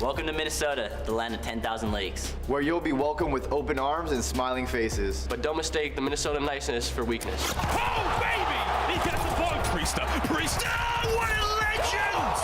Welcome to Minnesota, the land of 10,000 lakes. Where you'll be welcomed with open arms and smiling faces. But don't mistake the Minnesota niceness for weakness. Oh, baby! He gets the ball, Priestahh! Priestahh, what a legend!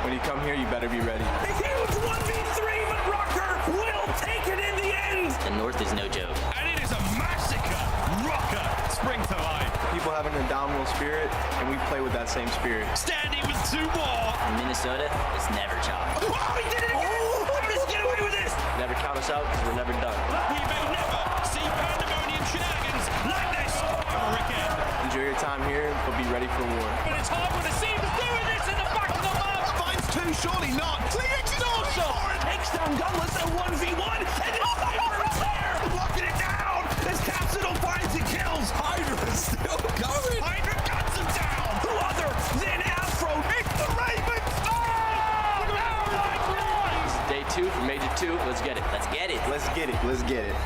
When you come here, you better be ready. A huge 1v3, but Røkkr will take it in the end! The North is no joke. And it is a massacre! Røkkr, spring to life. People have an indomitable spirit, and we play with that same spirit. Standy with 2 more! In Minnesota, it's never chalk. Oh, he did it again! How did he get away with this? Never count us out because we're never done. We may never see pandemonium shenanigans like this ever again. Enjoy your time here, but be ready for war. But it's hard when the Seams doing this in the back of the map! Finds 2, surely not! Clearance is also! Takes down Gunless at 1v1, and the Sniper is there! Locking it down! As Capsidal finds and kills! HyDra is still going! HyDra guns him down! Who other than Afro? It's the Ravens! Oh! This is day 2 from Major 2. Let's get it. Let's get it. Let's get it. Let's get it.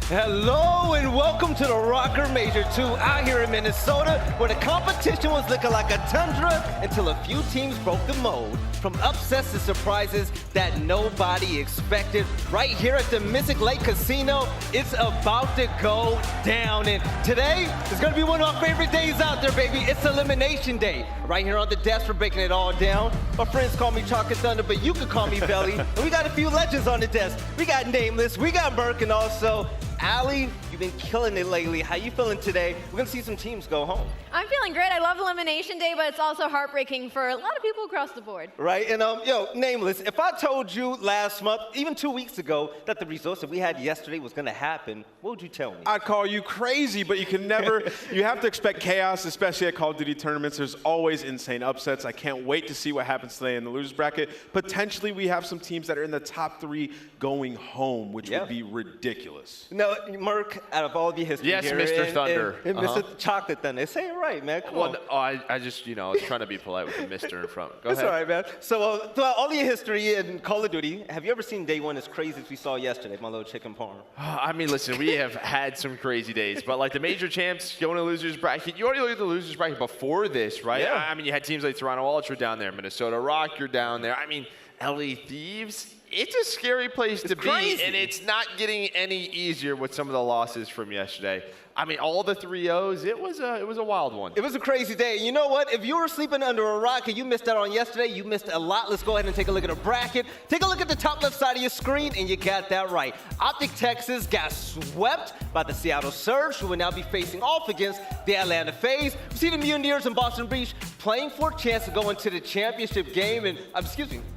Hello and welcome to the Røkkr Major 2 out here in Minnesota, where the competition was looking like a tundra until a few teams broke the mold. From upsets to surprises that nobody expected, right here at the Mystic Lake Casino, it's about to go down. And today is going to be one of our favorite days out there, baby. It's Elimination Day. Right here on the desk, we're breaking it all down. My friends call me Chocolate Thunder, but you can call me Belly. And we got a few legends on the desk. We got Nameless, we got Merc, and also aBeZy, you've been killing it lately. How you feeling today? We're gonna see some teams go home. I'm feeling great. I love Elimination Day, but it's also heartbreaking for a lot of people across the board. Right, and yo, Nameless, if I told you last month, even 2 weeks ago, that the results that we had yesterday was gonna happen, what would you tell me? I'd call you crazy, but you can never, you have to expect chaos, especially at Call of Duty tournaments. There's always insane upsets. I can't wait to see what happens today in the losers bracket. Potentially, we have some teams that are in the top 3 going home, which would be ridiculous. No, Merc, out of all of your history yes, here, Mr. Thunder. and Mr. Chocolate Thunder, say it right, man. Come on. I just, I was trying to be polite with the Mr. in front. Go That's ahead. all right, man. So throughout all of your history in Call of Duty, have you ever seen day 1 as crazy as we saw yesterday, my little chicken parm? I mean, listen, we have had some crazy days, but like the major champs going to losers bracket, you already looked at the losers bracket before this, right? Yeah. I mean, you had teams like Toronto Ultra down there, Minnesota Røkkr down there. I mean, LA Thieves. It's a scary place to be, and it's not getting any easier with some of the losses from yesterday. I mean, all the 3-0s, it was a wild one. It was a crazy day. You know what? If you were sleeping under a rock and you missed out on yesterday, you missed a lot. Let's go ahead and take a look at the bracket. Take a look at the top left side of your screen, and you got that right. OpTic Texas got swept by the Seattle Surge, who will now be facing off against the Atlanta FaZe. We see the Mutineers and Boston Breach playing for a chance to go into the championship game and,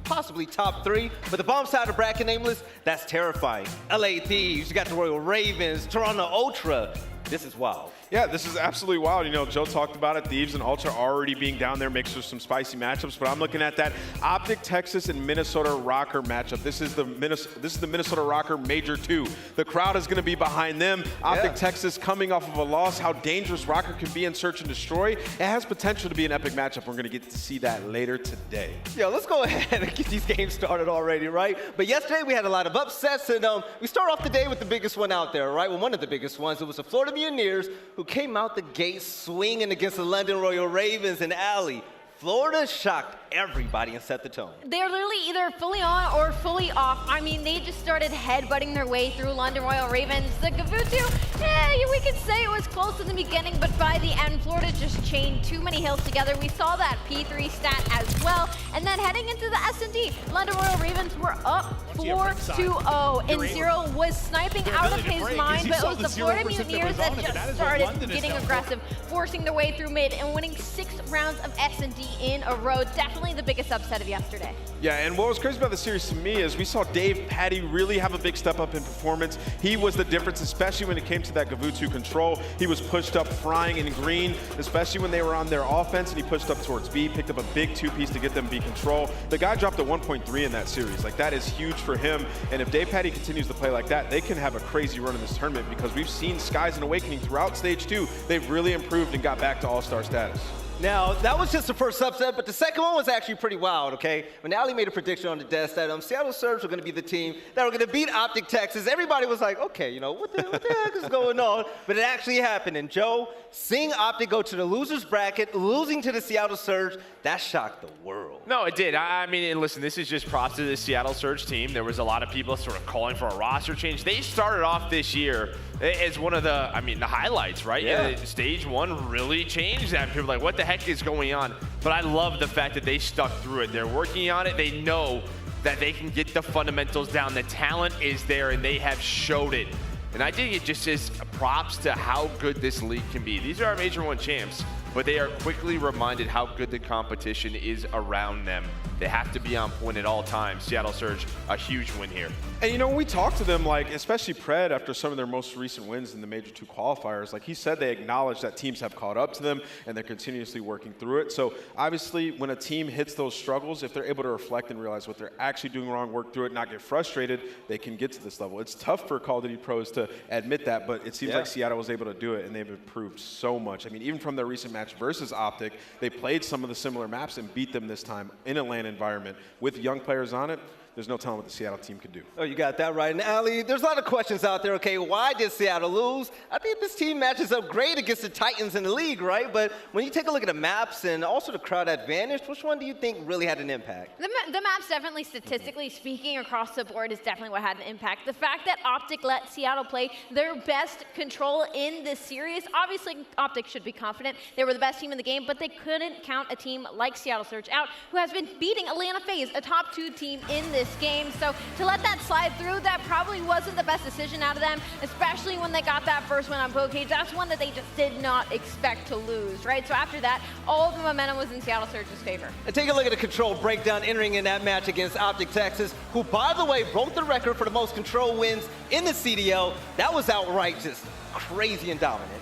possibly top 3. But the bottom side of the bracket, Nameless, that's terrifying. LA Thieves, you got the Royal Ravens, Toronto Ultra. This is wild. Yeah, this is absolutely wild. You know, Joe talked about it. Thieves and Ultra already being down there makes for some spicy matchups, but I'm looking at that OpTic Texas and Minnesota Røkkr matchup. This is the Minnesota Røkkr Major 2. The crowd is going to be behind them. OpTic Texas coming off of a loss. How dangerous Røkkr can be in Search and Destroy. It has potential to be an epic matchup. We're going to get to see that later today. Yeah, let's go ahead and get these games started already, right? But yesterday we had a lot of upsets, and we start off the day with the biggest one out there, right? Well, one of the biggest ones. It was the Florida Mutineers, who came out the gate swinging against the London Royal Ravens and aBeZy. Florida shocked everybody and set the tone. They're literally either fully on or fully off. I mean, they just started headbutting their way through London Royal Ravens. The Gavutu, we could say it was close in the beginning, but by the end, Florida just chained too many hills together. We saw that P3 stat as well. And then heading into the S&D, London Royal Ravens were up 4-2-0, and Zero was sniping out of his mind, but it was the Florida Mutineers that just started getting aggressive, forcing their way through mid and winning 6 rounds of S&D in a row. Definitely the biggest upset of yesterday. Yeah, and what was crazy about the series to me is we saw Dave Patty really have a big step up in performance. He was the difference, especially when it came to that Gavutu control. He was pushed up frying in green, especially when they were on their offense, and he pushed up towards B, picked up a big 2-piece to get them B control. The guy dropped a 1.3 in that series. Like, that is huge for him, and if Dave Patty continues to play like that, they can have a crazy run in this tournament, because we've seen Skies and Awakening throughout Stage 2. They've really improved and got back to all-star status. Now, that was just the first upset, but the second one was actually pretty wild, okay? When aLLeY made a prediction on the desk that Seattle Surge were going to be the team that were going to beat OpTic Texas, everybody was like, okay, you know, what the heck is going on? But it actually happened. And Joe, seeing OpTic go to the losers bracket, losing to the Seattle Surge, that shocked the world. No, it did. I mean, and listen, this is just props to the Seattle Surge team. There was a lot of people sort of calling for a roster change. They started off this year as one of the, I mean, the highlights, right? Yeah. Stage 1 really changed that. People were like, what the heck is going on? But I love the fact that they stuck through it. They're working on it. They know that they can get the fundamentals down. The talent is there, and they have showed it. And I think it just is props to how good this league can be. These are our Major 1 champs, but they are quickly reminded how good the competition is around them. They have to be on point at all times. Seattle Surge, a huge win here. And you know, when we talked to them, like, especially Pred, after some of their most recent wins in the Major 2 qualifiers, like he said, they acknowledge that teams have caught up to them and they're continuously working through it. So obviously, when a team hits those struggles, if they're able to reflect and realize what they're actually doing wrong, work through it, not get frustrated, they can get to this level. It's tough for Call of Duty pros to admit that, but it seems like Seattle was able to do it, and they've improved so much. I mean, even from their recent match versus OpTic, they played some of the similar maps and beat them this time in a LAN environment with young players on it. There's no telling what the Seattle team could do. Oh, you got that right. And aLLeY, there's a lot of questions out there, okay, why did Seattle lose? I think this team matches up great against the Titans in the league, right? But when you take a look at the maps and also the crowd advantage, which one do you think really had an impact? The maps definitely, statistically speaking, across the board is definitely what had an impact. The fact that OpTic let Seattle play their best control in this series, obviously OpTic should be confident. They were the best team in the game, but they couldn't count a team like Seattle Surge out, who has been beating Atlanta FaZe, a top 2 team in this game. So to let that slide through, that probably wasn't the best decision out of them, especially when they got that first win on Cage. That's one that they just did not expect to lose, right? So after that, all the momentum was in Seattle Surge's favor. And take a look at the control breakdown entering in that match against OpTic Texas, who, by the way, broke the record for the most control wins in the CDL. That was outright just crazy and dominant.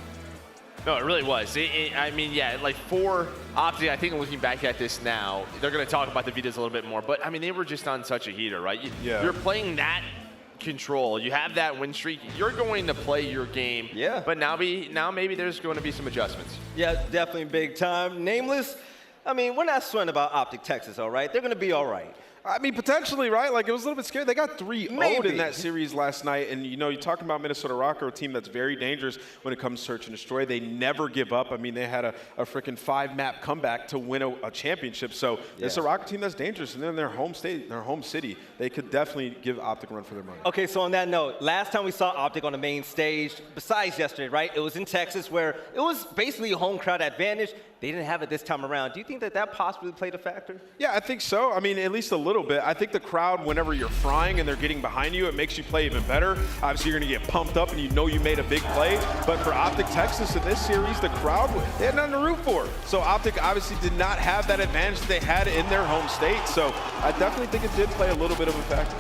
No, it really was. I mean, yeah, like for OpTic, I think looking back at this now, they're going to talk about the Vitas a little bit more, but I mean, they were just on such a heater, right? You're playing that control. You have that win streak. You're going to play your game. Yeah. But now maybe there's going to be some adjustments. Yeah, definitely big time. Nameless, I mean, we're not sweating about OpTic Texas, all right? They're going to be all right. I mean, potentially, right? Like, it was a little bit scary. They got 3-0'd in that Maybe. series last night. And, you know, you're talking about Minnesota Røkkr, a team that's very dangerous when it comes to search and destroy. They never give up. I mean, they had a freaking 5-map comeback to win a championship. So it's a Røkkr team that's dangerous. And then their home state, their home city, they could definitely give OpTic a run for their money. Okay, so on that note, last time we saw OpTic on the main stage, besides yesterday, right, it was in Texas where it was basically a home crowd advantage. They didn't have it this time around. Do you think that that possibly played a factor? Yeah, I think so. I mean, at least a little bit. I think the crowd, whenever you're frying and they're getting behind you, it makes you play even better. Obviously, you're going to get pumped up and you know you made a big play. But for OpTic Texas in this series, the crowd, they had nothing to root for. So OpTic obviously did not have that advantage that they had in their home state. So I definitely think it did play a little bit of a factor.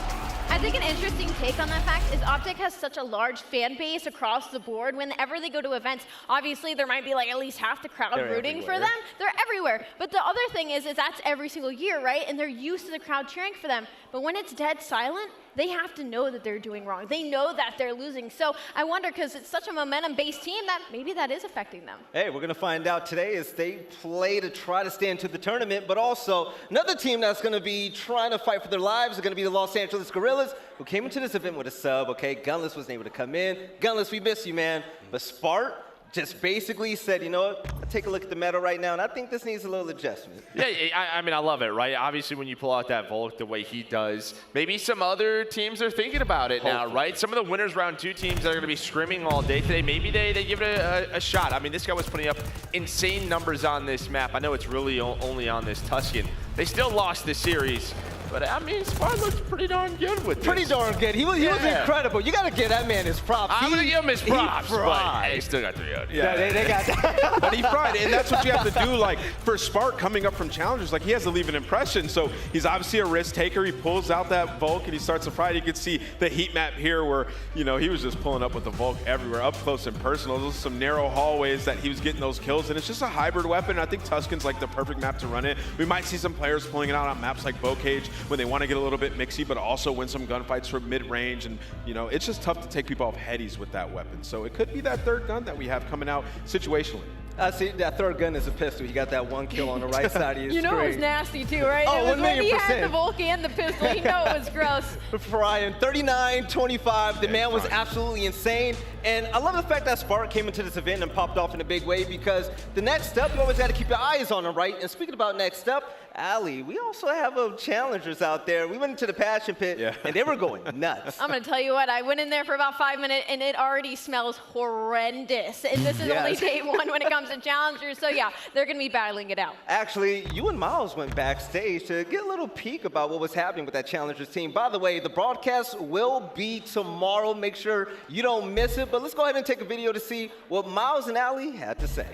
I think an interesting take on that fact is OpTic has such a large fan base across the board. Whenever they go to events, obviously there might be like at least half the crowd rooting for them. They're everywhere. But the other thing is that's every single year, right? And they're used to the crowd cheering for them. But when it's dead silent, they have to know that they're doing wrong. They know that they're losing. So I wonder, because it's such a momentum-based team, that maybe that is affecting them. Hey, we're going to find out today as they play to try to stay into the tournament. But also, another team that's going to be trying to fight for their lives is going to be the Los Angeles Guerrillas, who came into this event with a sub, okay? Gunless wasn't able to come in. Gunless, we miss you, man. But Spart just basically said, you know what, I'll take a look at the meta right now, and I think this needs a little adjustment. Yeah, I mean, I love it, right? Obviously, when you pull out that Volk the way he does, maybe some other teams are thinking about it now, right? Some of the winners round 2 teams that are going to be screaming all day today, maybe they give it a shot. I mean, this guy was putting up insane numbers on this map. I know it's really only on this Tuscan. They still lost this series. But, I mean, Spart looks pretty darn good with this. Pretty darn good. He was incredible. You got to give that man his props. I'm going to give him his props, He but hey, he still got 3-0. Yeah, they got that. But he fried, and that's what you have to do. Like, for Spart coming up from challengers, like, he has to leave an impression. So he's obviously a risk taker. He pulls out that Volk, and he starts to fry. You can see the heat map here where, you know, he was just pulling up with the Volk everywhere, up close and personal. Those are some narrow hallways that he was getting those kills, and it's just a hybrid weapon. I think Tuscan's like the perfect map to run it. We might see some players pulling it out on maps like Cage when they want to get a little bit mixy, but also win some gunfights from mid-range. And, you know, it's just tough to take people off headies with that weapon. So it could be that third gun that we have coming out situationally. See, that third gun is a pistol. You got that one kill on the right side of your You know it was screen. nasty too, right? Oh, it was when he had the 1,000,000%. Volk and the pistol. You know it was gross. For Ryan, 39-25. The man was absolutely insane. And I love the fact that Spark came into this event and popped off in a big way because the next step, you always got to keep your eyes on him, right? And speaking about next step, aLLeY, we also have challengers out there. We went into the passion pit, and they were going nuts. I'm going to tell you what, I went in there for about 5 minutes, and it already smells horrendous. And this is only day one when it comes to challengers. So, yeah, they're going to be battling it out. Actually, you and Miles went backstage to get a little peek about what was happening with that challengers team. By the way, the broadcast will be tomorrow. Make sure you don't miss it. But let's go ahead and take a video to see what Miles and aLLeY had to say.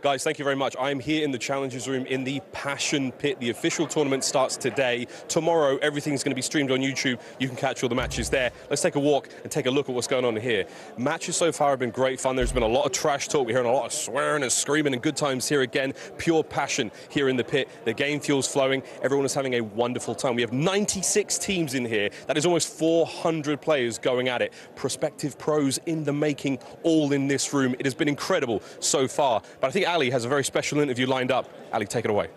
Guys, thank you very much. I'm here in the Challengers Room in the Passion Pit. The official tournament starts today. Tomorrow, everything's going to be streamed on YouTube. You can catch all the matches there. Let's take a walk and take a look at what's going on here. Matches so far have been great fun. There's been a lot of trash talk. We're hearing a lot of swearing and screaming and good times here again. Pure passion here in the pit. The game fuel's flowing. Everyone is having a wonderful time. We have 96 teams in here. That is almost 400 players going at it. Prospective pros in the making, all in this room. It has been incredible so far. But I think aLLeY has a very special interview lined up. aLLeY, take it away.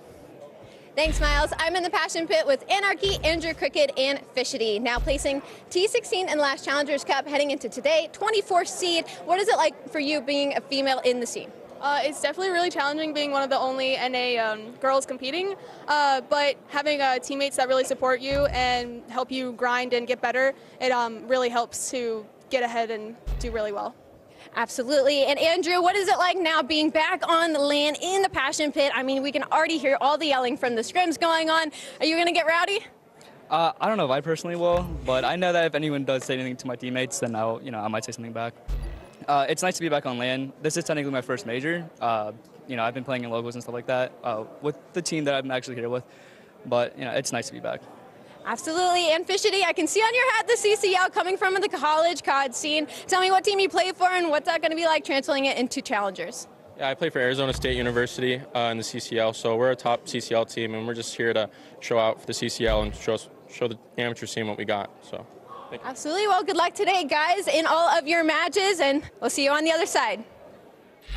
Thanks, Miles. I'm in the Passion Pit with Anarchy, Andrew Cricket, and Fishity, now placing T16 in the last Challengers Cup, heading into today, 24th seed. What is it like for you being a female in the scene? It's definitely really challenging being one of the only NA girls competing, but having teammates that really support you and help you grind and get better, it really helps to get ahead and do really well. Absolutely. And Andrew, what is it like now being back on the land in the Passion Pit? I mean, we can already hear all the yelling from the scrims going on. Are you going to get rowdy? I don't know if I personally will, but I know that if anyone does say anything to my teammates, then I might say something back. It's nice to be back on land. This is technically my first major. I've been playing in locals and stuff like that with the team that I'm actually here with, but it's nice to be back. Absolutely. And Fishity, I can see on your hat the CCL coming from the college COD scene. Tell me what team you play for and what's that going to be like transferring it into Challengers? Yeah, I play for Arizona State University in the CCL, so we're a top CCL team, and we're just here to show out for the CCL and show the amateur scene what we got. So, thank you. Absolutely. Well, good luck today, guys, in all of your matches, and we'll see you on the other side.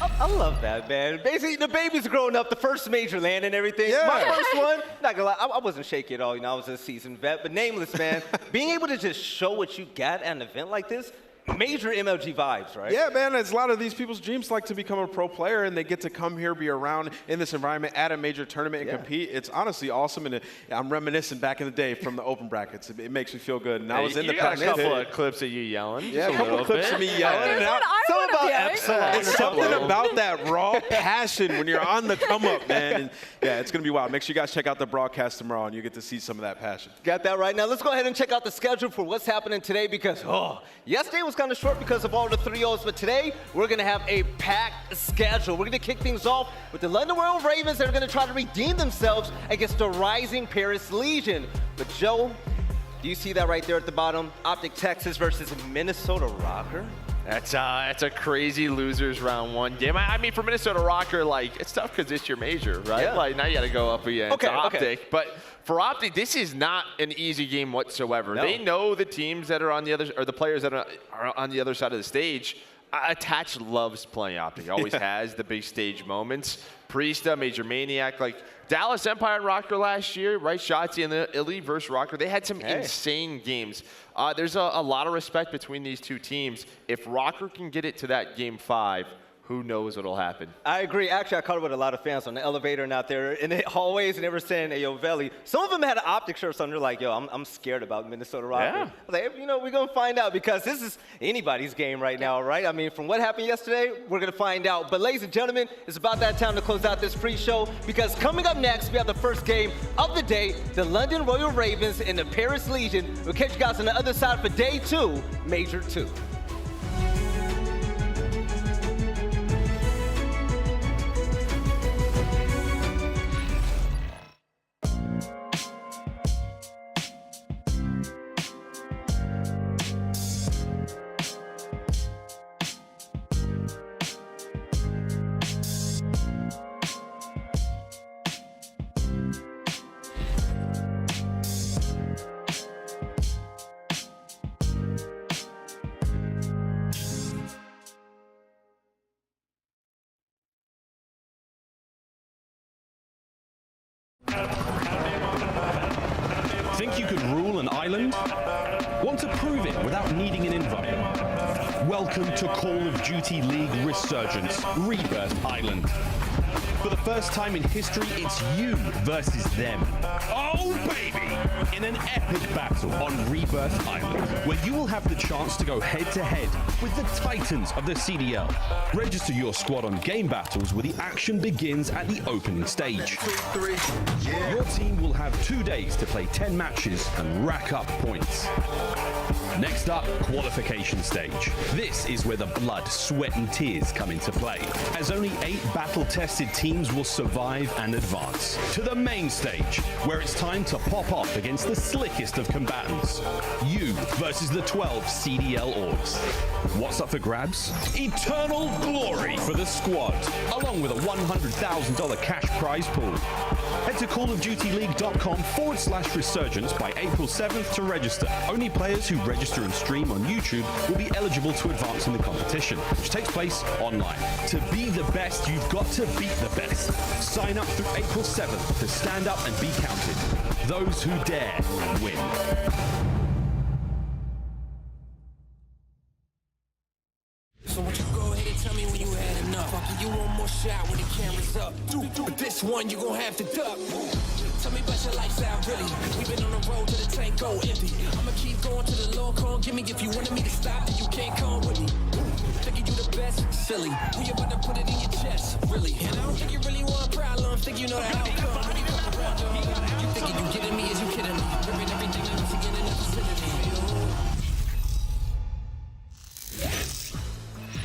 I love that, man. Basically, the baby's growing up, the first major land and everything. Yeah. My first one, not gonna lie, I wasn't shaky at all. I was a seasoned vet, but nameless, man. Being able to just show what you got at an event like this, major MLG vibes, right? Yeah, man, it's a lot of these people's dreams like to become a pro player, and they get to come here, be around in this environment at a major tournament and compete. It's honestly awesome, and I'm reminiscing back in the day from the open brackets. It makes me feel good. And I was in the got a Passion couple Pit. of clips of you yelling. Yeah, a couple of clips of me yelling. Here's what I wanna be like. It's something about that raw passion when you're on the come up, man. And yeah, it's gonna be wild. Make sure you guys check out the broadcast tomorrow, and you get to see some of that passion. Got that right. Now let's go ahead and check out the schedule for what's happening today because yesterday was kind of short because of all the 3-0s, but today we're gonna have a packed schedule. We're gonna kick things off with the London Royal Ravens that are gonna try to redeem themselves against the rising Paris Legion. But Joe, do you see that right there at the bottom? OpTic Texas versus Minnesota Røkkr. That's a crazy losers round one game. I mean, for Minnesota Røkkr, like, it's tough because it's your major, right? Yeah. Like, now you got to go up against OpTic. Okay. But for OpTic, this is not an easy game whatsoever. No. They know the teams that are on the other, or the players that are on the other side of the stage. Attach loves playing OpTic. Always has the big stage moments. Priestahh, MajorManiak, like Dallas Empire and Røkkr last year, right? Shotzzy and the iLLeY versus Røkkr. They had some insane games. There's a lot of respect between these two teams. If Røkkr can get it to that game 5, who knows what'll happen. I agree. Actually, I caught up with a lot of fans on the elevator and out there in the hallways, and they were saying, hey, yo, Veli. Some of them had an OpTic shirt on. They're like, yo, I'm scared about Minnesota Røkkr. Yeah. I was like, we're going to find out because this is anybody's game right now, right? I mean, from what happened yesterday, we're going to find out. But ladies and gentlemen, it's about that time to close out this pre-show because coming up next, we have the first game of the day, the London Royal Ravens and the Paris Legion. We'll catch you guys on the other side for day 2, Major 2. Think you could rule an island? Want to prove it without needing an invite? Welcome to Call of Duty League Resurgence, Rebirth Island. For the first time in history, it's you versus them. Oh, baby! In an epic battle on Rebirth Island, where you will have the chance to go head-to-head with the titans of the CDL. Register your squad on game battles where the action begins at the opening stage. Your team will have 2 days to play 10 matches and rack up points. Next up, Qualification Stage. This is where the blood, sweat and tears come into play, as only 8 battle-tested teams will survive and advance to the main stage, where it's time to pop off against the slickest of combatants. You versus the 12 CDL orgs. What's up for grabs? Eternal glory for the squad, along with a $100,000 cash prize pool. Head to callofdutyleague.com/resurgence by April 7th to register. Only players who register and stream on YouTube will be eligible to advance in the competition, which takes place online. To be the best, you've got to beat the best. Sign up through April 7th to stand up and be counted. Those who dare win. So won't you go ahead and tell me when you had enough? Fucking you one more shot when the camera's up. But this one you gon' have to duck. Tell me about your lifestyle, really. We've been on the road to the tank go empty. I'ma keep going to the Lord, call, give me if you wanted me to stop, then you can't come with me. Thinking you the best, silly. We about to put it in your chest, really. And I don't think you really want a problem. Think you know the outcome when you come around. You thinking you kidding me? Is you kidding me? Ripping everything that was again in the vicinity.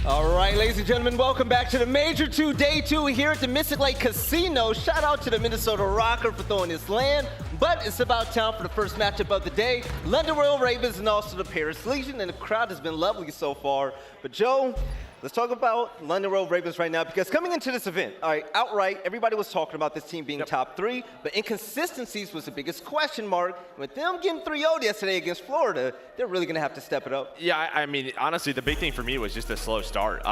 All right, ladies and gentlemen, welcome back to the Major 2 Day 2 here at the Mystic Lake Casino. Shout out to the Minnesota Røkkr for throwing his land. But it's about time for the first matchup of the day. London Royal Ravens and also the Paris Legion, and the crowd has been lovely so far. But Joe, let's talk about London Royal Ravens right now, because coming into this event, all right, outright, everybody was talking about this team being top 3, but inconsistencies was the biggest question mark. With them getting 3-0'd yesterday against Florida, they're really going to have to step it up. Yeah, I mean, honestly, the big thing for me was just a slow start.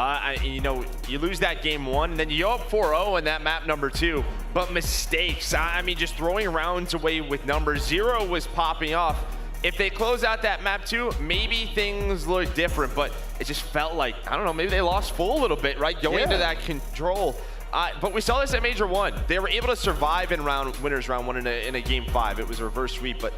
You know, you lose that game 1, and then you go up 4-0 in that map number 2, but mistakes. I mean, just throwing rounds away with numbers. 0 was popping off. If they close out that map 2, maybe things look different, but it just felt like, I don't know, maybe they lost full a little bit, right? Going into that control. But we saw this at Major 1. They were able to survive in winners round 1 in a game 5. It was a reverse sweep, but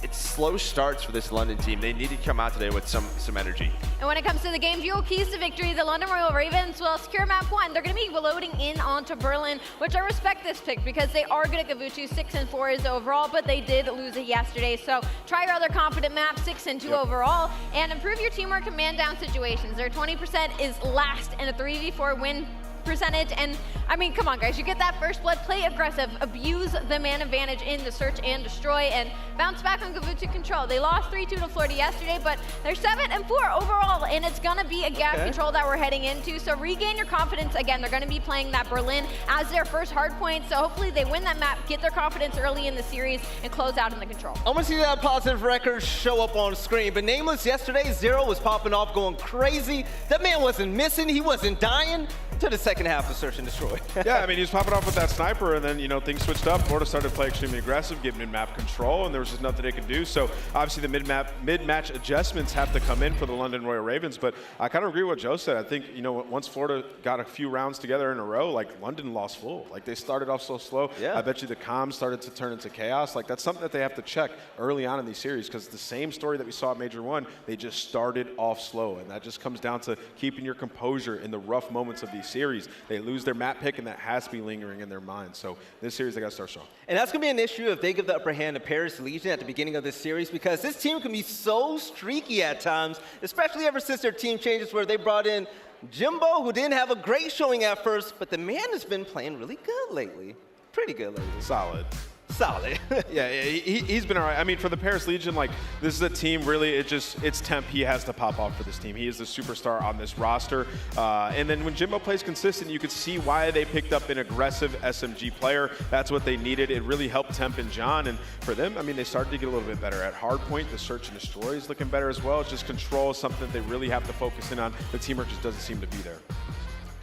it's slow starts for this London team. They need to come out today with some energy. And when it comes to the game fuel keys to victory, the London Royal Ravens will secure map 1. They're going to be loading in onto Berlin, which I respect this pick because they are good at Gavutu. 6-4 is overall, but they did lose it yesterday. So try your other confident map, 6-2 overall, and improve your teamwork and man-down situations. Their 20% is last in a 3v4 win percentage, and I mean, come on guys, you get that first blood, play aggressive, abuse the man advantage in the search and destroy, and bounce back on Gavutu control. They lost 3-2 to Florida yesterday, but they're 7-4 overall, and it's gonna be a gap control that we're heading into, so regain your confidence. Again, they're gonna be playing that Berlin as their first hard point, so hopefully they win that map, get their confidence early in the series, and close out in the control. I want to see that positive record show up on screen, but Nameless yesterday, 0 was popping off, going crazy. That man wasn't missing, he wasn't dying. To the second half of Search and Destroy. Yeah, I mean, he was popping off with that sniper, and then, you know, things switched up. Florida started to play extremely aggressive, give mid-map control, and there was just nothing they could do. So, obviously, the mid-match adjustments have to come in for the London Royal Ravens, but I kind of agree with what Joe said. I think, you know, once Florida got a few rounds together in a row, like, London lost full. Like, they started off so slow. Yeah. I bet you the comms started to turn into chaos. Like, that's something that they have to check early on in these series, because the same story that we saw at Major 1, they just started off slow, and that just comes down to keeping your composure in the rough moments of these series. They lose their map pick, and that has to be lingering in their minds. So this series, they got to start strong. And that's going to be an issue if they give the upper hand to Paris Legion at the beginning of this series, because this team can be so streaky at times, especially ever since their team changes where they brought in Jimbo, who didn't have a great showing at first, but the man has been playing really good lately. Pretty good lately. Solid. Solid. Yeah, he's been all right. I mean, for the Paris Legion, like, this is a team, really, it's Temp. He has to pop off for this team. He is the superstar on this roster. And then when Jimbo plays consistent, you could see why they picked up an aggressive SMG player. That's what they needed. It really helped Temp and John. And for them, I mean, they started to get a little bit better. At hardpoint, the search and destroy is looking better as well. It's just control is something that they really have to focus in on. The teamwork just doesn't seem to be there.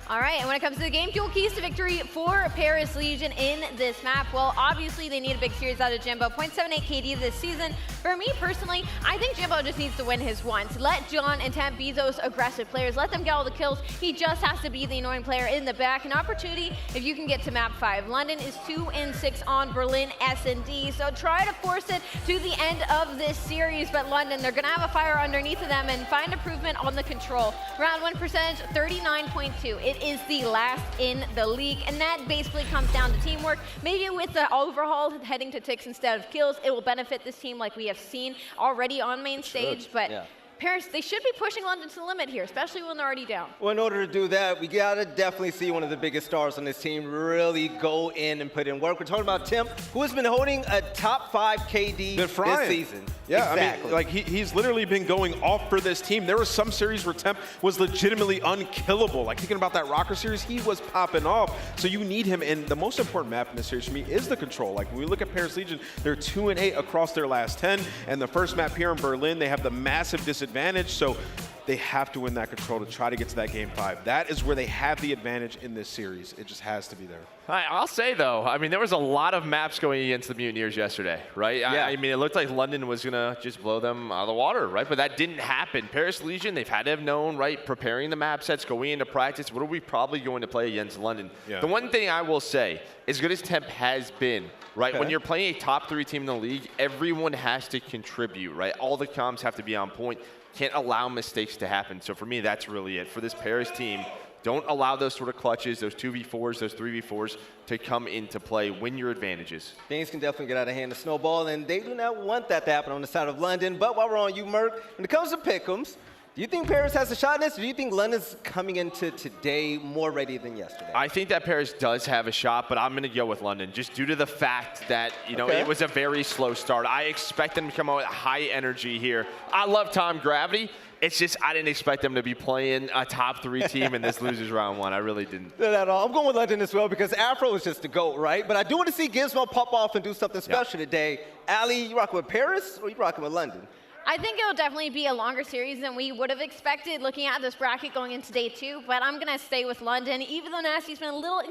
All right, and when it comes to the game fuel keys to victory for Paris Legion in this map, well, obviously they need a big series out of Jimbo. 0.78 KD this season. For me personally, I think Jimbo just needs to win his ones. Let John and Temp be those aggressive players. Let them get all the kills. He just has to be the annoying player in the back. An opportunity if you can get to map 5. London is 2-6 on Berlin S&D, so try to force it to the end of this series. But London, they're gonna have a fire underneath of them and find improvement on the control. Round 1 percentage, 39.2. It is the last in the league, and that basically comes down to teamwork. Maybe with the overhaul heading to ticks instead of kills, it will benefit this team like we have seen already on main stage, but yeah. Paris, they should be pushing London to the limit here, especially when they're already down. Well, in order to do that, we gotta definitely see one of the biggest stars on this team really go in and put in work. We're talking about Temp, who has been holding a top 5 KD this season. Yeah, exactly. I mean, like he's literally been going off for this team. There were some series where Temp was legitimately unkillable. Like thinking about that Røkkr series, he was popping off. So you need him, and the most important map in this series for me is the control. Like when we look at Paris Legion, they're 2-8 across their last 10, and the first map here in Berlin, they have the massive disadvantage. So they have to win that control to try to get to that game 5. That is where they have the advantage in this series. It just has to be there. I'll say, though, I mean, there was a lot of maps going against the Mutineers yesterday, right? Yeah. I mean, it looked like London was going to just blow them out of the water, right? But that didn't happen. Paris Legion, they've had to have known, right, preparing the map sets, going into practice, what are we probably going to play against London? Yeah. The one thing I will say, as good as Temp has been, right, when you're playing a top 3 team in the league, everyone has to contribute, right? All the comms have to be on point. Can't allow mistakes to happen. So for me, that's really it. For this Paris team, don't allow those sort of clutches, those 2v4s, those 3v4s to come into play. Win your advantages. Things can definitely get out of hand to snowball, and they do not want that to happen on the side of London. But while we're on you, Merc, when it comes to pick'ems, do you think Paris has a shot in this, or do you think London's coming into today more ready than yesterday? I think that Paris does have a shot, but I'm going to go with London, just due to the fact that, you know, it was a very slow start. I expect them to come out with high energy here. I love Tom Gravity. It's just I didn't expect them to be playing a top 3 team in this losers round 1. I really didn't. Not at all. I'm going with London as well because Afro is just the GOAT, right? But I do want to see Gizmo pop off and do something special today. aLLeY, you rocking with Paris or you rocking with London? I think it'll definitely be a longer series than we would have expected looking at this bracket going into day 2, but I'm going to stay with London. Even though Nasty's been a little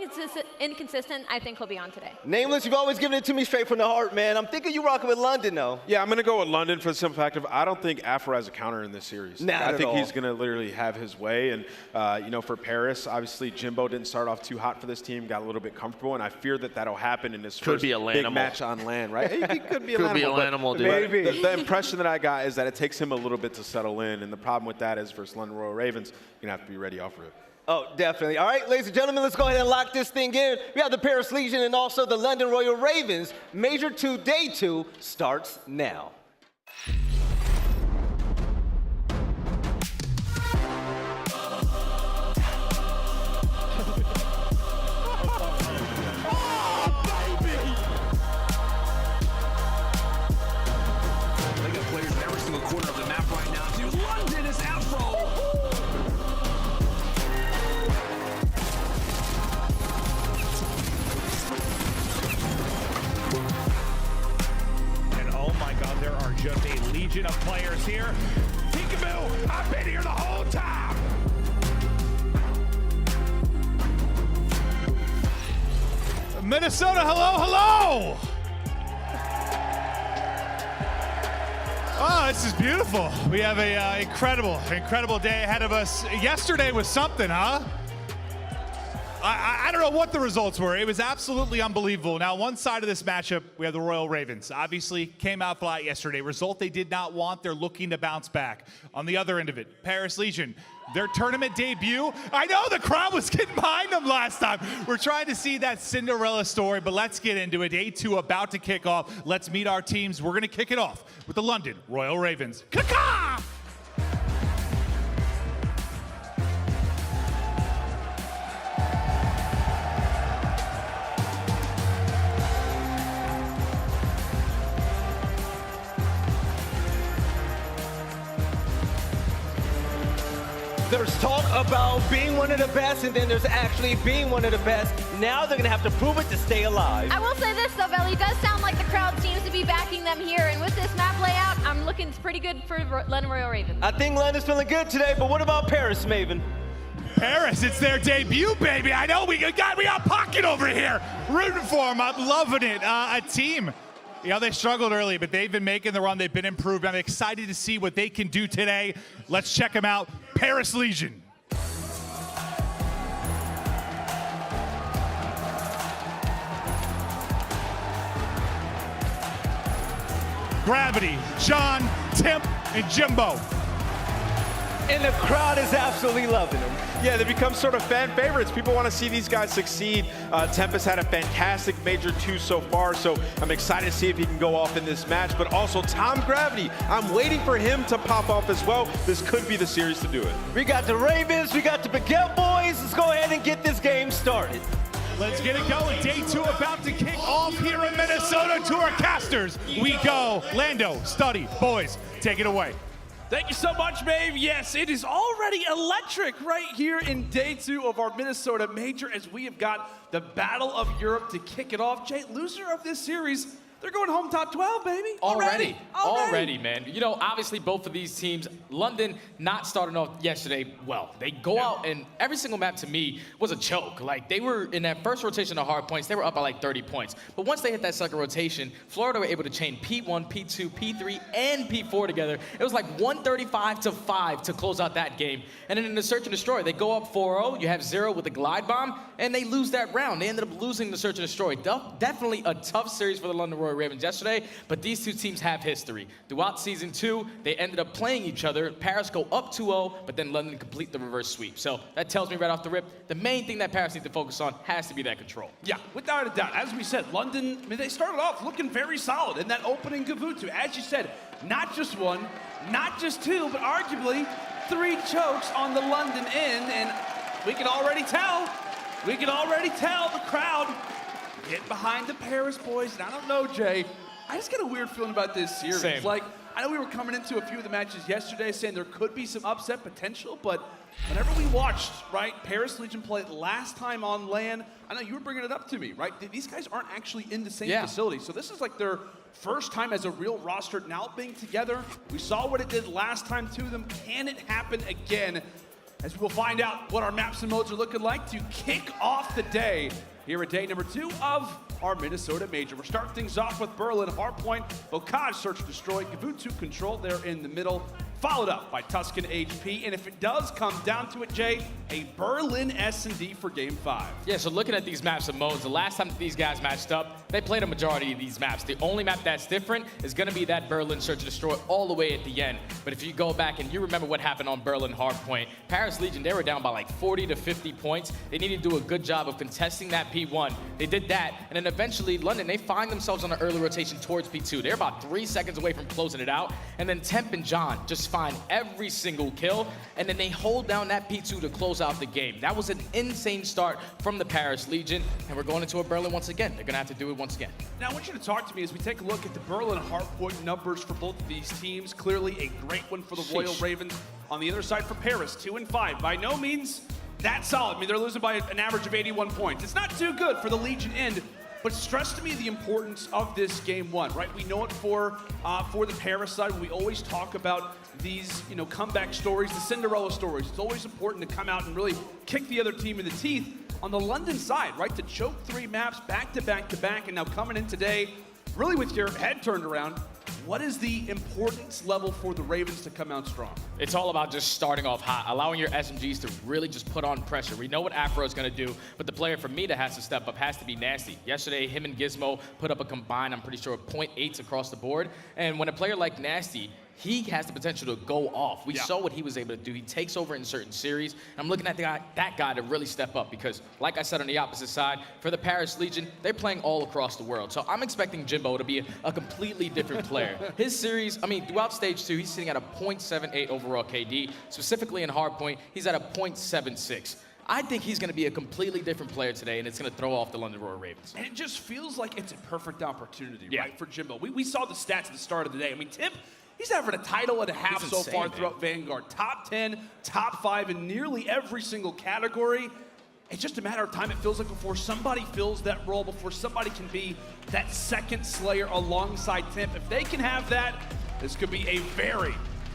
inconsistent, I think he'll be on today. Nameless, you've always given it to me straight from the heart, man. I'm thinking you rocking with London, though. Yeah, I'm going to go with London for the simple fact of I don't think Afro has a counter in this series. I think he's going to literally have his way. And, you know, for Paris, obviously Jimbo didn't start off too hot for this team, got a little bit comfortable, and I fear that that'll happen in this first big match on land, right? He could be a Lanimal, dude. Maybe. The impression that I got is that it takes him a little bit to settle in, and the problem with that is versus London Royal Ravens, you're going to have to be ready off rip. Oh, definitely. All right, ladies and gentlemen, let's go ahead and lock this thing in. We have the Paris Legion and also the London Royal Ravens. Major 2, Day 2 starts now. Just a legion of players here. Peekaboo, I've been here the whole time. Minnesota, hello, hello. Oh, this is beautiful. We have a incredible day ahead of us. Yesterday was something, huh? I don't know what the results were. It was absolutely unbelievable. Now, one side of this matchup, we have the Royal Ravens. Obviously, came out flat yesterday. Result they did not want. They're looking to bounce back. On the other end of it, Paris Legion, their tournament debut. I know the crowd was getting behind them last time. We're trying to see that Cinderella story, but let's get into it. Day 2 about to kick off. Let's meet our teams. We're going to kick it off with the London Royal Ravens. Ka-ka! There's talk about being one of the best, and then there's actually being one of the best. Now they're going to have to prove it to stay alive. I will say this, though, Belly. It does sound like the crowd seems to be backing them here. And with this map layout, I'm looking pretty good for London Royal Ravens. I think London's feeling good today, but what about Paris, Maven? Paris, it's their debut, baby. I know we got Pocket over here rooting for them. I'm loving it. A team, you know, they struggled early, but they've been making the run. They've been improved. I'm excited to see what they can do today. Let's check them out. Paris Legion. Gravity, John, Timp, and Jimbo. And the crowd is absolutely loving them. Yeah, they become sort of fan favorites. People want to see these guys succeed. Tempest had a fantastic Major 2 so far, so I'm excited to see if he can go off in this match. But also Tom Gravity, I'm waiting for him to pop off as well. This could be the series to do it. We got the Ravens, we got the Baguette boys. Let's go ahead and get this game started. Let's get it going. Day 2 about to kick off here in Minnesota. To our casters we go. Lando, Study, boys, take it away. Thank you so much, babe. Yes, it is already electric right here in day 2 of our Minnesota Major as we have got the Battle of Europe to kick it off. Jay, loser of this series, they're going home top 12, baby. Already, man. You know, obviously both of these teams, London not starting off yesterday well. They go out and every single map to me was a choke. Like they were in that first rotation of hard points, they were up by like 30 points. But once they hit that second rotation, Florida were able to chain P1, P2, P3, and P4 together. It was like 135-5 to close out that game. And then in the search and destroy, they go up 4-0. You have 0 with the glide bomb, and they lose that round. They ended up losing the search and destroy. Definitely a tough series for the London Royal Ravens yesterday, but these two teams have history. Throughout season 2, they ended up playing each other. Paris go up 2-0, but then London complete the reverse sweep. So that tells me right off the rip, the main thing that Paris needs to focus on has to be that control. Yeah, without a doubt. As we said, London, I mean, they started off looking very solid in that opening Gavutu. As you said, not just 1, not just 2, but arguably 3 chokes on the London end, and we can already tell the crowd get behind the Paris boys. And I don't know, Jay, I just get a weird feeling about this series. Same. Like, I know we were coming into a few of the matches yesterday saying there could be some upset potential, but whenever we watched, right, Paris Legion play last time on LAN, I know you were bringing it up to me, right? These guys aren't actually in the same facility. So this is like their first time as a real roster now being together. We saw what it did last time to them. Can it happen again? As we'll find out what our maps and modes are looking like to kick off the day here at day number 2 of our Minnesota Major. We're starting things off with Berlin, Hardpoint, Bocage, Search and Destroy, Gavutu Control there in the middle, followed up by Tuscan HP. And if it does come down to it, Jay, a Berlin S&D for Game 5. Yeah, so looking at these maps and modes, the last time these guys matched up, they played a majority of these maps. The only map that's different is going to be that Berlin Search and Destroy all the way at the end. But if you go back and you remember what happened on Berlin Hardpoint, Paris Legion, they were down by like 40 to 50 points. They needed to do a good job of contesting that P1. They did that, and then eventually London, they find themselves on an early rotation towards P2. They're about 3 seconds away from closing it out, and then Temp and John just find every single kill, and then they hold down that P2 to close out the game. That was an insane start from the Paris Legion, and we're going into a Berlin once again. They're gonna have to do it once again. Now I want you to talk to me as we take a look at the Berlin Hardpoint numbers for both of these teams. Clearly a great one for the Royal Ravens. On the other side for Paris, 2 and 5. By no means that solid. I mean, they're losing by an average of 81 points. It's not too good for the Legion end, but stress to me the importance of this game 1, right? We know it for the Paris side. We always talk about these, you know, comeback stories, the Cinderella stories. It's always important to come out and really kick the other team in the teeth. On the London side, right, to choke 3 maps back to back to back, and now coming in today, really with your head turned around, what is the importance level for the Ravens to come out strong? It's all about just starting off hot, allowing your SMGs to really just put on pressure. We know what Afro is going to do, but the player for me that has to step up has to be Nasty. Yesterday, him and Gizmo put up a combined, I'm pretty sure, 0.8s across the board. And when a player like Nasty, he has the potential to go off. We saw what he was able to do. He takes over in certain series. And I'm looking at that guy to really step up because, like I said on the opposite side, for the Paris Legion, they're playing all across the world. So I'm expecting Jimbo to be a completely different player. His series, I mean, throughout stage 2, he's sitting at a 0.78 overall KD. Specifically in Hardpoint, he's at a 0.76. I think he's going to be a completely different player today, and it's going to throw off the London Royal Ravens. And it just feels like it's a perfect opportunity, right, for Jimbo. We saw the stats at the start of the day. I mean, Timp, he's averaged a title and a half so far throughout Vanguard. Top 10, top 5 in nearly every single category. It's just a matter of time, it feels like, before somebody fills that role, before somebody can be that second Slayer alongside Timp. If they can have that, this could be a very,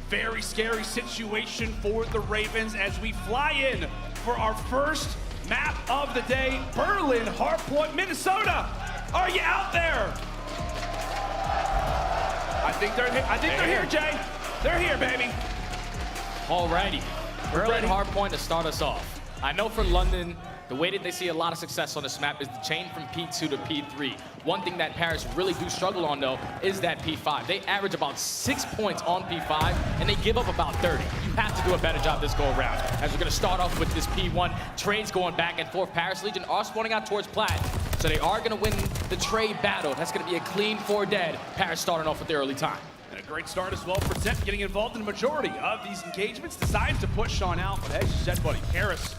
very scary situation for the Ravens as we fly in for our first map of the day, Berlin Hardpoint, Minnesota. Are you out there? I think they're here, Jay. They're here, baby. Alrighty, Berlin Hardpoint to start us off. I know for London, the way that they see a lot of success on this map is the chain from P2 to P3. One thing that Paris really do struggle on, though, is that P5. They average about 6 points on P5, and they give up about 30. You have to do a better job this go around. As we're going to start off with this P1, trades going back and forth. Paris Legion are spawning out towards Plat, so they are going to win the trade battle. That's going to be a clean 4 dead. Paris starting off with the early time. And a great start as well for Simp, getting involved in the majority of these engagements. Decides to push on out, but as you said, buddy, Paris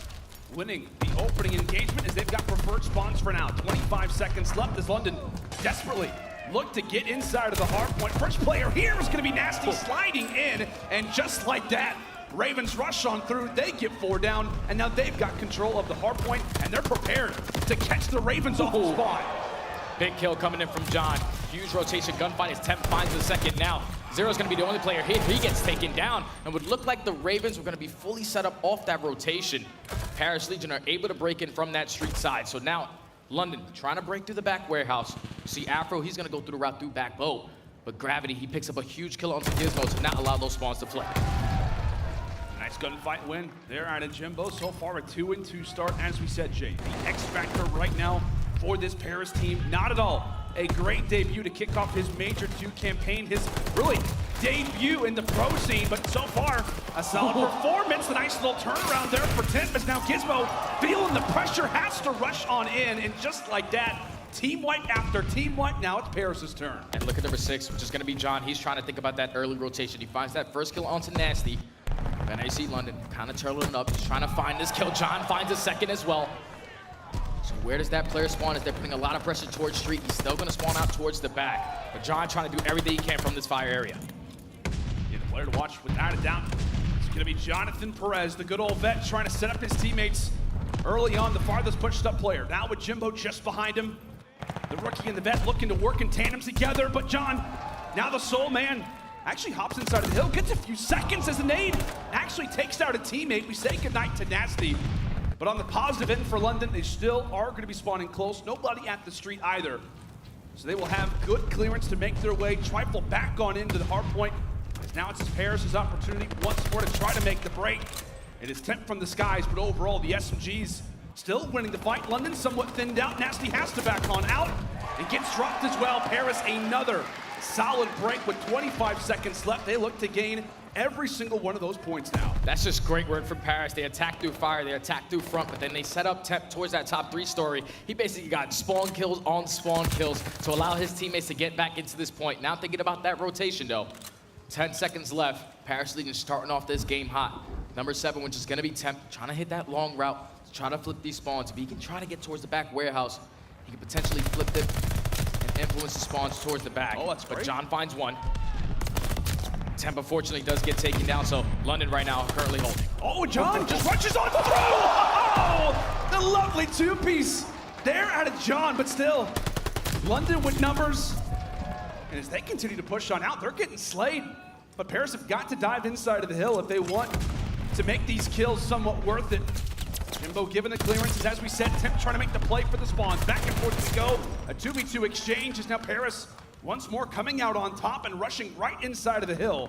winning the opening engagement as they've got preferred spawns for now. 25 seconds left as London desperately look to get inside of the hard point. First player here is going to be Nasty sliding in, and just like that, Ravens rush on through, they get 4 down, and now they've got control of the hard point, and they're prepared to catch the Ravens off the spawn. Big kill coming in from John. Huge rotation gunfight as Temp finds the second now. Zero's gonna be the only player hit. He gets taken down, and would look like the Ravens were gonna be fully set up off that rotation. Paris Legion are able to break in from that street side. So now, London trying to break through the back warehouse. See Afro, he's gonna go through the route through back bow. But Gravity, he picks up a huge kill onto Gizmo to not allow those spawns to flip. Nice gunfight win there out of Jimbo. So far a 2-2 start, as we said, Jay. The X factor right now for this Paris team, not at all a great debut to kick off his Major 2 campaign, his really debut in the pro scene, but so far a solid performance. A nice little turnaround there for Temp as now Gizmo feeling the pressure, has to rush on in, and just like that, team wipe after team wipe. Now it's Paris's turn. And look at number 6, which is gonna be John. He's trying to think about that early rotation. He finds that first kill onto Nasty. And I see London kind of turtling up. He's trying to find this kill. John finds a second as well. So where does that player spawn as they're putting a lot of pressure towards street? He's still gonna spawn out towards the back. But John trying to do everything he can from this fire area. Yeah, the player to watch without a doubt. It's gonna be Jonathan Perez, the good old vet, trying to set up his teammates early on, the farthest pushed up player. Now with Jimbo just behind him. The rookie and the vet looking to work in tandems together, but John, now the sole man, actually hops inside of the hill, gets a few seconds as a nade, actually takes out a teammate. We say goodnight to Nasty. But on the positive end for London, they still are going to be spawning close. Nobody at the street either. So they will have good clearance to make their way. Trifle back on into the hard point. As now it's Paris' opportunity once more to try to make the break. It is Temp from the skies, but overall the SMGs still winning the fight. London somewhat thinned out. Nasty has to back on out. It gets dropped as well. Paris another solid break with 25 seconds left. They look to gain every single one of those points now. That's just great work from Paris. They attack through fire, they attack through front, but then they set up Temp towards that top 3 story. He basically got spawn kills on spawn kills to allow his teammates to get back into this point. Now thinking about that rotation though. 10 seconds left. Paris Legion starting off this game hot. Number 7, which is gonna be Temp, trying to hit that long route, trying to flip these spawns. If he can try to get towards the back warehouse, he can potentially flip it and influence the spawns towards the back. Oh, that's great. But John finds one. Temp unfortunately does get taken down, so London right now currently holding. Oh, John just rushes on through! Oh, the lovely 2-piece there out of John, but still, London with numbers. And as they continue to push on out, they're getting slayed. But Paris have got to dive inside of the hill if they want to make these kills somewhat worth it. Jimbo given the clearances, as we said, Temp trying to make the play for the spawns. Back and forth we go. A 2v2 exchange is now Paris once more coming out on top and rushing right inside of the hill.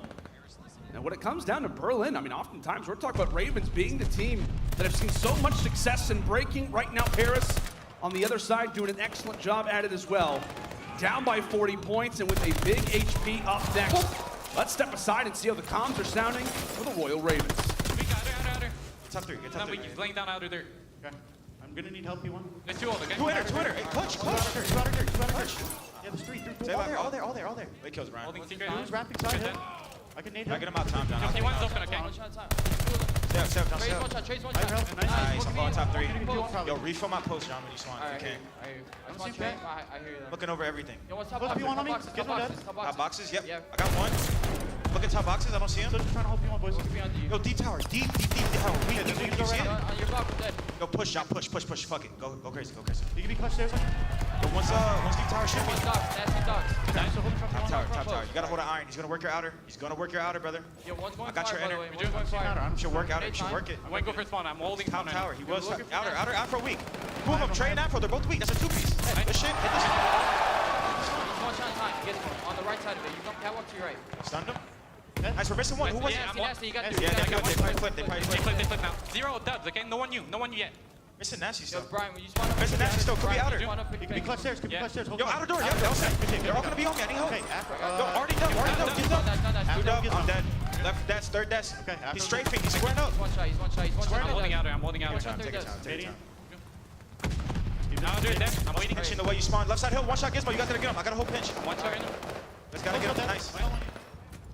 And when it comes down to Berlin, I mean, oftentimes we're talking about Ravens being the team that have seen so much success in breaking. Right now, Paris on the other side doing an excellent job at it as well. Down by 40 points and with a big HP up next. Let's step aside and see how the comms are sounding for the Royal Ravens. Top 3, get top 3. He's laying down out of there. Okay. I'm gonna need help, you want? There's 2 over, okay? 2 hitter. Hey, clutch. Yeah, there's 3. All there. Wait, kills, Brian. Holding secret. Who's ramping side hit? I can nade him. I get him out, Tom, down. Okay, one's open, okay? Stay up. Trace one shot. Nice, I'm falling top 3. Yo, refill my post, John, when you spawn. Okay. I hear you. Looking over everything. Yo, what's top boxes? Top boxes, yep. I got one. Look at top boxes, I don't see him. Trying to help you on, boys. Yo, D tower, D tower. You see it? On your block, we're dead. Go push, John, push. Fuck it. Go crazy. You can be clutch stairs. Once deep tower shoot me. Nasty dogs. Top tower. You gotta hold an iron. He's gonna work your outer. He's gonna work your outer, brother. Yo, one's going I got fire, your by the inner. way. One's going fire. You should work outer. You should work it. I went go for spawn. I'm holding top tower. He was looking for outer. Afro weak. Move him. Trey and Afro. They're both weak. That's a two-piece. This shit. Hit this. One shot time. Get him on the right side of it. You come catwalk to your right. Stunned him. Nice, we're missing one. Who was it? Nasty. You got Yeah, they probably flipped. They flipped now. 0 dubs. Okay, no one you yet. Missing Nasty still. Yo, Brian, will you spawn up? Missing Nasty still. Could be outer. He could be clutch stairs. Yo, outer door. Yo, they're all gonna be on me. I need help. Yo, already done. Get done. Two dub. I'm dead. Left desk. Third desk. He's strafing. He's squaring up. He's one shot. I'm holding outer. Take it down. I'm waiting. Pinching the way you spawn. Left side hill. One shot Gizmo. You gotta get him. I got a whole pinch. One shot in him. Let's gotta get him. Nice.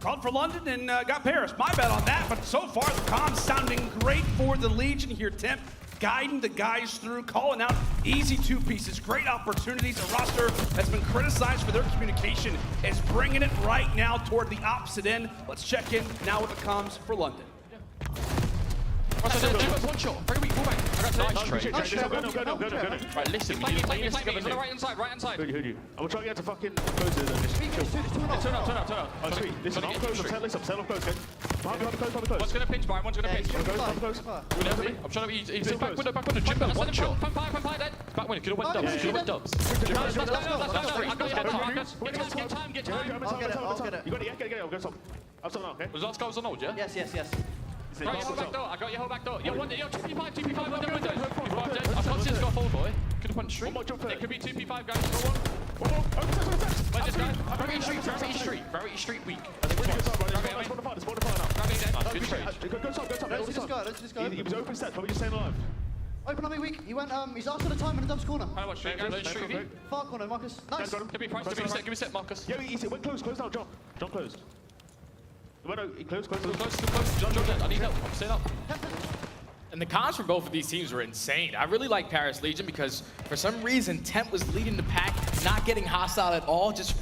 Called for London and got Paris. My bet on that, but so far the comms sounding great for the Legion here. Temp guiding the guys through, calling out easy two pieces. Great opportunities. A roster that's been criticized for their communication is bringing it right now toward the opposite end. Let's check in now with the comms for London. One shot. Very weak. Pull back. I got nice trade. Right, listen. On the right hand side. Who do? I'm trying to get to fucking closes and just Turn up. Oh, sweet. Listen, I'm close. I'm close, okay? Close. One's gonna pinch, Brian. One's gonna pinch. Close. I'm trying to be. He's back window. Jimbo, one shot. Pump dead. Back window. Could've went dubs. That's three. I got your head. Get time. I'll get it. You got it, yeah? Get it. I'll go top. I'm top now, okay? Was that guys on hold, yeah? Yes. Right, your whole back door. I got your whole back door. Yo, 2p5 window. I can't see it's got a hold, boy. Could've went straight. It could be 2p5 guys. Where's this guy? Gravity Street weak. Good trade. Go top. Let's just go. He was open set, probably just staying alive. Open on me weak. He went, he's after the time in the dubs corner. I watch street view. Far corner, Marcus. Nice. Give me a set, Marcus. Yeah, he went close now, John. John closed. Close. John, I need help. I'm staying up. And the cons for both of these teams were insane. I really like Paris Legion because for some reason, Temp was leading the pack, not getting hostile at all, just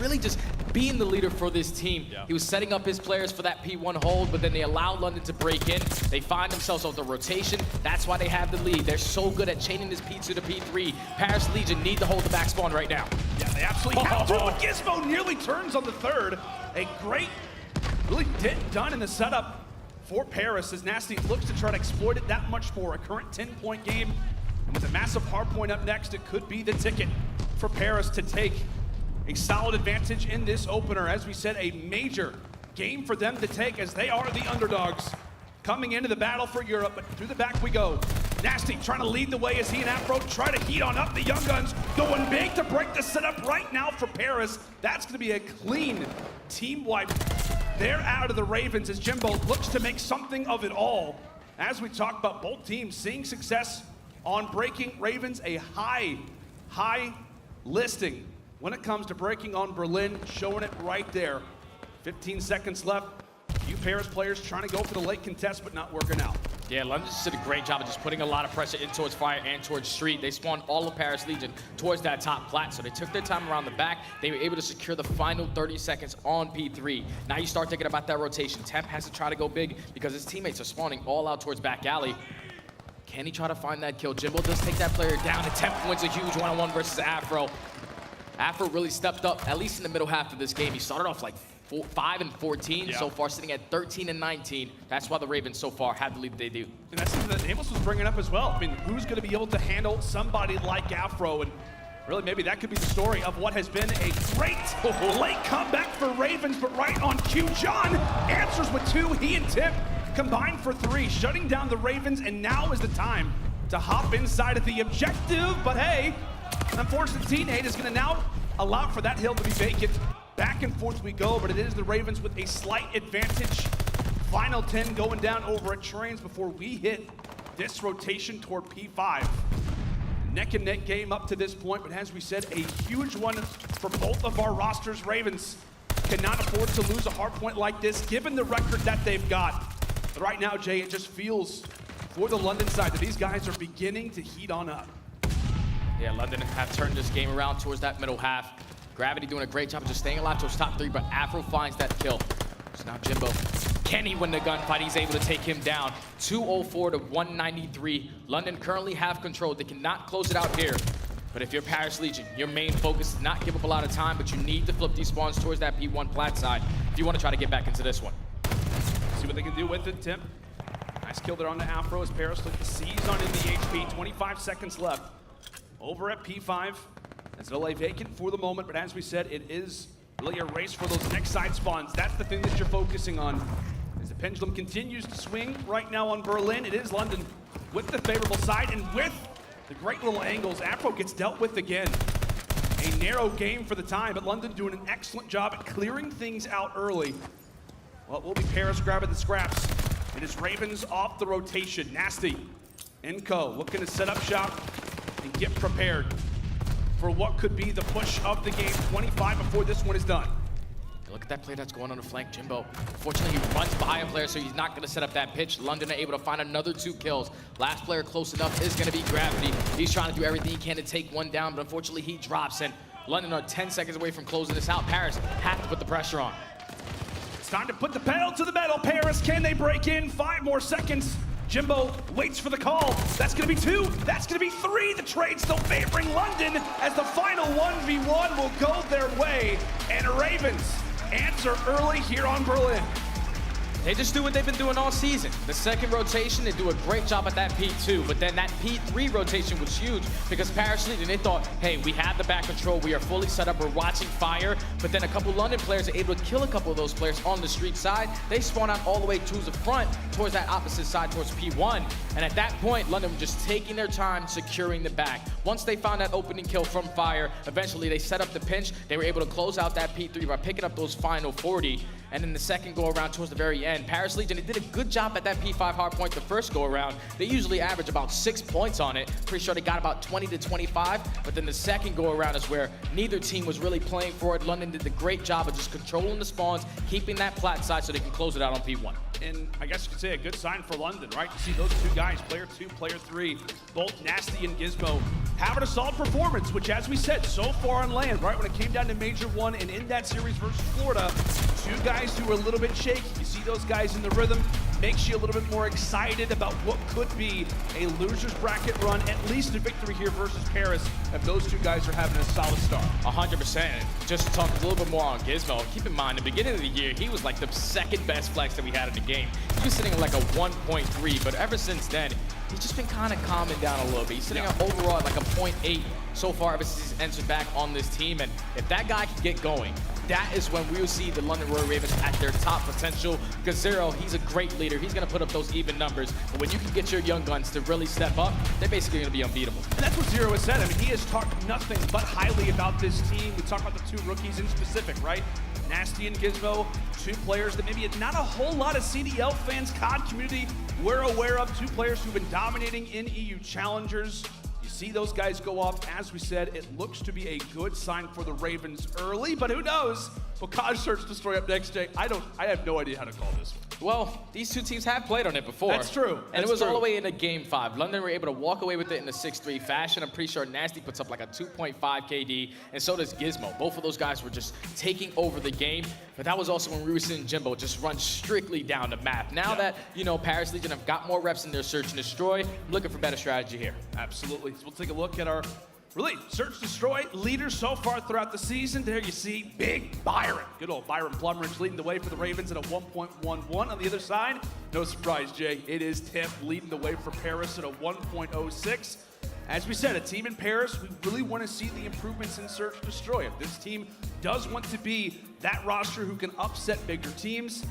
being the leader for this team. Yeah. He was setting up his players for that P1 hold, but then they allowed London to break in. They find themselves on the rotation. That's why they have the lead. They're so good at chaining this P2 to P3. Paris Legion need to hold the back spawn right now. Yeah, they absolutely have to. Gizmo nearly turns on the third. A great, really done in the setup for Paris as Nasty looks to try to exploit it that much more. A current 10-point game, and with a massive hard point up next, it could be the ticket for Paris to take a solid advantage in this opener. As we said, a major game for them to take as they are the underdogs coming into the battle for Europe, but through the back we go. Nasty trying to lead the way as he and Afro try to heat on up the Young Guns, going big to break the setup right now for Paris. That's gonna be a clean team wipe. They're out of the Ravens as Jimbo looks to make something of it all. As we talk about both teams seeing success on breaking Ravens, a high listing when it comes to breaking on Berlin, showing it right there. 15 seconds left. A few Paris players trying to go for the late contest, but not working out. Yeah, London just did a great job of just putting a lot of pressure in towards Fire and towards Street. They spawned all of Paris Legion towards that top plat, so they took their time around the back. They were able to secure the final 30 seconds on P3. Now you start thinking about that rotation. Temp has to try to go big because his teammates are spawning all out towards back alley. Can he try to find that kill? Jimbo does take that player down, and Temp wins a huge one-on-one versus Afro. Afro really stepped up, at least in the middle half of this game. He started off like 5 and 14, so far sitting at 13 and 19. That's why the Ravens so far have the lead they do. And that's something that Amos was bringing up as well. I mean, who's going to be able to handle somebody like Afro? And really, maybe that could be the story of what has been a great late comeback for Ravens, but right on cue, John answers with 2. He and Tip combined for 3, shutting down the Ravens, and now is the time to hop inside of the objective. But hey, unfortunately, T8 is going to now allow for that hill to be vacant. Back and forth we go, but it is the Ravens with a slight advantage. Final 10 going down over at Trains before we hit this rotation toward P5. Neck and neck game up to this point, but as we said, a huge one for both of our rosters. Ravens cannot afford to lose a hard point like this, given the record that they've got. But right now, Jay, it just feels for the London side that these guys are beginning to heat on up. Yeah, London have turned this game around towards that middle half. Gravity doing a great job of just staying alive towards top 3, but Afro finds that kill. So now Jimbo, can he win the gunfight? He's able to take him down. 204 to 193. London currently have control. They cannot close it out here. But if you're Paris Legion, your main focus is not give up a lot of time, but you need to flip these spawns towards that P1 plat side if you want to try to get back into this one. See what they can do with it, Tim. Nice kill there on the Afro as Paris look to seize on in the HP. 25 seconds left. Over at P5. As iLLeY vacant for the moment, but as we said, it is really a race for those next side spawns. That's the thing that you're focusing on. As the pendulum continues to swing right now on Berlin, it is London with the favorable side and with the great little angles. Afro gets dealt with again. A narrow game for the time, but London doing an excellent job at clearing things out early. Well, it will be Paris grabbing the scraps. It is Ravens off the rotation. Nasty. Enco looking to set up shop and get prepared for what could be the push of the game. 25 before this one is done. Look at that play that's going on the flank, Jimbo. Unfortunately, he runs by a player, so he's not going to set up that pitch. London are able to find another 2 kills. Last player close enough is going to be Gravity. He's trying to do everything he can to take one down, but unfortunately, he drops, and London are 10 seconds away from closing this out. Paris have to put the pressure on. It's time to put the pedal to the metal. Paris, can they break in? 5 more seconds. Jimbo waits for the call. That's going to be 2. That's going to be 3. The trade still favoring London as the final 1v1 will go their way. And Ravens answer early here on Berlin. They just do what they've been doing all season. The second rotation, they do a great job at that P2, but then that P3 rotation was huge because Paris Legion, they thought, hey, we have the back control, we are fully set up, we're watching fire, but then a couple London players are able to kill a couple of those players on the street side. They spawn out all the way towards the front, towards that opposite side, towards P1, and at that point, London were just taking their time securing the back. Once they found that opening kill from fire, eventually they set up the pinch, they were able to close out that P3 by picking up those final 40, and then the second go around towards the very end, Paris Legion, they did a good job at that P5 hard point the first go around. They usually average about 6 points on it. Pretty sure they got about 20 to 25, but then the second go around is where neither team was really playing for it. London did a great job of just controlling the spawns, keeping that plat side so they can close it out on P1. And I guess you could say a good sign for London, right? To see those 2 guys, player 2, player 3, both Nasty and Gizmo, having a solid performance, which as we said, so far on land, right? When it came down to Major 1 and in that series versus Florida, 2 guys who were a little bit shaky. You see those guys in the rhythm, makes you a little bit more excited about what could be a loser's bracket run, at least a victory here versus Paris, if those 2 guys are having a solid start. 100%. Just to talk a little bit more on Gizmo, keep in mind, the beginning of the year, he was like the second best flex that we had in the game. He was sitting at like a 1.3, but ever since then, he's just been kind of calming down a little bit. He's sitting at overall at like a 0.8 so far ever since he's entered back on this team, and if that guy can get going, that is when we will see the London Royal Ravens at their top potential. Because Zero, he's a great leader. He's going to put up those even numbers. But when you can get your young guns to really step up, they're basically going to be unbeatable. And that's what Zero has said. I mean, he has talked nothing but highly about this team. We talk about the 2 rookies in specific, right? Nasty and Gizmo, 2 players that maybe not a whole lot of CDL fans, COD community, we're aware of. 2 players who've been dominating in EU Challengers. You see those guys go off. As we said, it looks to be a good sign for the Ravens early, but who knows? Bocage Search Destroy up next, Jay. I have no idea how to call this one. Well, these 2 teams have played on it before. That's true. And it was all the way into Game 5. London were able to walk away with it in a 6-3 fashion. I'm pretty sure Nasty puts up like a 2.5 KD, and so does Gizmo. Both of those guys were just taking over the game, but that was also when we were seeing Jimbo just run strictly down the map. Now that, you know, Paris Legion have got more reps in their search and destroy, I'm looking for better strategy here. Absolutely. So we'll take a look at our really search destroy leaders so far throughout the season. There you see big Byron. Good old Byron Plumridge leading the way for the Ravens at a 1.11. On the other side, no surprise, Jay, it is Tim leading the way for Paris at a 1.06. As we said, a team in Paris, we really want to see the improvements in search destroy. If this team does want to be that roster who can upset bigger teams,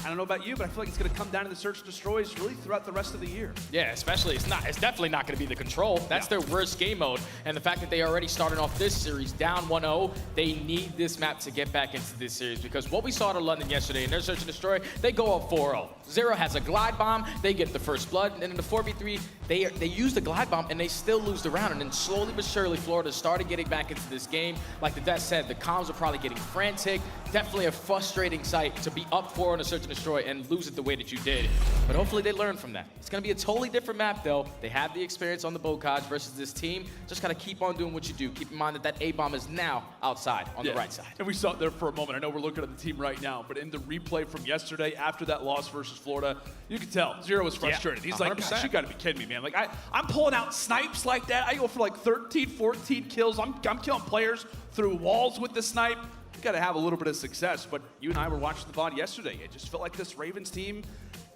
I don't know about you, but I feel like it's going to come down to the search destroys really throughout the rest of the year. Yeah, especially it's definitely not going to be the control. That's their worst game mode, and the fact that they already started off this series down 1-0, they need this map to get back into this series, because what we saw to London yesterday in their search and destroy, they go up 4-0. Zero has a glide bomb, they get the first blood, and in the 4v3, they use the glide bomb and they still lose the round, and then slowly but surely Florida started getting back into this game. Like the Death said, the comms are probably getting frantic. Definitely a frustrating sight to be up 4 on a search search and destroy and lose it the way that you did. But hopefully they learn from that. It's going to be a totally different map, though. They have the experience on the Bocage versus this team. Just got to keep on doing what you do. Keep in mind that that A-bomb is now outside on the right side. And we saw it there for a moment. I know we're looking at the team right now, but in the replay from yesterday after that loss versus Florida, you could tell Zero was frustrated. He's like, gosh, you got to be kidding me, man. Like, I'm pulling out snipes like that. I go for like 13, 14 kills. I'm killing players through walls with the snipe. You got to have a little bit of success. But you and I were watching the VOD yesterday. It just felt like this Ravens team,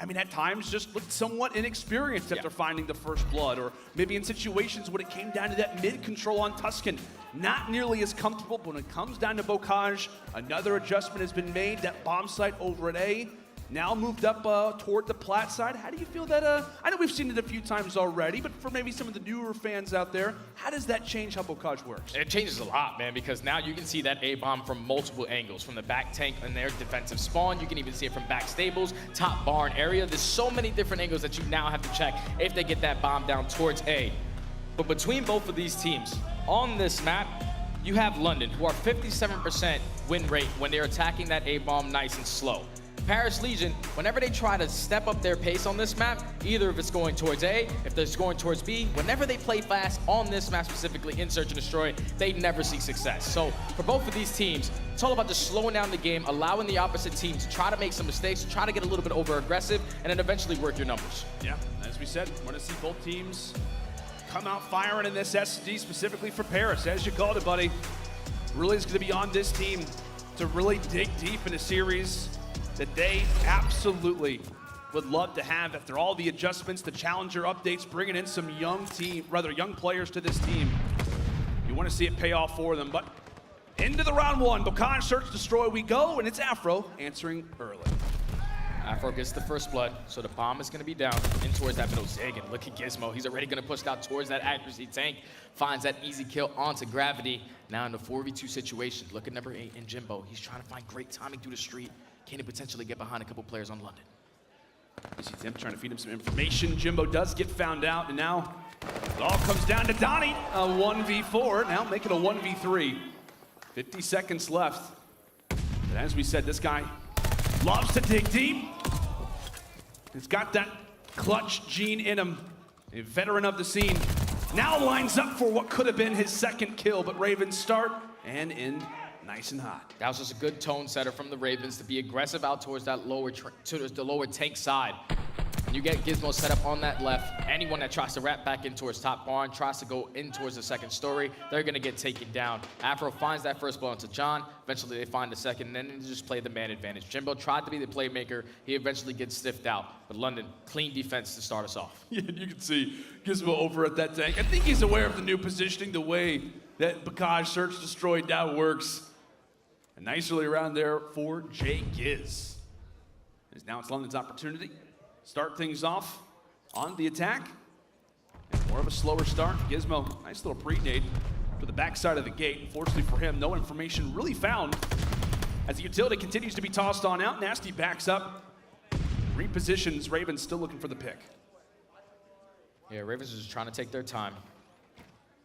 I mean, at times just looked somewhat inexperienced after finding the first blood, or maybe in situations when it came down to that mid control on Tuscan, not nearly as comfortable. But when it comes down to Bocage, another adjustment has been made. That bomb site over at A now moved up toward the plat side. How do you feel that, I know we've seen it a few times already, but for maybe some of the newer fans out there, how does that change how Bocage works? It changes a lot, man, because now you can see that A-bomb from multiple angles, from the back tank and their defensive spawn. You can even see it from back stables, top barn area. There's so many different angles that you now have to check if they get that bomb down towards A. But between both of these teams, on this map, you have London, who are 57% win rate when they're attacking that A-bomb nice and slow. Paris Legion, whenever they try to step up their pace on this map, either if it's going towards A, if it's going towards B, whenever they play fast on this map specifically in Search and Destroy, they never see success. So for both of these teams, it's all about just slowing down the game, allowing the opposite team to try to make some mistakes, try to get a little bit over aggressive, and then eventually work your numbers. Yeah, as we said, we're going to see both teams come out firing in this SD specifically for Paris. As you called it, buddy, really is going to be on this team to really dig deep in a series that they absolutely would love to have after all the adjustments, the challenger updates, bringing in some young players to this team. You want to see it pay off for them, but into the round one, Bocage Search Destroy we go, and it's Afro answering early. Afro gets the first blood, so the bomb is going to be down in towards that middle zig, and look at Gizmo. He's already going to push out towards that accuracy tank, finds that easy kill onto Gravity. Now in the 4v2 situation, look at number 8 in Jimbo. He's trying to find great timing through the street. Can he potentially get behind a couple players on London? You see Simp trying to feed him some information. Jimbo does get found out, and now it all comes down to Donnie. A 1v4, now make it a 1v3. 50 seconds left. But as we said, this guy loves to dig deep. He's got that clutch gene in him. A veteran of the scene. Now lines up for what could have been his second kill, but Ravens start and end nice and hot. That was just a good tone setter from the Ravens to be aggressive out towards that lower tank side. And you get Gizmo set up on that left. Anyone that tries to wrap back in towards top barn, tries to go in towards the second story, they're going to get taken down. Afro finds that first blow into John. Eventually they find the second, and then they just play the man advantage. Jimbo tried to be the playmaker. He eventually gets stiffed out. But London, clean defense to start us off. Yeah, you can see Gizmo over at that tank. I think he's aware of the new positioning, the way that Bocage Search Destroy now works. A nice early round there for Jay Giz. As now it's London's opportunity. Start things off on the attack. And more of a slower start. Gizmo, nice little pre-nade to the backside of the gate. Unfortunately for him, no information really found. As the utility continues to be tossed on out, Nasty backs up. Repositions, Ravens still looking for the pick. Yeah, Ravens is just trying to take their time.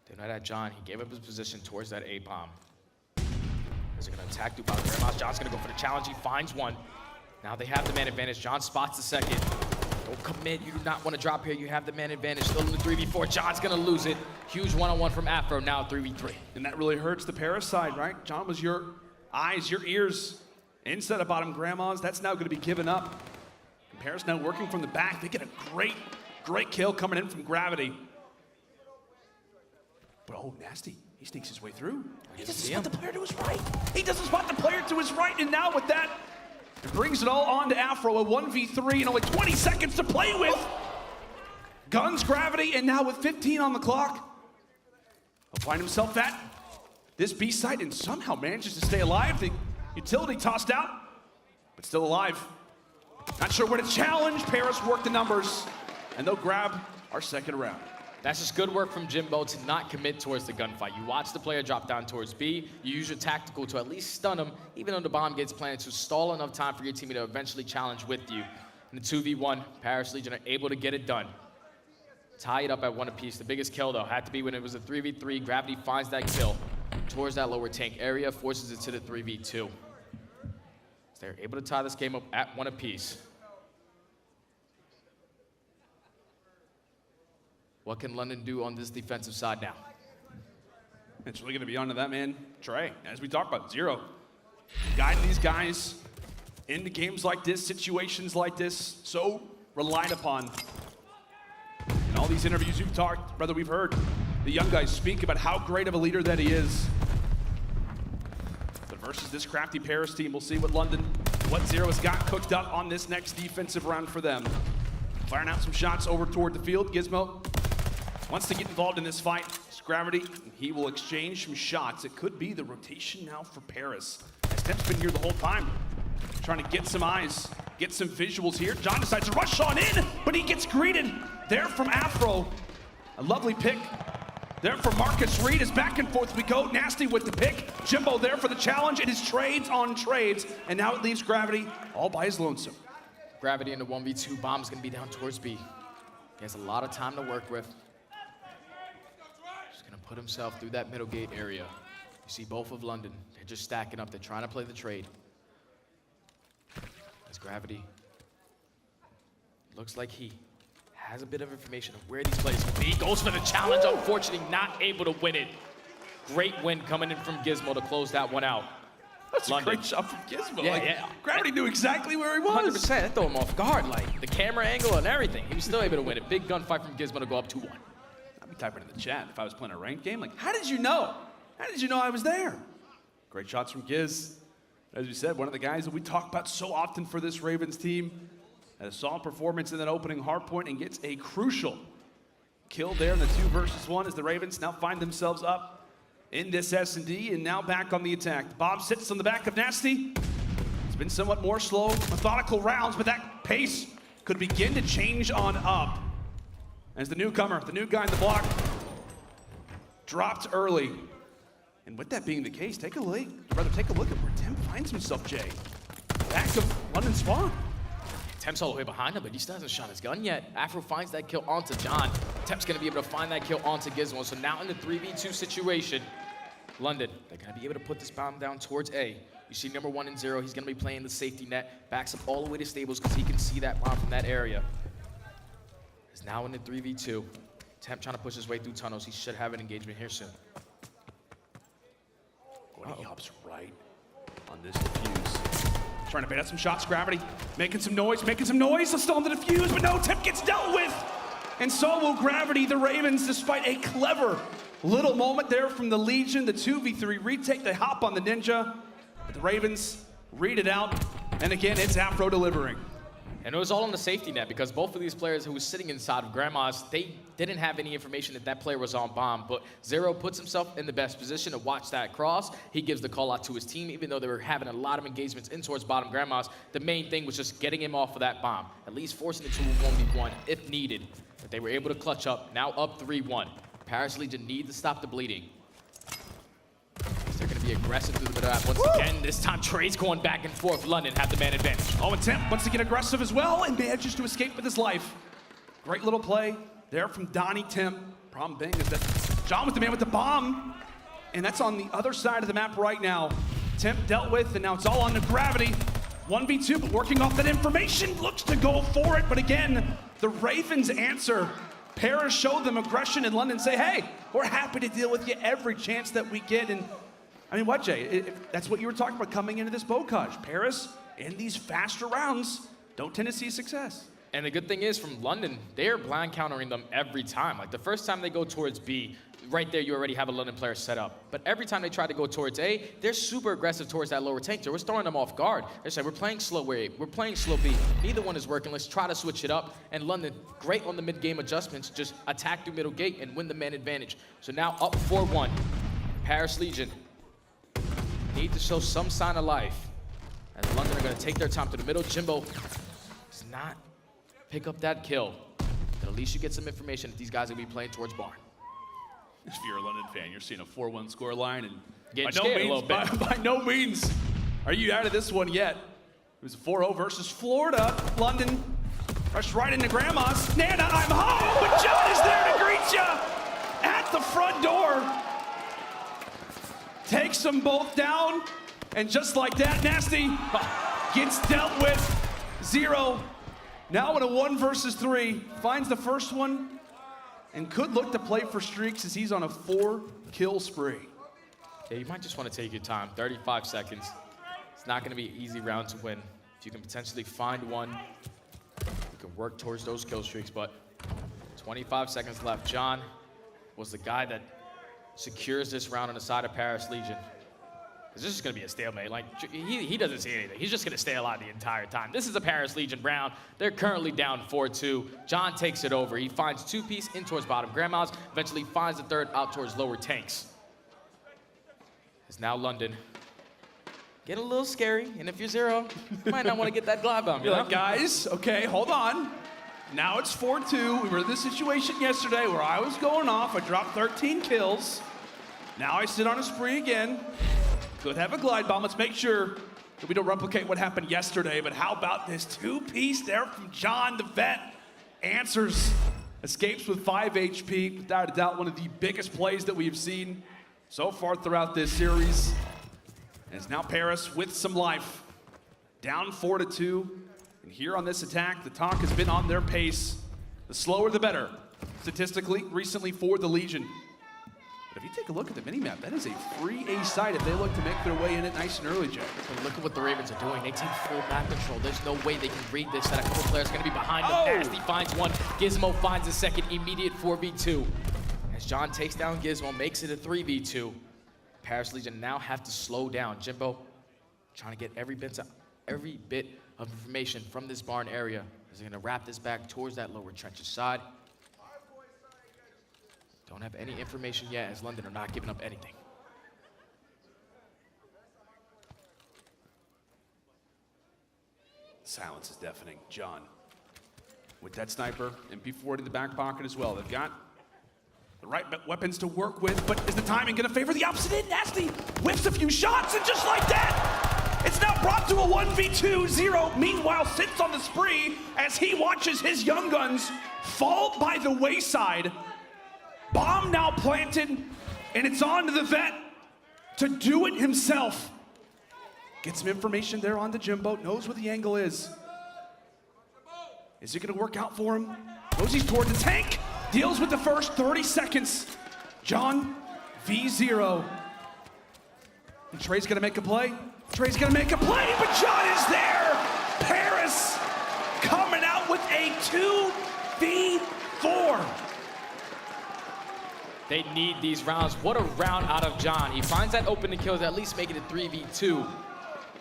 They know that John, he gave up his position towards that A-bomb. As they're going to attack through Pop Grandma's. John's going to go for the challenge. He finds one. Now they have the man advantage. John spots the second. Don't commit. You do not want to drop here. You have the man advantage. Still in the 3v4. John's going to lose it. Huge one-on-one from Afro. Now 3v3. And that really hurts the Paris side, right? John was your eyes, your ears, instead of bottom Grandma's. That's now going to be given up. And Paris now working from the back. They get a great kill coming in from Gravity. But oh, Nasty. He sneaks his way through. He doesn't spot the player to his right. He doesn't spot the player to his right. And now with that, it brings it all on to Afro. A 1v3 and only 20 seconds to play with. Guns, Gravity, and now with 15 on the clock, he'll find himself at this B site and somehow manages to stay alive. The utility tossed out, but still alive. Not sure where to challenge. Paris work the numbers, and they'll grab our second round. That's just good work from Jimbo to not commit towards the gunfight. You watch the player drop down towards B. You use your tactical to at least stun him, even though the bomb gets planted, to stall enough time for your teammate to eventually challenge with you. In the 2v1, Paris Legion are able to get it done. Tie it up at one apiece. The biggest kill, though, had to be when it was a 3v3. Gravity finds that kill towards that lower tank area, forces it to the 3v2. They're able to tie this game up at 1 apiece. What can London do on this defensive side now? It's really going to be onto that man, Trey. As we talked about, Zero. Guiding these guys into games like this, situations like this, so relied upon. In all these interviews you've talked, brother, we've heard the young guys speak about how great of a leader that he is. But versus this crafty Paris team, we'll see what Zero has got cooked up on this next defensive round for them. Firing out some shots over toward the field. Gizmo wants to get involved in this fight. It's Gravity. He will exchange some shots. It could be the rotation now for Paris. As Temp's been here the whole time, trying to get some eyes, get some visuals here. John decides to rush on in, but he gets greeted there from Afro. A lovely pick there from Marcus Reed. As back and forth we go. Nasty with the pick. Jimbo there for the challenge. It is trades on trades, and now it leaves Gravity all by his lonesome. Gravity in the 1v2. Bomb's gonna be down towards B. He has a lot of time to work with. Just gonna put himself through that middle gate area. You see both of London. They're just stacking up. They're trying to play the trade. As Gravity looks like he has a bit of information of where these plays will be. Goes for the challenge. Unfortunately, not able to win it. Great win coming in from Gizmo to close that one out. That's London. a great shot from Gizmo. Yeah, like, yeah. Gravity knew exactly where he was. 100%. That threw him off guard. Like the camera angle and everything. He was still able to win it. Big gunfight from Gizmo to go up 2-1. I'd be typing in the chat if I was playing a ranked game. Like, how did you know? How did you know I was there? Great shots from Giz. As we said, one of the guys that we talk about so often for this Ravens team. Had a solid performance in that opening hard point and gets a crucial kill there in the 2 versus 1 as the Ravens now find themselves up in this S&D and now back on the attack. Bob sits on the back of Nasty. It's been somewhat more slow, methodical rounds, but that pace could begin to change on up. As the newcomer, the new guy in the block, dropped early. And with that being the case, take a look at where Tim finds himself, Jay. Back of London Spawn. Temp's all the way behind him, but he still hasn't shot his gun yet. Afro finds that kill onto John. Temp's gonna be able to find that kill onto Gizmo. So now in the 3v2 situation, London, they're gonna be able to put this bomb down towards A. You see number 1 and 0, he's gonna be playing the safety net, backs up all the way to stables because he can see that bomb from that area. He's now in the 3v2. Temp trying to push his way through tunnels. He should have an engagement here soon. When he hops right on this defuse. Trying to bait out some shots, Gravity. Making some noise. Still on the defuse, but no, Temp gets dealt with. And so will Gravity, the Ravens, despite a clever little moment there from the Legion. The 2v3 retake, they hop on the Ninja. But the Ravens read it out. And again, it's Afro delivering. And it was all on the safety net because both of these players who were sitting inside of Grandma's, they didn't have any information that that player was on bomb. But Zero puts himself in the best position to watch that cross. He gives the call out to his team, even though they were having a lot of engagements in towards bottom Grandma's. The main thing was just getting him off of that bomb, at least forcing it to a 1v1 if needed. But they were able to clutch up, now up 3-1. Paris Legion need to stop the bleeding. They're going to be aggressive through the middle half once again. This time, Trey's going back and forth. London have the man advantage. Oh, and Temp wants to get aggressive as well and manages to escape with his life. Great little play there from Donnie Temp. Problem being is that John was the man with the bomb, and that's on the other side of the map right now. Temp dealt with, and now it's all on the Gravity. 1v2, but working off that information, looks to go for it, but again, the Ravens answer. Paris showed them aggression, and London say, hey, we're happy to deal with you every chance that we get. And I mean, what, Jay? That's what you were talking about coming into this Bocage. Paris, in these faster rounds, don't tend to see success. And the good thing is, from London, they're blind countering them every time. Like, the first time they go towards B, right there, you already have a London player set up. But every time they try to go towards A, they're super aggressive towards that lower tank. So we're throwing them off guard. They're saying, we're playing slow A, we're playing slow B. Neither one is working. Let's try to switch it up. And London, great on the mid-game adjustments, just attack through middle gate and win the man advantage. So now up 4-1. Paris Legion need to show some sign of life. As London are going to take their time to the middle. Jimbo does not pick up that kill. But at least you get some information that these guys are going to be playing towards Barn. If you're a London fan, you're seeing a 4-1 score line, and by no means are you out of this one yet. It was a 4-0 versus Florida. London rushed right into Grandma's. Nana, I'm home, but John is there to greet you at the front door. Takes them both down, and just like that, Nasty gets dealt with. Zero, now in a 1 versus 3, finds the first one and could look to play for streaks as he's on a 4-kill spree. Yeah, you might just want to take your time, 35 seconds. It's not going to be an easy round to win. If you can potentially find one, you can work towards those kill streaks, but 25 seconds left. John was the guy that secures this round on the side of Paris Legion. Because this is going to be a stalemate. Like, he doesn't see anything. He's just going to stay alive the entire time. This is a Paris Legion round. They're currently down 4-2. John takes it over. He finds 2-piece in towards bottom grandmas, eventually finds the third out towards lower tanks. It's now London. Get a little scary, and if you're Zero, you might not want to get that glide bomb. You're like, guys, okay, hold on. Now it's 4-2. We were in this situation yesterday where I was going off. I dropped 13 kills. Now I sit on a spree again. Could have a glide bomb. Let's make sure that we don't replicate what happened yesterday. But how about this 2-piece there from John, the vet? Answers. Escapes with 5 HP. Without a doubt, one of the biggest plays that we have seen so far throughout this series. And it's now Paris with some life. Down 4-2. And here on this attack, the talk has been on their pace. The slower, the better. Statistically, recently for the Legion. But if you take a look at the minimap, that is a free A site if they look to make their way in it nice and early, Jay. But look at what the Ravens are doing. They take full map control. There's no way they can read this. That a couple players are going to be behind them. Nasty finds one. Gizmo finds a second. Immediate 4v2. As John takes down Gizmo, makes it a 3v2. Paris Legion now have to slow down. Jimbo trying to get every bit of information from this barn area. Is going to wrap this back towards that lower trenches side. Don't have any information yet, as London are not giving up anything. Silence is deafening. John, with that sniper, MP40 in the back pocket as well. They've got the right weapons to work with, but is the timing going to favor the opposite end? Nasty whips a few shots, and just like that, it's now brought to a 1v2. Zero, meanwhile, sits on the spree as he watches his young guns fall by the wayside. Bomb now planted, and it's on to the vet to do it himself. Get some information there on the Jimbo, knows where the angle is. Is it gonna work out for him? Goes he's toward the tank, deals with the first 30 seconds. John v0. And Trey's gonna make a play. Trey's gonna make a play, but John is there. Paris coming out with a 2v4. They need these rounds. What a round out of John. He finds that opening kills, at least make it a 3v2.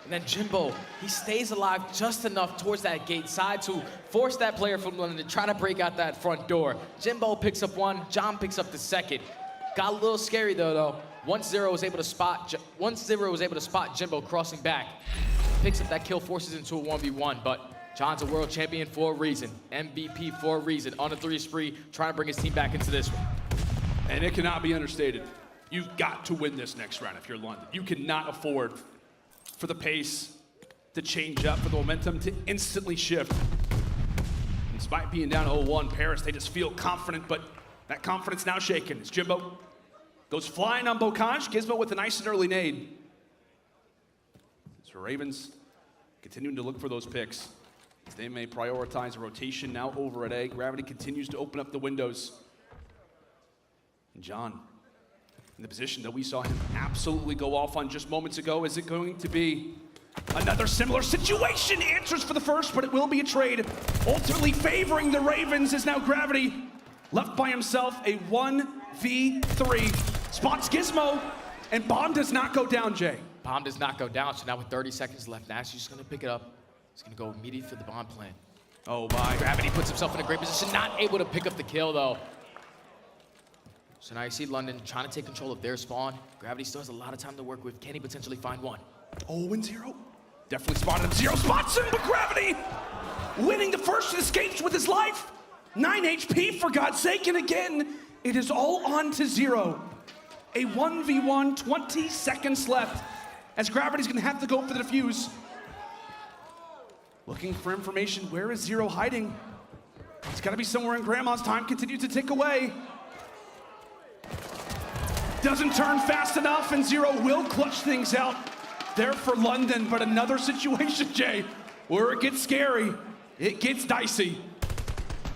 And then Jimbo, he stays alive just enough towards that gate side to force that player from London to try to break out that front door. Jimbo picks up one, John picks up the second. Got a little scary though. Once Zero was able to spot Jimbo crossing back, picks up that kill, forces into a 1v1, but John's a world champion for a reason. MVP for a reason. On a 3 spree, trying to bring his team back into this one. And it cannot be understated. You've got to win this next round if you're London. You cannot afford for the pace to change up, for the momentum to instantly shift. Despite being down 0-1, Paris, they just feel confident, but that confidence now shaken. As Jimbo goes flying on Bocage, Gizmo with a nice and early nade. So Ravens continuing to look for those picks. As they may prioritize a rotation now over at A. Gravity continues to open up the windows. And John, in the position that we saw him absolutely go off on just moments ago, is it going to be another similar situation? Answers for the first, but it will be a trade. Ultimately favoring the Ravens is now Gravity left by himself, a 1v3. Spots Gizmo, and Bomb does not go down, Jay. Bomb does not go down, so now with 30 seconds left, Nash is just gonna pick it up. He's gonna go immediately for the bomb plant. Oh my. Gravity puts himself in a great position, not able to pick up the kill though. So now you see London trying to take control of their spawn. Gravity still has a lot of time to work with. Can he potentially find one? 0-0. Definitely spotted him. Zero spots him, but Gravity winning the first escapes with his life. 9 HP, for God's sake, and again, it is all on to Zero. A 1v1, 20 seconds left, as Gravity's gonna have to go for the defuse. Looking for information, where is Zero hiding? It's gotta be somewhere in Grandma's. Time continues to tick away. Doesn't turn fast enough, and Zero will clutch things out. there for London, but another situation, Jay, where it gets scary, it gets dicey.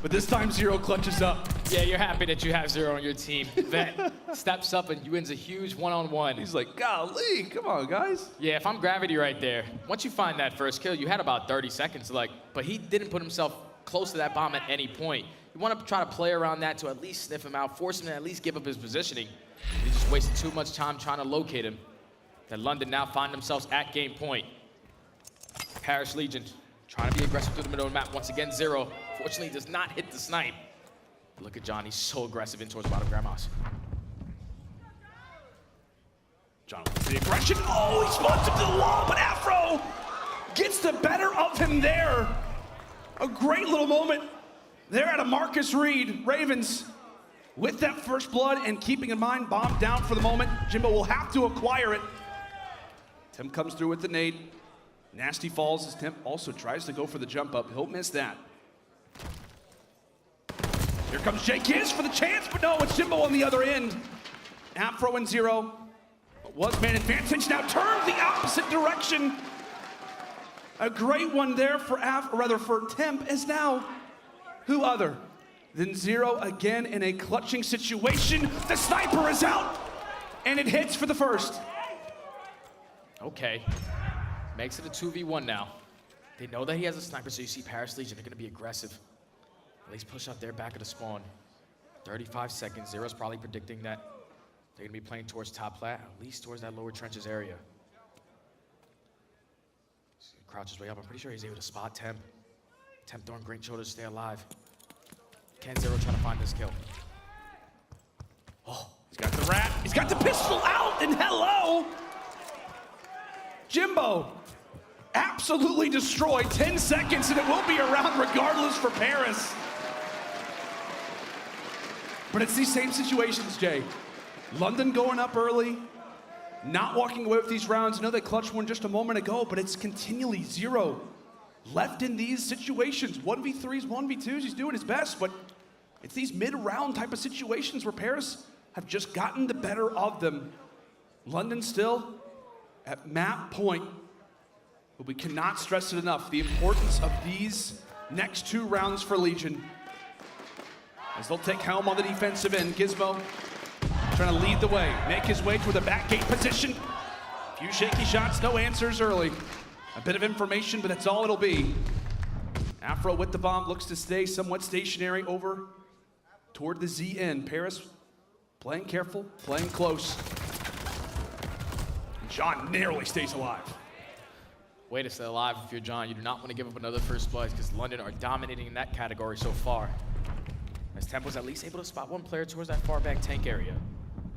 But this time, Zero clutches up. Yeah, you're happy that you have Zero on your team. Vet steps up and wins a huge one-on-one. He's like, golly, come on, guys. Yeah, if I'm Gravity right there, once you find that first kill, you had about 30 seconds, but he didn't put himself close to that bomb at any point. You want to try to play around that to at least sniff him out, force him to at least give up his positioning. He just wasted too much time trying to locate him. That London now find themselves at game point. Paris Legion trying to be aggressive through the middle of the map. Once again, Zero, fortunately, does not hit the snipe. Look at John, he's so aggressive in towards bottom grandma's. John with the aggression. Oh, he spawns him to the wall, but Afro gets the better of him there. A great little moment there at a Marcus Reed. Ravens with that first blood and keeping in mind, bomb down for the moment. Jimbo will have to acquire it. Tim comes through with the nade. Nasty falls as Tim also tries to go for the jump up. He'll miss that. Here comes Jake Giz for the chance, but no, it's Jimbo on the other end. Afro and Zero. Was man advantage, now turned the opposite direction. A great one there for for Temp is now who other than Zero again in a clutching situation. The sniper is out, and it hits for the first. Okay, makes it a 2v1 now. They know that he has a sniper, so you see Paris Legion, they're gonna be aggressive. At least push out their back of the spawn. 35 seconds, Zero's probably predicting that they're gonna be playing towards top plat, at least towards that lower trenches area. Crouches way up, I'm pretty sure he's able to spot Temp. Temp throwing great shoulders to stay alive. Can Zero trying to find this kill? Oh, he's got the rat, he's got the pistol out, and hello! Jimbo, absolutely destroyed. 10 seconds, and it will be around regardless for Paris. But it's these same situations, Jay. London going up early, not walking away with these rounds. I know they clutched one just a moment ago, but it's continually Zero left in these situations. 1v3s, 1v2s, he's doing his best, but it's these mid-round type of situations where Paris have just gotten the better of them. London still at map point, but we cannot stress it enough, the importance of these next 2 rounds for Legion. As they'll take helm on the defensive end. Gizmo trying to lead the way, make his way to the back gate position. A few shaky shots, no answers early. A bit of information, but that's all it'll be. Afro with the bomb, looks to stay somewhat stationary over toward the Z end. Paris playing careful, playing close. And John narrowly stays alive. Way to stay alive if you're John. You do not want to give up another first blood because London are dominating in that category so far. As Temp was at least able to spot one player towards that far back tank area.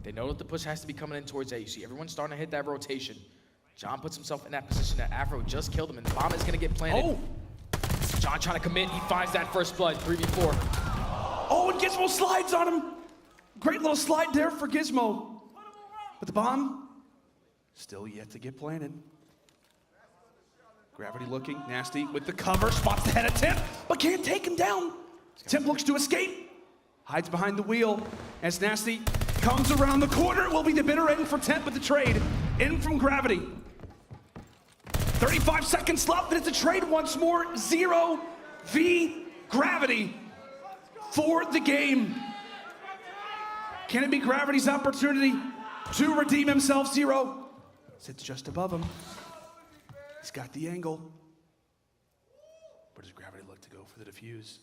They know that the push has to be coming in towards A. You see everyone's starting to hit that rotation. John puts himself in that position that Afro just killed him, and the bomb is going to get planted. Oh! John trying to commit. He finds that first blood, 3v4. Oh, and Gizmo slides on him. Great little slide there for Gizmo. But the bomb still yet to get planted. Gravity looking, Nasty with the cover, spots the head of Temp, but can't take him down. Temp looks to escape, hides behind the wheel as Nasty comes around the corner. It will be the bitter end for Temp with the trade in from Gravity. 35 seconds left, and it's a trade once more. 0 v Gravity for the game. Can it be Gravity's opportunity to redeem himself? Zero sits just above him. He's got the angle. Where does Gravity look to go for the defuse?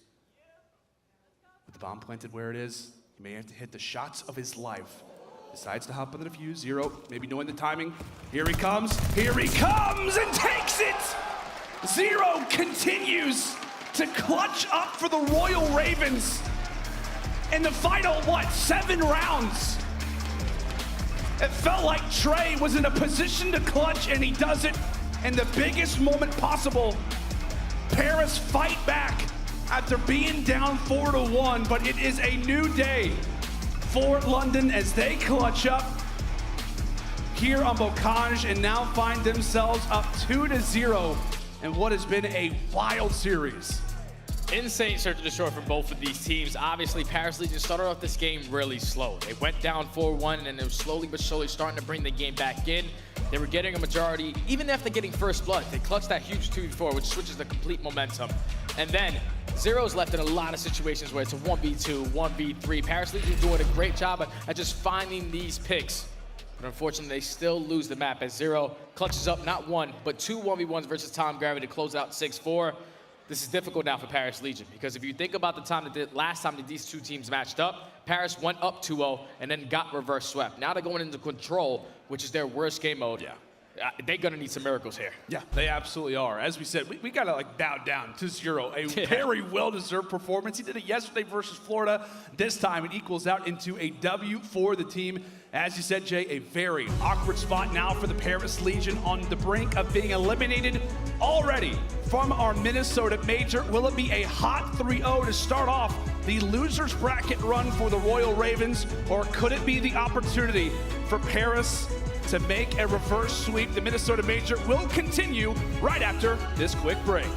With the bomb planted where it is, he may have to hit the shots of his life. Decides to hop on the defuse. Zero, maybe knowing the timing. Here he comes, and takes it! Zero continues to clutch up for the Royal Ravens in the final, 7 rounds? It felt like Trey was in a position to clutch, and he does it in the biggest moment possible. Paris fight back after being down 4-1, but it is a new day for London as they clutch up here on Bocage and now find themselves up 2-0 in what has been a wild series. Insane search and destroy from both of these teams. Obviously, Paris Legion started off this game really slow. They went down 4-1, and they were slowly but surely starting to bring the game back in. They were getting a majority, even after getting first blood. They clutched that huge 2v4, which switches the complete momentum. And then Zero's left in a lot of situations where it's a 1v2, 1v3. Paris Legion doing a great job at just finding these picks. But unfortunately, they still lose the map as Zero clutches up not one, but two 1v1s versus Tom Gravity to close out 6-4. This is difficult now for Paris Legion, because if you think about the time last time that these two teams matched up, Paris went up 2-0 and then got reverse swept. Now they're going into Control, which is their worst game mode. Yeah. They're gonna need some miracles here. Yeah, they absolutely are. As we said, we gotta like bow down to Zero. A very well-deserved performance. He did it yesterday versus Florida. This time it equals out into a W for the team. As you said, Jay, a very awkward spot now for the Paris Legion, on the brink of being eliminated already from our Minnesota Major. Will it be a hot 3-0 to start off the losers bracket run for the Royal Ravens, or could it be the opportunity for Paris to make a reverse sweep? The Minnesota Major will continue right after this quick break.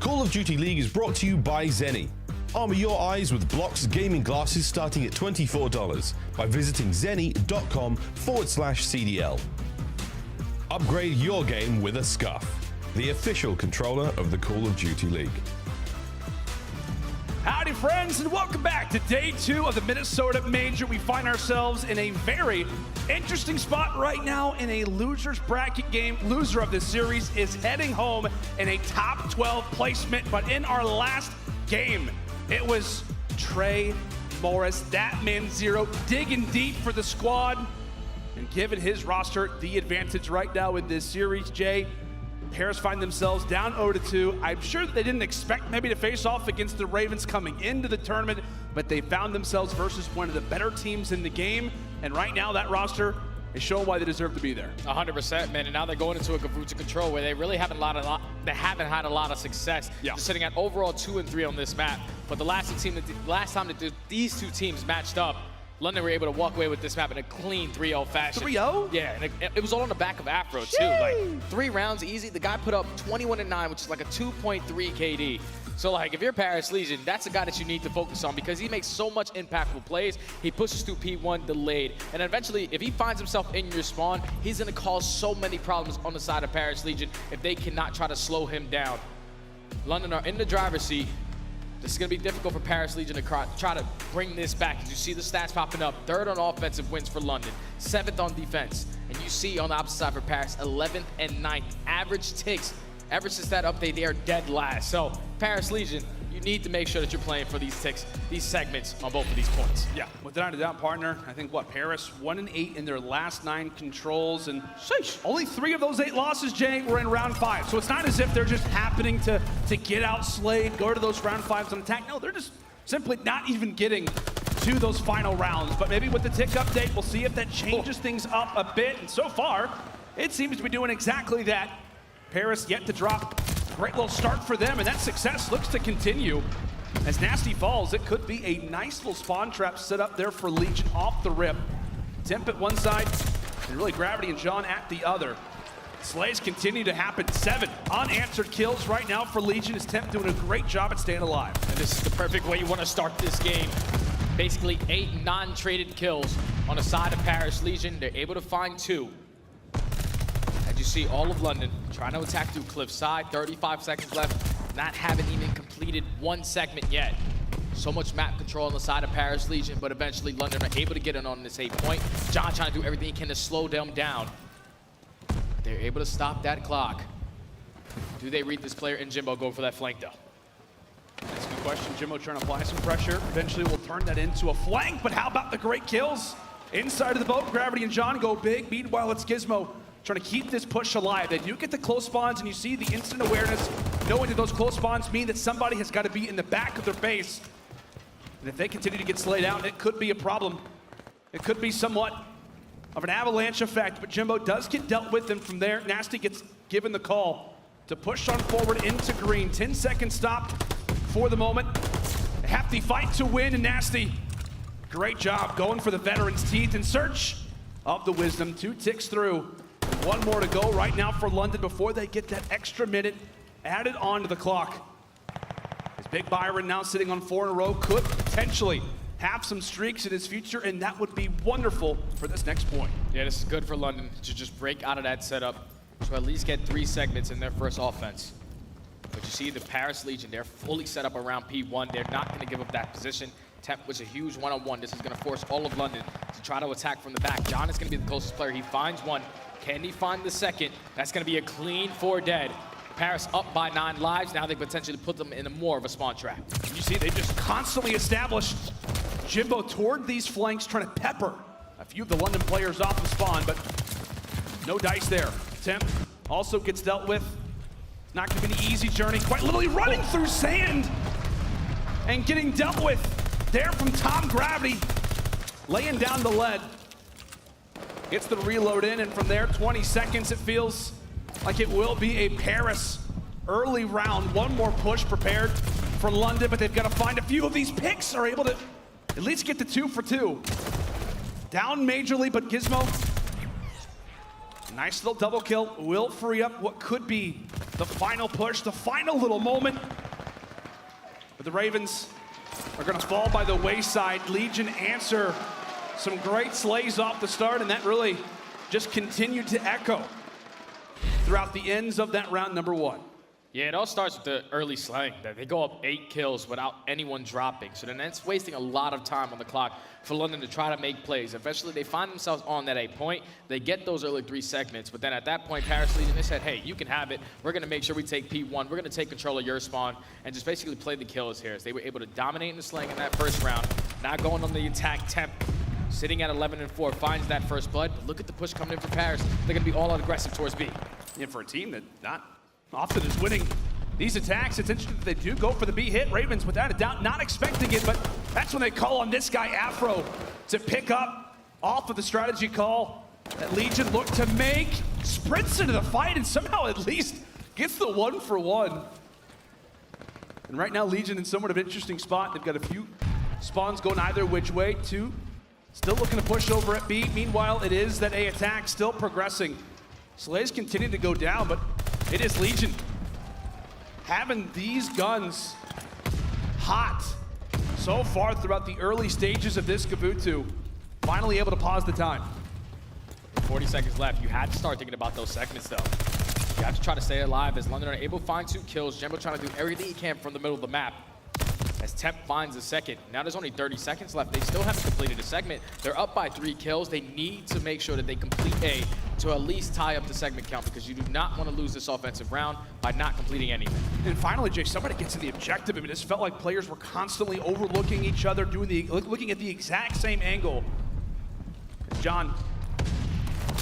Call of Duty League is brought to you by Zenny. Armor your eyes with Blox gaming glasses starting at $24 by visiting zenny.com/CDL. Upgrade your game with a Scuff, the official controller of the Call of Duty League. Howdy friends, and welcome back to day 2 of the Minnesota Major. We find ourselves in a very interesting spot right now in a loser's bracket game. Loser of this series is heading home in a top 12 placement, but in our last game, it was Trey Morris, that man zero, digging deep for the squad and giving his roster the advantage right now in this series. Jay, Paris find themselves down 0-2. I'm sure that they didn't expect maybe to face off against the Ravens coming into the tournament, but they found themselves versus one of the better teams in the game. And right now that roster is showing why they deserve to be there. 100%, man. And now they're going into a Gavuta control where they really haven't had a lot of success. Yeah. Just sitting at overall 2-3 on this map. But the last time that these two teams matched up, London were able to walk away with this map in a clean 3-0 fashion. 3-0? Yeah, and it was all on the back of Afro, too. Like, 3 rounds easy. The guy put up 21-9, which is like a 2.3 KD. So, like, if you're Paris Legion, that's a guy that you need to focus on because he makes so much impactful plays. He pushes through P1 delayed. And eventually, if he finds himself in your spawn, he's going to cause so many problems on the side of Paris Legion if they cannot try to slow him down. London are in the driver's seat. This is going to be difficult for Paris Legion to try to bring this back. As you see the stats popping up, 3rd on offensive wins for London, 7th on defense. And you see on the opposite side for Paris, 11th and 9th. Average ticks. Ever since that update, they are dead last. So Paris Legion, you need to make sure that you're playing for these ticks, these segments on both of these points. Yeah, without a doubt, partner. I think, Paris 1-8 in their last 9 controls, and sheesh, only 3 of those 8 losses, Jay, were in round 5. So it's not as if they're just happening to get outslayed, go to those round 5s and attack. No, they're just simply not even getting to those final rounds. But maybe with the tick update, we'll see if that changes things up a bit. And so far, it seems to be doing exactly that. Paris yet to drop. Great little start for them, and that success looks to continue. As Nasty falls, it could be a nice little spawn trap set up there for Legion off the rip. Temp at one side, and really Gravity and John at the other. Slays continue to happen. 7 unanswered kills right now for Legion, as Temp doing a great job at staying alive. And this is the perfect way you want to start this game. Basically 8 non-traded kills on the side of Paris Legion. They're able to find 2. As you see, all of London trying to attack through cliffside. 35 seconds left. Not having even completed 1 segment yet. So much map control on the side of Paris Legion, but eventually London are able to get in on this 8 point. John trying to do everything he can to slow them down. They're able to stop that clock. Do they read this player? And Jimbo go for that flank though. That's a good question. Jimbo trying to apply some pressure. Eventually we'll turn that into a flank, but how about the great kills? Inside of the boat, Gravity and John go big. Meanwhile, it's Gizmo trying to keep this push alive. They do get the close spawns, and you see the instant awareness, knowing that those close spawns mean that somebody has got to be in the back of their base. And if they continue to get slayed out, it could be a problem. It could be somewhat of an avalanche effect, but Jimbo does get dealt with, and from there, Nasty gets given the call to push on forward into green. 10-second stop for the moment. A hefty fight to win, and Nasty, great job going for the veteran's teeth in search of the wisdom. 2 ticks through. 1 more to go right now for London before they get that extra minute added onto the clock. As Big Byron now sitting on 4 in a row could potentially have some streaks in his future, and that would be wonderful for this next point. Yeah, this is good for London to just break out of that setup to at least get 3 segments in their first offense. But you see the Paris Legion, they're fully set up around P1. They're not going to give up that position. Temp was a huge one-on-one. This is going to force all of London to try to attack from the back. John is going to be the closest player. He finds 1. Can he find the second? That's going to be a clean 4 dead. Paris up by 9 lives. Now they potentially put them in more of a spawn trap. You see, they just constantly established Jimbo toward these flanks, trying to pepper a few of the London players off the spawn, but no dice there. Temp also gets dealt with. Not going to be an easy journey. Quite literally running through sand and getting dealt with there from Tom Gravity, laying down the lead. Gets the reload in, and from there, 20 seconds, it feels like it will be a Paris early round. 1 more push prepared for London, but they've got to find a few of these picks are able to at least get to 2 for 2. Down majorly, but Gizmo, nice little double kill, will free up what could be the final push, the final little moment. But the Ravens are gonna fall by the wayside. Legion answer some great slays off the start, and that really just continued to echo throughout the ends of that round number 1. Yeah, it all starts with the early slaying. They go up 8 kills without anyone dropping. So then that's wasting a lot of time on the clock for London to try to make plays. Eventually, they find themselves on that 8 point. They get those early 3 segments. But then at that point, Paris Legion, they said, hey, you can have it. We're going to make sure we take P1. We're going to take control of your spawn and just basically play the kills here. As they were able to dominate in the slaying in that first round. Now going on the attack, Temp, sitting at 11-4, finds that first blood. But look at the push coming in for Paris. They're going to be all out aggressive towards B. And for a team that not often is winning these attacks, it's interesting that they do go for the B hit. Ravens, without a doubt, not expecting it, but that's when they call on this guy, Afro, to pick up off of the strategy call that Legion looked to make. Sprints into the fight and somehow at least gets the 1-for-1. And right now, Legion in somewhat of an interesting spot. They've got a few spawns going either which way. 2 still looking to push over at B. Meanwhile, it is that A attack still progressing. Slays continue to go down, but it is Legion having these guns hot so far throughout the early stages of this Gavutu. Finally able to pause the time. 40 seconds left. You had to start thinking about those segments, though. You have to try to stay alive as London are able to find 2 kills. Jembo trying to do everything he can from the middle of the map. As Temp finds a second. Now there's only 30 seconds left. They still haven't completed a segment. They're up by 3 kills. They need to make sure that they complete A to at least tie up the segment count, because you do not want to lose this offensive round by not completing anything. And finally, Jay, somebody gets to the objective. I mean, this felt like players were constantly overlooking each other, looking at the exact same angle. John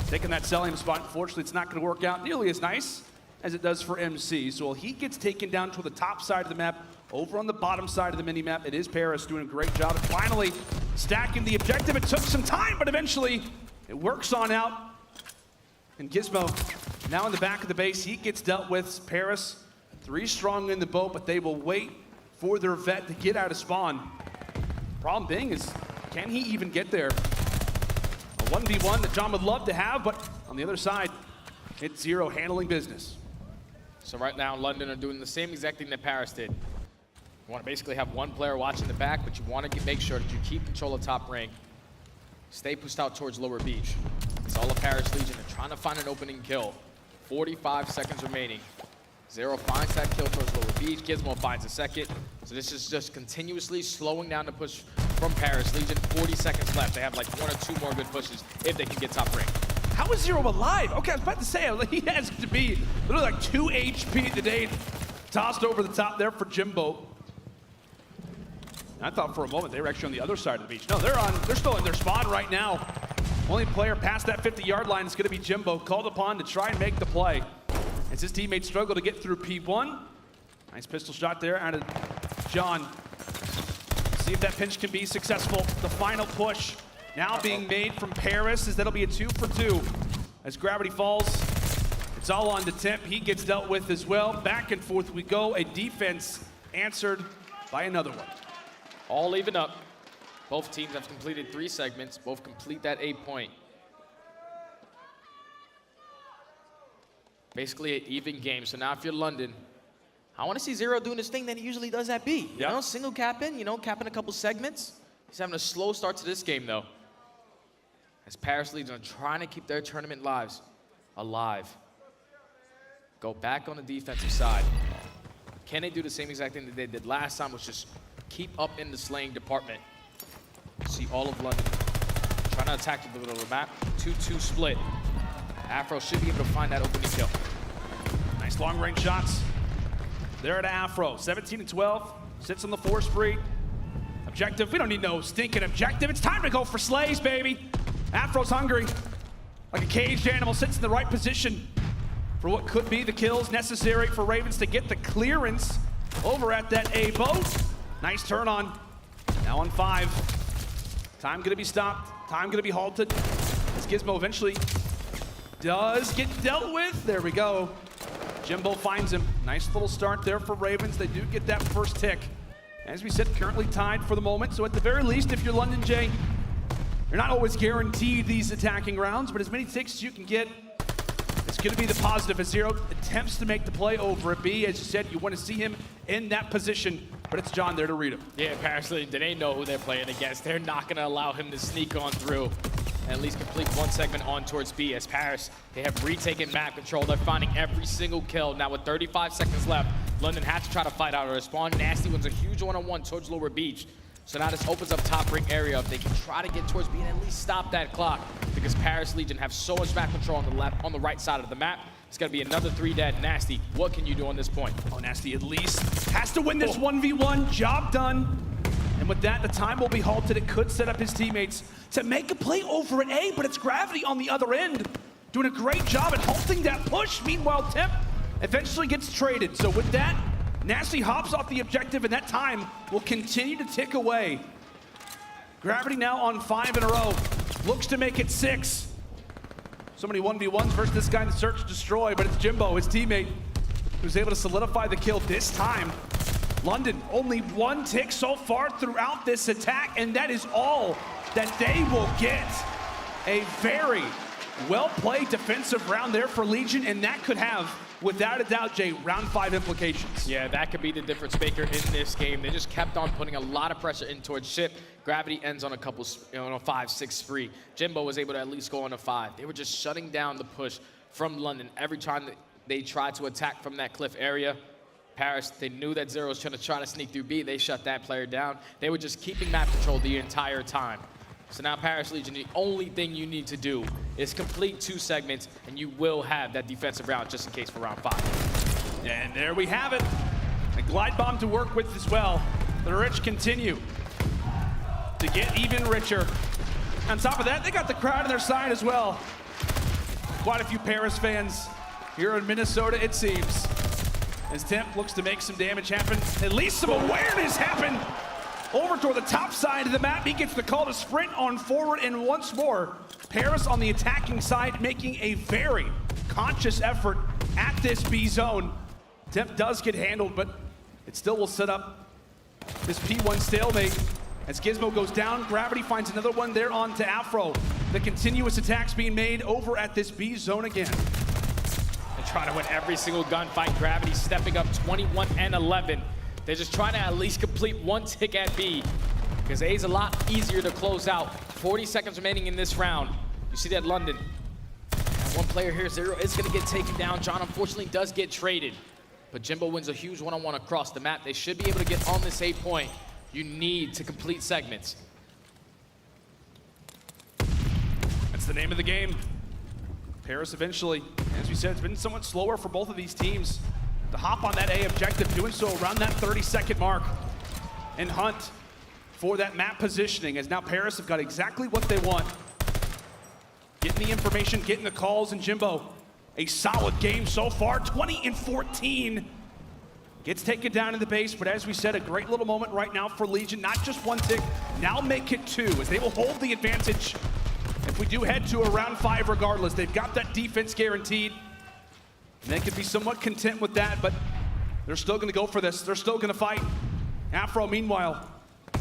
taking that Cellium spot. Unfortunately, it's not going to work out nearly as nice as it does for MC. So while he gets taken down to the top side of the map, over on the bottom side of the mini-map, it is Paris doing a great job of finally stacking the objective. It took some time, but eventually it works on out. And Gizmo now in the back of the base. He gets dealt with. Paris 3 strong in the boat, but they will wait for their vet to get out of spawn. Problem being is, can he even get there? A 1v1 that John would love to have, but on the other side, it's Zero handling business. So right now, London are doing the same exact thing that Paris did. You want to basically have 1 player watching the back, but you want to make sure that you keep control of top ring. Stay pushed out towards lower beach. It's all of Paris Legion. They're trying to find an opening kill. 45 seconds remaining. Zero finds that kill towards lower beach. Gizmo finds a second. So this is just continuously slowing down the push from Paris Legion. 40 seconds left. They have like 1 or 2 more good pushes if they can get top ring. How is Zero alive? Okay, I was about to say, he has to be literally like 2 HP today. Tossed over the top there for Jimbo. I thought for a moment they were actually on the other side of the beach. No, they're still in their spawn right now. Only player past that 50-yard line is going to be Jimbo, called upon to try and make the play. As his teammates struggle to get through P1. Nice pistol shot there out of John. See if that pinch can be successful. The final push now being made from Paris, as that'll be a 2-for-2. As gravity falls, it's all on to Temp. He gets dealt with as well. Back and forth we go. A defense answered by another one. All even up. Both teams have completed 3 segments. Both complete that 8 point. Basically an even game. So now if you're London, I want to see Zero doing this thing that he usually does at B. You know, single capping, capping a couple segments. He's having a slow start to this game though. As Paris Legion are trying to keep their tournament lives alive. Go back on the defensive side. Can they do the same exact thing that they did last time, which is keep up in the slaying department? See all of London trying to attack the middle of the map. 2-2 split. Afro should be able to find that opening kill. Nice long-range shots. There at Afro. 17-12. Sits on the 4 spree. Objective. We don't need no stinking objective. It's time to go for slays, baby. Afro's hungry. Like a caged animal, sits in the right position for what could be the kills necessary for Ravens to get the clearance over at that A boat. Nice turn on. Now on 5. Time gonna be stopped. Time gonna be halted. As Gizmo eventually does get dealt with. There we go. Jimbo finds him. Nice little start there for Ravens. They do get that first tick. As we said, currently tied for the moment. So at the very least, if you're London, Jay, you're not always guaranteed these attacking rounds, but as many ticks as you can get It's going to be the positive as Zero attempts to make the play over at B. As you said, you want to see him in that position, but it's John there to read him. Yeah, apparently they know who they're playing against. They're not going to allow him to sneak on through and at least complete one segment on towards B. As Paris, they have retaken map control. They're finding every single kill. Now with 35 seconds left, London has to try to fight out a respawn. Nasty wins a huge one-on-one towards Lower Beach. So now this opens up top ring area. If they can try to get towards B and at least stop that clock, because Paris Legion have so much map control on the left, on the right side of the map. It's gonna be another 3 dead. Nasty, what can you do on this point? Oh, Nasty at least has to win this 1v1. Job done. And with that, the time will be halted. It could set up his teammates to make a play over at A, but it's Gravity on the other end, doing a great job at halting that push. Meanwhile, Temp eventually gets traded. So with that, Nasty hops off the objective, and that time will continue to tick away. Gravity now on 5 in a row. Looks to make it 6. So many 1v1s versus this guy in the search destroy, but it's Jimbo, his teammate, who's able to solidify the kill this time. London, only 1 tick so far throughout this attack, and that is all that they will get. A very well-played defensive round there for Legion, and that could have, without a doubt, Jay, round 5 implications. Yeah, that could be the difference maker in this game. They just kept on putting a lot of pressure in towards Ship. Gravity ends on a couple, on a 5-6 spree. Jimbo was able to at least go on a 5. They were just shutting down the push from London every time that they tried to attack from that cliff area. Paris, they knew that Zero was trying to sneak through B. They shut that player down. They were just keeping map control the entire time. So now Paris Legion, the only thing you need to do is complete 2 segments, and you will have that defensive round just in case for round 5. And there we have it. A glide bomb to work with as well. The rich continue to get even richer. On top of that, they got the crowd on their side as well. Quite a few Paris fans here in Minnesota, it seems. As Temp looks to make some damage happen, at least some awareness happen. Over toward the top side of the map, he gets the call to sprint on forward, and once more, Paris on the attacking side making a very conscious effort at this B zone. Temp does get handled, but it still will set up this P1 stalemate. As Gizmo goes down, Gravity finds another one there on to Afro. The continuous attacks being made over at this B zone again. They try to win every single gunfight. Gravity stepping up 21 and 11. They're just trying to at least complete 1 tick at B, because A is a lot easier to close out. 40 seconds remaining in this round. You see that London. And 1 player here, Zero, is going to get taken down. John unfortunately does get traded, but Jimbo wins a huge one-on-one across the map. They should be able to get on this A point. You need to complete segments. That's the name of the game. Paris eventually, as we said, it's been somewhat slower for both of these teams to hop on that A objective, doing so around that 30-second mark and hunt for that map positioning, as now Paris have got exactly what they want. Getting the information, getting the calls, and Jimbo, a solid game so far, 20 and 14. Gets taken down in the base, but as we said, a great little moment right now for Legion. Not just 1 tick, now make it 2, as they will hold the advantage if we do head to a round 5 regardless. They've got that defense guaranteed. And they could be somewhat content with that, but they're still gonna go for this. They're still gonna fight. Afro, meanwhile,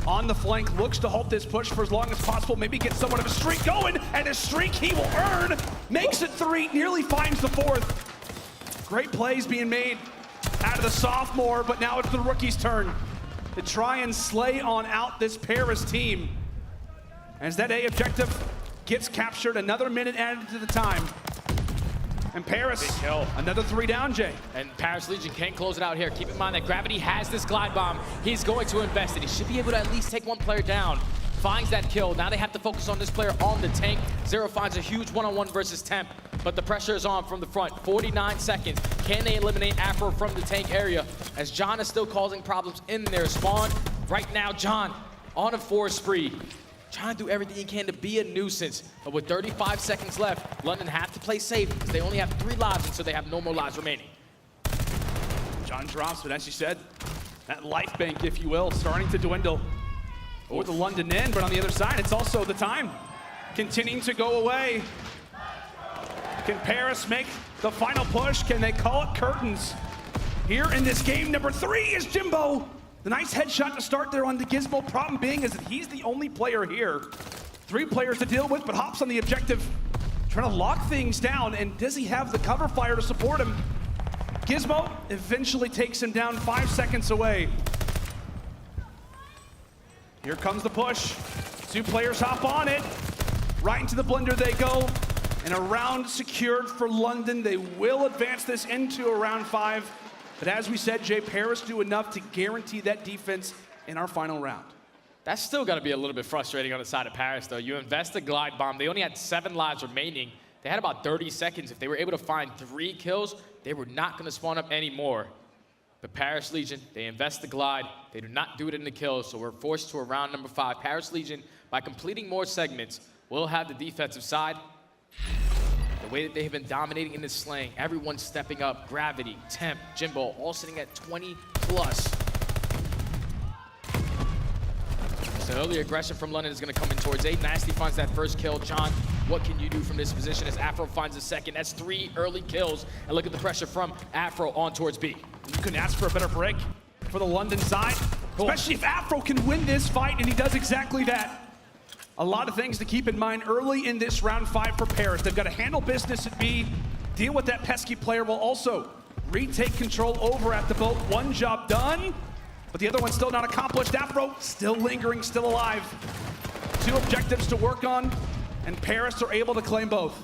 on the flank, looks to halt this push for as long as possible, maybe get somewhat of a streak going, and a streak he will earn. Makes it 3, nearly finds the 4th. Great plays being made out of the sophomore, but now it's the rookie's turn to try and slay on out this Paris team. As that A objective gets captured, another minute added to the time. And Paris, another 3 down, Jay. And Paris Legion can't close it out here. Keep in mind that Gravity has this glide bomb. He's going to invest it. He should be able to at least take 1 player down. Finds that kill. Now they have to focus on this player on the tank. Zero finds a huge one-on-one versus Temp, but the pressure is on from the front. 49 seconds. Can they eliminate Afro from the tank area? As John is still causing problems in their spawn. Right now, John on a 4 spree. Trying to do everything he can to be a nuisance. But with 35 seconds left, London have to play safe because they only have 3 lives until they have no more lives remaining. John drops, but as you said, that life bank, if you will, starting to dwindle for the London end. But on the other side, it's also the time continuing to go away. Can Paris make the final push? Can they call it curtains? Here in this game, number 3 is Jimbo. The nice headshot to start there on the Gizmo. Problem being is that he's the only player here. 3 players to deal with, but hops on the objective. trying to lock things down, and does he have the cover fire to support him? Gizmo eventually takes him down 5 seconds away. Here comes the push. 2 players hop on it. Right into the blender they go. And a round secured for London. They will advance this into a round 5. But as we said, Jay, Paris do enough to guarantee that defense in our final round. That's still got to be a little bit frustrating on the side of Paris, though. You invest a glide bomb. They only had 7 lives remaining. They had about 30 seconds. If they were able to find 3 kills, they were not going to spawn up anymore. But Paris Legion, they invest the glide. They do not do it in the kills, so we're forced to a round number 5. Paris Legion, by completing more segments, will have the defensive side. The way that they have been dominating in this slaying, everyone stepping up. Gravity, Temp, Jimbo, all sitting at 20+. So early aggression from London is going to come in towards A. Nasty finds that first kill. John, what can you do from this position as Afro finds a second? That's 3 early kills. And look at the pressure from Afro on towards B. You couldn't ask for a better break for the London side, especially if Afro can win this fight, and he does exactly that. A lot of things to keep in mind early in this round 5 for Paris. They've got to handle business at B, deal with that pesky player, while also retake control over at the boat. 1 job done, but the other one's still not accomplished. Afro still lingering, still alive. 2 objectives to work on, and Paris are able to claim both.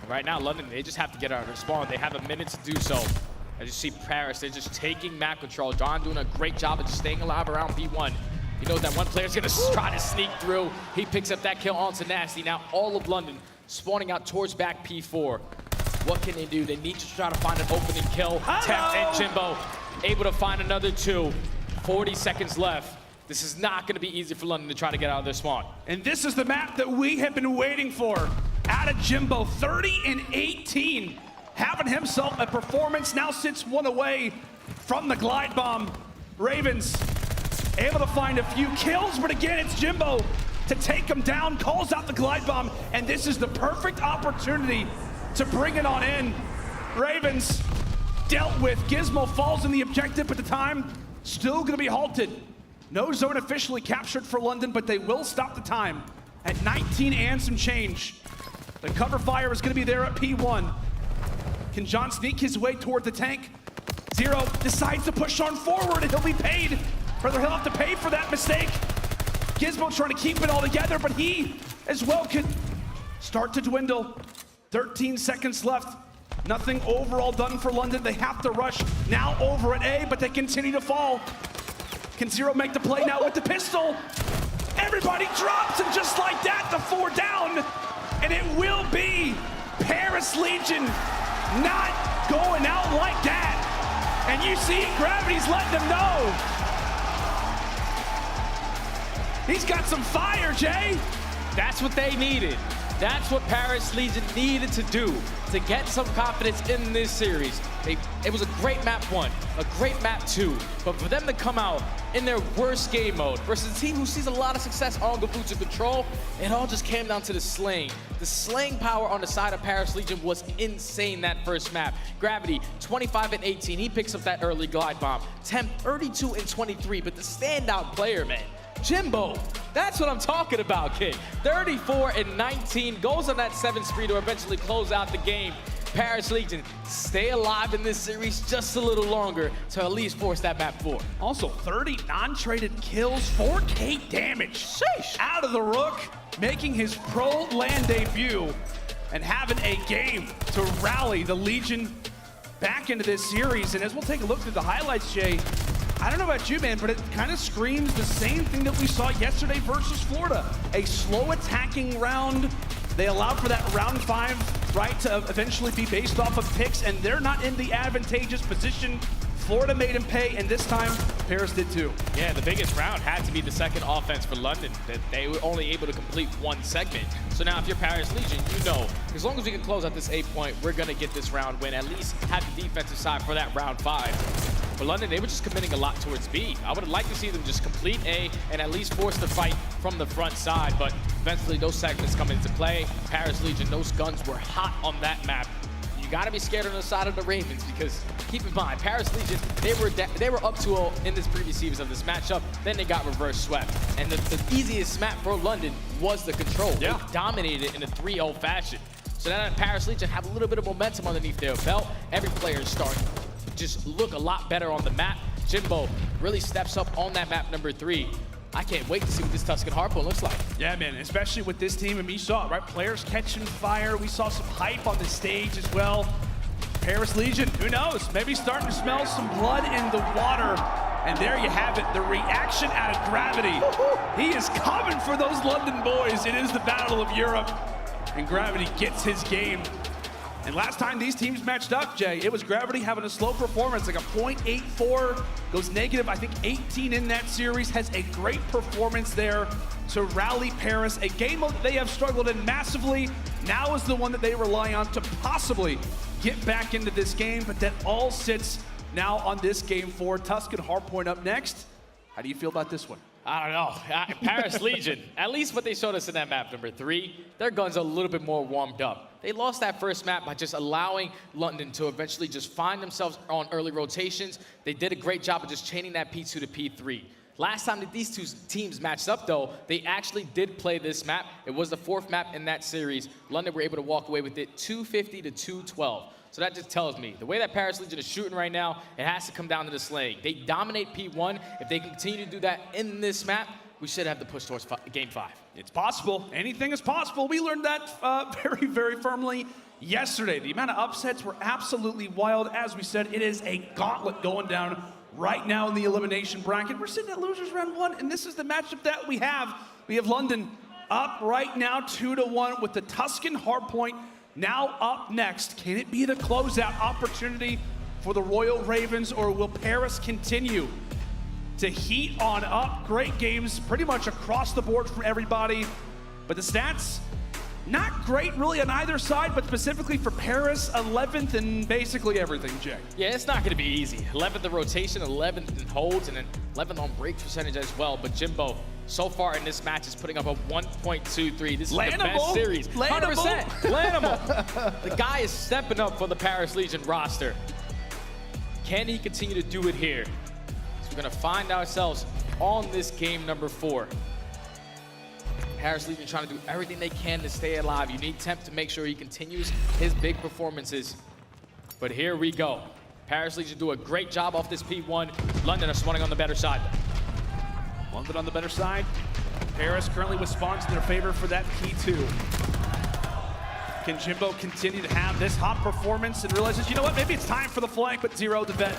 Right now, London, they just have to get out of their spawn. They have a minute to do so. As you see Paris, they're just taking map control. John doing a great job of just staying alive around P1. He knows that one player's gonna try to sneak through. He picks up that kill onto Nasty. Now all of London spawning out towards back P4. What can they do? They need to try to find an opening kill. Temp and Jimbo able to find another 2. 40 seconds left. This is not gonna be easy for London to try to get out of their spawn. And this is the map that we have been waiting for. Out of Jimbo, 30-18. Having himself a performance, now sits 1 away from the glide bomb. Ravens able to find a few kills, but again, it's Jimbo to take him down, calls out the glide bomb, and this is the perfect opportunity to bring it on in. Ravens dealt with. Gizmo falls in the objective, but the time still gonna be halted. No zone officially captured for London, but they will stop the time at 19 and some change. The cover fire is gonna be there at P1. Can John sneak his way toward the tank? Zero decides to push on forward, and he'll be paid. Rather, he'll have to pay for that mistake. Gizmo trying to keep it all together, but he as well could start to dwindle. 13 seconds left. Nothing overall done for London. They have to rush now over at A, but they continue to fall. Can Zero make the play now with the pistol? Everybody drops, and just like that, the 4 down. And it will be Paris Legion not going out like that. And you see, Gravity's letting them know. He's got some fire, Jay. That's what they needed. That's what Paris Legion needed to do to get some confidence in this series. It was a great map 1, a great map 2, but for them to come out in their worst game mode versus a team who sees a lot of success on Gavutu control, it all just came down to the slaying. The slaying power on the side of Paris Legion was insane that first map. Gravity, 25-18, he picks up that early glide bomb. Temp, 32-23, but the standout player, man, Jimbo, that's what I'm talking about, kid. 34-19, goes on that 7 spree to eventually close out the game. Paris Legion stay alive in this series just a little longer to at least force that map 4. Also, 30 non-traded kills, 4K damage. Sheesh. Out of the Rook, making his pro LAN debut and having a game to rally the Legion back into this series. And as we'll take a look through the highlights, Jay, I don't know about you, man, but it kind of screams the same thing that we saw yesterday versus Florida. A slow attacking round. They allowed for that round 5, right, to eventually be based off of picks, and they're not in the advantageous position. Florida made him pay, and this time, Paris did too. Yeah, the biggest round had to be the second offense for London, that they were only able to complete 1 segment. So now if you're Paris Legion, you know, as long as we can close out this 8 point, we're gonna get this round win, at least have the defensive side for that round 5. For London, they were just committing a lot towards B. I would like to see them just complete A and at least force the fight from the front side, but eventually those segments come into play. Paris Legion, those guns were hot on that map. You got to be scared on the side of the Ravens because keep in mind, Paris Legion, they were up 2-0 in this previous series of this matchup. Then they got reverse swept. And the easiest map for London was the control. Yeah. They dominated it in a 3-0 fashion. So now that Paris Legion have a little bit of momentum underneath their belt, every player is starting to just look a lot better on the map. Jimbo really steps up on that map number 3. I can't wait to see what this Tuscan Hardpoint looks like. Yeah, man, especially with this team, and we saw it, right? Players catching fire. We saw some hype on the stage as well. Paris Legion, who knows? Maybe starting to smell some blood in the water. And there you have it, the reaction out of Gravity. He is coming for those London boys. It is the Battle of Europe, and Gravity gets his game. And last time these teams matched up, Jay, it was Gravity having a slow performance, like a .84, goes negative, I think 18 in that series, has a great performance there to rally Paris, a game mode that they have struggled in massively. Now is the one that they rely on to possibly get back into this game, but that all sits now on this game 4. Tuscan Hardpoint up next. How do you feel about this one? I don't know. Paris Legion, at least what they showed us in that map number 3, their guns are a little bit more warmed up. They lost that first map by just allowing London to eventually just find themselves on early rotations. They did a great job of just chaining that P2 to P3. Last time that these two teams matched up, though, they actually did play this map. It was the 4th map in that series. London were able to walk away with it 250 to 212. So that just tells me, the way that Paris Legion is shooting right now, it has to come down to the slaying. They dominate P1. If they can continue to do that in this map, we should have the push towards game 5. It's possible. Anything is possible. We learned that very, very firmly yesterday. The amount of upsets were absolutely wild. As we said, it is a gauntlet going down right now in the elimination bracket. We're sitting at losers round 1, and this is the matchup that we have. We have London up right now 2-1 with the Tuscan Hardpoint now up next. Can it be the closeout opportunity for the Royal Ravens, or will Paris continue to heat on up? Great games pretty much across the board from everybody, but the stats, not great really on either side, but specifically for Paris, 11th in basically everything, Jay. Yeah, it's not going to be easy. 11th in rotation, 11th in holds, and then 11th on break percentage as well. But Jimbo, so far in this match, is putting up a 1.23. This is the best series. 100%. Lanimal. The guy is stepping up for the Paris Legion roster. Can he continue to do it here? So we're going to find ourselves on this game number 4. Paris Legion trying to do everything they can to stay alive. You need Temp to make sure he continues his big performances. But here we go. Paris Legion do a great job off this P1. London are spawning on the better side. London on the better side. Paris currently with spawns in their favor for that P2. Can Jimbo continue to have this hot performance and realizes, you know what, maybe it's time for the flank, but Zero, the vet,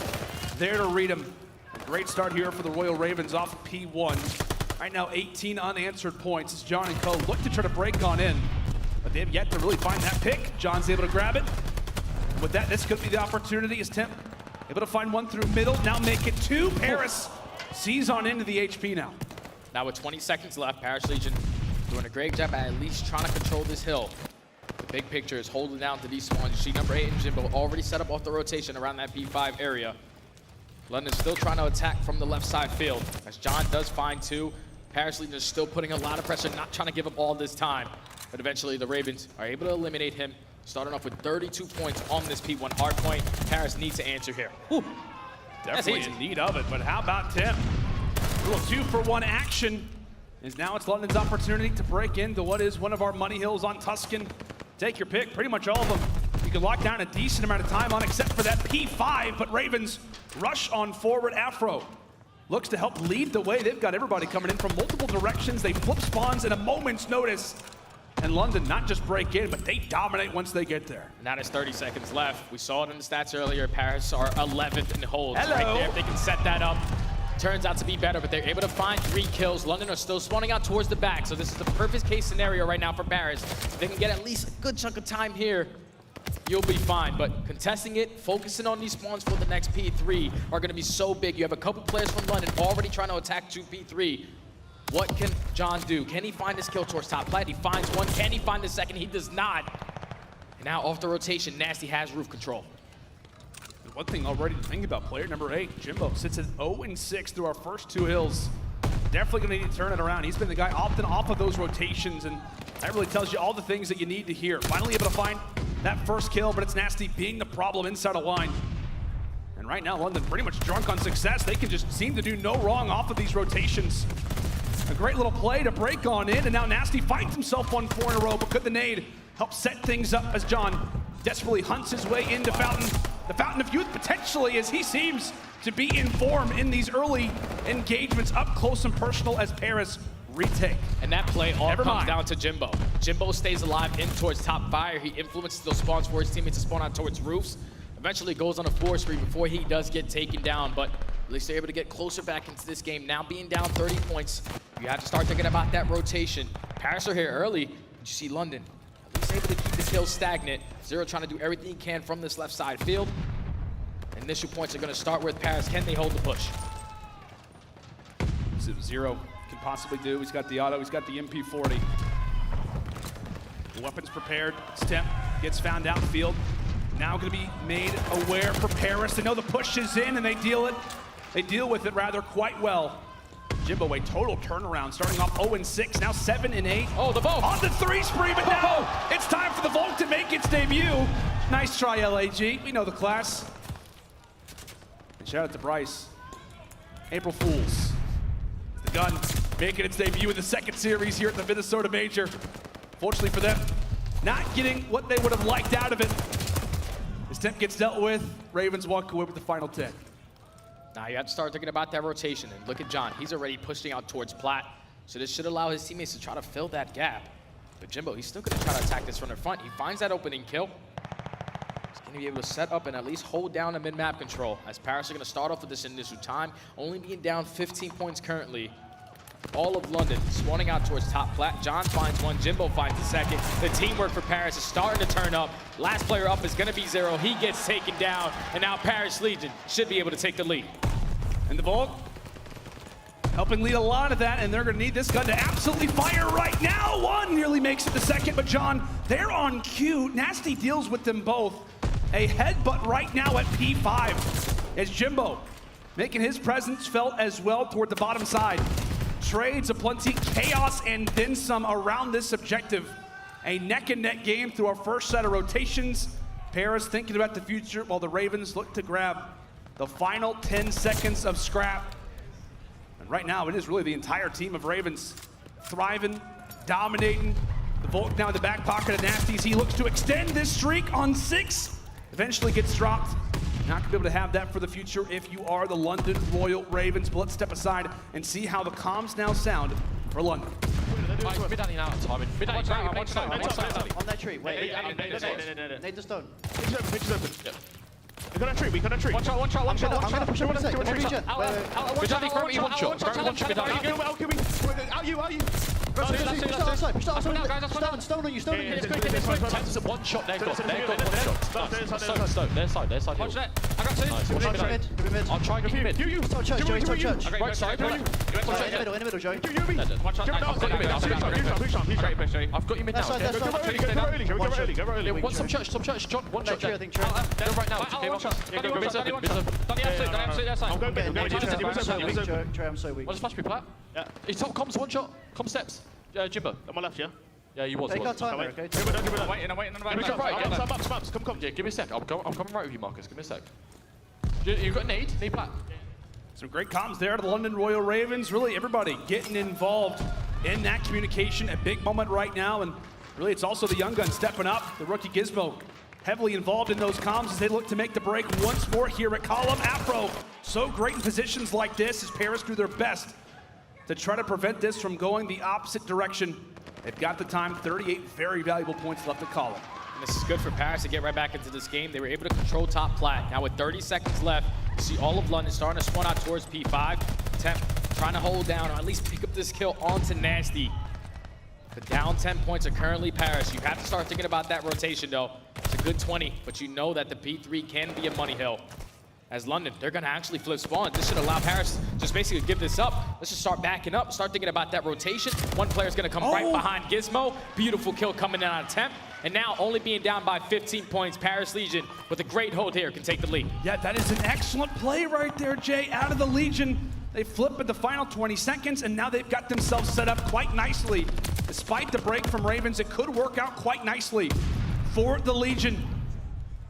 there to read him. Great start here for the Royal Ravens off of P1. Right now, 18 unanswered points as John and Co look to try to break on in, but they have yet to really find that pick. John's able to grab it. With that, this could be the opportunity as Temp able to find one through middle, now make it 2. Paris sees on into the HP now. Now with 20 seconds left, Paris Legion doing a great job at least trying to control this hill. The big picture is holding down to these spawns. You see number 8 and Jimbo already set up off the rotation around that P5 area. London's still trying to attack from the left side field. As John does find 2, Paris Legion is still putting a lot of pressure, not trying to give up all this time. But eventually the Ravens are able to eliminate him, starting off with 32 points on this P1 hardpoint. Paris needs to answer here. Whew. Definitely in need of it, but how about Tim? A little 2-for-1 action. As now it's London's opportunity to break into what is one of our money hills on Tuscan. Take your pick, pretty much all of them. You can lock down a decent amount of time on, except for that P5, but Ravens rush on forward. Afro looks to help lead the way. They've got everybody coming in from multiple directions. They flip spawns in a moment's notice. And London not just break in, but they dominate once they get there. Now there's 30 seconds left. We saw it in the stats earlier. Paris are 11th in holds. Hello. Right there, if they can set that up. Turns out to be better, but they're able to find 3 kills. London are still spawning out towards the back, so this is the perfect case scenario right now for Paris. If they can get at least a good chunk of time here, you'll be fine. But contesting it, focusing on these spawns for the next P3 are going to be so big. You have a couple players from London already trying to attack 2 P3. What can John do? Can he find his kill towards top plat? He finds one. Can he find the second? He does not. And now off the rotation, Nasty has roof control. One thing already to think about, player number 8, Jimbo, sits at 0-6 through our first 2 hills. Definitely gonna need to turn it around. He's been the guy often off of those rotations, and that really tells you all the things that you need to hear. Finally able to find that first kill, but it's Nasty being the problem inside a line. And right now, London pretty much drunk on success. They can just seem to do no wrong off of these rotations. A great little play to break on in, and now Nasty finds himself 1-4 in a row, but could the nade help set things up as John desperately hunts his way into Fountain. The Fountain of Youth potentially, as he seems to be in form in these early engagements, up close and personal as Paris retake. And that play all comes down to Jimbo. Jimbo stays alive in towards top fire. He influences those spawns for his teammates to spawn out towards roofs. Eventually goes on a 4-spree before he does get taken down, but at least they're able to get closer back into this game. Now being down 30 points, you have to start thinking about that rotation. Paris are here early, but you see London at least able to keep the kills stagnant. Zero trying to do everything he can from this left side field. Initial points are going to start with Paris. Can they hold the push? Zero can possibly do. He's got the auto, he's got the MP40. The weapons prepared. Stemp gets found out field. Now going to be made aware for Paris. They know the push is in and they deal with it rather quite well. Jimbo, a total turnaround, starting off 0-6, now 7-8. Oh, the Volk! On the 3-spree, but now it's time for the Volk to make its debut. Nice try, LAG. We know the class. And shout out to Bryce. April Fools. The gun making its debut in the second series here at the Minnesota Major. Fortunately for them, not getting what they would have liked out of it. As Temp gets dealt with, Ravens walk away with the final 10. Now you have to start thinking about that rotation. And look at John, he's already pushing out towards Plat. So this should allow his teammates to try to fill that gap. But Jimbo, he's still gonna try to attack this from the front. He finds that opening kill. He's gonna be able to set up and at least hold down the mid-map control. As Paris are gonna start off with this initial time, only being down 15 points currently. All of London spawning out towards top Plat. John finds one, Jimbo finds the second. The teamwork for Paris is starting to turn up. Last player up is gonna be Zero. He gets taken down, and now Paris Legion should be able to take the lead. And the Volk helping lead a lot of that, and they're gonna need this gun to absolutely fire right now. One nearly makes it the second, but John, they're on cue. Nasty deals with them both. A headbutt right now at P5 as Jimbo making his presence felt as well toward the bottom side. Trades aplenty, chaos, and then some around this objective. A neck-and-neck game through our first set of rotations. Paris thinking about the future while the Ravens look to grab the final 10 seconds of scrap. And right now, it is really the entire team of Ravens thriving, dominating. The Volk now in the back pocket of Nasty as he looks to extend this streak on 6. Eventually gets dropped. Not gonna be able to have that for the future if you are the London Royal Ravens. But let's step aside and see how the comms now sound for London. Mid alley now, timing. Mid alley, on that tree. Wait, nade the stone. Pitch is open. We got a tree, we got a tree. One shot, one shot, one shot. I'm gonna push over the region. Mid alley, currently one shot. One shot, mid alley. Out you. Stone on you. Texas at one shot, they've got one shot. Their side. Watch that. I got two. Mid. I'll try and get mid. You start church, Joey, start church. Right side. In the middle, Joey. Watch out. I've got you mid. I've got you mid now. Want some church, John. One shot. I think tree. Right now. Trey, I'm so weak. What's flash me, Plat? Yeah. He's top comms, one shot. Com steps. Jimbo. On my left, yeah? Yeah, you was. Take our time, okay? I'm waiting. Give me a sec. I'm coming right with you, Marcus. Give me a sec. You've got need Plat. Some great comms there to the London Royal Ravens. Really, everybody getting involved in that communication. A big moment right now, and really, it's also the young gun stepping up. The rookie Gizmo heavily involved in those comms as they look to make the break once more here at Column. Afro, so great in positions like this as Paris do their best to try to prevent this from going the opposite direction. They've got the time, 38 very valuable points left at Column. And this is good for Paris to get right back into this game. They were able to control top Plat. Now with 30 seconds left, you see all of London starting to spawn out towards P5. Temp trying to hold down or at least pick up this kill onto Nasty. The down 10 points are currently Paris. You have to start thinking about that rotation though. It's a good 20, but you know that the P3 can be a money hill. As London, they're gonna actually flip spawn. This should allow Paris just basically give this up. Let's just start backing up, start thinking about that rotation. One player's gonna come right behind Gizmo. Beautiful kill coming in on Temp. And now only being down by 15 points, Paris Legion with a great hold here can take the lead. Yeah, that is an excellent play right there, Jay. Out of the Legion, they flip at the final 20 seconds, and now they've got themselves set up quite nicely. Despite the break from Ravens, it could work out quite nicely. for the Legion.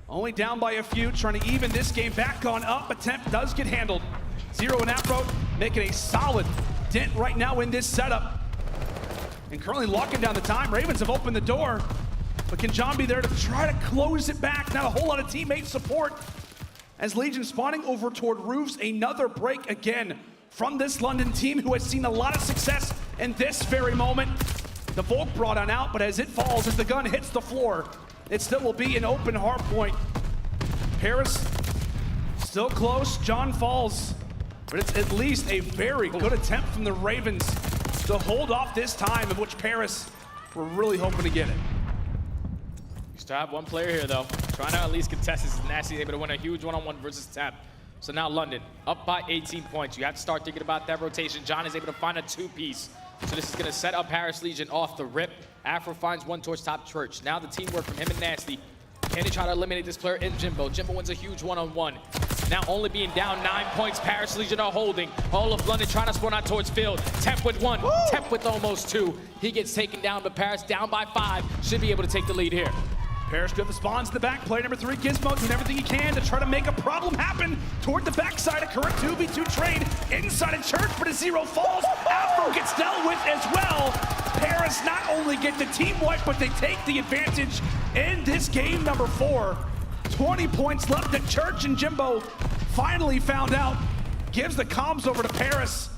Only down by a few, trying to even this game back on up. Attempt does get handled. Zero and Afro making a solid dent right now in this setup. And currently locking down the time. Ravens have opened the door, but can John be there to try to close it back? Not a whole lot of teammate support as Legion spawning over toward roofs. Another break again from this London team who has seen a lot of success in this very moment. The Volk brought on out, but as it falls, as the gun hits the floor, it still will be an open hard point. Paris still close, John falls, but it's at least a very good attempt from the Ravens to hold off this time, of which Paris were really hoping to get it. You still have one player here, though. Trying to at least contest this. Nasty able to win a huge one-on-one versus Temp. So now London, up by 18 points. You have to start thinking about that rotation. John is able to find a two-piece. So this is going to set up Paris Legion off the rip. Afro finds one towards top church. Now the teamwork from him and Nasty. Can they try to eliminate this player in Jimbo? Jimbo wins a huge one-on-one. Now only being down 9 points, Paris Legion are holding. All of London trying to spawn out towards field. Temp with one, Temp with almost two. He gets taken down, but Paris down by 5. Should be able to take the lead here. Paris good the spawns in the back. Player number 3, Gizmo, doing everything he can to try to make a problem happen toward the backside. A correct 2v2 trade inside of church, but a zero falls. Afro gets dealt with as well. Paris not only get the team wipe, but they take the advantage in this game number 4. 20 points left at church, and Jimbo finally found out. Gives the comms over to Paris.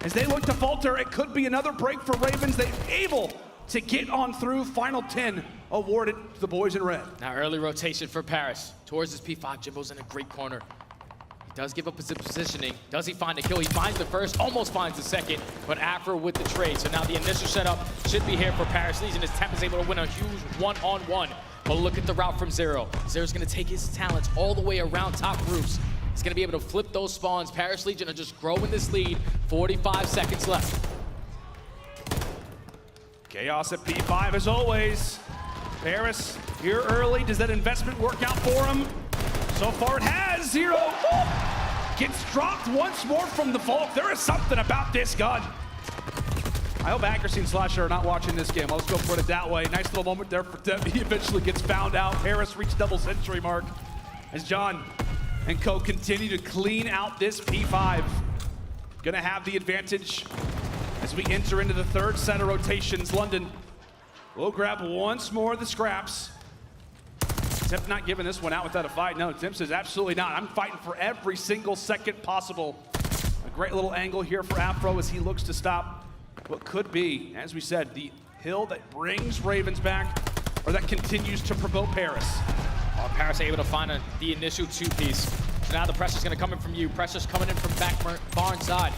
As they look to falter, it could be another break for Ravens. They're able to get on through. Final 10 awarded to the boys in red. Now early rotation for Paris. Towards his P5, Jimbo's in a great corner. He does give up his positioning. Does he find the kill? He finds the first, almost finds the second, but Afro with the trade. So now the initial setup should be here for Paris Legion as Temp is able to win a huge one-on-one. But look at the route from Zero. Zero's gonna take his talents all the way around top roofs. He's gonna be able to flip those spawns. Paris Legion are just growing this lead. 45 seconds left. Chaos at P5 as always. Paris here early. Does that investment work out for him? So far it has. Zero gets dropped once more from the Volk. There is something about this gun. I hope Accuracy and Slasher are not watching this game. Let's go for it that way. Nice little moment there for Deb. He eventually gets found out. Paris reached double century mark as John and co continue to clean out this P5. Gonna have the advantage as we enter into the third set of rotations. London will grab once more of the scraps. Temp not giving this one out without a fight. No, Temp says absolutely not. I'm fighting for every single second possible. A great little angle here for Afro as he looks to stop what could be, as we said, the hill that brings Ravens back, or that continues to provoke Paris. Well, Paris able to find the initial two-piece. So now the pressure's gonna come in from you. Pressure's coming in from back barn side.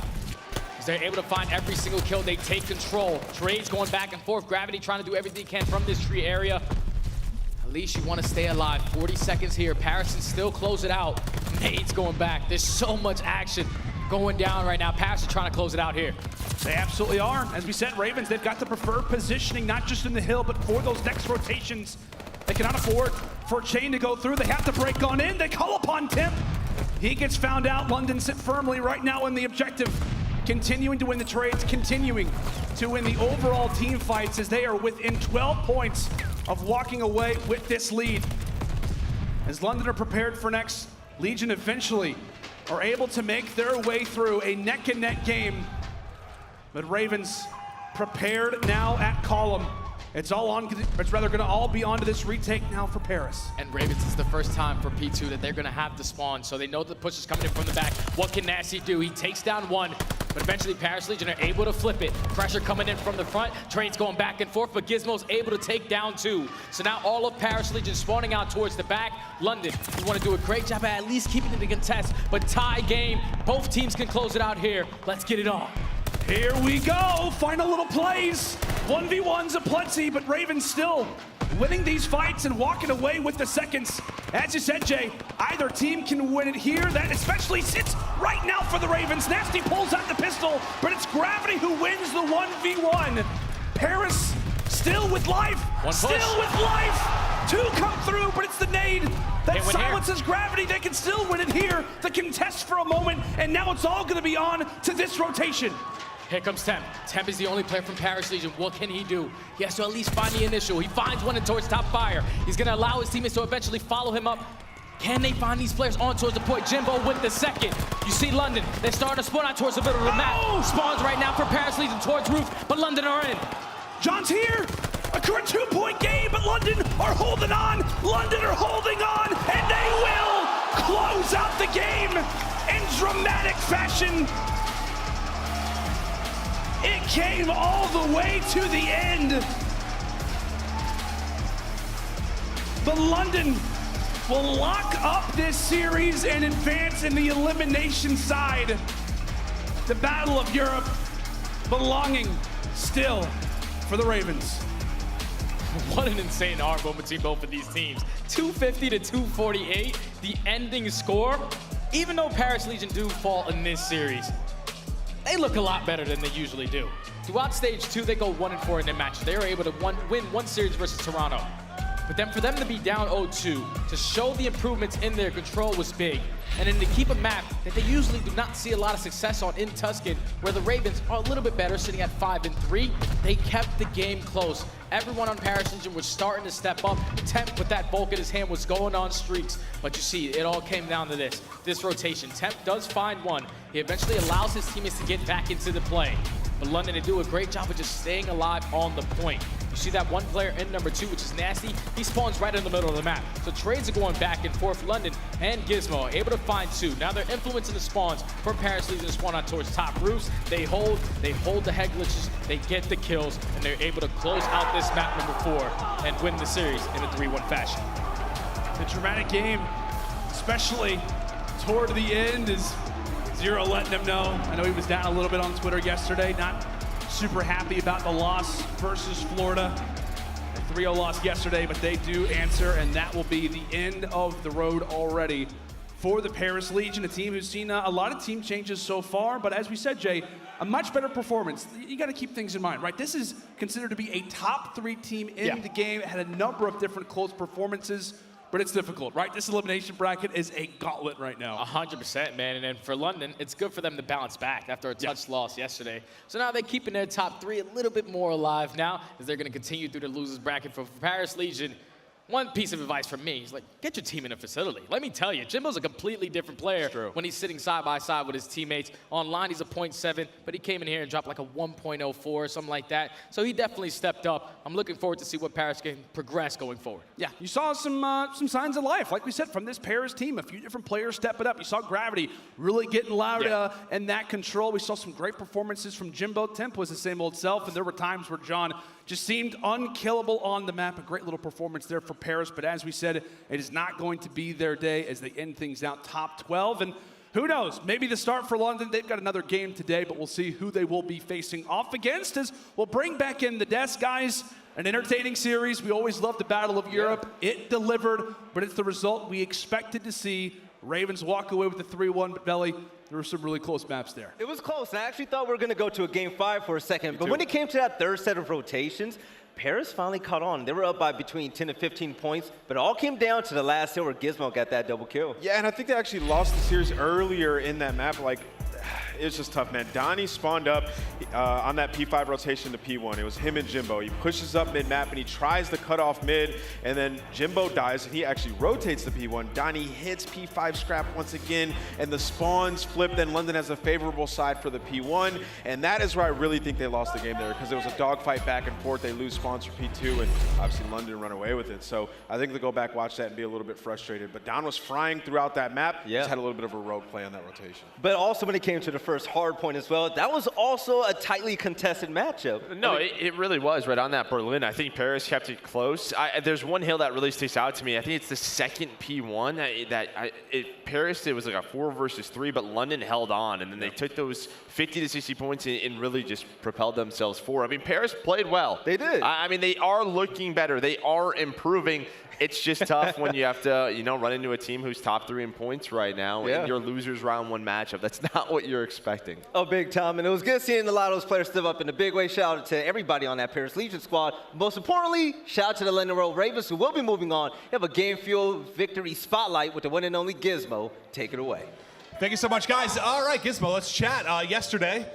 As they're able to find every single kill, they take control. Trades going back and forth. Gravity trying to do everything he can from this tree area. At least you want to stay alive. 40 seconds here. Paris can still close it out. Nades going back. There's so much action going down right now. Paris is trying to close it out here. They absolutely are. As we said, Ravens, they've got the preferred positioning, not just in the hill, but for those next rotations. They cannot afford for Chain to go through. They have to break on in. They call upon Temp. He gets found out. London sit firmly right now in the objective. Continuing to win the trades, continuing to win the overall team fights as they are within 12 points of walking away with this lead. As London are prepared for next, Legion eventually are able to make their way through a neck-and-neck game. But Ravens prepared now at column. It's rather gonna all be onto this retake now for Paris. And Ravens is the first time for P2 that they're gonna have to spawn, so they know the push is coming in from the back. What can Nasty do? He takes down one, but eventually Paris Legion are able to flip it. Pressure coming in from the front, trades going back and forth, but Gizmo's able to take down 2. So now all of Paris Legion spawning out towards the back. London, you wanna do a great job at least keeping it in contest, but tie game. Both teams can close it out here. Let's get it on. Here we go, final little plays. 1v1s aplenty, but Ravens still winning these fights and walking away with the seconds. As you said, Jay, either team can win it here. That especially sits right now for the Ravens. Nasty pulls out the pistol, but it's Gravity who wins the 1v1. Paris still with life, still with life. 2 come through, but it's the nade that silences Gravity. They can still win it here. The contest for a moment, and now it's all gonna be on to this rotation. Here comes Temp. Temp is the only player from Paris Legion. What can he do? He has to at least find the initial. He finds one towards top fire. He's going to allow his teammates to eventually follow him up. Can they find these players on towards the point? Jimbo with the second. You see London. They're starting to spawn out towards the middle of the map. Spawns right now for Paris Legion towards roof, but London are in. John's here. A current 2-point game, but London are holding on. London are holding on, and they will close out the game in dramatic fashion. It came all the way to the end. But London will lock up this series and advance in the elimination side. The Battle of Europe belonging still for the Ravens. What an insane arm moment between both of these teams. 250 to 248, the ending score. Even though Paris Legion do fall in this series, they look a lot better than they usually do. Throughout stage 2, they go 1-4 in their matches. They were able to win one series versus Toronto. But then for them to be down 0-2, to show the improvements in their control was big. And then to keep a map that they usually do not see a lot of success on in Tuscan, where the Ravens are a little bit better, sitting at 5-3, they kept the game close. Everyone on Paris Legion was starting to step up. Temp with that Volk in his hand was going on streaks. But you see, it all came down to this rotation. Temp does find one. He eventually allows his teammates to get back into the play. But London, they do a great job of just staying alive on the point. You see that one player in number 2, which is Nasty. He spawns right in the middle of the map. So trades are going back and forth. London and Gizmo are able to find 2. Now they're influencing the spawns for Paris Legion to spawn out towards top roofs. They hold the head glitches, they get the kills, and they're able to close out this map number 4 and win the series in a 3-1 fashion. The dramatic game, especially toward the end, is Zero letting him know. I know he was down a little bit on Twitter yesterday, not super happy about the loss versus Florida. A 3-0 loss yesterday, but they do answer, and that will be the end of the road already for the Paris Legion, a team who's seen a lot of team changes so far, but as we said, Jay, a much better performance. You got to keep things in mind, right? This is considered to be a top 3 team in the game. It had a number of different close performances, but it's difficult, right? This elimination bracket is a gauntlet right now. 100%, man. And then for London, it's good for them to bounce back after a touch loss yesterday. So now they're keeping their top 3 a little bit more alive now, as they're going to continue through the losers bracket. For Paris Legion, one piece of advice from me is, like, get your team in a facility. Let me tell you, Jimbo's a completely different player when he's sitting side by side with his teammates. Online, he's a 0.7, but he came in here and dropped like a 1.04 or something like that. So he definitely stepped up. I'm looking forward to see what Paris can progress going forward. Yeah, you saw some signs of life, like we said, from this Paris team. A few different players stepping up. You saw Gravity really getting loud in that control. We saw some great performances from Jimbo. Temp was the same old self, and there were times where John just seemed unkillable on the map. A great little performance there for Paris, but as we said, it is not going to be their day as they end things out top 12. And who knows, maybe the start for London. They've got another game today, but we'll see who they will be facing off against as we'll bring back in the desk, guys. An entertaining series. We always love the Battle of Europe. It delivered, but it's the result we expected to see. Ravens walk away with the 3-1, but Belly, there were some really close maps there. It was close, and I actually thought we were going to go to a game 5 for a second. But when it came to that third set of rotations, Paris finally caught on. They were up by between 10 and 15 points, but it all came down to the last hit where Gizmo got that double kill. Yeah, and I think they actually lost the series earlier in that map. Like, it's just tough, man. Donnie spawned up on that P5 rotation to P1. It was him and Jimbo. He pushes up mid-map, and he tries to cut off mid, and then Jimbo dies, and he actually rotates to P1. Donnie hits P5 scrap once again, and the spawns flip. Then London has a favorable side for the P1, and that is where I really think they lost the game there, because it was a dogfight back and forth. They lose spawns for P2, and obviously London run away with it. So I think they'll go back, watch that, and be a little bit frustrated. But Don was frying throughout that map. Just had a little bit of a rogue play on that rotation. But also when it came to the first hard point as well, that was also a tightly contested matchup. No, it really was right on that Berlin. I think Paris kept it close. There's one hill that really sticks out to me. I think it's the second P1 Paris, it was like a 4 versus 3, but London held on, and then they took those 50 to 60 points and really just propelled themselves forward. I mean, Paris played well. They did. I mean, they are looking better. They are improving. It's just tough when you have to, run into a team who's top 3 in points right now in your losers round 1 matchup. That's not what you're expecting. Oh, big time. And it was good seeing a lot of those players step up in a big way. Shout out to everybody on that Paris Legion squad. Most importantly, shout out to the Nero Ravens, who will be moving on. They have a game fuel victory spotlight with the one and only Gizmo. Take it away. Thank you so much, guys. All right, Gizmo, let's chat. Yesterday,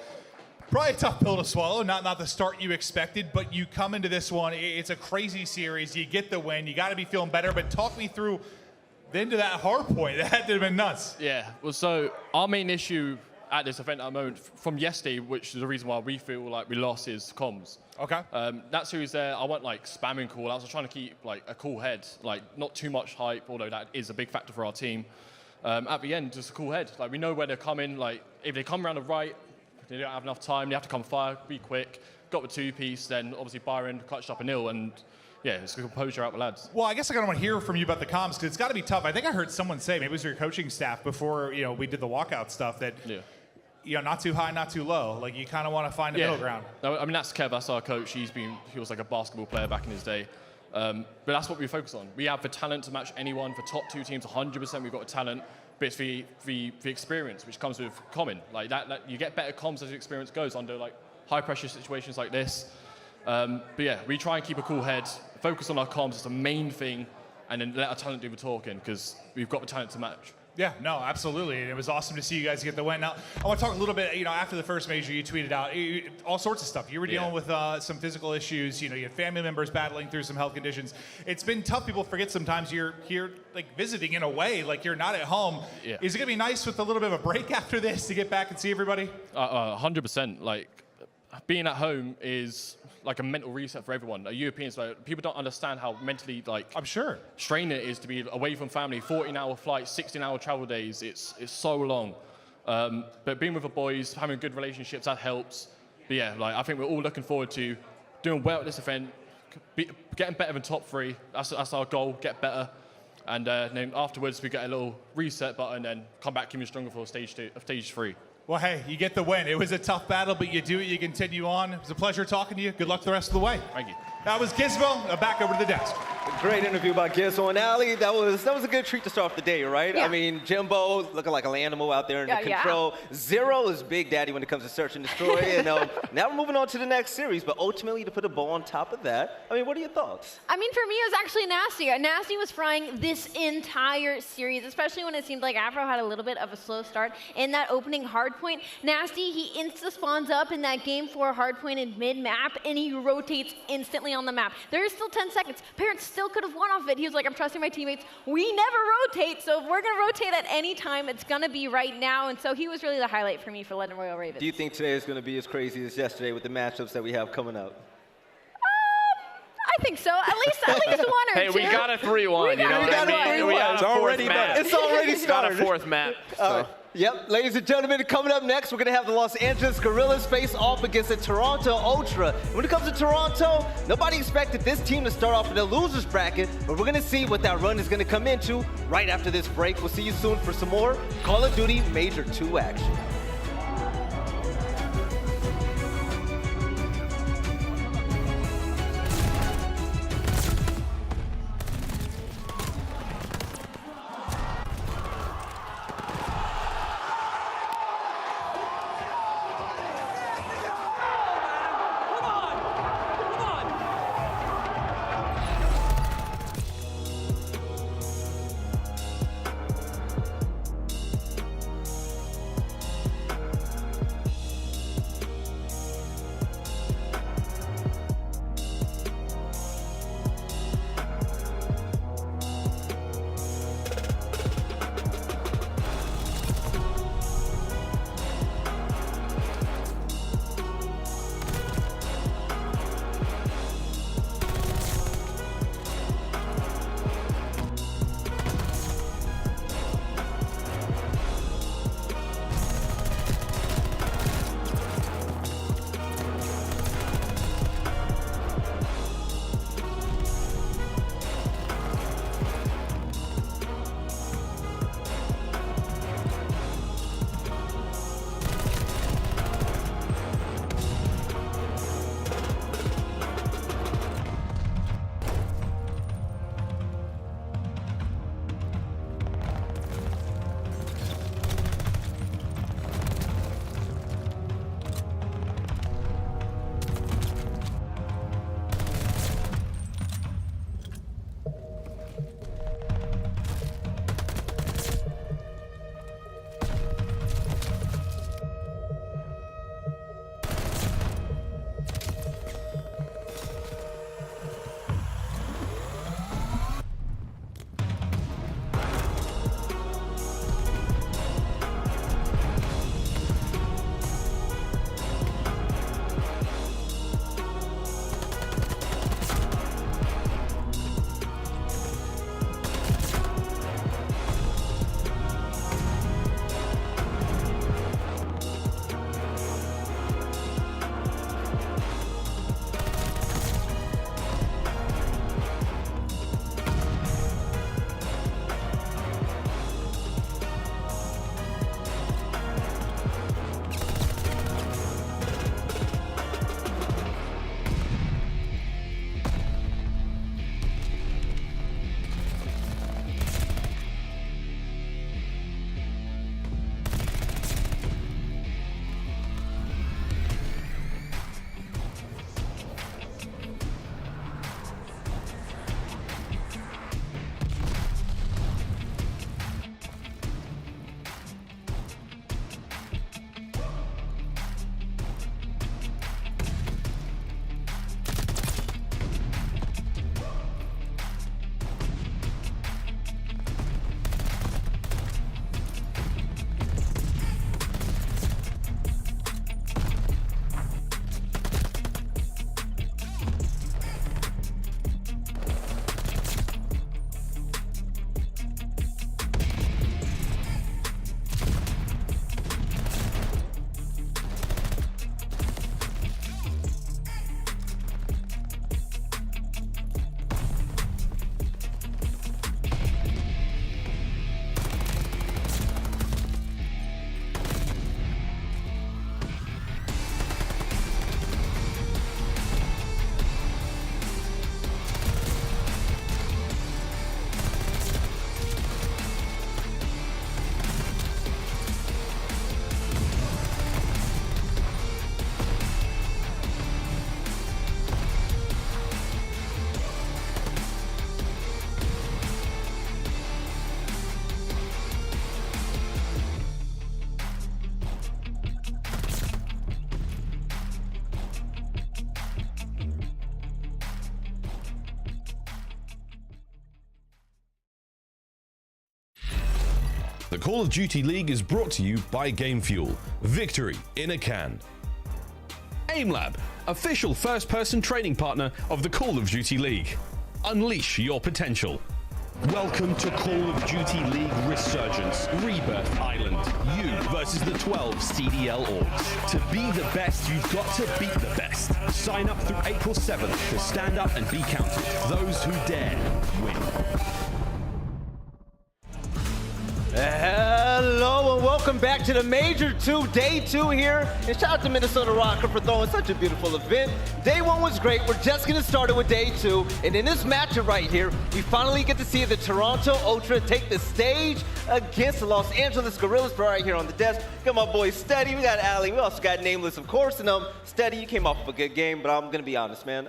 Probably a tough pill to swallow, not the start you expected, but you come into this one, it's a crazy series, you get the win, you got to be feeling better, but talk me through then to that hard point. That had to have been nuts. Yeah, well, so our main issue at this event at the moment from yesterday, which is the reason why we feel like we lost, is comms. Okay. That series there, I wasn't like spamming call. I was trying to keep like a cool head, like not too much hype, although that is a big factor for our team. At the end, just a cool head. Like we know where they're coming. Like if they come around the right, they don't have enough time. They have to come fire, be quick. Got the 2-piece, then obviously Byron clutched up a nil, and yeah, it's composure out the lads. Well, I guess I kind of want to hear from you about the comms, because it's got to be tough. I think I heard someone say, maybe it was your coaching staff before we did the walkout stuff, that not too high, not too low. Like you kind of want to find a middle ground. No, I mean that's Kev. That's our coach. He was like a basketball player back in his day. But that's what we focus on. We have the talent to match anyone. For top 2 teams, 100%, we've got the talent. But it's the experience, which comes with common. Like that you get better comms as the experience goes under like high pressure situations like this. But yeah, we try and keep a cool head, focus on our comms. It's the main thing, and then let our talent do the talking, because we've got the talent to match. Yeah, no, absolutely. And it was awesome to see you guys get the win. Now, I want to talk a little bit, after the first major, you tweeted out all sorts of stuff. You were dealing with some physical issues. You had family members battling through some health conditions. It's been tough. People forget sometimes you're here, like, visiting in a way, like you're not at home. Yeah. Is it going to be nice with a little bit of a break after this to get back and see everybody? 100%. Like, being at home is like a mental reset for everyone. Europeans, like, people don't understand how mentally, like, I'm sure, straining it is to be away from family, 14-hour flights, 16-hour travel days. It's so long. But being with the boys, having good relationships, that helps. But yeah, like, I think we're all looking forward to doing well at this event, getting better than top 3. That's our goal, get better. And then afterwards, we get a little reset button and come back even stronger for stage 3. Well, hey, you get the win. It was a tough battle, but you do it. You continue on. It was a pleasure talking to you. Good luck the rest of the way. Thank you. That was Gizmo. Now back over to the desk. Great interview about Gizmo and aLLeY. That was a good treat to start off the day, right? Yeah. I mean, Jimbo looking like an animal out there in the control. Zero is Big Daddy when it comes to search and destroy. And now we're moving on to the next series, but ultimately to put a bow on top of that, I mean, what are your thoughts? I mean, for me, it was actually Nasty. Nasty was frying this entire series, especially when it seemed like Afro had a little bit of a slow start in that opening hardpoint. Nasty, he insta-spawns up in that game 4 hardpoint in mid-map, and he rotates instantly on the map. There's still 10 seconds. Parents still could have won off it. He was like, I'm trusting my teammates. We never rotate, so if we're going to rotate at any time, it's going to be right now. And so he was really the highlight for me for London Royal Ravens. Do you think today is going to be as crazy as yesterday with the matchups that we have coming up? I think so. At least one or hey, two. we got a 3-1. You know what I mean? We got a fourth map. It's already started. Got a 4th map. So. Yep, ladies and gentlemen, coming up next, we're going to have the Los Angeles Guerrillas face off against the Toronto Ultra. And when it comes to Toronto, nobody expected this team to start off in the losers bracket, but we're going to see what that run is going to come into right after this break. We'll see you soon for some more Call of Duty Major 2 action. The Call of Duty League is brought to you by Game Fuel. Victory in a can. AimLab, official first-person training partner of the Call of Duty League. Unleash your potential. Welcome to Call of Duty League Resurgence, Rebirth Island. You versus the 12 CDL orgs. To be the best, you've got to beat the best. Sign up through April 7th to stand up and be counted. Those who dare win. Hello and welcome back to the Major 2, Day 2 here. And shout out to Minnesota Røkkr for throwing such a beautiful event. Day 1 was great. We're just getting started with Day 2. And in this matchup right here, we finally get to see the Toronto Ultra take the stage against the Los Angeles Guerrillas. But right here on the desk, we got my boy Steady, we got aLLeY, we also got Nameless, of course. And Steady, you came off of a good game, but I'm going to be honest, man.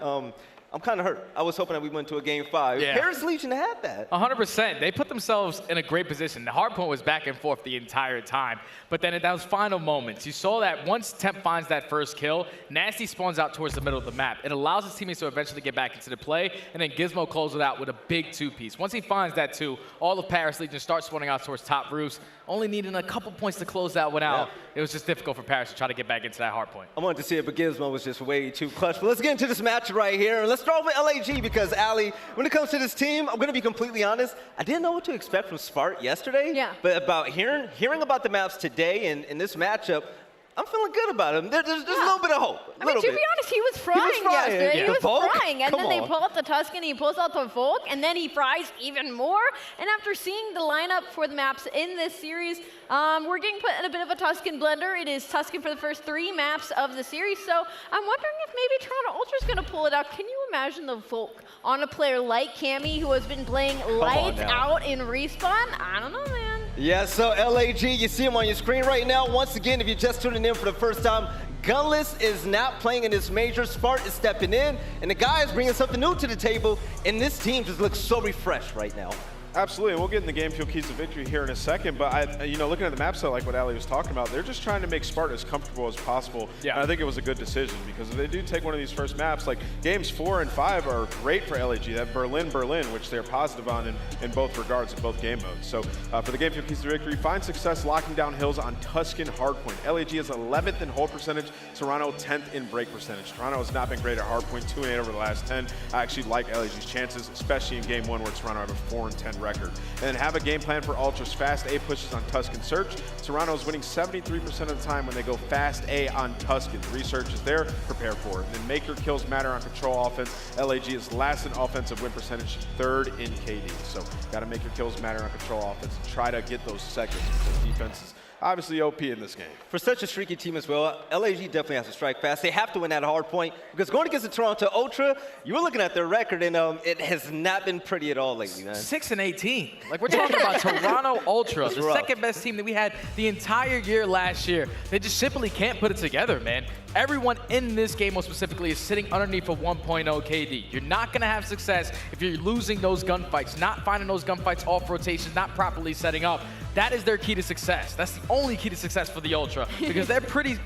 I'm kind of hurt. I was hoping that we went to a game 5. Yeah. Paris Legion had that. 100%. They put themselves in a great position. The hardpoint was back and forth the entire time. But then at those final moments, you saw that once Temp finds that first kill, Nasty spawns out towards the middle of the map. It allows his teammates to eventually get back into the play, and then Gizmo closes it out with a big 2-piece. Once he finds that 2, all of Paris Legion starts spawning out towards top roofs, only needing a couple points to close that one out. It was just difficult for Paris to try to get back into that hardpoint. I wanted to see it, but Gizmo was just way too clutch. But let's get into this match right here. And let's start with LAG because, aLLeY, when it comes to this team, I'm going to be completely honest. I didn't know what to expect from Spart yesterday. Yeah. But about hearing about the maps today and in this matchup, I'm feeling good about him. There's a little bit of hope. I mean, to be honest, he was frying yesterday. He was frying, and then they pull out the Tuscan, he pulls out the Volk, and then he fries even more. And after seeing the lineup for the maps in this series, we're getting put in a bit of a Tuscan blender. It is Tuscan for the first 3 maps of the series, so I'm wondering if maybe Toronto Ultra's going to pull it out. Can you imagine the Volk on a player like Cammy, who has been playing lights out in Respawn? I don't know, man. Yeah, so LAG, you see him on your screen right now. Once again, if you're just tuning in for the first time, Gunless is not playing in this major. Spart is stepping in, and the guy is bringing something new to the table, and this team just looks so refreshed right now. Absolutely, and we'll get in the game fuel keys to victory here in a second, but looking at the map set, like what aLLeY was talking about, they're just trying to make Spart as comfortable as possible. Yeah. And I think it was a good decision because if they do take one of these first maps, like games 4 and 5 are great for LAG. That Berlin, which they're positive on in both regards, in both game modes. So for the game fuel keys to victory, find success locking down hills on Tuscan hardpoint. LAG is 11th in hold percentage, Toronto 10th in break percentage. Toronto has not been great at hardpoint, 2-8 over the last 10. I actually like LAG's chances, especially in game 1 where Toronto have a 4-10 record. And then have a game plan for Ultra's fast A pushes on Tuscan Search. Toronto is winning 73% of the time when they go fast A on Tuscan. The research is there, prepare for it. And then make your kills matter on control offense. LAG is last in offensive win percentage, 3rd in KD. So gotta make your kills matter on control offense and try to get those seconds because defense is obviously OP in this game. For such a streaky team as well, LAG definitely has to strike fast. They have to win that hard point because going against the Toronto Ultra, you were looking at their record and it has not been pretty at all lately, man. 6-18. Like we're talking about Toronto Ultra, the second best team that we had the entire year last year. They just simply can't put it together, man. Everyone in this game, more specifically, is sitting underneath a 1.0 KD. You're not going to have success if you're losing those gunfights, not finding those gunfights off rotation, not properly setting up. That is their key to success. That's the only key to success for the Ultra because they're pretty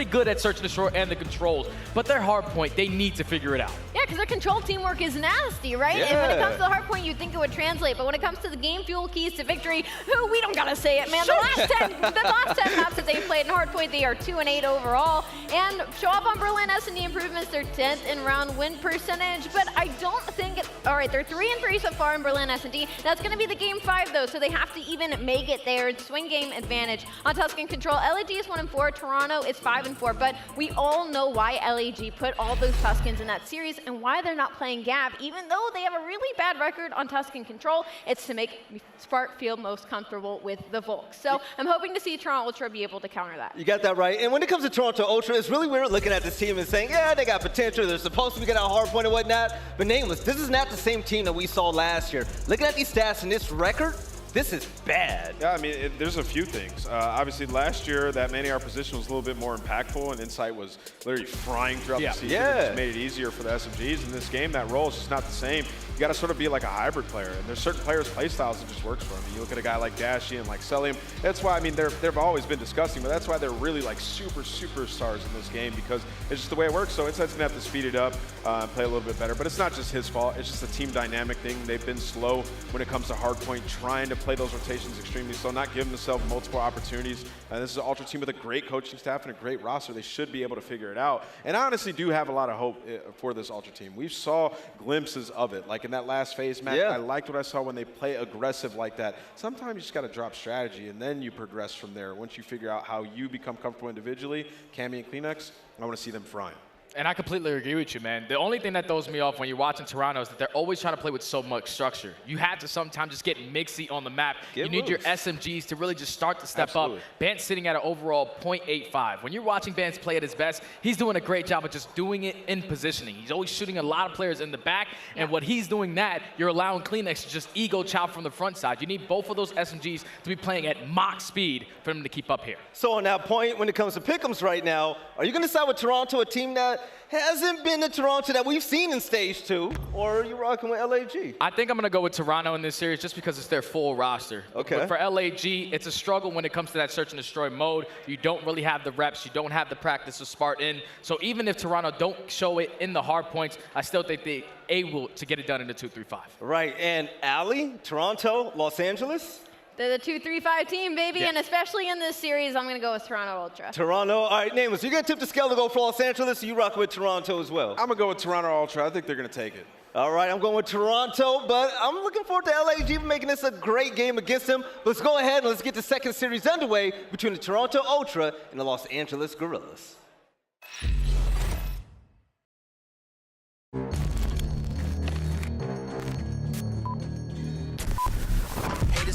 good at search and destroy and the controls, but their hard point, they need to figure it out. Yeah, because their control teamwork is nasty, right? Yeah. And when it comes to the hard point, you'd think it would translate, but when it comes to the game fuel keys to victory, we don't gotta say it, man. The last 10 maps that they've played in hard point, they are 2-8 overall, and show up on Berlin S&D improvements. They're 10th in round win percentage, but I don't think all right, they're 3-3 so far in Berlin S&D. That's gonna be the game 5 though, so they have to even make it there. Swing game advantage on Tuscan control. LAG is 1-4, Toronto is 5-4, but we all know why LAG put all those Tuscans in that series and why they're not playing Gav, even though they have a really bad record on Tuscan control. It's to make Spart feel most comfortable with the Volk. So I'm hoping to see Toronto Ultra be able to counter that. You got that right. And when it comes to Toronto Ultra, it's really weird looking at this team and saying, yeah, they got potential. They're supposed to be getting a hard point and whatnot. But Nameless, this is not the same team that we saw last year. Looking at these stats and this record, this is bad. Yeah, I mean, there's a few things. Obviously, last year, that man-AR position was a little bit more impactful, and Insight was literally frying throughout the season. It just made it easier for the SMGs. In this game, that role is just not the same. You got to sort of be like a hybrid player, and there's certain players' play styles that just works for them. You look at a guy like Dashy and like Cellium. That's why, I mean, they've always been disgusting, but that's why they're really like superstars in this game because it's just the way it works. So Insight's gonna have to speed it up and play a little bit better. But it's not just his fault. It's just a team dynamic thing. They've been slow when it comes to hardpoint, trying to play those rotations extremely slow, not giving themselves multiple opportunities. And this is an Ultra team with a great coaching staff and a great roster. They should be able to figure it out. And I honestly do have a lot of hope for this Ultra team. We saw glimpses of it. Like in that last FaZe match, I liked what I saw when they play aggressive like that. Sometimes you just got to drop strategy, and then you progress from there. Once you figure out how you become comfortable individually, Cammy and Kleenex, I want to see them frying. And I completely agree with you, man. The only thing that throws me off when you're watching Toronto is that they're always trying to play with so much structure. You have to sometimes just get mixy on the map. You need your SMGs to really just start to step up. Bant's sitting at an overall 0.85. When you're watching Bant play at his best, he's doing a great job of just doing it in positioning. He's always shooting a lot of players in the back, and what he's doing that, you're allowing Kleenex to just ego chow from the front side. You need both of those SMGs to be playing at Mach speed for them to keep up here. So on that point, when it comes to pick'ems right now, are you going to side with Toronto, a team that hasn't been the Toronto that we've seen in Stage 2, or are you rocking with LAG? I think I'm going to go with Toronto in this series just because it's their full roster. Okay. But for LAG, it's a struggle when it comes to that search and destroy mode. You don't really have the reps. You don't have the practice to smart in. So even if Toronto don't show it in the hard points, I still think they're able to get it done in the 2-3-5. Right, and aLLeY, Toronto, Los Angeles? They're the 2-3-5 team, baby, and especially in this series, I'm going to go with Toronto Ultra. Toronto, all right, Nameless, you're going to tip the scale to go for Los Angeles, or you rock with Toronto as well? I'm going to go with Toronto Ultra. I think they're going to take it. All right, I'm going with Toronto, but I'm looking forward to LAG for making this a great game against them. Let's go ahead and let's get the second series underway between the Toronto Ultra and the Los Angeles Guerrillas.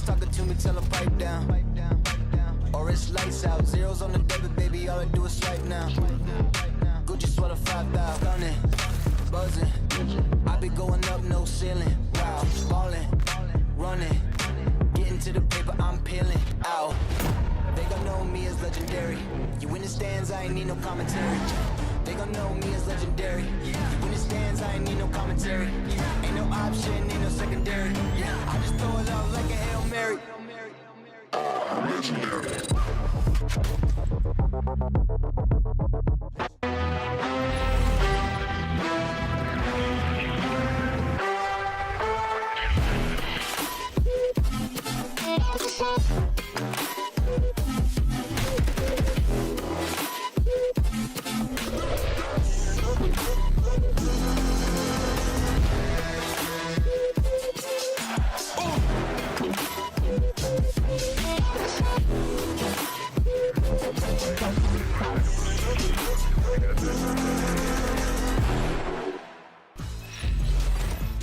Talking to me, tell them pipe down. Or it's lights out. Zeros on the debit, baby. All I do is swipe now. Gucci sweater 5,000. Gunning, buzzing. I be going up, no ceiling. Wow, ballin', running. Getting to the paper, I'm peeling out. They gon' know me as legendary. You in the stands, I ain't need no commentary. They gon' know me as legendary. You in the stands, I ain't need no commentary. Ain't no option, ain't no secondary. I just throw it out like a Hail Mary. Legendary.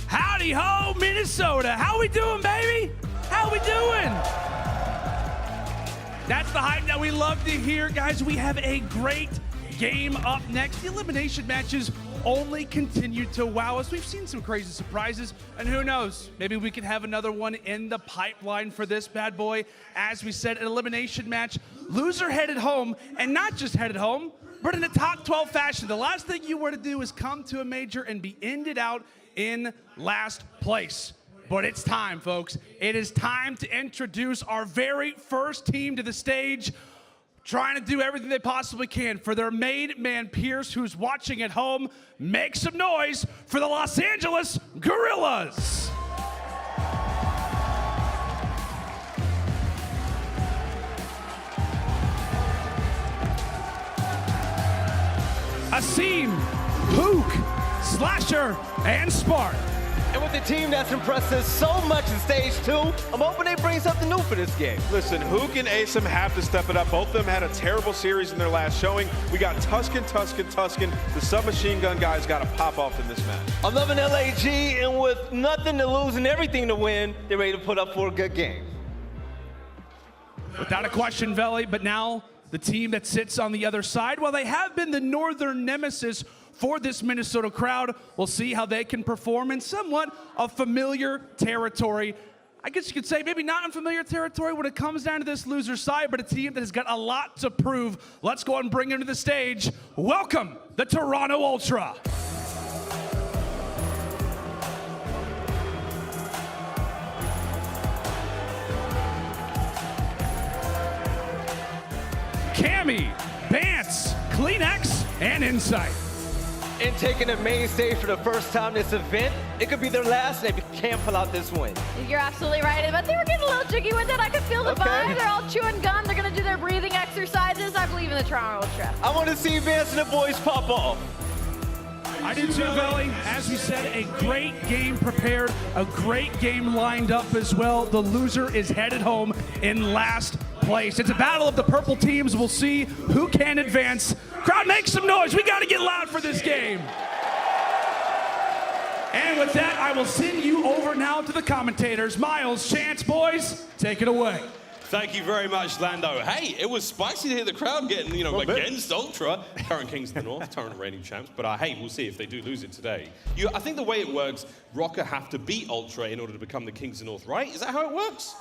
Howdy ho, Minnesota. How we doing, baby? How we doing? That's the hype that we love to hear, guys. We have a great game up next. The elimination matches only continue to wow us. We've seen some crazy surprises, and who knows, maybe we can have another one in the pipeline for this bad boy. As we said, an elimination match, loser headed home, and not just headed home, but in a top 12 fashion. The last thing you were to do is come to a major and be ended out in last place. But it's time, folks. It is time to introduce our very first team to the stage, trying to do everything they possibly can for their main man Pierce, who's watching at home. Make some noise for the Los Angeles Guerrillas. Asim, Hook, Slasher, and Spark. And with the team that's impressed us so much in Stage 2, I'm hoping they bring something new for this game. Listen, Hook and Asim have to step it up. Both of them had a terrible series in their last showing. We got Tuscan. The submachine gun guys got to pop off in this match. I'm loving LAG, and with nothing to lose and everything to win, they're ready to put up for a good game. Without a question, Veli, but now the team that sits on the other side, while they have been the northern nemesis for this Minnesota crowd, we'll see how they can perform in somewhat of familiar territory. I guess you could say maybe not unfamiliar territory when it comes down to this loser side, but a team that has got a lot to prove. Let's go and bring them to the stage. Welcome, the Toronto Ultra. Cammy, Bance, Kleenex, and Insight. And taking the main stage for the first time this event, it could be their last, and they can't pull out this win. You're absolutely right, but they were getting a little jiggy with it. I could feel the vibe. They're all chewing gum. They're going to do their breathing exercises. I believe in the Toronto Ultra. I want to see Vance and the boys pop off. I do too, Belly. As we said, a great game prepared, a great game lined up as well. The loser is headed home in last place. It's a battle of the purple teams. We'll see who can advance. Crowd, make some noise. We got to get loud for this game. And with that, I will send you over now to the commentators. Miles, Chance, boys, take it away. Thank you very much, Lando. Hey, it was spicy to hear the crowd getting, against Ultra. Current Kings of the North, current reigning champs. But hey, we'll see if they do lose it today. I think the way it works, Røkkr have to beat Ultra in order to become the Kings of the North, right? Is that how it works?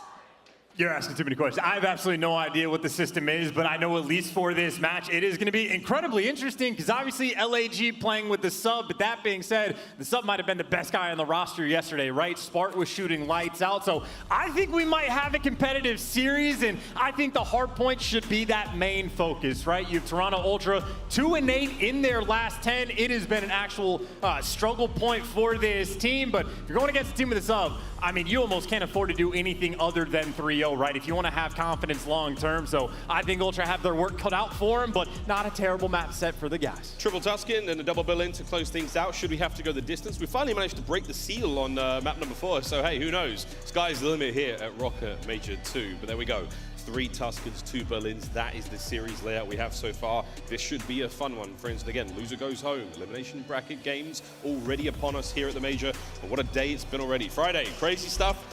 You're asking too many questions. I have absolutely no idea what the system is, but I know at least for this match, it is going to be incredibly interesting because obviously LAG playing with the sub, but that being said, the sub might have been the best guy on the roster yesterday, right? Spark was shooting lights out, so I think we might have a competitive series, and I think the hard point should be that main focus, right? You have Toronto Ultra 2-8 in their last 10. It has been an actual struggle point for this team, but if you're going against a team with a sub, I mean, you almost can't afford to do anything other than 3-0, right? If you want to have confidence long term. So I think Ultra have their work cut out for them, but not a terrible map set for the guys. Triple Tuscan and a double bill in to close things out. Should we have to go the distance? We finally managed to break the seal on map number 4. So hey, who knows? Sky's the limit here at Røkkr Major 2. But there we go. 3 Tuscans, 2 Berlins. That is the series layout we have so far. This should be a fun one, friends. And again, loser goes home. Elimination bracket games already upon us here at the Major. And what a day it's been already. Friday, crazy stuff.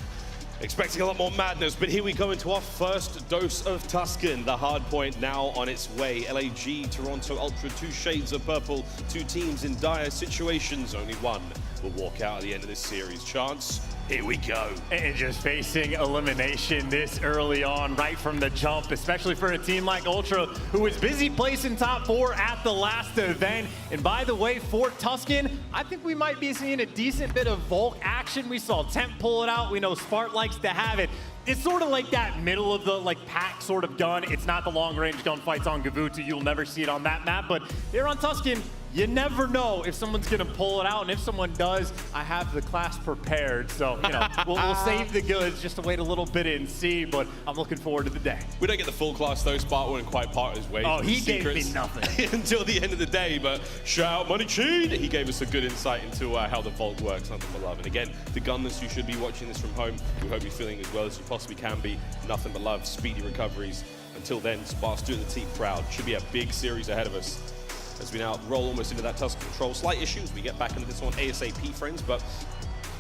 Expecting a lot more madness, but here we go into our first dose of Tuscan. The hard point now on its way. LAG, Toronto Ultra, 2 shades of purple. 2 teams in dire situations. Only one will walk out at the end of this series. Chance, here we go. And just facing elimination this early on, right from the jump, especially for a team like Ultra, who was busy placing top 4 at the last event. And by the way, for Tuscan, I think we might be seeing a decent bit of Volk action. We saw Temp pull it out. We know Spark likes to have it. It's sort of like that middle of the pack sort of gun. It's not the long range gunfights on Gavutu. You'll never see it on that map, but here on Tuscan, you never know if someone's gonna pull it out, and if someone does, I have the class prepared. So, we'll save the goods, just to wait a little bit and see, but I'm looking forward to the day. We don't get the full class though. Spark wasn't quite part of his way. Oh, he gave me nothing. Until the end of the day, but shout out Money Cheat. He gave us a good insight into how the Vault works, nothing but love. And again, the gunless, you should be watching this from home. We hope you're feeling as well as you possibly can be. Nothing but love, speedy recoveries. Until then, Spark's doing the team proud. Should be a big series ahead of us as we now roll almost into that Tuscan control. Slight issues, we get back into this one ASAP, friends, but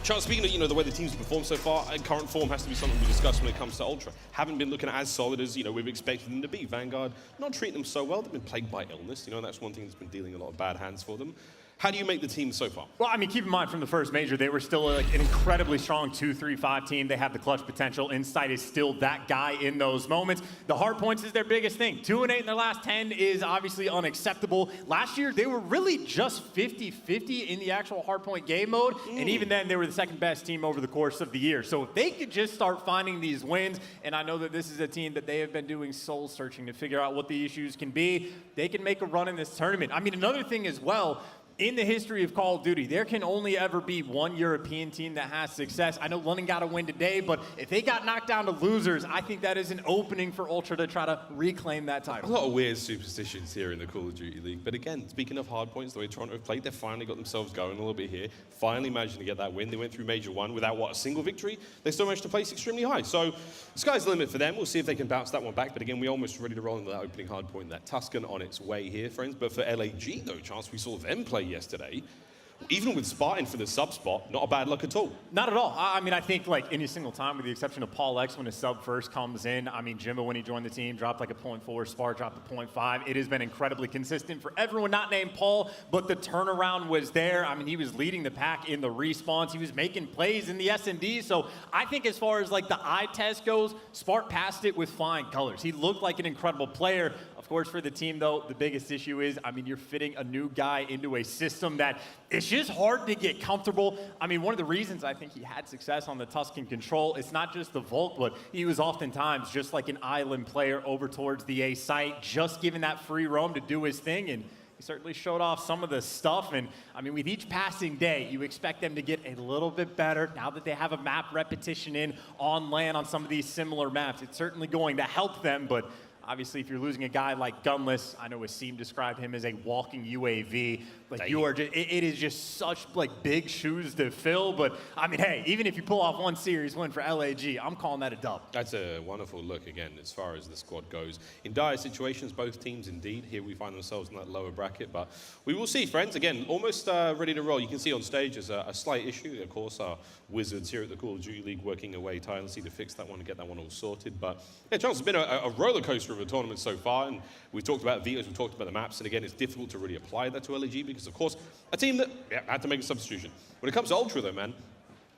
Charles, speaking of the way the team's performed so far, current form has to be something we discuss when it comes to Ultra. Haven't been looking as solid as we've expected them to be. Vanguard not treating them so well. They've been plagued by illness. That's one thing that's been dealing a lot of bad hands for them. How do you make the team so far? Well, I mean, keep in mind from the first major, they were still an incredibly strong 2-3-5 team. They have the clutch potential. Insight is still that guy in those moments. The hard points is their biggest thing. 2-8 in their last 10 is obviously unacceptable. Last year, they were really just 50-50 in the actual hard point game mode. And even then, they were the second best team over the course of the year. So if they could just start finding these wins, and I know that this is a team that they have been doing soul searching to figure out what the issues can be, they can make a run in this tournament. I mean, another thing as well, in the history of Call of Duty, there can only ever be one European team that has success. I know London got a win today, but if they got knocked down to losers, I think that is an opening for Ultra to try to reclaim that title. A lot of weird superstitions here in the Call of Duty League. But again, speaking of hard points, the way Toronto have played, they've finally got themselves going a little bit here. Finally managed to get that win. They went through Major 1 without, a single victory. They still managed to place extremely high. So the sky's the limit for them. We'll see if they can bounce that one back. But again, we're almost ready to roll into that opening hard point. That Tuscan on its way here, friends. But for LAG, though, Chance, we saw them play yesterday. Even with Spartan for the sub spot, not a bad luck at all. Not at all. I mean, I think any single time, with the exception of PaulEhx when his sub first comes in. I mean, Jimbo, when he joined the team, dropped a 0.4. Spar dropped a 0.5. It has been incredibly consistent for everyone not named Paul, but the turnaround was there. I mean, he was leading the pack in the respawns. He was making plays in the S&D. So I think as far as the eye test goes, Spark passed it with flying colors. He looked like an incredible player. Of course, for the team, though, the biggest issue is, I mean, you're fitting a new guy into a system that it's just hard to get comfortable. I mean, one of the reasons I think he had success on the Tuscan control, it's not just the Volk, but he was oftentimes just like an island player over towards the A site, just giving that free roam to do his thing. And He certainly showed off some of the stuff, and I mean, with each passing day, you expect them to get a little bit better. Now that they have a map repetition in on land on some of these similar maps, it's certainly going to help them, but obviously, if you're losing a guy like Gunless, I know Asim described him as a walking UAV. Like you are, it is just such like big shoes to fill. But I mean, hey, even if you pull off one series win for LAG, I'm calling that a dub. That's a wonderful look again as far as the squad goes. In dire situations, both teams indeed. Here we find themselves in that lower bracket, but we will see, friends. Again, almost ready to roll. You can see on stage there's a slight issue. Of course, our wizards here at the Call of Duty League working away tirelessly to fix that one and get that one all sorted. But yeah, Charles, it's been a roller coaster of a tournament so far, and we talked about vetoes, we talked about the maps, and again, it's difficult to really apply that to LAG because, of course, a team that had to make a substitution. When it comes to Ultra, though, man,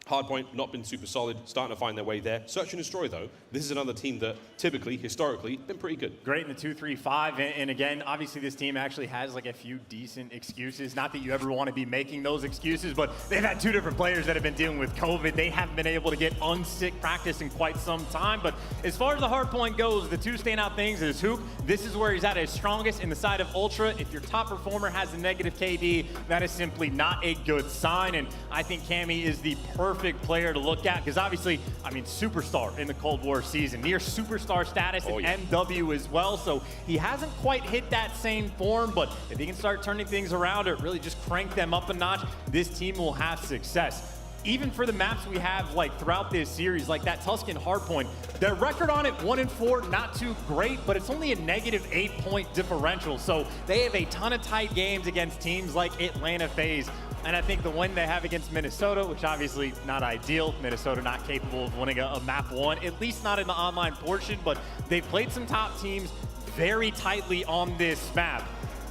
Hardpoint, not been super solid, starting to find their way there. Search and Destroy, though, this is another team that typically, historically, been pretty good. Great in the 2-3-5, and again, obviously this team actually has like a few decent excuses. Not that you ever want to be making those excuses, but they've had two different players that have been dealing with COVID. They haven't been able to get unsick practice in quite some time, but as far as the Hardpoint goes, the two standout things is Hoop. This is where he's at his strongest in the side of Ultra. If your top performer has a negative KD, that is simply not a good sign, and I think Cammy is the perfect player to look at because obviously, I mean, superstar in the Cold War season, near superstar status in MW as well, so he hasn't quite hit that same form, but if he can start turning things around or really just crank them up a notch, this team will have success. Even for the maps we have like throughout this series, like that Tuscan Hardpoint, their record on it 1-4, not too great, but it's only a negative 8-point differential. So they have a ton of tight games against teams like Atlanta FaZe. And I think the win they have against Minnesota, which obviously not ideal, Minnesota not capable of winning a map one, at least not in the online portion, but they've played some top teams very tightly on this map.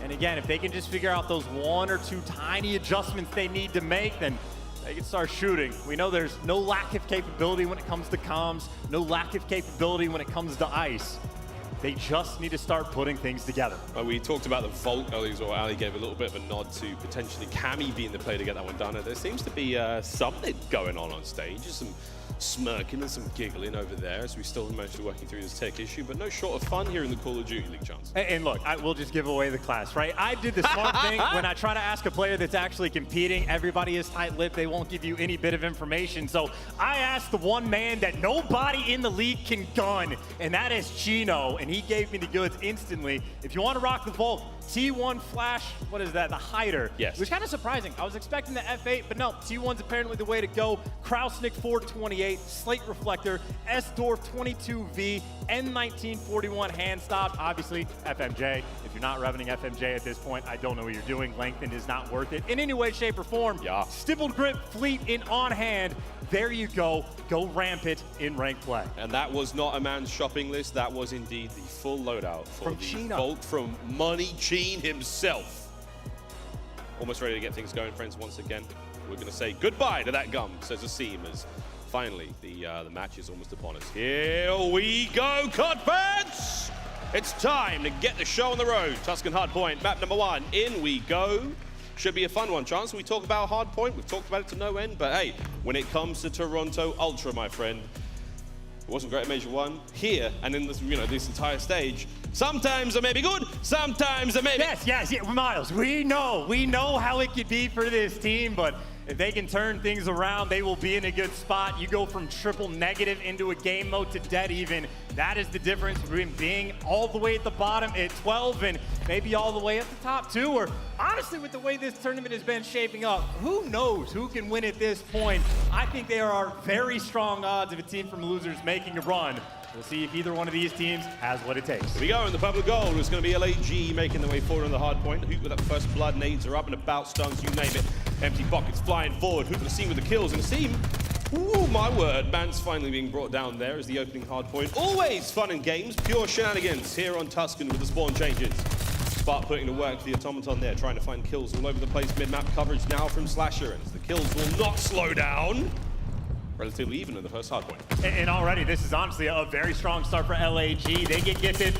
And again, if they can just figure out those one or two tiny adjustments they need to make, then they can start shooting. We know there's no lack of capability when it comes to comms, no lack of capability when it comes to ice. They just need to start putting things together. We talked about the Vault earlier, or Ali gave a little bit of a nod to potentially Cammy being the player to get that one done. And there seems to be something going on stage. Just some smirking and some giggling over there as we still mostly working through this tech issue, but no short of fun here in the Call of Duty League, Chance. And look, I will just give away the class, right? I did the smart thing when I try to ask a player that's actually competing. Everybody is tight-lipped. They won't give you any bit of information. So I asked the one man that nobody in the league can gun, and that is Chino, and he gave me the goods instantly. If you want to rock the Vault, T1 Flash, what is that? The HyDra. Yes. It was kind of surprising. I was expecting the F8, but no, T1's apparently the way to go. Krausnik 428, Slate Reflector, S-Dwarf 22V, N1941 hand stop. Obviously, FMJ. If you're not revening FMJ at this point, I don't know what you're doing. Lengthened is not worth it in any way, shape, or form. Yeah. Stippled Grip, Fleet in on hand. There you go. Go ramp it in ranked play. And that was not a man's shopping list. That was indeed the full loadout for from the Chino. Vault from Money Cheen himself. Almost ready to get things going, friends, once again. We're going to say goodbye to that gum, says Asim, as finally the match is almost upon us. Here we go, Codfans! It's time to get the show on the road. Tuscan Hardpoint, map number 1. In we go. Should be a fun one, Chance. We talk about Hardpoint. We've talked about it to no end. But hey, when it comes to Toronto Ultra, my friend, it wasn't great at Major 1. Here, and in this, this entire stage, sometimes it may be good, sometimes it may be... Yes, Miles, we know how it could be for this team, but if they can turn things around, they will be in a good spot. You go from triple negative into a game mode to dead even. That is the difference between being all the way at the bottom at 12 and maybe all the way at the top 2. Or honestly, with the way this tournament has been shaping up, who knows who can win at this point? I think there are very strong odds of a team from losers making a run. We'll see if either one of these teams has what it takes. Here we go, in the purple gold. It's going to be LAG making their way forward on the hard point. Hoop with that first blood, nades are up and about, stuns, you name it. Empty pockets flying forward. Hoop with the Asim with the kills, and Asim, ooh, my word, man's finally being brought down there as the opening hard point. Always fun and games, pure shenanigans here on Tuscan with the spawn changes. Spark putting to work the automaton there, trying to find kills all over the place. Mid-map coverage now from Slasher, and the kills will not slow down. Relatively even in the first hard point. And already, this is honestly a very strong start for LAG. They get gifted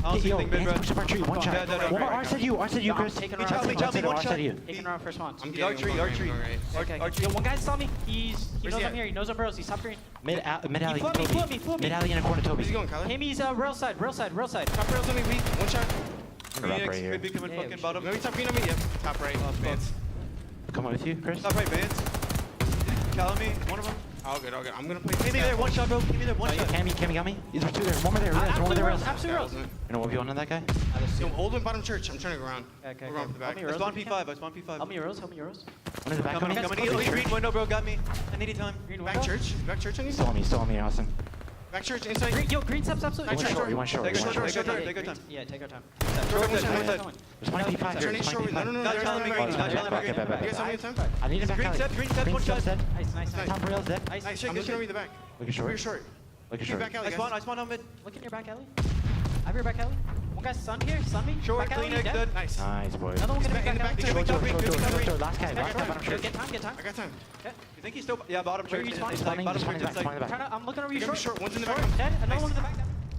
Yo, hands push up our tree, one shot. One more, R said you, Chris. Taking R around, said one shot. you. Taking around first one. I'm getting him. Archery. Okay. Yo, one guy saw me. He knows I'm here. He knows I'm Burrows. He's top green. Mid alley, He flew me. Mid alley in a corner, Toby. Where's he going, Kyler? Hami's rail side. Top rails on me, weak. One shot. I'm gonna wrap right here. Could be coming fucking bottom. Maybe top green on me. Yep. Top right. Vance. Come on with you, Chris. Top right, Vance. Cal me. One of them. All good. I'm gonna play. Give me there. One shot, bro. Give me there. One shot. Cammy got me. There's two there. One more there. One more there. Absolute rails. You know what, 1v1 on that guy? No, hold him bottom church. I'm trying to go around. Okay. We're going for the back. I spawn P5. Help me, Euros. One in the back. Coming. Green window, bro. Got me. I need time. Back church. On you. Still on me, Austin. Back church. Inside. Green steps absolutely. You want short. Take our time. Yeah, take our time. There's one P5 here. Turning short. No. Not telling me. You guys have me time? I need a back alley. Green step. One shot. Nice. Top rail's dead. Nice. Shake. Just show me the back. Look at short. You're short. Look at short. Back alley. I spawn on mid. Look in your back alley. I have your back alley. One guy's sun here. Sun me. Short. Back alley. Clean egg. Good. Nice. Nice, boy. Another one gonna be back alley. Short. Last guy. Bottom short. Get time. I got time. Okay. You think he's still? Yeah, bottom Where church. are you Spawning Bottom in the church. back. I'm looking over you Short. short. One's in the back. Dead. Another one in the back.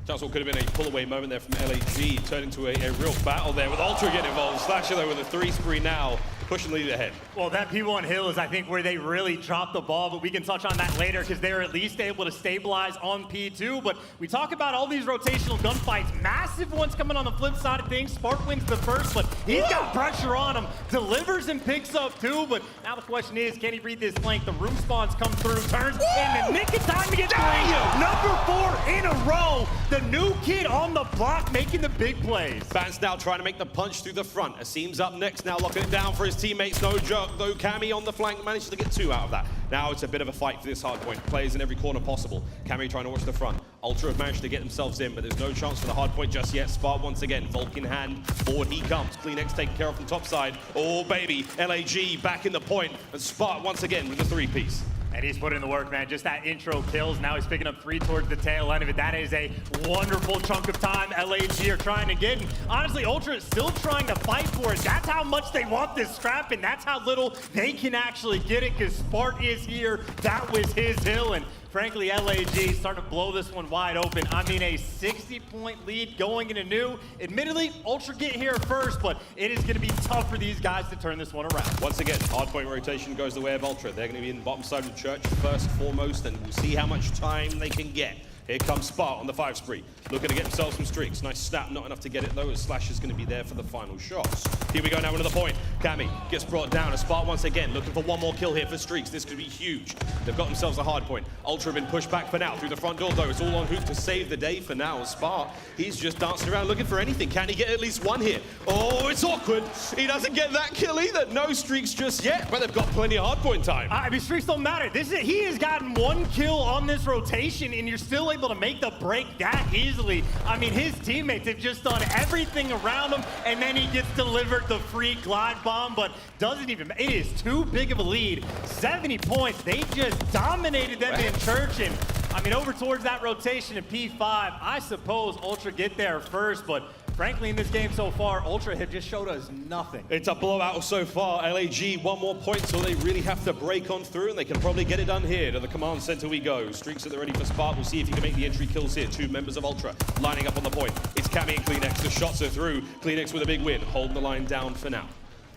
That's what could have been a pull-away moment there from LAG, turned into a real battle there with Ultra getting involved. Slasher though with a 3 spree now, pushing the lead ahead. Well, that P1 hill is, I think, where they really dropped the ball, but we can touch on that later because they're at least able to stabilize on P2. But we talk about all these rotational gunfights, massive ones coming on the flip side of things. Spark wins the first, but he's got pressure on him, delivers and picks up two. But now the question is, can he read this flank? The room spawns come through, turns in the nick of time to get three. Number 4 in a row. The new kid on the block making the big plays. Vance now trying to make the punch through the front. Asim's up next now, locking it down for his teammates. No joke, though. Cammy on the flank manages to get 2 out of that. Now it's a bit of a fight for this hard point. Players in every corner possible. Cammy trying to watch the front. Ultra have managed to get themselves in, but there's no chance for the hard point just yet. Spark once again, Volk in hand. Forward he comes. CleanX taken care of from top side. Oh, baby. LAG back in the point. And Spark once again with the 3-piece. And he's put in the work, man. Just that intro kills. Now he's picking up 3 towards the tail end of it. That is a wonderful chunk of time LAG are trying to get. And honestly, Ultra is still trying to fight for it. That's how much they want this scrap, and that's how little they can actually get it, because Spark is here. That was his hill, and frankly, LAG starting to blow this one wide open. I mean, a 60-point lead going into new. Admittedly, Ultra get here first, but it is going to be tough for these guys to turn this one around. Once again, hardpoint rotation goes the way of Ultra. They're going to be in the bottom side of the church first and foremost, and we'll see how much time they can get. Here comes Spark on the 5 spree, looking to get themselves some streaks. Nice snap, not enough to get it though, as Slash is going to be there for the final shots. Here we go now, another point. Cammy gets brought down, as Spark once again looking for one more kill here for streaks. This could be huge. They've got themselves a hard point. Ultra have been pushed back for now through the front door though. It's all on Hoop to save the day for now. Spark, he's just dancing around looking for anything. Can he get at least one here? Oh, it's awkward. He doesn't get that kill either. No streaks just yet, but they've got plenty of hard point time. I mean, streaks don't matter. He has gotten 1 kill on this rotation, and you're still able to make the break that easily. I mean, his teammates have just done everything around him, and then he gets delivered the free glide bomb, but doesn't even, it is too big of a lead. 70 points, they just dominated them in church, and I mean, over towards that rotation in P5, I suppose Ultra get there first, but frankly, in this game so far, Ultra have just showed us nothing. It's a blowout so far. LAG, 1 more point, so they really have to break on through, and they can probably get it done here. To the command center we go. Streaks at the ready for Spark. We'll see if he can make the entry kills here. 2 members of Ultra lining up on the point. It's Cammy and CleanX. The shots are through. CleanX with a big win, holding the line down for now.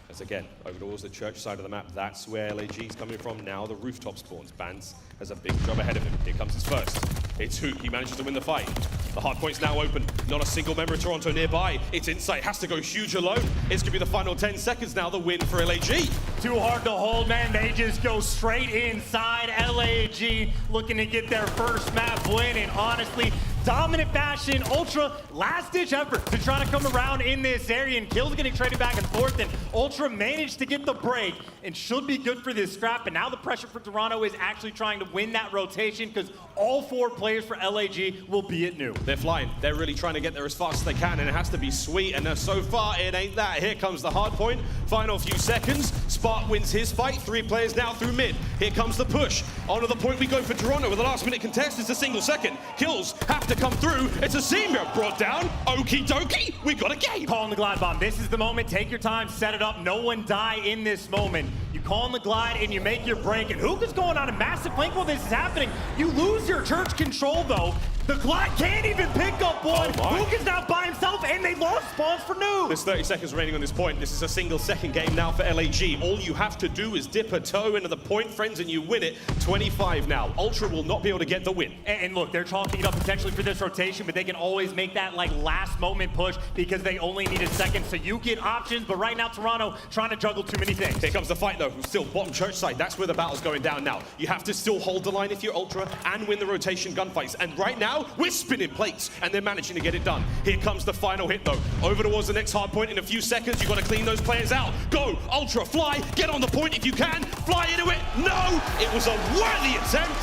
As again, over towards the church side of the map, that's where LAG is coming from now. The rooftop spawns. Bans has a big job ahead of him. Here comes his first. It's Hook. He manages to win the fight. The hard point's now open. Not a single member of Toronto nearby. It's Insight. Has to go huge alone. It's going to be the final 10 seconds now. The win for LAG. Too hard to hold, man. They just go straight inside. LAG looking to get their first map win, and honestly, dominant fashion. Ultra, last-ditch effort to try to come around in this area, and kills getting traded back and forth, and Ultra managed to get the break and should be good for this scrap. And now the pressure for Toronto is actually trying to win that rotation, because all 4 players for LAG will be at new. They're flying. They're really trying to get there as fast as they can, and it has to be sweet. And so far, it ain't that. Here comes the hard point. Final few seconds. Spark wins his fight. 3 players now through mid. Here comes the push. Onto the point we go for Toronto with the last-minute contest. It's a single second. Kills have to come through. It's a Zimmer brought down. Okie dokie. We got a game. Calling the glide bomb. This is the moment. Take your time. Set it up. No one die in this moment. You call on the glide and you make your break. And Hookah's going on a massive flank while this is happening. You lose your church control though. The glide can't even pick up one. Hookah's now by himself and they lost spawns for Noob. There's 30 seconds remaining on this point. This is a single second game now for LAG. All you have to do is dip a toe into the point, friends, and you win it. 25 now. Ultra will not be able to get the win. And look, they're chalking it up potentially for this rotation, but they can always make that like last moment push because they only need a second. So you get options, but right now Toronto trying to juggle too many things. Here comes the fight though. Still bottom church side. That's where the battle's going down now. You have to still hold the line if you're Ultra and win the rotation gunfights. And right now, we're spinning plates and they're managing to get it done. Here comes the final hit though. Over towards the next hard point in a few seconds. You've got to clean those players out. Go, Ultra, fly, get on the point if you can. Fly into it. No, it was a worthy attempt.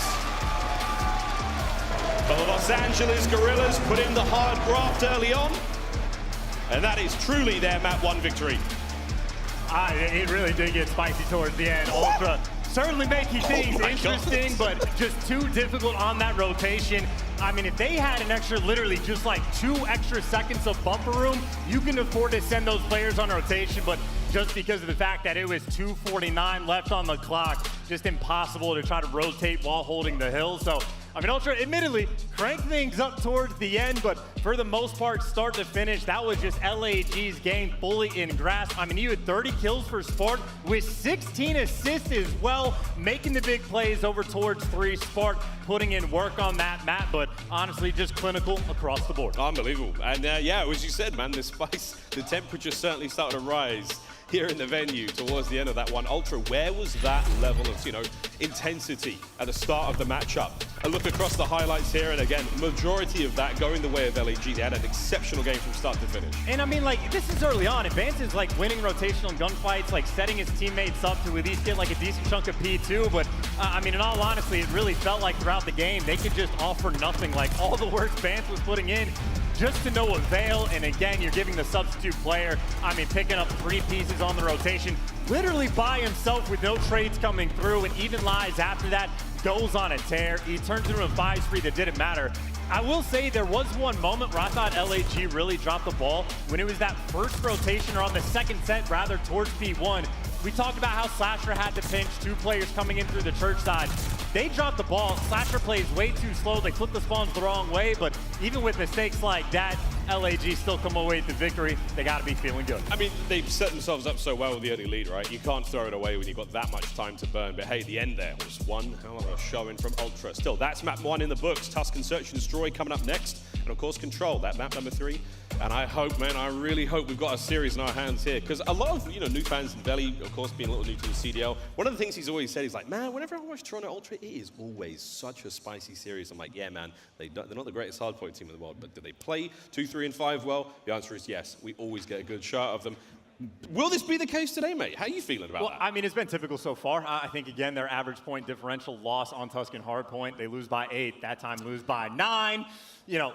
But the Los Angeles Guerrillas put in the hard graft early on. And that is truly their map 1 victory. It really did get spicy towards the end. Ultra certainly making things interesting, but just too difficult on that rotation. I mean, if they had an extra, literally just like 2 extra seconds of bumper room, you can afford to send those players on rotation, but just because of the fact that it was 2:49 left on the clock, just impossible to try to rotate while holding the hill. So, I mean, Ultra admittedly cranked things up towards the end, but for the most part, start to finish, that was just LAG's game fully in grasp. I mean, you had 30 kills for Spark with 16 assists as well, making the big plays over towards 3. Spark putting in work on that map, but honestly, just clinical across the board. Unbelievable. And yeah, as you said, man, the spice, the temperature certainly started to rise here in the venue towards the end of that one. Ultra, where was that level of, intensity at the start of the matchup? A look across the highlights here, and again, majority of that going the way of LAG. They had an exceptional game from start to finish. And I mean, like, this is early on. Advance is like winning rotational gunfights, like setting his teammates up to at least get like a decent chunk of P2. But I mean, in all honesty, it really felt like throughout the game, they could just offer nothing. Like all the work Vance was putting in, just to no avail. And again, you're giving the substitute player, I mean, picking up 3 pieces on the rotation, literally by himself with no trades coming through, and even lies after that, goes on a tear. He turns into a 5-3 that didn't matter. I will say there was one moment where I thought LAG really dropped the ball when it was that first rotation, or on the second set rather, towards P1. We talked about how Slasher had to pinch 2 players coming in through the church side. They dropped the ball. Slasher plays way too slow. They flip the spawns the wrong way, but even with mistakes like that, LAG still come away with the victory. They got to be feeling good. I mean, they've set themselves up so well with the early lead, right? You can't throw it away when you've got that much time to burn. But hey, the end there was one hell of a showing from Ultra. Still, that's map 1 in the books. Tuscan Search and Destroy coming up next. And of course, Control, that map number 3. And I hope, man, I really hope we've got a series in our hands here. Because a lot of, new fans, and Belly, of course, being a little new to the CDL, one of the things he's always said is like, man, whenever I watch Toronto Ultra, it is always such a spicy series. I'm like, yeah, man, they're not the greatest hardpoint team in the world, but do they play 2, 3, and 5 well? The answer is yes. We always get a good shot of them. Will this be the case today, mate? How are you feeling about that? I mean, it's been typical so far. I think, again, their average point differential loss on Tuscan hardpoint. They lose by 8. That time, lose by 9.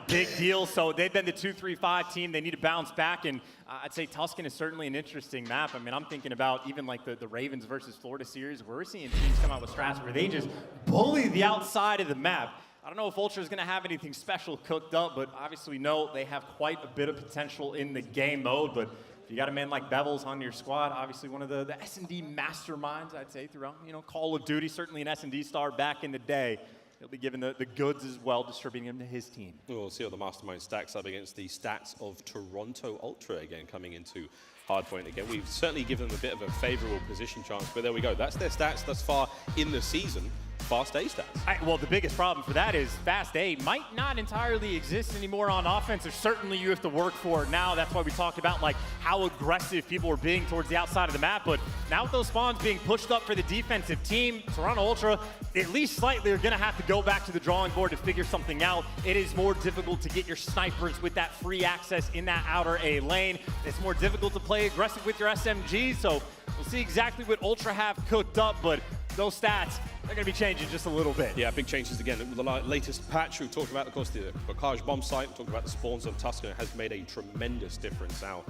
Big deal. So they've been the 2-3-5 team. They need to bounce back. And I'd say Tuscan is certainly an interesting map. I mean, I'm thinking about even like the Ravens versus Florida series, where we're seeing teams come out with strats where they just bully the outside of the map. I don't know if Ultra is going to have anything special cooked up, but obviously we know they have quite a bit of potential in the game mode. But if you got a man like Bevels on your squad, obviously one of the S&D masterminds, I'd say, throughout Call of Duty, certainly an S&D star back in the day. He'll be given the goods as well, distributing them to his team. We'll see how the mastermind stacks up against the stats of Toronto Ultra again, coming into hardpoint again. We've certainly given them a bit of a favorable position chance, but there we go. That's their stats thus far in the season. Fast A stats. Well, the biggest problem for that is Fast A might not entirely exist anymore on offense, or certainly you have to work for it now. That's why we talked about like how aggressive people were being towards the outside of the map. But now with those spawns being pushed up for the defensive team, Toronto Ultra, at least slightly, are going to have to go back to the drawing board to figure something out. It is more difficult to get your snipers with that free access in that outer A lane. It's more difficult to play aggressive with your SMGs. So we'll see exactly what Ultra have cooked up, but those stats, they're going to be changing just a little bit. Yeah, big changes again. The latest patch, we talked about, of course, the Bocage bomb site, we talked about the spawns of Tuscan, has made a tremendous difference now.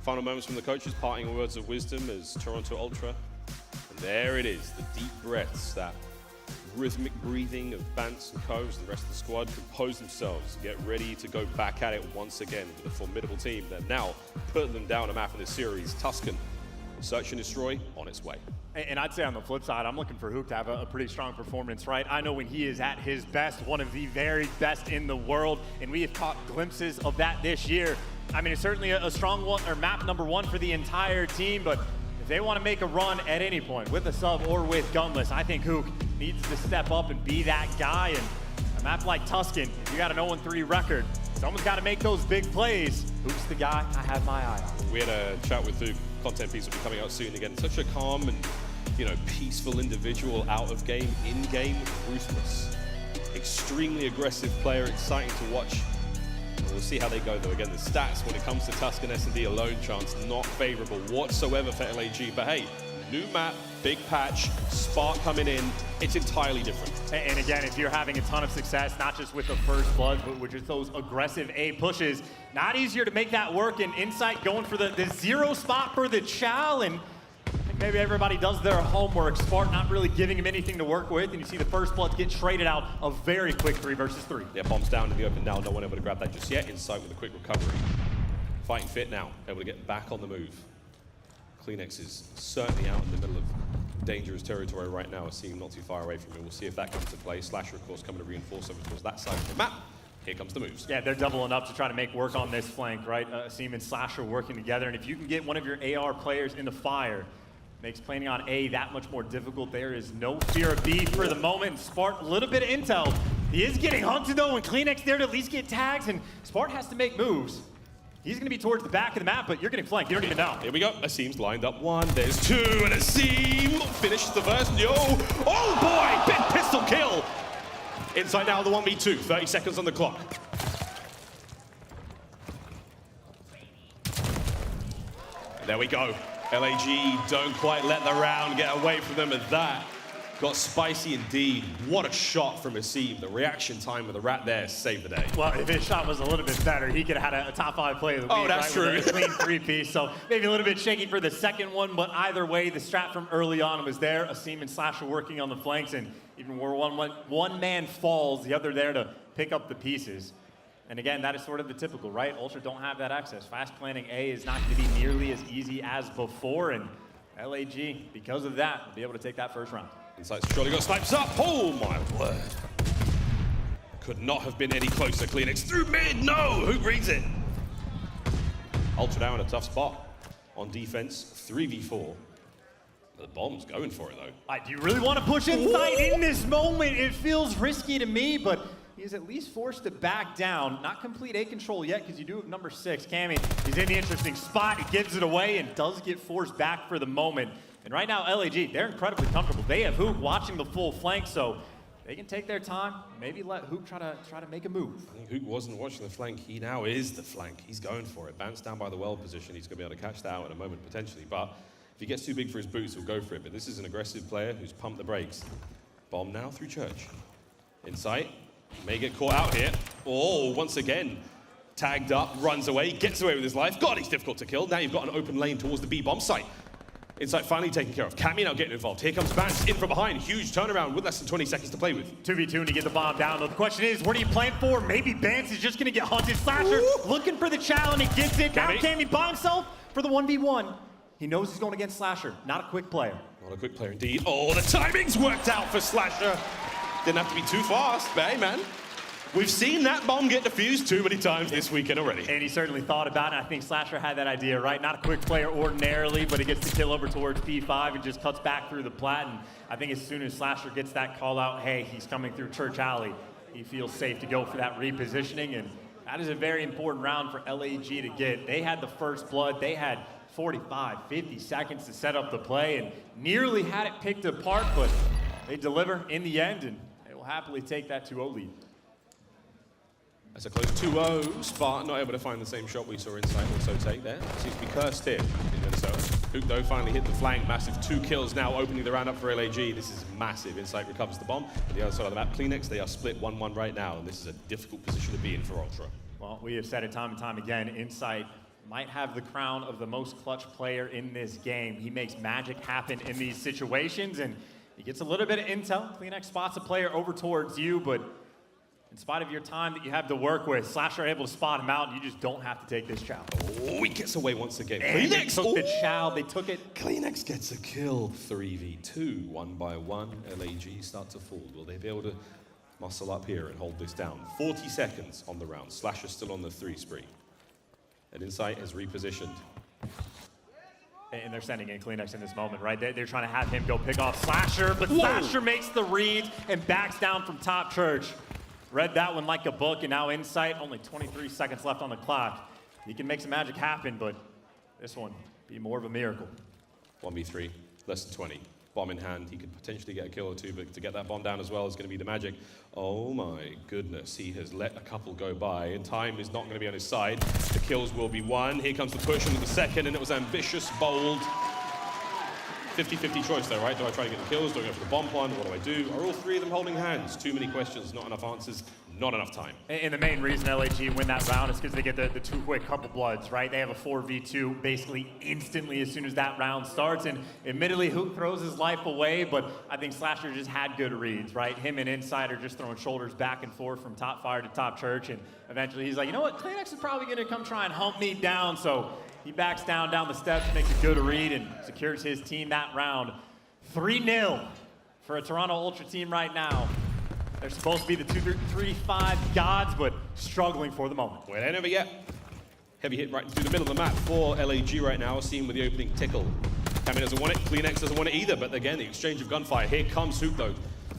Final moments from the coaches, parting words of wisdom as Toronto Ultra. And there it is, the deep breaths, that rhythmic breathing of Bance and Coves. The rest of the squad compose themselves, get ready to go back at it once again with a formidable team that now put them down a map in this series. Tuscan Search and Destroy on its way. And I'd say on the flip side, I'm looking for Hook to have a pretty strong performance, right? I know when he is at his best, one of the very best in the world, and we have caught glimpses of that this year. I mean, it's certainly a strong one, or map number one for the entire team, but if they want to make a run at any point, with a sub or with gunless, I think Hook needs to step up and be that guy. And a map like Tuscan, if you got an 0-3 record, someone's got to make those big plays. Hook's the guy I have my eye on. We had a chat with Hook. Content piece will be coming out soon again. Such a calm and, you know, peaceful individual out of game, in game, ruthless. Extremely aggressive player, exciting to watch. We'll see how they go though. Again, the stats when it comes to Tuscan S&D alone chance, not favorable whatsoever for LAG. But hey, new map, big patch, Spark coming in, it's entirely different. And again, if you're having a ton of success, not just with the first blood, but with just those aggressive A pushes, not easier to make that work. And Insight going for the 0 spot for the Chow, and I think maybe everybody does their homework. Spark not really giving him anything to work with, and you see the first blood get traded out a very quick 3 versus 3. Yeah, bombs down in the open now, no one able to grab that just yet. Insight with a quick recovery. Fighting fit now, able to get back on the move. Cleanex is certainly out in the middle of dangerous territory right now. I see him not too far away from him. We'll see if that comes to play. Slasher, of course, coming to reinforce over towards that side of the map. Here comes the moves. Yeah, they're doubling up to try to make work on this flank, right? Seam and Slasher working together, and if you can get one of your AR players in the fire, makes planning on A that much more difficult. There is no fear of B for the moment. Spark, a little bit of intel. He is getting hunted though, and Cleanex there to at least get tags, and Spark has to make moves. He's going to be towards the back of the map, but you're getting flanked. You don't even know. Here we go. aSeam's lined up 1. There's 2, and aSeam finishes the first. Yo! Oh boy! Big pistol kill! Inside now the 1v2. 30 seconds on the clock. And there we go. LAG don't quite let the round get away from them at that. Got spicy indeed. What a shot from aSeam. The reaction time with the rat there saved the day. Well, if his shot was a little bit better, he could have had a top 5 play of the week. Oh, that's right? true. With a clean 3-piece, so maybe a little bit shaky for the second one, but either way, the strat from early on was there. aSeam and Slasher working on the flanks, and even where one man falls, the other there to pick up the pieces. And again, that is sort of the typical, right? Ultra don't have that access. Fast planning A is not going to be nearly as easy as before, and LAG, because of that, will be able to take that first round. Insight's surely got snipes up. Oh my word. Could not have been any closer. Cleanex through mid. No, who reads it? Ultra now in a tough spot on defense. 3v4. The bomb's going for it though. Do you really want to push Insight in this moment? It feels risky to me, but he's at least forced to back down. Not complete A control yet, because you do have number 6, Cammy. He's in the interesting spot. He gives it away and does get forced back for the moment. And right now, LAG, they're incredibly comfortable. They have Hook watching the full flank, so they can take their time. Maybe let Hook try to make a move. I think Hook wasn't watching the flank. He now is the flank. He's going for it. Bounced down by the well position. He's going to be able to catch that out in a moment, potentially. But if he gets too big for his boots, he'll go for it. But this is an aggressive player who's pumped the brakes. Bomb now through Church. Insight. May get caught out here. Oh, once again, tagged up, runs away, gets away with his life. God, he's difficult to kill. Now you've got an open lane towards the B bomb site. Insight finally taken care of. Cammy now getting involved. Here comes Vance in from behind. Huge turnaround with less than 20 seconds to play with. 2v2 to get the bomb down. The question is, what do you plan for? Maybe Vance is just going to get hunted. Slasher looking for the challenge and gets it. Now Cammy by himself for the 1v1. He knows he's going against Slasher. Not a quick player. Not a quick player indeed. Oh, the timing's worked out for Slasher. Didn't have to be too fast, but hey, man. We've seen that bomb get defused too many times this weekend already. And he certainly thought about it. I think Slasher had that idea, right? Not a quick player ordinarily, but he gets the kill over towards P5 and just cuts back through the plat. And I think as soon as Slasher gets that call out, hey, he's coming through TJHaly, he feels safe to go for that repositioning. And that is a very important round for LAG to get. They had the first blood. They had 45, 50 seconds to set up the play and nearly had it picked apart, but they deliver in the end, and they will happily take that 2-0 lead. That's a close 2-0. Spartan not able to find the same shot we saw Insight also take there. Seems to be cursed here in Minnesota. Hook though finally hit the flank. Massive 2 kills now opening the round up for LAG. This is massive. Insight recovers the bomb. On the other side of the map, Cleanex, they are split 1-1 right now, and this is a difficult position to be in for Ultra. Well, we have said it time and time again, Insight might have the crown of the most clutch player in this game. He makes magic happen in these situations, and he gets a little bit of intel. Cleanex spots a player over towards you, but in spite of your time that you have to work with, Slasher are able to spot him out, and you just don't have to take this chow. Oh, he gets away once again. And they took the chow, they took it. CleanX gets a kill. 3v2, 1 by 1. LAG start to fall. Will they be able to muscle up here and hold this down? 40 seconds on the round. Slasher still on the 3 spree. And Insight has repositioned. And they're sending in CleanX in this moment, right? They're trying to have him go pick off Slasher, but Slasher makes the read and backs down from top church. Read that one like a book, and now Insight, only 23 seconds left on the clock. He can make some magic happen, but this one be more of a miracle. 1v3, less than 20. Bomb in hand, he could potentially get a kill or two, but to get that bomb down as well is going to be the magic. Oh my goodness, he has let a couple go by, and time is not going to be on his side. The kills will be won. Here comes the push into the second, and it was ambitious, bold. 50-50 choice though, right? Do I try to get the kills? Do I go for the bomb one? What do I do? Are all 3 of them holding hands? Too many questions, not enough answers, not enough time. And the main reason LAG win that round is because they get the 2 quick couple bloods, right? They have a 4v2 basically instantly as soon as that round starts. And admittedly, Hook throws his life away, but I think Slasher just had good reads, right? Him and Insight are just throwing shoulders back and forth from top fire to top church. And eventually he's like, you know what? CleanX is probably going to come try and hump me down. So he backs down the steps, makes a good read, and secures his team that round. 3-0 for a Toronto Ultra team right now. They're supposed to be the 2-3-5 gods, but struggling for the moment. Well, they never get. Heavy hit right through the middle of the map for LAG right now, seen with the opening tickle. Cammy doesn't want it, CleanX doesn't want it either, but again, the exchange of gunfire. Here comes Hook though.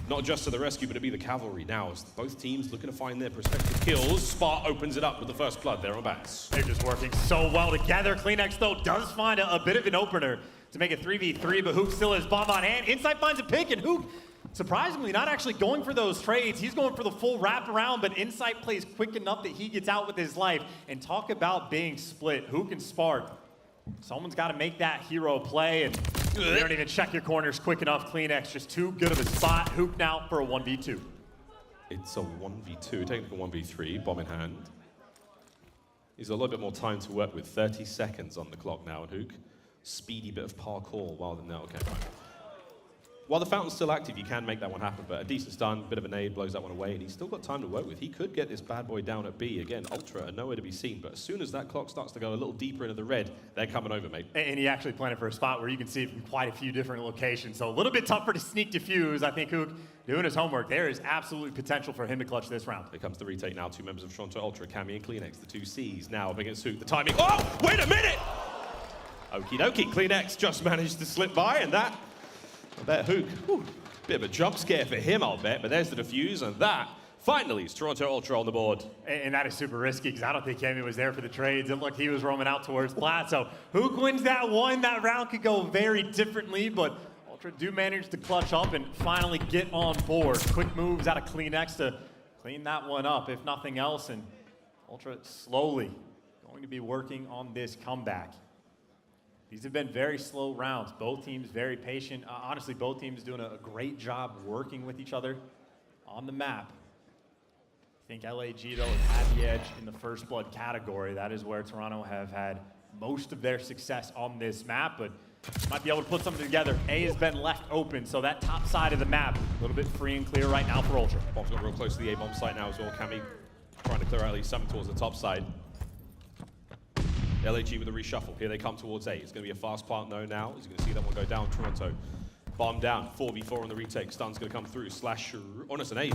Not just to the rescue, but to be the cavalry now, as both teams looking to find their prospective kills. Spark opens it up with the first blood there on bats. They're just working so well together. CleanX, though, does find a bit of an opener to make it 3v3, but Hook still has bomb on hand. Insight finds a pick, and Hook, surprisingly, not actually going for those trades. He's going for the full wraparound, but Insight plays quick enough that he gets out with his life. And talk about being split. Hook and Spark. Someone's got to make that hero play, and they don't even check your corners quick enough. CleanX just too good of a spot. Hook now for a 1v2. It's a 1v2, technical 1v3, bomb in hand. He's a little bit more time to work with, 30 seconds on the clock now, and Hook. Speedy bit of parkour while no, okay, fine. While the fountain's still active, you can make that one happen, but a decent stun, bit of a nade, blows that one away, and he's still got time to work with. He could get this bad boy down at B. Again, Ultra are nowhere to be seen, but as soon as that clock starts to go a little deeper into the red, they're coming over, mate. And he actually planted for a spot where you can see it from quite a few different locations, so a little bit tougher to sneak defuse. I think Hook doing his homework. There is absolute potential for him to clutch this round. Here comes the retake now. 2 members of Toronto Ultra, Cammy and CleanX, the 2 Cs. Now up against Hook, the timing. Oh, wait a minute! Okie dokie, CleanX just managed to slip by, and that, I bet Hook, whew, bit of a jump scare for him, I'll bet, but there's the defuse, and that, finally, is Toronto Ultra on the board. And that is super risky, because I don't think Cammy was there for the trades. And look, he was roaming out towards plat, so Hook wins that one. That round could go very differently, but Ultra do manage to clutch up and finally get on board. Quick moves out of CleanX to clean that one up, if nothing else, and Ultra slowly going to be working on this comeback. These have been very slow rounds. Both teams very patient. Honestly, both teams doing a great job working with each other on the map. I think LAG, though, has had the edge in the first blood category. That is where Toronto have had most of their success on this map, but might be able to put something together. A has been left open, so that top side of the map, a little bit free and clear right now for Ultra. Bomb's got real close to the A-bomb site now as well. Cammy trying to clear out at least something towards the top side. LAG with a reshuffle. Here they come towards A. It's going to be a fast part though now. He's going to see that one go down. Toronto. Bomb down. 4v4 on the retake. Stun's going to come through. Slasher. Oh, it's an A.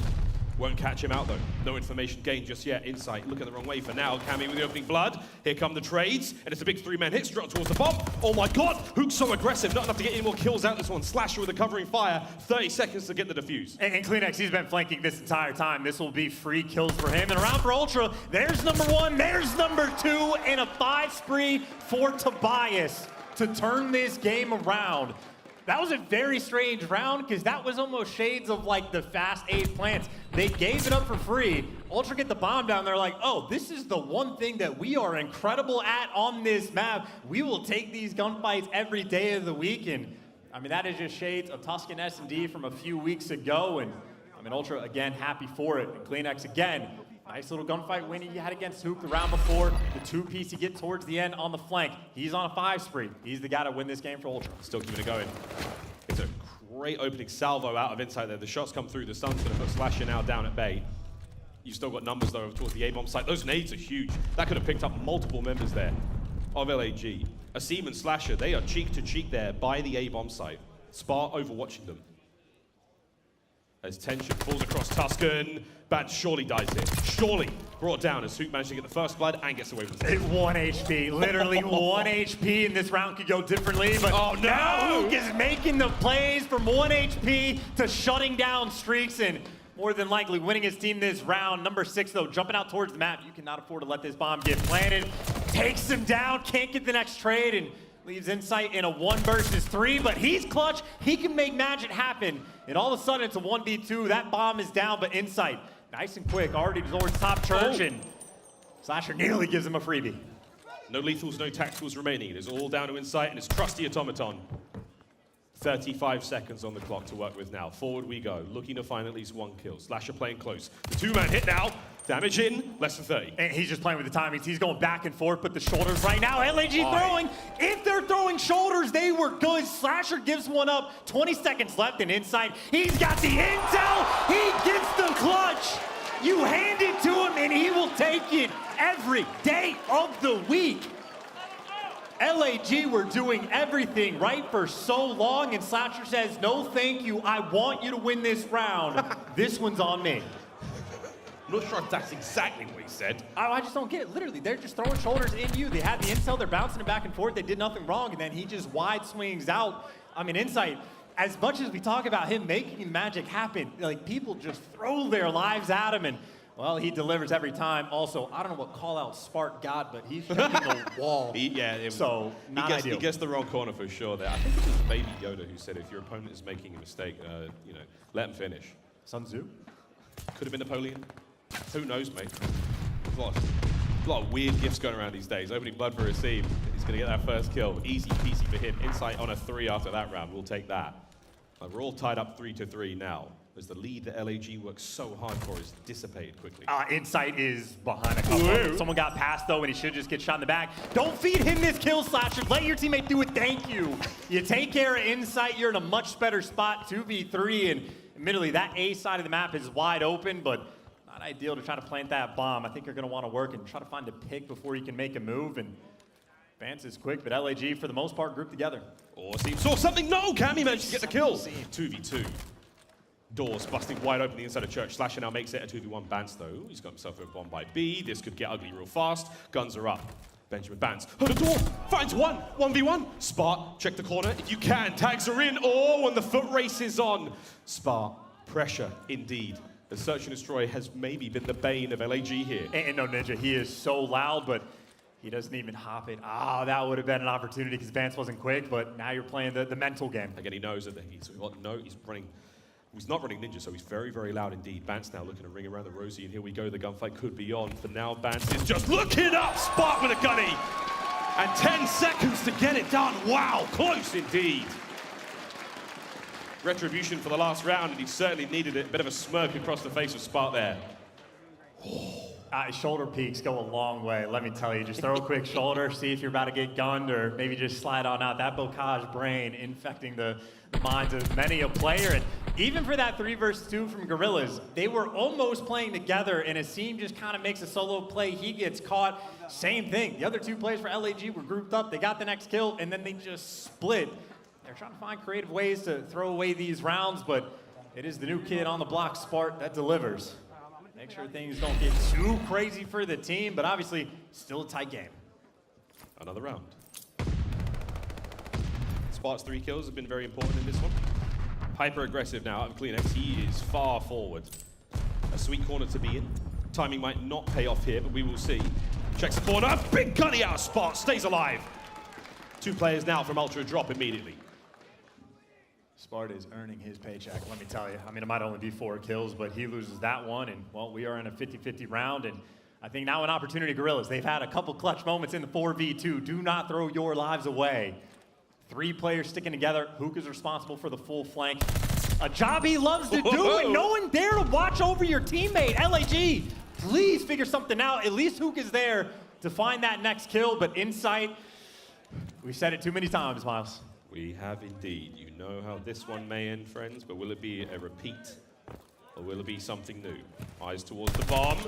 Won't catch him out though. No information gained just yet. Insight looking the wrong way for now. Cammy with the opening blood. Here come the trades. And it's a big 3-man hit straight towards the bomb. Oh my god! Hook's so aggressive. Not enough to get any more kills out this one. Slasher with a covering fire. 30 seconds to get the defuse. And CleanX, he's been flanking this entire time. This will be free kills for him. And around for Ultra, there's number 1, there's number 2, and a 5 spree for Tobias to turn this game around. That was a very strange round because that was almost shades of like the fast A plants. They gave it up for free. Ultra get the bomb down. They're like, oh, this is the one thing that we are incredible at on this map. We will take these gunfights every day of the week. And I mean, that is just shades of Tuscan S&D from a few weeks ago. And I mean, Ultra, again, happy for it. And CleanX, again, nice little gunfight win he had against Hook the round before. The 2-piece he get towards the end on the flank. He's on a 5 spree. He's the guy to win this game for Ultra. Still keeping it going. It's a great opening salvo out of Insight there. The shots come through. The Sun's going to put Slasher now down at bay. You've still got numbers, though, towards the A-bomb site. Those nades are huge. That could have picked up multiple members there of LAG. Asim and Slasher, they are cheek to cheek there by the A-bomb site. Spar overwatching them. As tension falls across Tuscan, Bad surely dies here. Surely brought down as Hook managed to get the first blood and gets away with it. 1 HP, literally 1 HP, and this round could go differently, but oh no! Now Hook is making the plays from 1 HP to shutting down streaks and more than likely winning his team this round. Number 6 though, jumping out towards the map. You cannot afford to let this bomb get planted. Takes him down, can't get the next trade, and leaves Insight in a 1 versus 3, but he's clutch. He can make magic happen. And all of a sudden, it's a 1v2. That bomb is down, but Insight, nice and quick, already towards top church, and Slasher nearly gives him a freebie. No lethals, no tacticals remaining. It is all down to Insight and his trusty automaton. 35 seconds on the clock to work with now. Forward we go, looking to find at least 1 kill. Slasher playing close. The 2-man hit now. Damage in, less than 30. And he's just playing with the timings. He's going back and forth, but the shoulders right now. LAG throwing. If they're throwing shoulders, they were good. Slasher gives one up. 20 seconds left, and Insight, he's got the intel. He gets the clutch. You hand it to him, and he will take it every day of the week. LAG were doing everything right for so long, and Slasher says, no thank you, I want you to win this round. This one's on me. I'm not sure if that's exactly what he said. I just don't get it. Literally, they're just throwing shoulders in you. They had the intel, they're bouncing it back and forth. They did nothing wrong, and then he just wide swings out. I mean, Insight, as much as we talk about him making magic happen, like, people just throw their lives at him, and well, he delivers every time. Also, I don't know what call-out Spark got, but he's shooting the wall. He gets the wrong corner for sure there. I think it was Baby Yoda who said, if your opponent is making a mistake, you know, let him finish. Sun Tzu? Could have been Napoleon. Who knows, mate? There's a lot of weird gifts going around these days. Opening blood for Asim. He's going to get that first kill. Easy peasy for him. Insight on a 3 after that round. We'll take that. We're all tied up 3-3 now, as the lead that LAG works so hard for is dissipated quickly. Insight is behind a couple. Someone got past, though, and he should just get shot in the back. Don't feed him this kill, Slasher. Let your teammate do it. Thank you. You take care of Insight. You're in a much better spot, 2v3, and admittedly, that A side of the map is wide open, but not ideal to try to plant that bomb. I think you're going to want to work and try to find a pick before you can make a move, and Vance is quick, but LAG, for the most part, grouped together. Oh, Asim saw something. No, Cammy managed to get the kill. 2v2. Doors busting wide open the inside of Church. Slasher now makes it a 2v1. Bance, though. He's got himself a bomb by B. This could get ugly real fast. Guns are up. Benjamin Bance. Oh, the door. Finds one. 1v1. Spark, check the corner if you can. Tags are in. Oh, and the foot race is on. Spark, pressure indeed. The Search and Destroy has maybe been the bane of LAG here. And no, Ninja, he is so loud, but he doesn't even hop it. Ah, that would have been an opportunity because Vance wasn't quick, but now you're playing the mental game. Again, he knows that he's running. He's not running Ninja, so he's very, very loud indeed. Bance now looking to ring around the Rosie, and here we go. The gunfight could be on. For now, Bance is just looking up. Spark with a gunny. And 10 seconds to get it done. Wow, close indeed. Retribution for the last round, and he certainly needed it. A bit of a smirk across the face of Spark there. Shoulder peeks go a long way, let me tell you. Just throw a quick shoulder, see if you're about to get gunned, or maybe just slide on out. That Bocage brain infecting the minds of many a player. And even for that 3 versus 2 from Guerrillas, they were almost playing together, and Asim just kind of makes a solo play. He gets caught. Same thing. The other 2 players for LAG were grouped up. They got the next kill, and then they just split. They're trying to find creative ways to throw away these rounds, but it is the new kid on the block, Spark, that delivers. Make sure things don't get too crazy for the team, but obviously still a tight game. Another round. Spark's 3 kills have been very important in this one. Hyper aggressive now out of CleanX. He is far forward. A sweet corner to be in. Timing might not pay off here, but we will see. Checks the corner. Big gunny out of Spark. Stays alive. 2 players now from Ultra drop immediately. Sparta is earning his paycheck, let me tell you. I mean, it might only be 4 kills, but he loses that one, and, well, we are in a 50-50 round, and I think now an opportunity, Guerrillas. They've had a couple clutch moments in the 4v2. Do not throw your lives away. 3 players sticking together. Hook is responsible for the full flank. A job he loves to do, and no one there to watch over your teammate. LAG, please figure something out. At least Hook is there to find that next kill, but Insight, we've said it too many times, Miles. We have indeed. You know how this one may end, friends, but will it be a repeat Or will it be something new? Eyes towards the bomb.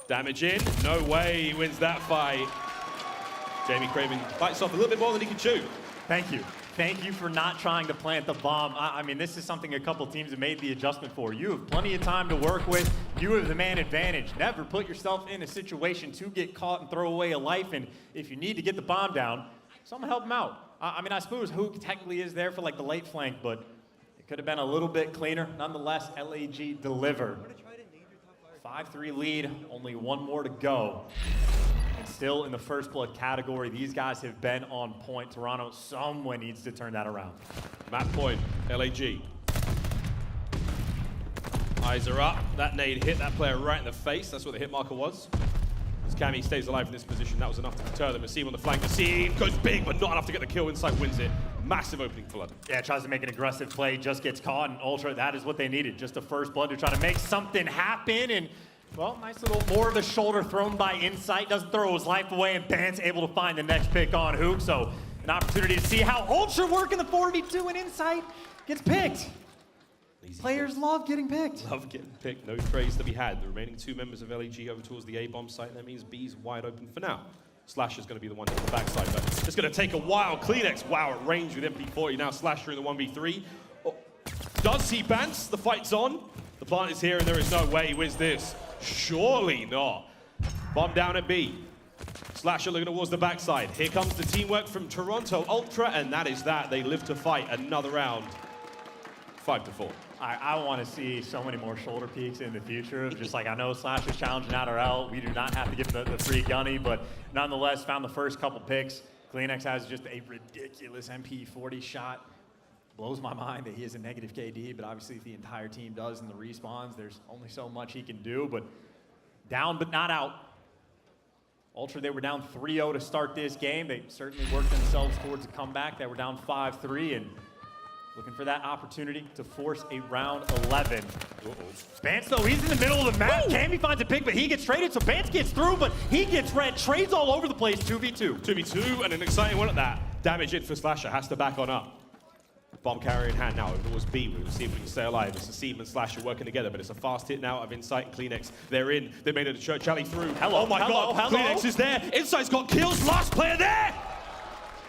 Damage in. No way he wins that fight. Jamie Craven bites off a little bit more than he can chew. Thank you. Thank you for not trying to plant the bomb. I mean, this is something a couple teams have made the adjustment for. You have plenty of time to work with. You have the man advantage. Never put yourself in a situation to get caught and throw away a life. And if you need to get the bomb down, someone help him out. I mean, I suppose Hook technically is there for like the late flank, but it could have been a little bit cleaner. Nonetheless, LAG deliver. 5-3 lead, only one more to go. And still in the first blood category, these guys have been on point. Toronto, someone needs to turn that around. Map point, LAG. Eyes are up. That nade hit that player right in the face. That's what the hit marker was. As Cammy stays alive in this position, that was enough to deter them. Asim on the flank. Asim goes big, but not enough to get the kill. Inside wins it. Massive opening for London. Yeah, tries to make an aggressive play, just gets caught, and Ultra, that is what they needed. Just a first blood to try to make something happen, and well, nice little more of the shoulder thrown by Insight. Doesn't throw his life away, and Bant's able to find the next pick on Hook. So an opportunity to see how Ultra work in the 4v2, and Insight gets picked. Players love getting picked. Love getting picked. No trades to be had. The remaining two members of LAG over towards the A-bomb site. That means B's wide open for now. Slash is going to be the one on the backside, but it's going to take a while. CleanX, wow, at range with MP40. Now Slasher in the 1v3. Oh, does see Bance. The fight's on. The plant is here, and there is no way he wins this. Surely not. Bomb down at B. Slasher looking towards the backside. Here comes the teamwork from Toronto Ultra, and that is that. They live to fight another round. 5-4. I want to see so many more shoulder peeks in the future. Just like I know Slasher's challenging out RL. We do not have to give him the free gunny, but nonetheless found the first couple picks. CleanX has just a ridiculous MP40 shot. Blows my mind that he has a negative KD, but obviously if the entire team does in the respawns, there's only so much he can do, but down but not out. Ultra, they were down 3-0 to start this game. They certainly worked themselves towards a comeback. They were down 5-3 and looking for that opportunity to force a round 11. Bance, though, he's in the middle of the map. Cammy finds a pick, but he gets traded, so Bance gets through, but he gets red. Trades all over the place, 2v2. 2v2, and an exciting one at that. Damage in for Slasher, has to back on up. Bomb carrier in hand now, over towards B. We'll see if we can stay alive. It's Asim and Slasher working together, but it's a fast hit now of Insight and CleanX. They're in. They made it to TJHaly through. Hello, oh my hello, God, hello. CleanX is there. Insight's got kills. Last player there.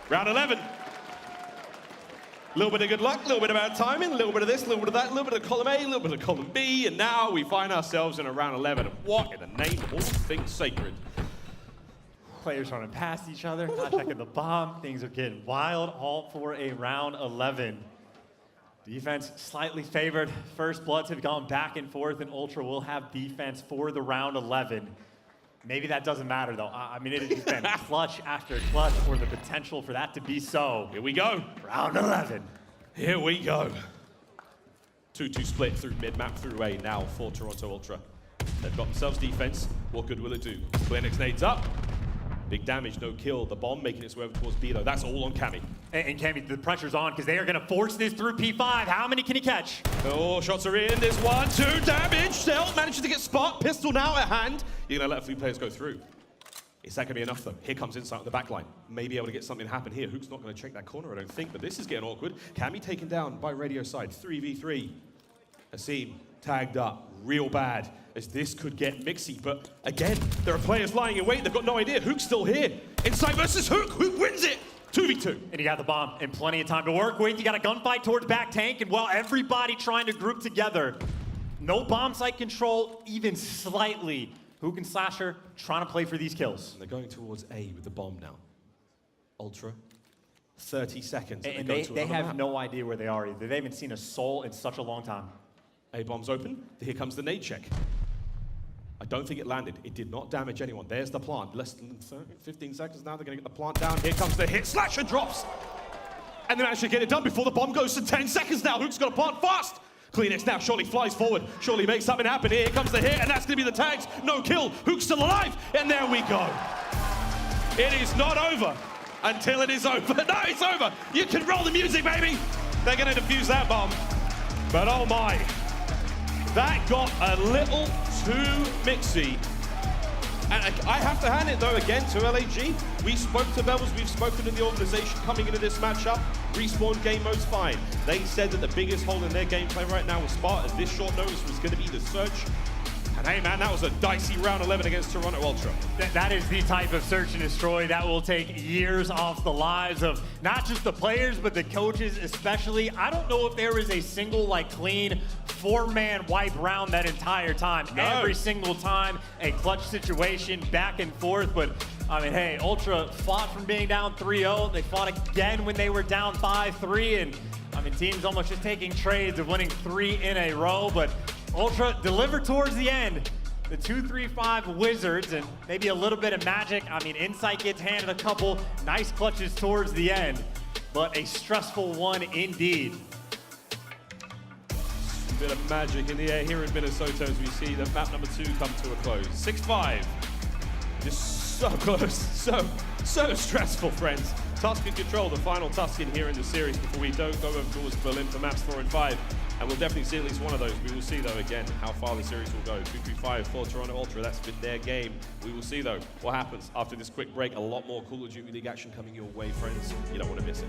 Round 11. A little bit of good luck, a little bit of bad timing, a little bit of this, a little bit of that, a little bit of column A, a little bit of column B, and now we find ourselves in a round 11. What in the name of all things sacred? Players running past each other, not checking the bomb. Things are getting wild, all for a round 11. Defense slightly favored. First bloods have gone back and forth, and Ultra will have defense for the round 11. Maybe that doesn't matter, though. I mean, it has just been clutch after clutch, or the potential for that to be so. Here we go. Round 11. Here we go. 2-2 split through mid-map through A now for Toronto Ultra. They've got themselves defense. What good will it do? CleanX nades up. Big damage, no kill. The bomb making its way over towards B, though. That's all on Cammy. And Cammy, the pressure's on because they are going to force this through P5. How many can he catch? Oh, shots are in. There's 1-2 damage. Cell manages to get spot. Pistol now at hand. You're going to let 3 players go through. Is that going to be enough, though? Here comes Insight on the back line. Maybe able to get something happen here. Hook's not going to check that corner, I don't think, but this is getting awkward. Cammy taken down by radio side. 3v3. Asim tagged up real bad, as this could get mixy, but again, there are players lying in wait. They've got no idea. Hook's still here. Insight versus Hook. Hook wins it. 2v2. And you got the bomb and plenty of time to work with. You got a gunfight towards back tank, and while everybody trying to group together, no bomb site control, even slightly. Hook and Slasher trying to play for these kills. And they're going towards A with the bomb now. Ultra, 30 seconds. And they have no idea where they are either. They haven't seen a soul in such a long time. A-bomb's open. Here comes the nade check. I don't think it landed. It did not damage anyone. There's the plant. Less than 15 seconds now. They're going to get the plant down. Here comes the hit. Slasher drops. And they managed to get it done before the bomb goes to 10 seconds now. Hook's got to plant fast. CleanX now surely flies forward. Surely makes something happen. Here comes the hit, and that's going to be the tags. No kill. Hook's still alive. And there we go. It is not over until it is over. No, it's over. You can roll the music, baby. They're going to defuse that bomb. But oh my. That got a little too mixy And I have to hand it, though, again to LAG. We spoke to Bevels, we've spoken to the organization coming into this matchup. Respawn game mode's fine. They said that the biggest hole in their gameplay right now was Sparta. This short notice was going to be the search. And hey, man, that was a dicey round 11 against Toronto Ultra. That is the type of search and destroy that will take years off the lives of not just the players, but the coaches especially. I don't know if there is a single, like, clean four-man wipe round that entire time. No. Every single time, a clutch situation, back and forth. But, I mean, hey, Ultra fought from being down 3-0. They fought again when they were down 5-3. And, I mean, teams almost just taking trades of winning 3 in a row. But Ultra delivered towards the end. The 2-3-5 Wizards and maybe a little bit of magic. I mean, Insight gets handed a couple nice clutches towards the end, but a stressful one indeed. A bit of magic in the air here in Minnesota as we see the map number 2 come to a close. 6-5. Just so close, so stressful, friends. Tuscan control, the final Tuscan here in the series before we don't go over towards Berlin for maps 4 and 5. And we'll definitely see at least one of those. We will see, though, again, how far the series will go. 2-3-5 for Toronto Ultra. That's been their game. We will see, though, what happens after this quick break. A lot more Call of Duty League action coming your way, friends. You don't want to miss it.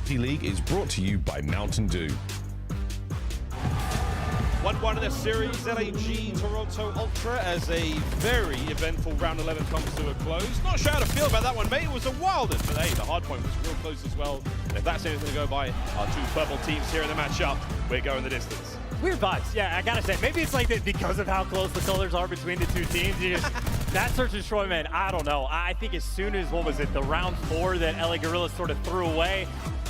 Duty League is brought to you by Mountain Dew. 1-1 in the series, LAG Toronto Ultra, as a very eventful round 11 comes to a close. Not sure how to feel about that one, mate. It was a wild one, but hey, the hard point was real close as well. And if that's anything to go by, our two purple teams here in the matchup, we're going the distance. Weird vibes, yeah, I gotta say. Maybe it's like that because of how close the colors are between the two teams. You just, that search and destroy, man, I don't know. I think as soon as, what was it, the round 4 that LA Guerrillas sort of threw away,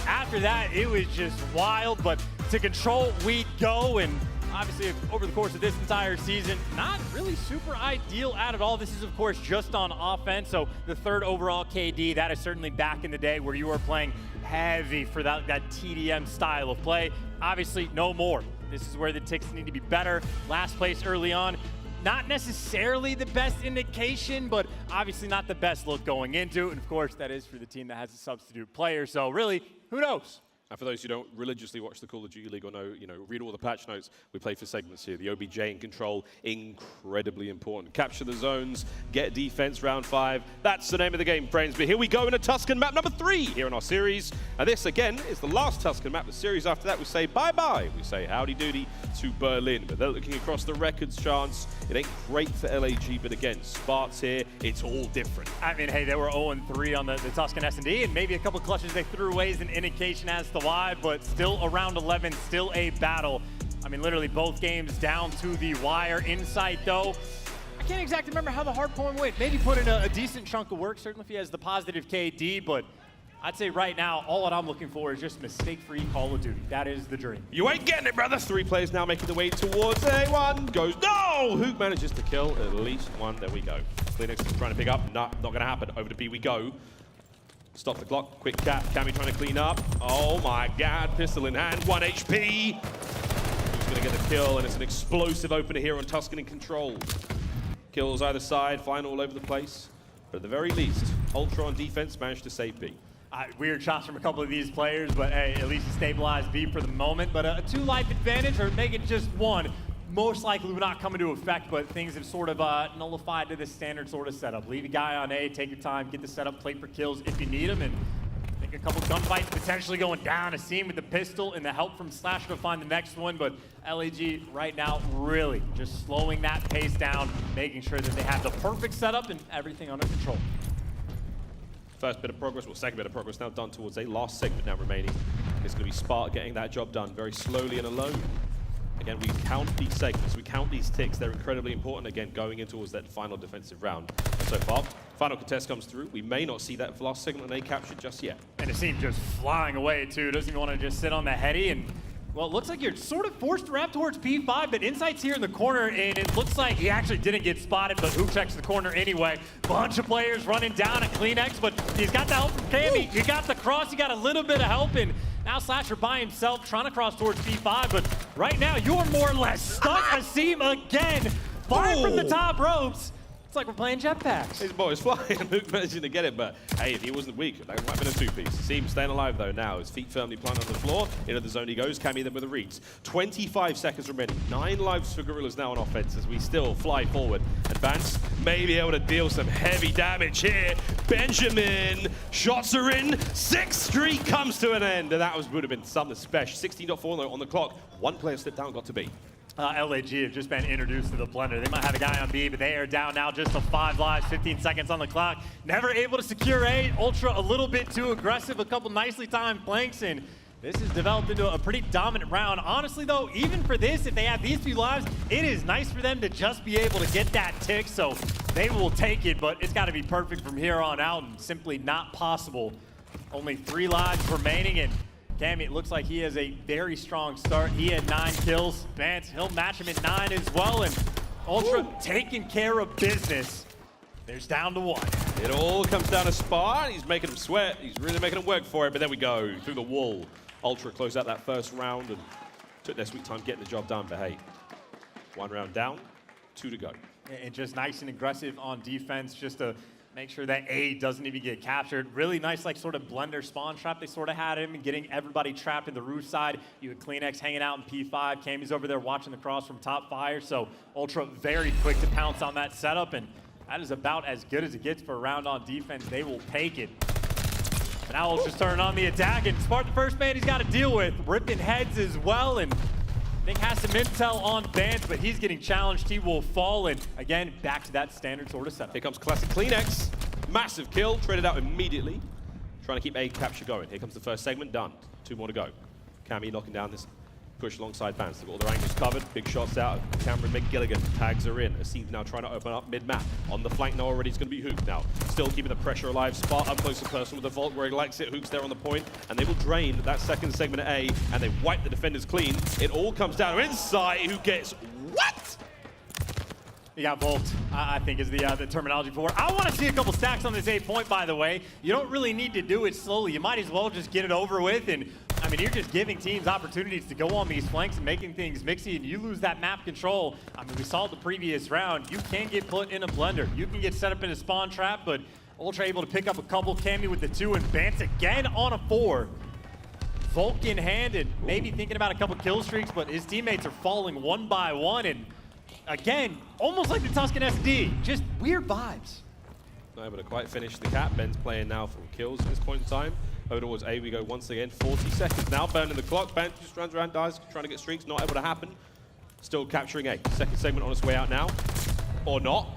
after that, it was just wild. But to control, we go, and obviously, over the course of this entire season, not really super ideal at all. This is, of course, just on offense. So the 3rd overall KD, that is certainly back in the day where you were playing heavy for that TDM style of play. Obviously, no more. This is where the ticks need to be better. Last place early on, not necessarily the best indication, but obviously not the best look going into it. And of course, that is for the team that has a substitute player. So really, who knows? And for those who don't religiously watch the Call of Duty League or know, read all the patch notes, we play for segments here. The OBJ in control, incredibly important. Capture the zones, get defense round 5. That's the name of the game, friends. But here we go in a Tuscan map number 3 here in our series. And this, again, is the last Tuscan map. The series after that, we say bye-bye. We say howdy doody to Berlin. But they're looking across the records chance. It ain't great for LAG, but again, Spart's here. It's all different. I mean, hey, they were 0-3 on the Tuscan S&D, and maybe a couple clutches they threw away as an indication as to why, but still around 11, still a battle. I mean, literally both games down to the wire. Insight, though, I can't exactly remember how the hard point went. Maybe put in a decent chunk of work, certainly if he has the positive KD, but I'd say right now, all that I'm looking for is just mistake-free Call of Duty. That is the dream. You ain't getting it, brother. 3 players now making the way towards A1. Goes, no! Hook manages to kill at least one. There we go. Cleanix is trying to pick up. Not going to happen. Over to B we go. Stop the clock. Quick cap. Cammy trying to clean up. Oh my God. Pistol in hand. 1 HP. Who's going to get the kill? And it's an explosive opener here on Tuscan in control. Kills either side. Flying all over the place. But at the very least, Ultra on defense managed to save B. Weird shots from a couple of these players, but hey, at least he stabilized B for the moment. But a 2-life advantage, or make it just 1, most likely will not come into effect, but things have sort of nullified to this standard sort of setup. Leave a guy on A, take your time, get the setup, play for kills if you need them, and I think a couple gunfights potentially going down. A scene with the pistol and the help from Slasher to find the next one, but LAG right now really just slowing that pace down, making sure that they have the perfect setup and everything under control. First bit of progress, well, second bit of progress now done towards a last segment now remaining. It's going to be Spark getting that job done very slowly and alone. Again, we count these segments, we count these ticks. They're incredibly important, again, going in towards that final defensive round. So far, final contest comes through. We may not see that last segment on A captured just yet. And it seems just flying away, too. Doesn't even want to just sit on the heady. And, well, it looks like you're sort of forced to wrap towards P5, but Insight's here in the corner, and it looks like he actually didn't get spotted, but Hook checks the corner anyway. Bunch of players running down at Cleanex, but he's got the help from Cammy. He got the cross, he got a little bit of help, and now Slasher by himself trying to cross towards P5, but right now you're more or less stuck. Asim again, flying from the top ropes. It's like we're playing jetpacks. His ball is flying. Hook managing to get it, but hey, if he wasn't weak, that might have been a 2-piece. Seems staying alive though now. His feet firmly planted on the floor. Into the zone he goes. Cammy then with the reads. 25 seconds remaining. 9 lives for Guerrillas now on offense as we still fly forward. Advance may be able to deal some heavy damage here. Benjamin, shots are in. 6th streak comes to an end, and that would have been something special. 16.4 on the clock. 1 player slipped down, got to B. LAG have just been introduced to the blender. They might have a guy on B, but they are down now just to 5 lives, 15 seconds on the clock. Never able to secure A. Ultra a little bit too aggressive, a couple nicely timed flanks, and this has developed into a pretty dominant round. Honestly though, even for this, if they have these few lives, it is nice for them to just be able to get that tick, so they will take it, but it's gotta be perfect from here on out and simply not possible. Only 3 lives remaining, and Cammy, it looks like he has a very strong start. He had 9 kills. Vance, he'll match him at 9 as well, and Ultra taking care of business. There's down to 1. It all comes down to Spar. He's making him sweat. He's really making him work for it, but there we go, through the wall. Ultra closed out that first round and took their sweet time getting the job done, but hey, 1 round down, 2 to go. And just nice and aggressive on defense, just to make sure that A doesn't even get captured. Really nice, like, sort of blender spawn trap. They sort of had him and getting everybody trapped in the roof side. You had Cleanex hanging out in P5. Cammy's over there watching the cross from top fire. So Ultra very quick to pounce on that setup, and that is about as good as it gets for a round on defense. They will take it. Now Ultra's turning on the attack, and Spart, the first man he's got to deal with, ripping heads as well, and I think has some intel on Bans, but he's getting challenged. He will fall, and again, back to that standard sort of setup. Here comes classic CleanX. Massive kill, traded out immediately. Trying to keep A capture going. Here comes the first segment, done. 2 more to go. Cammy knocking down this push alongside Bans. They've got all their angles covered. Big shots out. Cameron McGilligan. Tags are in. aBeZy now trying to open up mid-map. On the flank now already, it's going to be Hook now. Still keeping the pressure alive. Spart up close and personal with the vault where he likes it. Hook's there on the point, and they will drain that second segment at A, and they wipe the defenders clean. It all comes down to Insight, who gets what? You got Volt, I think is the terminology for it. I want to see a couple stacks on this A point, by the way. You don't really need to do it slowly. You might as well just get it over with. And I mean, you're just giving teams opportunities to go on these flanks and making things mixy, and you lose that map control. I mean, we saw the previous round. You can get put in a blender. You can get set up in a spawn trap, but Ultra able to pick up a couple. Cammy with the 2 and Bance again on a 4. Volk in hand and maybe thinking about a couple kill streaks, but his teammates are falling one by one, and again, almost like the Tuscan SD, just weird vibes. Not able to quite finish the cap. Ben's playing now for kills at this point in time. Over towards A we go once again. 40 seconds now, burning the clock. Ben just runs around, dies, trying to get streaks, not able to happen. Still capturing A. Second segment on its way out now. Or not.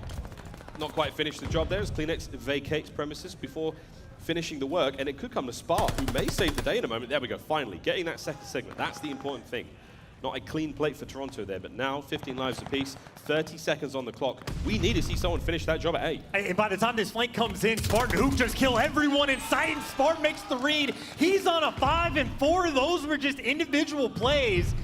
Not quite finished the job there as CleanX vacates premises before finishing the work, and it could come to Spart, who may save the day in a moment. There we go, finally. Getting that second segment, that's the important thing. Not a clean plate for Toronto there, but now 15 lives apiece, 30 seconds on the clock. We need to see someone finish that job at A. And by the time this flank comes in, Spart and Hoop just kill everyone in sight, and Spart makes the read. He's on a 5, and 4 of those were just individual plays.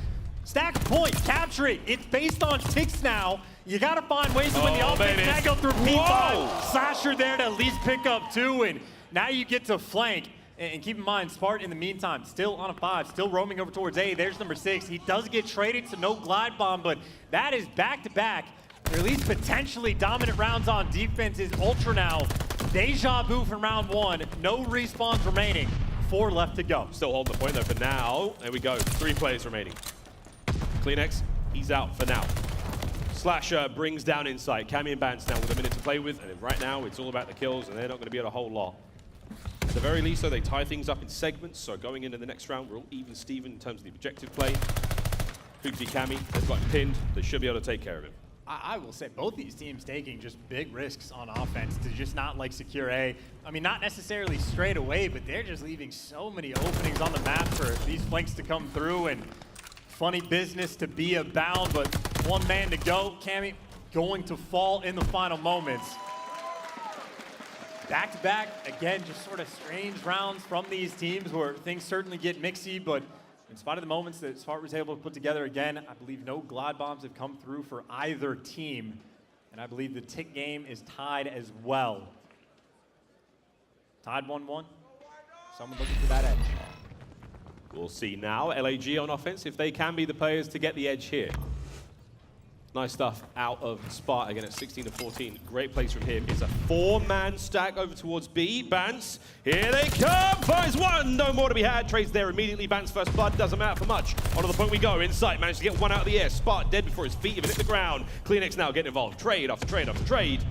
Stack point, capture it. It's based on ticks now. You gotta find ways to win the offense. Now go through P5. Slasher there to at least pick up 2, and now you get to flank. And keep in mind, Spart in the meantime, still on a 5, still roaming over towards A. There's number 6. He does get traded, so no glide bomb, but that is back-to-back, or at least potentially dominant rounds on defense. Is Ultra now. Deja vu from round 1. No respawns remaining. 4 left to go. Still holding the point though for now. There we go. 3 players remaining. CleanX, he's out for now. Slasher brings down Insight. Cammy and Bance now with a minute to play with, and right now it's all about the kills, and they're not going to be able to hold lot. At the very least, though, they tie things up in segments, so going into the next round, we're all even Steven in terms of the objective play. Hook v Cammy, they've got him pinned. They should be able to take care of him. I will say both these teams taking just big risks on offense to just not like secure A. I mean, not necessarily straight away, but they're just leaving so many openings on the map for these flanks to come through, and funny business to be abound, but 1 man to go. Cammy going to fall in the final moments. Back-to-back, again, just sort of strange rounds from these teams where things certainly get mixy, but in spite of the moments that Spart was able to put together again, I believe no glide bombs have come through for either team, and I believe the tick game is tied as well. Tied 1-1. Someone looking for that edge. We'll see now. LAG on offense, if they can be the players to get the edge here. Nice stuff out of Spart again at 16-14. Great place from him. It's a 4-man stack over towards B. Bance, here they come. Finds 1, no more to be had. Trades there immediately. Bance first blood, doesn't matter for much. Onto the point we go. Insight managed to get 1 out of the air. Spart dead before his feet even hit the ground. CleanX now getting involved. Trade after trade after trade.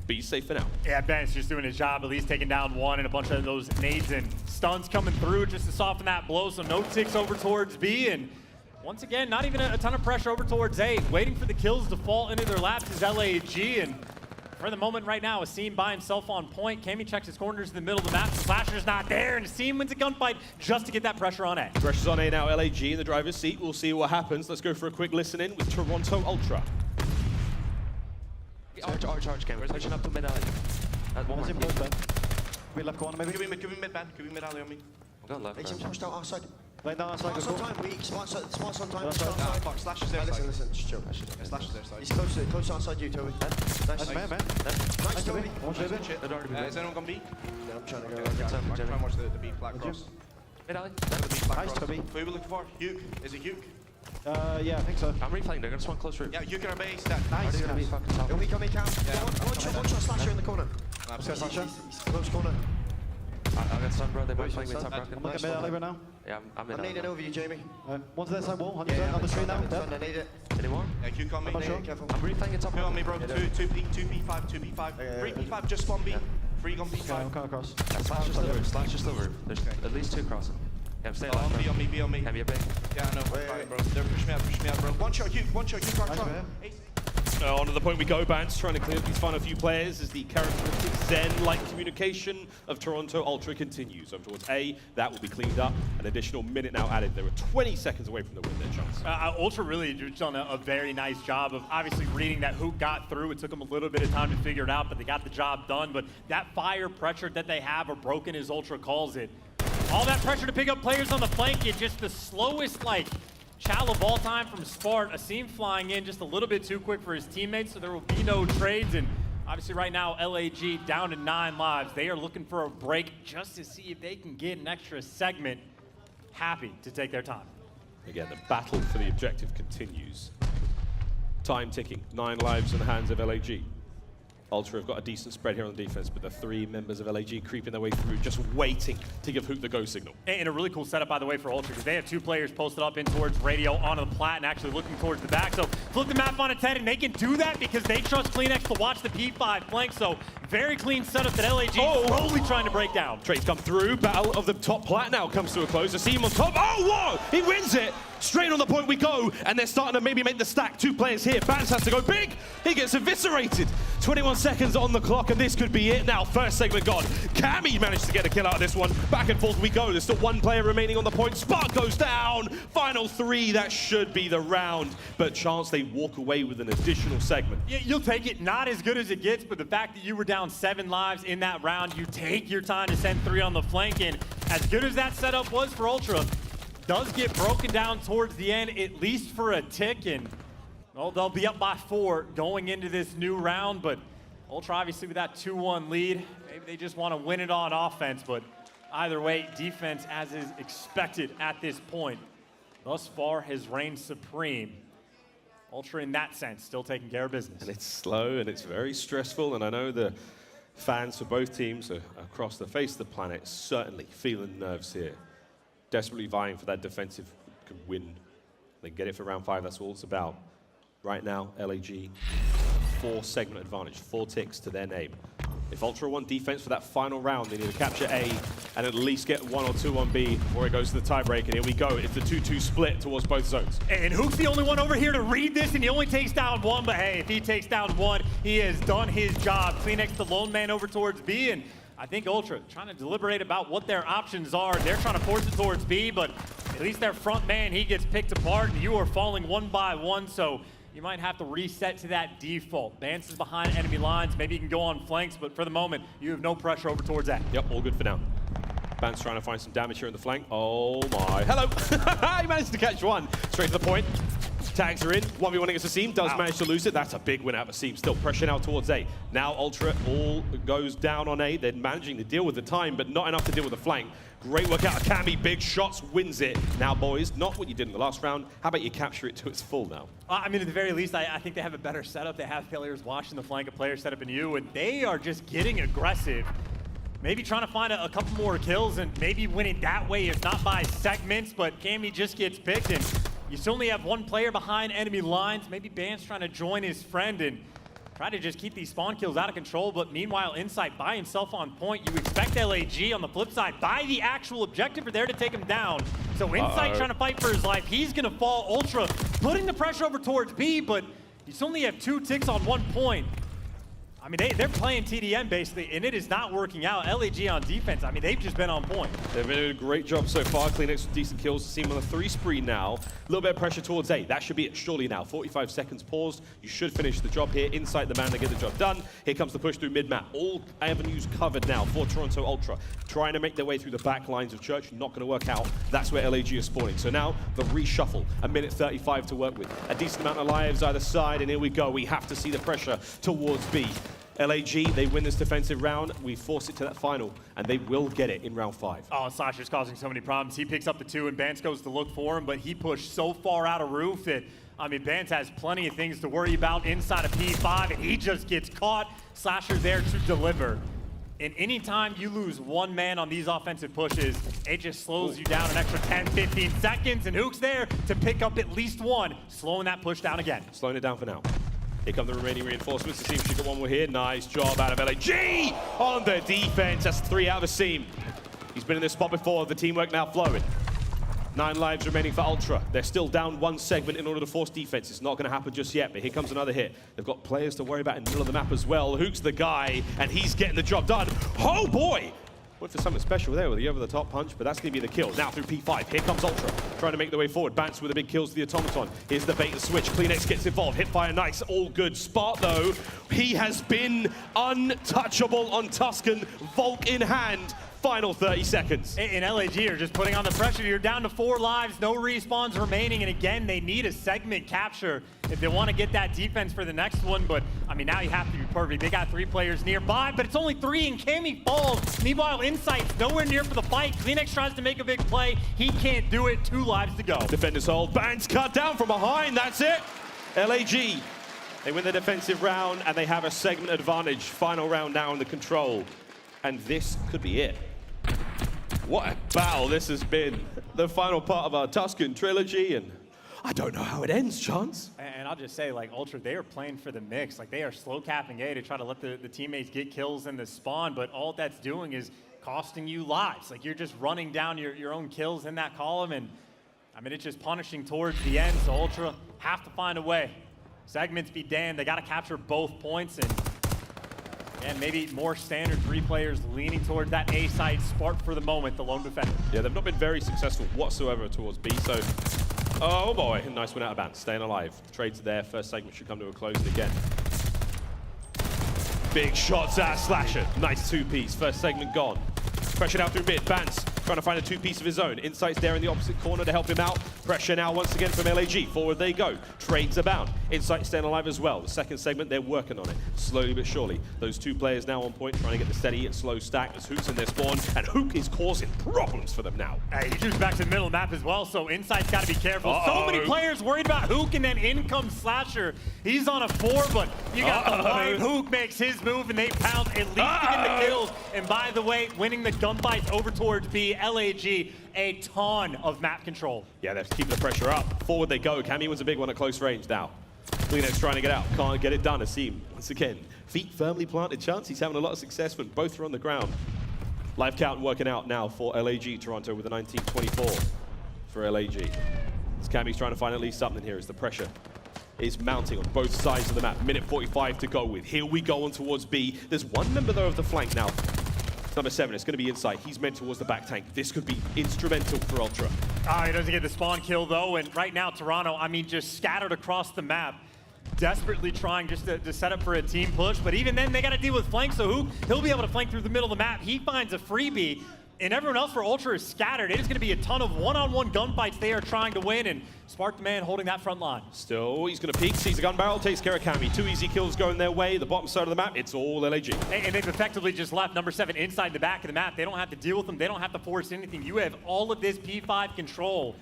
B's safe for now. Yeah, Bance just doing his job, at least taking down 1, and a bunch of those nades and stuns coming through just to soften that blow. So no ticks over towards B, and once again, not even a ton of pressure over towards A. Waiting for the kills to fall into their laps is LAG, and for the moment right now, aBeZy by himself on point. Cammy checks his corners in the middle of the map. Slasher's not there, and aBeZy wins a gunfight just to get that pressure on A. Pressure's on A now. LAG in the driver's seat. We'll see what happens. Let's go for a quick listen in with Toronto Ultra. Arch, Cam. We're pushing up to mid alley. One more. Mid left corner, maybe. Could be mid, man. Could be mid alley on me. I'm going left. He's pushed out outside. Lay down outside. Sponsor time, weak. Sponsor time. Fuck, Slash is there. Listen, just chill. Slash is there. He's close outside you, Toby. Nice, man. Nice, Toby. Is anyone gonna be? Yeah, I'm trying to go. I'm trying to watch the B flat cross. Mid alley. Nice, Toby. Who are we looking for? Hugh. Is it Hugh? Yeah, I think so. I'm replaying. They're gonna spawn closer. Yeah, you can obey that. Nice. They're gonna be fucking top. Are we coming down? One shot Slasher in the corner. Slasher. He's close corner. I got stun, bro. They both playing me top rocket. I'm looking mid alley right now. Yeah, I'm mid alley. I'm nading over you, Jamie. One's that side wall. 100% on the street now. I need it. Any more? Yeah, Q on me. I'm not sure. Careful. I'm replaying it top. Two on me, bro. 2 P5, 2 P5. 3 P5, just spawn B. Three gone B side. Come across. Slash just the roof. Slash just the roof. There's at least two crossing. Yeah, stay alive. Be on me, be on me. Can be a big. Yeah, I know. Bro. They're push me out, bro. One shot, you, try. Onto the point we go, Bans trying to clear up these final few players as the characteristic Zen-like communication of Toronto Ultra continues. Over towards A, that will be cleaned up. An additional minute now added. They were 20 seconds away from the win there, Chance. Ultra really just done a very nice job of obviously reading that who got through. It took them a little bit of time to figure it out, but they got the job done. But that fire pressure that they have, or broken as Ultra calls it, all that pressure to pick up players on the flank, it's just the slowest, Chal of all time from Spart. Asim flying in just a little bit too quick for his teammates, so there will be no trades. And obviously right now, LAG down to 9 lives. They are looking for a break just to see if they can get an extra segment. Happy to take their time. Again, the battle for the objective continues. Time ticking, 9 lives in the hands of LAG. Ultra have got a decent spread here on the defense, but the 3 members of LAG creeping their way through, just waiting to give Hook the go signal. And a really cool setup, by the way, for Ultra, because they have 2 players posted up in towards radio onto the plat and actually looking towards the back. So flip the map on its head, and they can do that because they trust CleanX to watch the P5 flank. So very clean setup that LAG slowly trying to break down. Trades come through. Battle of the top plat now comes to a close. Asim on top. Oh, whoa! He wins it. Straight on the point we go, and they're starting to maybe make the stack. 2 players here. Bans has to go big. He gets eviscerated. 21 seconds on the clock, and this could be it now. First segment gone. Cammy managed to get a kill out of this one. Back and forth we go. There's still 1 player remaining on the point. Spark goes down. Final 3. That should be the round. But Chance, they walk away with an additional segment. Yeah, you'll take it. Not as good as it gets, but the fact that you were down 7 lives in that round, you take your time to send 3 on the flank. And as good as that setup was for Ultra, does get broken down towards the end, at least for a tick, and well, they'll be up by 4 going into this new round. But Ultra obviously with that 2-1 lead, maybe they just want to win it on offense, but either way, defense as is expected at this point thus far has reigned supreme. Ultra in that sense still taking care of business. And it's slow and it's very stressful, and I know the fans for both teams across the face of the planet certainly feeling nerves here. Desperately vying for that defensive win. They get it for round 5, that's all it's about. Right now, LAG, 4 segment advantage, 4 ticks to their name. If Ultra want defense for that final round, they need to capture A and at least get 1 or 2 on B before it goes to the tiebreak. And here we go, it's the 2-2 split towards both zones. And Hook's the only one over here to read this, and he only takes down 1, but hey, if he takes down 1, he has done his job. CleanX the lone man over towards B, and I think Ultra trying to deliberate about what their options are. They're trying to force it towards B, but at least their front man, he gets picked apart, and you are falling 1 by 1, so you might have to reset to that default. Vance is behind enemy lines. Maybe you can go on flanks, but for the moment, you have no pressure over towards that. Yep, all good for now. Vance trying to find some damage here in the flank. Oh my, hello! He managed to catch 1. Straight to the point. Tags are in. 1v1 against Asim. Does manage to lose it. That's a big win out of Asim. Still pressure now towards A. Now Ultra all goes down on A. They're managing to deal with the time, but not enough to deal with the flank. Great work out of Cammy. Big shots, wins it. Now, boys, not what you did in the last round. How about you capture it to its full now? I mean, at the very least, I think they have a better setup. They have players watching the flank, a player set up in you, and they are just getting aggressive. Maybe trying to find a couple more kills and maybe win it that way, if not by segments, but Cammy just gets picked, and you still only have 1 player behind enemy lines. Maybe Ban's trying to join his friend and try to just keep these spawn kills out of control, but meanwhile, Insight by himself on point. You expect LAG on the flip side by the actual objective are there to take him down. So Insight trying to fight for his life. He's gonna fall. Ultra putting the pressure over towards B, but you still only have 2 ticks on 1 point. I mean, they're playing TDM basically, and it is not working out. LAG on defense, I mean, they've just been on point. They've been doing a great job so far. CleanX with decent kills. Seem on a 3 spree now. A little bit of pressure towards A. That should be it surely now. 45 seconds paused. You should finish the job here. Insight the man to get the job done. Here comes the push through mid-map. All avenues covered now for Toronto Ultra. Trying to make their way through the back lines of Church. Not going to work out. That's where LAG is spawning. So now the reshuffle. 1:35 to work with. A decent amount of lives either side. And here we go. We have to see the pressure towards B. LAG, they win this defensive round. We force it to that final, and they will get it in round 5. Oh, Slasher's causing so many problems. He picks up the 2, and Bance goes to look for him, but he pushed so far out of roof that, I mean, Bance has plenty of things to worry about inside of P5, and he just gets caught. Slasher there to deliver. And anytime you lose 1 man on these offensive pushes, it just slows you down an extra 10, 15 seconds, and Hook's there to pick up at least 1, slowing that push down again. Slowing it down for now. Here come the remaining reinforcements to see if she got one more here. Nice job out of aLLeY on the defense. That's 3 out of a seam. He's been in this spot before. The teamwork now flowing. 9 lives remaining for Ultra. They're still down 1 segment in order to force defense. It's not going to happen just yet, but here comes another hit. They've got players to worry about in the middle of the map as well. Hook's the guy, and he's getting the job done. Oh boy! Went for something special there with the over-the-top punch, but that's going to be the kill. Now through P5, here comes Ultra, trying to make their way forward. Bance with the big kills to the Automaton. Here's the bait and switch. CleanX gets involved. Hipfire, nice, all good. Spot, though, he has been untouchable on Tuscan, Volk in hand. Final 30 seconds. And aLLeY are just putting on the pressure. You're down to 4 lives, no respawns remaining, and again, they need a segment capture if they want to get that defense for the next one, but I mean, now you have to be perfect. They got 3 players nearby, but it's only 3, and Cammy falls. Meanwhile, Insight's nowhere near for the fight. CleanX tries to make a big play. He can't do it. 2 lives to go. Defenders hold. Bans cut down from behind. That's it. aLLeY, they win the defensive round, and they have a segment advantage. Final round now in the control, and this could be it. What a battle this has been. The final part of our Tuscan trilogy, and I don't know how it ends, Chance. And I'll just say, like, Ultra, they are playing for the mix. Like, they are slow capping A to try to let the teammates get kills in the spawn, but all that's doing is costing you lives. Like, you're just running down your own kills in that column, and I mean, it's just punishing towards the end, so Ultra have to find a way. Segments be damned, they got to capture both points, and maybe more standard 3 players leaning towards that A side. Spark for the moment, the lone defender. Yeah, they've not been very successful whatsoever towards B, so... Oh boy, nice one out of bounds, staying alive. Trades there, first segment should come to a close again. Big shots at Slasher. Nice 2-piece, first segment gone. Pressure out through mid, Bance trying to find a 2-piece of his own. Insight's there in the opposite corner to help him out. Pressure now once again from aLLeY. Forward they go. Trades abound. Insight staying alive as well. The second segment, they're working on it. Slowly but surely. Those 2 players now on point, trying to get the steady and slow stack as Hook's in their spawn, and Hook is causing problems for them now. Hey, he moves back to the middle of the map as well, so Insight's got to be careful. So many players worried about Hook, and then in comes Slasher. He's on a 4, but you got the light. Hook makes his move, and they pound at least to get the kills. And by the way, winning the gunfights over towards B, aLLeY, a ton of map control. Yeah, they're keeping the pressure up. Forward they go. Cammy was a big one at close range now. CleanX trying to get out. Can't get it done. Asim, once again, feet firmly planted. Chance, he's having a lot of success when both are on the ground. Live count working out now for aLLeY. Toronto with a 19-24 for aLLeY. As Cammy's trying to find at least something here as the pressure is mounting on both sides of the map. Minute 45 to go with. Here we go on towards B. There's one member though of the flank now. Number 7, it's going to be Insight. He's meant towards the back tank. This could be instrumental for Ultra. He doesn't get the spawn kill though, and right now Toronto, I mean, just scattered across the map, desperately trying just to set up for a team push, but even then they got to deal with flank, so he'll be able to flank through the middle of the map. He finds a freebie, and everyone else for Ultra is scattered. It is going to be a ton of one-on-one gunfights they are trying to win, and Spark the man holding that front line. Still, he's going to peek, sees a gun barrel, takes care of Cammy. 2 easy kills going their way. The bottom side of the map, it's all aLLeY. And they've effectively just left number 7 inside the back of the map. They don't have to deal with them. They don't have to force anything. You have all of this P5 control.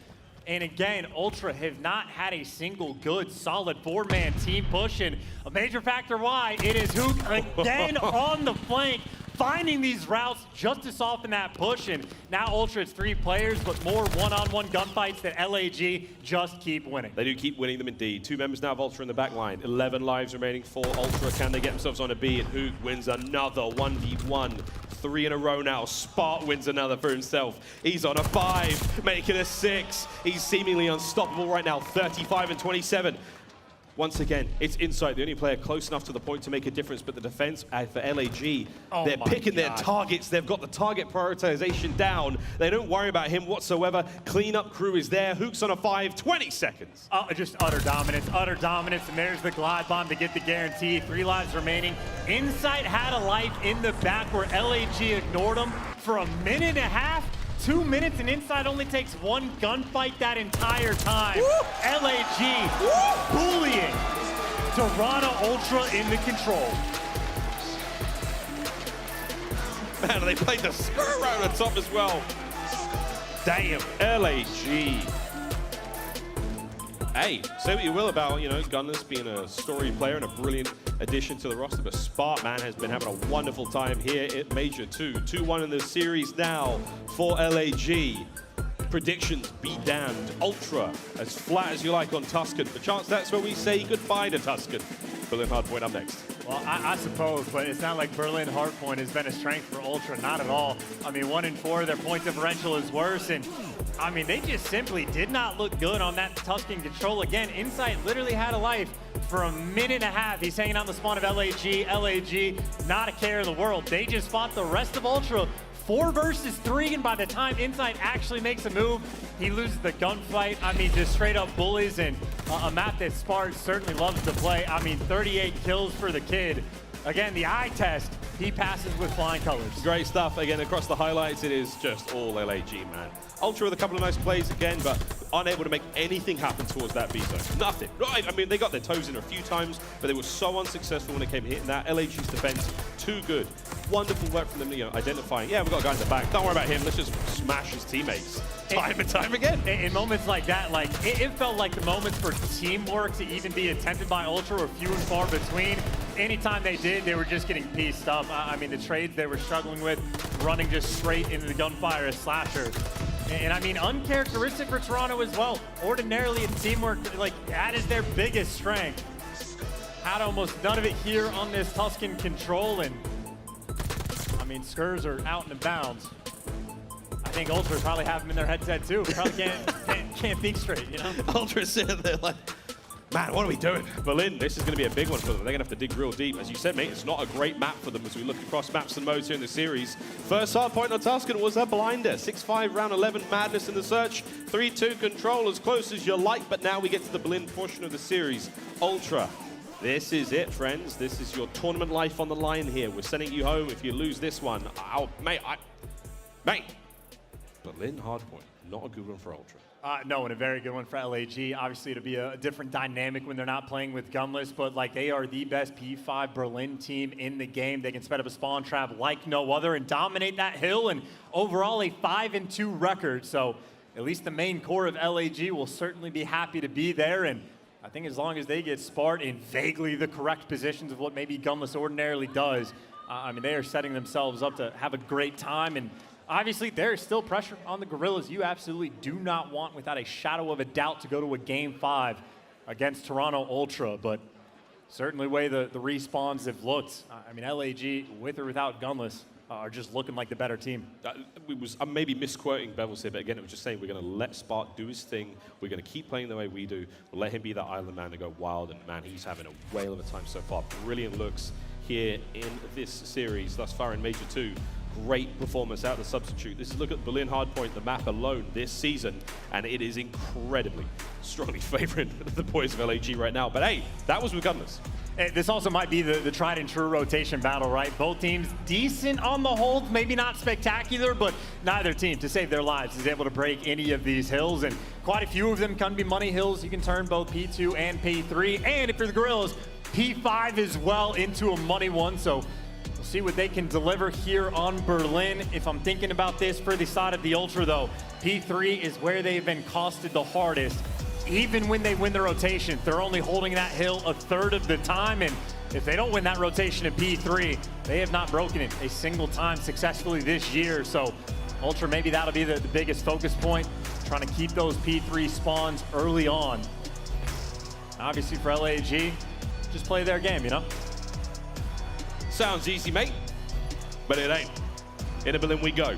And again, Ultra have not had a single good, solid 4-man team push. And a major factor why, it is Hook again on the flank, finding these routes just to soften that push. And now Ultra, it's 3 players, but more one-on-one gunfights that aLLeY just keep winning. They do keep winning them indeed. 2 members now of Ultra in the back line. 11 lives remaining for Ultra. Can they get themselves on a B? And Hook wins another 1v1. 3 in a row now. Spark wins another for himself. He's on a 5, making a 6. He's seemingly unstoppable right now. 35 and 27. Once again, it's Insight, the only player close enough to the point to make a difference, but the defense for aLLeY, they're picking their targets. They've got the target prioritization down. They don't worry about him whatsoever. Cleanup crew is there. Hook's on a 5, 20 seconds. Just utter dominance, and there's the glide bomb to get the guarantee. 3 lives remaining. Insight had a life in the back where aLLeY ignored him for a minute and a half. 2 minutes, and Insight only takes 1 gunfight that entire time. aLLeY bullying Toronto Ultra in the control. Man, they played the skirt right on the top as well. Damn, aLLeY. Hey, say what you will about, you know, Gunners being a story player and a brilliant addition to the roster, but Spark, man, has been having a wonderful time here at Major 2. 2-1 in the series now for aLLeY. Predictions be damned. Ultra, as flat as you like on Tuscan. For Chance, that's where we say goodbye to Tuscan. Berlin Hardpoint up next. Well, I suppose, but it's not like Berlin Hardpoint has been a strength for Ultra, not at all. I mean, 1 and 4, their point differential is worse, and I mean, they just simply did not look good on that Tuscan control. Again, Insight literally had a life for a minute and a half. He's hanging out in the spawn of LAG, not a care in the world. They just fought the rest of Ultra 4 versus 3, and by the time Insight actually makes a move, he loses the gunfight. I mean, just straight up bullies, and a map that Spark certainly loves to play. I mean, 38 kills for the kid. Again, the eye test, he passes with flying colors. Great stuff. Again, across the highlights, it is just all LAG, man. Ultra with a couple of nice plays again, but unable to make anything happen towards that B zone. Nothing. Right? I mean, they got their toes in a few times, but they were so unsuccessful when it came to hitting that. LAG's defense, too good. Wonderful work from them, you know, identifying, yeah, we've got a guy in the back. Don't worry about him. Let's just smash his teammates time and time again. In moments like that, like it felt like the moments for teamwork to even be attempted by Ultra were few and far between. Anytime they did, they were just getting pieced up. I mean, the trades they were struggling with, running just straight into the gunfire as Slasher. And I mean, uncharacteristic for Toronto as well. Ordinarily, it's teamwork, like, that is their biggest strength. Had almost none of it here on this Tuscan control, and I mean, Skurs are out and bounds. I think Ultra probably have them in their headset too. Probably can't think straight, you know? Ultra's sitting there like, man, what are we doing? Berlin, this is going to be a big one for them. They're going to have to dig real deep. As you said, mate, it's not a great map for them as we look across maps and modes here in the series. First hard point on Tuscan was a blinder. 6-5 round 11 madness in the search. 3-2 control as close as you like, but now we get to the Berlin portion of the series. Ultra. This is it, friends. This is your tournament life on the line here. We're sending you home if you lose this one. Oh, mate, Berlin hardpoint, not a good one for Ultra. No, and a very good one for LAG. Obviously, it'll be a different dynamic when they're not playing with Gunless, but like they are the best P5 Berlin team in the game. They can set up a spawn trap like no other and dominate that hill, and overall a 5-2 record. So at least the main core of LAG will certainly be happy to be there, and I think as long as they get Spart in vaguely the correct positions of what maybe Gunless ordinarily does, I mean, they are setting themselves up to have a great time. And obviously, there is still pressure on the Guerrillas. You absolutely do not want, without a shadow of a doubt, to go to a Game 5 against Toronto Ultra. But certainly the way the respawns have looked, I mean, LAG, with or without Gunless, are just looking like the better team. I'm maybe misquoting Bevels here, but again, it was just saying we're going to let Spark do his thing. We're going to keep playing the way we do. We'll let him be that island man to go wild, and man, he's having a whale of a time so far. Brilliant looks here in this series thus far in Major 2. Great performance out of the substitute. This is look at Berlin Hardpoint, the map alone this season, and it is incredibly strongly favoring the boys of LAG right now. But hey, that was with Gunless. This also might be the tried and true rotation battle, right? Both teams decent on the hold, maybe not spectacular, but neither team, to save their lives, is able to break any of these hills, and quite a few of them can be money hills. You can turn both P2 and P3, and if you're the Guerrillas, P5 as well into a money one. So we'll see what they can deliver here on Berlin. If I'm thinking about this for the side of the Ultra, though, P3 is where they've been costed the hardest. Even when they win the rotation, they're only holding that hill a third of the time, and if they don't win that rotation in P3, they have not broken it a single time successfully this year. So Ultra, maybe that'll be the biggest focus point, trying to keep those P3 spawns early on. Obviously for LAG, just play their game, you know? Sounds easy, mate, but it ain't. Into Berlin we go.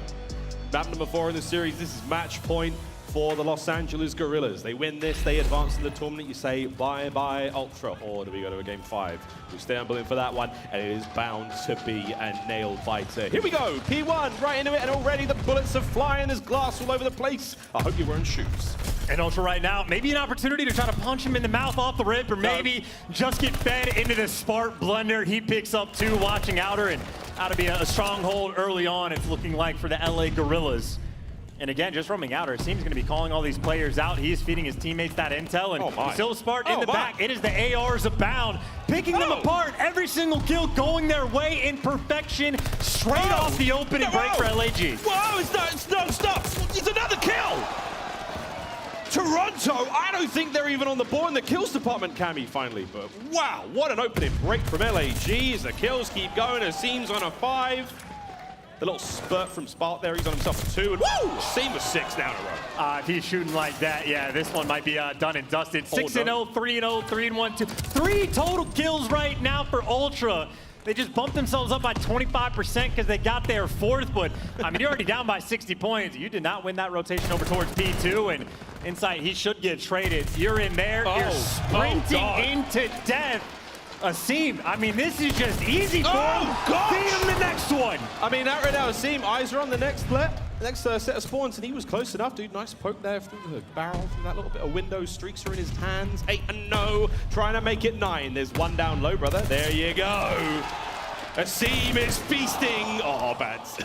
Map number 4 in the series. This is match point for the Los Angeles Guerrillas. They win this, they advance in the tournament. You say bye-bye Ultra, or do we go to a Game 5? We stay on Berlin for that one, and it is bound to be a nail-biter. Here we go, P1, right into it, and already the bullets are flying. There's glass all over the place. I hope you're wearing shoes. And Ultra right now, maybe an opportunity to try to punch him in the mouth off the rip, or maybe just get fed into the Spart blender. He picks up 2, watching Outer, and out to be a stronghold early on, it's looking like for the LA Guerrillas. And again, just roaming Outer, it seems going to be calling all these players out. He is feeding his teammates that intel, and still Spart in the back. It is the ARs abound, picking them apart. Every single kill going their way in perfection, straight off the opening break for LAG. Whoa, it's no stop. It's another kill. Toronto, I don't think they're even on the board in the kills department, Cammy, finally. But wow, what an opening break from LAG as the kills keep going. It seems on a 5. The little spurt from Spark there, he's on himself for 2, and woo! Seam was 6 now in a row. If he's shooting like that, yeah, this one might be done and dusted. 6-0, 3-0, 3-1, 2. 3 total kills right now for Ultra. They just bumped themselves up by 25% because they got their 4th, but I mean, you're already down by 60 points. You did not win that rotation over towards P2, and Insight, he should get traded. You're in there, you're sprinting into death. Asim, I mean, this is just easy for him. Feed him the next one. I mean, that right now, Asim, eyes are on the next set of spawns, and he was close enough, dude. Nice poke there through the barrel from that little bit of window. Streaks are in his hands. 8-0, trying to make it 9. There's 1 down low, brother. There you go. Asim is feasting. Oh, bats.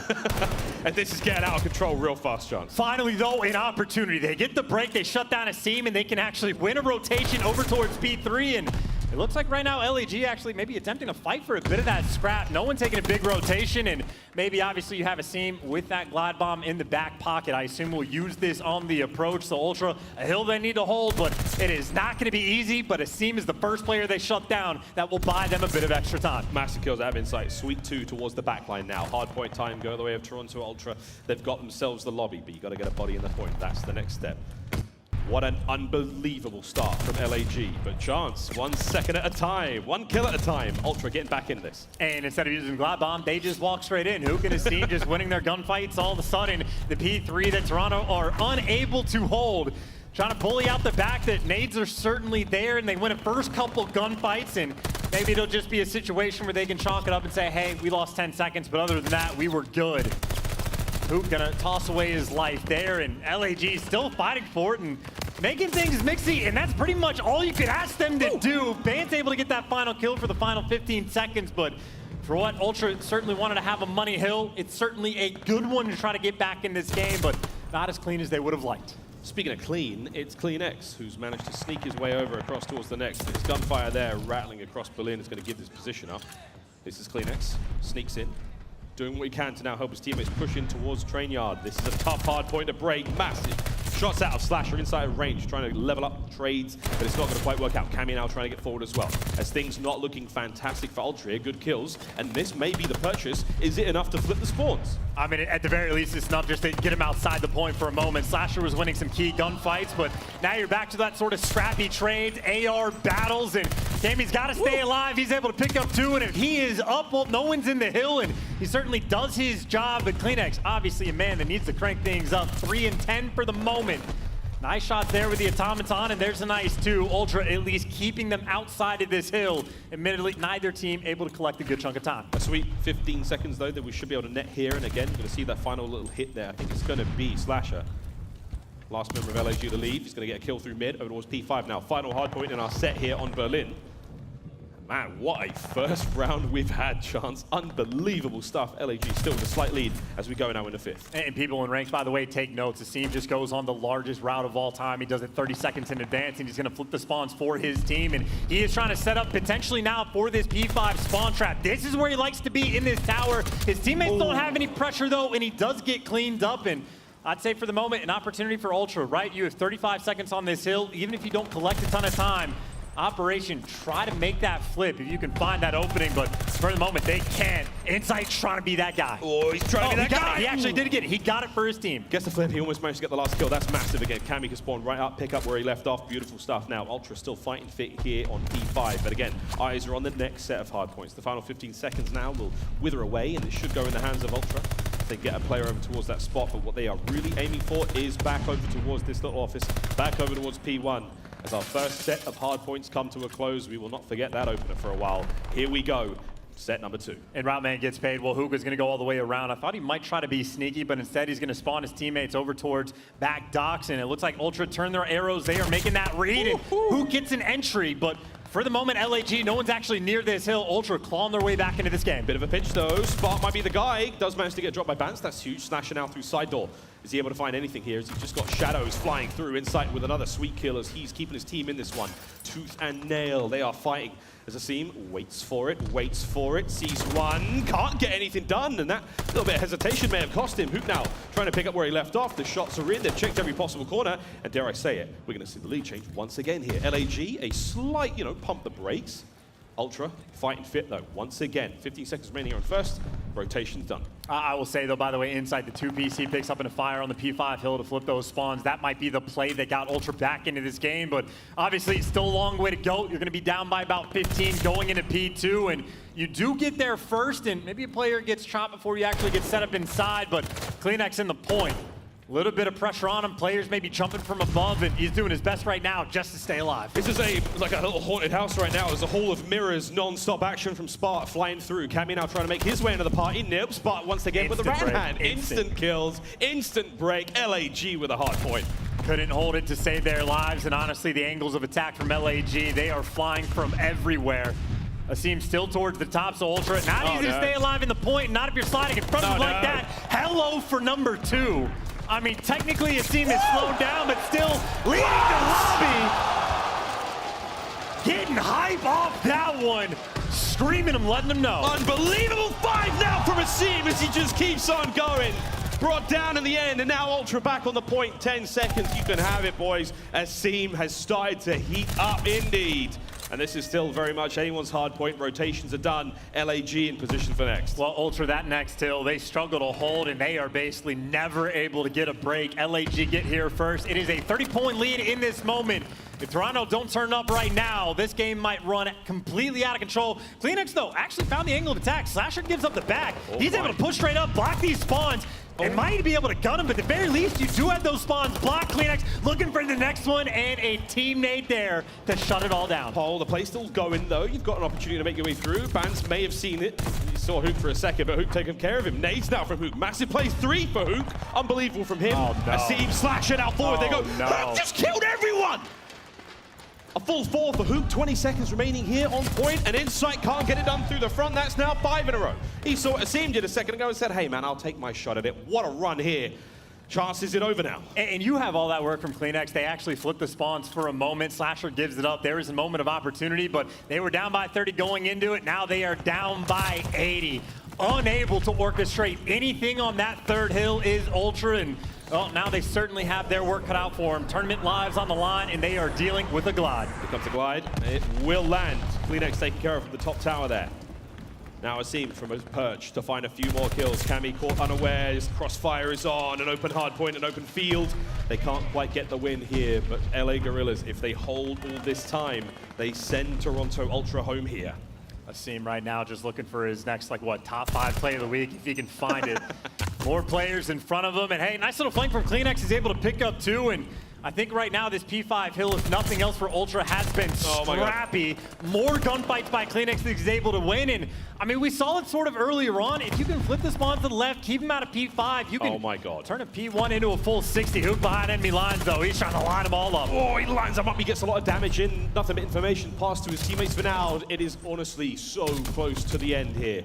And this is getting out of control real fast, Chance. Finally, though, an opportunity. They get the break, they shut down Asim, and they can actually win a rotation over towards P3, and it looks like right now LEG actually maybe attempting to fight for a bit of that scrap. No one taking a big rotation, and maybe obviously you have Asim with that glide bomb in the back pocket. I assume we'll use this on the approach. So Ultra, a hill they need to hold, but it is not going to be easy. But Asim is the first player they shut down. That will buy them a bit of extra time. Massive kills out of Insight. Sweet 2 towards the back line now. Hard point time, go the way of Toronto Ultra. They've got themselves the lobby, but you got to get a body in the point. That's the next step. What an unbelievable start from LAG. But Chance, 1 second at a time, 1 kill at a time. Ultra getting back in this. And instead of using Glide Bomb, they just walk straight in. Who can have seen just winning their gunfights? All of a sudden, the P3 that Toronto are unable to hold. Trying to bully out the back that nades are certainly there, and they win a first couple gunfights, and maybe it'll just be a situation where they can chalk it up and say, hey, we lost 10 seconds, but other than that, we were good. Hook gonna toss away his life there, and LAG still fighting for it and making things mixy, and that's pretty much all you could ask them to do. Ban's able to get that final kill for the final 15 seconds, but for what Ultra certainly wanted to have a money hill, it's certainly a good one to try to get back in this game, but not as clean as they would have liked. Speaking of clean, it's CleanX who's managed to sneak his way over across towards the next. His gunfire there rattling across Berlin is going to give this position up. This is CleanX, sneaks in. Doing what he can to now help his teammates push in towards train yard. This is a tough, hard point to break. Massive shots out of Slasher inside of range, trying to level up trades, but it's not going to quite work out. Cammy now trying to get forward as well. As things not looking fantastic for Ultra here. Good kills, and this may be the purchase. Is it enough to flip the spawns? I mean, at the very least, it's enough just to get him outside the point for a moment. Slasher was winning some key gunfights, but now you're back to that sort of scrappy trades, AR battles, and Cammy's got to stay alive. He's able to pick up 2, and if he is up, well, no one's in the hill, and he certainly does his job. But CleanX, obviously a man that needs to crank things up. 3 and 10 for the moment. Nice shots there with the automaton, and there's a nice 2. Ultra at least keeping them outside of this hill. Admittedly, neither team able to collect a good chunk of time. A sweet 15 seconds, though, that we should be able to net here. And again, we're going to see that final little hit there. I think it's going to be Slasher. Last member of LAG to leave. He's going to get a kill through mid over towards P5 now. Final hard point in our set here on Berlin. Man, what a first round we've had, Chance. Unbelievable stuff. LAG still with a slight lead as we go now into 5th. And people in ranks, by the way, take notes. Asim just goes on the largest route of all time. He does it 30 seconds in advance, and he's going to flip the spawns for his team. And he is trying to set up potentially now for this P5 spawn trap. This is where he likes to be in this tower. His teammates don't have any pressure, though, and he does get cleaned up. And I'd say for the moment, an opportunity for Ultra, right? You have 35 seconds on this hill. Even if you don't collect a ton of time, Operation, try to make that flip if you can find that opening, but for the moment, they can't. Insight's trying to be that guy. Oh, he's trying to be that guy. He actually did get it. He got it for his team. Gets the flip. He almost managed to get the last kill. That's massive again. Cammy can spawn right up, pick up where he left off. Beautiful stuff. Now, Ultra still fighting fit here on P5, but again, eyes are on the next set of hard points. The final 15 seconds now will wither away, and it should go in the hands of Ultra. They get a player over towards that spot, but what they are really aiming for is back over towards this little office, back over towards P1. As our first set of hard points come to a close, we will not forget that opener for a while. Here we go. Set number 2. And Routman gets paid. Well, Hookah's going to go all the way around. I thought he might try to be sneaky, but instead he's going to spawn his teammates over towards back docks, and it looks like Ultra turned their arrows. They are making that read, and Hook gets an entry, but for the moment, LAG, no one's actually near this hill. Ultra clawing their way back into this game. Bit of a pinch, though. Spark might be the guy. Does manage to get dropped by Bance. That's huge. Slashing out through side door. Is he able to find anything here? Has he just got shadows flying through? Insight with another sweet kill as he's keeping his team in this one. Tooth and nail. They are fighting. As Asim waits for it, sees one, can't get anything done, and that little bit of hesitation may have cost him. Hook now trying to pick up where he left off. The shots are in, they've checked every possible corner, and dare I say it, we're going to see the lead change once again here. LAG, a slight, pump the brakes. Ultra fighting fit though, once again. 15 seconds remaining here on first. Rotation's done. I will say, though, by the way, inside the 2-piece, he picks up in a fire on the P5 hill to flip those spawns. That might be the play that got Ultra back into this game, but obviously it's still a long way to go. You're going to be down by about 15 going into P2, and you do get there first, and maybe a player gets chopped before you actually get set up inside, but Cleanx in the point. A little bit of pressure on him. Players maybe jumping from above, and he's doing his best right now just to stay alive. This is like a little haunted house right now. There's a hall of mirrors, non-stop action from Spark flying through. Cammy now trying to make his way into the party. Nope, Spark once again with the right hand. Instant kills, instant break. LAG with a hard point. Couldn't hold it to save their lives, and honestly, the angles of attack from LAG, they are flying from everywhere. Asim still towards the top, so Ultra not easy to stay alive in the point, not if you're sliding in front of him like that. Hello for number 2. I mean, technically Asim is slowed down, but still leading the lobby. Getting hype off that one. Screaming him, letting him know. Unbelievable 5 now from Asim as he just keeps on going. Brought down in the end, and now Ultra back on the point. 10 seconds, you can have it, boys. Asim has started to heat up indeed. And this is still very much anyone's hard point. Rotations are done. LAG in position for next. Well, Ultra, that next hill, they struggle to hold, and they are basically never able to get a break. LAG get here first. It is a 30-point lead in this moment. If Toronto don't turn up right now, this game might run completely out of control. Cleanx, though, actually found the angle of attack. Slasher gives up the back. He's able to push straight up, block these spawns, and might be able to gun him, but at the very least, you do have those spawns. Block Cleanx, looking for the next one, and a teammate there to shut it all down. Paul, the play's still going, though. You've got an opportunity to make your way through. Bans may have seen it. You saw Hook for a second, but Hook taking care of him. Nades now from Hook. Massive plays 3 for Hook. Unbelievable from him. Oh, no. Asim Slasher now forward. They go, no. Hook just killed everyone! A full 4 for Hook, 20 seconds remaining here on point, and Insight can't get it done through the front. That's now 5 in a row. He saw what Asim did a second ago and said, hey man, I'll take my shot at it. What a run here. Chances it over now. And you have all that work from Cleanx. They actually flip the spawns for a moment. Slasher gives it up. There is a moment of opportunity, but they were down by 30 going into it. Now they are down by 80. Unable to orchestrate anything on that third hill is Ultra, and well, now they certainly have their work cut out for them. Tournament lives on the line, and they are dealing with a glide. Here comes the glide. It will land. Cleanx taking care of from the top tower there. Now Asim from his perch to find a few more kills. Cammy caught unawares. Crossfire is on. An open hard point, an open field. They can't quite get the win here, but LA Guerrillas, if they hold all this time, they send Toronto Ultra home here. Asim right now just looking for his next, like, what, top 5 play of the week, if he can find it. More players in front of him, and hey, nice little flank from Cleanx. He's able to pick up 2, and I think right now this P5 hill, if nothing else for Ultra, has been scrappy. More gunfights by Cleanx that he's able to win, and I mean, we saw it sort of earlier on. If you can flip the spawn to the left, keep him out of P5, you can turn a P1 into a full 60. Hook behind enemy lines, though. He's trying to line them all up. Oh, he lines them up. He gets a lot of damage in. Nothing but information passed to his teammates for now. It is honestly so close to the end here.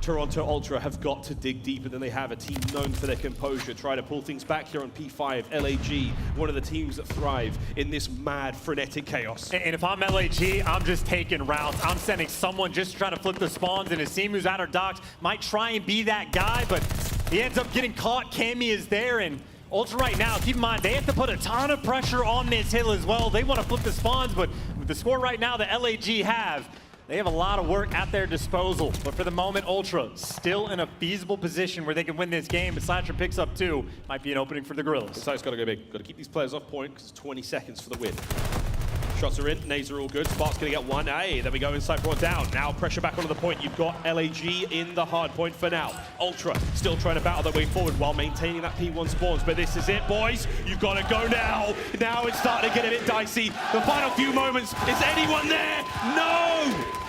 Toronto Ultra have got to dig deeper than they have. A team known for their composure. Try to pull things back here on P5. LAG, one of the teams that thrive in this mad, frenetic chaos. And if I'm LAG, I'm just taking routes. I'm sending someone just to try to flip the spawns, and Asim, who's at our docks, might try and be that guy, but he ends up getting caught. Cammy is there, and Ultra right now, keep in mind, they have to put a ton of pressure on this hill as well. They want to flip the spawns, but with the score right now that LAG have, they have a lot of work at their disposal. But for the moment, Ultra still in a feasible position where they can win this game. But Slasher picks up 2. Might be an opening for the Guerrillas. Insight's got to go big. Got to keep these players off point because it's 20 seconds for the win. Shots are in. Nades are all good. Spark's going to get 1. Hey, there we go. Insight brought down. Now pressure back onto the point. You've got LAG in the hard point for now. Ultra still trying to battle their way forward while maintaining that P1 spawns. But this is it, boys. You've got to go now. Now it's starting to get a bit dicey. The final few moments. Is anyone there? No!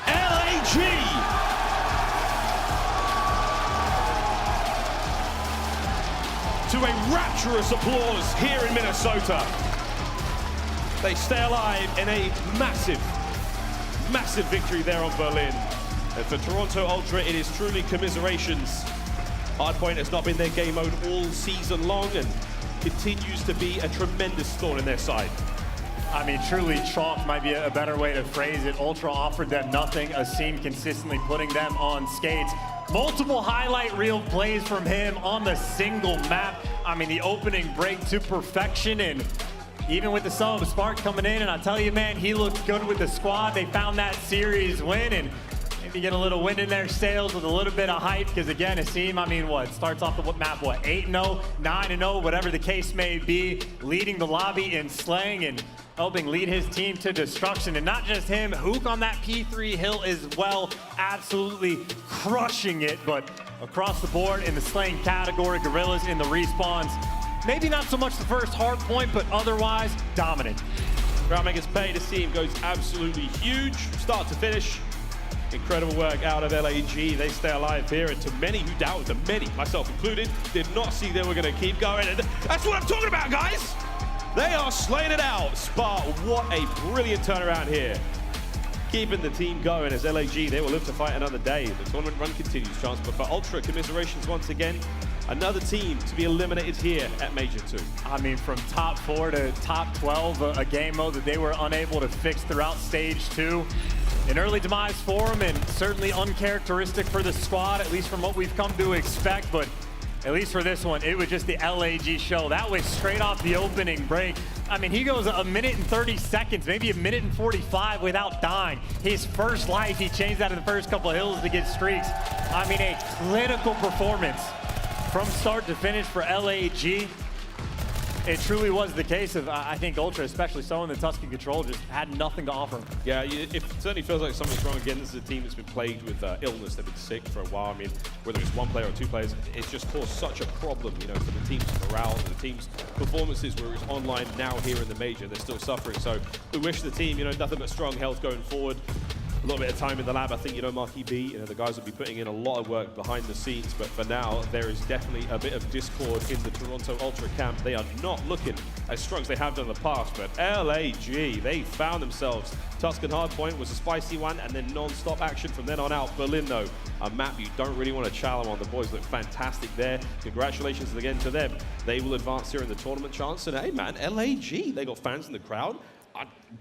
LAG! To a rapturous applause here in Minnesota. They stay alive in a massive, massive victory there on Berlin. And for Toronto Ultra, it is truly commiserations. Hardpoint has not been their game mode all season long and continues to be a tremendous thorn in their side. I mean, truly chalk might be a better way to phrase it. Ultra offered them nothing. Asim consistently putting them on skates. Multiple highlight reel plays from him on the single map. I mean, the opening break to perfection, and even with the sub of Spark coming in, and I tell you, man, he looked good with the squad. They found that series win, and Maybe get a little wind in their sails with a little bit of hype, because again, Asim, I mean, what, starts off the map, what, 8-0, 9-0, whatever the case may be, leading the lobby in slaying and helping lead his team to destruction. And not just him, Hook on that P3 hill as well, absolutely crushing it, but across the board in the slaying category, Guerrillas in the respawns. Maybe not so much the first hard point, but otherwise dominant. Groundmaker's pay to see him goes absolutely huge, start to finish. Incredible work out of LAG. They stay alive here, and to many who doubted them, many, myself included, did not see they were going to keep going. And that's what I'm talking about, guys. They are slaying it out. Spark, what a brilliant turnaround here. Keeping the team going as LAG, they will live to fight another day. The tournament run continues, Chance, but for Ultra, commiserations once again. Another team to be eliminated here at Major 2. I mean, from top 4 to top 12, a game mode that they were unable to fix throughout stage 2. An early demise for them, and certainly uncharacteristic for the squad, at least from what we've come to expect, but at least for this one, it was just the LAG show. That was straight off the opening break. I mean, he goes a minute and 30 seconds, maybe a minute and 45 without dying. His first life, he changed that in the first couple of hills to get streaks. I mean, a clinical performance from start to finish for LAG. It truly was the case of, I think, Ultra, especially so in the Tuscan Control, just had nothing to offer. Yeah, it certainly feels like something's wrong again. This is a team that's been plagued with illness. They've been sick for a while. I mean, whether it's one player or two players, it's just caused such a problem, you know, for the team's morale, for the team's performances, where it's online now here in the Major. They're still suffering. So we wish the team, you know, nothing but strong health going forward. A little bit of time in the lab. I think, you know, Marquee B, you know, the guys will be putting in a lot of work behind the scenes, but for now, there is definitely a bit of discord in the Toronto Ultra camp. They are not looking as strong as they have done in the past, but LAG, they found themselves. Tuscan Hardpoint was a spicy one, and then non-stop action from then on out. Berlin, though, a map you don't really want to challenge on. The boys look fantastic there. Congratulations again to them. They will advance here in the tournament, Chance. And hey, man, LAG, they got fans in the crowd.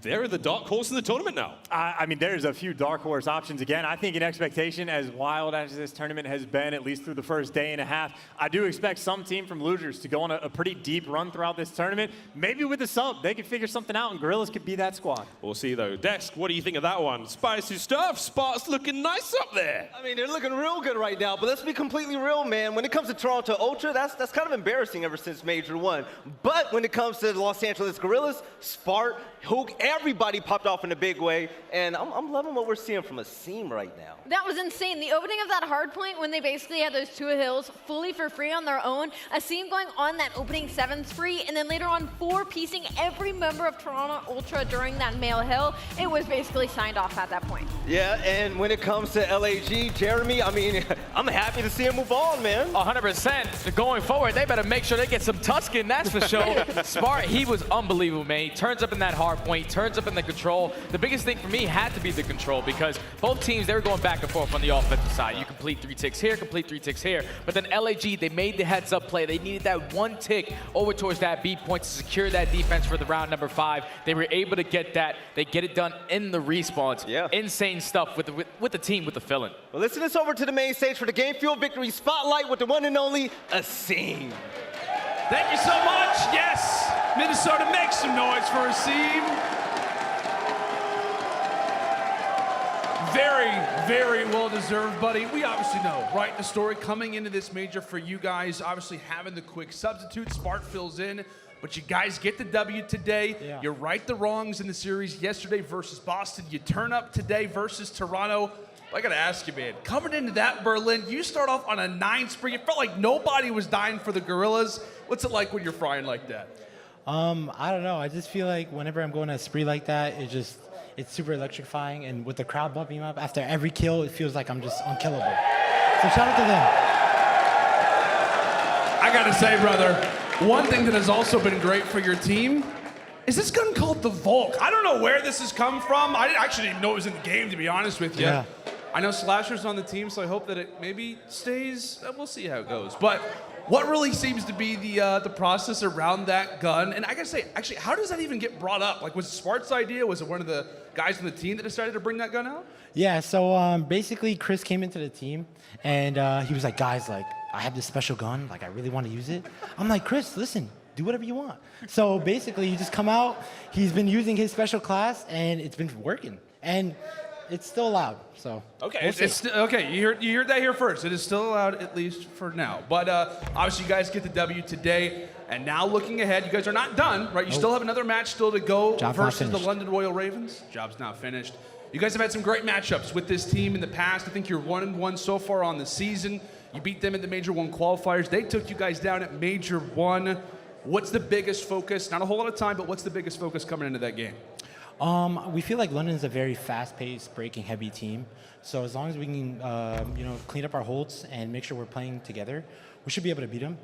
They're the dark horse in the tournament now. I mean, there's a few dark horse options. Again, I think an expectation as wild as this tournament has been, at least through the first day and a half, I do expect some team from Losers to go on a pretty deep run throughout this tournament. Maybe with the sub, they could figure something out, and Guerrillas could be that squad. We'll see, though. Desk, what do you think of that one? Spicy stuff. Spark's looking nice up there. I mean, they're looking real good right now, but let's be completely real, man. When it comes to Toronto Ultra, that's kind of embarrassing ever since Major 1. But when it comes to the Los Angeles Guerrillas, Spark, Hook, everybody popped off in a big way, and I'm loving what we're seeing from Asim right now. That was insane. The opening of that hard point when they basically had those 2 hills fully for free on their own, Asim going on that opening 7 spree, and then later on 4-piecing every member of Toronto Ultra during that male hill. It was basically signed off at that point. Yeah, and when it comes to LAG, Jeremy, I mean, I'm happy to see him move on, man. 100%. Going forward, they better make sure they get some Tuscan, that's for sure. Smart, he was unbelievable, man. He turns up in that hard point, turns up in the control. The biggest thing for me had to be the control, because both teams, they were going back and forth on the offensive side. You complete 3 ticks here, complete 3 ticks here. But then LAG, they made the heads-up play. They needed that 1 tick over towards that B point to secure that defense for the round number 5. They were able to get that. They get it done in the respawns. Yeah. Insane stuff with the team, with the fill-in. Well, listen us over to the main stage for the Game Fuel Victory Spotlight with the one and only Asim. Thank you so much. Yes, Minnesota, make some noise for Asim. Very, very well-deserved, buddy. We obviously know, right? The story coming into this major for you guys, obviously having the quick substitute, Spark fills in, but you guys get the W today. Yeah. You right the wrongs in the series yesterday versus Boston. You turn up today versus Toronto. I gotta ask you, man, coming into that Berlin, you start off on a 9 spree. It felt like nobody was dying for the Guerrillas. What's it like when you're frying like that? I don't know. I just feel like whenever I'm going on a spree like that, it's super electrifying, and with the crowd bumping up after every kill, it feels like I'm just unkillable. So shout out to them. I gotta say, brother, one thing that has also been great for your team is this gun called the Volk. I don't know where this has come from. I actually didn't know it was in the game, to be honest with you. Yeah. I know Slasher's on the team, so I hope that it maybe stays. We'll see how it goes. But what really seems to be the process around that gun? And I gotta say, actually, how does that even get brought up? Like, was it Smart's idea? Was it one of the guys on the team that decided to bring that gun out? Yeah, so basically Chris came into the team, and he was like, guys, like, I have this special gun, like, I really want to use it. I'm like, Chris, listen, do whatever you want. So basically, you just come out, he's been using his special class, and it's been working. And it's still allowed. So Okay, okay. You heard that here first. It is still allowed, at least for now. But obviously, you guys get the W today. And now looking ahead, you guys are not done, right? You still have another match still to go versus the London Royal Ravens. Job's not finished. You guys have had some great matchups with this team in the past. I think you're 1-1 so far on the season. You beat them in the Major 1 qualifiers. They took you guys down at Major 1. What's the biggest focus? Not a whole lot of time, but what's the biggest focus coming into that game? We feel like London's a very fast-paced, breaking-heavy team. So as long as we can, clean up our holds and make sure we're playing together, we should be able to beat them.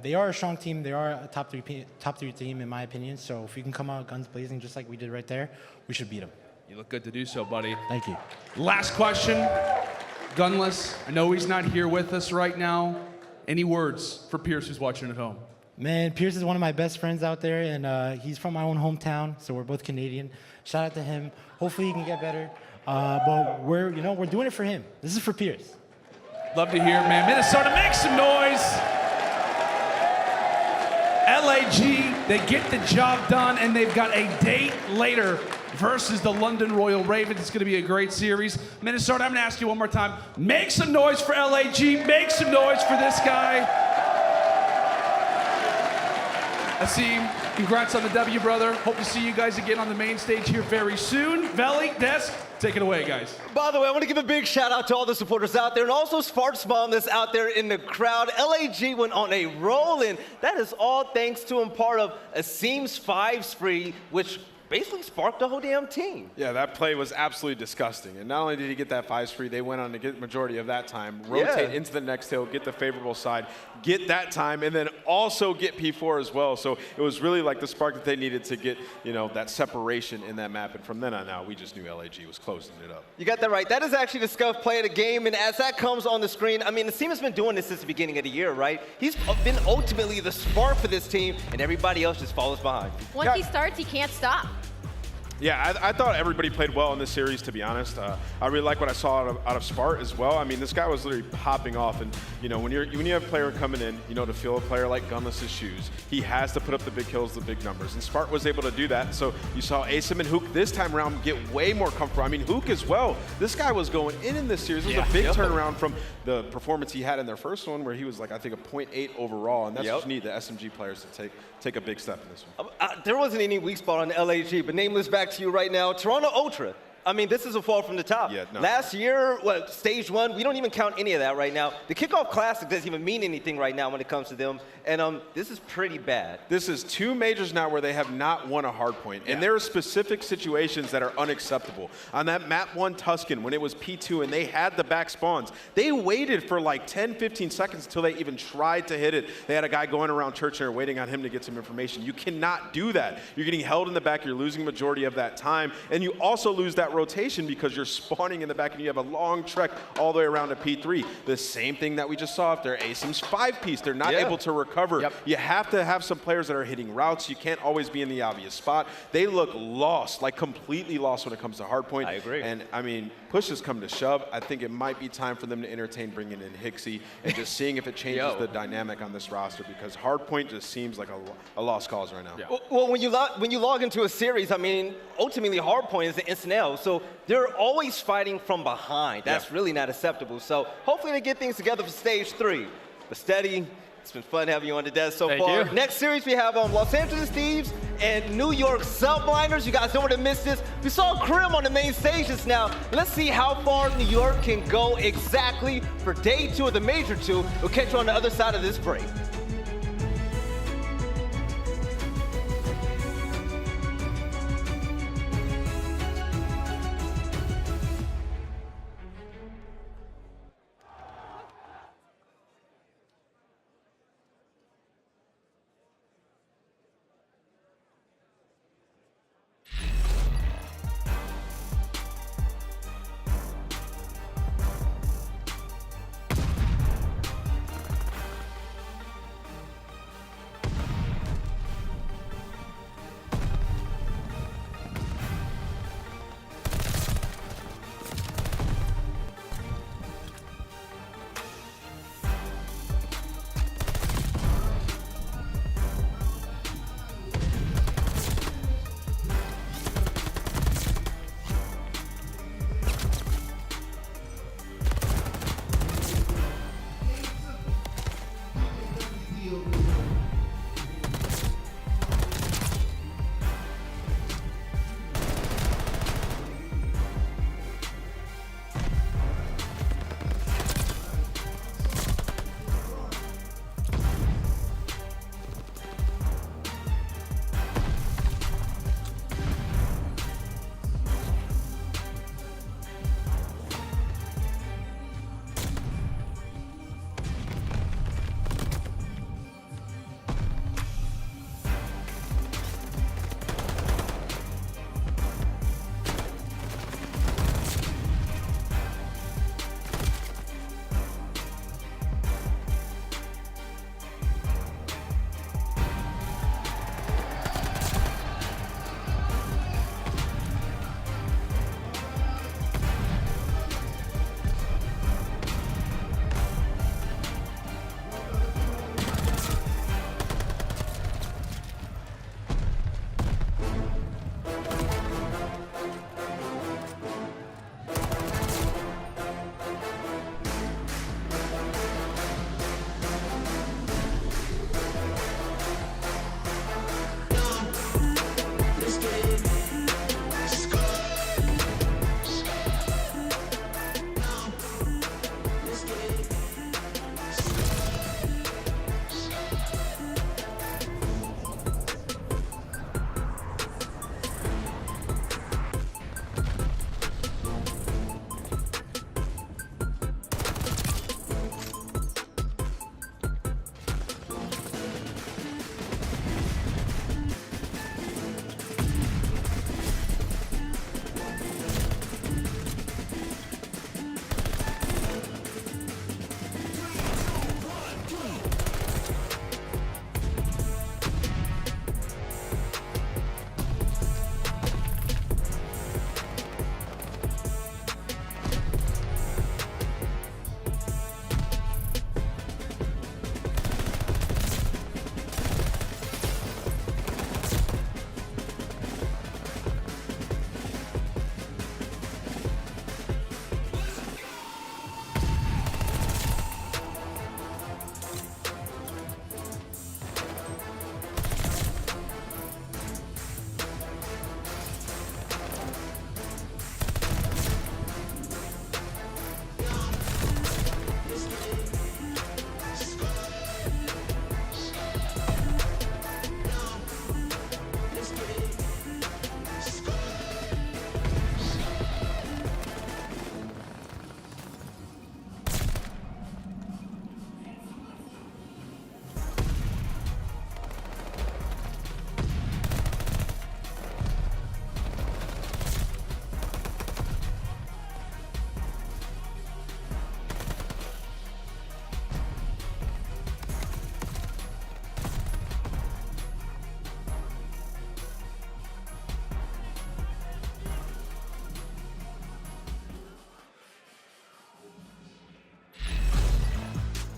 They are a strong team. They are a top three team, in my opinion. So if we can come out guns blazing just like we did right there, we should beat them. You look good to do so, buddy. Thank you. Last question. Gunless. I know he's not here with us right now. Any words for Pierce who's watching at home? Man, Pierce is one of my best friends out there, and he's from my own hometown, so we're both Canadian. Shout out to him. Hopefully he can get better. But we're doing it for him. This is for Pierce. Love to hear, man. Minnesota, make some noise. LAG, they get the job done, and they've got a date later versus the London Royal Ravens. It's going to be a great series. Minnesota, I'm going to ask you one more time. Make some noise for LAG. Make some noise for this guy. Asim, congrats on the W, brother. Hope to see you guys again on the main stage here very soon. Veli, Des, take it away, guys. By the way, I want to give a big shout out to all the supporters out there, and also Sparks Mom that's out there in the crowd. LAG went on a roll, and that is all thanks to and part of Asim's 5 spree, which basically sparked the whole damn team. Yeah, that play was absolutely disgusting. And not only did he get that 5 spree, they went on to get the majority of that time, rotate into the next hill, get the favorable side, get that time, and then also get P4 as well. So it was really like the spark that they needed to get, that separation in that map. And from then on out, we just knew LAG was closing it up. You got that right. That is actually the Scump play of the game. And as that comes on the screen, I mean, the team has been doing this since the beginning of the year, right? He's been ultimately the spark for this team, and everybody else just follows behind. Once he starts, he can't stop. Yeah, I thought everybody played well in this series, to be honest. I really like what I saw out of Spart as well. I mean, this guy was literally popping off. And, when you have a player coming in, to fill a player like Gunless's shoes, he has to put up the big kills, the big numbers. And Spart was able to do that. So you saw Asim and Hook this time around get way more comfortable. I mean, Hook as well. This guy was going in this series. It was a big turnaround from the performance he had in their first one, where he was like, I think, a 0.8 overall. And that's what you need the SMG players to take a big step in this one. There wasn't any weak spot on LAG, but Nameless, back to you right now. Toronto Ultra. I mean, this is a fall from the top. Yeah, no. Last year, stage 1, we don't even count any of that right now. The Kickoff Classic doesn't even mean anything right now when it comes to them. And this is pretty bad. This is 2 majors now where they have not won a hard point. And there are specific situations that are unacceptable. On that map 1 Tuscan, when it was P2 and they had the back spawns, they waited for like 10, 15 seconds until they even tried to hit it. They had a guy going around Churchill waiting on him to get some information. You cannot do that. You're getting held in the back. You're losing majority of that time. And you also lose that rotation because you're spawning in the back and you have a long trek all the way around to P3. The same thing that we just saw after Asim's 5-piece. They're not able to recover. You have to have some players that are hitting routes. You can't always be in the obvious spot. They look lost, like completely lost when it comes to hardpoint. I agree. And I mean, push has come to shove. I think it might be time for them to entertain bringing in Hixie and just seeing if it changes the dynamic on this roster, because hardpoint just seems like a lost cause right now. Well, when you log into a series, I mean, ultimately hardpoint is an instant L. So they're always fighting from behind. That's really not acceptable. So hopefully they get things together for stage 3. But Steady, it's been fun having you on the desk so far. Next series, we have Los Angeles Thieves and New York Subliners. You guys don't want to miss this. We saw Crim on the main stage just now. Let's see how far New York can go exactly for day 2 of the Major 2. We'll catch you on the other side of this break.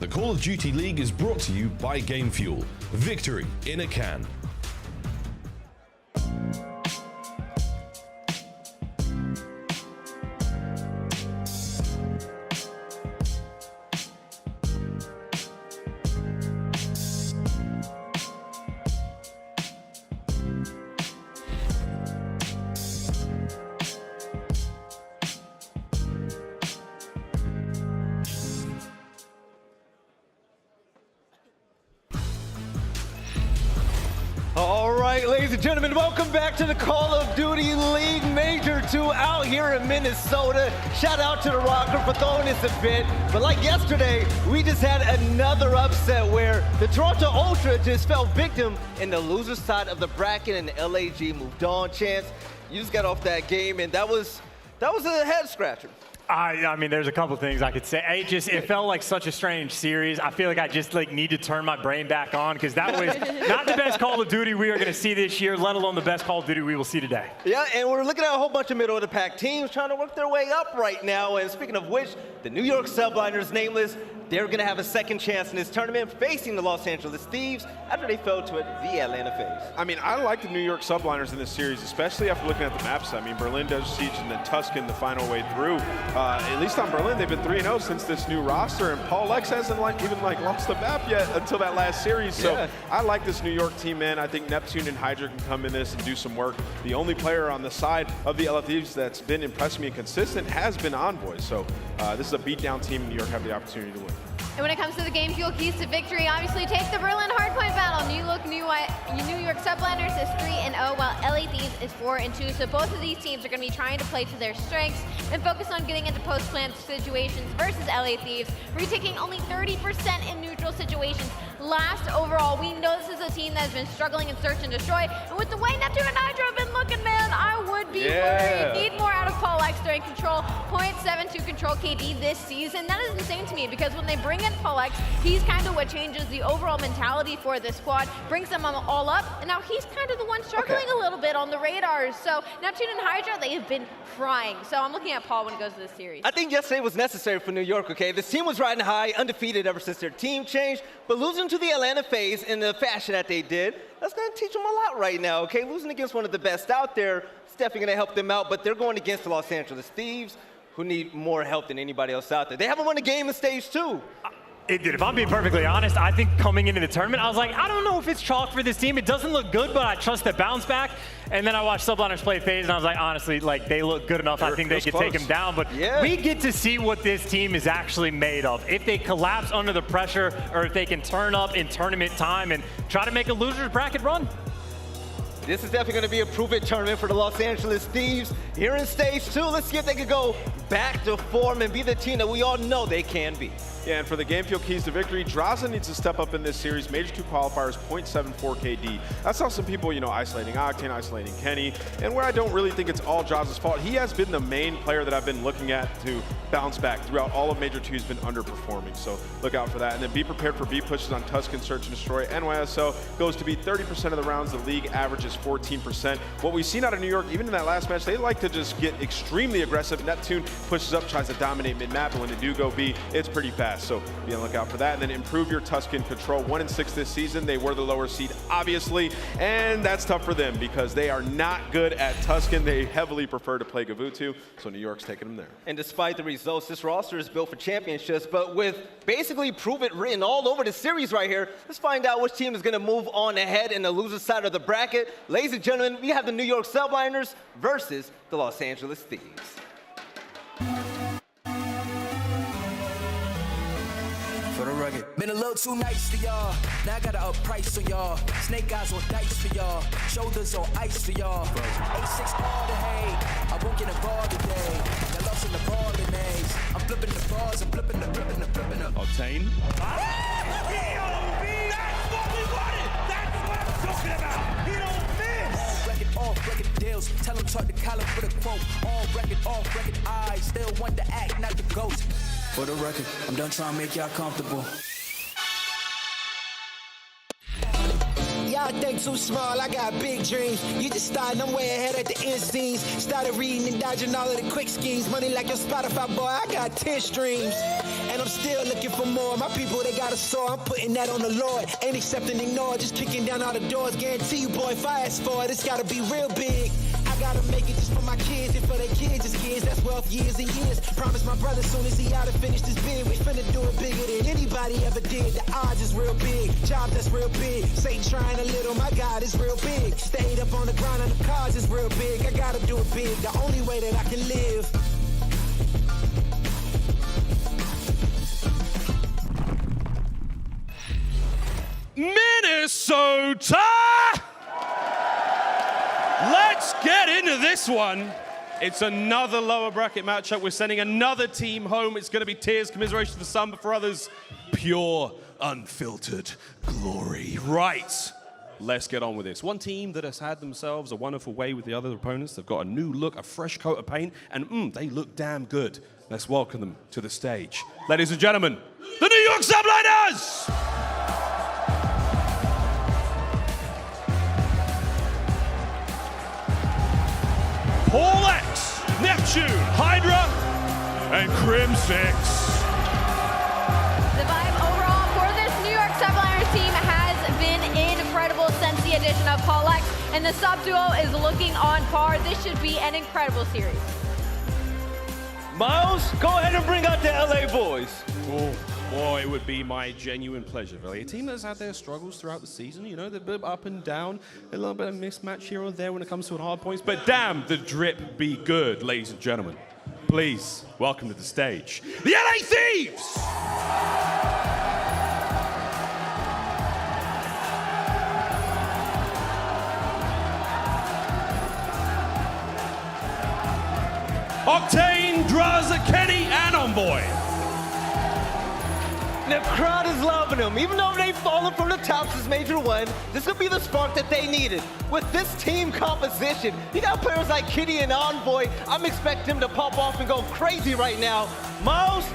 The Call of Duty League is brought to you by Game Fuel. Victory in a can. All right, ladies and gentlemen, welcome back to the Call of Duty League Major 2 out here in Minnesota. Shout out to the Røkkr for throwing this event. But like yesterday, we just had another upset where the Toronto Ultra just fell victim in the loser side of the bracket and the LAG moved on. Chance, you just got off that game and that was a head scratcher. I mean, there's a couple things I could say. It felt like such a strange series. I feel like I just need to turn my brain back on because that was not the best Call of Duty we are going to see this year, let alone the best Call of Duty we will see today. Yeah, and we're looking at a whole bunch of middle of the pack teams trying to work their way up right now. And speaking of which, the New York Subliners, nameless, they're going to have a second chance in this tournament facing the Los Angeles Thieves after they fell to the Atlanta FaZe. I mean, I like the New York Subliners in this series, especially after looking at the maps. I mean, Berlin does Siege and then Tuscan the final way through. At least on Berlin, they've been 3-0 since this new roster, and PaulEhx hasn't even lost the map yet until that last series. So yeah. I like this New York team, man. I think Neptune and HyDra can come in this and do some work. The only player on the side of the LA Thieves that's been impressing me and consistent has been Envoy. So this is a beatdown team, and New York have the opportunity to win. And when it comes to the game fuel keys to victory, obviously take the Berlin hardpoint battle. New York Subliners is 3-0, while LA Thieves is 4-2. So both of these teams are going to be trying to play to their strengths and focus on getting into post-plant situations versus LA Thieves, retaking only 30% in neutral situations. Last overall, we know this is a team that has been struggling in search and destroy. And with the way Neptune and HyDra have been looking, man, I would be worried. Need more out of PaulEhx during control. 0.72 control KD this season. That is insane to me because when they bring in PaulEhx, he's kind of what changes the overall mentality for this squad, brings them all up, and now he's kind of the one struggling a little bit on the radars. So Neptune and HyDra, they have been crying. So I'm looking at Paul when it goes to this series. I think yesterday was necessary for New York, okay? This team was riding high, undefeated ever since their team changed, but losing to the Atlanta FaZe in the fashion that they did, that's going to teach them a lot right now, okay? Losing against one of the best out there, it's definitely going to help them out, but they're going against the Los Angeles Thieves, who need more help than anybody else out there. They haven't won a game in stage 2. If I'm being perfectly honest, I think coming into the tournament, I was like, I don't know if it's chalk for this team. It doesn't look good, but I trust the bounce back. And then I watched Subliners play FaZe, and I was like, honestly, they look good enough. I think they could take them down. But we get to see what this team is actually made of. If they collapse under the pressure, or if they can turn up in tournament time and try to make a loser's bracket run. This is definitely going to be a prove-it tournament for the Los Angeles Thieves. Here in stage 2, let's see if they can go back to form and be the team that we all know they can be. Yeah, and for the game fuel keys to victory, Drazah needs to step up in this series. Major 2 qualifiers, 0.74 KD. I saw some people, isolating Octane, isolating Kenny, and where I don't really think it's all Drazah's fault. He has been the main player that I've been looking at to bounce back throughout all of Major 2. He's been underperforming, so look out for that. And then be prepared for B pushes on Tuscan, Search and Destroy. NYSL goes to be 30% of the rounds. The league average is 14%. What we've seen out of New York, even in that last match, they like to just get extremely aggressive. Neptune pushes up, tries to dominate mid-map, and when they do go B, it's pretty fast. So be on the lookout for that. And then improve your Tuscan control. 1-6 this season. They were the lower seed, obviously, and that's tough for them because they are not good at Tuscan. They heavily prefer to play Gavutu, so New York's taking them there. And despite the results, this roster is built for championships, but with basically prove it written all over the series right here, let's find out which team is going to move on ahead in the loser side of the bracket. Ladies and gentlemen, we have the New York Subliners versus the Los Angeles Thieves. For the rugged. Been a little too nice to y'all. Now I gotta up price on y'all. Snake eyes on dice for y'all. Shoulders on ice for y'all. 8-6 all the hay. I won't get involved today. Got lost in the ball and A's. I'm flipping the balls. I'm flipping the Octane. That's what we wanted. That's what I'm talking about. He don't miss. Off record deals. Tell him talk to Colin for the quote. All record, off record. I still want to act, not the ghost. For the record, I'm done trying to make y'all comfortable. Yo, I think too small, I got big dreams. You just starting, I'm way ahead at the end scenes. Started reading and dodging all of the quick schemes. Money like your Spotify, boy, I got 10 streams. And I'm still looking for more. My people, they got a soar, I'm putting that on the Lord. Ain't accepting, ignore, just kicking down all the doors. Guarantee you, boy, if I ask for it, it's gotta be real big. I gotta make it just for my kids and for their kids' kids. That's wealth years and years. Promise my brother soon as he out and finish this bid, we finna do it bigger than anybody ever did. The odds is real big, job that's real big. Satan trying a little, my God is real big. Stayed up on the ground and the cards is real big. I gotta do it big, the only way that I can live. Minnesota! Let's get into this one. It's another lower bracket matchup. We're sending another team home. It's going to be tears, commiseration for some, but for others, pure, unfiltered glory. Right. Let's get on with this. One team that has had themselves a wonderful way with the other opponents. They've got a new look, a fresh coat of paint, and they look damn good. Let's welcome them to the stage. Ladies and gentlemen, the New York Subliners! PaulEhx, Neptune, HyDra, and Crimsix. The vibe overall for this New York Subliners team has been incredible since the addition of PaulEhx, and the sub duo is looking on par. This should be an incredible series. Miles, go ahead and bring out the LA boys. Oh, boy, it would be my genuine pleasure, really. A team that's had their struggles throughout the season, you know, they're a bit up and down, a little bit of mismatch here or there when it comes to hard points, but damn, the drip be good, ladies and gentlemen. Please, welcome to the stage, the LA Thieves! Octane, Drazah, Kenny, and Envoy. The crowd is loving them. Even though they've fallen from the top since Major 1, this will be the spark that they needed. With this team composition, you got players like Kenny and Envoy. I'm expecting them to pop off and go crazy right now. Miles,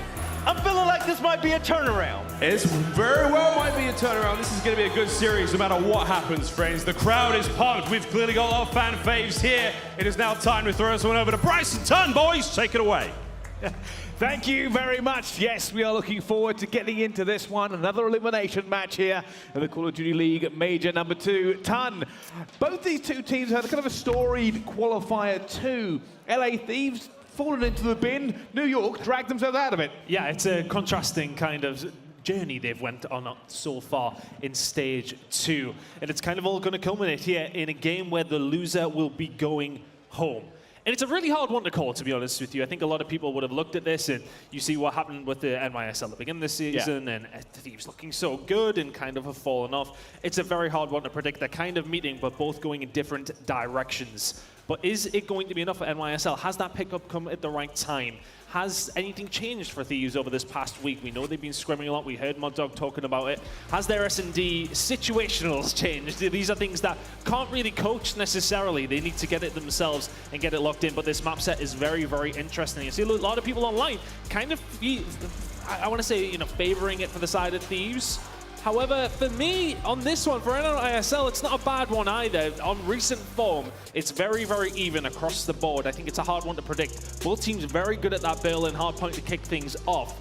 I'm feeling like this might be a turnaround. It's very well might be a turnaround. This is going to be a good series no matter what happens, friends. The crowd is pumped. We've clearly got our fan faves here. It is now time to throw someone over to Bryson Tunn, boys. Take it away. Thank you very much. Yes, we are looking forward to getting into this one. Another elimination match here in the Call of Duty League Major number 2. Tunn, both these two teams had kind of a storied qualifier 2. LA Thieves fallen into the bin. New York dragged themselves out of it. Yeah, it's a contrasting kind of journey they've went on so far in stage 2. And it's kind of all going to culminate here in a game where the loser will be going home. And it's a really hard one to call, to be honest with you. I think a lot of people would have looked at this, and you see what happened with the NYSL at the beginning of the season, and Thieves looking so good and kind of have fallen off. It's a very hard one to predict. They're kind of meeting, but both going in different directions. But is it going to be enough for NYSL? Has that pickup come at the right time? Has anything changed for Thieves over this past week? We know they've been scrimming a lot. We heard Moddog talking about it. Has their S&D situationals changed? These are things that can't really coach necessarily. They need to get it themselves and get it locked in. But this map set is very, very interesting. You see a lot of people online kind of, I want to say, you know, favoring it for the side of Thieves. However, for me, on this one, for NYSL, it's not a bad one either. On recent form, it's very, very even across the board. I think it's a hard one to predict. Both teams very good at that Berlin hard point to kick things off.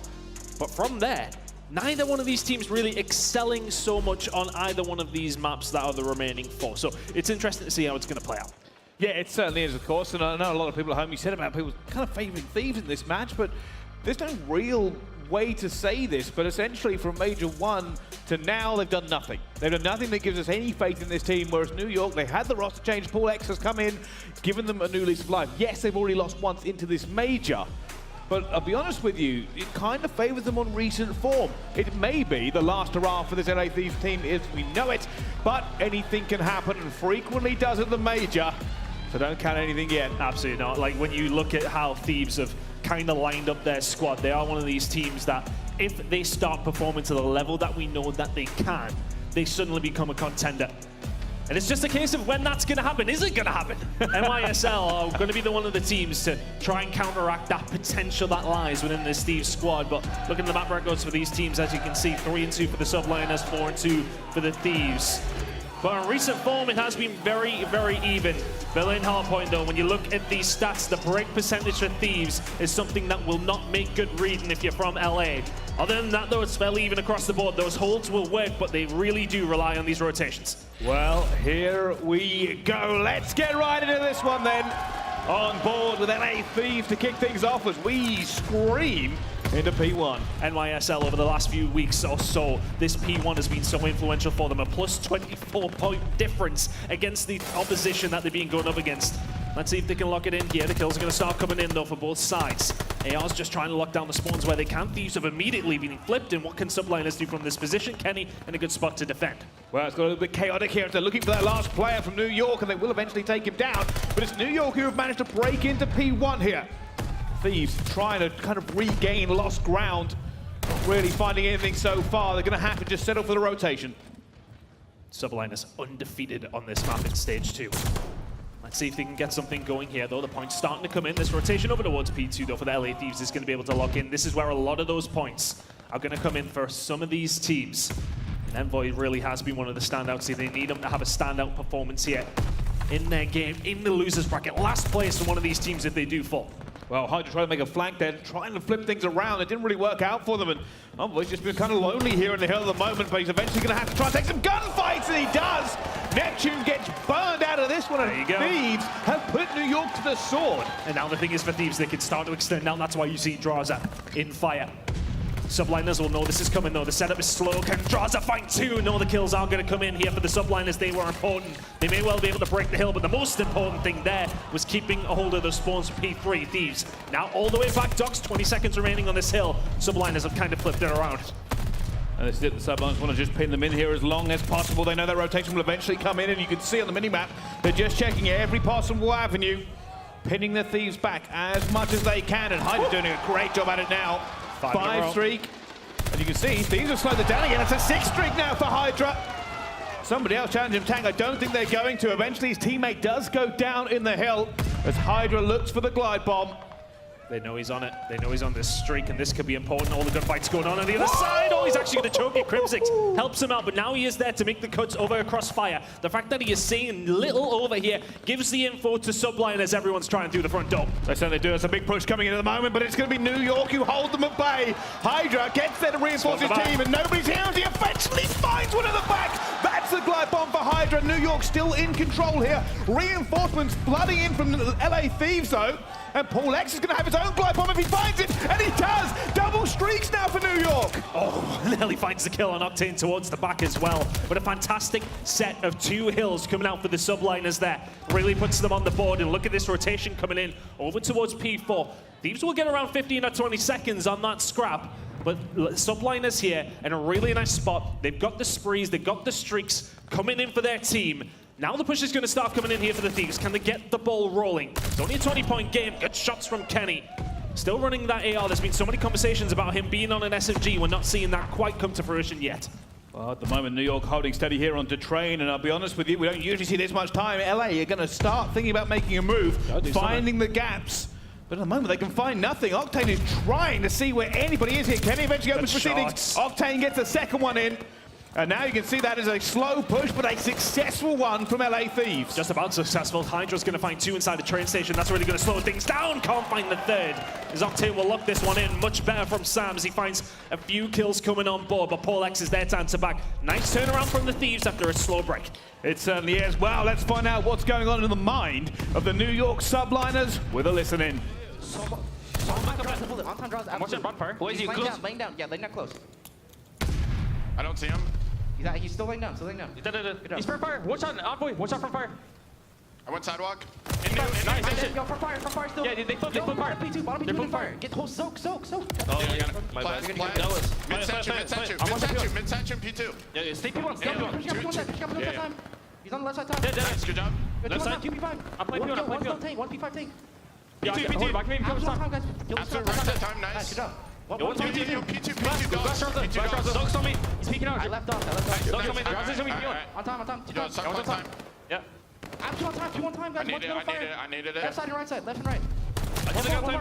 But from there, neither one of these teams really excelling so much on either one of these maps that are the remaining 4. So it's interesting to see how it's going to play out. Yeah, it certainly is, of course. And I know a lot of people at home, you said about people kind of favoring Thieves in this match, but there's no real way to say this, but essentially from Major 1 to now, they've done nothing. They've done nothing that gives us any faith in this team, whereas New York, they had the roster change. PaulEhx has come in, given them a new lease of life. Yes, they've already lost once into this Major, but I'll be honest with you, it kind of favors them on recent form. It may be the last hurrah for this LA Thieves team as we know it, but anything can happen and frequently does at the Major, so don't count anything yet. Absolutely not. Like when you look at how Thieves have kind of lined up their squad, they are one of these teams that if they start performing to the level that we know that they can, they suddenly become a contender. And it's just a case of when that's going to happen. Is it going to happen? NYSL are going to be one of the teams to try and counteract that potential that lies within this Thieves squad. But looking at the map records for these teams, as you can see, 3-2 for the Subliners, 4-2 for the Thieves. But in recent form, it has been very, very even. Berlin Hardpoint, though, when you look at these stats, the break percentage for Thieves is something that will not make good reading if you're from LA. Other than that, though, it's fairly even across the board. Those holds will work, but they really do rely on these rotations. Well, here we go. Let's get right into this one then. On board with LA Thieves to kick things off as we scream into P1. NYSL over the last few weeks or so, this P1 has been so influential for them. A plus 24-point difference against the opposition that they're being going up against. Let's see if they can lock it in here. The kills are going to start coming in, though, for both sides. AR's just trying to lock down the spawns where they can. Thieves have immediately been flipped, and what can Subliners do from this position? Kenny in a good spot to defend. Well, it's got a little bit chaotic here. They're looking for that last player from New York, and they will eventually take him down. But it's New York who have managed to break into P1 here. Thieves trying to kind of regain lost ground. Not really finding anything so far. They're going to have to just settle for the rotation. Subliners undefeated on this map in stage 2. Let's see if they can get something going here, though. The points starting to come in. This rotation over towards P2, though, for the LA Thieves is going to be able to lock in. This is where a lot of those points are going to come in for some of these teams. And Envoy really has been one of the standouts here. They need them to have a standout performance here in their game, in the losers bracket. Last place for one of these teams if they do fall. Well, HyDra trying to make a flank there, trying to flip things around. It didn't really work out for them, and Envoy's just been kind of lonely here in the hill at the moment, but he's eventually going to have to try and take some gunfights, and he does! Neptune gets burned out of this one, and Thieves have put New York to the sword. And now the thing is for Thieves, they can start to extend out. That's why you see Drazah in fire. Subliners will know this is coming, though. The setup is slow. Can Drazah find 2? No, the kills are going to come in here for the Subliners. They were important. They may well be able to break the hill, but the most important thing there was keeping a hold of the spawns for P3. Thieves now all the way back. Docs, 20 seconds remaining on this hill. Subliners have kind of flipped it around. And this is it. The Subliners want to just pin them in here as long as possible. They know that rotation will eventually come in, and you can see on the minimap, they're just checking every possible avenue, pinning the Thieves back as much as they can, and HyDra doing a great job at it now. 5 streak. And you can see Thieves have slowed it down again. It's a 6 streak now for HyDra. Somebody else challenging him, Tank. I don't think they're going to. Eventually his teammate does go down in the hill as HyDra looks for the glide bomb. They know he's on it. They know he's on this streak, and this could be important. All the gunfights going on the other side. Oh, he's actually going to choke it. Crimsix helps him out, but now he is there to make the cuts over across fire. The fact that he is seeing little over here gives the info to Subline as everyone's trying through the front door. They certainly do. There's a big push coming in at the moment, but it's going to be New York who hold them at bay. HyDra gets there to reinforce his team, and nobody's here as he eventually finds one at the back. That's the glide bomb for HyDra. New York still in control here. Reinforcements flooding in from the LA Thieves, though. And PaulEhx is going to have his own glide bomb if he finds it, and he does! Double streaks now for New York! Oh, nearly finds the kill on Octane towards the back as well. But a fantastic set of 2 hills coming out for the Subliners there. Really puts them on the board, and look at this rotation coming in over towards P4. Thieves will get around 15 or 20 seconds on that scrap, but Subliners here in a really nice spot. They've got the sprees, they've got the streaks coming in for their team. Now the push is going to start coming in here for the Thieves. Can they get the ball rolling? It's only a 20-point game. Good shots from Kenny. Still running that AR. There's been so many conversations about him being on an SMG. We're not seeing that quite come to fruition yet. Well, at the moment, New York holding steady here on Train, and I'll be honest with you, we don't usually see this much time. LA are going to start thinking about making a move, finding the gaps. But at the moment, they can find nothing. Octane is trying to see where anybody is here. Kenny eventually opens proceedings. Octane gets the second one in. And now you can see that is a slow push, but a successful one from LA Thieves. Just about successful. HyDra's going to find 2 inside the train station. That's really going to slow things down. Can't find the 3rd. As Octane will lock this one in. Much better from Sam as he finds a few kills coming on board, but PaulEhx is there to answer back. Nice turnaround from the Thieves after a slow break. It certainly is. Well, let's find out what's going on in the mind of the New York Subliners with a listen in. Watch that front fire. Boys, you close. Laying down. Yeah, laying down close. I don't see him. He's still laying down. Still laying down. He's front fire. Watch out, Envoy. Watch out front fire. I went sidewalk. Nice. Yo, front fire still. Yeah, they flip fire. P2, bottom P2 in fire. Get the whole soak. Oh, yeah, mid-section, P2. Yeah, stay P1. Stay P1. He's on the left side top. Nice, good job. Left side, 2 P5. I'm playing P1. One P5 tank. P2. Back me. Absolute right side time, nice. Good job. P2. Soak's on me. He's peeking out. I left off. Soak's on me. Drazah's on me. On time. Yeah. I'm 2 on time, guys. I needed it. Left side and right side. Left and right.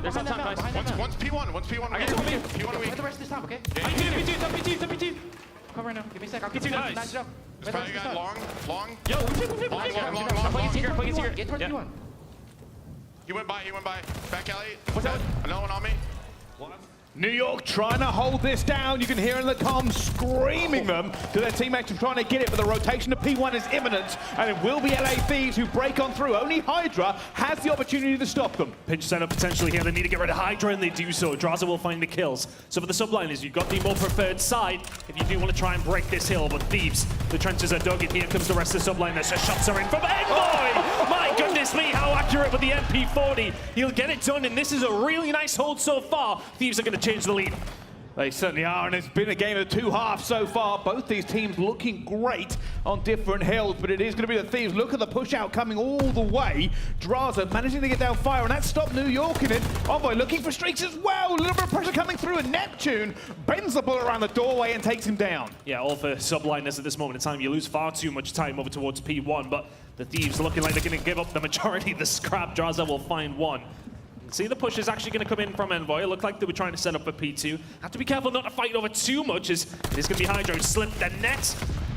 There's no time. One's P1. I get to me. P1 weak. Get the rest of this time, okay? P2. Come right now. Give me a sec. I'll keep P2 nice job. This probably got long. Yo, Long. Get towards P1. He went by. Back alley. What's that? Another one on me. New York trying to hold this down. You can hear in the comms screaming them to their teammates trying to get it, but the rotation of P1 is imminent, and it will be LA Thieves who break on through. Only HyDra has the opportunity to stop them. Pinch setup potentially here. They need to get rid of HyDra, and they do so. Drazah will find the kills. So for the subliners, you've got the more preferred side if you do want to try and break this hill. But Thieves, the trenches are dug, and here comes the rest of the subliners. So shots are in from aBeZy! My goodness me, how accurate with the MP40. He'll get it done, and this is a really nice hold so far. Thieves are going to change the lead. They certainly are, and it's been a game of two halves so far. Both these teams looking great on different hills, but it is going to be the Thieves. Look at the push out coming all the way. Drazah managing to get down fire, and that stopped New York in it. Envoy looking for streaks as well. A little bit of pressure coming through, and Neptune bends the bullet around the doorway and takes him down. Yeah, all for subliners at this moment in time. You lose far too much time over towards P1, but the Thieves looking like they're going to give up the majority of the scrap. Drazah will find one. See, the push is actually going to come in from Envoy. It looked like they were trying to set up for P2. Have to be careful not to fight over too much, as it is going to be HyDra who slipped the net.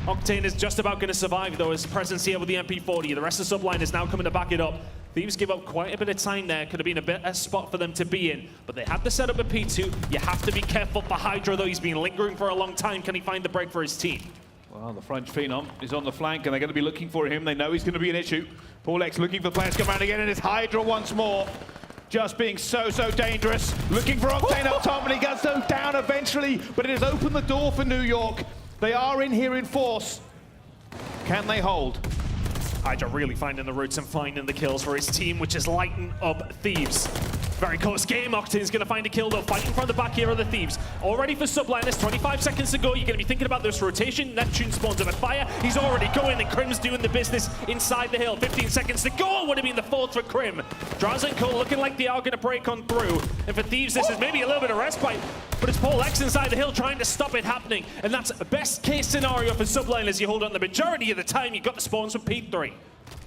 Octane is just about going to survive, though, his presence here with the MP40. The rest of the subline is now coming to back it up. Thieves give up quite a bit of time there. Could have been a better spot for them to be in, but they had the setup at P2. You have to be careful for HyDra, though. He's been lingering for a long time. Can he find the break for his team? Well, the French Phenom is on the flank, and they're going to be looking for him. They know he's going to be an issue. PaulEhx looking for players to come around again, and it's HyDra once more. Just being so dangerous. Looking for Octane up top, and he gets them down eventually, but it has opened the door for New York. They are in here in force. Can they hold? HyDra really finding the roots and finding the kills for his team, which is lighting up Thieves. Very close game. Octane's going to find a kill, though. Fighting from the back here are the Thieves. Already for subliners, 25 seconds to go. You're going to be thinking about this rotation. Neptune spawns him at fire. He's already going, and Crim's doing the business inside the hill. 15 seconds to go. Would have been the fourth for Crim. Drazah and Cole looking like they are going to break on through. And for Thieves, this is maybe a little bit of respite, but it's PaulEhx inside the hill trying to stop it happening. And that's the best case scenario for subliners. You hold on the majority of the time. You got the spawns from P3.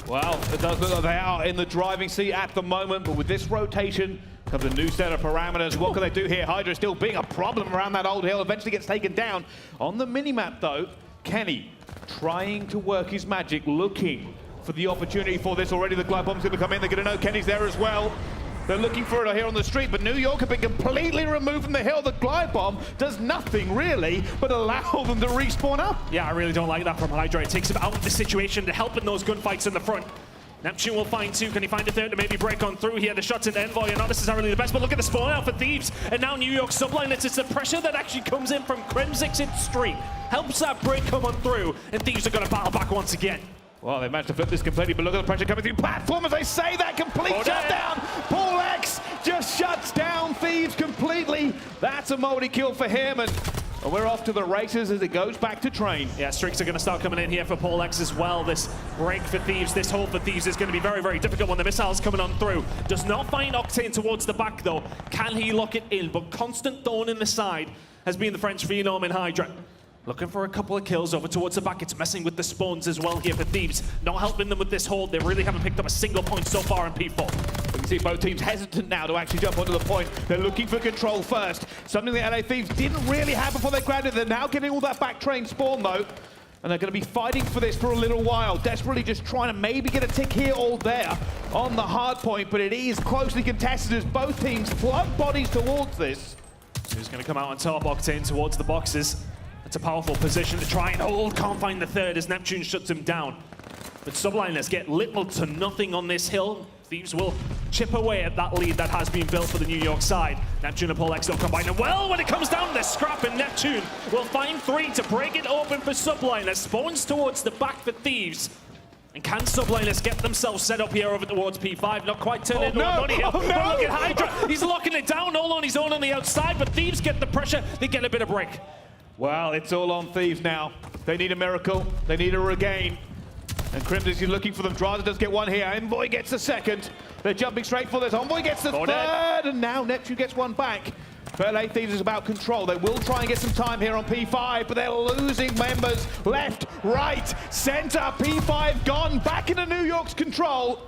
Well, it does look like they are in the driving seat at the moment, but with this rotation comes a new set of parameters. What can they do here? HyDra still being a problem around that old hill, eventually gets taken down. On the minimap, though, Kenny trying to work his magic, looking for the opportunity for this already. The glide bomb's going to come in. They're going to know Kenny's there as well. They're looking for it here on the street, but New York have been completely removed from the hill. The glide bomb does nothing, really, but allow them to respawn up. Yeah, I really don't like that from HyDra. It takes him out of the situation to help in those gunfights in the front. Neptune will find two. Can he find a third to maybe break on through here? The shots into Envoy are not necessarily the best, but look at the spawn out for Thieves. And now New York subline. It's the pressure that actually comes in from Crimsix in street. Helps that break come on through, and Thieves are going to battle back once again. Well, they managed to flip this completely, but look at the pressure coming through platform as they say that. Complete shutdown. PaulEhx just shuts down Thieves completely. That's a multi-kill for him, and we're off to the races as it goes back to train. Yeah, streaks are going to start coming in here for PaulEhx as well. This break for Thieves, this hold for Thieves is going to be very difficult when the missile's coming on through. Does not find Octane towards the back, though. Can he lock it in? But constant thorn in the side has been the French Phenom in HyDra. Looking for a couple of kills over towards the back. It's messing with the spawns as well here for Thieves. Not helping them with this hold. They really haven't picked up a single point so far in P4. We can see both teams hesitant now to actually jump onto the point. They're looking for control first. Something the LA Thieves didn't really have before they grabbed it. They're now getting all that back train spawn, though. And they're going to be fighting for this for a little while. Desperately just trying to maybe get a tick here or there on the hard point. But it is closely contested as both teams flood bodies towards this. Who's going to come out on top? Octane towards the boxes. It's a powerful position to try and hold. Can't find the third as Neptune shuts him down. But subliners get little to nothing on this hill. Thieves will chip away at that lead that has been built for the New York side. Neptune and PaulEhx don't combine. And well, when it comes down to the scrap, and Neptune will find three to break it open for subliners. Spawns towards the back for Thieves. And can subliners get themselves set up here over towards P5? Not quite turn into a money hill. Oh, no. But look at HyDra. He's locking it down all on his own on the outside, but Thieves get the pressure. They get a bit of break. Well, it's all on Thieves now. They need a miracle. They need a regain. And Crimsix is looking for them. Drazah does get one here. Envoy gets the second. They're jumping straight for this. Envoy gets the third. And now Neptune gets one back. But LA Thieves is about control. They will try and get some time here on P5, but they're losing members left, right, center. P5 gone back into New York's control.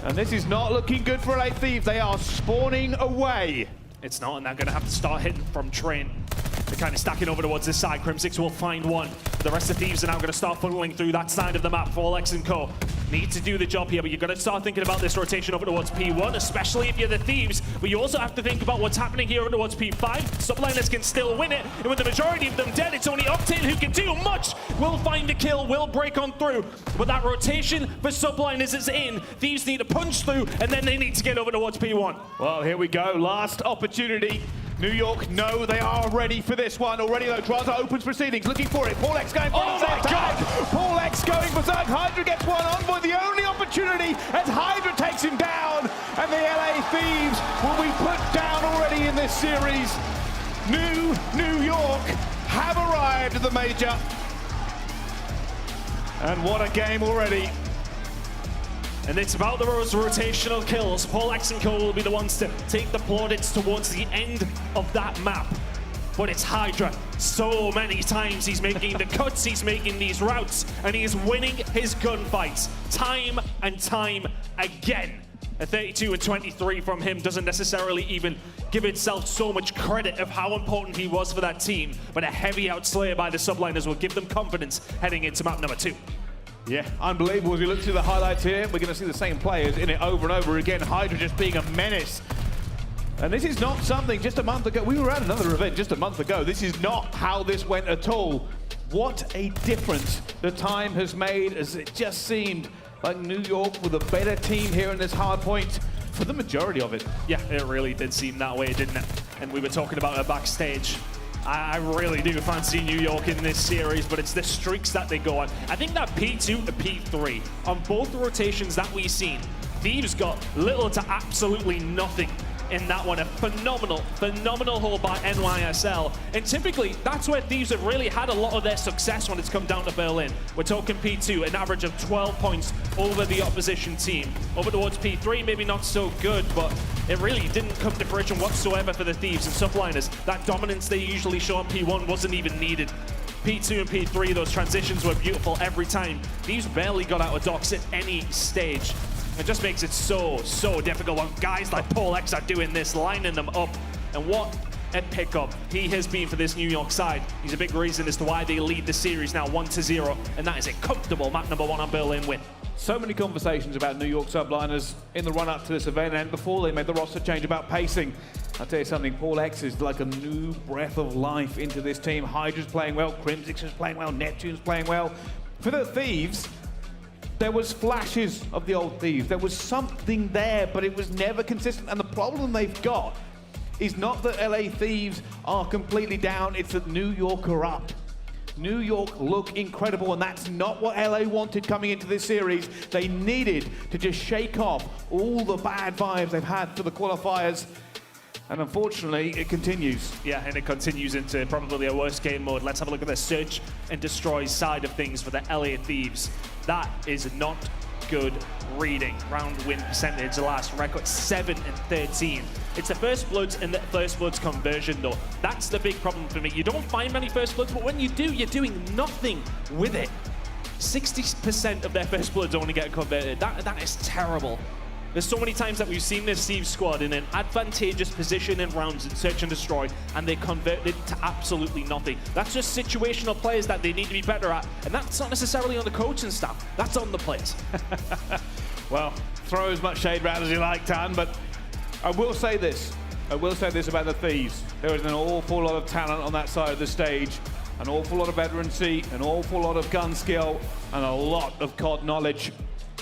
And this is not looking good for LA Thieves. They are spawning away. It's not, and they're going to have to start hitting from train. They're kind of stacking over towards this side. Crimsix will find one. But the rest of Thieves are now going to start funneling through that side of the map. PaulEhx and co. need to do the job here, but you've got to start thinking about this rotation over towards P1, especially if you're the Thieves. But you also have to think about what's happening here over towards P5. Subliners can still win it, and with the majority of them dead, it's only Octane who can do much. Will find a kill, will break on through. But that rotation for Subliners is in. Thieves need to punch through, and then they need to get over towards P1. Well, here we go. Last opportunity. New York know they are ready for this one. Already though, Drazah opens proceedings, looking for it. PaulEhx going for it. PaulEhx going berserk. HyDra gets one on, but the only opportunity as HyDra takes him down. And the LA Thieves will be put down already in this series. New York have arrived at the major. And what a game already. And it's about those rotational kills. PaulEhx and co will be the ones to take the plaudits towards the end of that map. But it's HyDra. So many times he's making the cuts, he's making these routes, and he's winning his gunfights time and time again. A 32 and 23 from him doesn't necessarily even give itself so much credit of how important he was for that team, but a heavy outslayer by the Subliners will give them confidence heading into map number 2. Yeah, unbelievable. As we look through the highlights here, we're going to see the same players in it over and over again. HyDra just being a menace. And this is not something just a month ago. We were at another event just a month ago. This is not how this went at all. What a difference the time has made, as it just seemed like New York with a better team here in this hard point for the majority of it. Yeah, it really did seem that way, didn't it? And we were talking about it backstage. I really do fancy New York in this series, but it's the streaks that they go on. I think that P2 to P3, on both the rotations that we've seen, Thieves got little to absolutely nothing in that one. A phenomenal hold by NYSL. And typically, that's where Thieves have really had a lot of their success when it's come down to Berlin. We're talking P2, an average of 12 points over the opposition team. Over towards P3, maybe not so good, but it really didn't come to fruition whatsoever for the Thieves and Subliners. That dominance they usually show on P1 wasn't even needed. P2 and P3, those transitions were beautiful every time. Thieves barely got out of docks at any stage. It just makes it so difficult when guys like PaulEhx are doing this, lining them up. And what a pickup he has been for this New York side. He's a big reason as to why they lead the series now 1-0, and that is a comfortable map number 1 on Berlin win. So many conversations about New York Subliners in the run-up to this event and before they made the roster change about pacing. I'll tell you something, PaulEhx is like a new breath of life into this team. HyDra's playing well, Crimsix is playing well, Neptune's playing well. For the Thieves, there was flashes of the old Thieves. There was something there, but it was never consistent. And the problem they've got is not that LA Thieves are completely down, it's that New York are up. New York look incredible, and that's not what LA wanted coming into this series. They needed to just shake off all the bad vibes they've had for the qualifiers. And unfortunately, it continues. Yeah, and it continues into probably a worst game mode. Let's have a look at the search and destroy side of things for the LA Thieves. That is not good reading. Round win percentage, last record 7 and 13. It's the first bloods and the first bloods conversion though. That's the big problem for me. You don't find many first bloods, but when you do, you're doing nothing with it. 60% of their first bloods only get converted. That is terrible. There's so many times that we've seen this Thieves squad in an advantageous position in rounds in search and destroy, and they convert it to absolutely nothing. That's just situational players that they need to be better at, and that's not necessarily on the coaching staff. That's on the players. Well, throw as much shade around as you like, Tan, but I will say this. I will say this about the Thieves. There is an awful lot of talent on that side of the stage, an awful lot of veterancy, an awful lot of gun skill, and a lot of COD knowledge.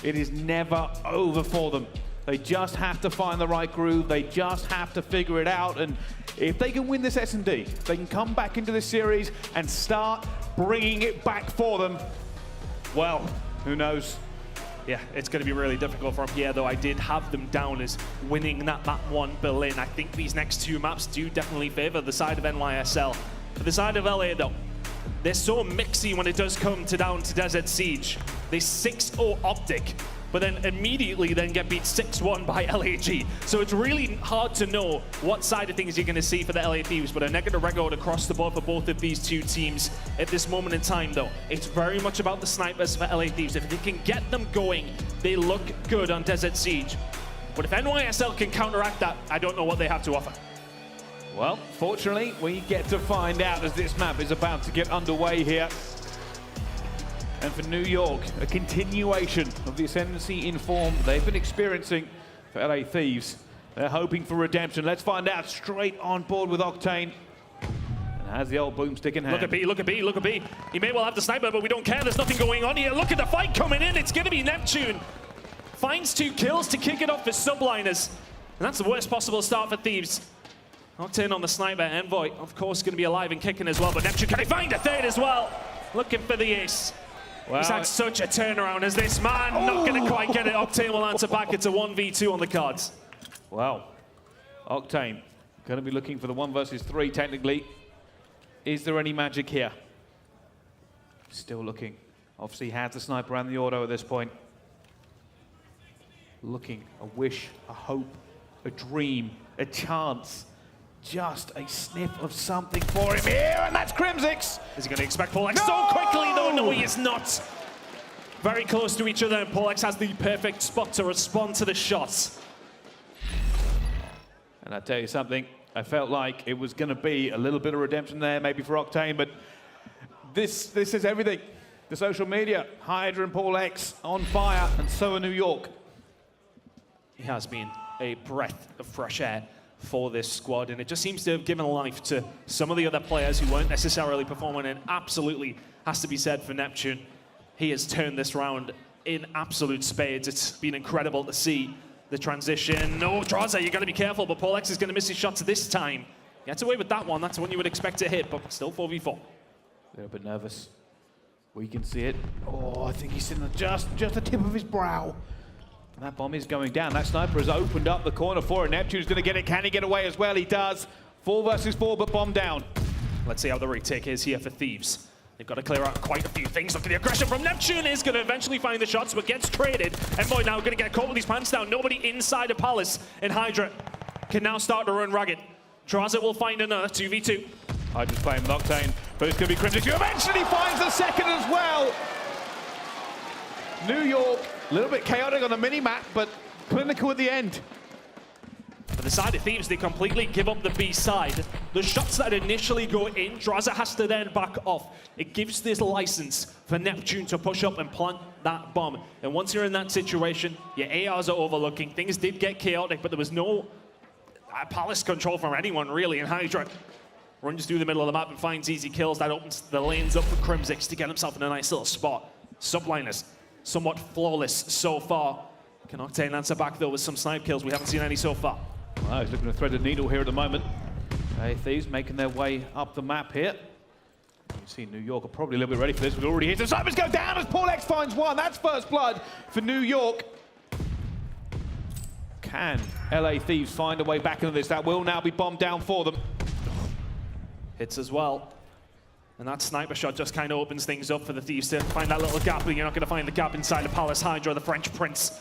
It is never over for them. They just have to find the right groove. They just have to figure it out. And if they can win this S&D, they can come back into this series and start bringing it back for them. Well, who knows? Yeah, it's going to be really difficult for Pierre, though. I did have them down as winning that map 1 Berlin. I think these next 2 maps do definitely favor the side of NYSL. For the side of LA, though, they're so mixy when it does come down to Desert Siege. They 6-0 OpTic, but then immediately then get beat 6-1 by LAG. So it's really hard to know what side of things you're going to see for the LA Thieves, but a negative record across the board for both of these 2 teams at this moment in time, though. It's very much about the snipers for LA Thieves. If they can get them going, they look good on Desert Siege. But if NYSL can counteract that, I don't know what they have to offer. Well, fortunately, we get to find out as this map is about to get underway here. And for New York, a continuation of the ascendancy in form they've been experiencing for LA Thieves. They're hoping for redemption. Let's find out straight on board with Octane. And has the old boomstick in hand. Look at B, look at B, look at B. He may well have the sniper, but we don't care. There's nothing going on here. Look at the fight coming in. It's going to be Neptune. Finds 2 kills to kick it off for Subliners. And that's the worst possible start for Thieves. Octane on the sniper. Envoy, of course, going to be alive and kicking as well. But Neptune, can he find a third as well? Looking for the ace. Well, he's had such a turnaround as this man. Not going to quite get it. Octane will answer back. It's a 1v2 on the cards. Wow. Octane going to be looking for the 1 versus 3 technically. Is there any magic here? Still looking. Obviously has the sniper and the auto at this point. Looking, a wish, a hope, a dream, a chance. Just a sniff of something for him here, and that's Crimsix! Is he going to expect PaulEhx so quickly? No, he is not. Very close to each other, and PaulEhx has the perfect spot to respond to the shots. And I tell you something, I felt like it was going to be a little bit of redemption there, maybe for Octane, but this is everything. The social media, HyDra and PaulEhx on fire, and so are New York. He has been a breath of fresh air for this squad, and it just seems to have given life to some of the other players who weren't necessarily performing, and absolutely has to be said for Neptune. He has turned this round in absolute spades. It's been incredible to see the transition. No, Drazah, you got to be careful, but PaulEhx is going to miss his shots this time. He gets away with that one. That's the one you would expect to hit, but still 4v4. A little bit nervous. We can see it. Oh, I think he's in just the tip of his brow. And that bomb is going down. That sniper has opened up the corner for it. Neptune's going to get it. Can he get away as well? He does. 4 versus 4, but bomb down. Let's see how the retake is here for Thieves. They've got to clear out quite a few things. Look at the aggression from Neptune. Is going to eventually find the shots, but gets traded. Envoy now going to get caught with his pants down. Nobody inside of Palace. And HyDra can now start to run ragged. Drazah will find another 2v2. HyDra's playing with Octane, but it's going to be Crimsix who eventually finds the second as well. New York, a little bit chaotic on the mini-map, but clinical at the end. For the side of Thieves, they completely give up the B side. The shots that initially go in, Drazah has to then back off. It gives this license for Neptune to push up and plant that bomb. And once you're in that situation, your ARs are overlooking. Things did get chaotic, but there was no Palace control from anyone, really. And HyDra runs through the middle of the map and finds easy kills. That opens the lanes up for Crimsix to get himself in a nice little spot. Subliners, somewhat flawless so far. Can Octane answer back, though, with some snipe kills? We haven't seen any so far. Well, he's looking to thread a needle here at the moment. Thieves making their way up the map here. You see New York are probably a little bit ready for this. We've already hit the snipers go down as PaulEhx finds one. That's first blood for New York. Can LA Thieves find a way back into this? That will now be bombed down for them. Hits as well. And that sniper shot just kind of opens things up for the Thieves to find that little gap, but you're not going to find the gap inside the Palace. HyDra, the French Prince,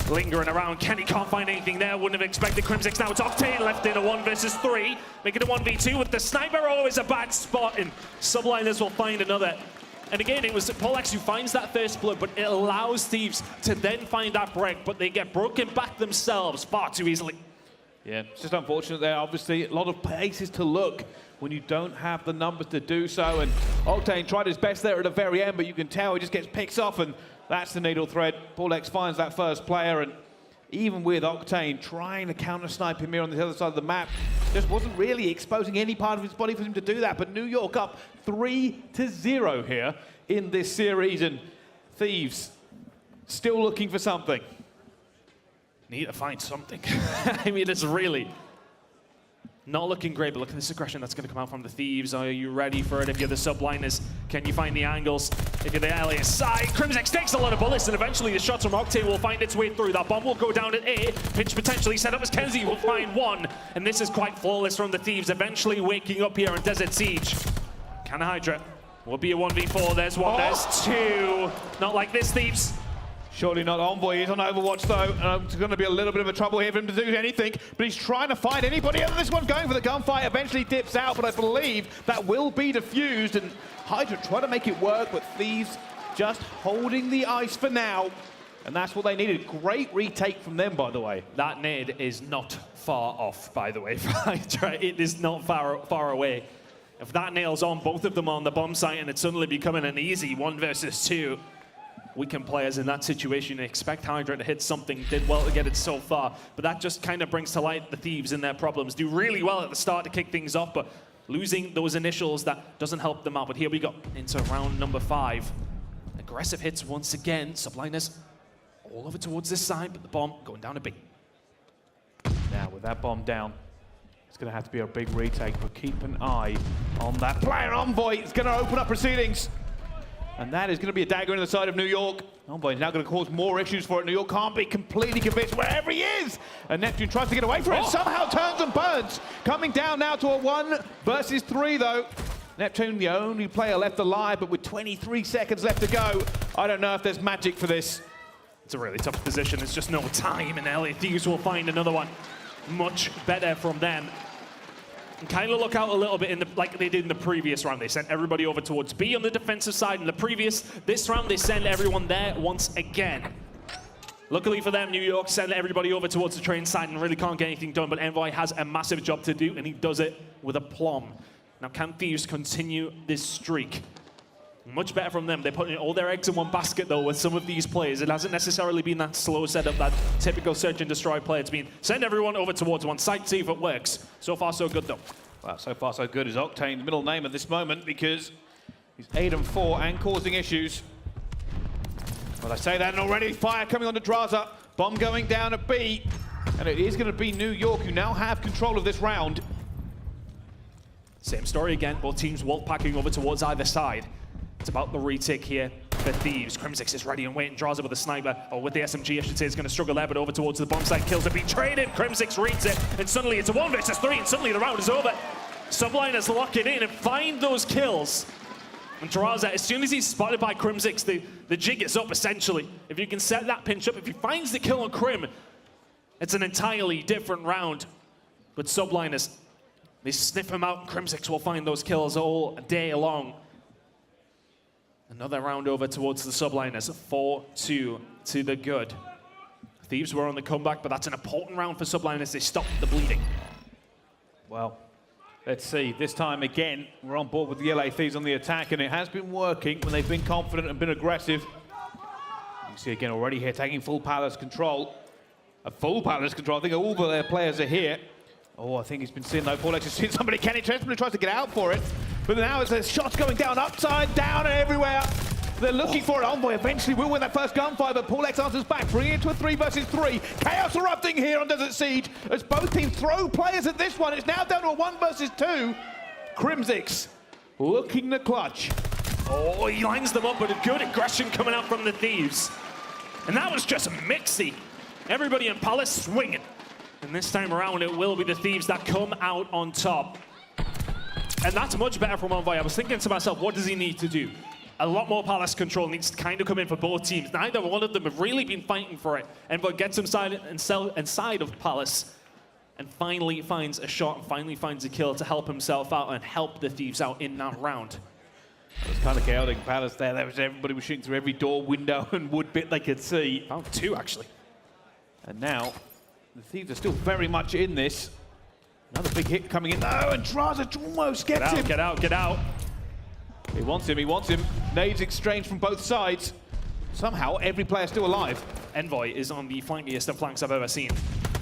lingering around. Kenny can't find anything there. Wouldn't have expected Crimsix. Now it's Octane left in a 1 versus 3. Make it a 1v2 with the sniper. Always a bad spot, and Subliners will find another. And again, it was PaulEhx who finds that first blood, but it allows Thieves to then find that break, but they get broken back themselves far too easily. Yeah, it's just unfortunate there. Obviously, a lot of places to look when you don't have the numbers to do so. And Octane tried his best there at the very end, but you can tell he just gets picked off, and that's the needle thread. PaulEhx finds that first player, and even with Octane trying to counter-snipe him here on the other side of the map, just wasn't really exposing any part of his body for him to do that. But New York up 3-0 here in this series, and Thieves still looking for something. Need to find something. I mean, it's really not looking great, but look at this aggression that's going to come out from the Thieves. Are you ready for it? If you're the Subliners, can you find the angles? If you're the LA side, Crimsix takes a lot of bullets, and eventually the shots from Octane will find its way through. That bomb will go down at A. Pinch potentially set up as Kenzie will find one, and this is quite flawless from the Thieves, eventually waking up here in Desert Siege. Can HyDra? Will be a 1v4. There's one, there's two. Not like this, Thieves. Surely not Envoy. He's on Overwatch, though. It's going to be a little bit of a trouble here for him to do anything, but he's trying to find anybody else. This one going for the gunfight, eventually dips out, but I believe that will be defused, and HyDra try to make it work, but Thieves just holding the ice for now, and that's what they needed. Great retake from them, by the way. That nade is not far off, by the way, for HyDra. It is not far away. If that nails on both of them on the bomb site and it's suddenly becoming an easy 1 versus 2, weekend players in that situation expect HyDra to hit something. Did well to get it so far, but that just kind of brings to light the Thieves and their problems. Do really well at the start to kick things off, but losing those initials, that doesn't help them out. But here we go into round number 5. Aggressive hits once again. Subliners all over towards this side, but the bomb going down a B. Now, with that bomb down, it's going to have to be a big retake, but keep an eye on that player. Envoy is going to open up proceedings. And that is going to be a dagger in the side of New York. Envoy is now going to cause more issues for it. New York can't be completely convinced wherever he is. And Neptune tries to get away from it, somehow turns and burns. Coming down now to a 1 versus 3, though. Neptune, the only player left alive, but with 23 seconds left to go. I don't know if there's magic for this. It's a really tough position. There's just no time, and LA Thieves will find another one. Much better from them. And kind of look out a little bit like they did in the previous round. They sent everybody over towards B on the defensive side. In the previous, this round, they send everyone there once again. Luckily for them, New York sent everybody over towards the train side and really can't get anything done, but Envoy has a massive job to do, and he does it with aplomb. Now, can Thieves continue this streak? Much better from them. They're putting all their eggs in one basket, though, with some of these players. It hasn't necessarily been that slow setup, that typical search and destroy play. It's been send everyone over towards one site, see if it works. So far, so good, though. Well, so far, so good is Octane's middle name at this moment, because he's 8-4 and causing issues. Well, I say that, and already fire coming on to Drazah. Bomb going down at B. And it is going to be New York who now have control of this round. Same story again. Both teams wolf packing over towards either side. It's about the retake here for Thieves. Crimsix is ready and waiting. Drazah with a sniper, or with the SMG, I should say, is going to struggle there, but over towards the bomb site. Kills are being traded. Crimsix reads it, and suddenly it's a 1 versus 3, and suddenly the round is over. Subliners lock it in and find those kills. And Drazah, as soon as he's spotted by Crimsix, the jig is up, essentially. If you can set that pinch up, if he finds the kill on Crim, it's an entirely different round. But Subliners, they sniff him out, and Crimsix will find those kills all day long. Another round over towards the Subliners, 4-2 to the good. Thieves were on the comeback, but that's an important round for Subliners. They stopped the bleeding. Well, let's see. This time again, we're on board with the LA Thieves on the attack, and it has been working when they've been confident and been aggressive. You can see again already here, taking full palace control. A full palace control. I think all of their players are here. Oh, I think he's been seeing, though, PaulEhx has seen somebody. Kenny Trespler tries to get out for it. But now it's a shots going down, upside down, and everywhere. They're looking for it. Envoy eventually will win that first gunfight, but PaulEhx answers back, bringing it to a 3 versus 3. Chaos erupting here on Desert Siege as both teams throw players at this one. It's now down to a 1 versus 2. Crimsix looking the clutch. Oh, he lines them up, but a good aggression coming out from the Thieves. And that was just mixy. Everybody in Palace swinging. And this time around, it will be the Thieves that come out on top. And that's much better from Envoy. I was thinking to myself, what does he need to do? A lot more Palace control needs to kind of come in for both teams. Neither one of them have really been fighting for it. Envoy gets inside of Palace and finally finds a shot and finally finds a kill to help himself out and help the Thieves out in that round. It was kind of chaotic Palace there. Everybody was shooting through every door, window, and wood bit they could see. Found 2, actually. And now, the Thieves are still very much in this. Another big hit coming in. No, and Drazah almost gets him. Get out, get out. He wants him, he wants him. Nades exchanged from both sides. Somehow, every player still alive. Envoy is on the flankiest of flanks I've ever seen.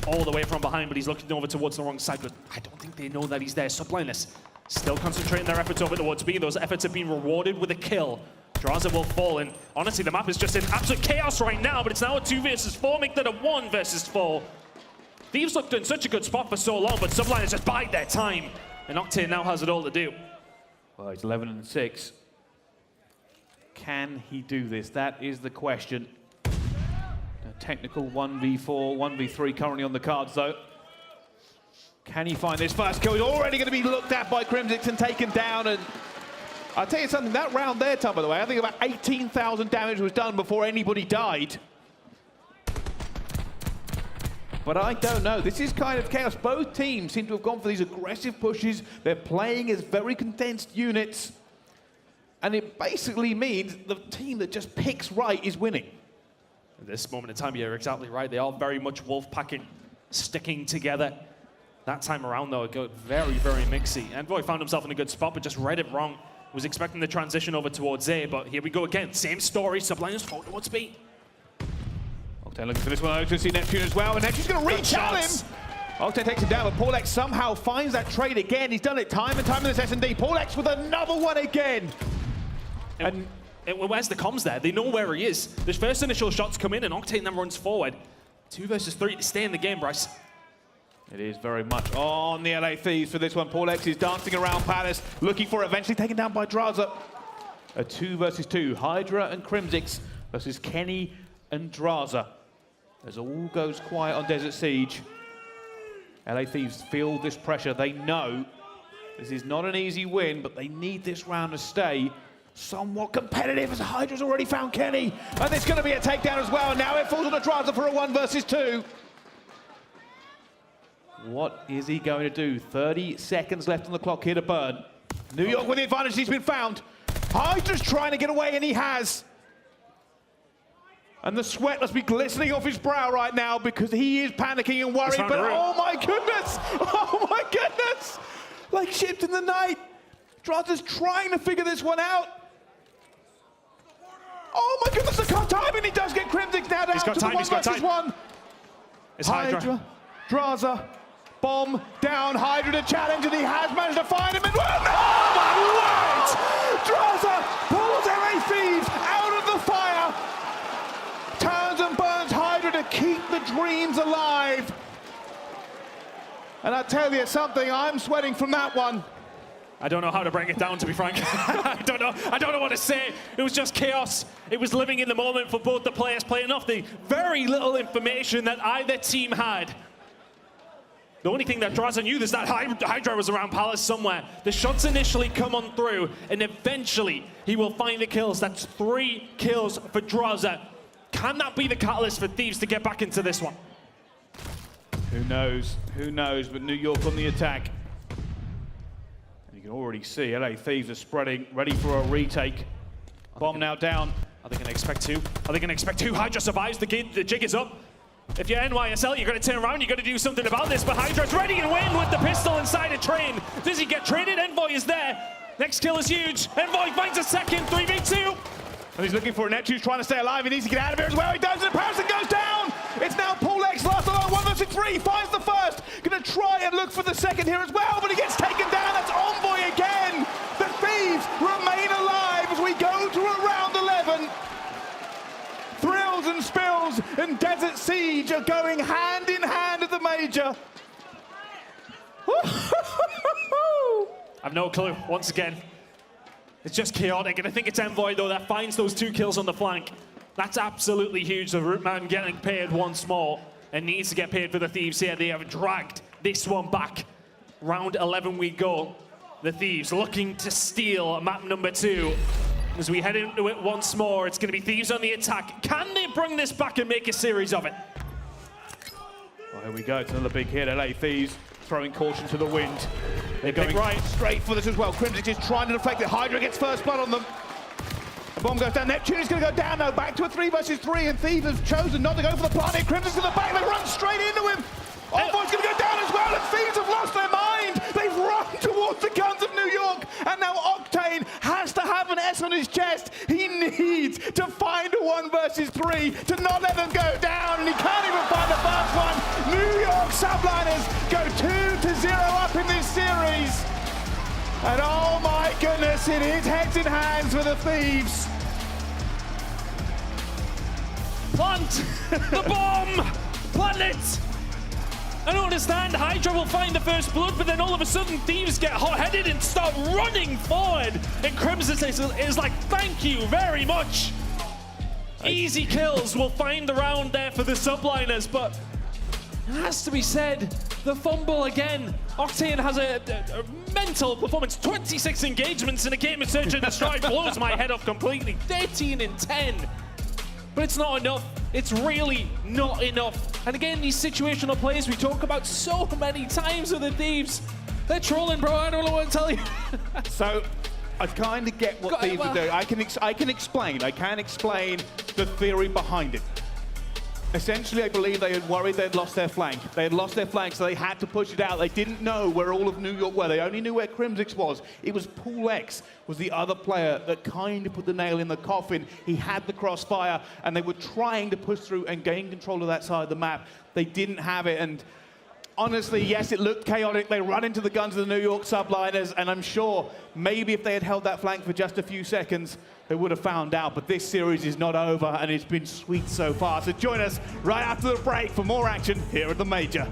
All the way from behind, but he's looking over towards the wrong side. But I don't think they know that he's there. Subliners still concentrating their efforts over towards B. Those efforts have been rewarded with a kill. Drazah will fall, and honestly, the map is just in absolute chaos right now, but it's now a 2 versus 4, make that a 1 versus 4. Thieves looked in such a good spot for so long, but Subliners just bide their time. And Octane now has it all to do. Well, he's 11-6. Can he do this? That is the question. A technical 1v4, 1v3 currently on the cards, though. Can he find this first kill? He's already going to be looked at by Crimsix and taken down. And I'll tell you something, that round there, Tom, by the way, I think about 18,000 damage was done before anybody died. But I don't know. This is kind of chaos. Both teams seem to have gone for these aggressive pushes. They're playing as very condensed units. And it basically means the team that just picks right is winning. At this moment in time, you're exactly right. They are very much wolf packing, sticking together. That time around, though, it got very, very mixy. Envoy found himself in a good spot, but just read it wrong. Was expecting the transition over towards A, but here we go again. Same story. Subliners fall towards B. Octane looking for this one. To see Neptune as well, and Neptune's going to reach out him. Octane takes him down, but PaulEhx somehow finds that trade again. He's done it time and time in this S&D. PaulEhx with another one again. And where's the comms there? They know where he is. The first initial shots come in, and Octane then runs forward. 2 versus 3 to stay in the game, Bryce. It is very much on the LA Thieves for this one. PaulEhx is dancing around Palace, looking for it, eventually taken down by Drazah. A 2 versus 2, HyDra and Crimsix versus Kenny and Drazah. As all goes quiet on Desert Siege, LA Thieves feel this pressure. They know this is not an easy win, but they need this round to stay somewhat competitive, as HyDra's already found Kenny. And there's going to be a takedown as well. Now it falls on Drazah for a 1 versus 2. What is he going to do? 30 seconds left on the clock here to burn. New York with the advantage, he's been found. HyDra's trying to get away, and he has. And the sweat must be glistening off his brow right now because he is panicking and worried. But oh my goodness! Oh my goodness! Like ships in the night. Drazah's trying to figure this one out. Oh my goodness, the timing! He does get Crimsix now down to the 1 versus 1. It's HyDra. Drazah. Bomb down, HyDra to challenge, and he has managed to find him. And oh my word! Drazah pulls LA Thieves out of the fire. Turns and burns HyDra to keep the dreams alive. And I tell you something, I'm sweating from that one. I don't know how to break it down, to be frank. I don't know what to say. It was just chaos. It was living in the moment for both the players, playing off the very little information that either team had. The only thing that Drazah knew is that HyDra was around Palace somewhere. The shots initially come on through, and eventually he will find the kills. That's 3 kills for Drazah. Can that be the catalyst for Thieves to get back into this one? Who knows? Who knows? But New York on the attack. And you can already see LA Thieves are spreading, ready for a retake. Bomb now down. Are they going to expect 2? Are they going to expect 2? HyDra survives. The jig is up. If you're NYSL, you're going to turn around, you're going to do something about this, but HyDra's ready and win with the pistol inside a train. Does he get traded? Envoy is there. Next kill is huge. Envoy finds a second, 3v2. And he's looking for it. Neptune's trying to stay alive. He needs to get out of here as well. He does, and Patterson goes down. It's now PaulEhx last alone, 1 versus 3. Finds the first. Going to try and look for the second here as well, but he gets taken down. That's Envoy again. The Thieves remain alive as we go to a round 11. Thrills and spills and Desert Siege are going hand in hand at the major. I've no clue, once again. It's just chaotic, and I think it's Envoy, though, that finds those 2 kills on the flank. That's absolutely huge. The Rootman getting paid once more, and needs to get paid for the Thieves here. They have dragged this one back. Round 11 we go. The Thieves looking to steal map number 2. As we head into it once more, it's going to be Thieves on the attack. Can they bring this back and make a series of it? Well, here we go. It's another big hit. LA Thieves throwing caution to the wind. They're going straight for this as well. Crimsix is trying to deflect it. HyDra gets first blood on them. The bomb goes down. Neptune is going to go down now. Back to a 3 versus 3, and Thieves have chosen not to go for the plant. Crimsix to the back. They run straight into him. Envoy's going to go down as well, and Thieves have lost their mind. They've run towards the guns of New York, and now Octane has to have an S on his chest. He needs to find a 1 versus 3 to not let them go down, and he can't even find the first one. New York Subliners go 2-0 up in this series. And oh my goodness, it is heads in hands for the Thieves. Plant the bomb! Plant it! I don't understand. HyDra will find the first blood, but then all of a sudden Thieves get hot-headed and start running forward. And Crimsix is like, thank you very much. Easy kills will find the round there for the Subliners, but it has to be said, the fumble again. Octane has a mental performance. 26 engagements in a game of Search and Destroy blows my head off completely. 13 and 10. But it's not enough. It's really not enough. And again, these situational plays we talk about so many times with the Thieves. They're trolling, bro. I don't know what to tell you. So, I kind of get what Thieves are doing. I can explain the theory behind it. Essentially, I believe they had worried they'd lost their flank. They had lost their flank, so they had to push it out. They didn't know where all of New York were. They only knew where Crimsix was. It was PaulEhx was the other player that kind of put the nail in the coffin. He had the crossfire, and they were trying to push through and gain control of that side of the map. They didn't have it, and honestly, yes, it looked chaotic. They run into the guns of the New York Subliners, and I'm sure maybe if they had held that flank for just a few seconds, they would have found out. But this series is not over, and it's been sweet so far. So join us right after the break for more action here at the Major.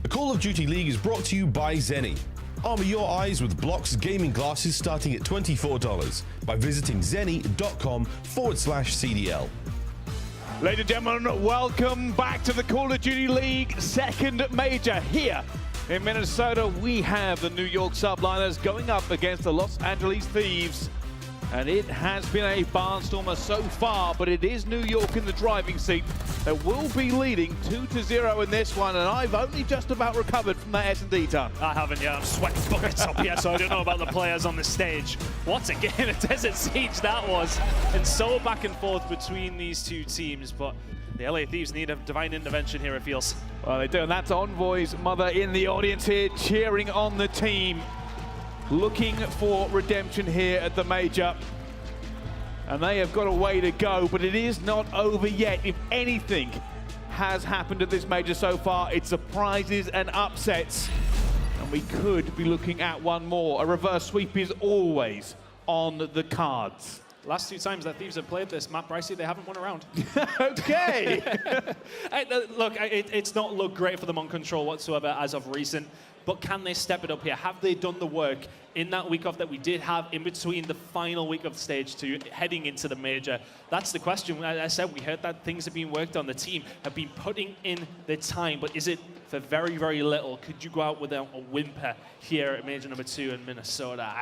The Call of Duty League is brought to you by Zenny. Armor your eyes with Block's gaming glasses starting at $24. by visiting zenny.com/CDL. Ladies and gentlemen, welcome back to the Call of Duty League second major here in Minnesota. We have the New York Subliners going up against the Los Angeles Thieves. And it has been a barnstormer so far, but it is New York in the driving seat. They will be leading 2-0 in this one, and I've only just about recovered from that S&D turn. I haven't yet. I'm sweating buckets up here, so I don't know about the players on the stage. What a game of Desert Siege that was. And so back and forth between these two teams, but the LA Thieves need a divine intervention here, it feels. Well, they do, and that's Envoy's mother in the audience here, cheering on the team. Looking for redemption here at the major. And they have got a way to go, but it is not over yet. If anything has happened at this major so far, it's surprises and upsets. And we could be looking at one more. A reverse sweep is always on the cards. Last two times that Thieves have played this map, Brycey, they haven't won a round. Okay. Look, it's not looked great for them on control whatsoever as of recent, but can they step it up here? Have they done the work in that week off that we did have in between the final week of stage 2 heading into the major? That's the question. As I said, we heard that things have been worked on. The team have been putting in their time, but is it for very, very little? Could you go out without a whimper here at major number 2 in Minnesota?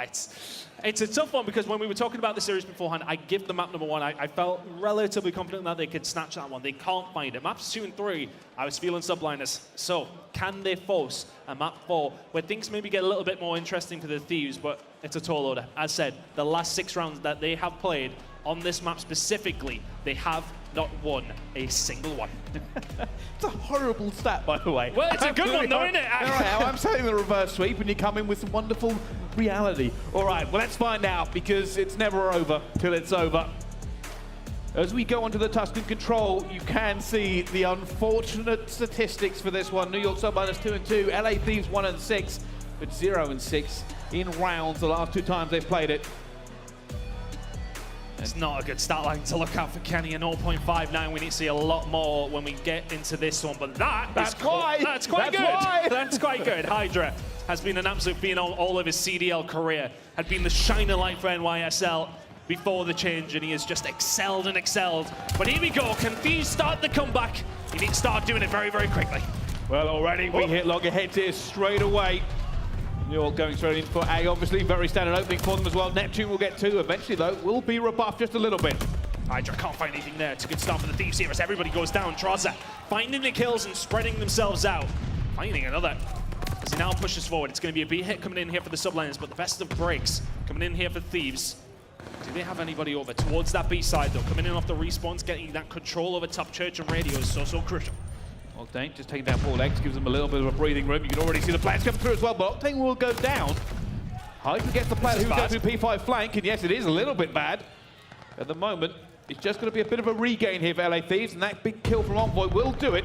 It's a tough one, because when we were talking about the series beforehand, I give the map number 1. I felt relatively confident that they could snatch that one. They can't find it. Maps 2 and 3, I was feeling Subliners. So can they force a map 4 where things maybe get a little bit more interesting for the Thieves, but it's a tall order. As said, the last 6 rounds that they have played on this map specifically, they have not won a single one. It's a horrible stat, by the way. Well, it's a good one, though, isn't it? All right, I'm saying the reverse sweep, and you come in with some wonderful reality. All right, well, let's find out, because it's never over till it's over. As we go onto the Tuscan control, you can see the unfortunate statistics for this one. New York Subliners 2-2, LA Thieves 1-6, but 0-6 in rounds the last 2 times they've played it. It's not a good start line to look out for Kenny, a 0.59. We need to see a lot more when we get into this one, but that's quite good. That's quite good. HyDra has been an absolute phenom all of his CDL career, had been the shining light for NYSL before the change, and he has just excelled and excelled. But here we go. Can Thieves start the comeback? You need to start doing it very, very quickly. Well, already we hit loggerheads here straight away. New York going straight in for A, obviously. Very standard opening for them as well. Neptune will get 2. Eventually, though, will be rebuffed just a little bit. HyDra can't find anything there. It's a good start for the Thieves here as everybody goes down. Drazah finding the kills and spreading themselves out. Finding another as he now pushes forward. It's going to be a B hit coming in here for the Subliners, but the best of breaks coming in here for Thieves. Do they have anybody over towards that B side, though? Coming in off the respawns, getting that control over top church and radio is so crucial. Octane just taking down PaulEhx, gives them a little bit of a breathing room. You can already see the plans come through as well, but Octane will go down. HyDra gets the player who goes through P5 flank, and yes, it is a little bit bad. At the moment, it's just going to be a bit of a regain here for LA Thieves, and that big kill from Envoy will do it.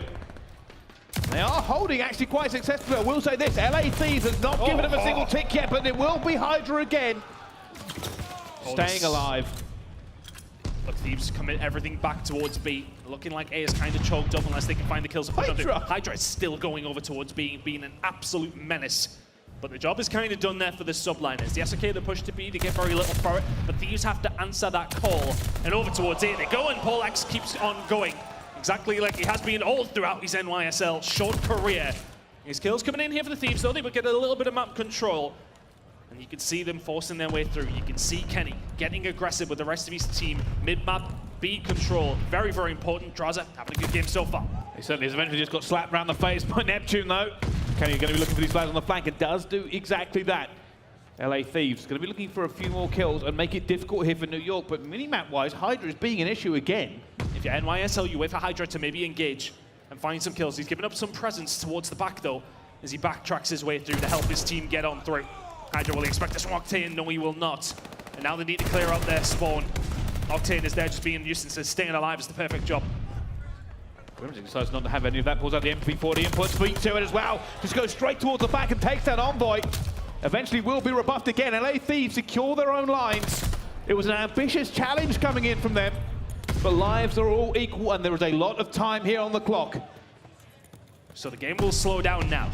They are holding actually quite successfully. I will say this, LA Thieves has not given them a single tick yet, but it will be HyDra again. Staying alive. Look, Thieves commit everything back towards B. Looking like A is kind of choked up unless they can find the kills. HyDra is still going over towards B, being an absolute menace. But the job is kind of done there for the Subliners. Yes, okay, the push to B, they get very little for it, but Thieves have to answer that call. And over towards A they go, and PaulEhx keeps on going. Exactly like he has been all throughout his NYSL short career. His kills coming in here for the Thieves, though. They will get a little bit of map control. And you can see them forcing their way through. You can see Kenny getting aggressive with the rest of his team. Mid-map, B control. Very, very important. Drazah having a good game so far. He certainly has eventually just got slapped around the face by Neptune, though. Kenny going to be looking for these players on the flank and does do exactly that. LA Thieves going to be looking for a few more kills and make it difficult here for New York. But minimap-wise, HyDra is being an issue again. If you're NYSL, you wait for HyDra to maybe engage and find some kills. He's given up some presence towards the back, though, as he backtracks his way through to help his team get on through. HyDra will expect this from Octane. No, he will not. And now they need to clear out their spawn. Octane is there just being useless, so staying alive is the perfect job. Crimsix decides not to have any of that, pulls out the MP40 and puts feet to it as well. Just goes straight towards the back and takes down Envoy. Eventually will be rebuffed again. LA Thieves secure their own lines. It was an ambitious challenge coming in from them, but lives are all equal and there is a lot of time here on the clock. So the game will slow down now.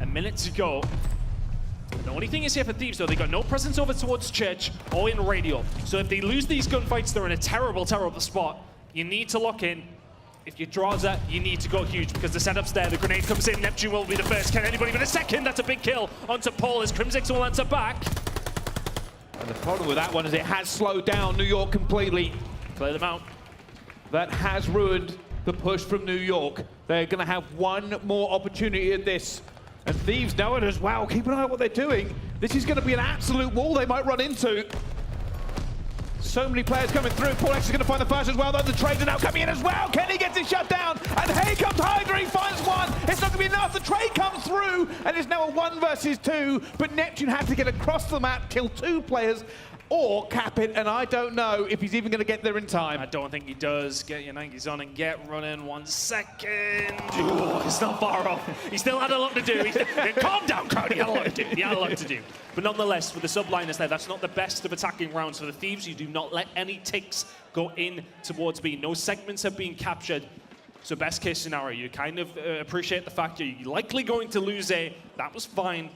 A minute to go. The only thing is here for Thieves, though, they got no presence over towards Church or in Radio. So if they lose these gunfights, they're in a terrible, terrible spot. You need to lock in. If you Drazah, you need to go huge because the setup's there. The grenade comes in. Neptune will be the first. Can anybody but a second? That's a big kill onto Paul as Crimsix will answer back. And the problem with that one is it has slowed down New York completely. Clear them out. That has ruined the push from New York. They're going to have one more opportunity at this. And Thieves know it as well. Keep an eye on what they're doing. This is going to be an absolute wall they might run into. So many players coming through. PaulEhx is going to find the first as well, though. The trades are now coming in as well. Kenny gets it shut down. And here comes HyDra. He finds one. It's not going to be enough. The trade comes through. And it's now a 1 versus 2. But Neptune had to get across the map, kill 2 players, or cap it. And I don't know if he's even going to get there in time. I don't think he does. Get your Nikes on and get running. 1 second. Ooh, it's not far off. He still had a lot to do. Calm down, crowd. He had a lot to do. He had a lot to do. But nonetheless, for the Subliners there, that's not the best of attacking rounds for the Thieves. You do not let any ticks go in towards B. No segments have been captured. So best case scenario, you kind of appreciate the fact you're likely going to lose A. That was fine.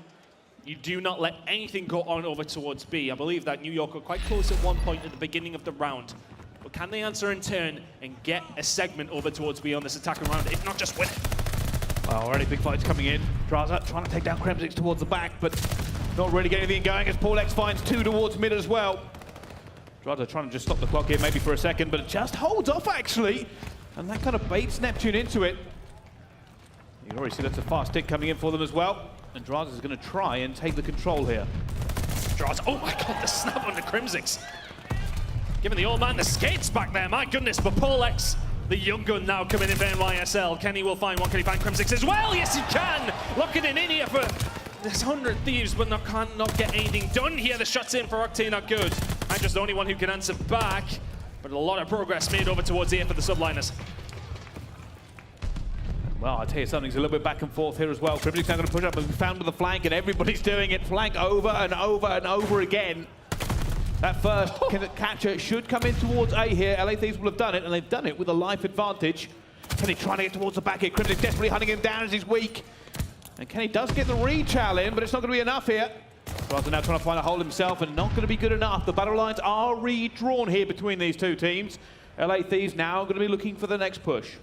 You do not let anything go on over towards B. I believe that New York were quite close at one point at the beginning of the round. But can they answer in turn and get a segment over towards B on this attacking round, if not just win it? Well, already big fights coming in. Drazah trying to take down Crimsix towards the back, but not really getting anything going as PaulEhx finds 2 towards mid as well. Drazah trying to just stop the clock here maybe for a second, but it just holds off actually. And that kind of baits Neptune into it. You can already see that's a fast tick coming in for them as well. And Drazah is going to try and take the control here. Drazah, oh my god, the snap on the Crimsix. Giving the old man the skates back there, my goodness. But PaulEhx, the young gun now coming in for NYSL. Kenny will find one. Can he find Crimsix as well? Yes, he can. Locking it in here for this 100 Thieves, but cannot get anything done here. The shots in for Octane are good. I'm just the only one who can answer back. But a lot of progress made over towards here for the Subliners. Well, I tell you something's a little bit back and forth here as well. Crimsix now going to push up and be found with the flank, and everybody's doing it. Flank over and over and over again. That first capture should come in towards A here. LA Thieves will have done it, and they've done it with a life advantage. Kenny trying to get towards the back here. Crimsix desperately hunting him down as he's weak. And Kenny does get the rechal in, but it's not going to be enough here. Drazah now trying to find a hole himself, and not going to be good enough. The battle lines are redrawn here between these two teams. LA Thieves now going to be looking for the next push.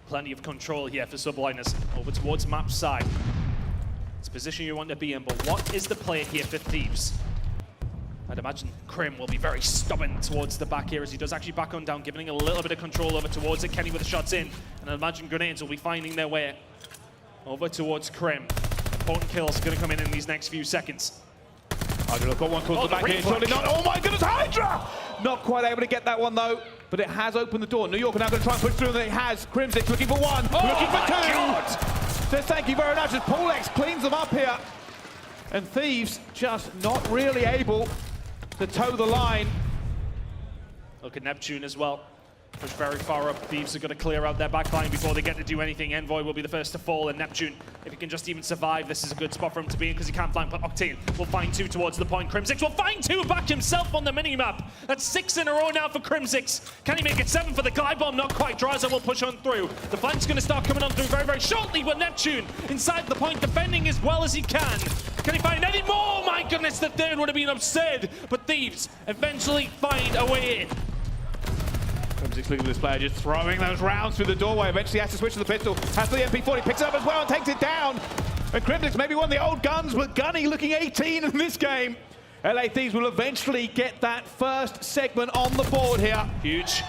Plenty of control here for Subliners over towards map side. It's a position you want to be in, but what is the play here for Thieves? I'd imagine Crim will be very stubborn towards the back here as he does actually back on down, giving a little bit of control over towards it. Kenny with the shots in, and I imagine grenades will be finding their way over towards Crim. Important kills going to come in these next few seconds. HyDra got one towards the back here, surely not. Oh my goodness, HyDra! Not quite able to get that one though, but it has opened the door. New York are now going to try and push through, and it has. Crimsix looking for one, looking for 2. Says thank you very much as PaulEhx cleans them up here. And Thieves just not really able to toe the line. Look at Neptune as well. Push very far up. Thieves are going to clear out their backline before they get to do anything. Envoy will be the first to fall, and Neptune, if he can just even survive, this is a good spot for him to be in because he can't flank. But Octane will find 2 towards the point. Crimsix will find 2 back himself on the minimap. That's 6 in a row now for Crimsix. Can he make it 7 for the glide bomb? Not quite. Drazah will push on through. The flank's going to start coming on through very, very shortly, but Neptune inside the point, defending as well as he can. Can he find any more? My goodness, the third would have been absurd, but Thieves eventually find a way in. Crimsix looking at this player, just throwing those rounds through the doorway. Eventually has to switch to the pistol. Has the MP40, picks it up as well and takes it down. And Crimsix maybe one of the old guns, but Gunny looking 18 in this game. LA Thieves will eventually get that first segment on the board here. Huge.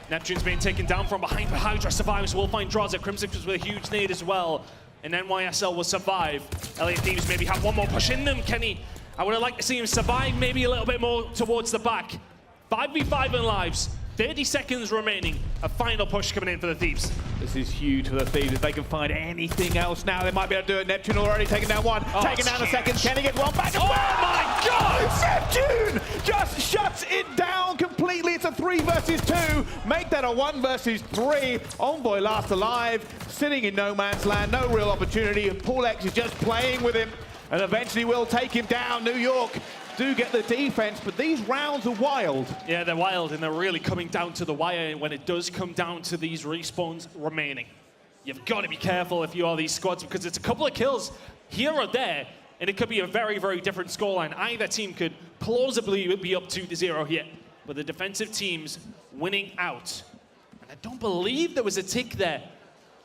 Neptune's being taken down from behind, but HyDra survives. We'll find Drazah. Crimsix was with a huge nade as well. And NYSL will survive. LA Thieves maybe have one more push in them. Kenny, I would have liked to see him survive maybe a little bit more towards the back. 5v5 in lives. 30 seconds remaining. A final push coming in for the Thieves. This is huge for the Thieves. If they can find anything else now, they might be able to do it. Neptune already taking down one. Taking down a second. Can he get one back? Oh my God! Neptune just shuts it down completely. It's a 3 versus 2. Make that a 1 versus 3. Envoy last alive. Sitting in no man's land. No real opportunity. And PaulEhx is just playing with him. And eventually will take him down. New York do get the defense, but these rounds are wild. Yeah, they're wild, and they're really coming down to the wire when it does come down to these respawns remaining. You've got to be careful if you are these squads, because it's a couple of kills here or there and it could be a very, very different scoreline. Either team could plausibly be up 2-0 here, but the defensive team's winning out. And I don't believe there was a tick there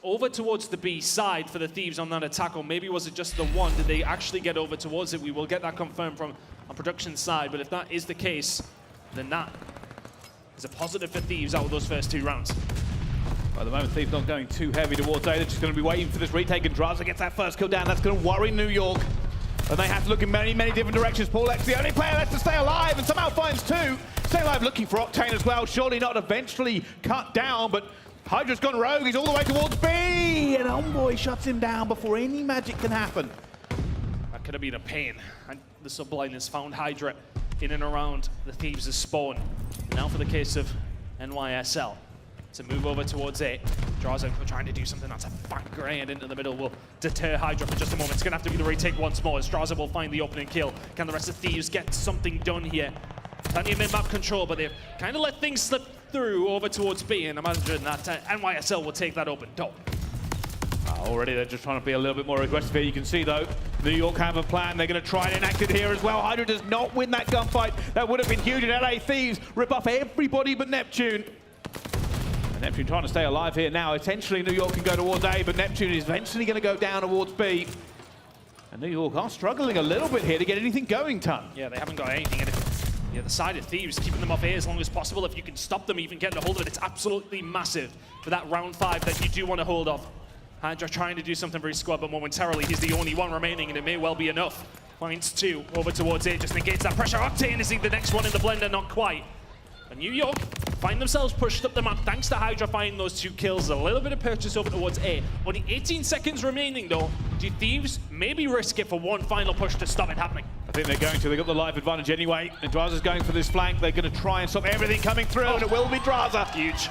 over towards the B side for the Thieves on that attack, or maybe was it just the one? Did they actually get over towards it? We will get that confirmed from on production side, but if that is the case, then that is a positive for Thieves out of those first 2 rounds. At the moment, Thieves not going too heavy towards A. They're just going to be waiting for this retake, and Drazah gets that first kill down. That's going to worry New York. And they have to look in many, many different directions. PaulEhx, the only player left to stay alive, and somehow finds 2. Stay alive looking for Octane as well. Surely not eventually cut down, but HyDra's gone rogue. He's all the way towards B, and Envoy shuts him down before any magic can happen. That could have been a pain. And the Subliners found HyDra in and around the Thieves' spawn. Now for the case of NYSL to move over towards A. Drazah trying to do something that's a fat grenade into the middle will deter HyDra for just a moment. It's going to have to be the retake once more as Drazah will find the opening kill. Can the rest of Thieves get something done here? Plenty of mid-map control, but they've kind of let things slip through over towards B, and imagine that NYSL will take that open door. Already they're just trying to be a little bit more aggressive here. You can see though, New York have a plan. They're going to try and enact it here as well. HyDra does not win that gunfight. That would have been huge, and LA Thieves rip off everybody but Neptune. And Neptune trying to stay alive here now. Essentially New York can go towards A, but Neptune is eventually going to go down towards B. And New York are struggling a little bit here to get anything going, Ton. Yeah, they haven't got anything in it. The other side of Thieves, keeping them off A as long as possible. If you can stop them even getting a hold of it, it's absolutely massive for that round 5 that you do want to hold off. HyDra trying to do something very squad, but momentarily he's the only one remaining, and it may well be enough. Finds 2 over towards A, just negates that pressure. Octane is the next one in the blender, not quite. But New York find themselves pushed up the map thanks to HyDra finding those 2 kills. A little bit of purchase over towards A. Only 18 seconds remaining though. Do Thieves maybe risk it for one final push to stop it happening? I think they're going to. They've got the life advantage anyway. And Drazah's going for this flank. They're going to try and stop everything coming through, and it will be Drazah. Huge.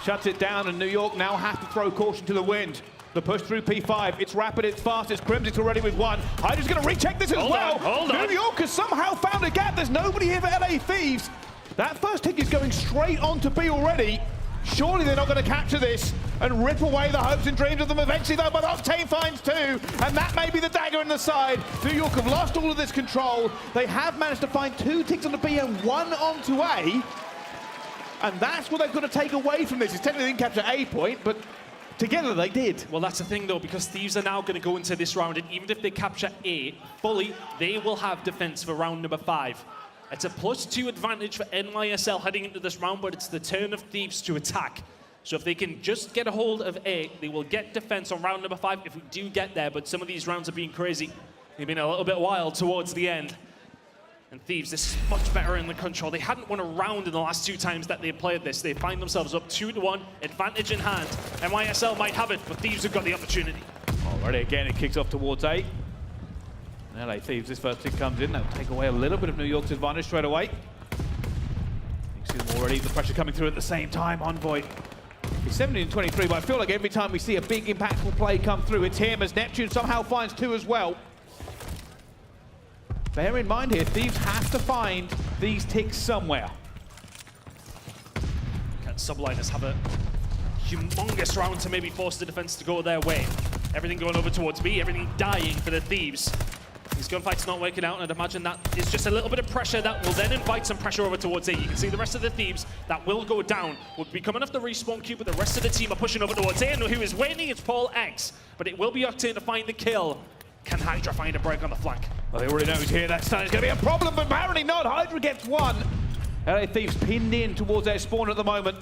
Shuts it down, and New York now have to throw caution to the wind. The push through P5, it's rapid, it's fast, it's Crimsix already with 1. HyDra's going to recheck this as well. Hold on. New York has somehow found a gap. There's nobody here for LA Thieves. That first tick is going straight on to B already. Surely they're not going to capture this and rip away the hopes and dreams of them eventually though, but Octane finds 2, and that may be the dagger in the side. New York have lost all of this control. They have managed to find 2 ticks on the B and 1 onto A, and that's what they've got to take away from this. It's technically they didn't capture A point, but together they did. Well, that's the thing though, because Thieves are now going to go into this round, and even if they capture A fully, they will have defense for round number 5. It's a +2 advantage for NYSL heading into this round, but it's the turn of Thieves to attack. So if they can just get a hold of A, they will get defense on round number 5 if we do get there, but some of these rounds have been crazy. They've been a little bit wild towards the end. And Thieves, this is much better in the control. They hadn't won a round in the last 2 times that they played this. They find themselves up 2-1, advantage in hand. NYSL might have it, but Thieves have got the opportunity. Already again, it kicks off towards A. LA Thieves, this first tick comes in, they'll take away a little bit of New York's advantage straight away. You see them already, the pressure coming through at the same time. Envoy is 17-23, but I feel like every time we see a big impactful play come through, it's him as Neptune somehow finds 2 as well. Bear in mind here, Thieves have to find these ticks somewhere. Can Subliners have a humongous round to maybe force the defense to go their way? Everything going over towards B, everything dying for the Thieves. These gunfights not working out, and I'd imagine that is just a little bit of pressure that will then invite some pressure over towards A. You can see the rest of the Thieves that will go down will be coming off the respawn queue, but the rest of the team are pushing over towards A, and who is waiting? It's PaulEhx, but it will be Octane to find the kill. Can HyDra find a break on the flank? Well, they already know he's here. That stun is going to be a problem, but apparently not. HyDra gets 1. LA Thieves pinned in towards their spawn at the moment.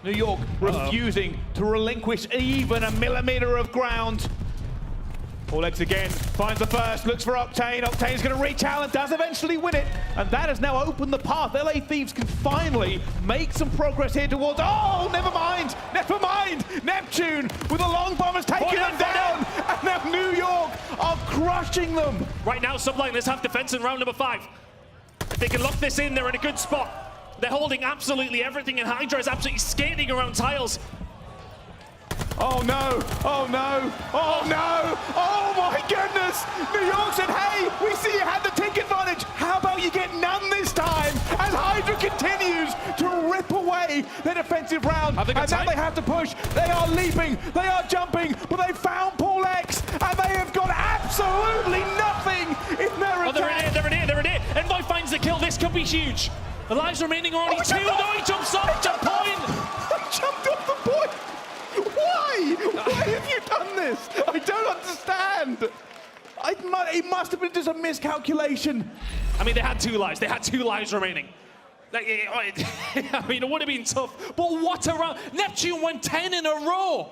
New York refusing to relinquish even a millimeter of ground. PaulEhx again finds the first, looks for Octane. Octane's going to reach out and does eventually win it. And that has now opened the path. LA Thieves can finally make some progress here towards... Oh, never mind! Never mind! Neptune with a long bomb has taken them down. And now New York are crushing them. Right now, Subliners have defense in round number 5. If they can lock this in, they're in a good spot. They're holding absolutely everything, and HyDra is absolutely skating around tiles. Oh no, oh no, oh no, oh my goodness! New York said, hey, we see you had the tick advantage. How about you get none this time? As HyDra continues to rip away their defensive round. And now they have to push. They are leaping, they are jumping, but they found PaulEhx, and they have got absolutely nothing This could be huge. The lives remaining are only 2. No, he jumps off to point. Jumped off the point. Why? Why have you done this? I don't understand. It must have been just a miscalculation. I mean, they had 2 lives. They had 2 lives remaining. I mean, it would have been tough. But what a round. Neptune went 10 in a row.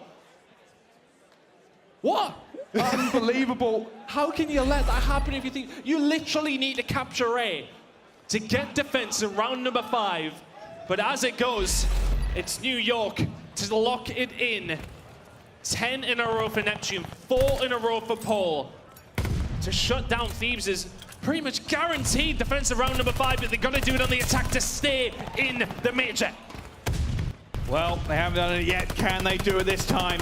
What? Unbelievable. How can you let that happen if you think you literally need to capture A to get defense in round number 5? But as it goes, it's New York to lock it in. 10 in a row for Neptune, 4 in a row for Paul. To shut down Thieves is pretty much guaranteed defense of round number 5, but they're going to do it on the attack to stay in the major. Well, they haven't done it yet. Can they do it this time?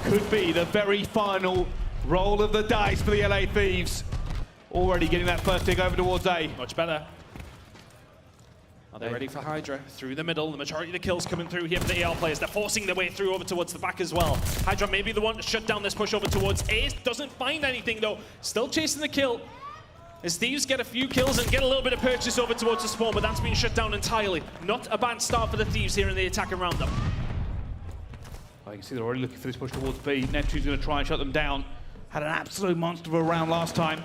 Could be the very final roll of the dice for the LA Thieves. Already getting that first pick over towards A. Much better. Are they ready for HyDra? Through the middle, the majority of the kills coming through here for the AR players. They're forcing their way through over towards the back as well. HyDra may be the one to shut down this push over towards A. Doesn't find anything though. Still chasing the kill. As Thieves get a few kills and get a little bit of purchase over towards the spawn, but that's been shut down entirely. Not a bad start for the Thieves here in the attacking roundup. Oh, you can see they're already looking for this push towards B. Neptune's going to try and shut them down. Had an absolute monster of a round last time.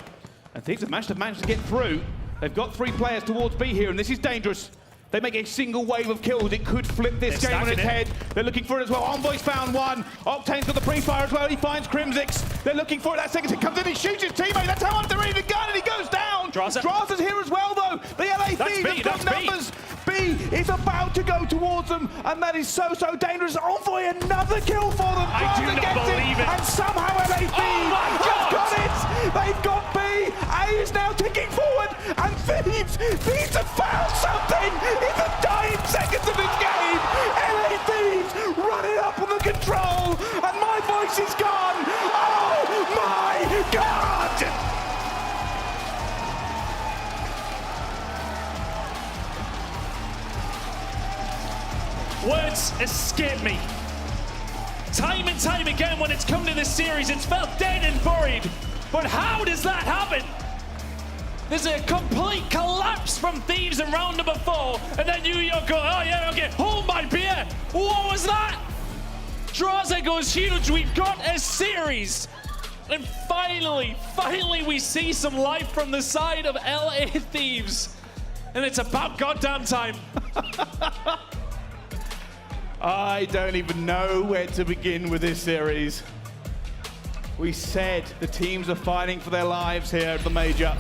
And Thieves have managed to get through. They've got 3 players towards B here, and this is dangerous. They make a single wave of kills. It could flip this game on its head. They're looking for it as well. Envoy's found one. Octane's got the pre-fire as well. He finds Crimsix. They're looking for it. That second hit comes in. He shoots his teammate. That's how much they're even gun, and he goes down. Drazah's here as well, though. The LA Thieves have got numbers. B is about to go towards them, and that is so dangerous. Envoy, another kill for them. I do not believe it. And somehow LA Thieves have got it. They've got B. A is now ticking forward, and Thieves have found something. In the dying seconds of this game, LA Thieves running up on the control, and my voice is gone. Oh my God! Words escape me. Time and time again when it's come to this series, it's felt dead and buried. But how does that happen? There's a complete collapse from Thieves in round number 4, and then New York go, oh yeah, okay, hold my beer. What was that? Drazah goes huge. We've got a series. And finally we see some life from the side of LA Thieves. And it's about goddamn time. I don't even know where to begin with this series. We said the teams are fighting for their lives here at the major.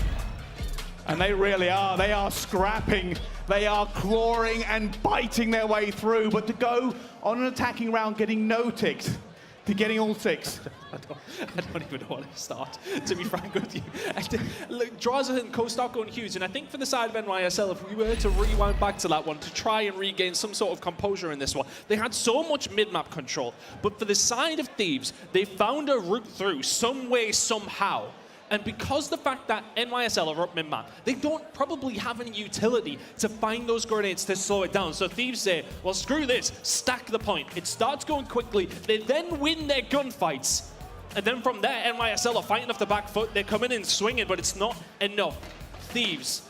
And they really are. They are scrapping. They are clawing and biting their way through. But to go on an attacking round getting no ticks, to getting all 6. I don't even know where to start, to be frank with you. Look, Drazah and Co start going huge, and I think for the side of NYSL, if we were to rewind back to that one, to try and regain some sort of composure in this one, they had so much mid-map control. But for the side of Thieves, they found a route through some way, somehow. And because the fact that NYSL are up mid-map, they don't probably have any utility to find those grenades to slow it down. So Thieves say, well, screw this, stack the point. It starts going quickly. They then win their gunfights. And then from there, NYSL are fighting off the back foot. They're coming in swinging, but it's not enough. Thieves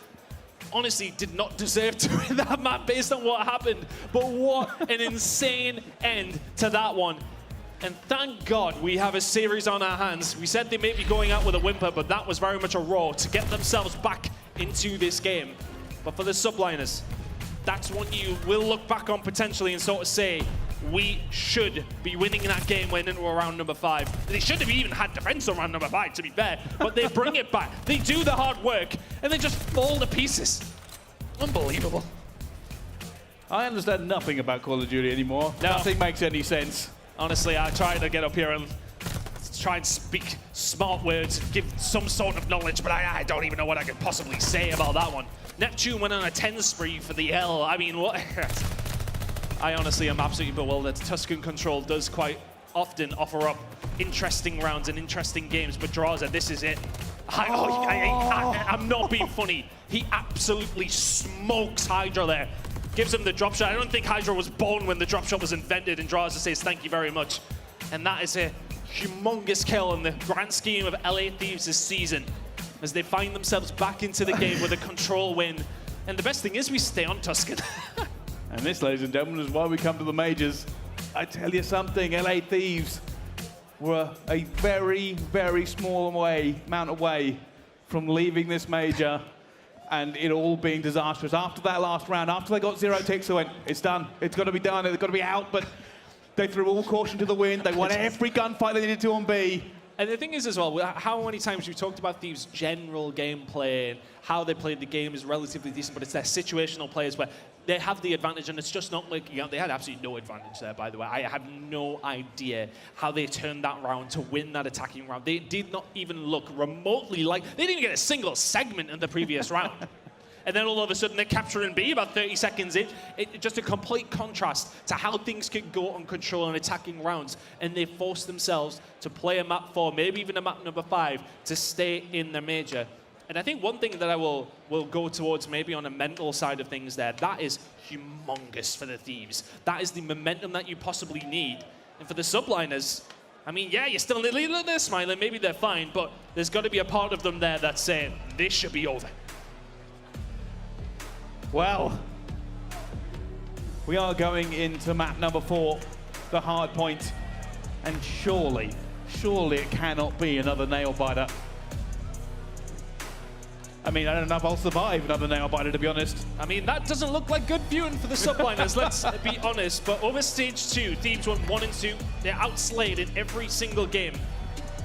honestly did not deserve to win that map based on what happened. But what an insane end to that one. And thank God we have a series on our hands. We said they may be going out with a whimper, but that was very much a roar to get themselves back into this game. But for the Subliners, that's one you will look back on potentially and sort of say, we should be winning that game when into round number 5. They should have even had defense on round number 5, to be fair, but they bring it back. They do the hard work, and they just fall to pieces. Unbelievable. I understand nothing about Call of Duty anymore. No. Nothing makes any sense. Honestly, I try to get up here and try and speak smart words, give some sort of knowledge, but I don't even know what I could possibly say about that one. Neptune went on a 10 spree for the L. I mean, what? I honestly am absolutely bewildered. Tuscan Control does quite often offer up interesting rounds and interesting games, but Drazah, this is it. I'm not being funny. He absolutely smokes HyDra there. Gives him the drop shot. I don't think HyDra was born when the drop shot was invented, and Drazah says thank you very much. And that is a humongous kill in the grand scheme of LA Thieves this season. as they find themselves back into the game with a control win. And the best thing is we stay on Tuscan. And this, ladies and gentlemen, is why we come to the majors. I tell you something, LA Thieves were a very, very small amount away from leaving this major and it all being disastrous. After that last round, after they got 0 ticks, they went, it's done. It's got to be done. It's got to be out. But they threw all caution to the wind. They won every gunfight they needed to on B. And the thing is as well, how many times we've talked about Thieves' general gameplay and how they played the game is relatively decent, but it's their situational players where they have the advantage, and it's just not like, you know, they had absolutely no advantage there, by the way. I have no idea how they turned that round to win that attacking round. They did not even look remotely like, they didn't even get a single segment in the previous round. And then all of a sudden they're capturing B about 30 seconds in. Just a complete contrast to how things can go on control and attacking rounds. And they force themselves to play a map 4, maybe even a map number 5, to stay in the major. And I think one thing that I will go towards maybe on a mental side of things there, that is humongous for the Thieves. That is the momentum that you possibly need. And for the Subliners, I mean, yeah, you're still they're smiling, maybe they're fine, but there's got to be a part of them there that's saying, this should be over. Well, we are going into map number 4, the hard point, and surely it cannot be another nail biter. I mean, I don't know if I'll survive another nail biter, to be honest. I mean, that doesn't look like good viewing for the Subliners, let's be honest. But over stage 2, Thieves went 1 and 2. They're outslayed in every single game.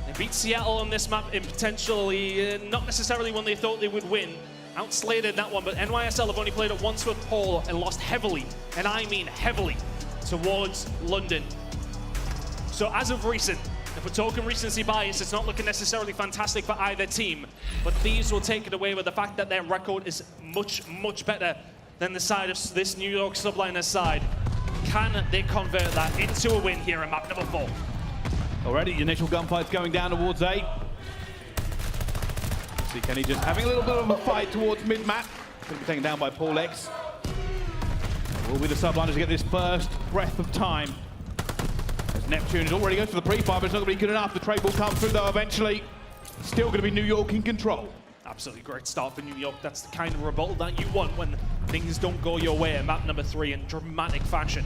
They beat Seattle on this map in potentially not necessarily when they thought they would win. Outslayed in that one, but NYSL have only played it once with Paul and lost heavily, and I mean heavily, towards London. So as of recent, if we're talking recency bias, it's not looking necessarily fantastic for either team, but Thieves will take it away with the fact that their record is much, much better than the side of this New York Subliners side. Can they convert that into a win here in map number 4? Already, the initial gunfight's going down towards A. See Kenny just having a little bit of a fight towards mid-map. Going to be taken down by PaulEhx. Will be the Subliners to get this first breath of time. As Neptune is already going for the pre-fire, but it's not going to be good enough. The trade will come through though eventually. Still going to be New York in control. Absolutely great start for New York. That's the kind of rebuttal that you want when things don't go your way in map number 3 in dramatic fashion.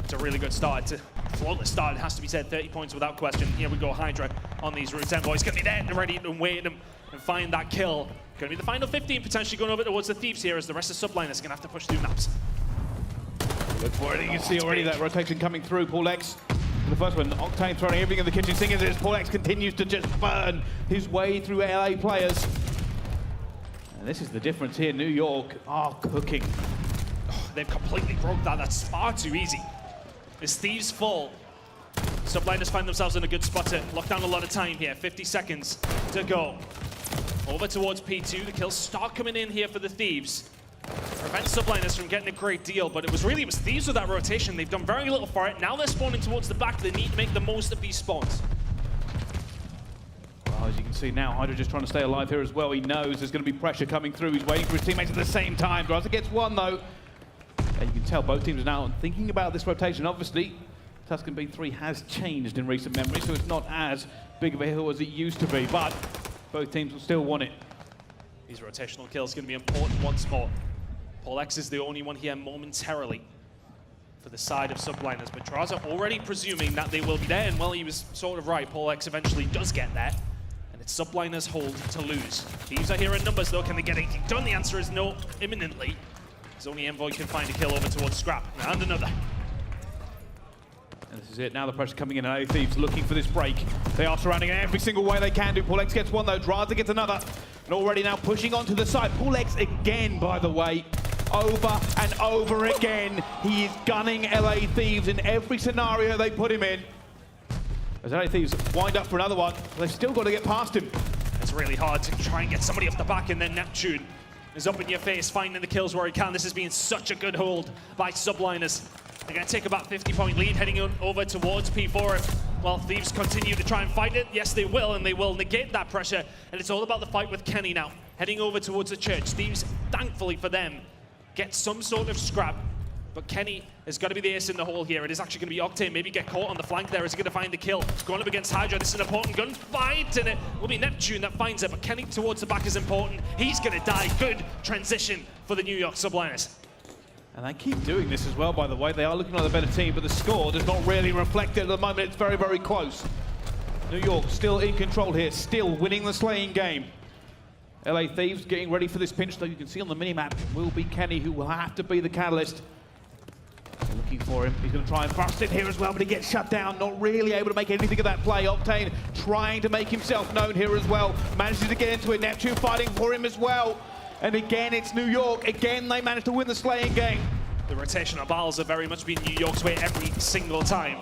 It's a really good start. It's a flawless start, it has to be said. 30 points without question. Here we go, HyDra on these routes. Envoy's going to be there and ready and waiting and find that kill. Going to be the final 15, potentially going over towards the Thieves here as the rest of Subliners are going to have to push through maps. Look for it. You can see already that rotation coming through. PaulEhx, the first one, Octane throwing everything in the kitchen sink as PaulEhx continues to just burn his way through LA players. And this is the difference here. New York are cooking. Oh, they've completely broke that. That's far too easy. As Thieves fall, Subliners find themselves in a good spot to lock down a lot of time here. 50 seconds to go. Over towards P2. The kills start coming in here for the Thieves. Prevent Subliners from getting a great deal, but it was Thieves with that rotation. They've done very little for it. Now they're spawning towards the back. They need to make the most of these spawns. Well, as you can see now, HyDra just trying to stay alive here as well. He knows there's going to be pressure coming through. He's waiting for his teammates at the same time. Drazah gets one though. And you can tell both teams are now thinking about this rotation. Obviously, Tuscan B3 has changed in recent memory, so it's not as big of a hill as it used to be, but both teams will still want it. These rotational kills going to be important once more. PaulEhx is the only one here momentarily for the side of Subliners, but Drazah already presuming that they will be there, and well, he was sort of right. PaulEhx eventually does get there, and it's Subliners hold to lose. Thieves are here in numbers though. Can they get anything done? The answer is no, imminently. As only Envoy can find a kill over towards Scrap, and another. And this is it, now the pressure coming in, and Thieves looking for this break. They are surrounding it every single way they can do. PaulEhx gets one though, Drazah gets another. And already now pushing onto the side. PaulEhx again, by the way. Over and over again. He is gunning LA Thieves in every scenario they put him in. As LA Thieves wind up for another one, they've still got to get past him. It's really hard to try and get somebody off the back, and then Neptune is up in your face, finding the kills where he can. This has been such a good hold by Subliners. They're going to take about 50-point lead heading over towards P4. While Thieves continue to try and fight it, yes they will, and they will negate that pressure. And it's all about the fight with Kenny now, heading over towards the church. Thieves, thankfully for them, get some sort of scrap But Kenny has got to be the ace in the hole here. It is actually going to be Octane. Maybe get caught on the flank there. Is he going to find the kill? Going up against HyDra. This is an important gunfight, and it will be Neptune that finds it. But Kenny towards the back is important. He's going to die. Good transition for the New York Subliners. And they keep doing this as well, by the way. They are looking like the better team, but the score does not really reflect it at the moment. It's very, very close. New York still in control here, still winning the slaying game. LA Thieves getting ready for this pinch, though you can see on the minimap will be Kenny, who will have to be the catalyst. They're looking for him. He's going to try and bust it here as well, but he gets shut down. Not really able to make anything of that play. Octane trying to make himself known here as well. Manages to get into it. Neptune fighting for him as well. And again, it's New York. Again, they managed to win the slaying game. The rotational battles have very much been New York's way every single time.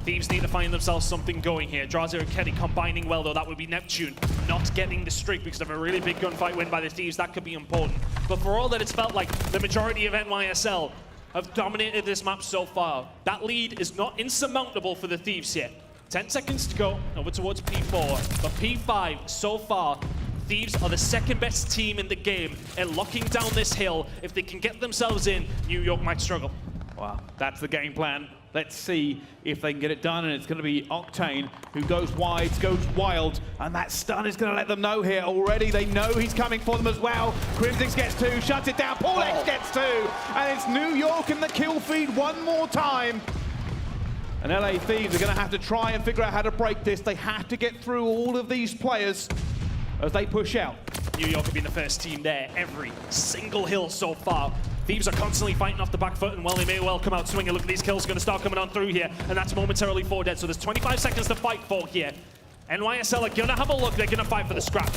Thieves need to find themselves something going here. Drazah and Kenny combining well, though. That would be Neptune not getting the streak because of a really big gunfight win by the Thieves. That could be important. But for all that it's felt like the majority of NYSL have dominated this map so far, that lead is not insurmountable for the Thieves yet. 10 seconds to go, over towards P4. But P5, so far, Thieves are the second best team in the game and locking down this hill. If they can get themselves in, New York might struggle. Wow, that's the game plan. Let's see if they can get it done, and it's going to be Octane who goes wide, goes wild, and that stun is going to let them know here already. They know he's coming for them as well. Crimsix gets two, shuts it down, PaulEhx gets two, and it's New York in the kill feed one more time. And LA Thieves are going to have to try and figure out how to break this. They have to get through all of these players as they push out. New York have been the first team there every single hill so far. Thieves are constantly fighting off the back foot, and well, they may well come out swinging. Look at these kills going to start coming on through here, and that's momentarily 4 dead. So there's 25 seconds to fight for here. NYSL are going to have a look. They're going to fight for the scrap.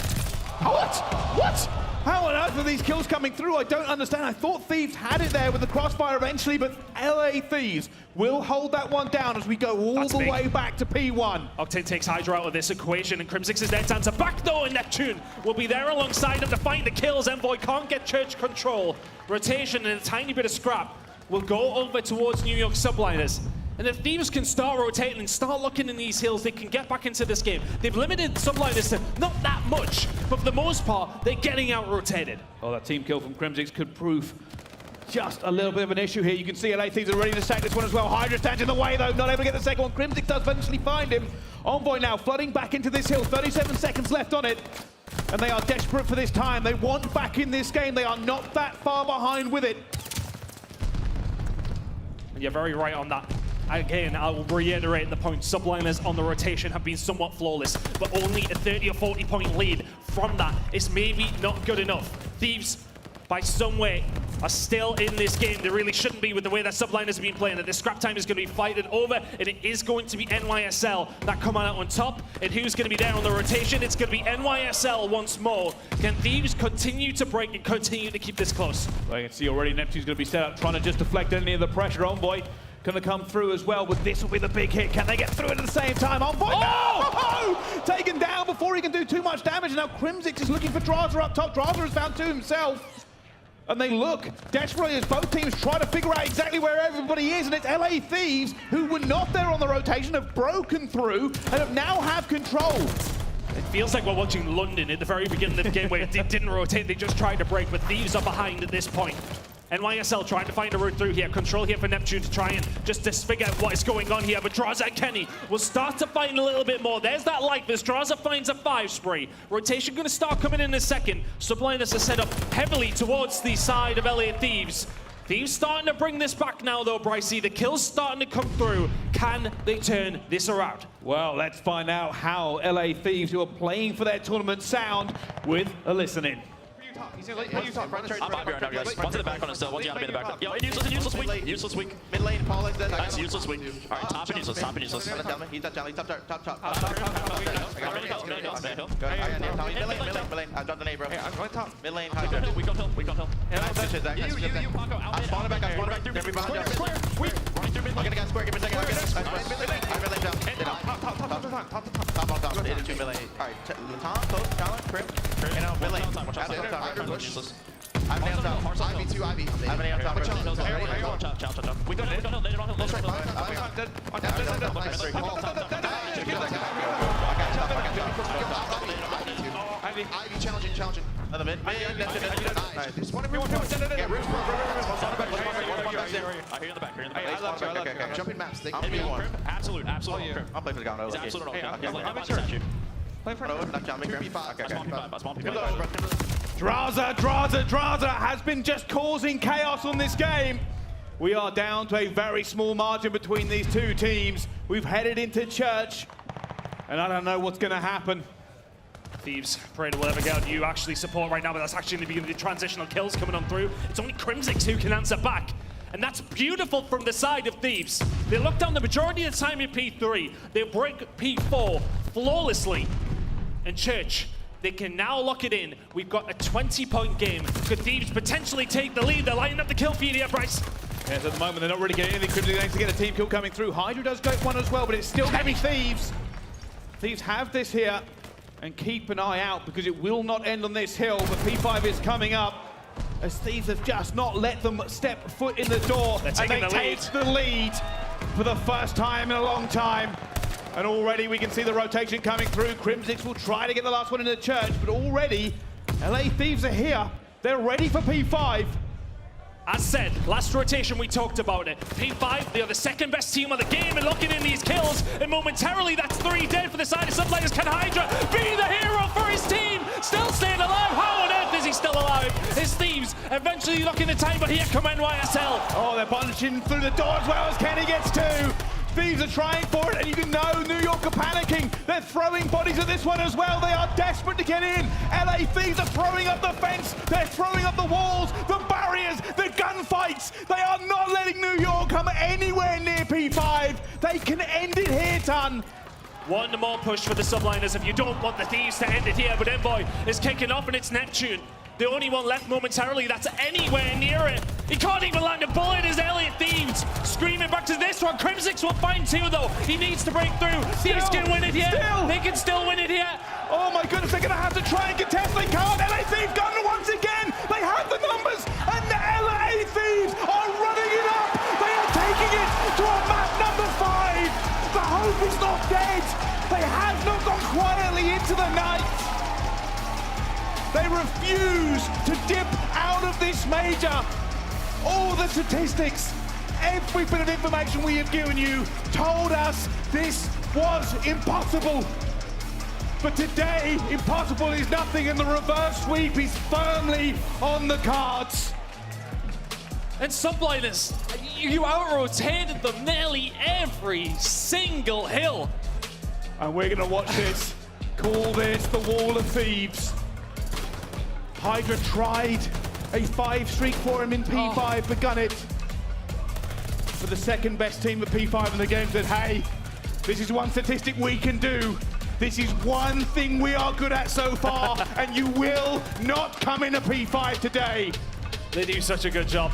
What? What? How on earth are these kills coming through? I don't understand. I thought Thieves had it there with the crossfire eventually, but LA Thieves will hold that one down as we go all the way back to P1. Octane takes HyDra out of this equation, and Crimsix is there to answer back though, and Neptune will be there alongside him to find the kills. Envoy can't get church control. Rotation and a tiny bit of scrap will go over towards New York Subliners. And if Thieves can start rotating and start looking in these hills, they can get back into this game. They've limited Subliners to not that much, but for the most part, they're getting out-rotated. Oh, that team kill from Crimsix could prove just a little bit of an issue here. You can see LA Thieves are ready to sack this one as well. HyDra stands in the way, though, not able to get the second one. Crimsix does eventually find him. Envoy now flooding back into this hill. 37 seconds left on it. And they are desperate for this time. They want back in this game. They are not that far behind with it. You're very right on that. Again, I will reiterate the point. Subliners on the rotation have been somewhat flawless, but only a 30 or 40 point lead from that is maybe not good enough. Thieves, by some way, are still in this game. They really shouldn't be with the way that Subliners have been playing. That this scrap time is going to be fighted over, and it is going to be NYSL that come out on top. And who's going to be there on the rotation? It's going to be NYSL once more. Can Thieves continue to break and continue to keep this close? Well, you can see already Neptune's going to be set up, trying to just deflect any of the pressure. Envoy going to come through as well, but this will be the big hit. Can they get through it at the same time? Envoy, no! Taken down before he can do too much damage. Now Crimsix is looking for Drazah up top. Drazah has found two himself. And they look desperately as both teams try to figure out exactly where everybody is, and it's LA Thieves, who were not there on the rotation, have broken through and have now have control. It feels like we're watching London at the very beginning of the game where they didn't rotate, they just tried to break, but Thieves are behind at this point. NYSL trying to find a route through here. Control here for Neptune to try and just disfigure what is going on here. But Drazah and Kenny will start to find a little bit more. There's that life as Drazah finds a 5 spray. Rotation going to start coming in a second. Subliners are set up heavily towards the side of LA Thieves. Thieves starting to bring this back now though, Brycey. The kill's starting to come through. Can they turn this around? Well, let's find out how LA Thieves, who are playing for their tournament, sound with a listen-in. I'm behind right now, guys. One to the back on us still. One's gotta be in the back. Yo, useless weak. Useless weak. Mid lane, PaulEhx dead. Nice, useless weak. Alright, top and useless. He's up, top. Go ahead, mid lane. I dropped the nade, bro. I'm going top. Mid lane, Weak on hill. You, Paco, out. I'm spawning back through. Everybody down. Running through mid lane. I'm gonna get square, give me a second. I'm mid lane down. Top. 82 mid lane. Alright, Tom, close, Colin, Crim. Mid lane. Watch out. Useless. I'm on top. Ivy 2, Ivy. I'm on top. We go hill. Later on hill. Ivy. Ivy challenging. Another mid. Nice. Just one everyone. I hear in the back. Okay. Jumping maps. They I'm can be on one. Crim. Absolute. I'll play for the guy. He's absolute. I'm in church. Play for P5. Drazah has been just causing chaos on this game. We are down to a very small margin between these two teams. We've headed into church, and I don't know what's going to happen. Thieves, pray to whatever god you actually support right now, but that's actually going to be the transitional kills coming on through. It's only Crimsix who can answer back. And that's beautiful from the side of Thieves. They lock down the majority of the time in P3. They break P4 flawlessly. And Church, they can now lock it in. We've got a 20-point game. Could Thieves potentially take the lead? They're lining up the kill feed here, Bryce. Yes, at the moment, they're not really getting anything. Crimsix to get a team kill coming through. HyDra does go one as well, but it's still going to be Thieves. Thieves have this here, and keep an eye out, because it will not end on this hill. But P5 is coming up, as Thieves have just not let them step foot in the door. And they take the lead for the first time in a long time. And already we can see the rotation coming through. Crimsix will try to get the last one in the church, but already LA Thieves are here. They're ready for P5. As said, last rotation we talked about it. P5, they are the second best team of the game and locking in these kills. And momentarily, that's 3 dead for the side of Subliners. Can HyDra be the hero for his team? Still staying alive. How on earth is he still alive? His Thieves eventually locking the time, but here come NYSL. Oh, they're punching through the door as well as Kenny gets 2. Thieves are trying for it, and you can know New York are panicking. They're throwing bodies at this one as well. They are desperate to get in. LA Thieves are throwing up the fence. They're throwing up the walls, the barriers, the gunfights. They are not letting New York come anywhere near P5. They can end it here, Ton. One more push for the Subliners if you don't want the Thieves to end it here, but aBeZy is kicking off, and it's Neptune. The only one left momentarily that's anywhere near it. He can't even land a bullet as LA Thieves screaming back to this one. Crimsix will find 2 though. He needs to break through. Thieves can win it here. They can still win it here. Oh my goodness, they're gonna have to try and contest. They can't. LA Thieves gone once again. They have the numbers, and the LA Thieves are running it up. They are taking it to a map number 5. The hope is not dead. They have not gone quietly into the night. They refuse to dip out of this major. All the statistics, every bit of information we have given you told us this was impossible. But today, impossible is nothing, and the reverse sweep is firmly on the cards. And Subliners, you out-rotated them nearly every single hill. And we're gonna watch this. Call this the Wall of Thieves. HyDra tried a 5 streak for him in P5, begun it. For the second best team at P5 in the game said, hey, this is one statistic we can do. This is one thing we are good at so far, and you will not come in a P5 today. They do such a good job.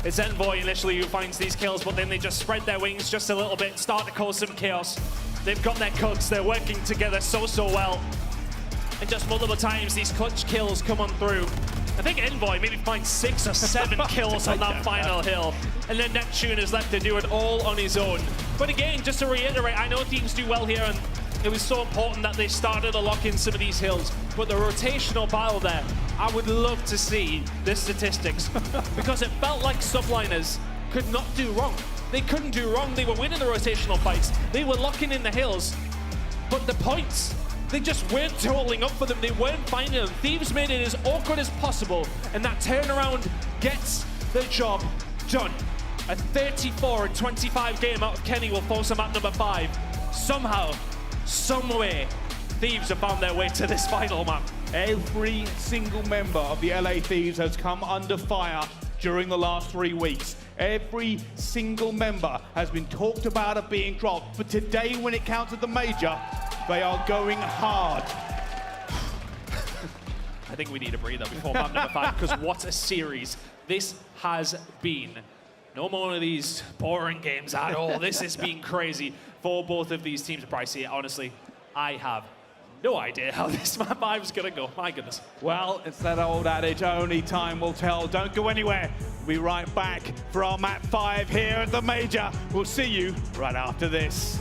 It's aBeZy initially who finds these kills, but then they just spread their wings just a little bit, start to cause some chaos. They've got their cuts, they're working together so well. And just multiple times these clutch kills come on through. I think aBeZy maybe finds 6 or 7 kills on that final hill. And then Neptune is left to do it all on his own. But again, just to reiterate, I know teams do well here, and it was so important that they started to lock in some of these hills. But the rotational battle there, I would love to see the statistics. Because it felt like Subliners could not do wrong. They couldn't do wrong. They were winning the rotational fights. They were locking in the hills. But the points, they just weren't totaling up for them. They weren't finding them. Thieves made it as awkward as possible, and that turnaround gets the job done. A 34-25 game out of Kenny will force them at number 5. Somehow, some way, Thieves have found their way to this final map. Every single member of the LA Thieves has come under fire during the last 3 weeks. Every single member has been talked about of being dropped, but today when it counts at the major, they are going hard. I think we need a breather before map number 5, because what a series this has been. No more of these boring games at all. This has been crazy for both of these teams. Pricey, honestly, I have no idea how this map 5 is going to go. My goodness. Well, it's that old adage, only time will tell. Don't go anywhere. We'll be right back for our map 5 here at the major. We'll see you right after this.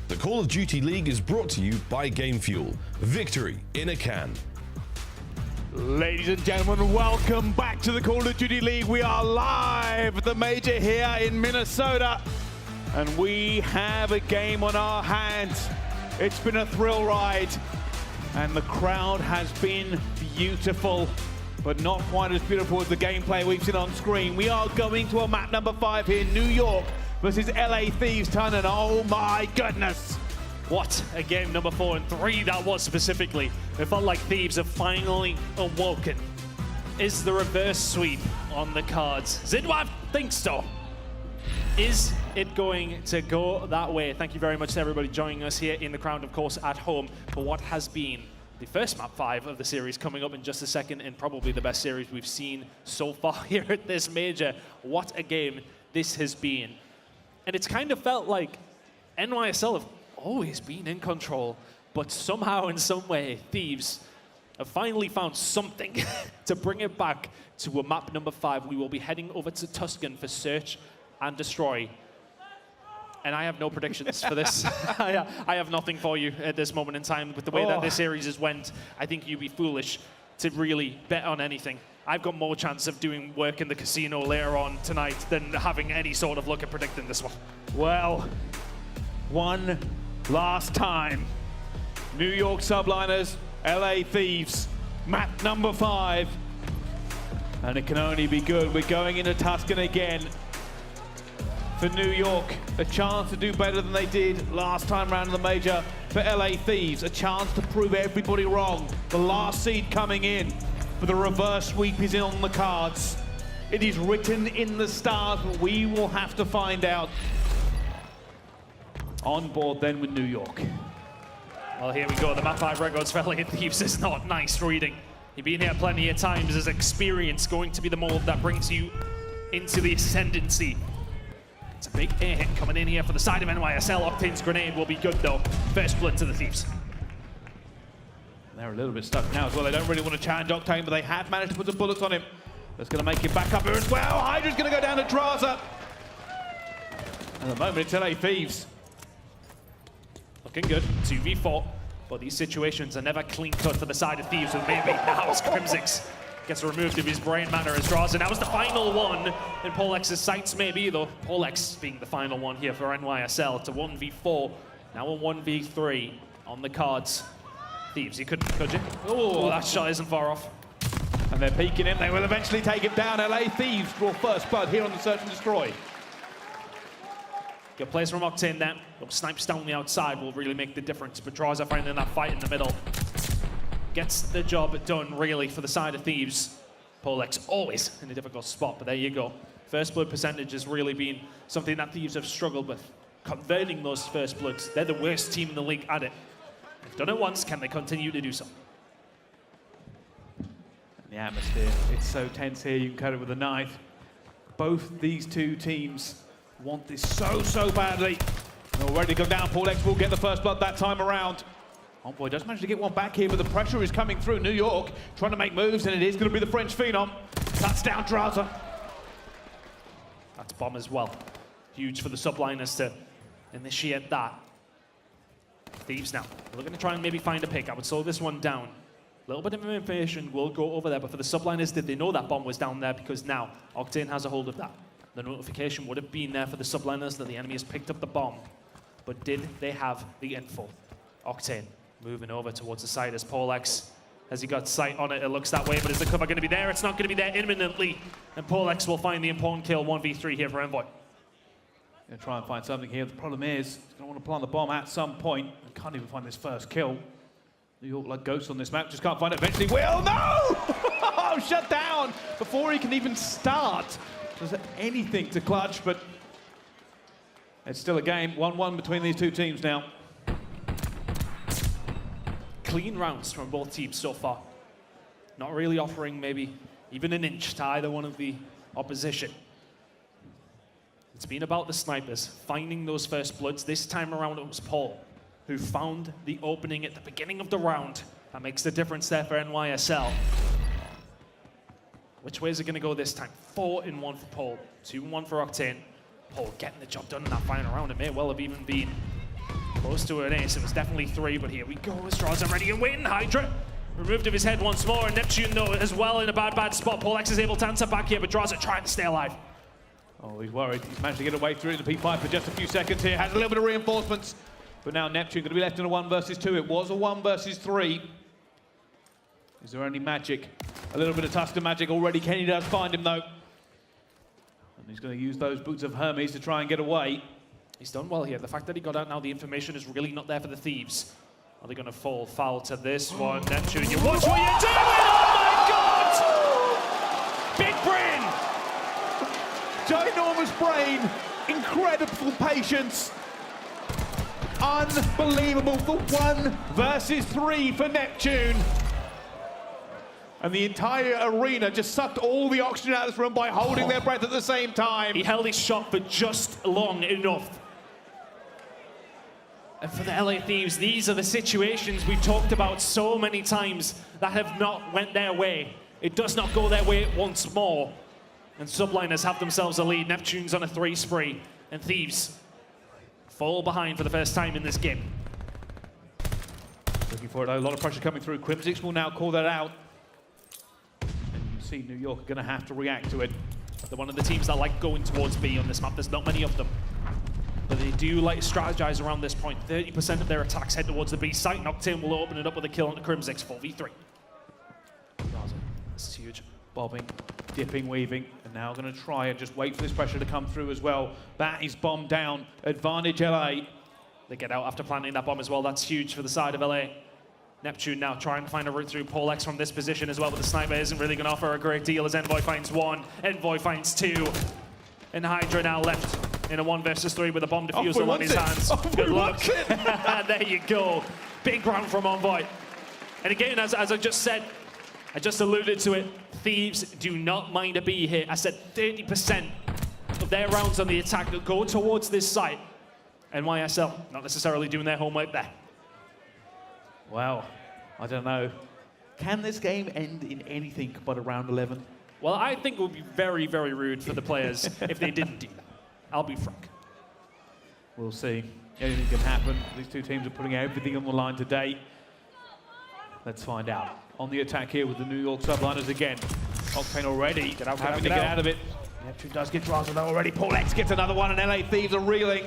The Call of Duty League is brought to you by Game Fuel. Victory in a can. Ladies and gentlemen, welcome back to the Call of Duty League. We are live at the Major here in Minnesota, and we have a game on our hands. It's been a thrill ride, and the crowd has been beautiful, but not quite as beautiful as the gameplay we've seen on screen. We are going to a map number 5 here, New York versus LA Thieves ton, and oh my goodness. What a game number 4 and 3 that was specifically. It felt like Thieves have finally awoken. Is the reverse sweep on the cards? Zidwav thinks so. Is it going to go that way? Thank you very much to everybody joining us here in the crowd, of course, at home, for what has been the first map 5 of the series, coming up in just a second, and probably the best series we've seen so far here at this major. What a game this has been. And it's kind of felt like NYSL have always been in control, but somehow in some way Thieves have finally found something to bring it back to a map number 5. We will be heading over to Tuscan for Search and Destroy, and I have no predictions for this. I have nothing for you at this moment in time. With the way that this series has went, I think you'd be foolish to really bet on anything. I've got more chance of doing work in the casino later on tonight than having any sort of look at predicting this one. Well, one last time. New York Subliners, LA Thieves, map number 5. And it can only be good. We're going into Tuscan again. For New York, a chance to do better than they did last time around in the major. For LA Thieves, a chance to prove everybody wrong. The last seed coming in, for the reverse sweep is in on the cards. It is written in the stars, but we will have to find out. On board then with New York. Well, here we go. The map 5 records for LA Thieves is not nice reading. You've been here plenty of times. Is experience going to be the mold that brings you into the ascendancy? It's a big air hit coming in here for the side of NYSL. Octane's grenade will be good though. First blood to the Thieves. They're a little bit stuck now as well. They don't really want to challenge Octane, but they have managed to put some bullets on him. That's going to make him back up here as well. HyDra's going to go down to Drazah. At the moment, it's LA Thieves. Looking good, 2v4, but these situations are never clean cut for the side of Thieves, with maybe now as Crimsix gets removed of his brain matter as Drazah. That was the final one in PaulEx's sights, maybe, though PaulEhx being the final one here for NYSL. It's a 1v4, now a 1v3 on the cards. Thieves, you couldn't, could you? Oh, that shot isn't far off. And they're peeking him. They will eventually take him down. LA Thieves draw first blood here on the Search and Destroy. Good plays from Octane there. Those snipes down the outside will really make the difference, but Drazah finding that fight in the middle gets the job done, really, for the side of Thieves. PaulEhx always in a difficult spot, but there you go. First blood percentage has really been something that Thieves have struggled with. Converting those first bloods. They're the worst team in the league at it. They've done it once, can they continue to do so? The atmosphere, it's so tense here, you can cut it with a knife. Both these two teams want this so badly. They're ready to go down. PaulEhx will get the first blood that time around. Oh boy, does manage to get one back here, but the pressure is coming through. New York trying to make moves, and it is going to be the French Phenom. That's down Drazah. That's bomb as well. Huge for the Subliners to initiate that. Thieves now. We're going to try and maybe find a pick. I would slow this one down. A little bit of information will go over there, but for the Subliners, did they know that bomb was down there? Because now Octane has a hold of that. The notification would have been there for the Subliners that the enemy has picked up the bomb. But did they have the info? Octane moving over towards the side as PaulEhx. Has he got sight on it? It looks that way, but is the cover going to be there? It's not going to be there imminently. And PaulEhx will find the important kill, 1v3 here for Envoy. Gonna try and find something here. The problem is, he's gonna want to plant the bomb at some point. And can't even find this first kill. New York like ghosts on this map, just can't find it. Eventually will. No! Shut down before he can even start. Does anything to clutch, but it's still a game. 1-1 between these two teams now. Clean rounds from both teams so far. Not really offering maybe even an inch to either one of the opposition. It's been about the snipers finding those first bloods. This time around it was Paul who found the opening at the beginning of the round. That makes the difference there for NYSL. Which way is it going to go this time? 4-1 for Paul, 2-1 for Octane. Paul getting the job done in that final round. It may well have even been Close to an ace, it was definitely 3, but here we go. Drazah ready and waiting. HyDra removed of his head once more, and Neptune though as well in a bad spot. PaulEhx is able to answer back here, but Drazah trying to stay alive. Oh, he's worried. He's managed to get away through the P5 for just a few seconds here. Has a little bit of reinforcements, but now Neptune going to be left in a 1 versus 2. It was a 1 versus 3. Is there any magic? A little bit of Tusker magic already. Kenny does find him though. And he's going to use those boots of Hermes to try and get away. He's done well here. The fact that he got out now, the information is really not there for the Thieves. Are they going to fall foul to this one? Neptune, you watch what you're doing! Oh my God! Big brain! Ginormous brain, incredible patience. Unbelievable for 1 versus 3 for Neptune. And the entire arena just sucked all the oxygen out of this room by holding their breath at the same time. He held his shot for just long enough. And for the LA Thieves, these are the situations we've talked about so many times that have not went their way. It does not go their way once more. And Subliners have themselves a lead. Neptune's on a 3 spree. And Thieves fall behind for the first time in this game. Looking for it, though. A lot of pressure coming through. Crimsix will now call that out. And you can see New York are going to have to react to it. They're one of the teams that like going towards B on this map. There's not many of them. But they do like to strategize around this point. 30% of their attacks head towards the B site. Octane will open it up with a kill on the Crimsix 4v3. This is huge. Bobbing, dipping, weaving, and now going to try and just wait for this pressure to come through as well. That is bombed down. Advantage LA. They get out after planting that bomb as well. That's huge for the side of LA. Neptune now trying to find a route through. PaulEhx from this position as well, but the sniper isn't really going to offer a great deal as Envoy finds 1, Envoy finds 2. And HyDra now left in a 1 versus 3 with a bomb defusal on his hands. Good luck. There you go. Big round from Envoy. And again, as I just said, I just alluded to it, Thieves do not mind a B here. I said 30% of their rounds on the attack that go towards this site. And YSL not necessarily doing their homework there. Well, I don't know. Can this game end in anything but a round 11? Well, I think it would be very, very rude for the players if they didn't do that. I'll be frank. We'll see. Anything can happen. These two teams are putting everything on the line today. Let's find out. On the attack here with the New York Subliners again. Octane already having to get out of it. Neptune does get Drazah though already. PaulEhx gets another one, and LA Thieves are reeling.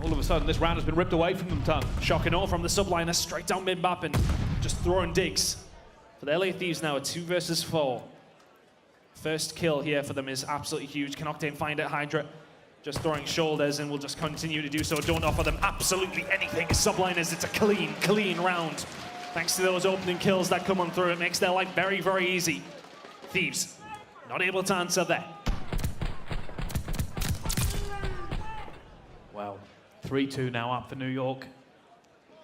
All of a sudden, this round has been ripped away from them, Ton. Shocking all from the Subliners straight down mid-map and just throwing digs. For the LA Thieves now, a 2 versus 4. First kill here for them is absolutely huge. Can Octane find it? HyDra just throwing shoulders and will just continue to do so. Don't offer them absolutely anything. Subliners, it's a clean round. Thanks to those opening kills that come on through, it makes their life very, very easy. Thieves not able to answer that. Wow. 3-2 now up for New York.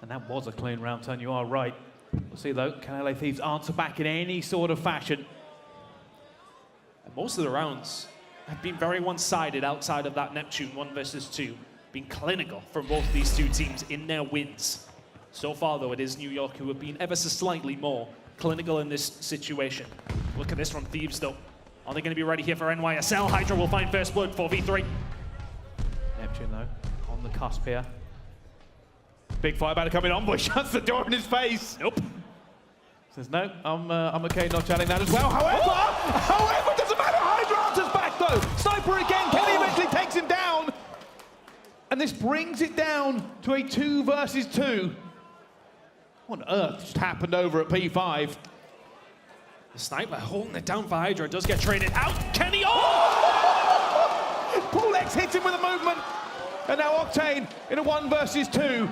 And that was a clean round, Ton. You are right. We'll see, though. Can LA Thieves answer back in any sort of fashion? And most of the rounds have been very one-sided outside of that Neptune 1 versus 2. Been clinical from both these two teams in their wins. So far, though, it is New York who have been ever so slightly more clinical in this situation. Look at this from Thieves, though. Are they going to be ready here for NYSL? HyDra will find first blood, 4v3. Neptune, though, on the cusp here. Big fire about to come in. Envoy shuts the door in his face. Nope. Says, no, I'm okay not chatting that as well. However, doesn't matter. HyDra answers back, though. Sniper again. Kenny eventually takes him down. And this brings it down to a 2 versus 2. What on earth just happened over at P5? The sniper holding it down for HyDra. Does get traded out. Kenny, PaulEhx hits him with a movement. And now Octane in a 1 versus 2.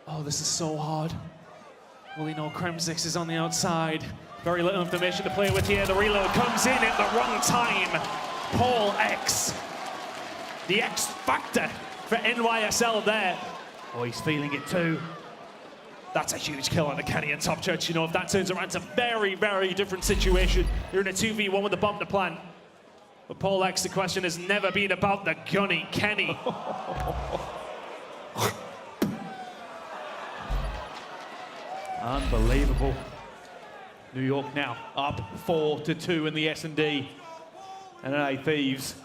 Oh, this is so hard. Will he know Crimsix is on the outside? Very little information to play with here. The reload comes in at the wrong time. PaulEhx, the X factor for NYSL there. Oh, he's feeling it too. That's a huge kill on the Kenny and Top Church. You know, if that turns around, it's a very, very different situation. You're in a 2v1 with the bomb to plant. But PaulEhx, the question has never been about the gunny Kenny. Unbelievable. New York now up 4-2 in the S&D. And LA Thieves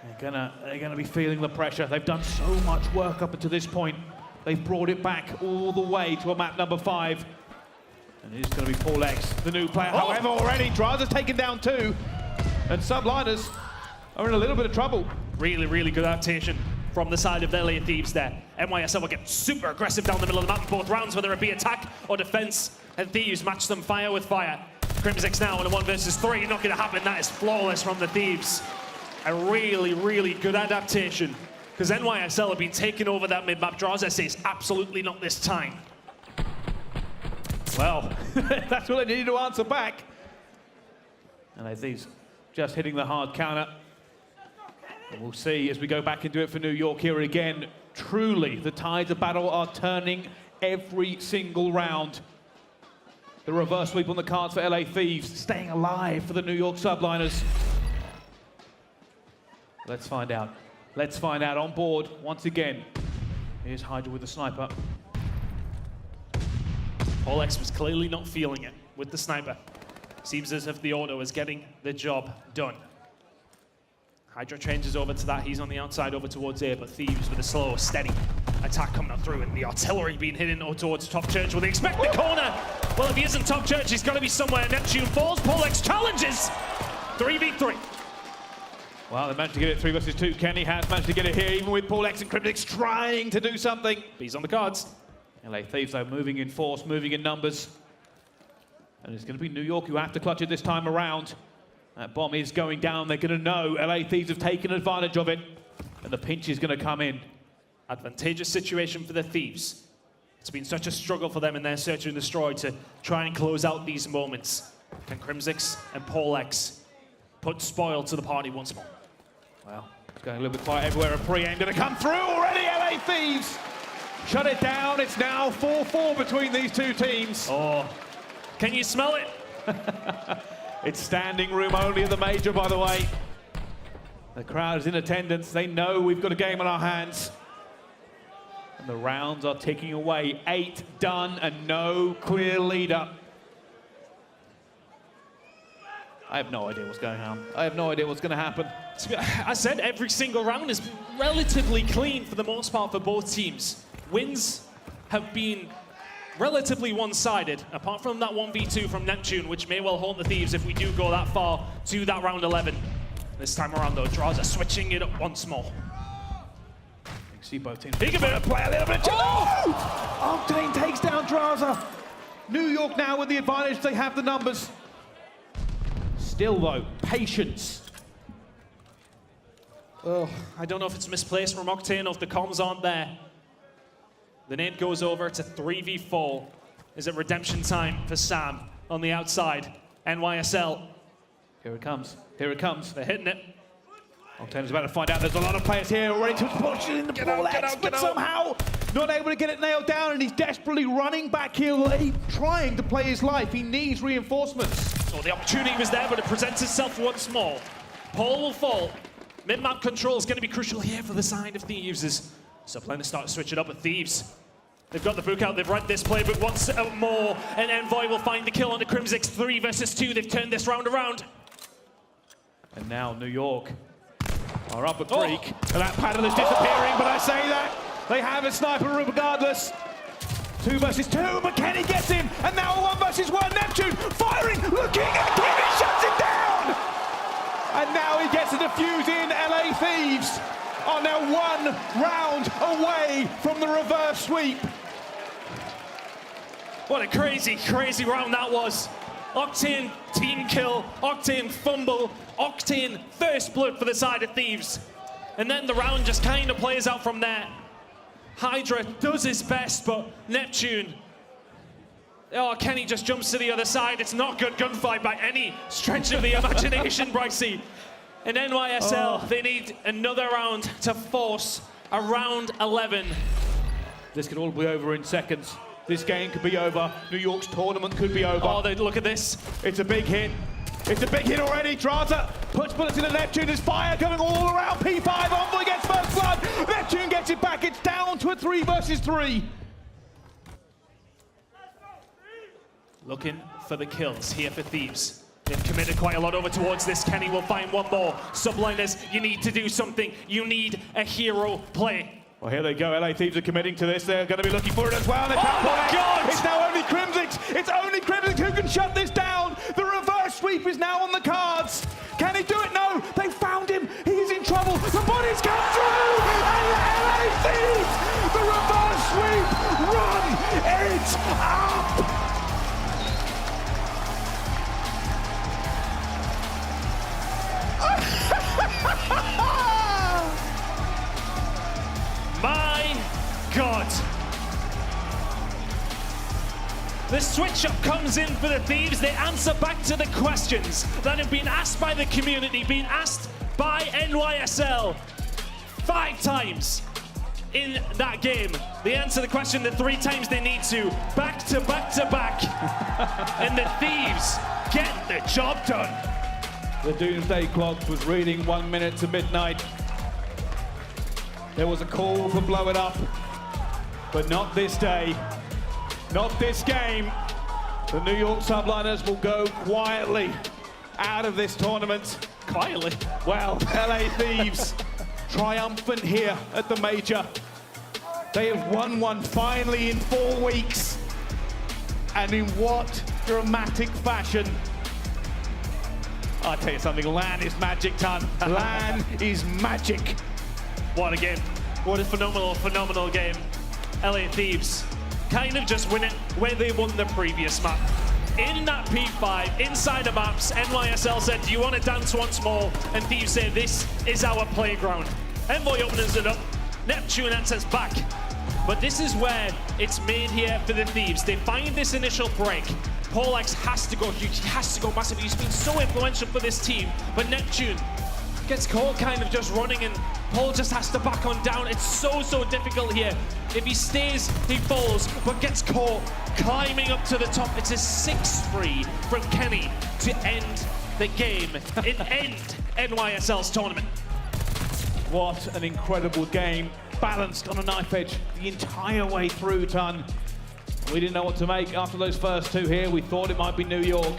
They're gonna be feeling the pressure. They've done so much work up until this point. They've brought it back all the way to a map number 5. And it is going to be PaulEhx, the new player. However, already Drazah's taken down 2. And Subliners are in a little bit of trouble. Really, really good adaptation from the side of the LA Thieves there. NYSL will get super aggressive down the middle of the map in both rounds, whether it be attack or defense. And Thieves match them fire with fire. Crimsix now in a 1 versus 3. Not going to happen. That is flawless from the Thieves. A really, really good adaptation. Because NYSL have been taking over that mid-map. Drazah says absolutely not this time. Well, that's what they needed to answer back. And Thieves just hitting the hard counter. And we'll see as we go back and do it for New York here again. Truly, the tides of battle are turning every single round. The reverse sweep on the cards for LA Thieves, staying alive for the New York Subliners. Let's find out. Let's find out on board once again. Here's HyDra with the sniper. PaulEhx was clearly not feeling it with the sniper. Seems as if the auto is getting the job done. HyDra changes over to that. He's on the outside over towards A, but Thieves with a slow, steady attack coming up through, and the artillery being hidden towards Top Church. Will they expect the corner? Well, if he isn't Top Church, he's got to be somewhere. Neptune falls. PaulEhx challenges. 3v3. Well, they managed to get it 3 versus 2. Kenny has managed to get it here, even with PaulEhx and Crimsix trying to do something. He's on the cards. LA Thieves, though, moving in force, moving in numbers. And it's going to be New York who have to clutch it this time around. That bomb is going down. They're going to know LA Thieves have taken advantage of it. And the pinch is going to come in. Advantageous situation for the Thieves. It's been such a struggle for them in their search and destroy to try and close out these moments. Can Crimsix and PaulEhx put spoil to the party once more? Well, it's going a little bit quiet everywhere. A pre-aim going to come through already. LA Thieves shut it down. It's now 4-4 between these two teams. Oh, can you smell it? It's standing room only at the major, by the way. The crowd is in attendance. They know we've got a game on our hands. And the rounds are ticking away. 8 done and no clear leader. I have no idea what's going on. I have no idea what's going to happen. I said every single round is relatively clean for the most part for both teams. Wins have been relatively one-sided, apart from that 1v2 from Neptune, which may well haunt the Thieves if we do go that far to that round 11. This time around, though, Drazah switching it up once more. You can see both teams. He can play a little bit. Oh! Octane takes down Drazah. New York now with the advantage. They have the numbers. Still, though, patience. Oh, I don't know if it's misplaced from Octane or if the comms aren't there. The nade goes over to 3v4. Is it redemption time for Sam on the outside? NYSL. Here it comes. Here it comes. They're hitting it. Octane's about to find out there's a lot of players here already to push it in the PaulEhx, but somehow not able to get it nailed down, and he's desperately running back here, trying to play his life. He needs reinforcements. Oh, the opportunity was there, but it presents itself once more. Paul will fall. Mid-map control is going to be crucial here for the side of Thieves as Subliners start to switch it up with Thieves. They've got the book out, they've read this playbook once more, and Envoy will find the kill on the Crimsix. 3 versus 2, they've turned this round around. And now New York are up a creek, and that paddle is disappearing, but I say that. They have a sniper regardless. 2 versus 2, McKenny gets him, and now a 1 versus 1. Neptune firing, looking at him, he shuts him down! And now he gets a defuse in. LA Thieves are now 1 round away from the reverse sweep. What a crazy, crazy round that was. Octane team kill, Octane fumble, Octane first blood for the side of Thieves. And then the round just kind of plays out from there. HyDra does his best, but Neptune, oh, Kenny just jumps to the other side. It's not good gunfight by any stretch of the imagination, Brycey. And NYSL, they need another round to force a round 11. This could all be over in seconds. This game could be over. New York's tournament could be over. Oh, look at this. It's a big hit. It's a big hit already. Drazah puts bullets into Neptune. There's fire going all around. P5, Envoy gets first blood. Neptune gets it back. It's down to a 3 versus 3. Looking for the kills here for Thieves. They've committed quite a lot over towards this. Kenny will find one more. Subliners, you need to do something. You need a hero play. Well, here they go. LA Thieves are committing to this. They're going to be looking for it as well. Oh my God! It's now only Crimsix. It's only Crimsix who can shut this down. The reverse sweep is now on the cards. Can he do it? No. They found him. He's in trouble. The bodies come through. And LA Thieves, the reverse sweep, run it up. My God. The switch up comes in for the Thieves. They answer back to the questions that have been asked by the community, been asked by NYSL 5 times in that game. They answer the question the 3 times they need to, back to back to back. And the Thieves get the job done. The doomsday clock was reading 1 minute to midnight. There was a call for blow it up, but not this day, not this game. The New York Subliners will go quietly out of this tournament. Quietly? Well, LA Thieves triumphant here at the major. They have won one finally in 4 weeks. And in what dramatic fashion. I'll tell you something, LAN is magic, Ton. LAN is magic. What a game. What a phenomenal game. LA Thieves kind of just win it where they won the previous map. In that P5, inside the maps, NYSL said, do you want to dance once more? And Thieves said, this is our playground. Envoy opens it up. Neptune answers back. But this is where it's made here for the Thieves. They find this initial break. PaulEhx has to go huge. He has to go massive. He's been so influential for this team. But Neptune gets caught kind of just running, and Paul just has to back on down. It's so difficult here. If he stays, he falls, but gets caught climbing up to the top. It's a 6-3 from Kenny to end the game and end NYSL's tournament. What an incredible game. Balanced on a knife edge the entire way through, Ton. We didn't know what to make after those first 2 here. We thought it might be New York,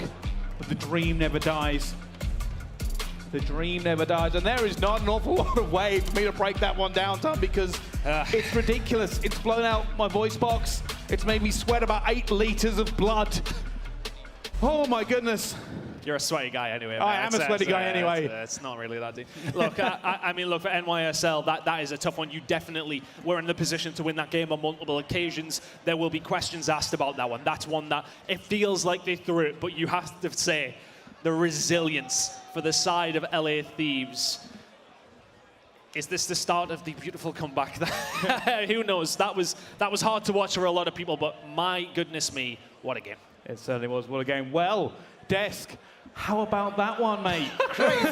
but the dream never dies. The dream never dies, and there is not an awful lot of way for me to break that one down, Tom, because it's ridiculous. It's blown out my voice box. It's made me sweat about 8 liters of blood. Oh my goodness. You're a sweaty guy anyway. I am a sweaty guy anyway. It's not really that deep. Look, I mean, look, for NYSL, that is a tough one. You definitely were in the position to win that game on multiple occasions. There will be questions asked about that one. That's one that it feels like they threw it, but you have to say the resilience for the side of LA Thieves. Is this the start of the beautiful comeback? Who knows? That was hard to watch for a lot of people, but my goodness me, what a game. It certainly was. What a game. Well, Desk, how about that one, mate? Crazy.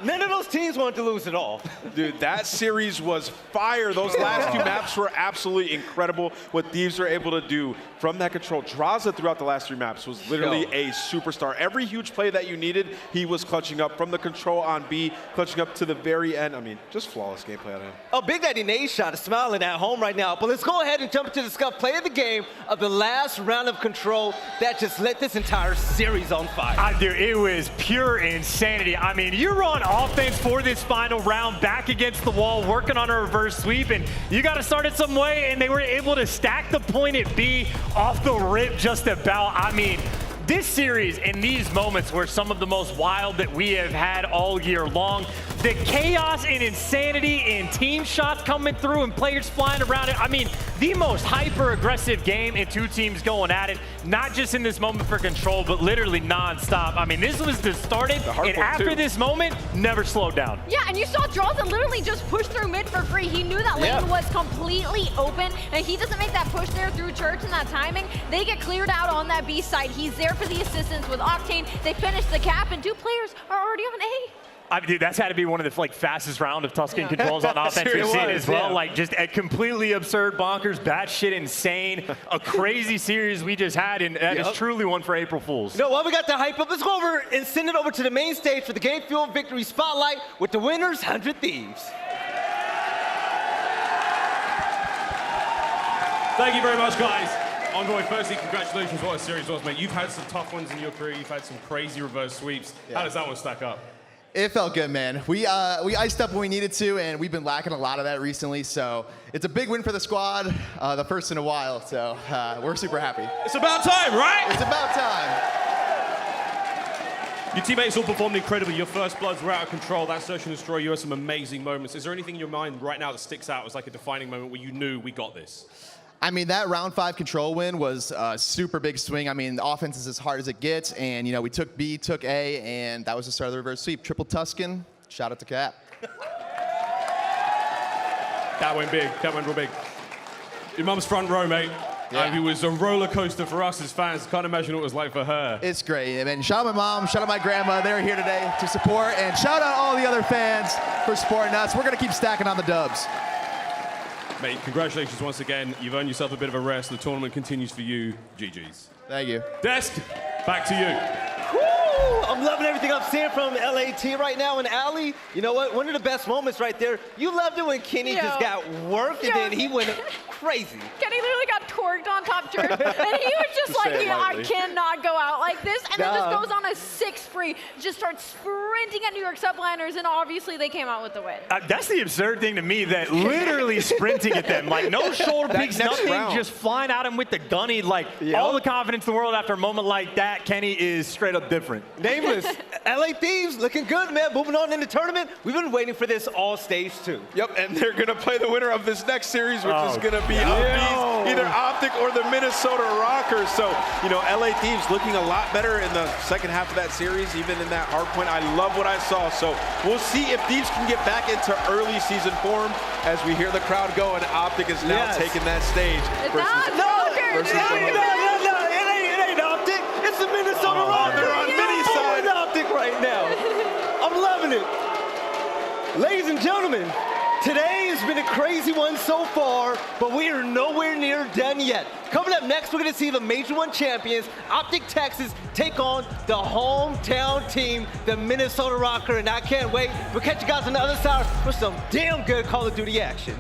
None of those teams wanted to lose at all. Dude, that series was fire. Those last 2 maps were absolutely incredible. What Thieves were able to do from that control. Drazah throughout the last 3 maps was literally a superstar. Every huge play that you needed, he was clutching up from the control on B, clutching up to the very end. I mean, just flawless gameplay out of him. Oh, Big Daddy Nate shot is smiling at home right now. But let's go ahead and jump into the Scump play of the game of the last round of control that just lit this entire series on fire. Dude, it was pure insanity. I mean, you were on offense for this final round, back against the wall, working on a reverse sweep, and you got to start it some way, and they were able to stack the point at B off the rip just about. I mean, this series and these moments were some of the most wild that we have had all year long. The chaos and insanity in team shots coming through and players flying around it. I mean, the most hyper-aggressive game and 2 teams going at it, not just in this moment for control, but literally non-stop. I mean, this was the started, and after this moment, never slowed down. Yeah, and you saw Drazah literally just push through mid for free. He knew that lane was completely open, and he doesn't make that push there through Church in that timing. They get cleared out on that B side. He's there for the assistance with Octane. They finish the cap, and 2 players are already on A. I mean, dude, that's had to be one of the fastest round of Tuscan controls on offense we've seen as well. Like, just a completely absurd, bonkers, batshit insane, a crazy series we just had, and that is truly one for April Fools. You know what? We got the hype up. Let's go over and send it over to the main stage for the Game Fuel Victory Spotlight with the winners, 100 Thieves. Thank you very much, guys. Envoy, firstly, congratulations. What a series was, mate. You've had some tough ones in your career. You've had some crazy reverse sweeps. How does that one stack up? It felt good, man. We iced up when we needed to, and we've been lacking a lot of that recently. So it's a big win for the squad, the first in a while. So we're super happy. It's about time, right? It's about time. Your teammates all performed incredibly. Your first bloods were out of control. That Search and Destroy, you had some amazing moments. Is there anything in your mind right now that sticks out as like a defining moment where you knew we got this? I mean, that round 5 control win was a super big swing. I mean, the offense is as hard as it gets, and, you know, we took B, took A, and that was the start of the reverse sweep. Triple Tuscan, shout out to Cap. That went big. That went real big. Your mum's front row, mate. Yeah. It was a roller coaster for us as fans. Can't imagine what it was like for her. It's great. And shout out my mom, shout out my grandma. They're here today to support, and shout out all the other fans for supporting us. We're going to keep stacking on the dubs. Mate, congratulations once again. You've earned yourself a bit of a rest. The tournament continues for you. GG's. Thank you. Desk, back to you. Woo! I'm loving everything I'm seeing from LAT right now. And aLLeY, you know what? One of the best moments right there. You loved it when Kenny just got worked, and then he went crazy. Kenny literally got torqued on top turf, and he was just like, I cannot go out like this, and then just goes on a 6 free, just starts sprinting at New York Subliners, and obviously they came out with the win. That's the absurd thing to me, that literally sprinting at them, like no shoulder peaks, nothing, just flying at him with the gunny, like all the confidence in the world after a moment like that. Kenny is straight up different. Nameless. LA Thieves looking good, man. Moving on in the tournament. We've been waiting for this all stage 2. Yep, and they're going to play the winner of this next series, which is going to be either OpTic or the Minnesota Røkkr. So, you know, LA Thieves looking a lot better in the second half of that series, even in that hard point. I love what I saw. So we'll see if Thieves can get back into early season form as we hear the crowd go, and OpTic is now taking that stage. No, it ain't OpTic. It's the Minnesota Røkkr. They're on mini side. OpTic right now. I'm loving it. Ladies and gentlemen, today has been a crazy one so far, but we are nowhere near done yet. Coming up next, we're going to see the Major 1 champions, OpTic Texas, take on the hometown team, the Minnesota Røkkr, and I can't wait. We'll catch you guys on the other side for some damn good Call of Duty action.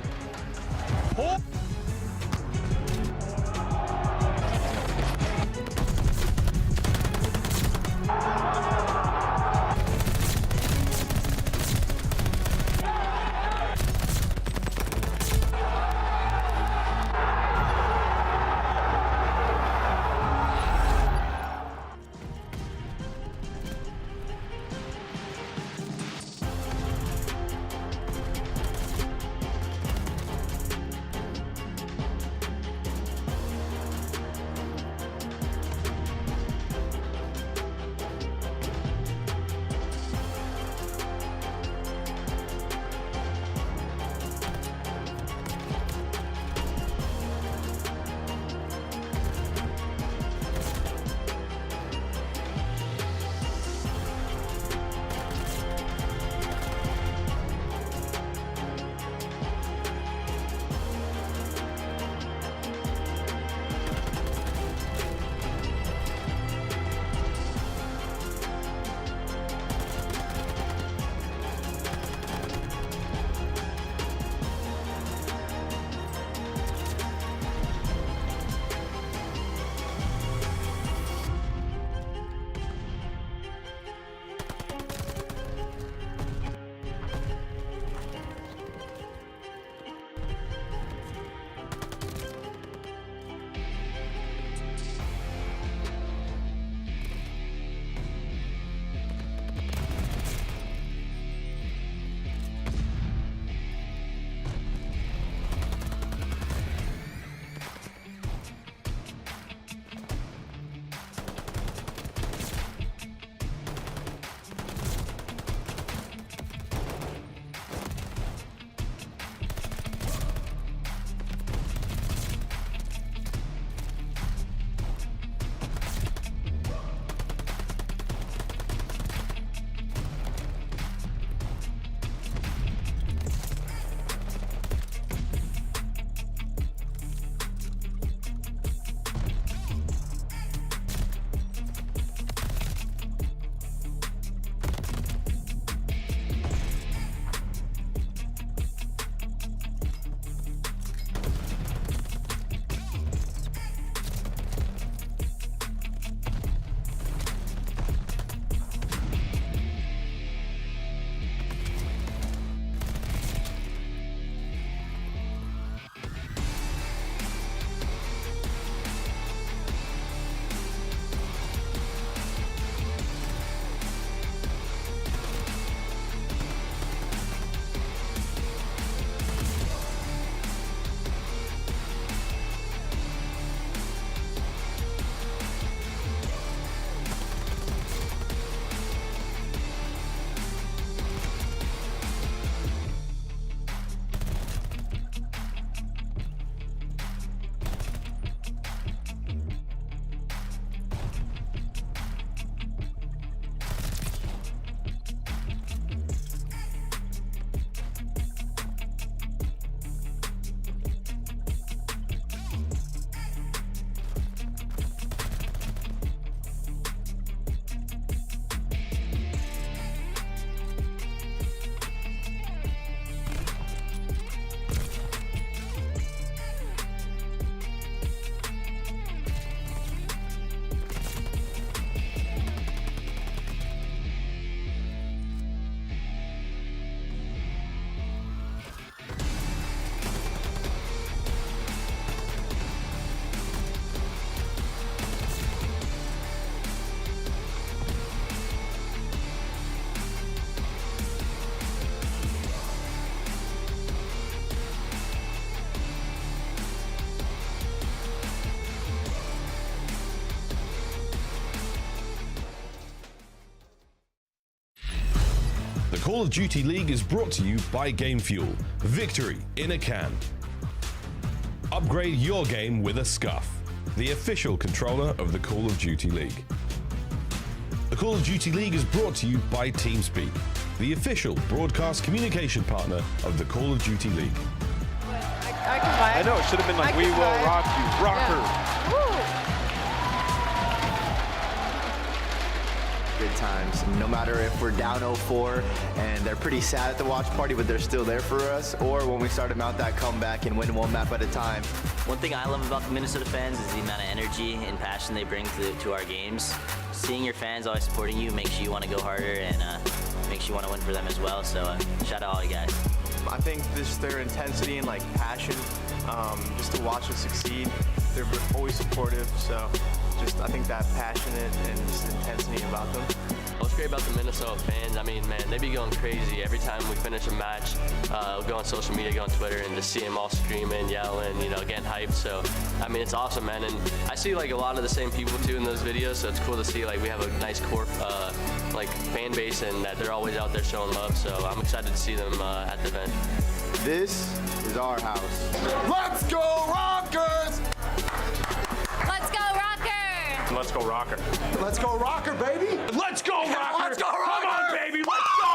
Call of Duty League is brought to you by Game Fuel. Victory in a can. Upgrade your game with a Scuff, the official controller of the Call of Duty League. The Call of Duty League is brought to you by TeamSpeak, the official broadcast communication partner of the Call of Duty League. I know, it should have been like, we will rock you, Røkkr. Good times. No matter if we're down 0-4 and they're pretty sad at the watch party, but they're still there for us, or when we start to mount that comeback and win one map at a time. One thing I love about the Minnesota fans is the amount of energy and passion they bring to our games. Seeing your fans always supporting you makes you want to go harder and makes you want to win for them as well. So shout out all you guys. I think just their intensity and like passion, just to watch us succeed. They're always supportive, so just I think that passionate and just intensity about them. What's great about the Minnesota fans, I mean, man, they be going crazy every time we finish a match. We'll go on social media, go on Twitter, and just see them all screaming, yelling, you know, getting hyped. So, I mean, it's awesome, man. And I see like a lot of the same people too in those videos. So it's cool to see like we have a nice core like fan base and that they're always out there showing love. So I'm excited to see them at the event. This is our house. Let's go Rockers! Let's go, Røkkr! Let's go Røkkr. Let's go Røkkr, baby! Let's go Røkkr! Let's go Røkkr! Come on, baby, let's go!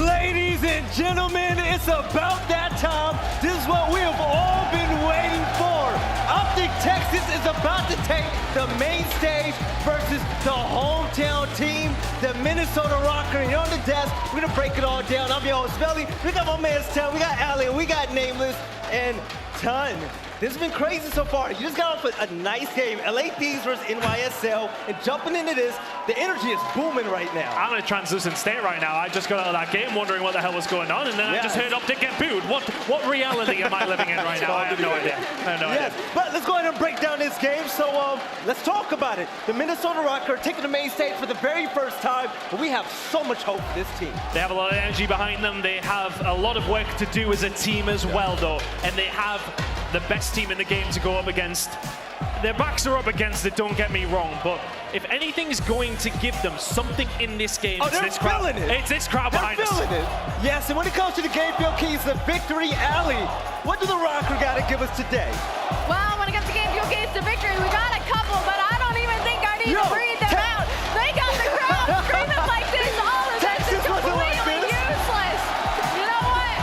Ladies and gentlemen, it's about that time. This is what we have all been waiting for. OpTic Texas is about to take the main stage versus the hometown team, the Minnesota Røkkr. Here on the desk, we're gonna break it all down. I'm your host, Belly. We got my man Stan, we got aLLeY, we got Nameless, and Ton. This has been crazy so far. You just got off a nice game. LA Thieves versus NYSL, and jumping into this, the energy is booming right now. I'm in a translucent state right now. I just got out of that game wondering what the hell was going on, and then I just heard OpTic get booed. What reality am I living in right now? I have no idea. I have no idea. But let's go ahead and break down this game. So let's talk about it. The Minnesota Røkkr taking the main stage for the very first time, but we have so much hope for this team. They have a lot of energy behind them. They have a lot of work to do as a team as well, though, and they have the best team in the game to go up against. Their backs are up against it, don't get me wrong, but if anything's going to give them something in this game, it's this crowd. It's this crowd behind us. Yes, and when it comes to the game field keys, the victory aLLeY, what do the Røkkr got to give us today? Well, when it comes to game fuel keys to victory, we got a couple, but I don't even think I need to breathe them out. They got the crowd screaming like this. All of this is completely useless. You know what?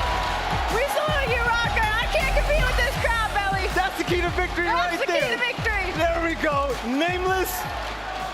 We salute you, Røkkr. I can't compete with this crowd, Belly. That's the key to victory right there. That's the key to victory. There we go. Nameless.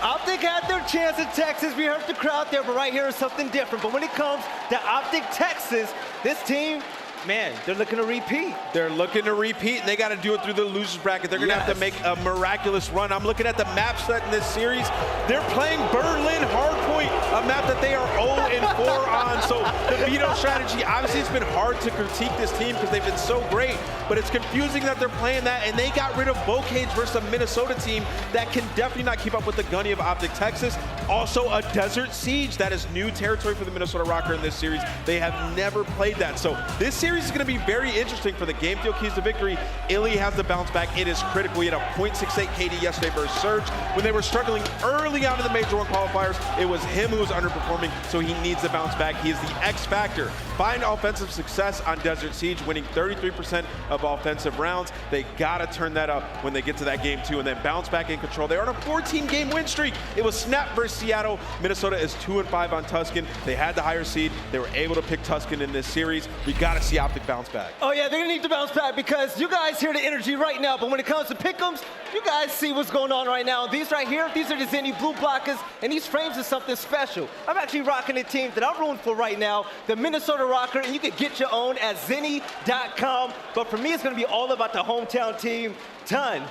OpTic had their chance in Texas. We heard the crowd there, but right here is something different. But when it comes to OpTic Texas, this team, man, they're looking to repeat. They're looking to repeat, and they got to do it through the losers bracket. They're going to have to make a miraculous run. I'm looking at the map set in this series. They're playing Berlin Hardpoint, a map that they are 0-4 on. So the veto strategy, obviously it's been hard to critique this team because they've been so great, but it's confusing that they're playing that, and they got rid of Bocage versus a Minnesota team that can definitely not keep up with the gunny of OpTic Texas. Also a Desert Siege, that is new territory for the Minnesota Røkkr in this series. They have never played that. So this series is going to be very interesting for the game field keys to victory. iLLeY has the bounce back. It is critical. He had a .68 KD yesterday versus Surge. When they were struggling early on in the Major 1 qualifiers, it was him who was underperforming, so he needs to bounce back. He is the X factor. Find offensive success on Desert Siege, winning 33% of offensive rounds. They got to turn that up when they get to that game 2 and then bounce back in control. They're on a 14-game win streak. It was Snap versus Seattle. Minnesota is 2-5 on Tuscan. They had the higher seed. They were able to pick Tuscan in this series. We got to see OpTic bounce back. Oh yeah, they're gonna need to bounce back because you guys hear the energy right now, but when it comes to pick'ems, you guys see what's going on right now. These right here, these are the Zenny blue blockers, and these frames are something special. I'm actually rocking the team that I'm rooting for right now, the Minnesota Røkkr, and you can get your own at zenny.com. But for me, it's gonna be all about the hometown team. Ton,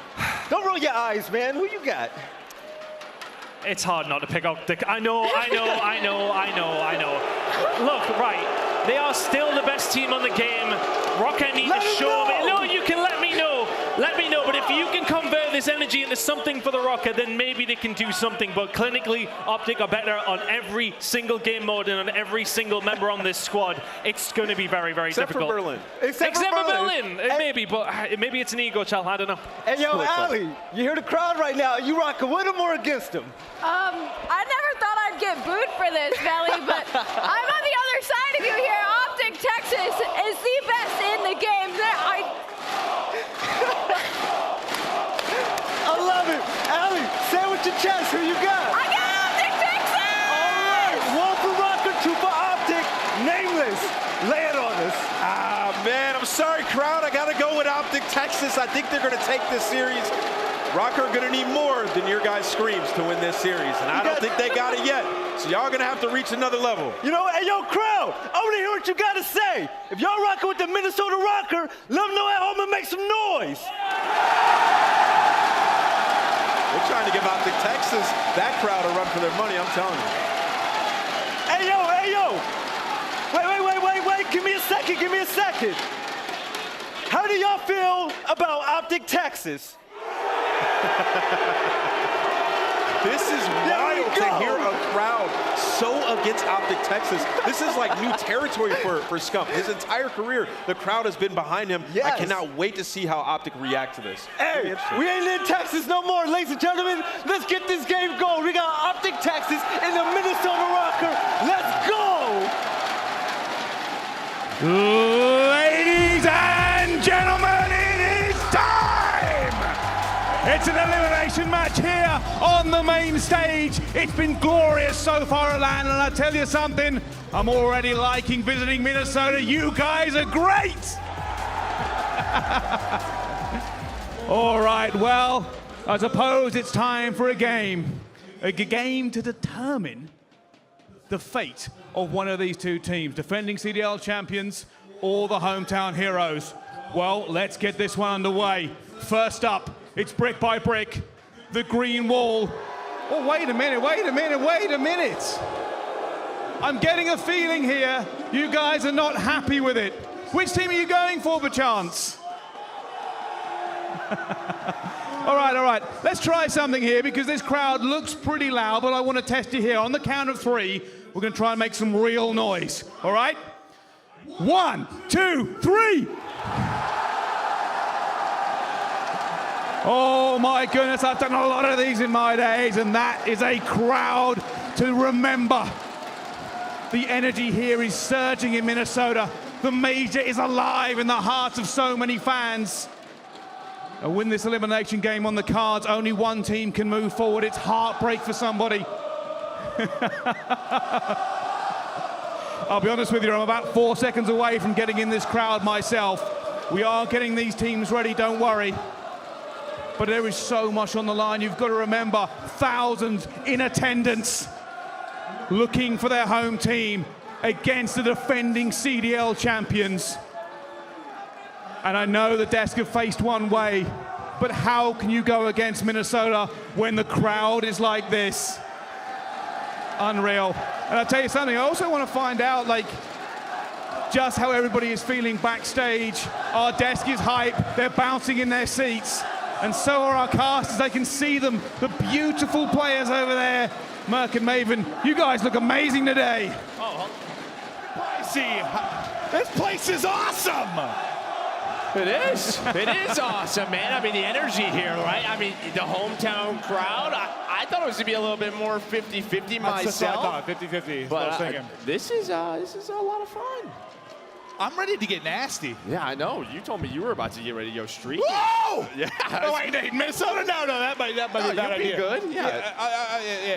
don't roll your eyes, man. Who you got? It's hard not to pick up the... I know. Look, right. They are still the best team on the game. Røkkr need to show me. No, you can let me know. let me know. But if you can convert this energy into something for the Røkkr, then maybe they can do something. But clinically, OpTic are better on every single game mode and on every single member on this squad. It's going to be very, very difficult. For Berlin. Except for Berlin. Maybe, but maybe it's an ego, Chal. I don't know. Hey, yo, aLLeY, you hear the crowd right now. You rocking with him or against him? I never thought I'd get booed for this, Belly, but I'm on the other side of you here. OpTic Texas is the best in the game. I love it. aLLeY, say it with your chest. Who you got? I got OpTic Texas! All right, 1 for Røkkr, 2 for OpTic. Nameless. Lay it on us. Ah, man, I'm sorry, crowd. I got to go with OpTic Texas. I think they're going to take this series. Røkkr are going to need more than your guys' screams to win this series, and I don't think they got it yet. So y'all going to have to reach another level. You know, hey, yo, crowd, I want to hear what you got to say. If y'all rocking with the Minnesota Røkkr, let them know at home and make some noise. They're trying to give OpTic Texas that crowd a run for their money, I'm telling you. Hey, yo, hey, yo. Wait. Give me a second. How do y'all feel about OpTic Texas? This is wild to hear a crowd so against OpTic Texas. This is like new territory for Scump. His entire career, the crowd has been behind him. Yes. I cannot wait to see how OpTic react to this. Hey, we ain't in Texas no more, ladies and gentlemen. Let's get this game going. We got OpTic Texas and the Minnesota Røkkr. Let's go! Ladies and gentlemen, it is time! It's an elimination match here on the main stage. It's been glorious so far at LAN, and I tell you something, I'm already liking visiting Minnesota. You guys are great! All right, well, I suppose it's time for a game. A game to determine the fate of one of these two teams, defending CDL champions or the hometown heroes. Well, let's get this one underway. First up, it's brick by brick, the green wall. Oh, wait a minute. I'm getting a feeling here you guys are not happy with it. Which team are you going for, perchance? All right. Let's try something here because this crowd looks pretty loud, but I want to test you here. On the count of 3, we're going to try and make some real noise. All right? 1, 2, 3. Oh my goodness, I've done a lot of these in my days, and that is a crowd to remember. The energy here is surging in Minnesota. The Major is alive in the hearts of so many fans. To win this elimination game on the cards, only one team can move forward. It's heartbreak for somebody. I'll be honest with you, I'm about 4 seconds away from getting in this crowd myself. We are getting these teams ready, don't worry. But there is so much on the line. You've got to remember, thousands in attendance looking for their home team against the defending CDL champions. And I know the desk have faced one way, but how can you go against Minnesota when the crowd is like this? Unreal. And I'll tell you something, I also want to find out, like, just how everybody is feeling backstage. Our desk is hype, they're bouncing in their seats. And so are our casters, I can see them, the beautiful players over there. Merc and Maven, you guys look amazing today. Oh, this place is awesome! It is awesome, man. I mean, the energy here, right? I mean, the hometown crowd, I thought it was going to be a little bit more 50-50 myself. That's what I thought, 50-50. But this is a lot of fun. I'm ready to get nasty. Yeah, I know. You told me you were about to get ready to go streaky. Whoa! Yeah. Oh, wait, Minnesota? No, that might be a bad idea. Good. Yeah.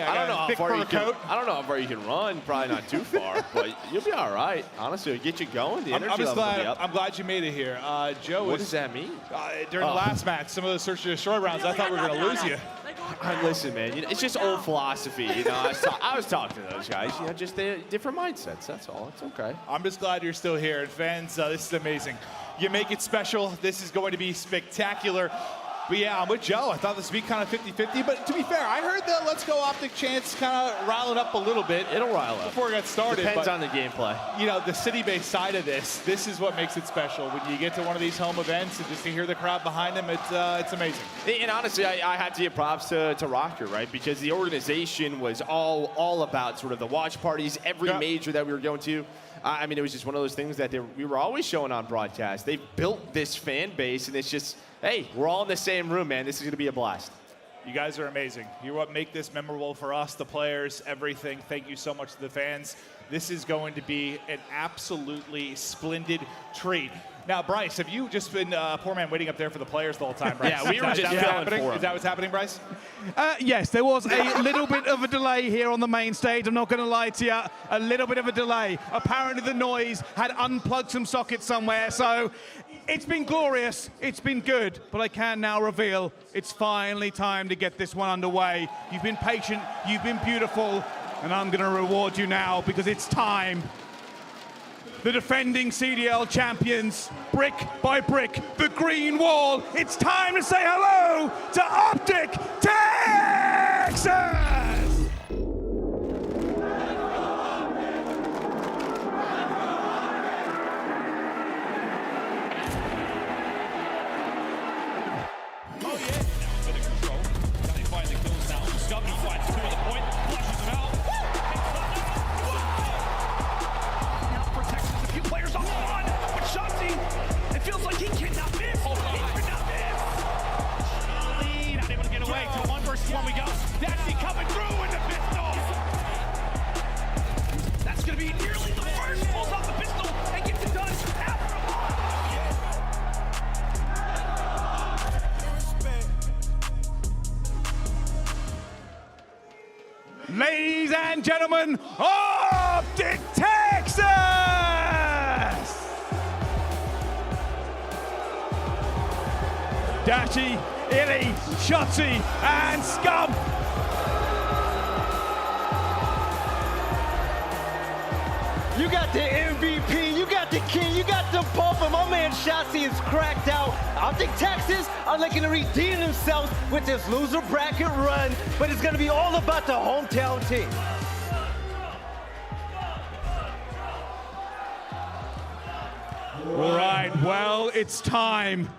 I don't know how far you can. I don't know how far you can run. Probably not too far, but you'll be all right. Honestly, it'll get you going. The energy level will be up. I'm glad you made it here. Joe, what does that mean? During the last match, some of the search and destroy rounds, I thought we were going to lose you. Listen, man, it's just old philosophy. You know, I was talking to those guys. You know, just different mindsets. That's all. It's okay. I'm just glad you're still here, and fans, this is amazing. You make it special. This is going to be spectacular. But yeah, I'm with Joe. I thought this would be kind of 50-50, but to be fair, I heard the Let's Go OpTic chants kind of rile it up a little bit. It'll rile up. Before it got started. Depends on the gameplay. You know, the city-based side of this is what makes it special. When you get to one of these home events and just to hear the crowd behind them, it's amazing. And honestly, I had to give props to Røkkr, right? Because the organization was all about sort of the watch parties, every major that we were going to. I mean, it was just one of those things that we were always showing on broadcast. They built this fan base, and it's just, hey, we're all in the same room, man. This is going to be a blast. You guys are amazing. You're what make this memorable for us, the players, everything. Thank you so much to the fans. This is going to be an absolutely splendid treat. Now, Bryce, have you just been poor man waiting up there for the players the whole time, Bryce? Yeah, we were just feeling for him. Is that what's happening, Bryce? Yes, there was a little bit of a delay here on the main stage. I'm not going to lie to you. A little bit of a delay. Apparently the noise had unplugged some sockets somewhere, so it's been glorious. It's been good, but I can now reveal it's finally time to get this one underway. You've been patient, you've been beautiful, and I'm going to reward you now because it's time. The defending CDL champions, brick by brick, the green wall. It's time to say hello to OpTic Texas! Oh yeah, now a bit of control. Can they find the kills now? Scump finds two at the point, flushes them out. Now protects a few players on the run, but Shotzzy, it feels like he cannot miss. He cannot miss. Lead, not able to get away. To 1 versus 1 we go. Dashy coming through with the pistol. That's gonna be nearly the first. Pulls out the pistol and gets it done after a lot. Ladies and gentlemen, OpTic Texas! Dashy, iLLeY, Shotzzy, and Scump. You got the MVP, you got the king, you got the pope, and my man Shotzzy is cracked out. OpTic Texas are looking to redeem themselves with this loser bracket run, but it's gonna be all about the hometown team. All right, well, it's time.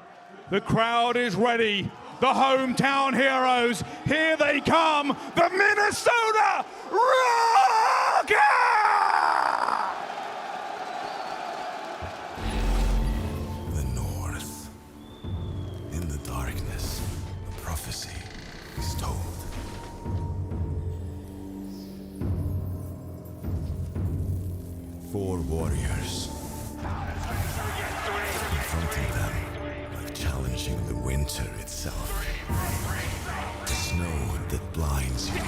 The crowd is ready. The hometown heroes, here they come, the Minnesota Røkkr! The north. In the darkness, a prophecy is told. Four warriors. Confronting them, like challenging the winter itself. The snow that blinds you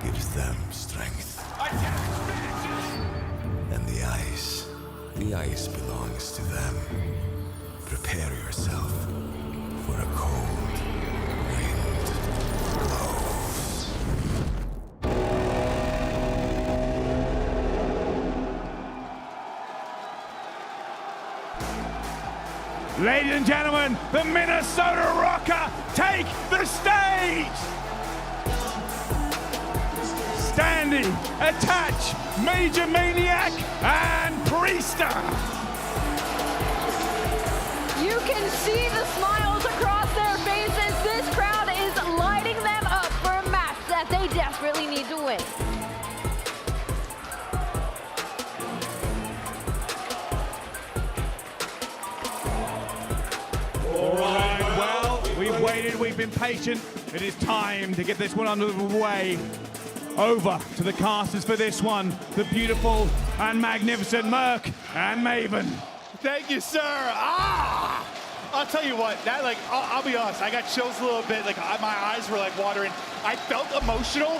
gives them strength. And the ice belongs to them. Prepare yourself for a cold wind blows. Ladies and gentlemen, the Minnesota Røkkr take the stage! Standy, Attach, MajorManiak, and Priestahh! You can see the smiles across their faces. This crowd is lighting them up for a match that they desperately need to win. All right, well, we've waited, we've been patient. It is time to get this one underway. Over to the casters for this one, the beautiful and magnificent Merc and Maven. Thank you, sir. I'll tell you what, that I'll be honest, I got chills a little bit, my eyes were watering. I felt emotional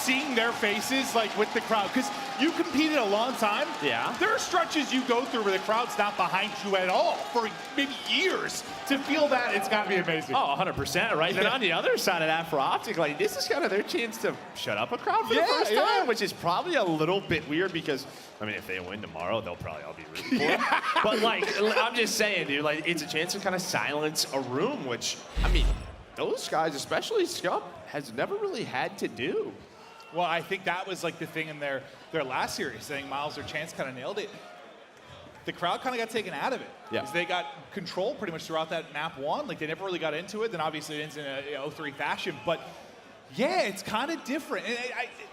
seeing their faces like with the crowd, because you competed a long time. Yeah. There are stretches you go through where the crowd's not behind you at all for maybe years. To feel that, it's got to be amazing. Oh, 100%, right? And then on the other side of that for OpTic, like, this is kind of their chance to shut up a crowd for the first time, which is probably a little bit weird because, I mean, if they win tomorrow, they'll probably all be rooting for it. But, like, I'm just saying, dude, like, it's a chance to kind of silence a room, which, I mean, those guys, especially Scump, has never really had to do. Well, I think that was like the thing in their last series, saying Miles or Chance kind of nailed it. The crowd kind of got taken out of it. Yeah. Because they got control pretty much throughout that map one. Like, they never really got into it. Then obviously it ends in a 0-3 fashion. But yeah, it's kind of different. And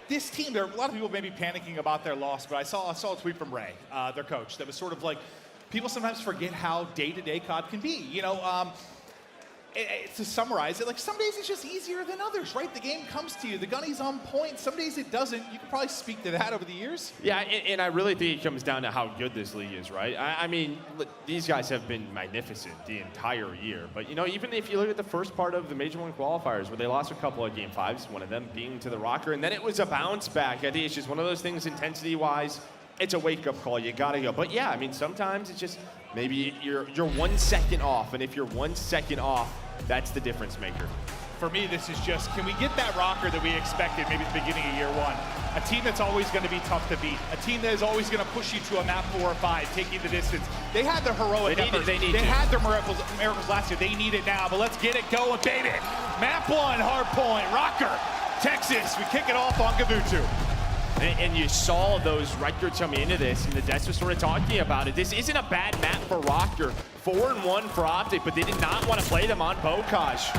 this team, there are a lot of people maybe panicking about their loss, but I saw a tweet from Ray, their coach, that was sort of like, people sometimes forget how day-to-day COD can be. You know, to summarize it, like, some days it's just easier than others, right? The game comes to you, the gunny's on point, some days it doesn't. You can probably speak to that over the years. Yeah, and I really think it comes down to how good this league is, right? I mean, these guys have been magnificent the entire year. But, you know, even if you look at the first part of the Major 1 qualifiers where they lost a couple of Game 5s, one of them being to the Røkkr, and then it was a bounce back. I think it's just one of those things intensity-wise. It's a wake-up call. You got to go. But, yeah, I mean, sometimes it's just maybe you're 1 second off, and if you're 1 second off, that's the difference maker. For me, this is just, can we get that Røkkr that we expected maybe at the beginning of year one? A team that's always going to be tough to beat. A team that is always going to push you to a map 4 or 5, taking the distance. They had their heroic efforts. They had their miracles last year. They need it now, but let's get it going, baby. Map 1, hard point, Røkkr, Texas. We kick it off on Gavutu. And you saw those Røkkr coming into this, and the Des was sort of talking about it. This isn't a bad map for Røkkr. 4-1 for OpTic, but they did not want to play them on Bocage.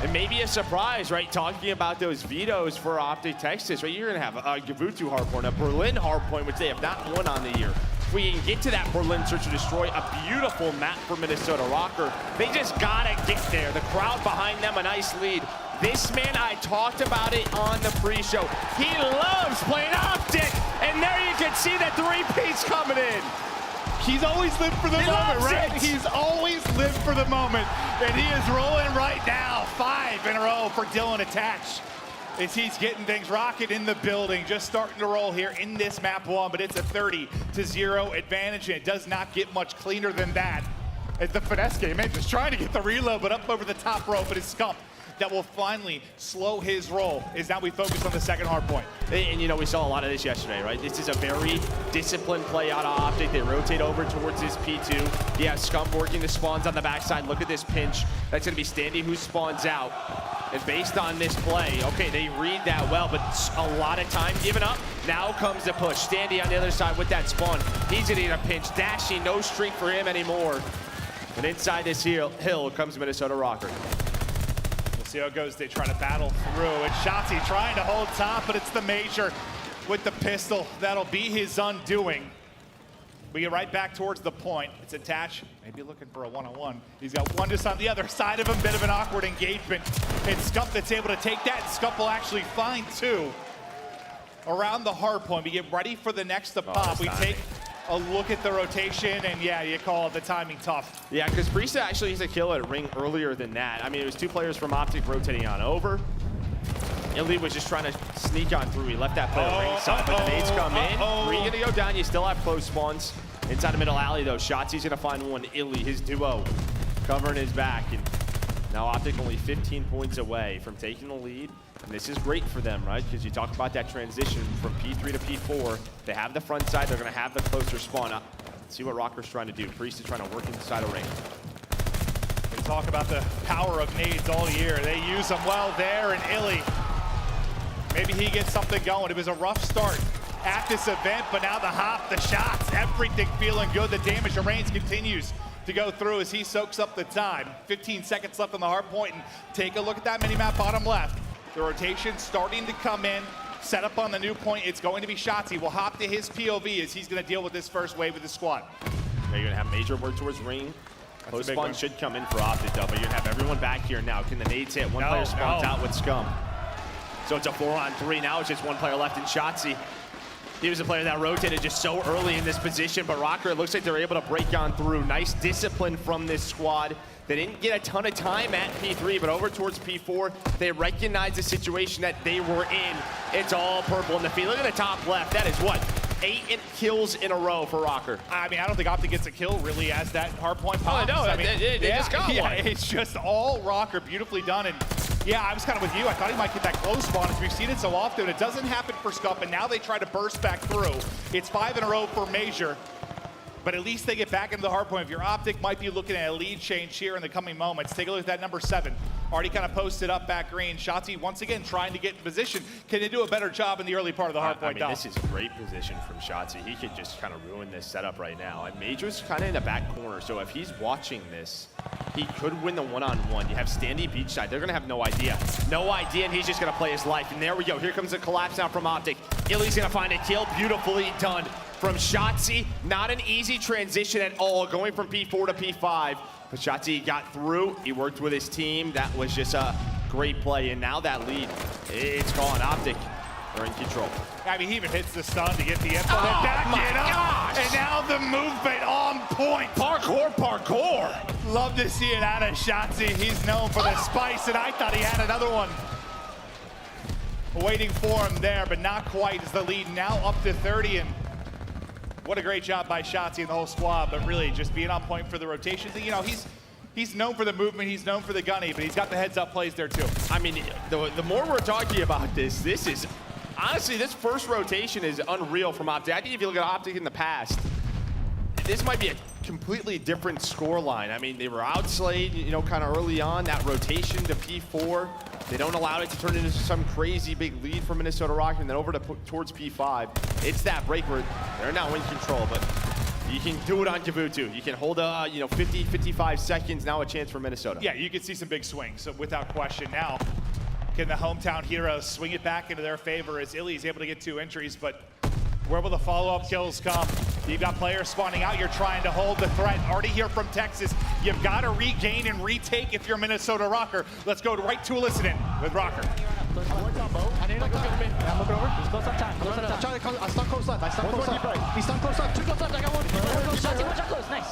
And maybe a surprise, right? Talking about those vetoes for OpTic Texas, right? You're going to have a Gavutu hardpoint, a Berlin hardpoint, which they have not won on the year. If we can get to that Berlin Search and Destroy, a beautiful map for Minnesota Røkkr. They just got to get there. The crowd behind them, a nice lead. This man, I talked about it on the pre-show. He loves playing OpTic, and there you can see that 3-piece coming in. He's always lived for the moment, right? He's always lived for the moment, and he is rolling right now. 5 in a row for Dylan Attach. As he's getting things rocket in the building, just starting to roll here in this map 1, but it's a 30-0 advantage, and it does not get much cleaner than that. As the finesse game, man, just trying to get the reload, but up over the top rope, but it's Scump that will finally slow his roll, is now we focus on the second hard point. And you know, we saw a lot of this yesterday, right? This is a very disciplined play out of OpTic. They rotate over towards this P2. Yeah, Scump working the spawns on the backside. Look at this pinch. That's gonna be Standy who spawns out. And based on this play, okay, they read that well, but a lot of time given up. Now comes the push. Standy on the other side with that spawn. He's gonna get a pinch. Dashy, no streak for him anymore. And inside this hill comes Minnesota Røkkr. See how it goes. They try to battle through. It's Shotzzy trying to hold top, but it's the Major with the pistol. That'll be his undoing. We get right back towards the point. It's Attach, maybe looking for a one-on-one. He's got one just on the other side of him. Bit of an awkward engagement. It's Scump that's able to take that. Scump will actually find 2 around the hard point. We get ready for the next to pop. We take a look at the rotation, and yeah, you call it the timing tough. Yeah, because Priestahh actually needs a kill at Ring earlier than that. I mean, it was 2 players from OpTic rotating on over. iLLeY was just trying to sneak on through. He left that player ringside, but the nades come in. Ring gonna go down. You still have close spawns. Inside the middle alley, though, Shotzzy's gonna find one. iLLeY, his duo, covering his back. And now OpTic only 15 points away from taking the lead. And this is great for them, right? Because you talk about that transition from P3 to P4. They have the front side. They're going to have the closer spawn up. Let's see what Røkkr's trying to do. Priestahh trying to work inside a ring. We talk about the power of nades all year. They use them well there, and iLLeY, maybe he gets something going. It was a rough start at this event, but now the hop, the shots, everything feeling good. The damage of Reigns continues to go through as he soaks up the time. 15 seconds left on the hard point, and take a look at that mini-map bottom left. The rotation starting to come in, set up on the new point. It's going to be Shotzzy. We'll hop to his POV as he's going to deal with this first wave of the squad. Now you're going to have Major work towards Ring. Post spawn should come in for OpTic, though, but you're going to have everyone back here now. Can the nades hit? One player spawns out with Scump. So it's a 4-on-3 now. It's just one player left in Shotzzy. He was a player that rotated just so early in this position, but Røkkr, it looks like they're able to break on through. Nice discipline from this squad. They didn't get a ton of time at P3, but over towards P4, they recognized the situation that they were in. It's all purple in the field. Look at the top left. That is what? 8 kills in a row for Røkkr. I mean, I don't think OpTic gets a kill really as that hardpoint pops. Oh, no, I mean, they just got one. It's just all Røkkr, beautifully done. And yeah, I was kind of with you. I thought he might get that close spawn, as we've seen it so often. It doesn't happen for Scump, and now they try to burst back through. It's 5 in a row for Major. But at least they get back into the hardpoint. If you're OpTic, might be looking at a lead change here in the coming moments. Take a look at that number 7. Already kind of posted up back green. Shotzzy once again trying to get in position. Can they do a better job in the early part of the hardpoint? I mean, this is great position from Shotzzy. He could just kind of ruin this setup right now. And Major's kind of in the back corner, so if he's watching this, he could win the one-on-one. You have Standy beachside. They're going to have no idea. No idea, and he's just going to play his life. And there we go. Here comes a collapse now from OpTic. iLLeY's going to find a kill. Beautifully done from Shotzzy. Not an easy transition at all, going from P4 to P5. But Shotzzy got through. He worked with his team. That was just a great play. And now that lead, it's gone. OpTic are in control. I mean, he even hits the stun to get the info. Oh, my gosh! And now the movement on point. Parkour. Love to see it out of Shotzzy. He's known for the spice, and I thought he had another one waiting for him there, but not quite. As the lead now up to 30, and what a great job by Shotzzy and the whole squad, but really just being on point for the rotations. You know, he's known for the movement, he's known for the gunny, but he's got the heads-up plays there too. I mean, the more we're talking about this is, honestly, this first rotation is unreal from OpTic. I think if you look at OpTic in the past, this might be a completely different score line. I mean, they were outslayed, you know, kind of early on. That rotation to P4, they don't allow it to turn into some crazy big lead for Minnesota Røkkr, and then over to towards P5. It's that break where they're now in control, but you can do it on Kavutu. You can hold 50, 55 seconds, now a chance for Minnesota. Yeah, you can see some big swings, so without question. Now, can the hometown heroes swing it back into their favor as iLLeY's able to get 2 entries, but where will the follow-up kills come? You've got players spawning out. You're trying to hold the threat. Already here from Texas. You've got to regain and retake if you're Minnesota Røkkr. Let's go right to a listen-in with Røkkr. I need to go. Yeah, I'm looking over. Just close up time. Close up time. I stun close left. I stun close left. He stun close left. 2 close left. I got 1. Watch out close. Nice.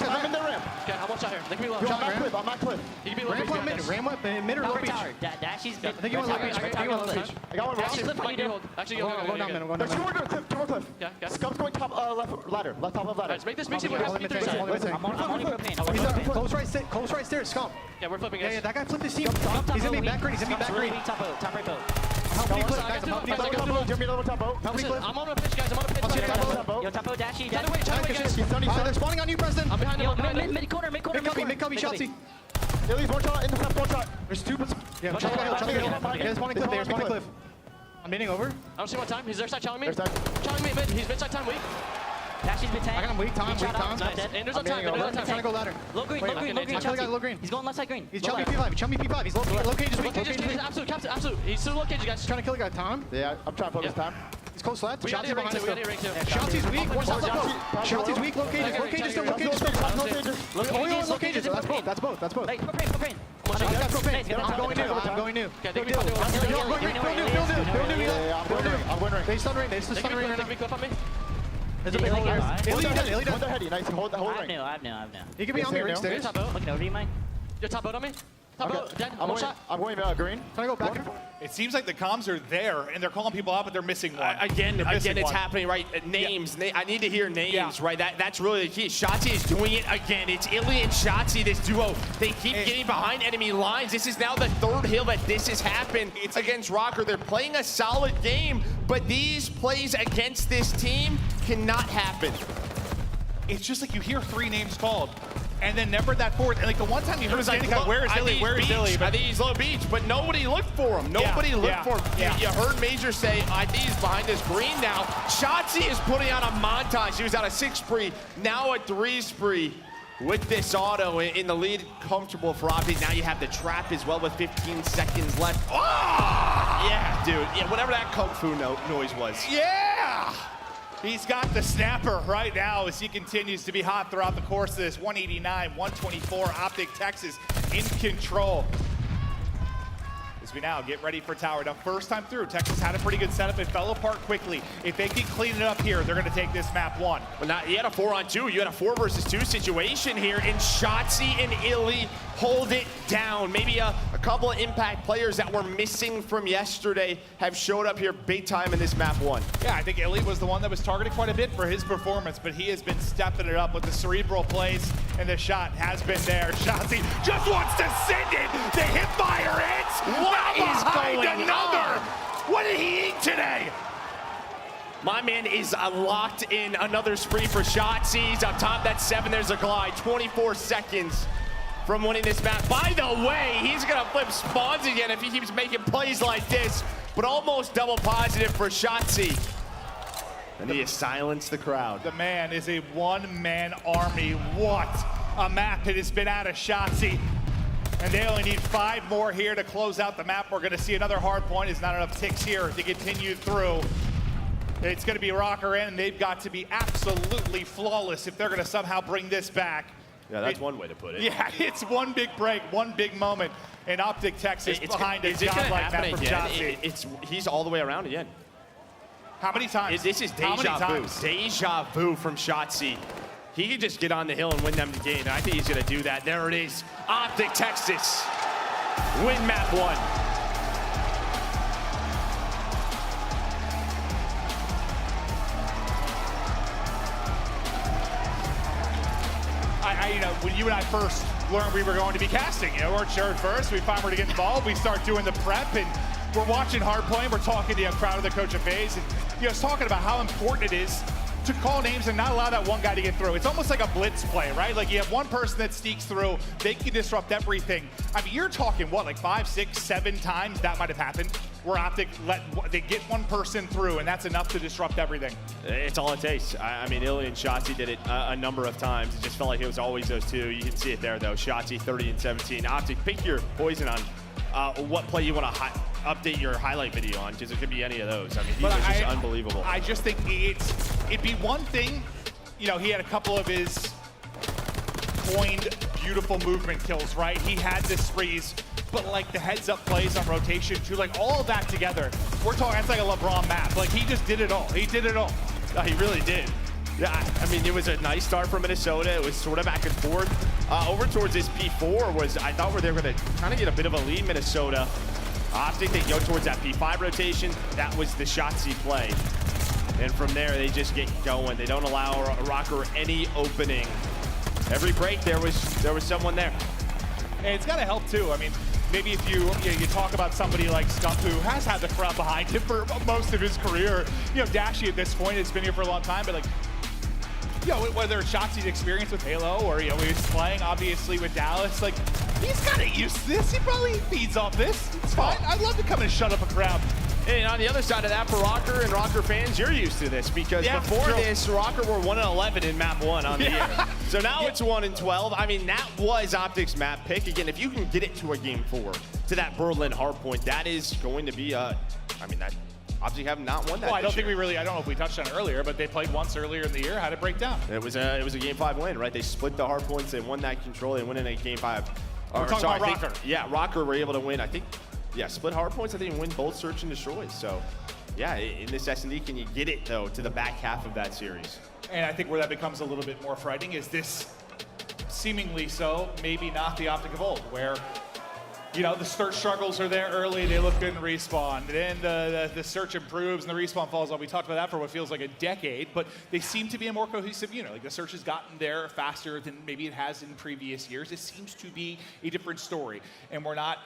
I'm in the ramp. Okay, I'm watch out here. They can be low. I'm at cliff. He can be low. Ramp mid or low beach. Dashy's I think he went low beach. I got 1 low beach. I got 1 Actually, round. Actually, I'm going down mid. I'm going down mid. 2 more cliff. 2 more cliff. Yeah, yeah. Scump's going top left ladder. Left top of ladder. Let's make this it. We're P3 side. I'm on propane. Close right stairs. Scump. Yeah, we're flipping. Yeah, that guy flipped his team. He's in me back green. He's in me back green. Top right boat. Help me clip, guys. Help me top boat. Jeremy level top boat. Help me clip. I'm on a pitch, guys. I'm on a pitch. Yo, top boat, Dashy. Turn away, guys. They're spawning on you, Preston. I'm behind him. Mid corner. Mid cubby, Shotzzy. iLLeY's one shot in the left, 1 shot. There's 2. Yeah, Shotzzy hill. Yeah, spawning cliff. They're spawning cliff. I'm hitting over. I don't see my time. He's their side challenging me. Their side. Challenging me mid. He's mid side time weak. Dashy's mid tank. I got him weak time. Nice. And there's a time. I'm trying to go ladder. Low green. Low green. He's going left side green. He's chummy P5. He's low cage is weak. Absolute. He's still low cage, guys. Trying to kill the guy, Tom. Yeah, I'm trying to focus time. He's close left. Shotzzy behind us. Shotzy's weak. Shotzy's weak. Low cages. Low cages still. Low cages. Only on low cages. That's both. Hey, propane. I'm going new. Bill new. I'm going ring. They stun ring right now. There's a big hole there. iLLeY does. Nice. Hold ring. I have no. He can be on the ring stairs. Looking over to you, Mike. You're top out on me. Top out. Dead. I'm going green. Can I go back? It seems like the comms are there, and they're calling people out, but they're missing one. Again, it's happening, right? Names. I need to hear names, right? That's really the key. Shotzzy is doing it again. It's iLLeY and Shotzzy, this duo. They keep getting behind enemy lines. This is now the 3rd hill that this has happened against Røkkr. They're playing a solid game, but these plays against this team cannot happen. It's just like you hear 3 names called, and then never that 4th. And like the one time you heard Standy go, where is iLLeY? Where is iLLeY? I think he's low beach, but nobody looked for him. Nobody looked for him. You heard Major say, I think he's behind this green now. Shotzzy is putting on a montage. He was at a 6 spree, now a 3 spree. With this auto in the lead, comfortable for OpTic. Now you have the trap as well with 15 seconds left. Oh! Yeah, dude. Yeah, whatever that kung fu noise was. Yeah! He's got the snapper right now as he continues to be hot throughout the course of this. 189, 124, OpTic Texas in control. as we now get ready for tower. Now, first time through, Texas had a pretty good setup. It fell apart quickly. If they can clean it up here, they're going to take this map 1. Well, now, you had a 4-on-2. You had a 4 versus 2 situation here, and Shotzzy and iLLeY hold it down. Maybe a couple of impact players that were missing from yesterday have showed up here big time in this map 1. Yeah, I think iLLeY was the one that was targeted quite a bit for his performance, but he has been stepping it up with the cerebral plays, and the shot has been there. Shotzzy just wants to send it. The hipfire hits. What is going another? on? What did he eat today? My man is locked in. Another spree for Shotzzy. He's up top. That's 7. There's a glide. 24 seconds from winning this map. By the way, he's going to flip spawns again if he keeps making plays like this, but almost double positive for Shotzzy. And he has silenced the crowd. The man is a one-man army. What a map it has been out of Shotzzy. And they only need 5 more here to close out the map. We're going to see another hard point. There's not enough ticks here to continue through. It's going to be Røkkr in, and they've got to be absolutely flawless if they're going to somehow bring this back. Yeah, that's one way to put it. Yeah, it's one big break, one big moment. And OpTic Texas behind a godlike map from Shotzzy. He's all the way around again. How many times? This is deja vu. Deja vu from Shotzzy. He could just get on the hill and win them the game, and I think he's going to do that. There it is. OpTic Texas win map 1. You know, when you and I first learned we were going to be casting, you know, we weren't sure at first. We find we're to get involved. We start doing the prep, and we're watching hardplay. We're talking to Crowder, the coach of FaZe, and you know, it's talking about how important it is to call names and not allow that one guy to get through. It's almost like a blitz play, right? Like you have one person that sneaks through, they can disrupt everything. I mean, you're talking what, like 5, 6, 7 times that might have happened where OpTic they get one person through, and that's enough to disrupt everything. It's all it takes. I mean, iLLeY and Shotzzy did it a number of times. It just felt like it was always those two. You can see it there, though. Shotzzy 30 and 17. OpTic, pick your poison on what play you want to update your highlight video on, because it could be any of those. I mean, these are just unbelievable. I just think it'd be one thing, you know, he had a couple of his coined beautiful movement kills, right? He had the sprees, but like the heads-up plays on rotation too, like all of that together. We're talking, it's like a LeBron map. Like he just did it all. He did it all. No, he really did. Yeah, I mean, it was a nice start for Minnesota. It was sort of back and forth. Over towards this P4 was, I thought they were going to kind of get a bit of a lead, Minnesota. OpTic, they go towards that P5 rotation. That was the Shotzzy play. And from there, they just get going. They don't allow Røkkr any opening. Every break, there was someone there. And it's got to help, too. I mean, maybe if you talk about somebody like Scump, who has had the crowd behind him for most of his career. You know, Dashy at this point has been here for a long time, but like, you know, whether it's Shotzy's experience with Halo or, you know, he's playing obviously with Dallas, like, he's kind of used to this. He probably feeds off this. It's fine. I'd love to come and shut up a crowd. And on the other side of that, for Røkkr and Røkkr fans, you're used to this, because before this, Røkkr were 1-11 in map 1 on the year. So now it's 1-12. I mean, that was OpTic's map pick. Again, if you can get it to a game 4, to that Berlin hardpoint, that is going to be I mean, that OpTic have not won that. Well, I don't think we really, I don't know if we touched on it earlier, but they played once earlier in the year. How'd it break down? It was a game 5 win, right? They split the hardpoints. They won that control. They win in a game 5. We're talking about Røkkr. Yeah, Røkkr were able to win, I think, split hardpoints. I think win both search and destroys. So, yeah, in this S&D, can you get it, though, to the back half of that series? And I think where that becomes a little bit more frightening is this seemingly so, maybe not the OpTic of old, where, you know, the search struggles are there early, they look good in respawn. Then the search improves and the respawn falls off. We talked about that for what feels like a decade, but they seem to be a more cohesive unit. Like the search has gotten there faster than maybe it has in previous years. It seems to be a different story, and we're not.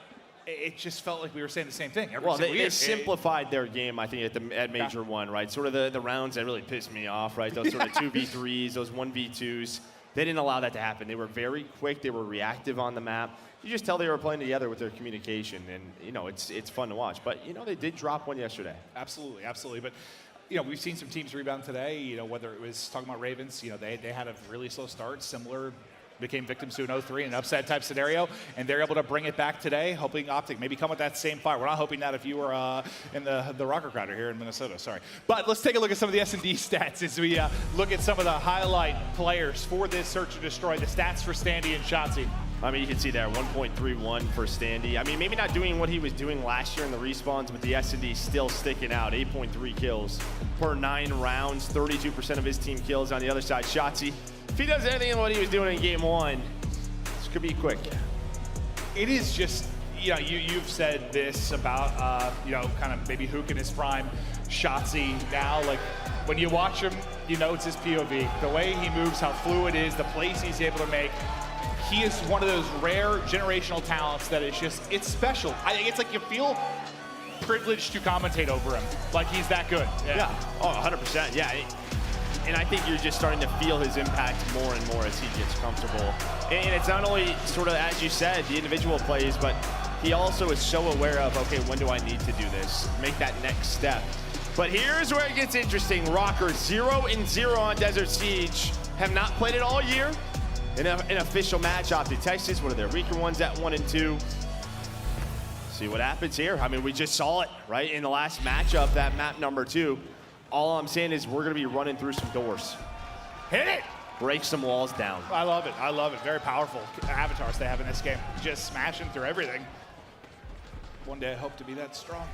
It just felt like we were saying the same thing. Well, they simplified their game, I think, at Major 1, right? Sort of the rounds that really pissed me off, right? Those sort of 2v3s, those 1v2s. They didn't allow that to happen. They were very quick. They were reactive on the map. You just tell they were playing together with their communication, and, you know, it's fun to watch. But, you know, they did drop one yesterday. Absolutely, absolutely. But, you know, we've seen some teams rebound today, you know, whether it was talking about Ravens, you know, they had a really slow start, similar, became victims to an 0-3, an upset type scenario, and they're able to bring it back today, hoping OpTic maybe come with that same fire. We're not hoping that if you were in the Røkkr crowd here in Minnesota, sorry. But let's take a look at some of the S&D stats as we look at some of the highlight players for this search and destroy, the stats for Standy and Shotzzy. I mean, you can see there, 1.31 for Standy. I mean, maybe not doing what he was doing last year in the respawns, but the S&D still sticking out. 8.3 kills per 9 rounds, 32% of his team kills. On the other side, Shotzzy, if he does anything in what he was doing in game 1, this could be quick. It is just, you know, you've said this about, you know, kind of maybe Hook in his prime, Shotzzy now, like, when you watch him, you know it's his POV. The way he moves, how fluid it is, the plays he's able to make. He is one of those rare generational talents that is just, it's special. I think it's like you feel privileged to commentate over him. Like he's that good. Yeah. Oh, 100%. Yeah. And I think you're just starting to feel his impact more and more as he gets comfortable. And it's not only sort of, as you said, the individual plays, but he also is so aware of, okay, when do I need to do this? Make that next step. But here's where it gets interesting. Røkkr 0-0 on Desert Siege. Have not played it all year. In an official match, OpTic Texas, one of their weaker ones at 1-2. See what happens here. I mean, we just saw it, right? In the last matchup, that map number 2. All I'm saying is we're gonna be running through some doors. Hit it! Break some walls down. I love it. I love it. Very powerful avatars they have in this game. Just smashing through everything. One day I hope to be that strong.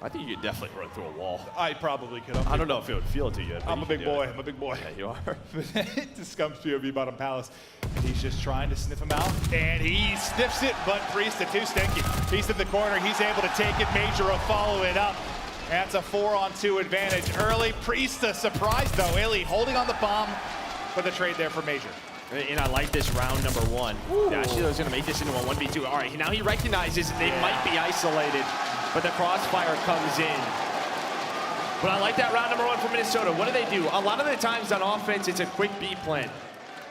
I think you could definitely run through a wall. I probably could. I don't know if it would feel too good. I'm a big boy. I'm a big boy. Yeah, you are. To Scump's POV bottom palace. He's just trying to sniff him out. And he sniffs it, but Priestahh too stinky. He's in the corner. He's able to take it. Major will follow it up. That's a 4-on-2 advantage early. Priestahh surprised though. iLLeY holding on the bomb, but the trade there for Major. And I like this round number 1. Dashy was going to make this into a 1v2. All right, now he recognizes they might be isolated, but the crossfire comes in. But I like that round number 1 for Minnesota. What do? A lot of the times on offense, it's a quick B plan,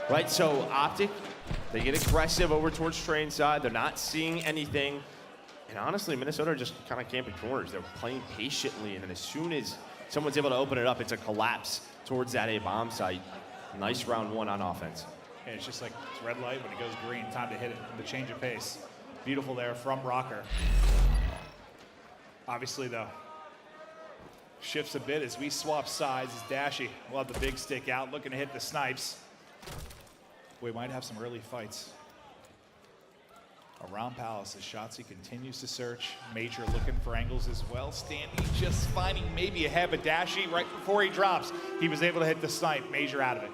right? So OpTic, they get aggressive over towards train side. They're not seeing anything. And honestly, Minnesota are just kind of camping corners. They're playing patiently, and then as soon as someone's able to open it up, it's a collapse towards that A bomb site. Nice round 1 on offense. And it's just like it's red light when it goes green. Time to hit it. The change of pace. Beautiful there from Røkkr. Obviously, though, shifts a bit as we swap sides. As Dashy will have the big stick out, looking to hit the snipes. We might have some early fights. Around Palace as Shotzzy continues to search. Major looking for angles as well. Standy just finding maybe a head, but Dashy right before he drops, he was able to hit the snipe. Major out of it.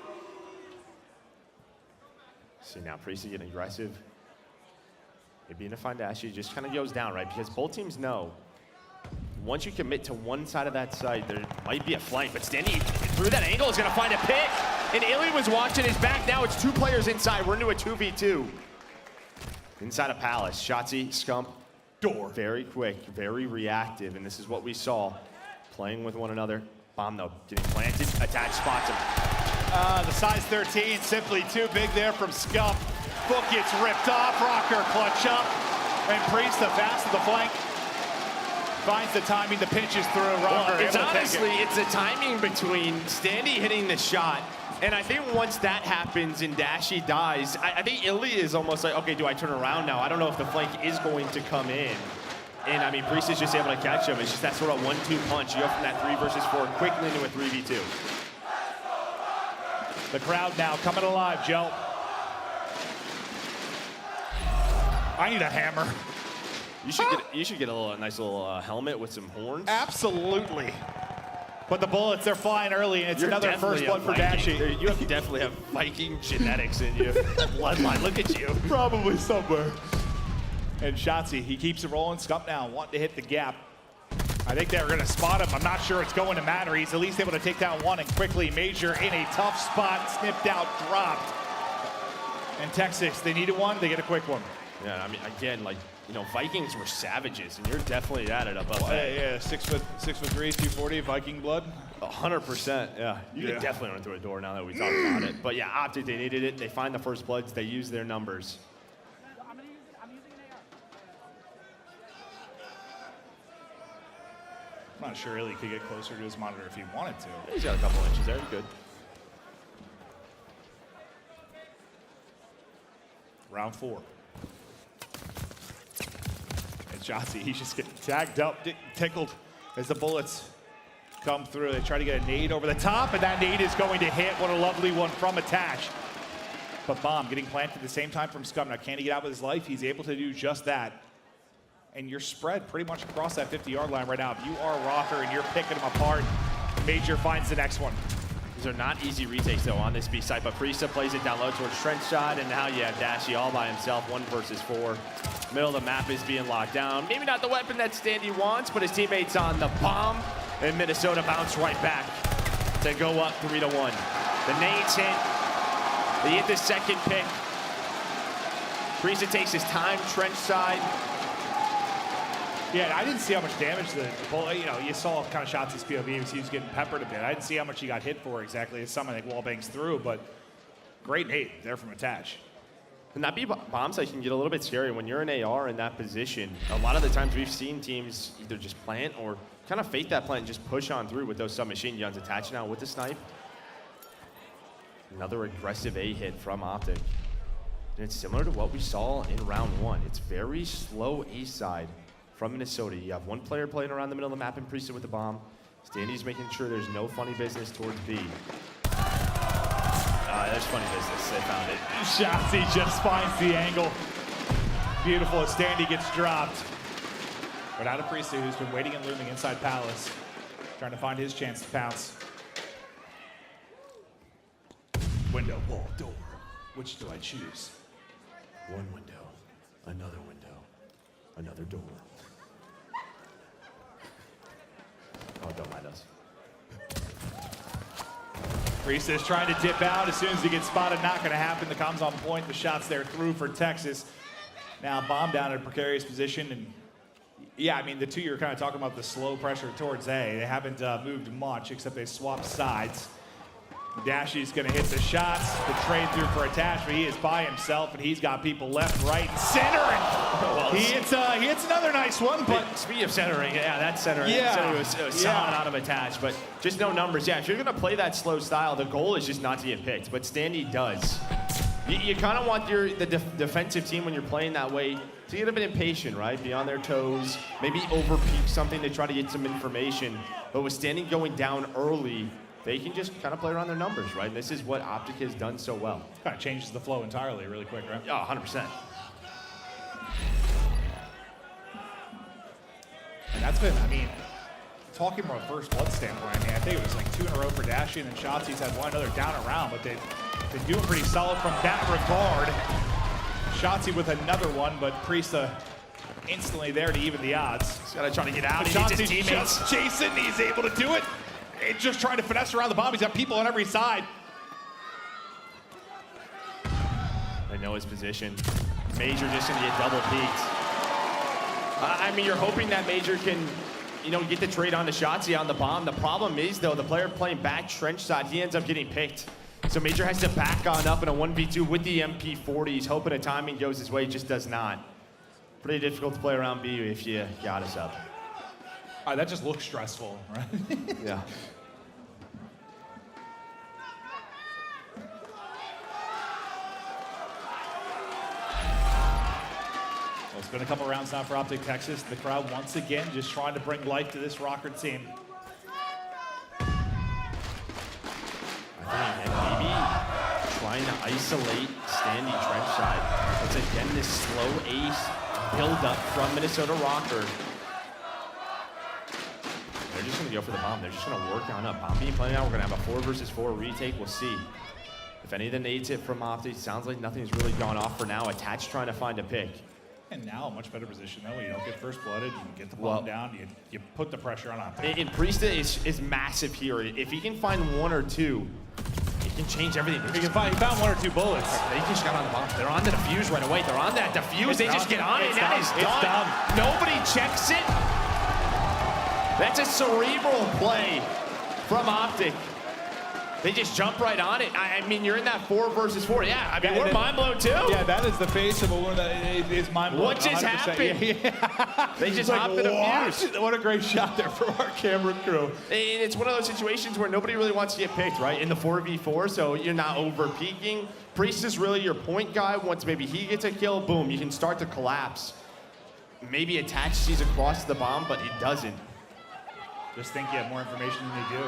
See now, Priestahh getting aggressive. Maybe in a find Dashy just kind of goes down, right? Because both teams know once you commit to one side of that site, there might be a flank. But Standy through that angle is going to find a pick. And iLLeY was watching his back. Now it's 2 players inside. We're into a 2v2. Inside of Palace, Shotzzy, Scump, door. Very quick, very reactive, and this is what we saw. Playing with one another. Bomb though, getting planted, attached spots him. The size 13, simply too big there from Scump. Book gets ripped off, Røkkr clutch up, and Priestahh fast to the flank. Finds the timing, the pinches through, Røkkr. Well, it's honestly, it's the timing between Standy hitting the shot, and I think once that happens and Dashy dies, I think iLLeY is almost like, okay, do I turn around now? I don't know if the flank is going to come in. And I mean, Priestahh's just able to catch him. It's just that sort of 1-2 punch. You go from that 3 versus 4 quickly into a 3v2. The crowd now coming alive, Joe. I need a hammer. You should get a nice little helmet with some horns. Absolutely. But the bullets, they're flying early, and it's another first blood for Dashy. You definitely have Viking genetics in you. Bloodline, look at you. Probably somewhere. And Shotzzy, he keeps it rolling. Scump now wanting to hit the gap. I think they're going to spot him. I'm not sure it's going to matter. He's at least able to take down one and quickly. Major in a tough spot, snipped out, dropped. And Texas, they needed one, they get a quick one. Yeah, I mean, again, like, you know, Vikings were savages, and you're definitely at it above that. Yeah, 6'3", 240, Viking blood. 100%, yeah. You can definitely run through a door now that we talked about it. But yeah, OpTic, they needed it. They find the first bloods. They use their numbers. I'm not sure iLLeY could get closer to his monitor if he wanted to. He's got a couple inches there. Good. Round 4. And Shotzzy, he's just getting tagged up, tickled as the bullets come through. They try to get a nade over the top, and that nade is going to hit. What a lovely one from Attach. But bomb getting planted at the same time from Scump. Now, can he get out with his life? He's able to do just that. And you're spread pretty much across that 50-yard line right now. If you are Røkkr and you're picking them apart, Major finds the next one. These are not easy retakes, though, on this B site, but Priestahh plays it down low towards Trench Shot, and now you have Dashy all by himself, 1 versus 4. Middle of the map is being locked down. Maybe not the weapon that Standy wants, but his teammates on the bomb, and Minnesota bounce right back to go up 3-1. The nades hit. They hit the second pick. Priestahh takes his time, Trench side. Yeah, I didn't see how much damage the bullet, you know, you saw kind of Shotzzy's POV, he was getting peppered a bit. I didn't see how much he got hit for exactly. It's something like wall bangs through, but great nade there from Attach. And that B bomb site can get a little bit scary when you're an AR in that position. A lot of the times we've seen teams either just plant or kind of fake that plant and just push on through with those submachine guns. Attach now with the snipe. Another aggressive A hit from OpTic. And it's similar to what we saw in round 1. It's very slow A side from Minnesota. You have one player playing around the middle of the map and Priestahh with the bomb. Standy's making sure there's no funny business towards B. There's funny business. They found it. Shotzzy just finds the angle. Beautiful as Standy gets dropped. But out of Priestahh, who's been waiting and looming inside Palace, trying to find his chance to pounce. Window, wall, door. Which do I choose? One window, another window, another door. Oh, don't mind us. Priestahh is trying to dip out. As soon as he gets spotted, not going to happen. The comms on point. The shots there through for Texas. Now bomb down in a precarious position. And yeah, I mean, the two you're kind of talking about the slow pressure towards A. They haven't moved much, except they swapped sides. Dashy's going to hit the shots. The trade through for Attach, but he is by himself, and he's got people left, right, and center. And he hits another nice one. But speaking of centering, yeah, that centering. Yeah. Centering was solid out of Attach, but just no numbers. Yeah, if you're going to play that slow style, the goal is just not to get picked, but Standy does. You kind of want the defensive team when you're playing that way to get a bit impatient, right? Be on their toes, maybe over-peek something to try to get some information. But with Standy going down early, they can just kind of play around their numbers, right? And this is what OpTic has done so well. Kind of changes the flow entirely really quick, right? Yeah, 100%. And that's been, I mean, talking from a first blood standpoint, I mean, I think it was like 2 in a row for Dashy, and then Shotzy's had one other down around, but they've been doing pretty solid from that regard. Shotzzy with another one, but Priestahh instantly there to even the odds. He's got to try to get out. Shotzy's just chasing, he's able to do it. And just trying to finesse around the bomb. He's got people on every side. They know his position. Major just going to get double peeked. I mean, you're hoping that Major can, you know, get the trade on the Shotzzy on the bomb. The problem is, though, the player playing back trench side, he ends up getting picked. So Major has to back on up in a 1v2 with the MP40. He's hoping a timing goes his way, just does not. Pretty difficult to play around B if you got us up. That just looks stressful, right? Yeah. Well, it's been a couple rounds now for OpTic Texas. The crowd once again just trying to bring life to this Røkkr team. I think maybe trying to isolate Standy trench side. It's again this slow ace build up from Minnesota Røkkr. They're just going to go for the bomb. They're just going to work on up. Bomb being played out. We're going to have a 4 versus 4 retake. We'll see. If any of the nades hit from OpTic, sounds like nothing's really gone off for now. Attach trying to find a pick. And now a much better position, though. You don't get first blooded, you get the bomb down, you put the pressure on OpTic. And Priestahh is massive here. If he can find 1 or 2, he can change everything. He found 1 or 2 bullets. They just got on the bomb. They're on the defuse right away. They're on that defuse. They just get on it. That is done. Nobody checks it. That's a cerebral play from OpTic. They just jump right on it. I mean, you're in that 4 versus 4. Yeah, I mean, we're mind blown too. Yeah, that is the face of a one that is mind blown. What just happened? Yeah. They just hopped the defuse. What a great shot there from our camera crew. And it's one of those situations where nobody really wants to get picked, right? In the 4v4, so you're not over peeking. Priest is really your point guy. Once maybe he gets a kill, boom, you can start to collapse. Maybe Attach sees across the bomb, but he doesn't. Just think you have more information than they do.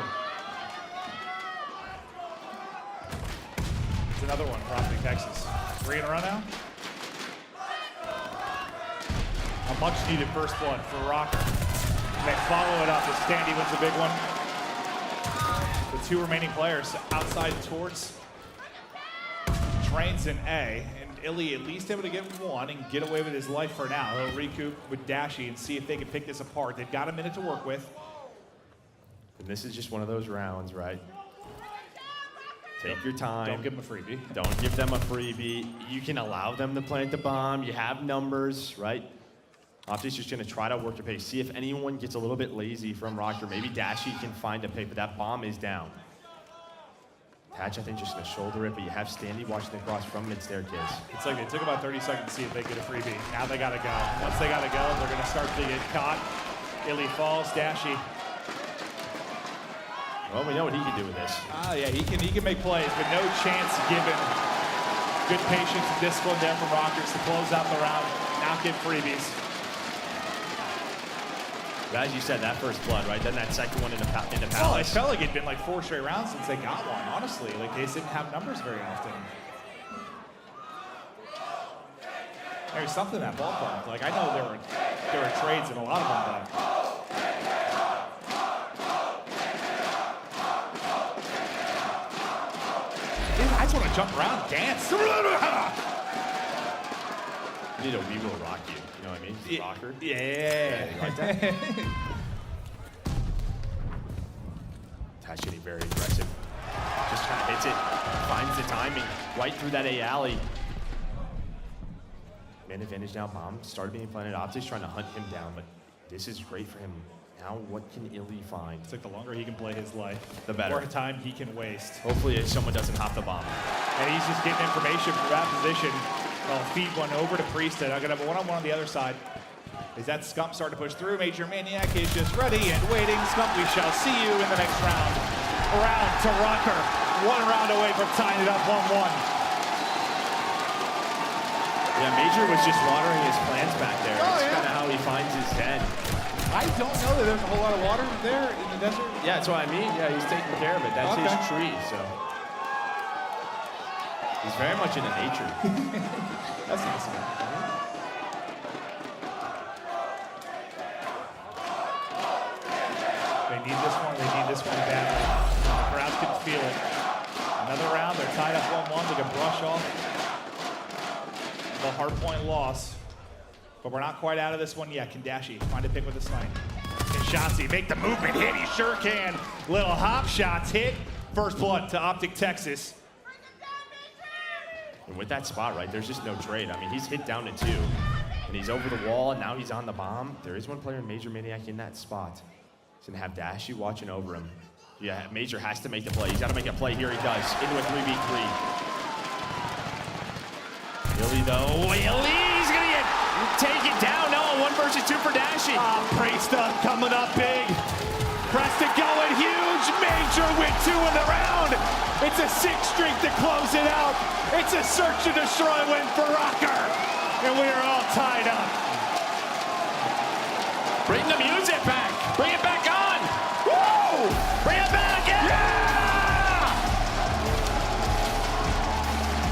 It's another one for OpTic Texas. 3 in a row now. A much needed first blood for Røkkr. They follow it up as Standy wins a big one. The 2 remaining players outside towards Trains in A, and iLLeY at least able to get 1 and get away with his life for now. He'll recoup with Dashy and see if they can pick this apart. They've got a minute to work with. And this is just one of those rounds, right? Take your time. Don't give them a freebie. Don't give them a freebie. You can allow them to plant the bomb. You have numbers, right? OpTic's just going to try to work your pace. See if anyone gets a little bit lazy from Røkkr. Maybe Dashy can find a pick, but that bomb is down. Patch, I think, just going to shoulder it, but you have Standy watching across from mid-staircase. It's like they took about 30 seconds to see if they get a freebie. Now they got to go. Once they got to go, they're going to start to get caught. iLLeY falls, Dashy. Well, we know what he can do with this. Yeah, he can make plays, but no chance given. Good patience and discipline there from Røkkr to close out the round. Not give freebies. But as you said, that first blood, right? Then that second one in the Oh, it palace. felt like it'd been like 4 straight rounds since they got one, honestly. Like, they just didn't have numbers very often. There's something in that ballpark. Like, I know there were trades in a lot of them, but I just want to jump around, dance. You need a We Will Rock You. You know what I mean? Røkkr. Yeah. You like that? Tash getting very aggressive. Just kind of hits it. Finds the timing. Right through that aLLeY. Man advantage now. Bomb started being planted. OpTic's trying to hunt him down, but this is great for him. Now what can iLLeY find? It's like the longer he can play his life, the better. more time he can waste. Hopefully someone doesn't hop the bomb. And he's just getting information from that position. They'll feed one over to Priestahh. Now gonna have a one-on-one on the other side. Is that Scump starting to push through? MajorManiak is just ready and waiting. Scump, we shall see you in the next round. Round to Røkkr. 1 round away from tying it up 1-1. Yeah, Major was just watering his plants back there. Oh, That's yeah. kind of how he finds his 10. I don't know that there's a whole lot of water there in the desert. Yeah, that's what I mean. Yeah, he's taking care of it. That's his tree, so. He's very much into nature. That's nice of him. They need this one. They need this one badly. The crowd can feel it. Another round. They're tied up 1-1. They can brush off the hard point loss. But we're not quite out of this one yet. Can Dashy find a pick with a snipe? Can Shotzzy make the movement hit? He sure can. Little hop shots hit. First blood to OpTic Texas. And with that spot, right, there's just no trade. I mean, he's hit down to 2. And he's over the wall, and now he's on the bomb. There is one player in MajorManiak in that spot. He's going to have Dashy watching over him. Yeah, Major has to make the play. He's got to make a play here. He does. Into a 3v3. iLLeY, though. iLLeY's going to take it down. No, 1 versus 2 for Dashy. Priestahh coming up big. Preston going huge. Major with 2 in the round. It's a 6 streak to close it out. It's a search and destroy win for Røkkr. And we are all tied up. Bring the music back. Bring it back on. Woo! Bring it back. Yeah!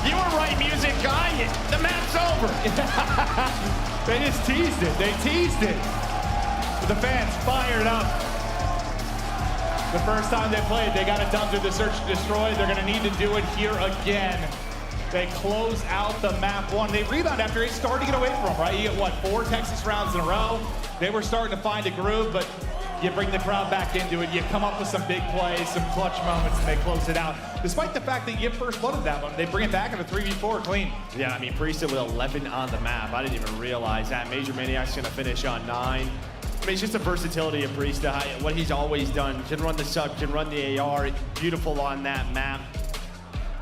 You were right, music guy. The map's over. They just teased it. They teased it. But the fans fired up. The first time they played, they got it done through the search and destroy. They're going to need to do it here again. They close out the map 1. They rebound after it started to get away from them, right? You get, what, 4 Texas rounds in a row? They were starting to find a groove, but you bring the crowd back into it. You come up with some big plays, some clutch moments, and they close it out. Despite the fact that you get first blood in that one, they bring it back in a 3v4 clean. Yeah, I mean, Priestahh with 11 on the map. I didn't even realize that. MajorManiak's going to finish on 9. I mean, it's just the versatility of Priestahh, what he's always done. Can run the sub, can run the AR. Beautiful on that map.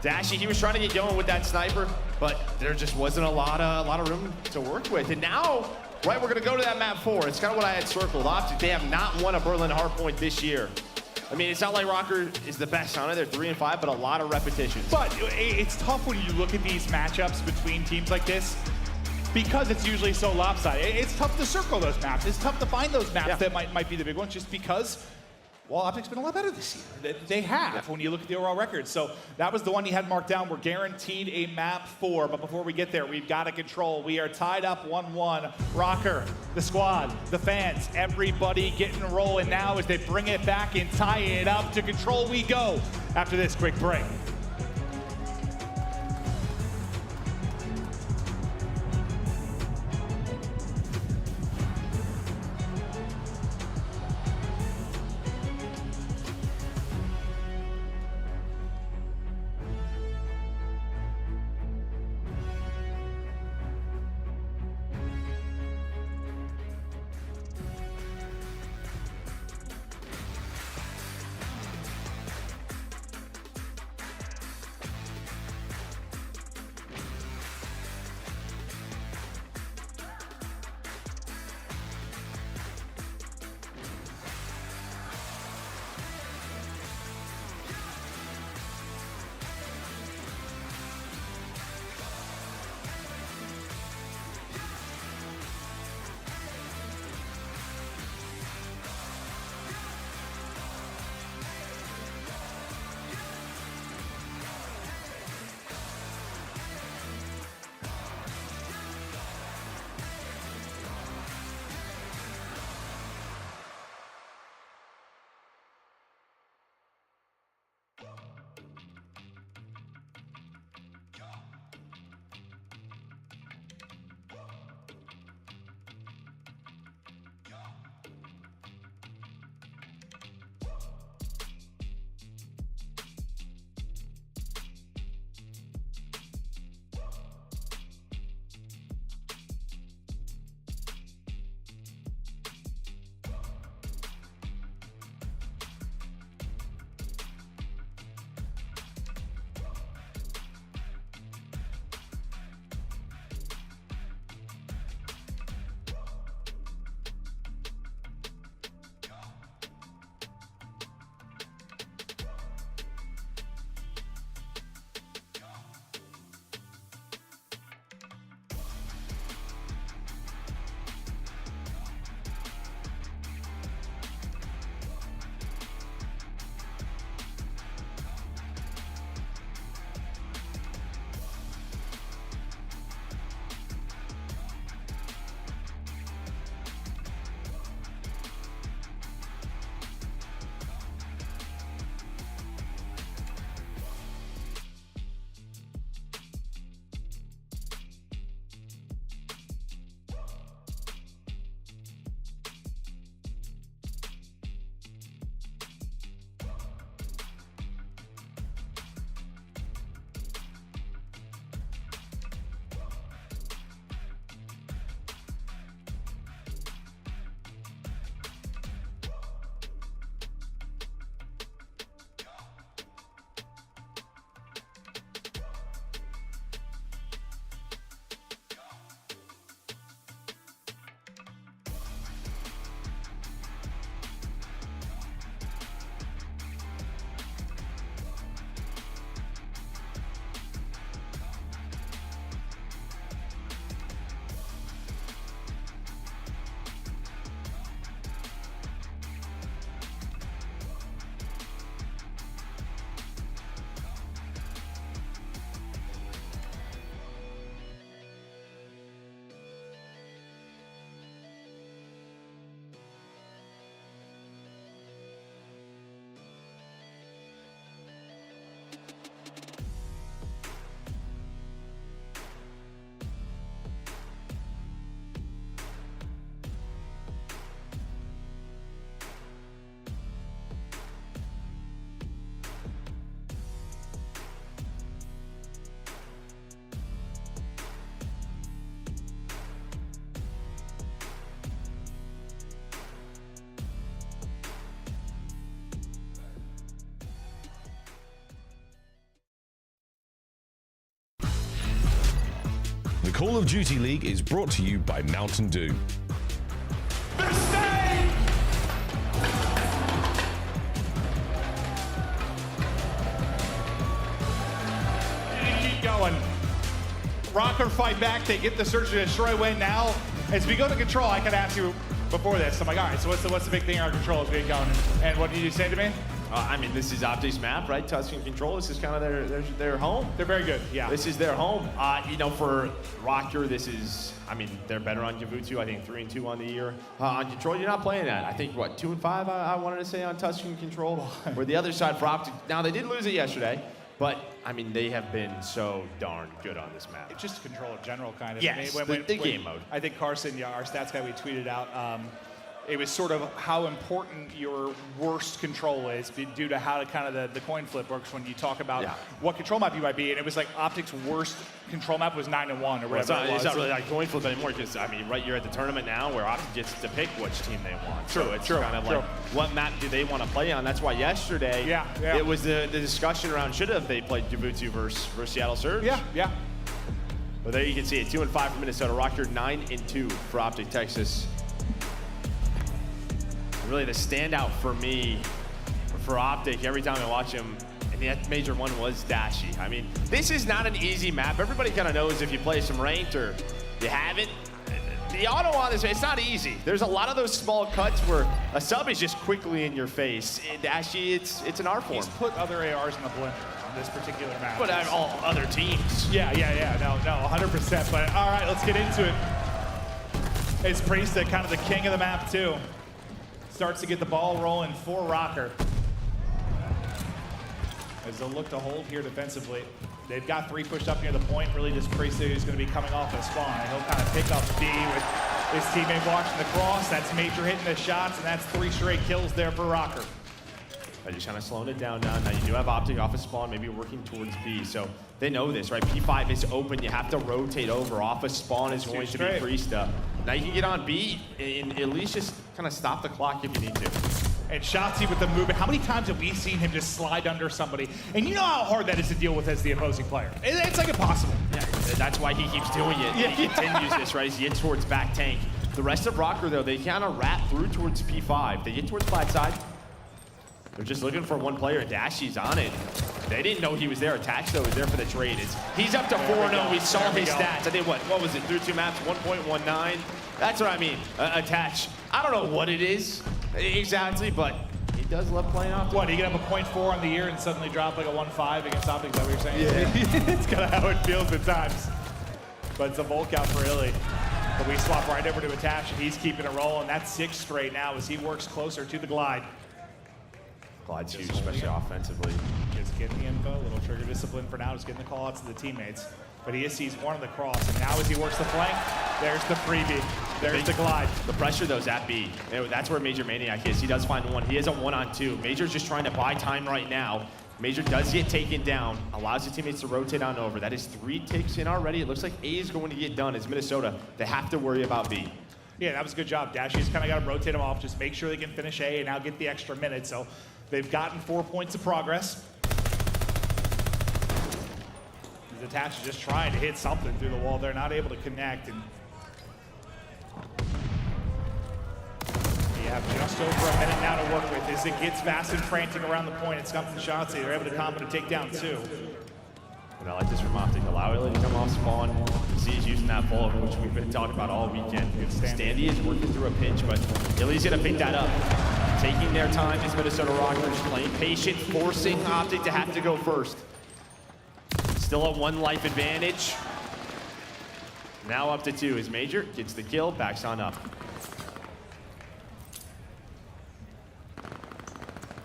Dashy, he was trying to get going with that sniper, but there just wasn't a lot of room to work with. And now, right, we're going to go to that map 4. It's kind of what I had circled. OpTic, they have not won a Berlin hardpoint this year. I mean, it's not like Røkkr is the best on it. They're 3-5, but a lot of repetitions. But it's tough when you look at these matchups between teams like this, because it's usually so lopsided. It's tough to circle those maps. It's tough to find those maps that might be the big ones, just because Well, OpTic's been a lot better this year. They have, when you look at the overall record. So that was the one you had marked down. We're guaranteed a map 4, but before we get there, we've got to control. We are tied up 1-1. Røkkr, the squad, the fans, everybody getting rolling now as they bring it back and tie it up. To control we go after this quick break. The Call of Duty League is brought to you by Mountain Dew. Keep going. Røkkr fight back. They get the Search and Destroy win now. As we go to control, I can ask you, before this. I'm like, all right, so what's the big thing our control is getting going? And what did you say to me? I mean, this is OpTic's map, right? Tuscan Control. This is kind of their home. They're very good, yeah. This is their home. You know, for Røkkr, this is, I mean, they're better on Gavutu. I think 3-2 on the year. On Control, you're not playing that. I think, what, 2-5, I wanted to say on Tuscan Control. Where the other side for OpTic, now they did lose it yesterday, but, I mean, they have been so darn good on this map. It's just control in general, kind of. Yes, I mean, the game mode. I think Carson, our stats guy, we tweeted out, it was sort of how important your worst control is due to how kind of the coin flip works when you talk about what control map you might be. And it was like OpTic's worst control map was 9-1 or whatever. It's not really like coin flip anymore because, I mean, right, you're at the tournament now where OpTic gets to pick which team they want. So it's kind of like, what map do they want to play on? That's why yesterday it was the discussion around should have they played Gavutu versus Seattle Surge. Yeah. But there you can see it, 2-5 for Minnesota. Røkkr 9-2 for OpTic Texas. Really the standout for me, for OpTic, every time I watch him, and the major one was Dashy. I mean, this is not an easy map. Everybody kind of knows if you play some ranked or you haven't. The auto on this, it's not easy. There's a lot of those small cuts where a sub is just quickly in your face. Dashy, it's an art form. He's put other ARs in the blender on this particular map. But all other teams. Yeah. No, 100%. But all right, let's get into it. It's Priestahh, kind of the king of the map too. Starts to get the ball rolling for Røkkr. As they'll look to hold here defensively. They've got 3 pushed up near the point. Really just Priestahh who's going to be coming off the spawn. And he'll kind of pick up B with his teammate watching the cross. That's Major hitting the shots, and that's 3 straight kills there for Røkkr. I just kind of slowing it down now. Now you do have OpTic off a spawn, maybe working towards B. So they know this, right? P5 is open. You have to rotate over. Off a spawn is going to be Priestahh. Now you can get on B and at least just kind of stop the clock if you need to. And Shotzzy with the movement. How many times have we seen him just slide under somebody? And you know how hard that is to deal with as the opposing player. It's like impossible. Yeah, that's why he keeps doing it. He continues this, right? As he gets towards back tank. The rest of Røkkr, though, they kind of wrap through towards P5. They get towards flat side. They're just looking for one player, and Dashy's on it. They didn't know he was there. Attach, though, was there for the trade. He's up to 4-0. We saw his stats. I think, what was it, through 2 maps, 1.19? That's what I mean, Attach. I don't know what it is exactly, but he does love playing off. What, he get up a 0.4 on the year and suddenly drop like a 1.5 against OpTic? Is that what you're saying? Yeah. It's kind of how it feels at times. But it's a bulk out for iLLeY. But we swap right over to Attach, and he's keeping it rolling. That's 6 straight now as he works closer to the glide. Glide's huge, especially offensively. Just getting the info, a little trigger discipline for now, just getting the call outs to the teammates. But he sees one of the cross, and now as he works the flank, there's the freebie. There's the glide. The pressure, though, is at B. That's where MajorManiak is. He does find one. He has a 1-on-2. Major's just trying to buy time right now. Major does get taken down, allows his teammates to rotate on over. That is 3 ticks in already. It looks like A is going to get done. It's Minnesota. They have to worry about B. Yeah, that was a good job. Dashy's kind of got to rotate them off, just make sure they can finish A and now get the extra minute. So they've gotten 4 points of progress. His Attach is just trying to hit something through the wall. They're not able to connect. And you have just over a minute now to work with as it gets fast and frantic around the point. It's Scump and Shotzzy. They're able to combo to take down 2. And I like this from OpTic. Allow iLLeY to come off spawn. See he's using that full, which we've been talking about all weekend. Standy is working through a pinch, but iLLeY's gonna pick that up. Taking their time is Minnesota Røkkr, playing patient, forcing OpTic to have to go first. Still a 1 life advantage. Now up to 2. His Major gets the kill, backs on up.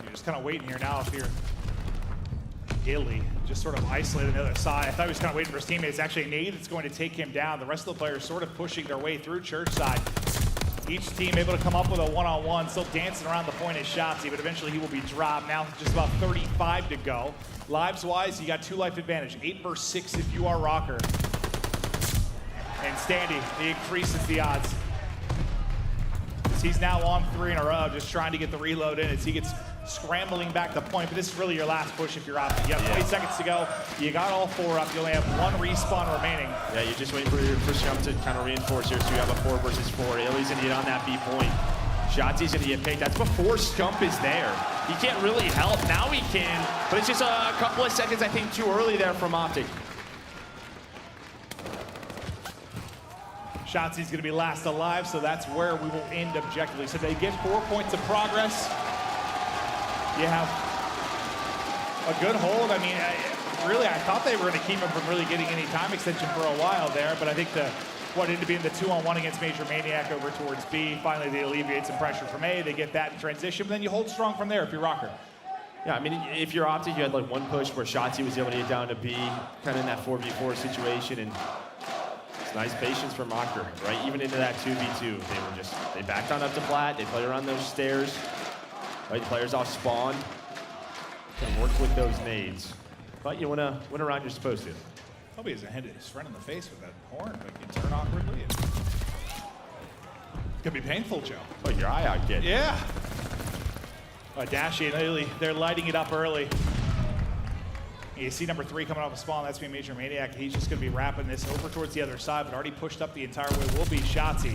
You're just kind of waiting here now if you're iLLeY, just sort of isolated on the other side. I thought he was kind of waiting for his teammates. Actually, Nate that's going to take him down. The rest of the players sort of pushing their way through church side. Each team able to come up with a 1-on-1, still dancing around the point is Shotzzy, but eventually he will be dropped. Now just about 35 to go. Lives-wise, you got 2 life advantage. 8 versus 6 if you are Røkkr. And Standy, he increases the odds. As he's now on 3 in a row, just trying to get the reload in as he gets scrambling back the point. But this is really your last push if you're OpTic. You have 20 seconds to go. You got all 4 up. You only have 1 respawn remaining. Yeah, you're just waiting for your Scump to kind of reinforce here, so you have a 4 versus 4. iLLeY's gonna get on that B point. Shotzzy's gonna get picked. That's before Scump is there. He can't really help. Now he can, but it's just a couple of seconds, I think, too early there from OpTic. Shotzzy's going to be last alive, so that's where we will end objectively. So they get 4 points of progress. You have a good hold. I mean, really, I thought they were going to keep him from really getting any time extension for a while there, but I think what ended up being the 2-on-1 against MajorManiak over towards B. Finally, they alleviate some pressure from A. They get that in transition, but then you hold strong from there if you're Røkkr. Yeah, I mean, if you're OpTic, you had like one push where Shotzzy was able to get down to B, kind of in that 4v4 situation, and it's nice patience from Røkkr, right? Even into that 2v2, they backed on up to flat, they played around those stairs, right? Players off spawn, can work with those nades. But you want to win around, you're supposed to. Probably hasn't hit his friend in the face with that horn, but you turn awkwardly. It could be painful, Joe. Oh, your eye out, kid. Yeah. Dashy and iLLeY, they're lighting it up early. You see number 3 coming off the spawn, that's going to be MajorManiak. He's just going to be wrapping this over towards the other side, but already pushed up the entire way will be Shotzzy.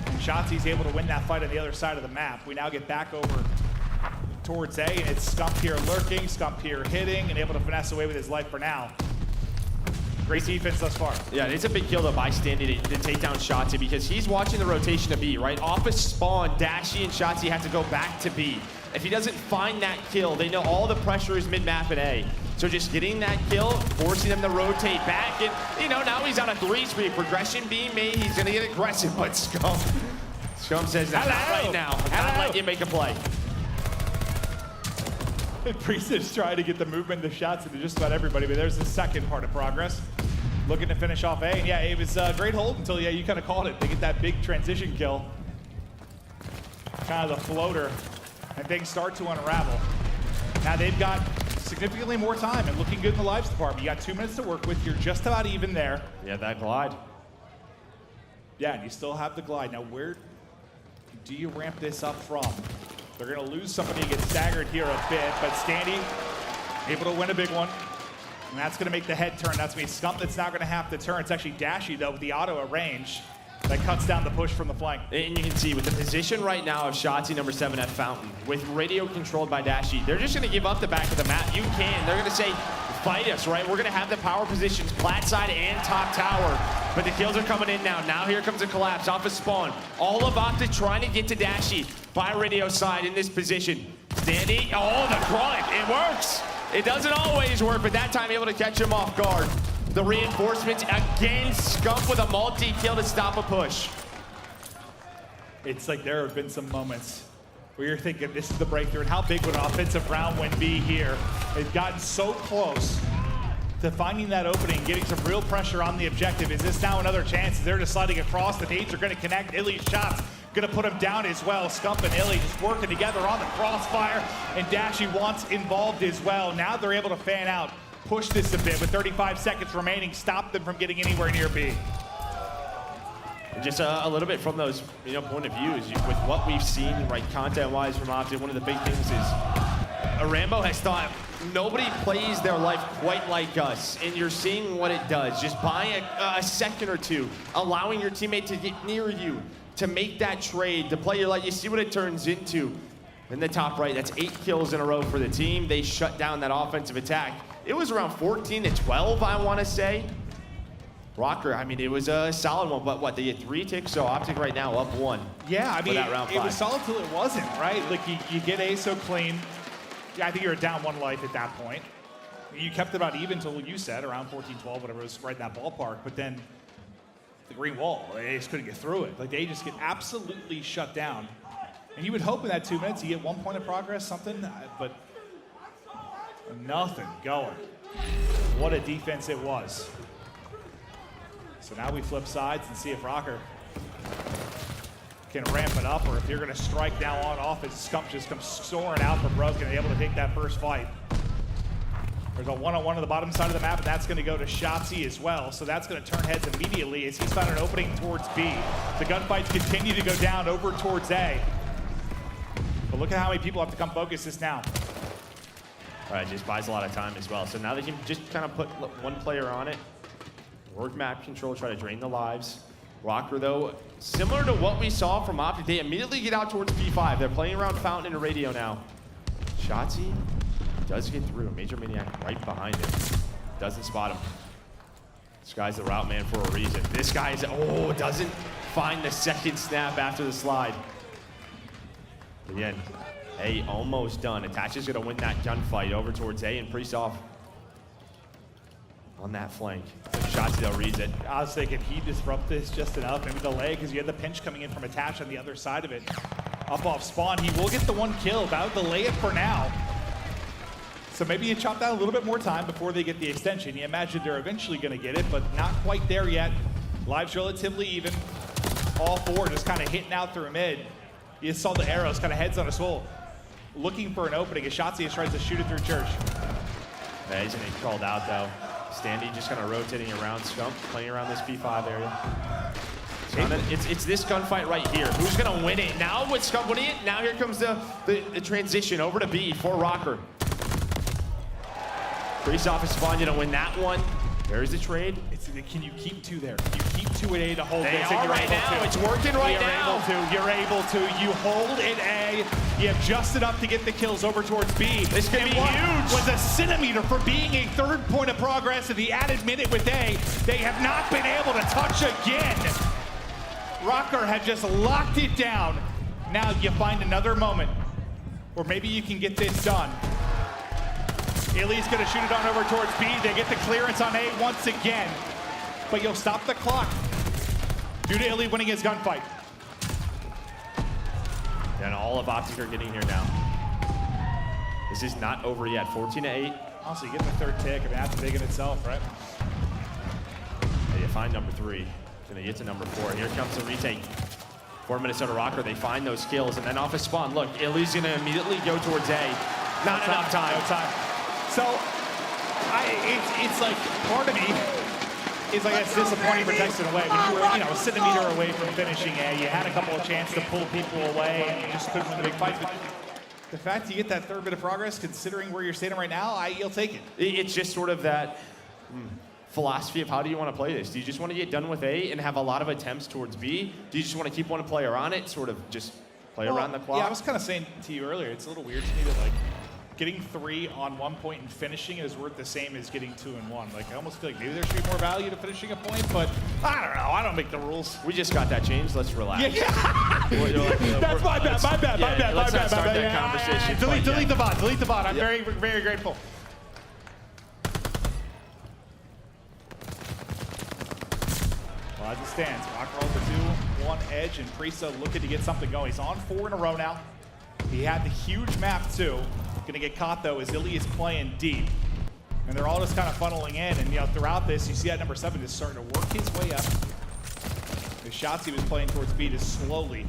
And Shotzi's able to win that fight on the other side of the map. We now get back over towards A, and it's Scump here lurking, Scump here hitting, and able to finesse away with his life for now. Great defense thus far. Yeah, it's a big kill though by Standy to take down Shotzzy because he's watching the rotation of B, right? Off his spawn, Dashy and Shotzzy have to go back to B. If he doesn't find that kill, they know all the pressure is mid-map at A. So just getting that kill, forcing them to rotate back, and now he's on a 3-speed progression being made. He's gonna get aggressive, but Scump says, not right now. Not let you make a play. Priestahh's trying to get the movement, the shots into just about everybody, but there's the second part of progress. Looking to finish off A, and yeah, it was a great hold until, yeah, you kind of called it. They get that big transition kill. Kind of the floater, and things start to unravel. Now they've got significantly more time and looking good in the lives department. You got 2 minutes to work with. You're just about even there. Yeah, that glide. Yeah, and you still have the glide. Now where do you ramp this up from? They're going to lose somebody and get staggered here a bit, but Standy able to win a big one. And that's going to make the head turn. That's going to be Scump that's now going to have to turn. It's actually Dashy, though, with the auto at range. That cuts down the push from the flank. And you can see with the position right now of Shotzzy number 7 at Fountain, with radio controlled by Dashy, they're just going to give up the back of the map. You can. They're going to say, fight us, right? We're going to have the power positions, plat side and top tower. But the kills are coming in now. Now here comes a collapse off of spawn. All of OpTic trying to get to Dashy by radio side in this position. Standy, oh, the grunt, it works. It doesn't always work, but that time able to catch him off guard. The reinforcements again, Scump with a multi-kill to stop a push. It's like there have been some moments where you're thinking this is the breakthrough, and how big would an offensive round win be here? They've gotten so close to finding that opening, getting some real pressure on the objective. Is this now another chance? They're just sliding across. The nades are going to connect. iLLeY's shots going to put him down as well. Scump and iLLeY just working together on the crossfire, and Dashy wants involved as well. Now they're able to fan out, push this a bit with 35 seconds remaining, stop them from getting anywhere near B. Just a little bit from those point of views, with what we've seen, right, content-wise from OpTic, one of the big things is Rambo has thought nobody plays their life quite like us, and you're seeing what it does. Just buying a second or two, allowing your teammate to get near you, to make that trade, to play your life. You see what it turns into. In the top right, that's 8 kills in a row for the team. They shut down that offensive attack. It was around 14 to 12, I want to say. Røkkr, I mean, it was a solid one, but what, they get 3 ticks, so OpTic right now up 1. Yeah, I mean, round it was solid till it wasn't, right? Like, you get A so clean. Yeah, I think you're down 1 life at that point. You kept it about even till you said, around 14, 12, whatever, it was right in that ballpark, but then the green wall, they just couldn't get through it. Like, they just get absolutely shut down. And you would hope in that 2 minutes you get 1 point of progress, something, but nothing going. What a defense it was. So now we flip sides and see if Røkkr can ramp it up, or if you're going to strike now on offense. Scump just comes soaring out for broken and able to take that first fight. There's a one-on-one on the bottom side of the map, and that's going to go to Shotzzy as well. So that's going to turn heads immediately as he's found an opening towards B. The gunfights continue to go down over towards A. But look at how many people have to come focus this now. All right, just buys a lot of time as well. So now they can just kind of put one player on it, work map control, try to drain the lives. Røkkr, though, similar to what we saw from OpTic, they immediately get out towards P5. They're playing around Fountain and Radio now. Shotzzy does get through. MajorManiak right behind him. Doesn't spot him. This guy's the route man for a reason. This guy is, doesn't find the second snap after the slide. Again, A almost done. Attach is going to win that gunfight over towards A, and Priestahh on that flank. Shotzzy reads it. I was thinking he disrupt this just enough. Maybe delay because you had the pinch coming in from Attach on the other side of it. Up off spawn, he will get the one kill, but I'll delay it for now. So maybe you chop down a little bit more time before they get the extension. You imagine they're eventually going to get it, but not quite there yet. Live's relatively even. All four just kind of hitting out through mid. You saw the arrows kind of heads on a swivel. Looking for an opening as Shotzzy tries to shoot it through Church. Yeah, he's going to get called out though. Standy just kind of rotating around Scump, playing around this P5 area. It's this gunfight right here. Who's going to win it? Now with Scump winning it, now here comes the transition over to B for Røkkr. Priestahh is spawning to win that one. There's the trade. Can you keep two there? Can you keep two at A to hold they this? Are right now. It's working right now. You're able to. You hold at A. You have just enough to get the kills over towards B. This could be huge. Was a centimeter for being a third point of progress in the added minute with A. They have not been able to touch again. Røkkr had just locked it down. Now you find another moment, or maybe you can get this done. iLLeY's gonna shoot it on over towards B. They get the clearance on A once again, but you'll stop the clock due to iLLeY winning his gunfight. And all of OpTic are getting here now. This is not over yet. 14-8. Also, you get the third tick. I mean, that's big in itself, right? Yeah, you find number 3. Gonna get to number 4. Here comes the retake. For Minnesota Røkkr, they find those kills, and then off a spawn. Look, iLLeY's gonna immediately go towards A. Not enough time. No time. So, it's like part of me is like it's disappointing for Texas in a way. When you were, a centimeter away from finishing A, you had a couple of chances to pull people away, and you just couldn't win the big fights. But the fact you get that third bit of progress, considering where you're standing right now, you'll take it. It's just sort of that philosophy of how do you want to play this? Do you just want to get done with A and have a lot of attempts towards B? Do you just want to keep one player on it, sort of just play around the clock? Yeah, I was kind of saying to you earlier, it's a little weird to me that like getting 3 on 1 point and finishing is worth the same as getting 2 and 1. Like I almost feel like maybe there should be more value to finishing a point, but I don't know. I don't make the rules. We just got that changed. Let's relax. Yeah. That's my bad. Let's not start that conversation. Delete the bot. Delete the bot. I'm very, very grateful. Well, as it stands, Røkkr holds the 2-1 edge, and Priestahh looking to get something going. He's on 4 in a row now. He had the huge map too. Gonna get caught though as iLLeY is playing deep. And they're all just kind of funneling in, and throughout this, you see that number 7 is starting to work his way up. The shots he was playing towards B just slowly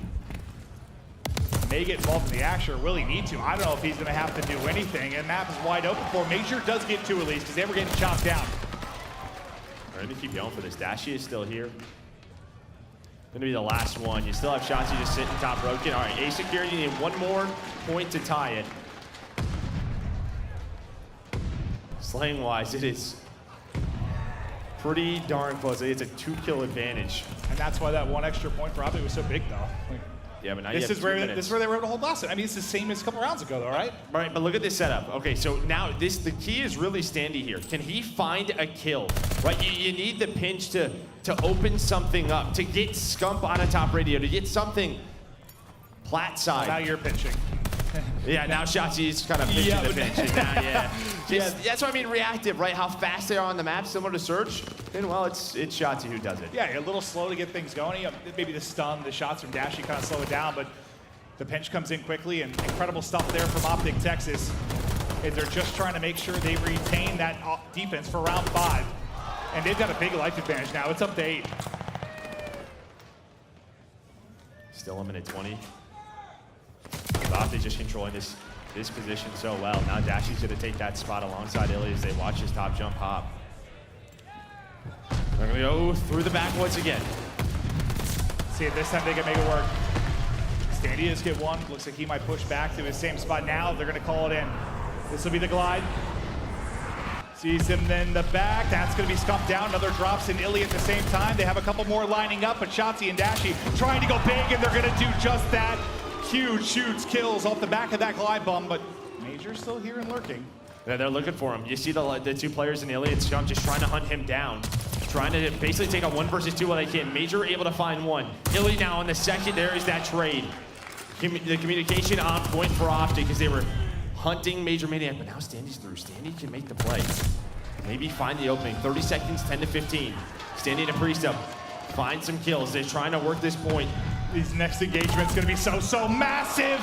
may get involved in the action, or will he need to? I don't know if he's gonna have to do anything, and map is wide open for him. Major does get 2 at least, because they were getting chopped down. All right, let me keep going for this. Dashy is still here. Gonna be the last one. You still have Shotzzy just sitting top broken. All right, A security, you need 1 more point to tie it. Slaying-wise, it is pretty darn close. It's a 2-kill advantage. And that's why that 1 extra point for OpTic was so big, though. Yeah, but now this is where they were able to hold last. I mean, it's the same as a couple rounds ago, though, right? Right, but look at this setup. Okay, so now the key is really Standy here. Can he find a kill? Right, you need the pinch to open something up, to get Scump on a top radio, to get something plat side. Now you're pinching. Yeah, now Shotzzy's kind of pinching the pinch. Yeah. That's what I mean, reactive, right? How fast they are on the map, similar to Search. And well, it's Shotzzy who does it. Yeah, you're a little slow to get things going. Maybe the stun, the shots from Dashy kind of slow it down, but the pinch comes in quickly, and incredible stuff there from OpTic Texas. They're just trying to make sure they retain that defense for round 5. And they've got a big life advantage now. It's up to 8. Still a minute 20. OpTic just controlling this position so well. Now Dashy's gonna take that spot alongside iLLeY as they watch his top jump hop. They're gonna go through the backwoods again. See if this time they can make it work. Standy does get 1. Looks like he might push back to his same spot now. They're gonna call it in. This will be the glide. Sees him in the back. That's gonna be Scump down. Another drops in iLLeY at the same time. They have a couple more lining up, but Shotzzy and Dashy trying to go big, and they're gonna do just that. Huge shoots, kills off the back of that glide bomb, but Major's still here and lurking. Yeah, they're looking for him. You see the 2 players in iLLeY and Scump just trying to hunt him down. trying to basically take a 1 versus 2 while they can. Major able to find one. iLLeY now on the second, there is that trade. The communication on point for OpTic because they were hunting MajorManiak, but now Standy's through. Standy can make the play. Maybe find the opening. 30 seconds, 10 to 15. Standy to Priestahh. Find some kills. They're trying to work this point. These next engagements gonna be so massive.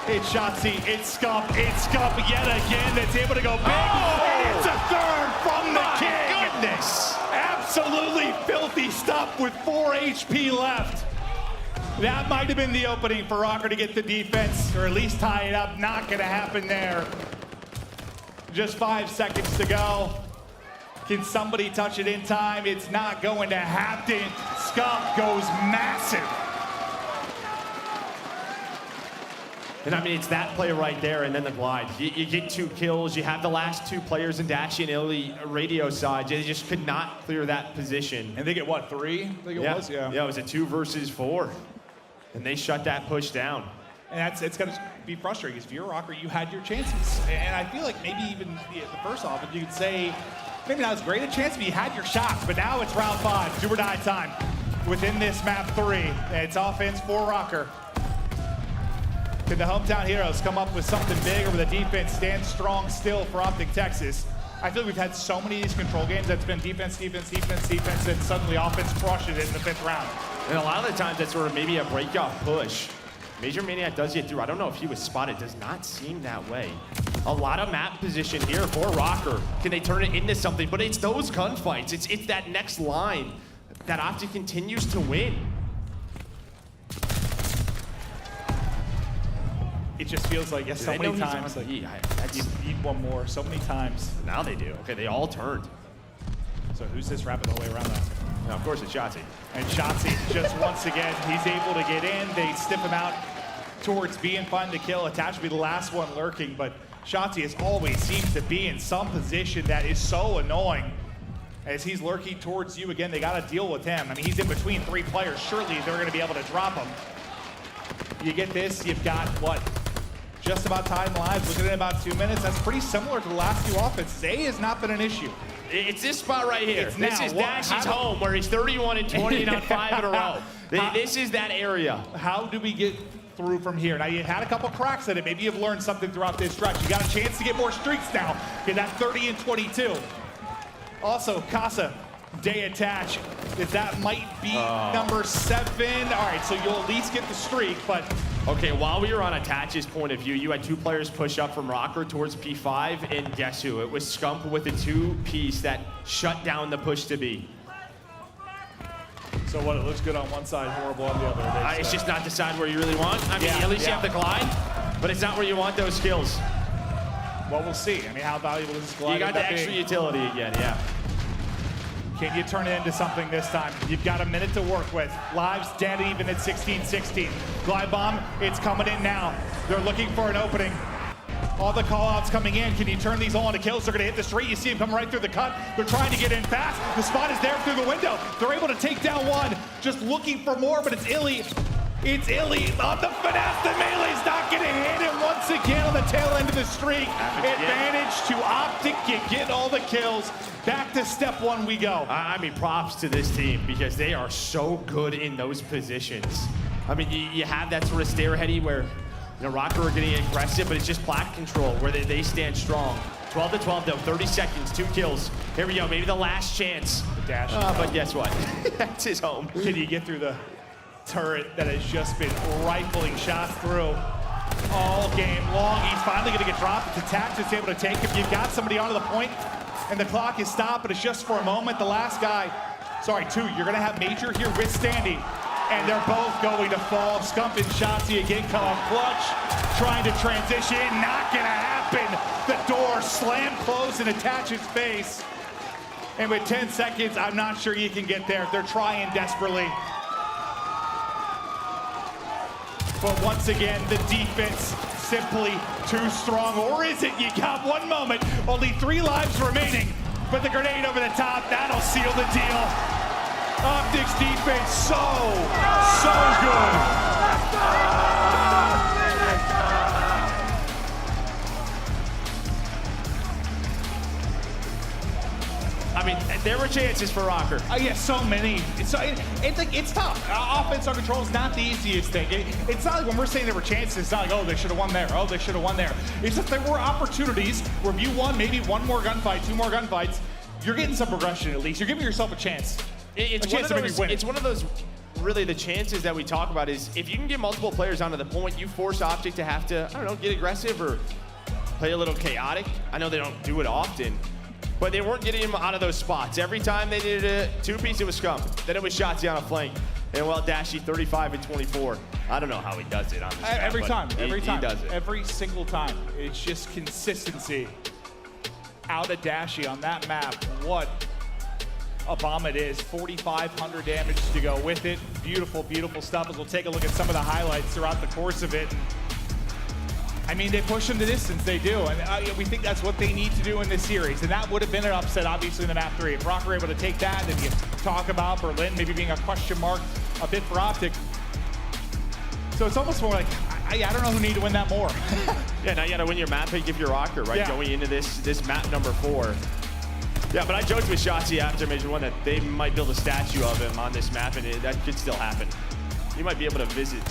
It's Shotzzy, it's Scump yet again that's able to go big. And it's a third from the king. Goodness. Absolutely filthy stuff with 4 HP left. That might have been the opening for Røkkr to get the defense, or at least tie it up. Not gonna happen there. Just 5 seconds to go. Can somebody touch it in time? It's not going to happen. Scump goes massive. And I mean, it's that play right there and then the glide. You get 2 kills. You have the last 2 players in Dashy and iLLeY radio side. They just could not clear that position. And they get what, 3? I think it was, yeah. Yeah, it was a 2 versus 4. And they shut that push down. And it's going to be frustrating because if you're Røkkr, you had your chances. And I feel like maybe even the first off, you could say, maybe not as great a chance, but you had your shots. But now it's round 5, do or die time within this map 3. And it's offense for Røkkr. Can the hometown heroes come up with something big, or will the defense stand strong still for OpTic Texas? I feel like we've had so many of these control games that's been defense, and suddenly offense crushes it in the 5th round. And a lot of the times that's sort of maybe a breakout push. MajorManiak does get through. I don't know if he was spotted. Does not seem that way. A lot of map position here for Røkkr. Can they turn it into something? But it's those gunfights. It's that next line that OpTic continues to win. It just feels like, so many times, like, you need one more, so many times. Now they do. Okay, they all turned. So who's this wrapping the way around that? Now, of course, it's Shotzzy. And Shotzzy, just once again, he's able to get in. They stiff him out towards B and find the kill. Attached to be the last one lurking, but Shotzzy has always seems to be in some position that is so annoying. As he's lurking towards you again, they got to deal with him. I mean, he's in between 3 players. Surely they're going to be able to drop him. You get this, you've got, what, just about tying lives, looking at about 2 minutes. That's pretty similar to the last 2 offenses. A has not been an issue. It's this spot right here. This is Dashy's home, where he's 31 and 20 and on 5 in a row. This is that area. How do we get through from here? Now, you had a couple cracks at it. Maybe you've learned something throughout this stretch. You got a chance to get more streaks now. Get that 30 and 22. Also, Casa, day attach. If that might be number 7. All right, so you'll at least get the streak, but... Okay, while we were on Attach's point of view, you had 2 players push up from Røkkr towards P5, and guess who? It was Scump with a 2-piece that shut down the push to B. So what, it looks good on one side, horrible on the other. It's just not the side where you really want. I mean, at least you have the glide, but it's not where you want those skills. Well, we'll see. I mean, how valuable is this glide? You got the extra utility again, yeah. Can you turn it into something this time? You've got a minute to work with. Lives dead even at 16-16. Glide bomb, it's coming in now. They're looking for an opening. All the call-outs coming in. Can you turn these all into kills? They're going to hit the street. You see them come right through the cut. They're trying to get in fast. The spot is there through the window. They're able to take down one. Just looking for more, but it's iLLeY. It's iLLeY on the finesse. The melee's not going to hit it once again on the tail end of the streak. Advantage to OpTic, get all the kills. Back to step 1 we go. I mean, props to this team because they are so good in those positions. I mean, you have that sort of stare-heady where, Røkkr are getting aggressive, but it's just plat control where they stand strong. 12 to 12 though, 30 seconds, 2 kills. Here we go, maybe the last chance. The dash. But guess what? That's his home. Can you get through the turret that has just been rifling shots through all game long? He's finally going to get dropped. It's attached, it's able to take him. You've got somebody onto the point, and the clock is stopped, but it's just for a moment. The last guy, sorry, 2, you're going to have Major here with Standy, and they're both going to fall. Scump and Shotzzy again come on clutch, trying to transition, not going to happen. The door slammed closed in Attach's face, and with 10 seconds, I'm not sure you can get there. They're trying desperately. But once again, the defense simply too strong. Or is it? You got 1 moment, only 3 lives remaining, but the grenade over the top, that'll seal the deal. OpTic's defense so good. I mean, there were chances for Røkkr. Yeah, so many. It's like it's tough. Offense on control is not the easiest thing. It's not like when we're saying there were chances, it's not like, oh, they should have won there. Oh, they should have won there. It's just there were opportunities where if you won maybe one more gunfight, two more gunfights, you're getting some progression at least. You're giving yourself a chance. It's one of those, really the chances that we talk about is if you can get multiple players onto the point, you force OpTic to have to, I don't know, get aggressive or play a little chaotic. I know they don't do it often, but they weren't getting him out of those spots. Every time they needed a two-piece, it was Scump. Then it was Shotzzy on a flank. And well, Dashy 35 and 24. I don't know how he does it on this map, every time. He does it. Every single time. It's just consistency. Out of Dashy on that map. What a bomb it is. 4,500 damage to go with it. Beautiful, beautiful stuff. As we'll take a look at some of the highlights throughout the course of it. I mean, they push them the distance, they do, and we think that's what they need to do in this series, and that would have been an upset, obviously, in the map 3. If Røkkr were able to take that, then you talk about Berlin maybe being a question mark a bit for OpTic. So it's almost more like, I don't know who need to win that more. Yeah, now you gotta win your map pick if you're Røkkr, right? Yeah. Going into this map number 4. Yeah, but I joked with Shotzzy after Major 1 that they might build a statue of him on this map, and that could still happen. You might be able to visit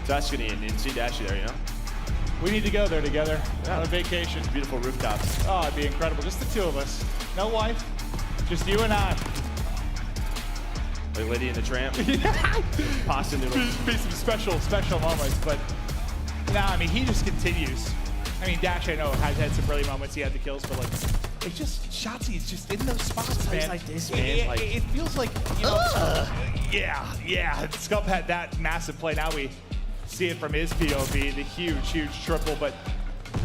Tuscany and see Dashy there, you know? We need to go there together on a vacation. Beautiful rooftops. Oh, it'd be incredible. Just the two of us. No wife, just you and I. Like Lady and the Tramp. Pasta noodles. Be some special moments, but no, I mean, he just continues. I mean, Dash, I know, has had some brilliant moments. He had the kills, but like, it's just, Shotzzy is just in those spots, man. Like this, man. It feels like, you know, yeah. Scump had that massive play. Now we see it from his POV, the huge triple, but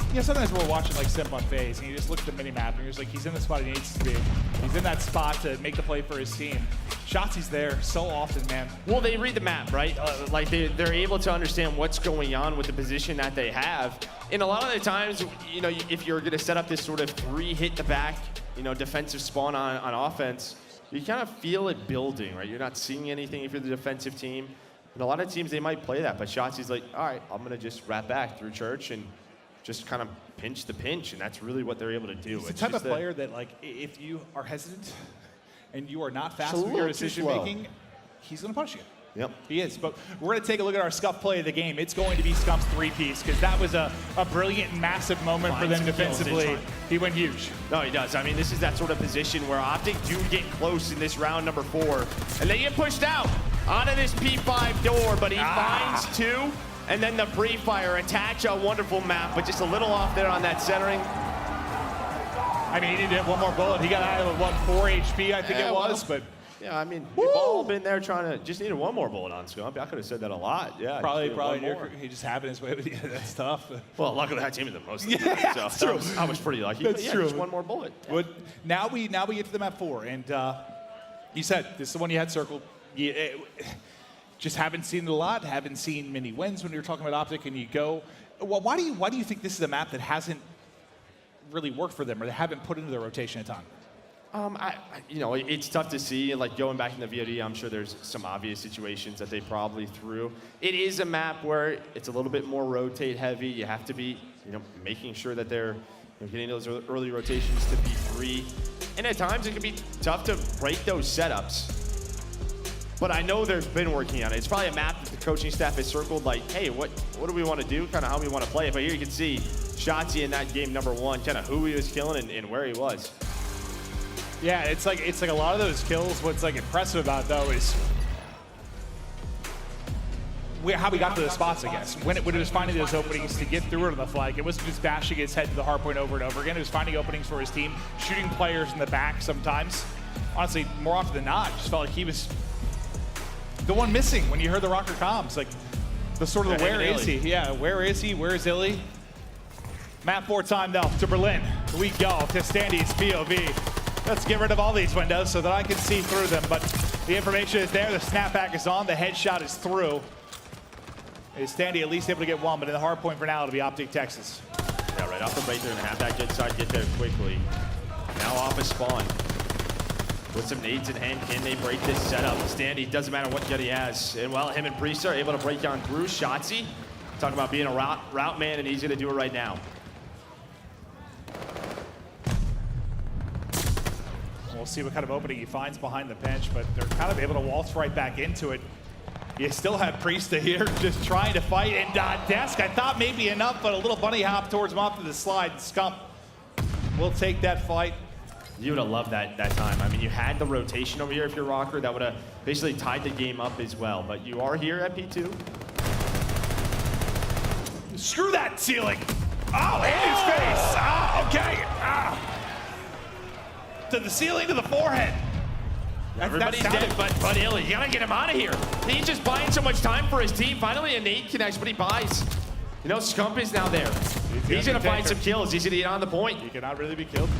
you know, sometimes we're watching like Simp on FaZe, and you just look at the mini-map, and you're just like, he's in the spot he needs to be. He's in that spot to make the play for his team. Shotzzy's there so often, man. Well, they read the map, right? Like, they're able to understand what's going on with the position that they have. And a lot of the times, you know, if you're going to set up this sort of 3-hit-the-back, you know, defensive spawn on offense, you kind of feel it building, right? You're not seeing anything if you're the defensive team. And a lot of teams, they might play that, but Shotzy's like, all right, I'm going to just wrap back through church and just kind of pinch the pinch, and that's really what they're able to do. He's the type of player that, like, if you are hesitant and you are not fast with your decision-making, he's going to punish you. Yep. He is, but we're going to take a look at our Scump play of the game. It's going to be Scump's 3-piece, because that was a brilliant, massive moment for them defensively. He went huge. No, he does. I mean, this is that sort of position where OpTic do get close in this round number 4, and they get pushed out onto this P5 door, but he finds 2, and then the pre-fire attach a wonderful map, but just a little off there on that centering. I mean, he needed one more bullet. He got out of it, 4 HP, I think it was, but... Yeah, I mean, we've all been there trying to, just needed one more bullet on Scump. I could have said that a lot, yeah. Probably he just happened his way with you. That's tough. Well, luckily that team is the most of the time, that's true. I was pretty lucky. That's true. Just one more bullet. But now we get to the map 4, and you said this is the one you had circled. Just haven't seen it a lot. Haven't seen many wins when you're talking about OpTic, and you go. Well, why do you think this is a map that hasn't really worked for them, or they haven't put into their rotation a ton? You know, it's tough to see. Like, going back in the VOD, I'm sure there's some obvious situations that they probably threw. It is a map where it's a little bit more rotate heavy. You have to be, you know, making sure that they're getting those early rotations to P3. And at times it can be tough to break those setups. But I know they've been working on it. It's probably a map that the coaching staff has circled, like, hey, what do we want to do? Kind of how we want to play it. But here you can see Shotzzy in that game number 1, kind of who he was killing and where he was. Yeah, it's like a lot of those kills. What's like impressive about it, though, is how we got to the spots, I guess. When it was finding those openings to get through it on the flag, it wasn't just bashing his head to the hard point over and over again. It was finding openings for his team, shooting players in the back sometimes. Honestly, more often than not, just felt like he was the one missing when you heard the Røkkr comms. Like, the sort of the where is he? Yeah, where is he? Where is iLLeY? Map 4 time, though, to Berlin. We go to Standy's POV. Let's get rid of all these windows so that I can see through them, but the information is there, the snapback is on, the headshot is through. Is Standy at least able to get one, but in the hard point for now, it'll be OpTic Texas. Yeah, right off the break there and have that good side get there quickly. Now off a spawn. With some nades in hand, can they break this setup? Standy, doesn't matter what gun he has. And well, him and Priestahh are able to break on through. Shotzzy, talk about being a route man, and he's gonna do it right now. We'll see what kind of opening he finds behind the bench, but they're kind of able to waltz right back into it. You still have Priestahh here just trying to fight, and Desk, I thought maybe enough, but a little bunny hop towards him off to the slide. Scump will take that fight. You would have loved that time. I mean, you had the rotation over here if you're Røkkr. That would have basically tied the game up as well. But you are here at P2. Screw that ceiling. Oh, in his face. Ah, okay. Ah. To the ceiling, to the forehead. Everybody's dead, but iLLeY, you gotta get him out of here. He's just buying so much time for his team. Finally, a nade connects, but he buys. You know, Scump is now there. He's gonna find some kills. He's gonna get on the point. He cannot really be killed.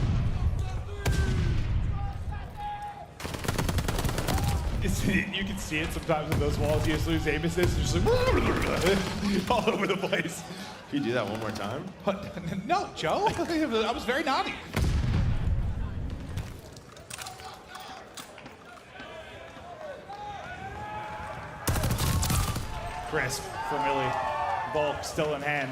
You can see it sometimes with those walls. You just lose aim assist. It's just like all over the place. Can you do that one more time? No, Joe. I was very naughty. Crisp from iLLeY. Bulk still in hand.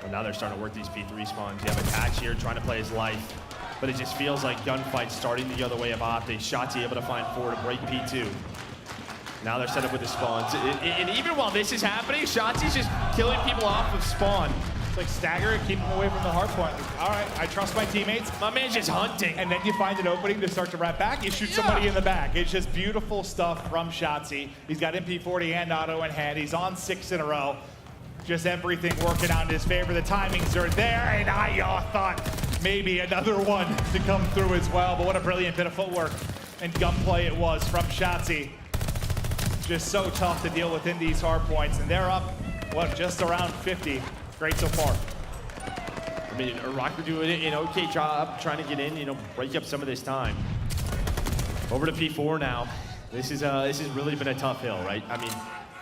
Well, now they're starting to work these P3 spawns. You have Attach here trying to play his life, but it just feels like gunfight starting the other way of OpTic. Shotzzy able to find 4 to break P2. Now they're set up with the spawns. And even while this is happening, Shotzzy's just killing people off of spawn. It's like stagger it, keep him away from the hard point. All right, I trust my teammates. My man's just hunting. And then you find an opening to start to wrap back. You shoot somebody in the back. It's just beautiful stuff from Shotzzy. He's got MP40 and auto in hand. He's on 6 in a row. Just everything working out in his favor. The timings are there, and I thought maybe another one to come through as well. But what a brilliant bit of footwork and gunplay it was from Shotzzy. Just so tough to deal with in these hard points, and they're up, what, just around 50. Great so far. I mean, Røkkr doing an okay job trying to get in, you know, break up some of this time. Over to P4 now. This has really been a tough hill, right? I mean,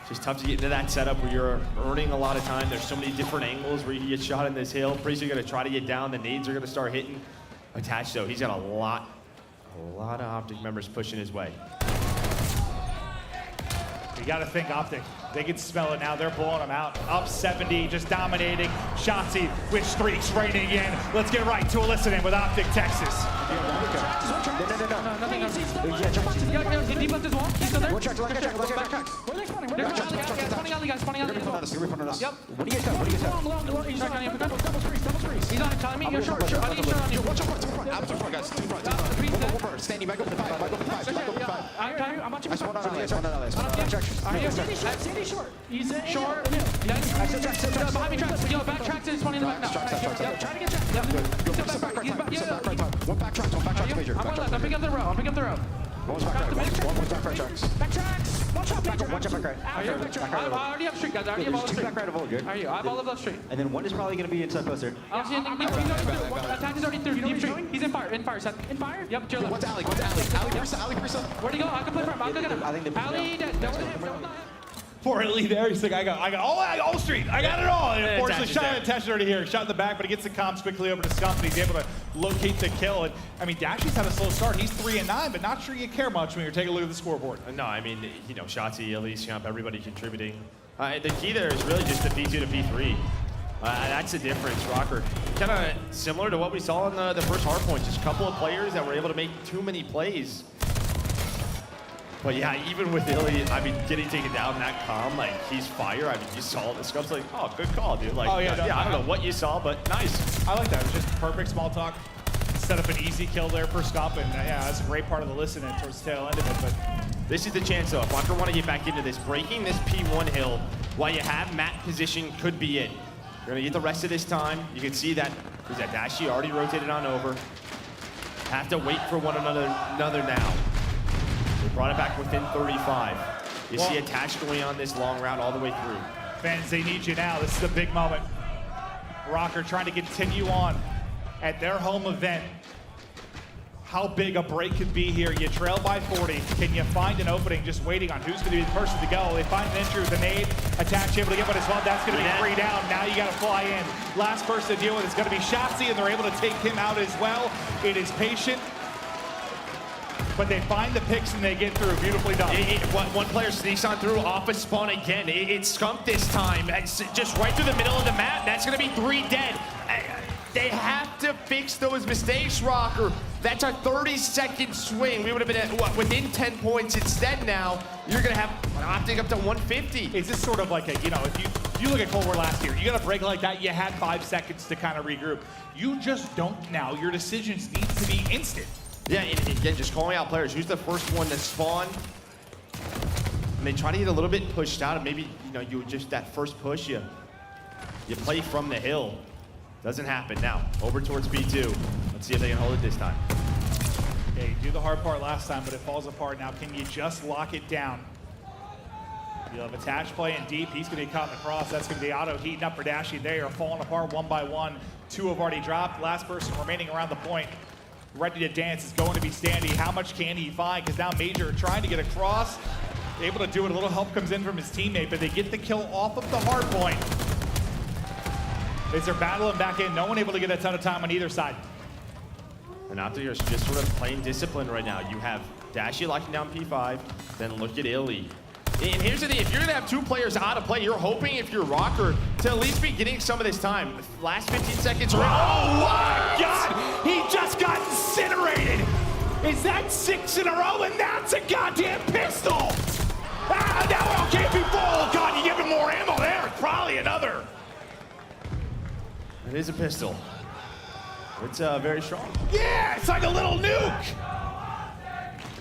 it's just tough to get into that setup where you're earning a lot of time. There's so many different angles where you can get shot in this hill. Priestahh gonna try to get down. The nades are gonna start hitting. Attach though, he's got a lot of OpTic members pushing his way. You got to think OpTic. They can smell it now. They're blowing them out. Up 70, just dominating. Shotzzy with streaks raining in. Let's get right to a listening with OpTic Texas. He's on timing. You're short. I need short on you. Watch out, guys. Standy, back up the 5. I'm watching. I spawned on aLLeY. Standy short. He's short. Behind me, tracks. Yo, back tracks is 20 in the left now. Try to get tracked. One back tracks, Major. I'm on left. I'm picking up the row. One's back right tracks. Back tracks. One shot, Major. One shot back right. I already have streak, guys. I already have all the streak. Back right of all good. Are you? I have all of those streak. And then one is probably going to be inside poster. Attack is already through. He's in fire. In fire? Yep, chill. One's aLLeY. aLLeY, Priestahh. Where'd he go? I can play for him. I'll go get him. aLLeY dead. Poor iLLeY there. He's like, I got all street. I got it all. And unfortunately, Attach already here. Shot in the back, but he gets the comms quickly over to Scump, and he's able to locate the kill. And I mean, Dashy's had a slow start. He's 3-9, but not sure you care much when you're taking a look at the scoreboard. No, I mean, you know, Shotzzy, iLLeY, Scump, everybody contributing. The key there is really just the P2 to P3. That's the difference, Røkkr. Kind of similar to what we saw in the first hard point. Just a couple of players that were able to make too many plays. But yeah, even with iLLeY, I mean, getting taken down that calm, like, he's fire. I mean, you saw it. The Scump's like, oh, good call, dude. Like, I don't know what you saw, but nice. I like that. It was just perfect small talk. Set up an easy kill there for Scump, and yeah, that's a great part of the listening towards the tail end of it. But this is the chance, though. If Røkkr want to get back into this, breaking this P1 hill while you have Mack position could be it. You're going to get the rest of this time. You can see that, who's that, Dashy already rotated on over. Have to wait for one another now. They brought it back within 35. You see Attach going on this long route all the way through. Fans, they need you now. This is a big moment. Røkkr trying to continue on at their home event. How big a break could be here. You trail by 40. Can you find an opening? Just waiting on who's going to be the person to go. They find an entry with a nade. Attach able to get one as well. That's going to be 3 down. Now you got to fly in. Last person to deal with is going to be Shotzzy, and they're able to take him out as well. It is patient, but they find the picks and they get through. Beautifully done. One player sneaks on through off a spawn again. It's Scump this time. It's just right through the middle of the map. That's going to be 3 dead. They have to fix those mistakes, Røkkr. That's a 30-second swing. We would have been at, what, within 10 points. Instead now, you're going to have OpTic up to 150. Is this sort of like a, you know, if you look at Cold War last year, you got a break like that, you had 5 seconds to kind of regroup. You just don't now. Your decisions need to be instant. Yeah, and again, just calling out players. Who's the first one to spawn? And they try to get a little bit pushed out, and maybe, you know, you just that first push, you play from the hill. Doesn't happen. Now, over towards B2. Let's see if they can hold it this time. Yeah, you do the hard part last time, but it falls apart. Now, can you just lock it down? You'll have attached play in deep. He's going to be caught in the cross. That's going to be auto heating up for Dashy. They are falling apart one by one. 2 have already dropped. Last person remaining around the point, ready to dance, is going to be Standy. How much can he find? Because now Major trying to get across. Able to do it. A little help comes in from his teammate, but they get the kill off of the hard point. As they're battling back in, no one able to get a ton of time on either side. And OpTic is just sort of playing discipline right now. You have Dashy locking down P5, then look at iLLeY. And here's the thing, if you're gonna have 2 players out of play, you're hoping if you're Røkkr to at least be getting some of this time. Last 15 seconds. Oh my God! He just got incinerated! Is that 6 in a row? And that's a goddamn pistol! Ah, now it can't be full! God, you give him more ammo there. It's probably another. It is a pistol. It's very strong. Yeah, it's like a little nuke.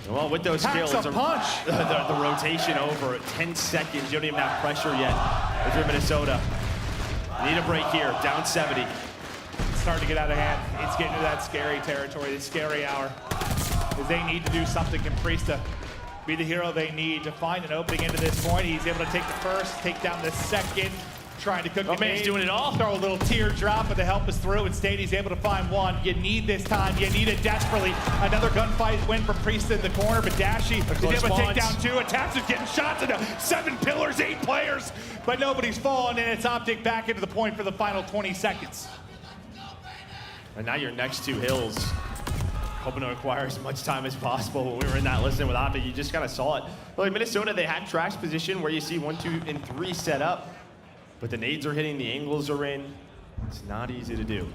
Well, with those Packs skills, a punch. The rotation over 10 seconds. You don't even have pressure yet if you're Minnesota. Need a break here, down 70. It's starting to get out of hand. It's getting to that scary territory, the scary hour. Because they need to do something. Can Priestahh be the hero they need to find an opening into this point? He's able to take the first, take down the second. Trying to cook Oh, man, he's doing it all. Throw a little teardrop, but the help is through. Instead, he's able to find one. You need this time. You need it desperately. Another gunfight win for Priestahh in the corner, but Dashy is able to take down 2. Attacks is getting shots into 7 pillars, 8 players, but nobody's falling, and it's OpTic back into the point for the final 20 seconds. And now your next 2 hills, hoping to acquire as much time as possible. When we were in that listing with OpTic, you just kind of saw it. But like Minnesota, they had trash position where you see 1, 2, and 3 set up. But the nades are hitting, the angles are in. It's not easy to do.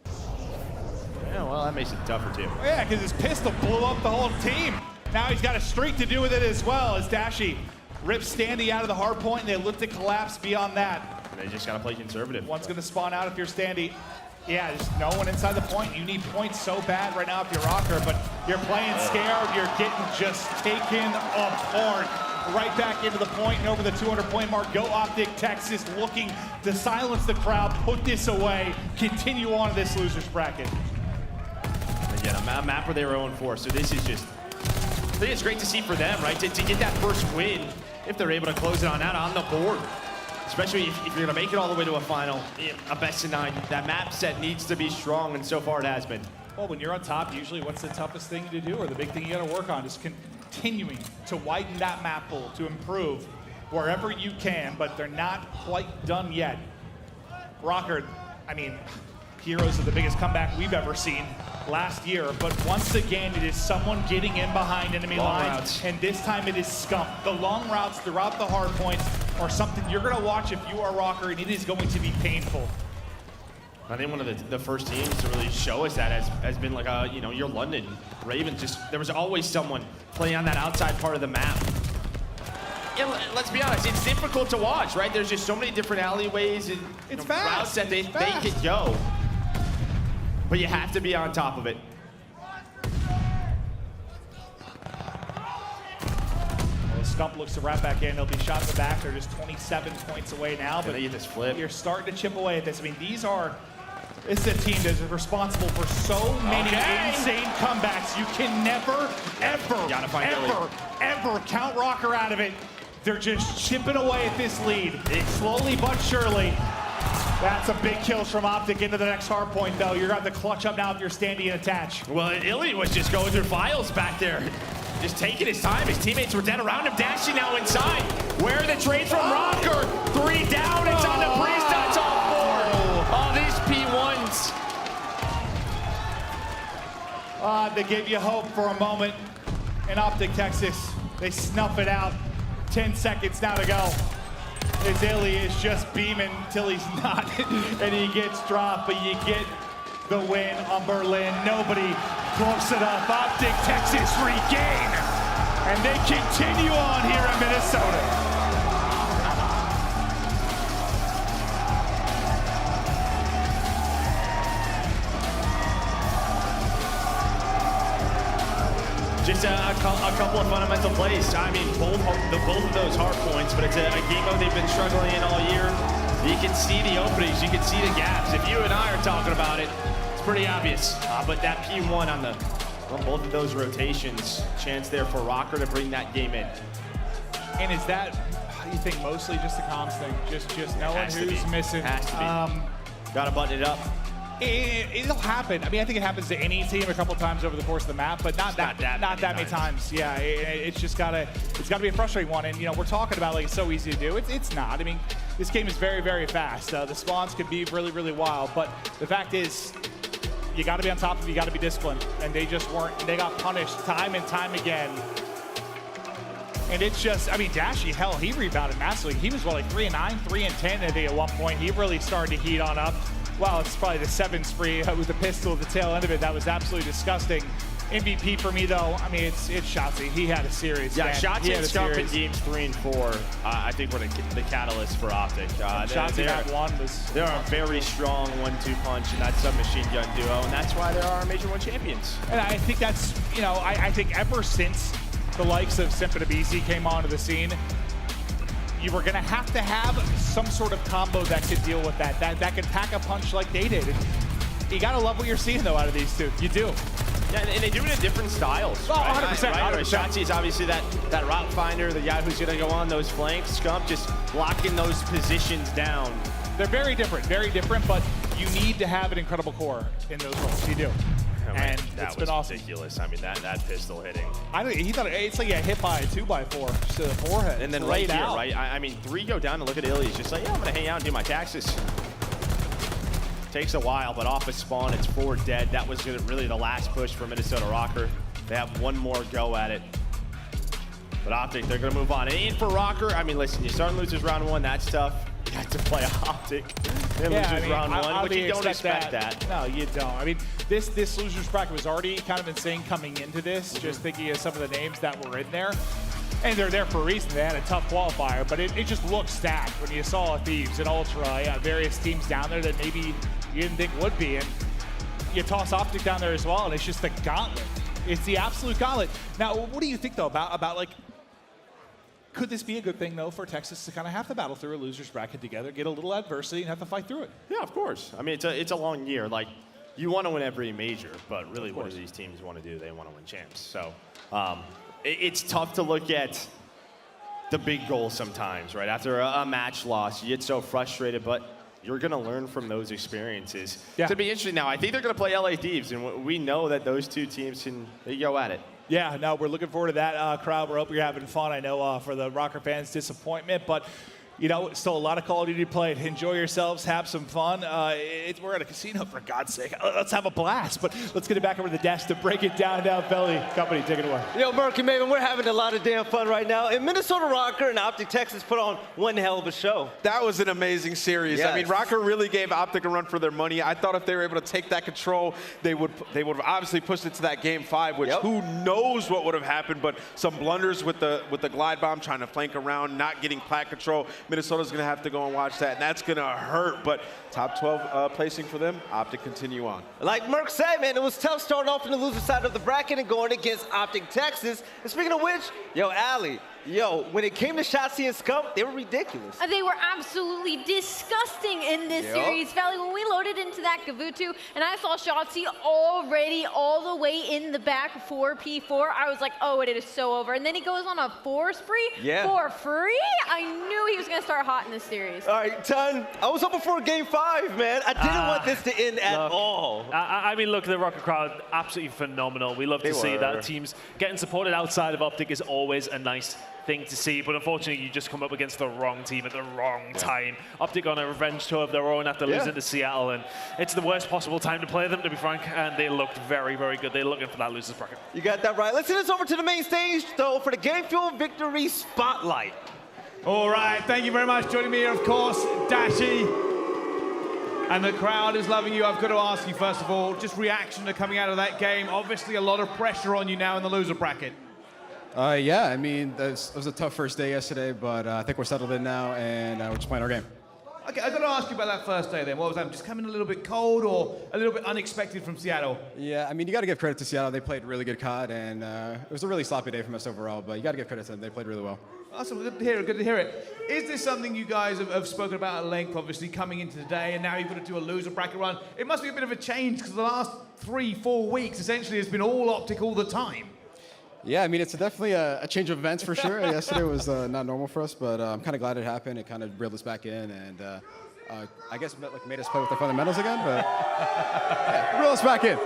Yeah, well, that makes it tougher too. Oh, yeah, because his pistol blew up the whole team. Now he's got a streak to do with it as well, as Dashy rips Standy out of the hard point, and they look to collapse beyond that. And they just got to play conservative. One's going to spawn out if you're Standy. Yeah, there's no one inside the point. You need points so bad right now if you're Røkkr, but you're playing scared. You're getting just taken apart. Right back into the point and over the 200-point mark. Go OpTic Texas, looking to silence the crowd, put this away, continue on to this loser's bracket. Again, a map where they were 0-4, so this is just, I think it's great to see for them, right? To get that first win, if they're able to close it on out on the board. Especially if you're gonna make it all the way to a final, a best of 9, that map set needs to be strong, and so far it has been. Well, when you're on top, usually what's the toughest thing to do, or the big thing you gotta work on? Just continuing to widen that map pool, to improve wherever you can, but they're not quite done yet. Røkkr, I mean, heroes of the biggest comeback we've ever seen last year, but once again, it is someone getting in behind enemy lines, and this time it is Scump. The long routes throughout the hard points are something you're gonna watch if you are Røkkr, and it is going to be painful. I think one of the first teams to really show us that has been like a, you know, your London Ravens. Just, there was always someone playing on that outside part of the map. And let's be honest, it's difficult to watch, right? There's just so many different alleyways and routes that they could go. But you have to be on top of it. Well, Scump looks to wrap back in. They'll be shot in the back. They're just 27 points away now. But they get this flip. You're starting to chip away at this. I mean, this is a team that is responsible for so many insane comebacks. You can never, ever count Røkkr out of it. They're just chipping away at this lead. Slowly but surely. That's a big kill from OpTic into the next hard point, though. You're going to have to clutch up now if you're Standy and attach. Well, iLLeY was just going through files back there. Just taking his time. His teammates were dead around him. Dashy now inside. Where are the trades from Røkkr? 3 down. It's on the Priestahh. It's all 4. All these P1s. They gave you hope for a moment. And OpTic Texas, they snuff it out. 10 seconds now to go. As iLLeY is just beaming until he's not, and he gets dropped, but you get the win on Berlin. Nobody close enough. OpTic Texas regain, and they continue on here in Minnesota. Just a couple of fundamental plays. I mean, both of those hard points, but it's a game mode they've been struggling in all year. You can see the openings, you can see the gaps. If you and I are talking about it, it's pretty obvious. But that P1 on both of those rotations, chance there for Røkkr to bring that game in. And is that, you think, mostly just a comms thing? Just knowing who's missing? Has to be. Gotta button it up. It'll happen. I mean, I think it happens to any team a couple times over the course of the map, but not that many times. Yeah, it's just it's gotta be a frustrating one. And you know, we're talking about like it's so easy to do. It's not. I mean, this game is very, very fast. The spawns can be really, really wild, but the fact is, you got to be on top of it. You got to be disciplined, and they just weren't. They got punished time and time again. And it's just, I mean, Dashy, hell, he rebounded massively. He was, what, like 3 and 9, 3 and 10, I think, at one point. He really started to heat on up. Wow, it's probably the 7 spree with the pistol at the tail end of it. That was absolutely disgusting. MVP for me, though, I mean, it's Shotzzy. He had a series. Yeah, Shotzzy and Scump in games 3 and 4, I think were the catalyst for OpTic. Shotzzy that one was... They're a very strong 1-2 punch in that submachine gun duo, and that's why they are Major 1 champions. And I think that's, you know, I think ever since the likes of Simp and aBeZy came onto the scene, you were gonna have to have some sort of combo that could deal with that could pack a punch like they did. And you gotta love what you're seeing though out of these two. You do. Yeah, and they do it in different styles. Oh, 100%. Right? Shotzzy is obviously that route finder, the guy who's gonna go on those flanks. Scump just locking those positions down. They're very different, but you need to have an incredible core in those roles. You do. And that it's been was awesome. ridiculous. I mean, that pistol hitting. He thought it's like a hit by a 2x4 just to the forehead. And then right here, right? I mean, 3 go down and look at iLLeY. He's just like, yeah, I'm gonna hang out and do my taxes. Takes a while, but off a spawn, it's 4 dead. That was really the last push for Minnesota Røkkr. They have one more go at it. But OpTic, they're gonna move on. And in for Røkkr, I mean, listen, you start and losers round 1, that's tough. You have to play OpTic in losers round 1, but you don't expect that. No, you don't. I mean, this losers bracket was already kind of insane coming into this, just thinking of some of the names that were in there. And they're there for a reason. They had a tough qualifier, but it just looked stacked when you saw Thieves and Ultra, various teams down there that maybe you didn't think would be. And you toss OpTic down there as well, and it's just the gauntlet. It's the absolute gauntlet. Now, what do you think, though, about like, could this be a good thing, though, for Texas to kind of have to battle through a loser's bracket together, get a little adversity, and have to fight through it? Yeah, of course. I mean, it's a long year. Like, you want to win every major, but really what do these teams want to do? They want to win champs. So it's tough to look at the big goal sometimes, right? After a match loss, you get so frustrated, but you're going to learn from those experiences. Yeah. To be interesting now, I think they're going to play LA Thieves, and we know that those two teams they go at it. Yeah, no, we're looking forward to that crowd. We hope you're having fun. I know for the Røkkr fans, disappointment, but you know, still a lot of Call of Duty played. Enjoy yourselves, have some fun. We're at a casino, for God's sake. Let's have a blast. But let's get it back over to the desk to break it down. Belly Company, take it away. Yo, Merc and Maven, we're having a lot of damn fun right now. And Minnesota Røkkr and OpTic Texas put on one hell of a show. That was an amazing series. Yes. I mean, Røkkr really gave OpTic a run for their money. I thought if they were able to take that control, they would have obviously pushed it to that game 5, which who knows what would have happened. But some blunders with the glide bomb, trying to flank around, not getting plat control. Minnesota's going to have to go and watch that, and that's going to hurt. But top 12 placing for them. OpTic continue on. Like Merc said, man, it was tough starting off on the loser side of the bracket and going against OpTic Texas. And speaking of which, yo, aLLeY, when it came to Shotzzy and Scump, they were ridiculous. They were absolutely disgusting in this series. Valley, when we loaded into that Gavutu and I saw Shotzzy already all the way in the back 4P4, I was like, oh, it is so over. And then he goes on a 4 spree for free? I knew he was going to start hot in this series. All right, Ton, I was hoping for a game 5, man. I didn't want this to end at all. I mean, look, the Røkkr crowd, absolutely phenomenal. We love to see that teams getting supported outside of OpTic is always a nice thing to see, but unfortunately you just come up against the wrong team at the wrong time. OpTic on a revenge tour of their own after losing to Seattle, and it's the worst possible time to play them, to be frank, and they looked very, very good. They're looking for that losers bracket. You got that right. Let's send this over to the main stage, though, for the Game Fuel Victory Spotlight. All right, thank you very much. Joining me here, of course, Dashy. And the crowd is loving you. I've got to ask you, first of all, just reaction to coming out of that game. Obviously, a lot of pressure on you now in the loser bracket. Yeah, I mean, it was a tough first day yesterday, but I think we're settled in now, and we're just playing our game. Okay, I've got to ask you about that first day then. What was that? Just coming a little bit cold or a little bit unexpected from Seattle? Yeah, I mean, you got to give credit to Seattle. They played really good COD, and it was a really sloppy day from us overall, but you got to give credit to them. They played really well. Awesome, good to hear it, good to hear it. Is this something you guys have spoken about at length, obviously, coming into the day, and now you've got to do a loser bracket run? It must be a bit of a change, because the last 3-4 weeks, essentially, has been all OpTic all the time. Yeah, I mean, it's definitely a change of events for sure. Yesterday was not normal for us, but I'm kind of glad it happened. It kind of reeled us back in, and I guess made us play with the fundamentals again, but yeah, reel us back in.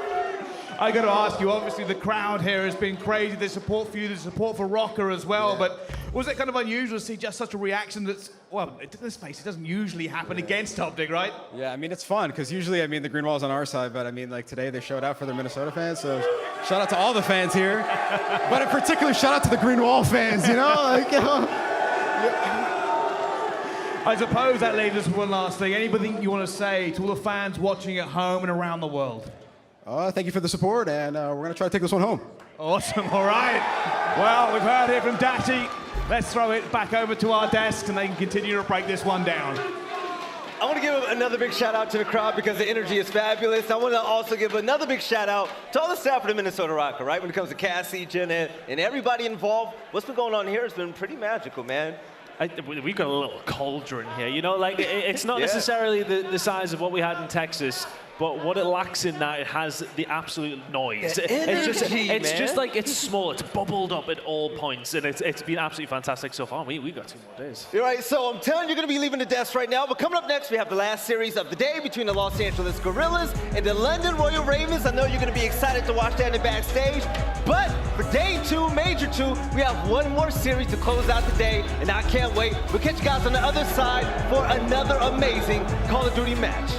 I got to ask you, obviously the crowd here has been crazy. The support for you, the support for Røkkr as well, but was it kind of unusual to see just such a reaction that's, well, let's face it, doesn't usually happen against OpTic, right? Yeah, I mean, it's fun, because usually, I mean, the green wall's on our side, but I mean, like today they showed out for their Minnesota fans, so shout out to all the fans here, but in particular, shout out to the green wall fans, you know? Like, you know? I suppose that leaves us with one last thing. Anything you want to say to all the fans watching at home and around the world? Thank you for the support, and we're going to try to take this one home. Awesome, all right. Well, we've heard it from Dashy. Let's throw it back over to our desks, and they can continue to break this one down. I want to give another big shout out to the crowd because the energy is fabulous. I want to also give another big shout out to all the staff of the Minnesota Røkkr, right? When it comes to Cassie, Jen, and everybody involved, what's been going on here has been pretty magical, man. We've got a little cauldron here, you know, like it's not necessarily the size of what we had in Texas, but what it lacks in that, it has the absolute noise. It's just like it's small, it's bubbled up at all points, and it's been absolutely fantastic so far. We've got 2 more days. You're right, so I'm telling you, you're going to be leaving the desk right now, but coming up next, we have the last series of the day between the Los Angeles Guerrillas and the London Royal Ravens. I know you're going to be excited to watch that in the backstage, but for day 2, Major 2, we have one more series to close out the day, and I can't wait. We'll catch you guys on the other side for another amazing Call of Duty match.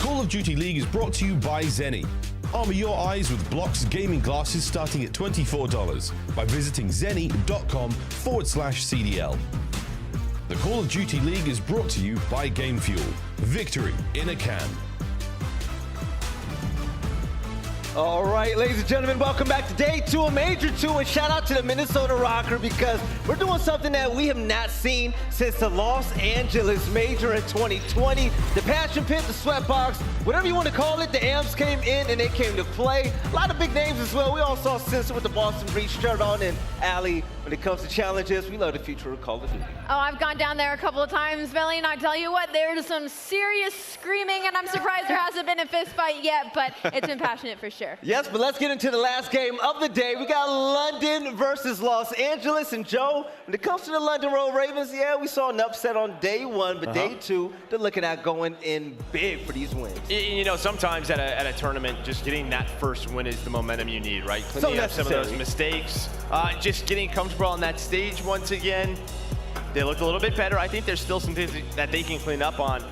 Call of Duty League is brought to you by Zenny. Armor your eyes with Block's gaming glasses starting at $24 by visiting zenny.com/CDL. The Call of Duty League is brought to you by Game Fuel. Victory in a can. All right, ladies and gentlemen, welcome back to day 2 of Major 2, and shout out to the Minnesota Røkkr because we're doing something that we have not seen since the Los Angeles Major in 2020. The Passion Pit, the Sweatbox, whatever you want to call it, the Amps came in and they came to play. A lot of big names as well. We all saw Sensor with the Boston Breach shirt on, and aLLeY, when it comes to challenges, we love the future of Call of Duty. Oh, I've gone down there a couple of times, Belly, and I tell you what, there's some serious screaming, and I'm surprised there hasn't been a fist fight yet, but it's been passionate for sure. Yes, but let's get into the last game of the day. We got London versus Los Angeles. And Joe, when it comes to the London Royal Ravens, yeah, we saw an upset on day 1, but day 2, they're looking at going in big for these wins. You know, sometimes at a tournament, just getting that first win is the momentum you need, right? Cleaning up some of those mistakes, just getting comfortable on that stage once again. They look a little bit better. I think there's still some things that they can clean up on.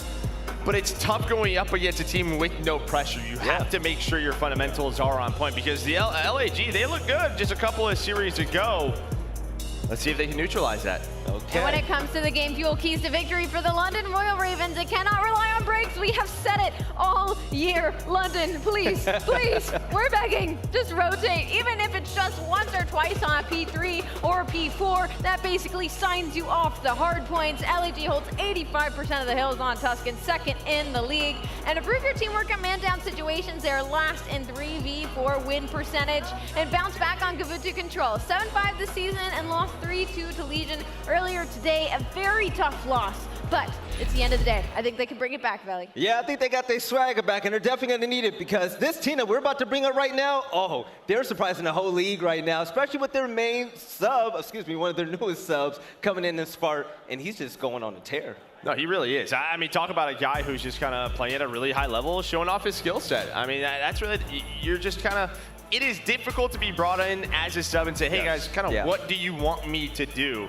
But it's tough going up against a team with no pressure. You have to make sure your fundamentals are on point because the LAG, they look good just a couple of series ago. Let's see if they can neutralize that. And when it comes to the game fuel keys to victory for the London Royal Ravens, it cannot rely on breaks. We have said it all year. London, please, please, we're begging. Just rotate. Even if it's just once or twice on a P3 or a P4, that basically signs you off the hard points. LAG holds 85% of the hills on Tuscan, second in the league. And improve your teamwork on man-down situations. They're last in 3v4 win percentage and bounce back on Gavutu control. 7-5 this season and lost 3-2 to Legion earlier today. A very tough loss, but it's the end of the day. I think they can bring it back, Belly. Yeah, I think they got their swagger back, and they're definitely going to need it because this team that we're about to bring up right now, oh, they're surprising the whole league right now, especially with their main sub, one of their newest subs coming in this Spark, and he's just going on a tear. No, he really is. I mean, talk about a guy who's just kind of playing at a really high level, showing off his skill set. I mean, that's really, you're just kind of, it is difficult to be brought in as a sub and say, hey guys, kind of what do you want me to do?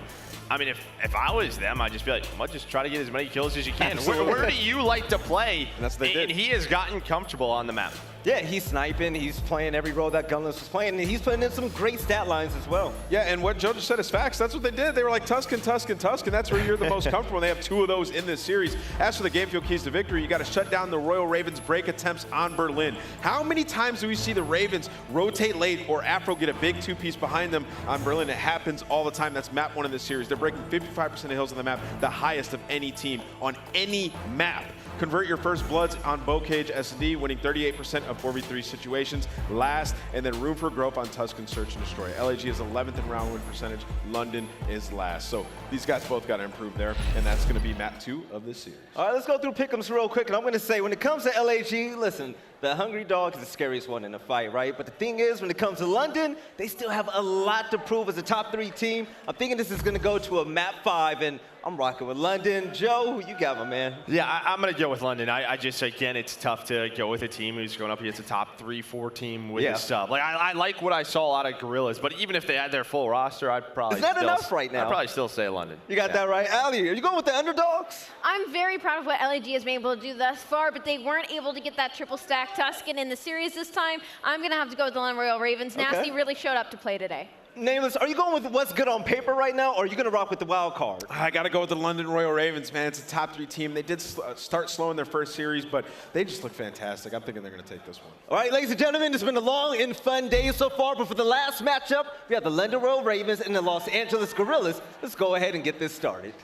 I mean, if I was them, I'd just be like, well, just try to get as many kills as you can. Where do you like to play? And that's what they did. And he has gotten comfortable on the map. Yeah, he's sniping, he's playing every role that Gunless was playing, and he's putting in some great stat lines as well. Yeah, and what Joe just said is facts. That's what they did. They were like, Tuscan, Tuscan, Tuscan. That's where you're the most comfortable, and they have 2 of those in this series. As for the game fuel keys to victory, you got to shut down the Royal Ravens' break attempts on Berlin. How many times do we see the Ravens rotate late or Afro get a big 2-piece behind them on Berlin? It happens all the time. That's map 1 in this series. They're breaking 55% of hills on the map, the highest of any team on any map. Convert your first bloods on Bocage SD, winning 38% of 4v3 situations. Last, and then room for growth on Tuscan Search and Destroy. LAG is 11th in round win percentage. London is last. So these guys both got to improve there, and that's going to be map 2 of this series. All right, let's go through pick'ems real quick, and I'm going to say, when it comes to LAG, listen, the Hungry Dog is the scariest one in the fight, right? But the thing is, when it comes to London, they still have a lot to prove as a top 3 team. I'm thinking this is going to go to a map 5, and I'm rocking with London. Joe, who you got, my man? Yeah, I'm going to go with London. I just, again, it's tough to go with a team who's going up against a top 3-4 team with a sub. Like, I like what I saw out of Guerrillas, but even if they had their full roster, I'd probably Is that enough right now? I'd probably still say London. You got that right. aLLeY, are you going with the underdogs? I'm very proud of what LAG has been able to do thus far, but they weren't able to get that triple stack Tuscan in the series this time. I'm going to have to go with the London Royal Ravens. Nasty really showed up to play today. Nameless, are you going with what's good on paper right now, or are you going to rock with the wild card? I got to go with the London Royal Ravens, man. It's a top 3 team. They did start slow in their first series, but they just look fantastic. I'm thinking they're going to take this one. All right, ladies and gentlemen, it's been a long and fun day so far, but for the last matchup, we have the London Royal Ravens and the Los Angeles Guerrillas. Let's go ahead and get this started.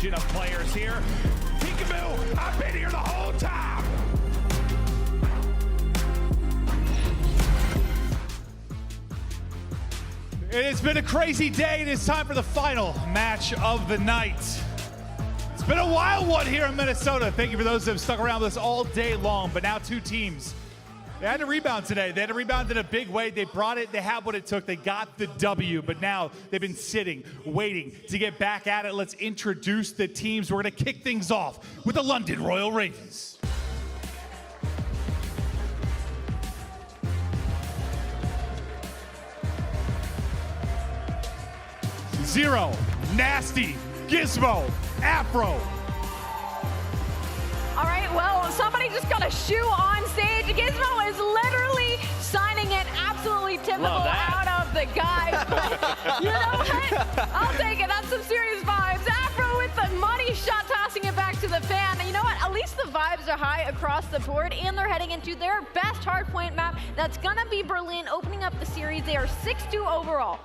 legion of players here. Peekaboo, I've been here the whole time. It's been a crazy day. It is time for the final match of the night. It's been a wild one here in Minnesota. Thank you for those that have stuck around with us all day long, but now two teams. They had to rebound today. They had to rebound in a big way. They brought it. They had what it took. They got the W, but now they've been sitting, waiting to get back at it. Let's introduce the teams. We're going to kick things off with the London Royal Ravens. Zero, Nasty, Gizmo, Afro. All right, well, somebody just got a shoe on stage. Gizmo is literally signing it absolutely typical out of the guys. But you know what? I'll take it. That's some serious vibes. Afro with the money shot, tossing it back to the fan. And you know what? At least the vibes are high across the board, and they're heading into their best hardpoint map. That's going to be Berlin, opening up the series. They are 6-2 overall.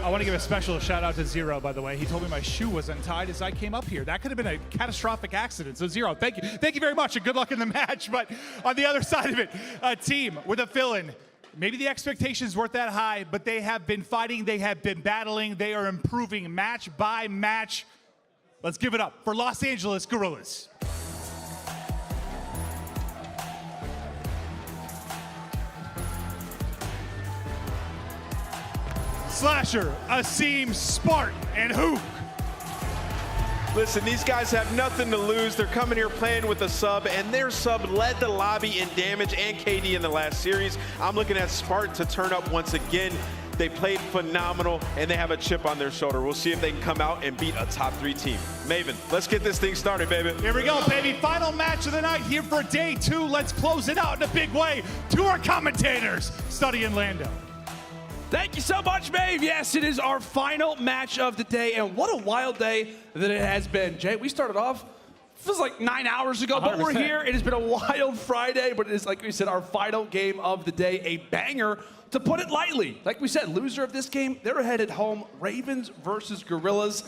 I want to give a special shout out to Zero, by the way. He told me my shoe was untied as I came up here. That could have been a catastrophic accident. So Zero, thank you. Thank you very much and good luck in the match. But on the other side of it, a team with a fill-in. Maybe the expectations weren't that high, but they have been fighting. They have been battling. They are improving match by match. Let's give it up for Los Angeles Guerrillas. Slasher, Asim, Spark, and Hook. Listen, these guys have nothing to lose. They're coming here playing with a sub, and their sub led the lobby in damage and KD in the last series. I'm looking at Spark to turn up once again. They played phenomenal, and they have a chip on their shoulder. We'll see if they can come out and beat a top 3 team. Maven, let's get this thing started, baby. Here we go, baby. Final match of the night here for day 2. Let's close it out in a big way. To our commentators, Studdy and Lando. Thank you so much, Maeve. Yes, it is our final match of the day, and what a wild day that it has been. Jay, we started off, feels like 9 hours ago, but 100%. we're here. It has been a wild Friday, but it is, like we said, our final game of the day, a banger, to put it lightly. Like we said, loser of this game, they're headed home. Ravens versus Guerrillas.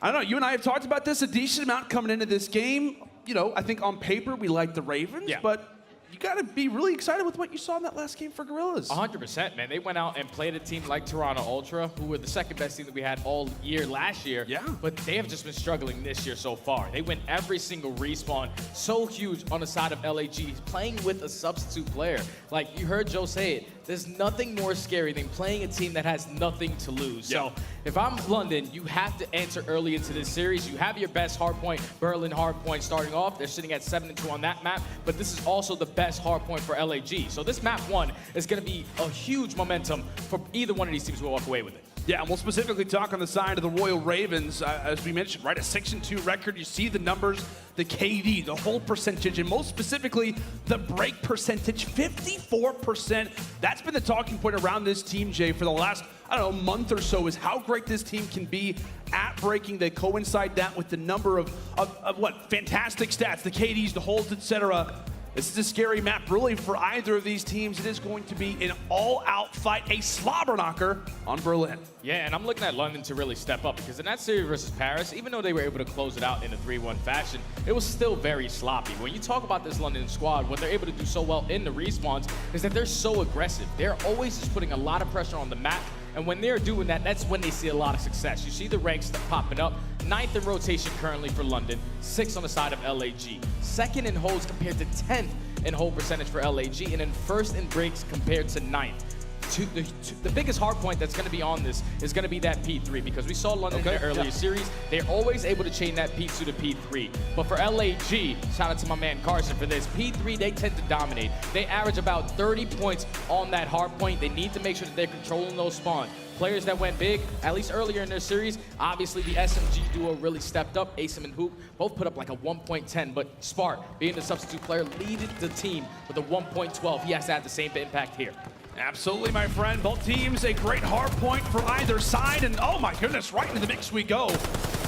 I don't know, you and I have talked about this a decent amount coming into this game. You know, I think on paper we like the Ravens, but you got to be really excited with what you saw in that last game for Guerrillas. 100%, man. They went out and played a team like Toronto Ultra, who were the second best team that we had all year last year. Yeah. But they have just been struggling this year so far. They win every single respawn. So huge on the side of LAG, playing with a substitute player. Like you heard Joe say it, there's nothing more scary than playing a team that has nothing to lose. So if I'm London, you have to answer early into this series. You have your best hardpoint, Berlin hardpoint starting off. They're sitting at 7-2 on that map, but this is also the best hardpoint for LAG. So this map 1 is going to be a huge momentum for either one of these teams who walk away with it. Yeah, and we'll specifically talk on the side of the Royal Ravens, as we mentioned, right, a 6-2 record. You see the numbers, the KD, the whole percentage, and most specifically, the break percentage, 54%. That's been the talking point around this team, Jay, for the last, I don't know, month or so, is how great this team can be at breaking. They coincide that with the number of what, fantastic stats, the KDs, the holds, etc. This is a scary map, really, for either of these teams. It is going to be an all-out fight, a slobber knocker on Berlin. Yeah, and I'm looking at London to really step up, because in that series versus Paris, even though they were able to close it out in a 3-1 fashion, it was still very sloppy. When you talk about this London squad, what they're able to do so well in the respawns is that they're so aggressive. They're always just putting a lot of pressure on the map, and when they're doing that, that's when they see a lot of success. You see the ranks popping up. 9th in rotation currently for London, 6th on the side of LAG. 2nd in holds compared to 10th in hold percentage for LAG, and then 1st in breaks compared to 9th. The biggest hard point that's going to be on this is going to be that P3, because we saw London in their earlier series. They're always able to chain that P2 to P3. But for LAG, shout out to my man Carson for this, P3, they tend to dominate. They average about 30 points on that hard point. They need to make sure that they're controlling those spawns. Players that went big, at least earlier in their series, obviously the SMG duo really stepped up. Asim and Hoop both put up like a 1.10, but Spark, being the substitute player, leaded the team with a 1.12. He has to have the same impact here. Absolutely, my friend. Both teams, a great hard point for either side, and oh my goodness, right into the mix we go.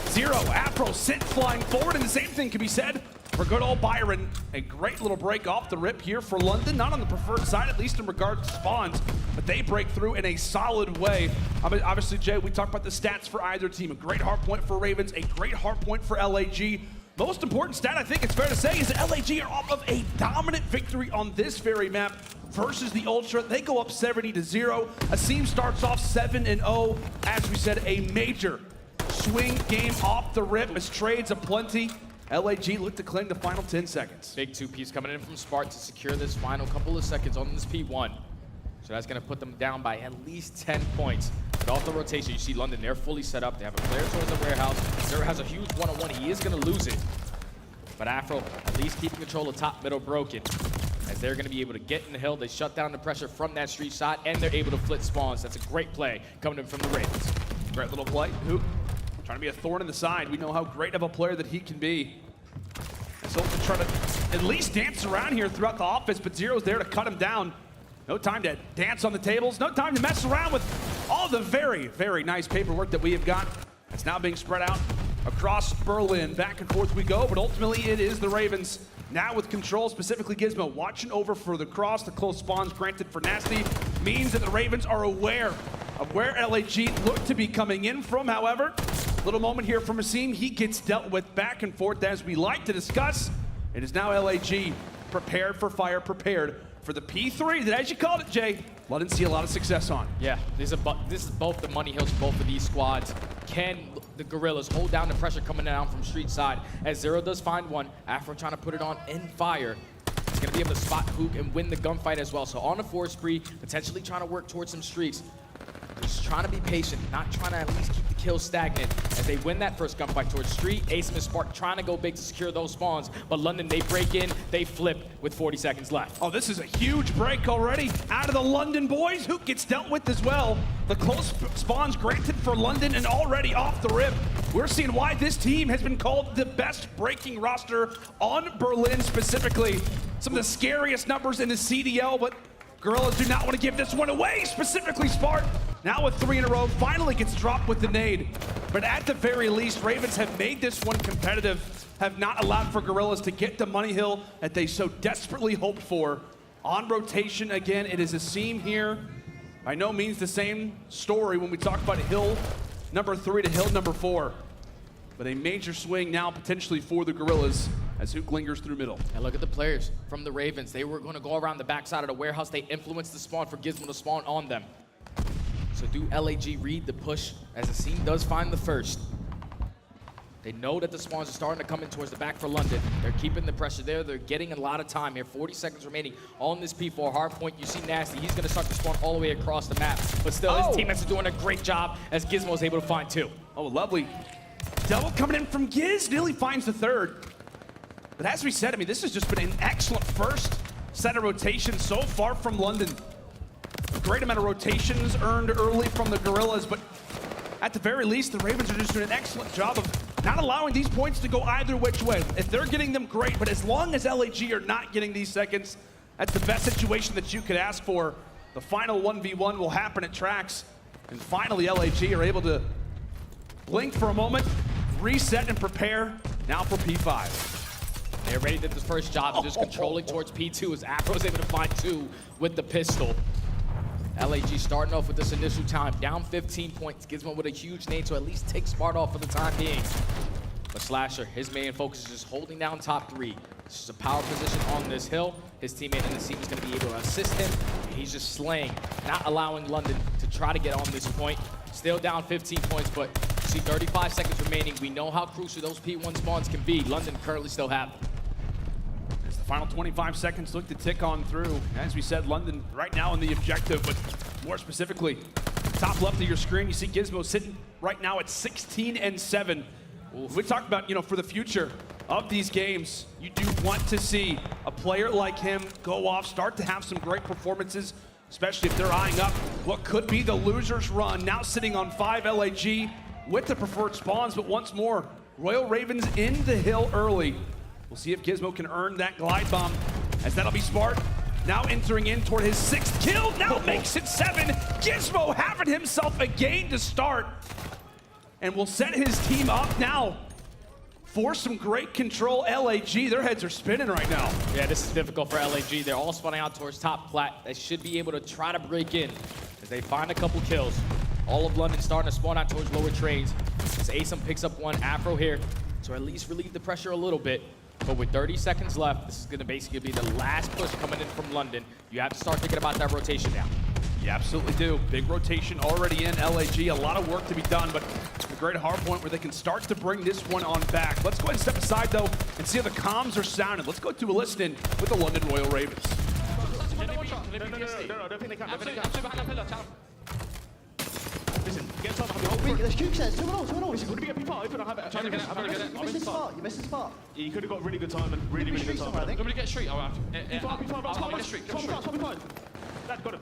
Zero, Afro, Sint flying forward, and the same thing can be said for good old Byron. A great little break off the rip here for London, not on the preferred side, at least in regard to spawns, but they break through in a solid way. I mean, obviously, Jay, we talked about the stats for either team. A great hard point for Ravens, a great hard point for LAG. Most important stat, I think it's fair to say, is that LAG are off of a dominant victory on this very map versus the Ultra. They go up 70-0. aBeZy starts off 7-0. As we said, a major swing game off the rip as trades aplenty. LAG look to claim the final 10 seconds. Big 2Ps coming in from Spark to secure this final couple of seconds on this P1. So that's going to put them down by at least 10 points. But off the rotation, you see London, they're fully set up. They have a player towards the warehouse. Nero has a huge one-on-one. He is going to lose it. But Afro at least keeping control of top, middle, broken. As they're going to be able to get in the hill. They shut down the pressure from that street side, and they're able to flip spawns. That's a great play coming in from the Ravens. Great little play. Hoop trying to be a thorn in the side. We know how great of a player that he can be. So to try to at least dance around here throughout the offense, but Zero's there to cut him down. No time to dance on the tables. No time to mess around with all the very, very nice paperwork that we have got. It's now being spread out across Berlin. Back and forth we go, but ultimately it is the Ravens now with control, specifically Gizmo watching over for the cross. The close spawns granted for Nasty means that the Ravens are aware of where LAG look to be coming in from. However, little moment here from aBeZy. He gets dealt with back and forth as we like to discuss. It is now LAG prepared for fire, prepared for the P3 that, as you called it, Jay, London see a lot of success on. Yeah, this is both the money hills for both of these squads. Can the Guerrillas hold down the pressure coming down from street side? As Zero does find one, Afro trying to put it on in fire. He's going to be able to spot Hook and win the gunfight as well. So on a 4 spree, potentially trying to work towards some streaks. Just trying to be patient, not trying to at least keep the kill stagnant. As they win that first gunfight towards street, Ace and Spark trying to go big to secure those spawns. But London, they break in, they flip with 40 seconds left. Oh, this is a huge break already out of the London boys. Hook gets dealt with as well. The close spawns granted for London, and already off the rip, we're seeing why this team has been called the best breaking roster on Berlin specifically. Some of the scariest numbers in the CDL, but Guerrillas do not want to give this one away, specifically Spark. Now with 3 in a row, finally gets dropped with the nade. But at the very least, Ravens have made this one competitive, have not allowed for Guerrillas to get the money hill that they so desperately hoped for. On rotation again, it is aBeZy here. By no means the same story when we talk about hill number 3 to hill number 4. But a major swing now potentially for the Guerrillas as Hook lingers through middle. And look at the players from the Ravens. They were going to go around the backside of the warehouse. They influenced the spawn for Gizmo to spawn on them. So do LAG read the push as aBeZy does find the first? They know that the spawns are starting to come in towards the back for London. They're keeping the pressure there. They're getting a lot of time here. 40 seconds remaining on this P4 hard point. You see Nasty. He's going to start to spawn all the way across the map. But still, his teammates are doing a great job as Gizmo is able to find 2. Oh, lovely. Double coming in from Giz. Nearly finds the 3rd. But as we said, I mean, this has just been an excellent first set of rotations so far from London. A great amount of rotations earned early from the Guerrillas, but at the very least, the Ravens are just doing an excellent job of not allowing these points to go either which way. If they're getting them, great, but as long as LAG are not getting these seconds, that's the best situation that you could ask for. The final 1v1 will happen at tracks, and finally LAG are able to blink for a moment, reset and prepare now for P5. They already did this first job of just controlling towards P2 as Afro's able to find 2 with the pistol. LAG starting off with this initial time, down 15 points. Gizmo with a huge nade to at least take Smart off for the time being. But Slasher, his main focus is just holding down top 3. This is a power position on this hill. His teammate in the team is going to be able to assist him. He's just slaying, not allowing London to try to get on this point. Still down 15 points, but you see 35 seconds remaining. We know how crucial those P1 spawns can be. London currently still have them. As the final 25 seconds look to tick on through. As we said, London right now in the objective, but more specifically, top left of your screen, you see Gizmo sitting right now at 16-7. We talked about, for the future of these games, you do want to see a player like him go off, start to have some great performances, especially if they're eyeing up what could be the loser's run. Now sitting on 5 LAG with the preferred spawns, but once more, Royal Ravens in the hill early. We'll see if Gizmo can earn that glide bomb, as that'll be Smart. Now entering in toward his 6th kill, now makes it 7. Gizmo having himself a game to start, and will set his team up now force some great control. LAG, their heads are spinning right now. Yeah, this is difficult for LAG. They're all spawning out towards top plat. They should be able to try to break in as they find a couple kills. All of London starting to spawn out towards lower trades. As aSimp picks up one Afro here to at least relieve the pressure a little bit. But with 30 seconds left, this is going to basically be the last push coming in from London. You have to start thinking about that rotation now. You absolutely do. Big rotation already in LAG. A lot of work to be done, but a great hard point where they can start to bring this one on back. Let's go ahead and step aside, though, and see how the comms are sounding. Let's go to a listen with the London Royal Ravens. Listen, get top of the whole. There's Duke says 2-0. Listen, could it be a P5? You missed the spot. You missed the spot. You could have got really good time and really good time. I think. Nobody get street. Oh, wow. I'll get street. That got him.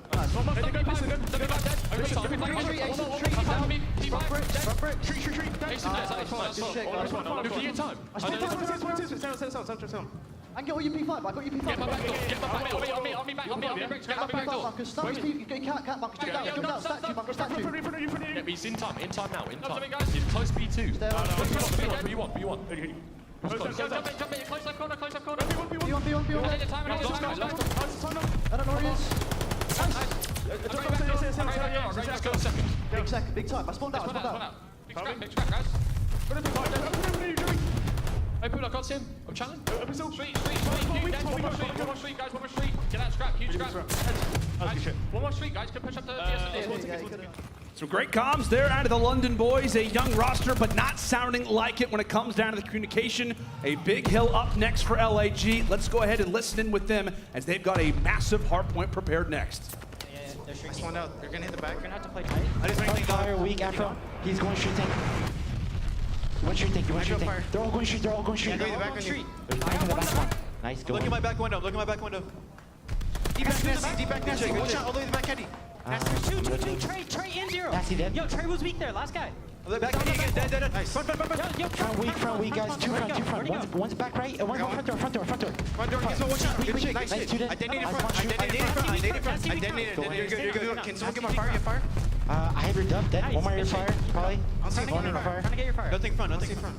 I can get all your P5, I got your P5. Get my back door. Get my back door. On me back. Get my back door. Marcus, stop Steve. You can't, Marcus. Jump down. Statue, Marcus, statue. Yeah, but he's in time now. In time. He's close B2. What you want? Jump in. Close left corner. B1. I don't know where he is. Let's go second. Big time. I spawned out. Big scrap, guys. Hey, Pool, I can't see him. I'm channeling. Street. One more street, guys. One more street. Get out, scrap. Huge scrap. One more street, guys. Can push up the DS. Some great comms there out of the London boys. A young roster, but not sounding like it when it comes down to the communication. A big hill up next for LAG. Let's go ahead and listen in with them as they've got a massive hard point prepared next. I spawned out. They're gonna hit the back. You're gonna have to play tight. I just make things fire weak Afro. He's going street tank. One street tank. They're all going street. Yeah, go to the back street. Nice, go. Look at my back window. Deep back Nasty. Watch out, all the way to the back Eddie. Two. Trey in zero. Nasty dead. Yo, Trey was weak there. Last guy. Back Eddie again. Dead. Nice. Front. Front weak, guys. Two front. One's back right, and one's front door. Front door. So watch out. Good shit. Nice. I detonated front. You're good. Can someone get my fire? I have your dub dead. One more your fire, probably. I'm trying to get your fire. Nothing front.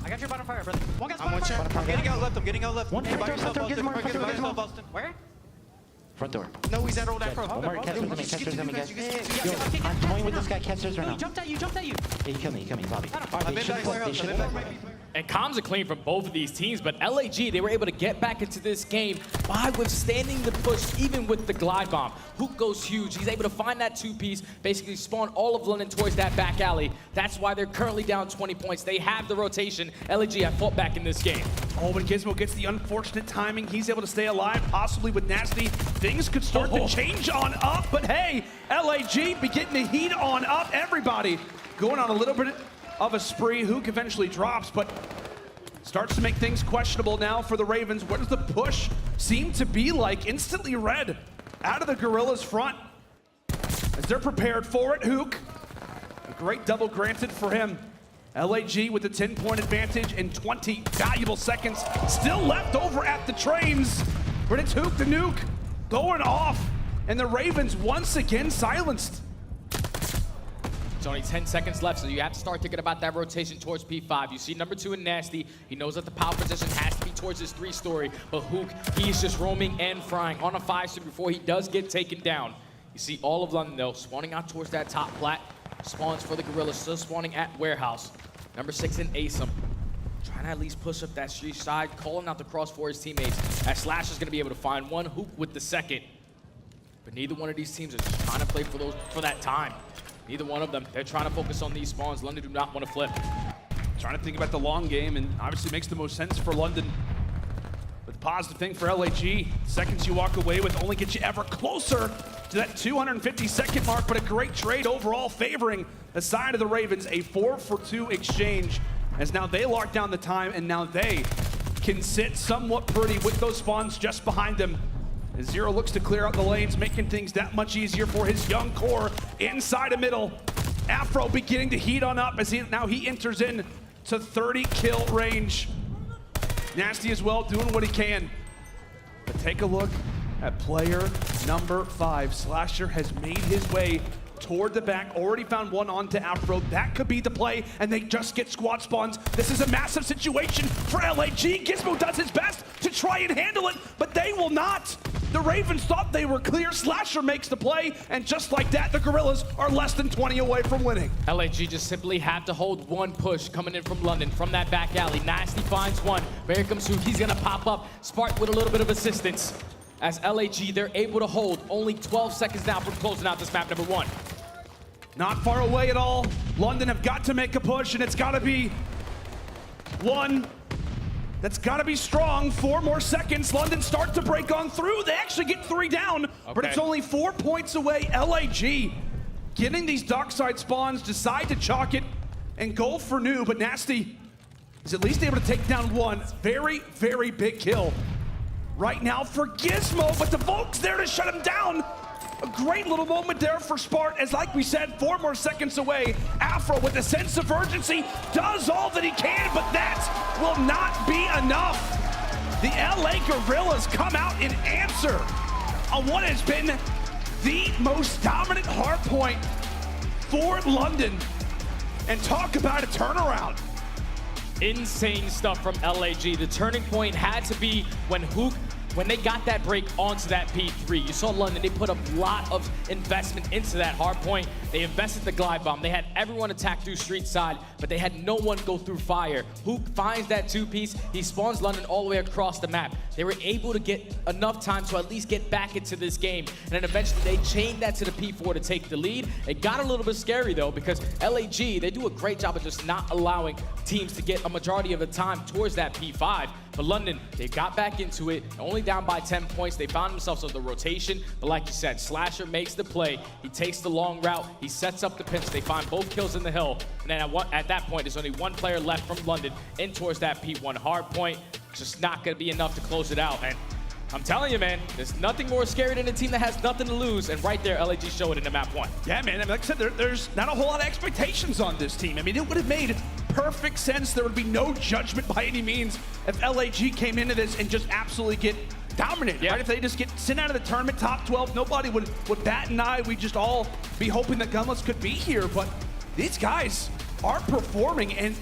I got your bottom fire, brother. One guy's bottom fire. I'm getting out left. One by yourself, front Boston. Where? Front door. No, he's at old Afro. One more catchers coming, guys. Yo, I'm toying with this guy, catchers right now. He jumped at you. Yeah, he killed me, Bobby. They should have And comms are clean from both of these teams, but LAG, they were able to get back into this game by withstanding the push, even with the glide bomb. Hook goes huge. He's able to find that two-piece, basically spawn all of London towards that back alley. That's why they're currently down 20 points. They have the rotation. LAG have fought back in this game. Oh, but Gizmo gets the unfortunate timing. He's able to stay alive, possibly with Nasty. Things could start to change on up, but hey, LAG be getting the heat on up. Everybody going on a little bit of a spree. Hook eventually drops, but starts to make things questionable now for the Ravens. What does the push seem to be like? Instantly red out of the Guerrillas front as they're prepared for it. Hook, a great double granted for him. LAG with a 10-point advantage and 20 valuable seconds still left over at the trains. But it's Hook the nuke going off, and the Ravens once again silenced. There's only 10 seconds left, so you have to start thinking about that rotation towards P5. You see number 2 in Nasty. He knows that the power position has to be towards his 3-story, but Hook, he's just roaming and frying on a 5-story before he does get taken down. You see all of London, though, spawning out towards that top plat. Spawns for the Guerrillas, still spawning at Warehouse. Number 6 in aSimp. Trying to at least push up that street side, calling out the cross for his teammates. As Slash is going to be able to find one, Hook with the second. But neither one of these teams is just trying to play for that time. Neither one of them. They're trying to focus on these spawns. London do not want to flip. Trying to think about the long game, and obviously makes the most sense for London. But the positive thing for LAG, seconds you walk away with only get you ever closer to that 250-second mark, but a great trade overall favoring the side of the Ravens. A 4-for-2 exchange, as now they lock down the time, and now they can sit somewhat pretty with those spawns just behind them. As Zero looks to clear out the lanes, making things that much easier for his young core inside a middle. Afro beginning to heat on up as he enters in to 30 kill range. Nasty as well, doing what he can. But take a look at player number 5. Slasher has made his way toward the back, already found one onto Afro. That could be the play, and they just get squad spawns. This is a massive situation for LAG. Gizmo does his best to try and handle it, but they will not. The Ravens thought they were clear. Slasher makes the play, and just like that, the Guerrillas are less than 20 away from winning. LAG just simply have to hold one push coming in from London, from that back alley. Nasty finds one, but here comes Hook. He's gonna pop up. Spark with a little bit of assistance. As LAG, they're able to hold only 12 seconds now from closing out this map number 1. Not far away at all. London have got to make a push, and it's gotta be one. That's gotta be strong. 4 more seconds. London start to break on through. They actually get 3 down, but it's only 4 points away. LAG getting these dockside spawns, decide to chalk it and go for new, but Nasty is at least able to take down one. Very, very big kill right now for Gizmo, but the Volk's there to shut him down. A great little moment there for Spart, as like we said, 4 more seconds away. Afro, with a sense of urgency, does all that he can, but that will not be enough. The LA Guerrillas come out and answer on what has been the most dominant hard point for London. And talk about a turnaround. Insane stuff from LAG. The turning point had to be when Hook, when they got that break onto that P3. You saw London, they put a lot of investment into that hard point. They invested the glide bomb. They had everyone attack through street side, but they had no one go through fire. Hook finds that 2-piece. He spawns London all the way across the map. They were able to get enough time to at least get back into this game. And then eventually they chained that to the P4 to take the lead. It got a little bit scary though, because LAG, they do a great job of just not allowing teams to get a majority of the time towards that P5. But London, they got back into it, only down by 10 points. They found themselves on the rotation, but like you said, Slasher makes the play. He takes the long route. He sets up the pinch. They find both kills in the hill. And then at that point, there's only one player left from London in towards that P1 hard point. Just not going to be enough to close it out. And I'm telling you, man, there's nothing more scary than a team that has nothing to lose. And right there, LAG show it in the map 1. Yeah, man, I mean, like I said, there's not a whole lot of expectations on this team. I mean, it would have made perfect sense. There would be no judgment by any means if LAG came into this and just absolutely get dominated, right? If they just get sent out of the tournament top 12, nobody would bat an eye. We'd just all be hoping that Gunless could be here. But these guys are performing, and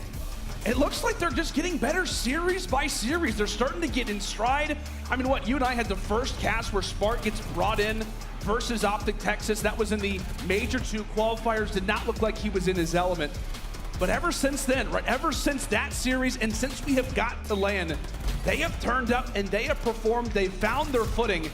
it looks like they're just getting better series by series. They're starting to get in stride. I mean, what, you and I had the first cast where Spark gets brought in versus OpTic Texas. That was in the Major 2 qualifiers. Did not look like he was in his element. But ever since then, right, ever since that series and since we have got to LAN, they have turned up and they have performed. They found their footing.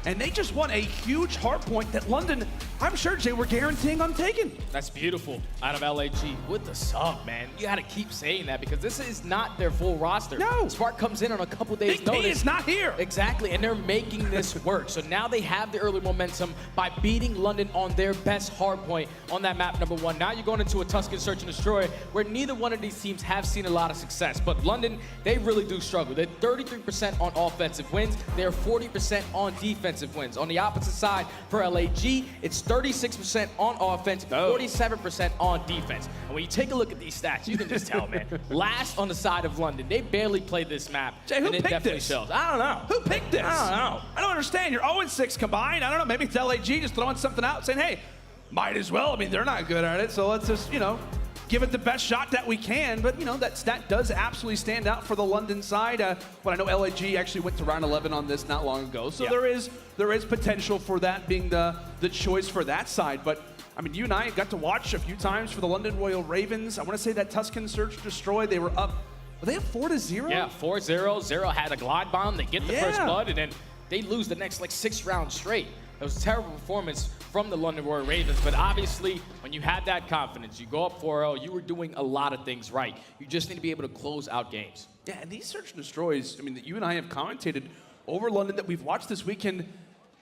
And they just won a huge hard point that London, I'm sure, Jay, were guaranteeing on taking. That's beautiful out of LAG with the sub, man. You got to keep saying that because this is not their full roster. No. Spark comes in on a couple days' Big T notice. is not here. Exactly, and they're making this work. So now they have the early momentum by beating London on their best hard point on that map number 1. Now you're going into a Tuscan Search and Destroy where neither one of these teams have seen a lot of success. But London, they really do struggle. They're 33% on offensive wins. They're 40% on defensive wins. On the opposite side for LAG, it's 36% on offense, 47% on defense. And when you take a look at these stats, you can just tell, man. Last on the side of London, they barely played this map. Jay, who and it picked definitely this? shows. I don't know. Who picked this? I don't know. I don't understand. You're 0-6 combined. I don't know. Maybe it's LAG just throwing something out saying, hey, might as well. I mean, they're not good at it, so let's just, give it the best shot that we can. But, that stat does absolutely stand out for the London side. But I know LAG actually went to round 11 on this not long ago. So there is potential for that being the choice for that side. But, I mean, you and I got to watch a few times for the London Royal Ravens. I want to say that Tuscan Search Destroy, they were up. Were they up 4-0? Yeah, 4-0. Zero had a glide bomb. They get the first blood, and then they lose the next, 6 rounds straight. It was a terrible performance from the London Royal Ravens, but obviously, when you had that confidence, you go up 4-0, you were doing a lot of things right. You just need to be able to close out games. Yeah, and these Search and Destroys, I mean, that you and I have commentated over London that we've watched this weekend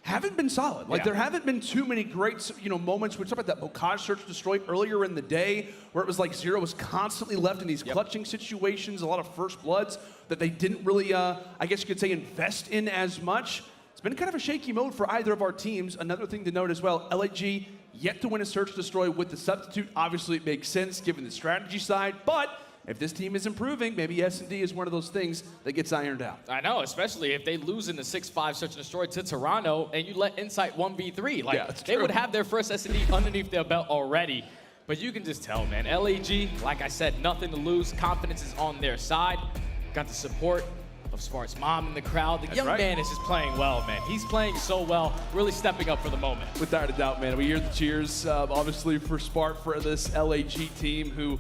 haven't been solid. There haven't been too many great, moments. We talked about that Bocage Search Destroy earlier in the day, where it was like Zero was constantly left in these clutching situations, a lot of first bloods that they didn't really, I guess you could say, invest in as much. It's been kind of a shaky mode for either of our teams. Another thing to note as well, LAG yet to win a Search Destroy with the substitute. Obviously, it makes sense given the strategy side, but if this team is improving, maybe S&D is one of those things that gets ironed out. I know, especially if they lose in the 6-5 search and destroy to Toronto and you let Insight 1v3. Like, Yeah, that's they true. would have their first S&D underneath their belt already. But you can just tell, man, LAG, like I said, nothing to lose. Confidence is on their side. Got the support of Spart's mom in the crowd. The young man is just playing well, man. He's playing so well, really stepping up for the moment. Without a doubt, man. We hear the cheers, obviously, for Spart, for this LAG team who,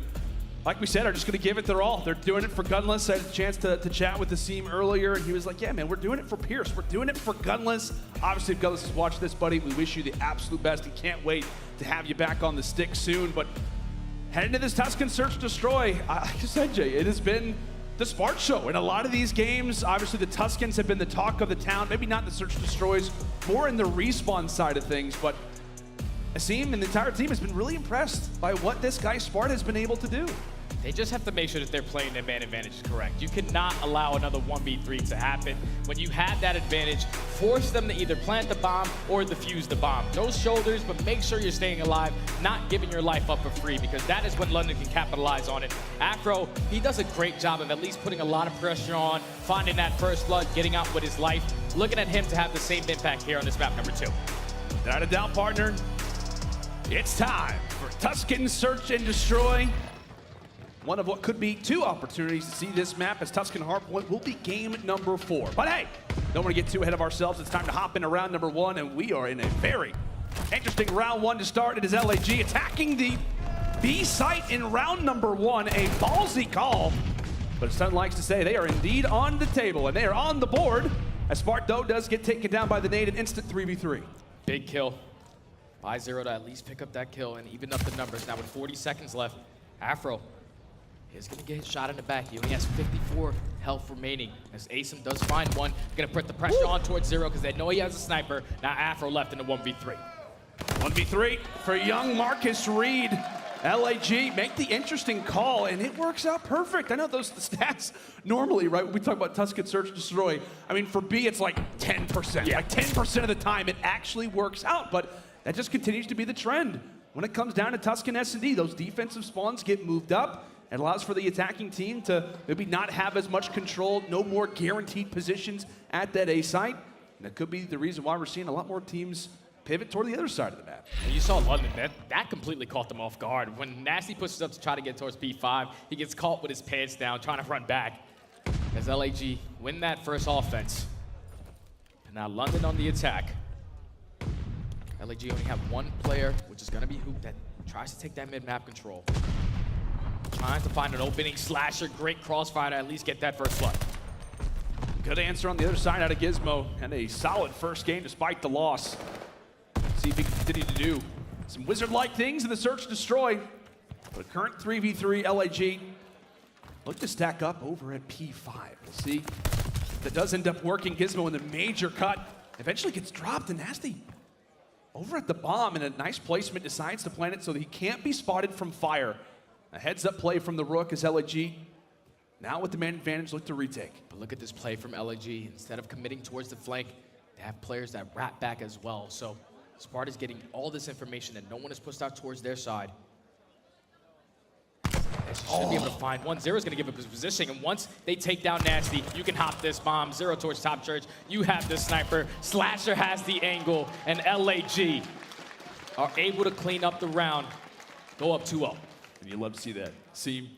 like we said, are just going to give it their all. They're doing it for Gunless. I had a chance to chat with Asim earlier, and he was like, yeah, man, we're doing it for Pierce. We're doing it for Gunless. Obviously, if Gunless has watched this, buddy, we wish you the absolute best and can't wait to have you back on the stick soon. But heading to this Tuscan Search Destroy, like you said, Jay, it has been the Spart show. In a lot of these games, obviously the Tuscans have been the talk of the town. Maybe not the Search Destroys, more in the respawn side of things, but Asim and the entire team has been really impressed by what this guy Spart has been able to do. They just have to make sure that they're playing their man advantage correct. You cannot allow another 1v3 to happen. When you have that advantage, force them to either plant the bomb or defuse the bomb. Those shoulders, but make sure you're staying alive, not giving your life up for free, because that is when London can capitalize on it. Afro, he does a great job of at least putting a lot of pressure on, finding that first blood, getting out with his life. Looking at him to have the same impact here on this map number 2. Without a doubt, partner, it's time for Tuscan Search and Destroy. One of what could be 2 opportunities to see this map, as Tuscan Hardpoint will be game number 4. But hey, don't want to get too ahead of ourselves. It's time to hop into round number 1, and we are in a very interesting round 1 to start. It is LAG attacking the B site in round number 1. A ballsy call, but as Sun likes to say, they are indeed on the table, and they are on the board, as Spart, though, does get taken down by the nade, an instant 3v3. Big kill. iZero to at least pick up that kill and even up the numbers. Now with 40 seconds left, Afro is going to get shot in the back. He only has 54 health remaining. As Asim does find one, going to put the pressure on towards Zero because they know he has a sniper. Now Afro left in the 1v3. 1v3 for young Marcus Reed. LAG make the interesting call, and it works out perfect. I know those stats normally, right, when we talk about Tuscan Search Destroy, I mean, for B, it's like 10%. Yeah. Like 10% of the time, it actually works out, but that just continues to be the trend. When it comes down to Tuscan S&D, those defensive spawns get moved up. It allows for the attacking team to maybe not have as much control, no more guaranteed positions at that A site. And that could be the reason why we're seeing a lot more teams pivot toward the other side of the map. And you saw London, that completely caught them off guard. When Nasty pushes up to try to get towards P5, he gets caught with his pants down, trying to run back. As LAG win that first offense. And now London on the attack. LAG only have one player, which is going to be Hoop, that tries to take that mid-map control. Trying to find an opening slasher, great crossfire to at least get that first blood. Good answer on the other side out of Gizmo, and a solid first game despite the loss. See if he can continue to do some wizard-like things in the Search Destroy. But current 3v3 LAG look to stack up over at P5. We'll see if that does end up working. Gizmo in the major cut eventually gets dropped, and Nasty over at the bomb in a nice placement decides to plant it so that he can't be spotted from fire. A heads-up play from the Rook as LAG now with the man advantage look to retake. But look at this play from LAG. Instead of committing towards the flank, they have players that wrap back as well. So Sparta's getting all this information that no one has pushed out towards their side. They should be able to find one. Zero's going to give up his positioning, and once they take down Nasty, you can hop this bomb. Zero towards top church. You have the sniper. Slasher has the angle, and LAG are able to clean up the round, go up 2-0. And you love to see that. See,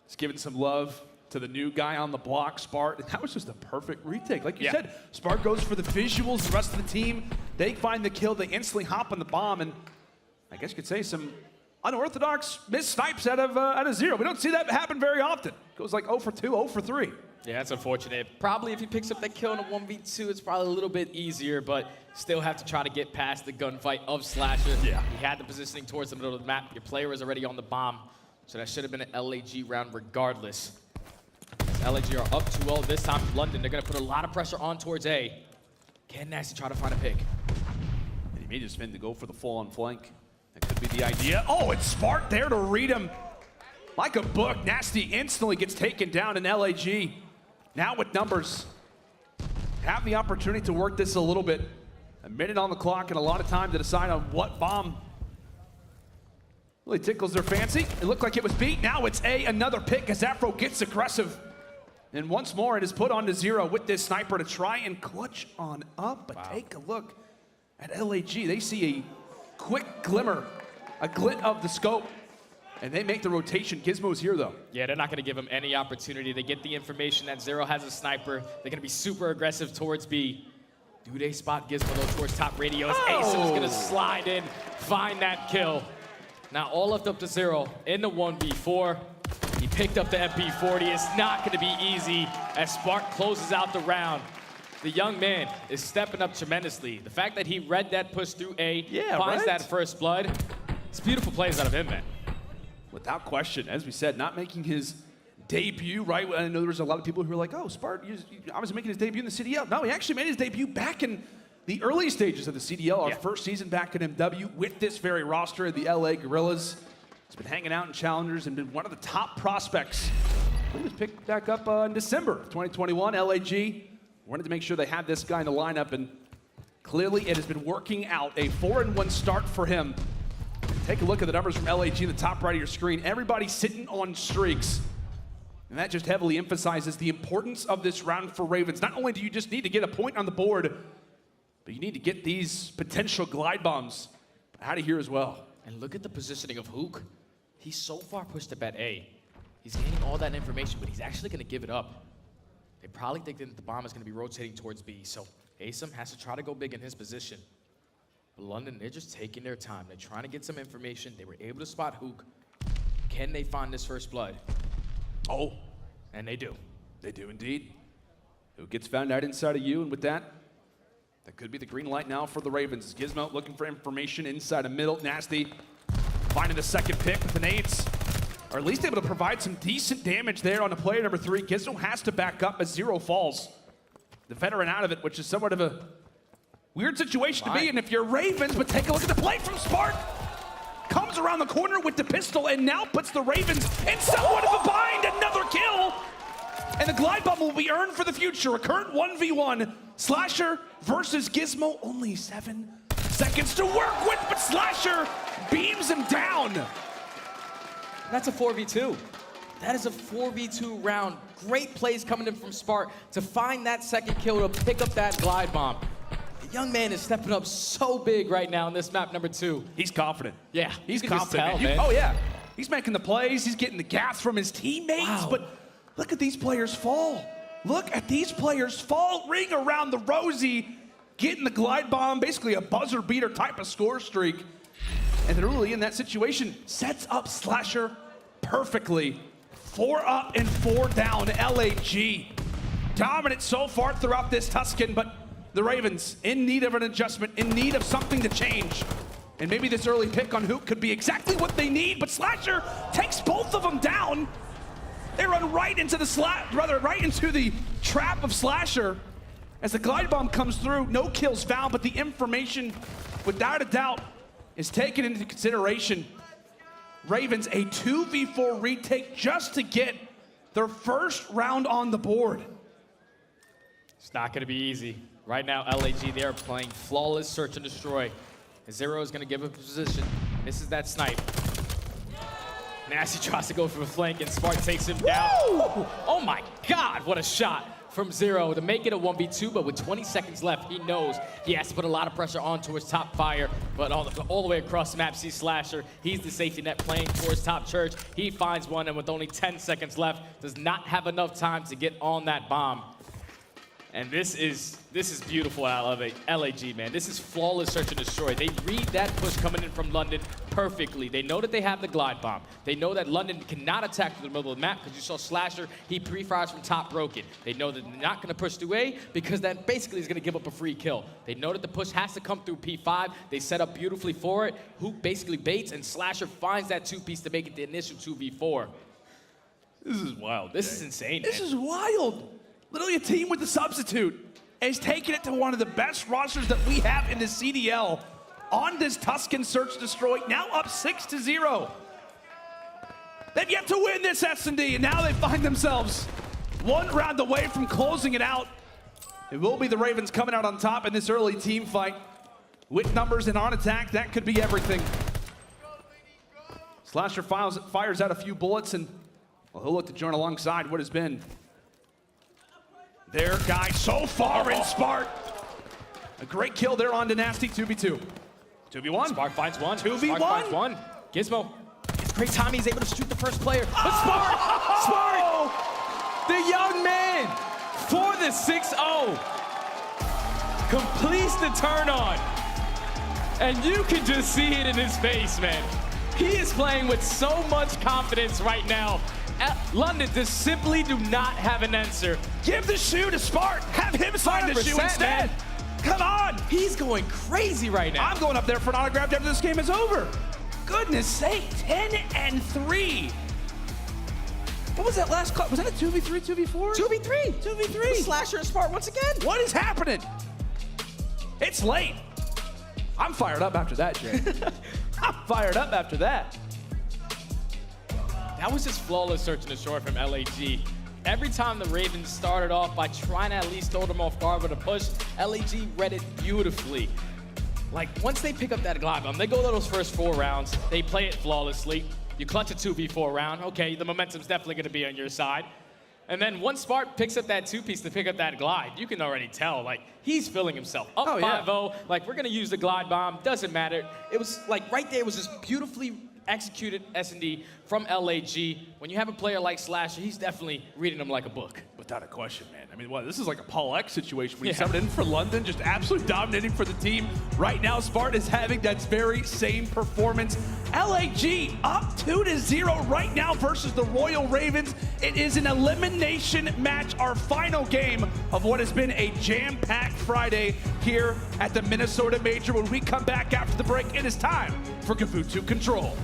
he's giving some love to the new guy on the block, Spart. And that was just a perfect retake. Like you said, Spart goes for the visuals. The rest of the team, they find the kill. They instantly hop on the bomb. And I guess you could say some unorthodox missed snipes out of Zero. We don't see that happen very often. It goes like 0 for 2, 0 for 3. Yeah, that's unfortunate. Probably if he picks up that kill in a 1v2, it's probably a little bit easier, but still have to try to get past the gunfight of Slasher. Yeah. He had the positioning towards the middle of the map. Your player was already on the bomb, so that should have been an LAG round regardless. As LAG are up 2-0 this time. London, they're going to put a lot of pressure on towards A. Can Nasty try to find a pick? And he may just fin to go for the full-on flank. That could be the idea. Oh, it's Spart there to read him. Like a book, Nasty instantly gets taken down in LAG. Now with numbers, have the opportunity to work this a little bit. A minute on the clock and a lot of time to decide on what bomb Really tickles their fancy. It looked like it was beat. Now it's another pick as Afro gets aggressive. And once more, it is put onto Zero with this sniper to try and clutch on up. But take a look at LAG. They see a quick glimmer, a glint of the scope, and they make the rotation. Gizmo's here, though. Yeah, they're not going to give him any opportunity. They get the information that Zero has a sniper. They're going to be super aggressive towards B. Do they spot Gizmo, though, towards top radio? As Asim's going to slide in, find that kill. Now all left up to Zero in the 1v4. He picked up the MP40. It's not going to be easy as Spark closes out the round. The young man is stepping up tremendously. The fact that he read that push through A, finds that first blood, it's beautiful plays out of him, man. Without question, as we said, not making his debut, right? I know there was a lot of people who were like, oh, Spark, you obviously making his debut in the CDL. No, he actually made his debut back in the early stages of the CDL, our first season back in MW with this very roster of the LA Guerrillas. He's been hanging out in challengers and been one of the top prospects. He was picked back up in December of 2021. LAG wanted to make sure they had this guy in the lineup, and clearly it has been working out. A 4-1 start for him. Take a look at the numbers from LAG in the top right of your screen. Everybody sitting on streaks. And that just heavily emphasizes the importance of this round for Ravens. Not only do you just need to get a point on the board, but you need to get these potential glide bombs out of here as well. And look at the positioning of Hook. He's so far pushed up at A. He's gaining all that information, but he's actually going to give it up. They probably think that the bomb is going to be rotating towards B, so Asim has to try to go big in his position. But London, they're just taking their time. They're trying to get some information. They were able to spot Hook. Can they find this first blood? Oh. And they do. They do indeed. Who gets found out inside of you, and with that, that could be the green light now for the Ravens. Gizmo looking for information inside of middle. Nasty finding the second pick with the nades. Or at least able to provide some decent damage there on the player number 3. Gizmo has to back up as Zero falls. The veteran out of it, which is somewhat of a weird situation to be in if you're Ravens, but take a look at the play from Spark. Comes around the corner with the pistol and now puts the Ravens in somewhat of a bind. Another kill. And the glide bomb will be earned for the future. A current 1v1. Slasher versus Gizmo. Only 7 seconds to work with, but Slasher beams him down. That's a 4v2. That is a 4v2 round. Great plays coming in from Spark to find that second kill to pick up that glide bomb. The young man is stepping up so big right now in this map number 2. He's confident. Yeah, he's confident. Man. Oh yeah, he's making the plays. He's getting the gas from his teammates. Wow. But look at these players fall. Look at these players fall. Ring around the rosy, getting the glide bomb, basically a buzzer beater type of score streak. And then really in that situation, sets up Slasher perfectly. 4 up and 4 down, LAG. Dominant so far throughout this Tuscan, but the Ravens in need of an adjustment, in need of something to change. And maybe this early pick on Hook could be exactly what they need, but Slasher takes both of them down. They run right into the right into the trap of Slasher. As the glide bomb comes through, no kills found, but the information, without a doubt, is taken into consideration. Ravens a 2v4 retake just to get their first round on the board. It's not going to be easy. Right now, LAG, they are playing flawless search and destroy. Zero is going to give up position. This is that snipe. Nasty tries to go for the flank, and Spark takes him down. Oh my God, what a shot from Zero to make it a 1v2, but with 20 seconds left, he knows he has to put a lot of pressure onto his top fire, but all the way across the map, sees Slasher. He's the safety net playing towards top church. He finds one, and with only 10 seconds left, does not have enough time to get on that bomb. And this is beautiful out of LAG, man. This is flawless search and destroy. They read that push coming in from London perfectly. They know that they have the glide bomb. They know that London cannot attack through the middle of the map because you saw Slasher, he pre-fires from top broken. They know that they're not gonna push through A because that basically is gonna give up a free kill. They know that the push has to come through P5. They set up beautifully for it. Hoop basically baits and Slasher finds that 2-piece to make it the initial 2v4. This is wild. This is insane, This man. is wild. Literally a team with the substitute is taking it to one of the best rosters that we have in the CDL on this Tuscan Search Destroy, now up 6-0. They've yet to win this S&D, and now they find themselves one round away from closing it out. It will be the Ravens coming out on top in this early team fight. With numbers and on attack, that could be everything. Slasher fires out a few bullets, and well, he'll look to join alongside what has been their guy so far in Spark. A great kill there on Dynasty, 2v2. 2v1. Spark finds one. 2v1. Spark finds one. Gizmo. It's great time he's able to shoot the first player. But Spark, the young man, for the 6-0, completes the turn on. And you can just see it in his face, man. He is playing with so much confidence right now. London just simply do not have an answer. Give the shoe to Spark. Have him sign the shoe instead. Man. Come on. He's going crazy right now. I'm going up there for an autograph after this game is over. Goodness sake, 10-3. What was that last call? Was that a 2v3, 2v4? 2v3. 2v3. Slasher and Spark once again. What is happening? It's late. I'm fired up after that, Jay. I'm fired up after that. That was just flawless search and destroy from LAG. Every time the Ravens started off by trying to at least throw them off guard with a push, LAG read it beautifully. Like, once they pick up that glide bomb, they go those first 4 rounds, they play it flawlessly. You clutch a 2v4 round, okay, the momentum's definitely gonna be on your side. And then once Spark picks up that 2-piece to pick up that glide, you can already tell, like, he's feeling himself. Up 5-0, like, we're gonna use the glide bomb, doesn't matter. It was, like, right there was just beautifully executed S&D from LAG. When you have a player like Slasher, he's definitely reading them like a book. Without a question, man. I mean, what, this is like a PaulEhx situation when he's coming in for London, just absolutely dominating for the team. Right now, Spartan is having that very same performance. LAG up 2-0 right now versus the Royal Ravens. It is an elimination match, our final game of what has been a jam-packed Friday here at the Minnesota Major. When we come back after the break, it is time for Gavutu Control.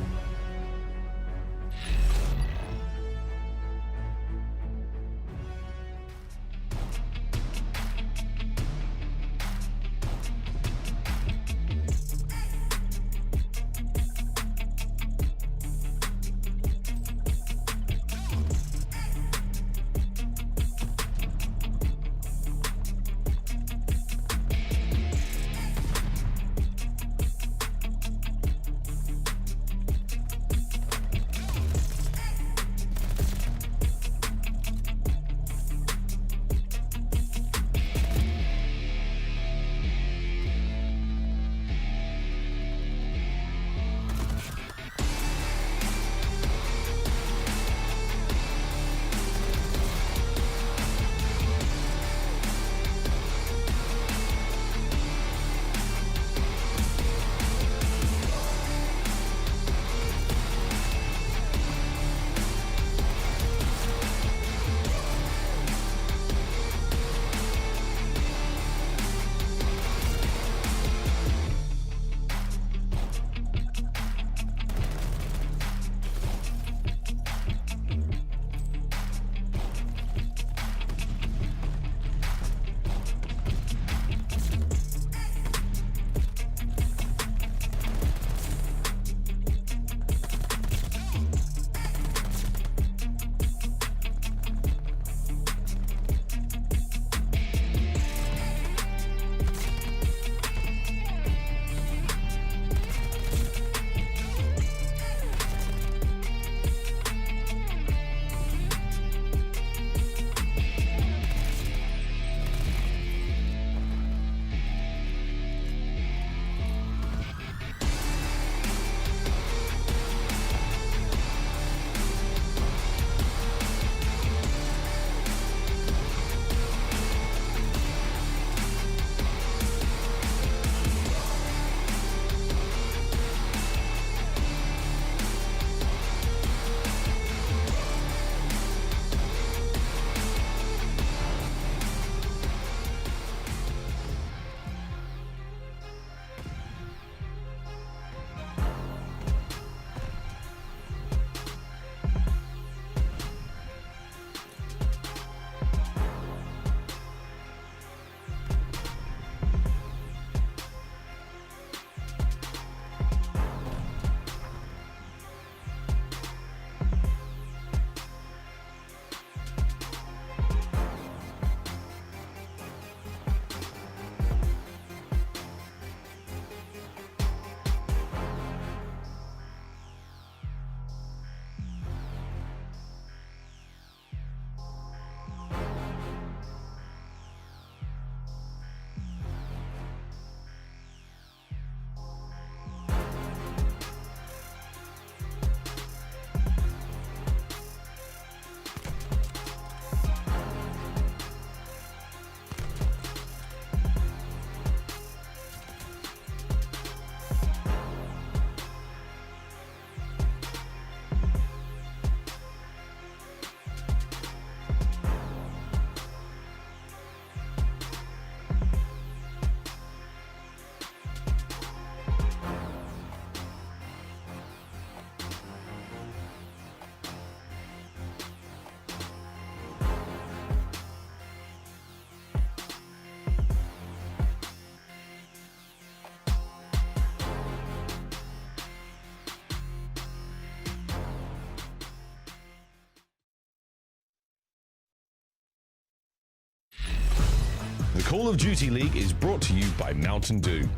The Call of Duty League is brought to you by Mountain Dew.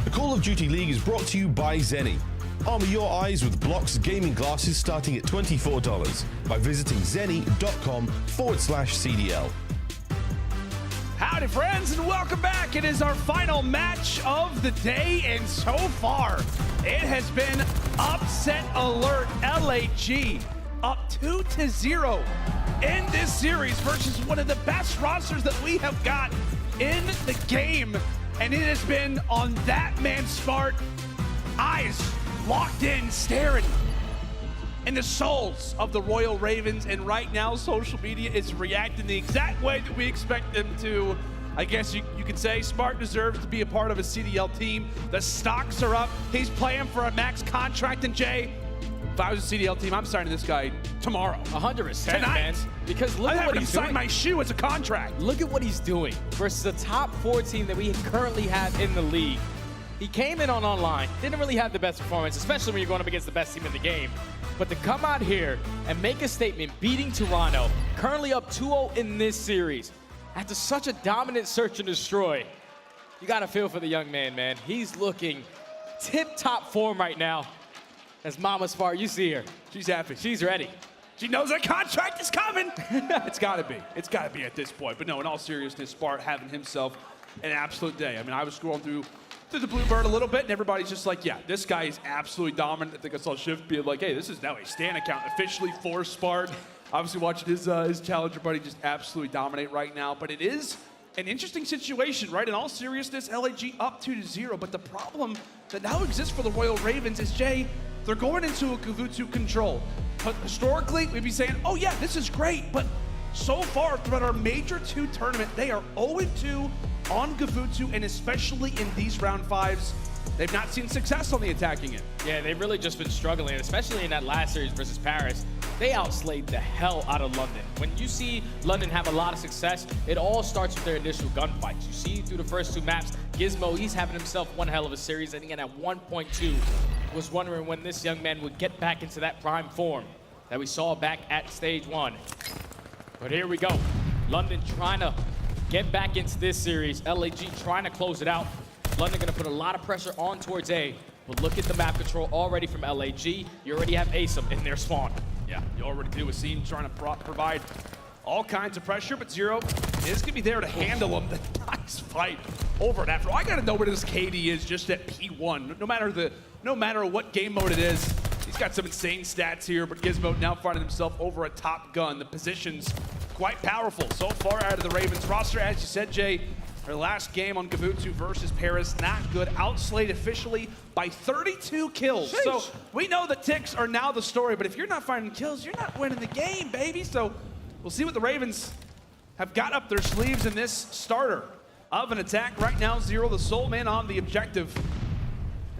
The Call of Duty League is brought to you by Zenny. Armor your eyes with Block's gaming glasses starting at $24 by visiting zenny.com/CDL. Howdy, friends, and welcome back. It is our final match of the day, and so far, it has been upset alert. LAG up 2-0 in this series versus one of the best rosters that we have got in the game, and it has been on that man Smart, eyes locked in, staring in the souls of the Royal Ravens, and right now social media is reacting the exact way that we expect them to. I guess you could say Smart deserves to be a part of a CDL team. The stocks are up. He's playing for a max contract, and Jay, if I was a CDL team, I'm signing this guy tomorrow. 100%, tonight. man. Because look at what he's doing. Sign my shoe as a contract. Look at what he's doing versus the top 4 team that we currently have in the league. He came in on online, didn't really have the best performance, especially when you're going up against the best team in the game. But to come out here and make a statement, beating Toronto, currently up 2-0 in this series, after such a dominant search and destroy, you got to feel for the young man, man. He's looking tip-top form right now. As Mama Smart, you see her. She's happy. She's ready. She knows that contract is coming. It's got to be. It's got to be at this point. But no, in all seriousness, Smart having himself an absolute day. I mean, I was scrolling through the Bluebird a little bit, and everybody's just like, yeah, this guy is absolutely dominant. I think I saw Shift being like, hey, this is now a Stan account officially for Smart. Obviously watching his challenger buddy just absolutely dominate right now. But it is an interesting situation, right? In all seriousness, LAG up 2-0. But the problem that now exists for the Royal Ravens is, Jay, they're going into a Kavutu control. But historically, we'd be saying, oh yeah, this is great. But so far throughout our Major 2 tournament, they are 0-2 on Kavutu, and especially in these round 5s, they've not seen success on the attacking end. Yeah, they've really just been struggling, especially in that last series versus Paris. They outslayed the hell out of London. When you see London have a lot of success, it all starts with their initial gunfights. You see through the first 2 maps, Gizmo, he's having himself one hell of a series. I think at 1.2, was wondering when this young man would get back into that prime form that we saw back at stage 1. But here we go. London trying to get back into this series. LAG trying to close it out. London gonna put a lot of pressure on towards A. But look at the map control already from LAG. You already have aBeZy in their spawn. Yeah, you already do. A scene trying to provide all kinds of pressure, but Zero is gonna be there to handle him. The nice fight over it after. I gotta know where this KD is just at P1. No matter what game mode it is, he's got some insane stats here, but Gizmo now finding himself over a Top Gun. The position's quite powerful so far out of the Ravens roster. As you said, Jay, their last game on Kavutu versus Paris, not good. Outslayed officially by 32 kills. Sheesh. So we know the ticks are now the story, but if you're not finding kills, you're not winning the game, baby. So we'll see what the Ravens have got up their sleeves in this starter of an attack. Right now, Zero, the sole man on the objective.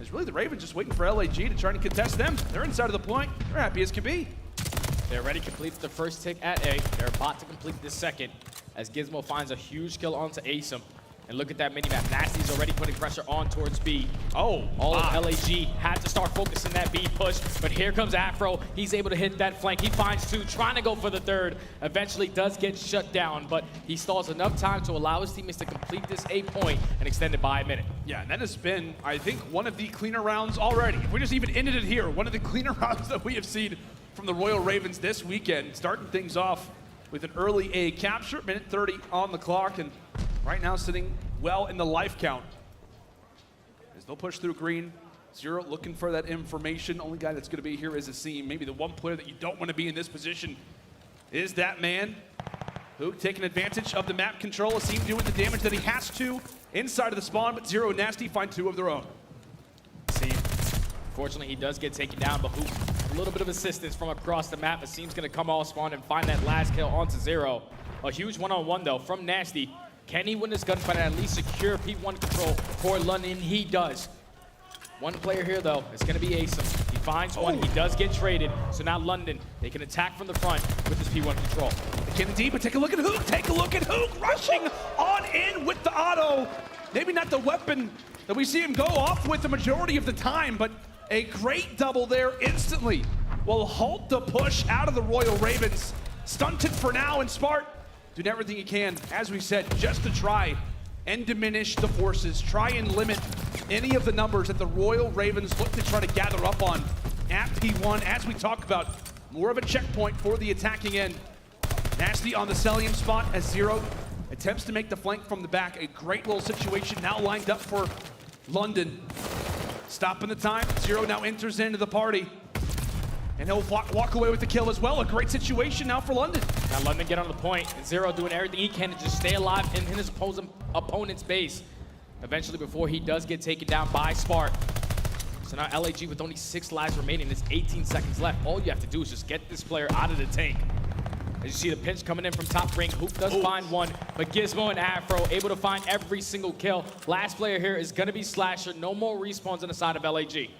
It's really the Ravens just waiting for LAG to try to contest them. They're inside of the point. They're happy as can be. They already completed the first tick at A. They're about to complete the second as Gizmo finds a huge kill onto aBeZy. And look at that minimap. Nasty's already putting pressure on towards B. Oh, all of LAG had to start focusing that B push, but here comes Afro. He's able to hit that flank. He finds 2, trying to go for the 3rd. Eventually does get shut down, but he stalls enough time to allow his teammates to complete this A point and extend it by a minute. Yeah, and that has been, I think, one of the cleaner rounds already. If we just even ended it here, one of the cleaner rounds that we have seen from the Royal Ravens this weekend, starting things off with an early A capture, minute 30 on the clock, and right now sitting well in the life count. As they'll push through green, Zero looking for that information. Only guy that's gonna be here is aCeam. Maybe the one player that you don't wanna be in this position is that man. Hook taking advantage of the map control. aCeam doing the damage that he has to inside of the spawn, but Zero and Nasty find 2 of their own. aCeam, fortunately he does get taken down, but Hook, a little bit of assistance from across the map. aCeam's gonna come all spawn and find that last kill onto Zero. A huge one-on-one though from Nasty. Can he win this gunfight and at least secure P1 control for London? He does. One player here though, it's gonna be aBeZy. He finds one, he does get traded. So now London, they can attack from the front with this P1 control. They can indeed, but take a look at Hook. Take a look at Hook rushing on in with the auto. Maybe not the weapon that we see him go off with the majority of the time, but a great double there instantly will halt the push out of the Royal Ravens. Stunted for now, and Smart doing everything he can, as we said, just to try and diminish the forces, try and limit any of the numbers that the Royal Ravens look to try to gather up on at P1. As we talk about, more of a checkpoint for the attacking end. Nasty on the Cellium spot as Zero attempts to make the flank from the back. A great little situation now lined up for London. Stopping the time, Zero now enters into the party. And he'll walk away with the kill as well. A great situation now for London. Now London get on the point. Zero doing everything he can to just stay alive in his opponent's base. Eventually, before he does get taken down by Spark. So now LAG with only 6 lives remaining, there's 18 seconds left. All you have to do is just get this player out of the tank. As you see the pinch coming in from top ring, Hoop does find one, but Gizmo and Afro able to find every single kill. Last player here is gonna be Slasher. No more respawns on the side of LAG.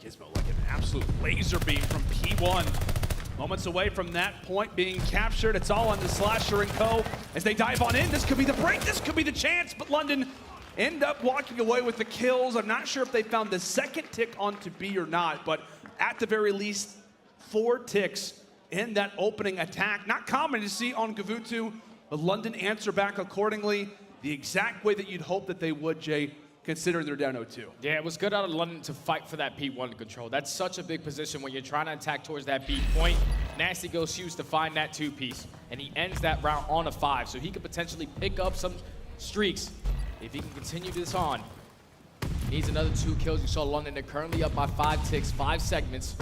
Gizmo like an absolute laser beam from P1. Moments away from that point being captured. It's all on the Slasher and Co. As they dive on in, this could be the break, this could be the chance, but London end up walking away with the kills. I'm not sure if they found the second tick onto B or not, but at the very least, 4 ticks in that opening attack. Not common to see on Gavutu, but London answer back accordingly, the exact way that you'd hope that they would, Jay, considering they're down 0-2. Yeah, it was good out of London to fight for that P1 control. That's such a big position when you're trying to attack towards that B point. Nasty goes Hughes to find that 2-piece, and he ends that round on a 5, so he could potentially pick up some streaks if he can continue this on. He needs another 2 kills. You saw London, they're currently up by 5 ticks, 5 segments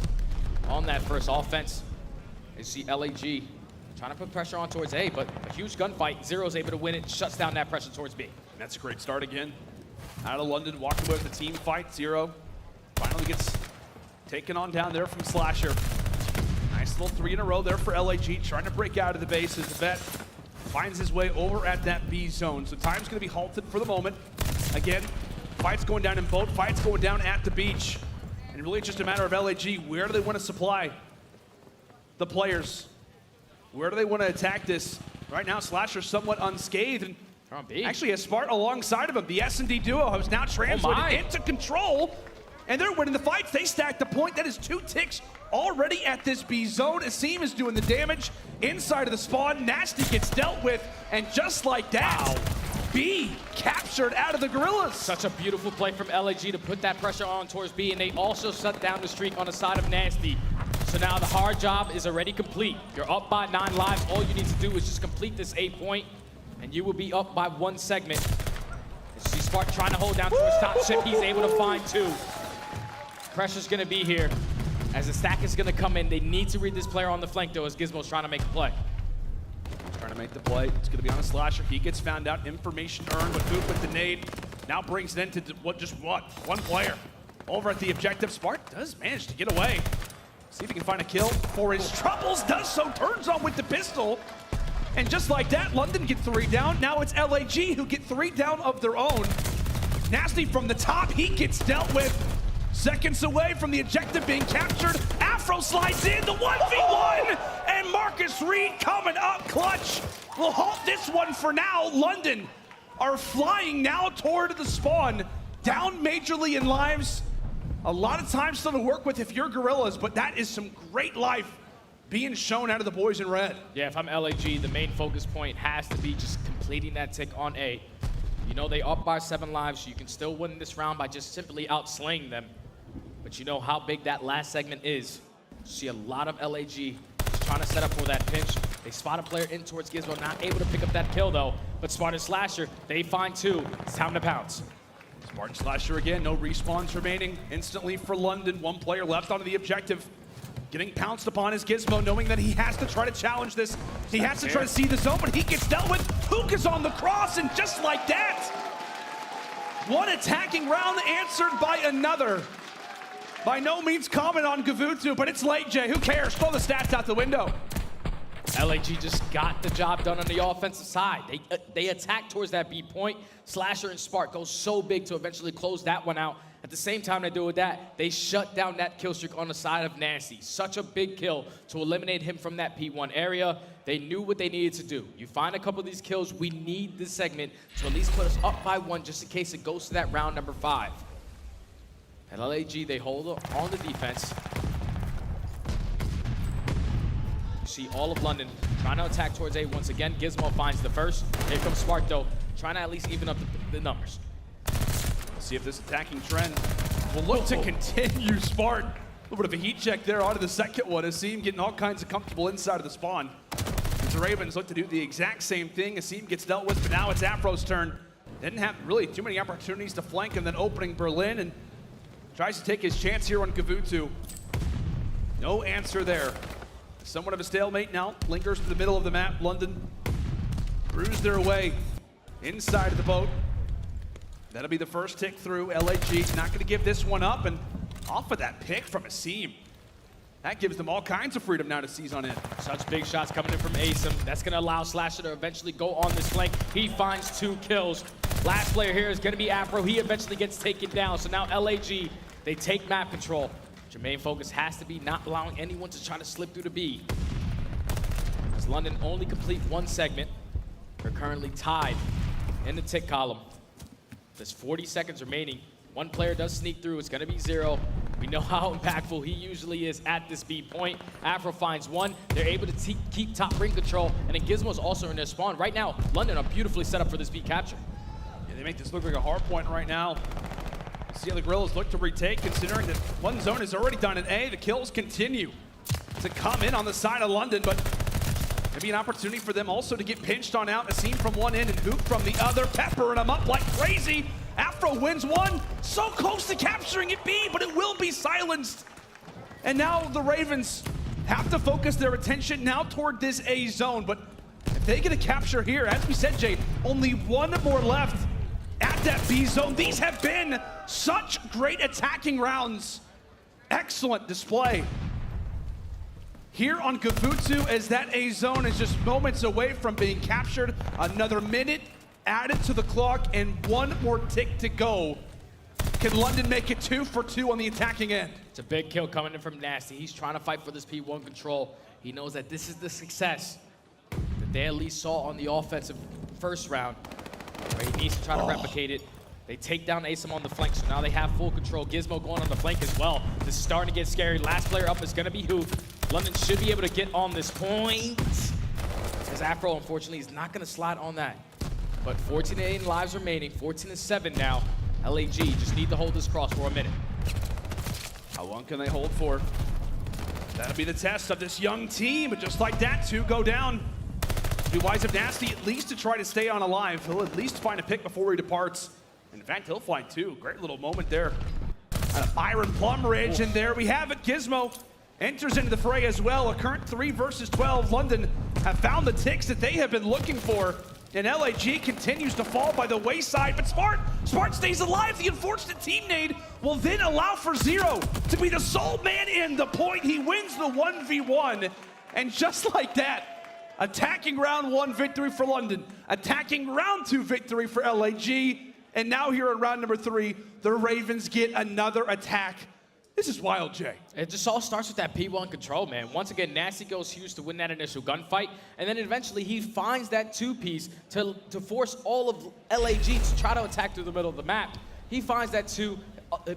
on that first offense. You see LAG trying to put pressure on towards A, but a huge gunfight. Zero's able to win it, shuts down that pressure towards B. And that's a great start again. Out of London, walking away with the team fight. Zero finally gets taken on down there from Slasher. Nice little 3 in a row there for LAG, trying to break out of the base as the vet finds his way over at that B zone. So time's gonna be halted for the moment. Again, fights going down in boat, fights going down at the beach. And really just a matter of LAG, where do they want to supply the players? Where do they want to attack this? Right now, Slasher's somewhat unscathed, and actually has Spart alongside of him. The S&D duo has now translated into control, and they're winning the fights. They stacked the point. That is 2 ticks already at this B zone. Asim is doing the damage inside of the spawn. Nasty gets dealt with, and just like that, B captured out of the Guerrillas. Such a beautiful play from LAG to put that pressure on towards B, and they also shut down the streak on the side of Nasty. So now the hard job is already complete. You're up by 9 lives. All you need to do is just complete this A point, and you will be up by 1 segment. You see Spark trying to hold down towards top ship. He's able to find 2. Pressure's gonna be here. As the stack is gonna come in, they need to read this player on the flank though, as Gizmo's trying to make a play. Trying to make the play. It's gonna be on a Slasher. He gets found out. Information earned, but Hoop with the nade now brings it into just one player. Over at the objective, Spark does manage to get away. See if he can find a kill for his troubles. Does so, turns on with the pistol. And just like that, London get 3 down. Now it's LAG who get 3 down of their own. Nasty from the top, he gets dealt with. Seconds away from the objective being captured. Afro slides in, the 1v1, and Marcus Reed coming up clutch. We'll halt this one for now. London are flying now toward the spawn, down majorly in lives. A lot of time still to work with if you're Guerrillas, but that is some great life being shown out of the boys in red. Yeah, if I'm LAG, the main focus point has to be just completing that tick on A. You know they up by 7 lives, so you can still win this round by just simply outslaying them. But you know how big that last segment is. You see a lot of LAG just trying to set up for that pinch. They spot a player in towards Gizmo, not able to pick up that kill though. But Spartan Slasher, they find 2. It's time to pounce. Spartan Slasher again, no respawns remaining instantly for London. 1 player left onto the objective. Getting pounced upon is Gizmo, knowing that he has to try to challenge this. He has to try to see the zone, but he gets dealt with. Hook is on the cross, and just like that, 1 attacking round answered by another. By no means common on Gavutu, but it's late, Jay. Who cares? Throw the stats out the window. LAG just got the job done on the offensive side. They attack towards that B point. Slasher and Spark go so big to eventually close that one out. At the same time they do with that, they shut down that kill streak on the side of Nasty. Such a big kill to eliminate him from that P1 area. They knew what they needed to do. You find a couple of these kills, we need this segment to at least put us up by 1 just in case it goes to that round number 5. At LAG, they hold on the defense. You see all of London trying to attack towards A once again. Gizmo finds the first. Here comes Spark, though, trying to at least even up the numbers. See if this attacking trend will look to continue. Smart. A little bit of a heat check there onto the second one. aBeZy getting all kinds of comfortable inside of the spawn. The Ravens look to do the exact same thing. aBeZy gets dealt with, but now it's Afro's turn. Didn't have really too many opportunities to flank, and then opening Berlin, and tries to take his chance here on Kavutu. No answer there. Somewhat of a stalemate now. Lingers to the middle of the map. London bruise their way inside of the boat. That'll be the first tick through. LAG not going to give this one up, and off of that pick from aBeZy. That gives them all kinds of freedom now to seize on it. Such big shots coming in from aBeZy. That's going to allow Slasher to eventually go on this flank. He finds 2 kills. Last player here is going to be Afro. He eventually gets taken down. So now LAG, they take map control. Your main focus has to be not allowing anyone to try to slip through the B. As London only complete 1 segment, they're currently tied in the tick column. There's 40 seconds remaining. 1 player does sneak through. It's going to be 0. We know how impactful he usually is at this B point. Afro finds 1. They're able to keep top ring control, and then Gizmo's also in their spawn. Right now, London are beautifully set up for this B capture. Yeah, they make this look like a hard point right now. See how the Guerrillas look to retake, considering that 1 zone is already done in A. The kills continue to come in on the side of London, but maybe an opportunity for them also to get pinched on out. aBeZy from one end and Hoop from the other, peppering them up like crazy. Afro wins 1, so close to capturing it B, but it will be silenced. And now the Ravens have to focus their attention now toward this A zone, but if they get a capture here, as we said, Jay, only 1 more left at that B zone. These have been such great attacking rounds. Excellent display here on Kavutu, as that A zone is just moments away from being captured. Another minute added to the clock and 1 more tick to go. Can London make it 2 for 2 on the attacking end? It's a big kill coming in from Nasty. He's trying to fight for this P1 control. He knows that this is the success that they at least saw on the offensive first round, where he needs to try to replicate it. They take down aBeZy on the flank, so now they have full control. Gizmo going on the flank as well. This is starting to get scary. Last player up is going to be Hoop. London should be able to get on this point, as Afro, unfortunately, is not going to slide on that. But 14-8 lives remaining, 14-7 now. LAG just need to hold this cross for a minute. How long can they hold for? That'll be the test of this young team, but just like that, 2 go down. Be wise of Nasty at least to try to stay on alive. He'll at least find a pick before he departs. In fact, he'll find 2. Great little moment there. Byron Plumridge, and there we have it. Gizmo enters into the fray as well. A current 3 versus 12. London have found the ticks that they have been looking for. And LAG continues to fall by the wayside, but Smart stays alive. The unfortunate team nade will then allow for Zero to be the sole man in the point. He wins the 1v1, and just like that, attacking round 1 victory for London, attacking round 2 victory for LAG, and now here in round number 3, the Ravens get another attack. This is wild, Jay. It just all starts with that P1 control, man. Once again, Nasty goes huge to win that initial gunfight, and then eventually he finds that 2-piece to force all of LAG to try to attack through the middle of the map. He finds that 2.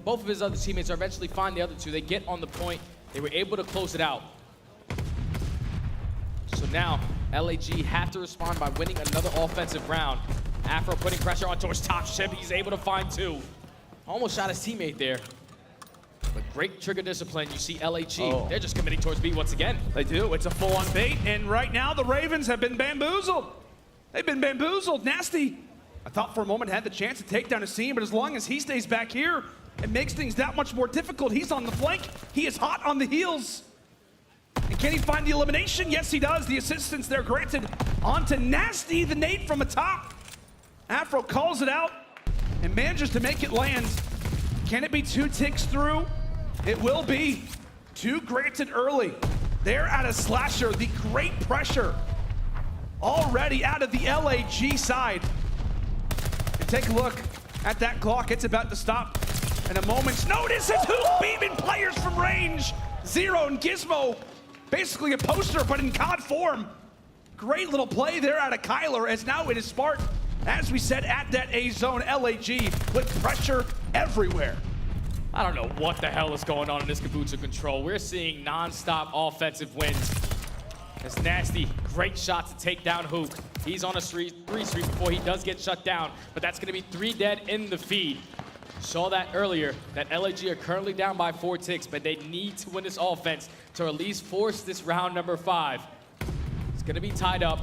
Both of his other teammates eventually find the other 2. They get on the point. They were able to close it out. So now, LAG have to respond by winning another offensive round. Afro putting pressure on towards top Simp. He's able to find 2. Almost shot his teammate there. But great trigger discipline. You see LAG, they're just committing towards B once again. They do. It's a full-on bait, and right now the Ravens have been bamboozled. They've been bamboozled. Nasty, I thought for a moment had the chance to take down aBeZy, but as long as he stays back here, it makes things that much more difficult. He's on the flank. He is hot on the heels. And can he find the elimination? Yes, he does. The assistance there granted onto Nasty, the nade from the top. Afro calls it out and manages to make it land. Can it be 2 ticks through? It will be. 2 granted early. They're out of Slasher. The great pressure already out of the LAG side. And take a look at that clock. It's about to stop in a moment's notice. It's Hoop beaming players from range. Zero and Gizmo, basically a poster, but in COD form. Great little play there out of Kyler, as now it is Smart, as we said, at that A zone. LAG with pressure everywhere. I don't know what the hell is going on in this Kavutu control. We're seeing non-stop offensive wins. It's Nasty. Great shot to take down Hook. He's on a 3 streak before he does get shut down, but that's going to be 3 dead in the feed. Saw that earlier, that LAG are currently down by 4 ticks, but they need to win this offense to at least force this round number 5. It's going to be tied up.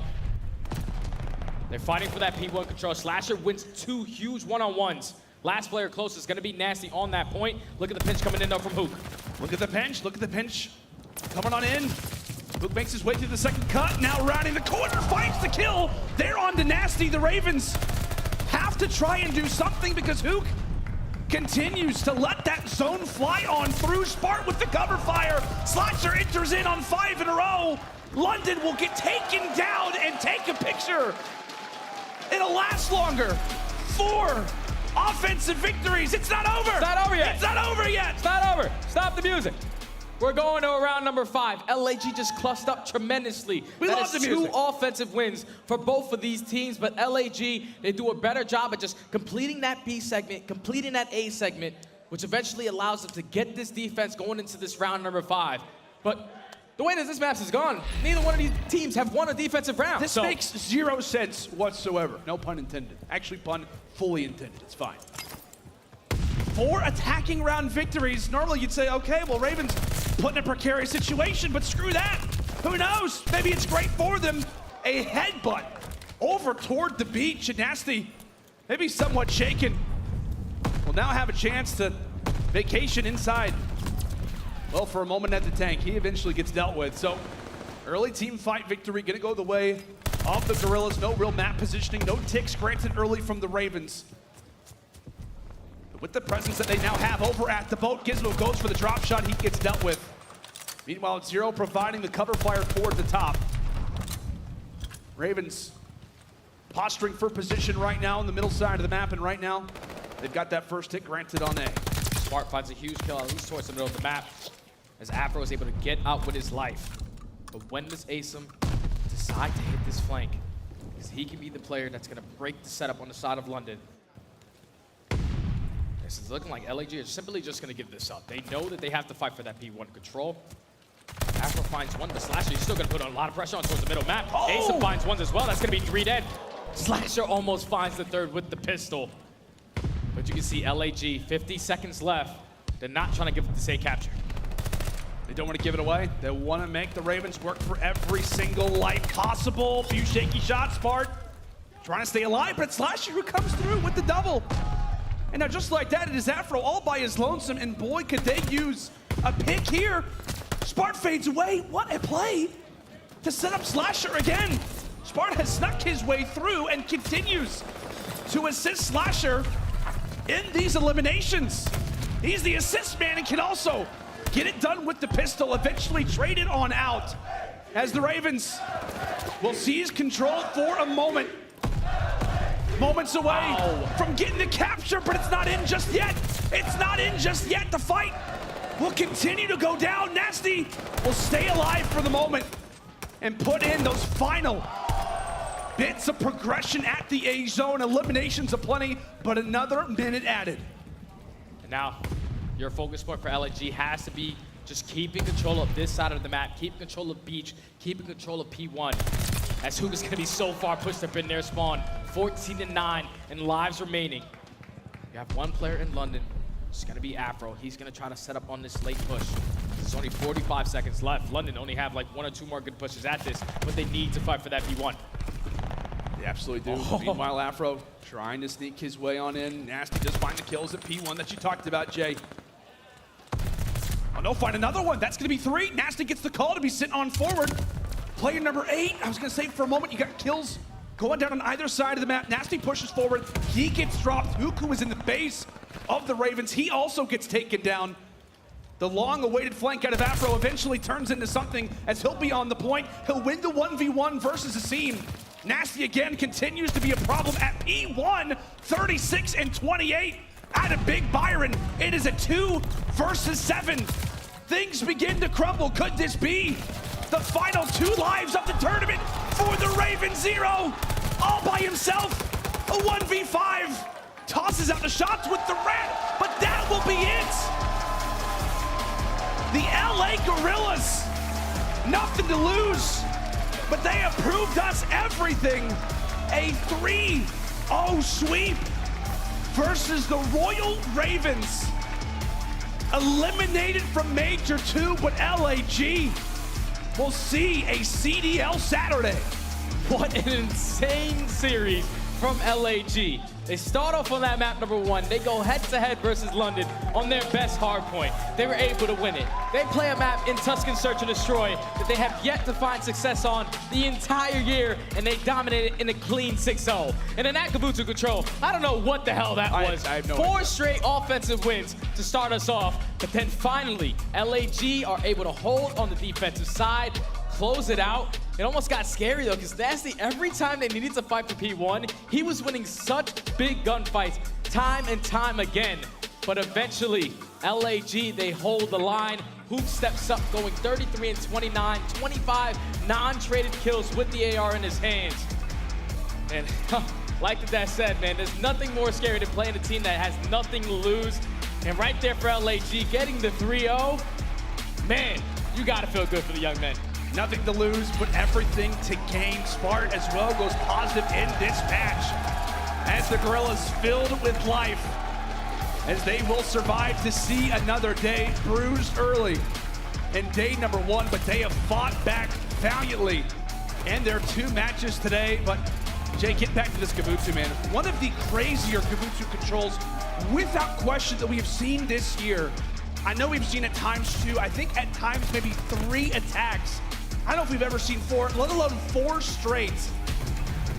They're fighting for that P1 control. Slasher wins 2 huge one-on-ones. Last player close is going to be Nasty on that point. Look at the pinch coming in though from Hook. Look at the pinch, look at the pinch. Coming on in. Hook makes his way through the second cut, now rounding the corner, finds the kill. They're on to Nasty. The Ravens have to try and do something because Hook continues to let that zone fly on through. Spart with the cover fire. Slasher enters in on 5 in a row. London will get taken down and take a picture. It'll last longer. 4 offensive victories. It's not over. It's not over yet. It's not over yet. It's not over. Stop the music. We're going to round number 5. LAG just clutched up tremendously. We That love is the 2 music. offensive wins for both of these teams, but LAG, they do a better job at just completing that B segment, completing that A segment, which eventually allows them to get this defense going into this round number 5. But the way that this match has gone, neither one of these teams have won a defensive round. This makes 0 sense whatsoever. No pun intended. Actually, pun fully intended. It's fine. 4 attacking round victories. Normally you'd say, okay, well, Ravens put in a precarious situation, but screw that. Who knows? Maybe it's great for them. A headbutt over toward the beach. And Nasty, maybe somewhat shaken, will now have a chance to vacation inside. Well, for a moment at the tank, he eventually gets dealt with. So early team fight victory gonna go the way of the Guerrillas. No real map positioning, no ticks granted early from the Ravens. With the presence that they now have over at the boat, Gizmo goes for the drop shot, he gets dealt with. Meanwhile, it's Zero providing the cover fire toward the top. Ravens posturing for position right now on the middle side of the map, and right now, they've got that first hit granted on A. Smart finds a huge kill at least towards the middle of the map, as Afro is able to get out with his life. But when does ASIM decide to hit this flank? Because he can be the player that's going to break the setup on the side of London. It's looking like LAG is simply just going to give this up. They know that they have to fight for that P1 control. Afro finds one, but Slasher is still going to put a lot of pressure on towards the middle map. ASIM finds one as well. That's going to be 3 dead. Slasher almost finds the 3rd with the pistol. But you can see LAG, 50 seconds left. They're not trying to give it the safe capture. They don't want to give it away. They want to make the Ravens work for every single life possible. Few shaky shots, Spart trying to stay alive, but it's Slasher who comes through with the double. And now just like that, it is Afro all by his lonesome, and boy, could they use a pick here. Spart fades away. What a play to set up Slasher again. Spart has snuck his way through and continues to assist Slasher in these eliminations. He's the assist man and can also get it done with the pistol, eventually trade it on out, as the Ravens will seize control for a moment. Moments away from getting the capture, but it's not in just yet. It's not in just yet. The fight will continue to go down. Nasty will stay alive for the moment and put in those final bits of progression at the A zone. Eliminations aplenty, but another minute added. And now, your focus point for LAG has to be just keeping control of this side of the map, keeping control of Beach, keeping control of P1. As Hook is going to be so far pushed up in their spawn. 14-9 and lives remaining. You have one player in London. It's going to be Afro. He's going to try to set up on this late push. There's only 45 seconds left. London only have like 1 or 2 more good pushes at this, but they need to fight for that P1. They absolutely do. Meanwhile, Afro trying to sneak his way on in. Nasty does find the kills at P1 that you talked about, Jay. Oh no, find another one. That's going to be 3. Nasty gets the call to be sent on forward. Player number 8, I was going to say for a moment, you got kills going down on either side of the map. Nasty pushes forward. He gets dropped. Huku is in the base of the Ravens. He also gets taken down. The long-awaited flank out of Afro eventually turns into something as he'll be on the point. He'll win the 1v1 versus Asim. Nasty again continues to be a problem at P1, 36-28 out of Big Byron. It is a 2 versus 7. Things begin to crumble. Could this be the final 2 lives of the tournament for the Raven? Zero, all by himself, a 1v5. Tosses out the shots with the rat, but that will be it. The LA Guerrillas, nothing to lose. but they have proved us everything. A 3-0 sweep versus the Royal Ravens. Eliminated from Major 2, but LAG will see a CDL Saturday. What an insane series from LAG. They start off on that map number 1. They go head-to-head versus London on their best hardpoint. They were able to win it. They play a map in Tuscan Search and Destroy that they have yet to find success on the entire year, and they dominated in a clean 6-0. And in that Kabuto control, I don't know what the hell that was. I have no 4 idea. straight offensive wins to start us off, but then finally, LAG are able to hold on the defensive side, close it out. It almost got scary though, because Dashy, every time they needed to fight for P1, he was winning such big gunfights time and time again. But eventually, LAG, they hold the line. Hoop steps up, going 33 and 29, 25 non-traded kills with the AR in his hands. And like the Dash said, man, there's nothing more scary than playing a team that has nothing to lose. And right there for LAG, getting the 3-0, man, you gotta feel good for the young men. Nothing to lose, but everything to gain. Smart as well goes positive in this match. As the Guerrillas filled with life, as they will survive to see another day. Bruised early in day number 1, but they have fought back valiantly in their 2 matches today. But Jay, get back to this Kabuto, man. One of the crazier Kabuto controls, without question, that we have seen this year. I know we've seen at times 2, I think at times maybe 3 attacks. I don't know if we've ever seen 4, let alone 4 straight.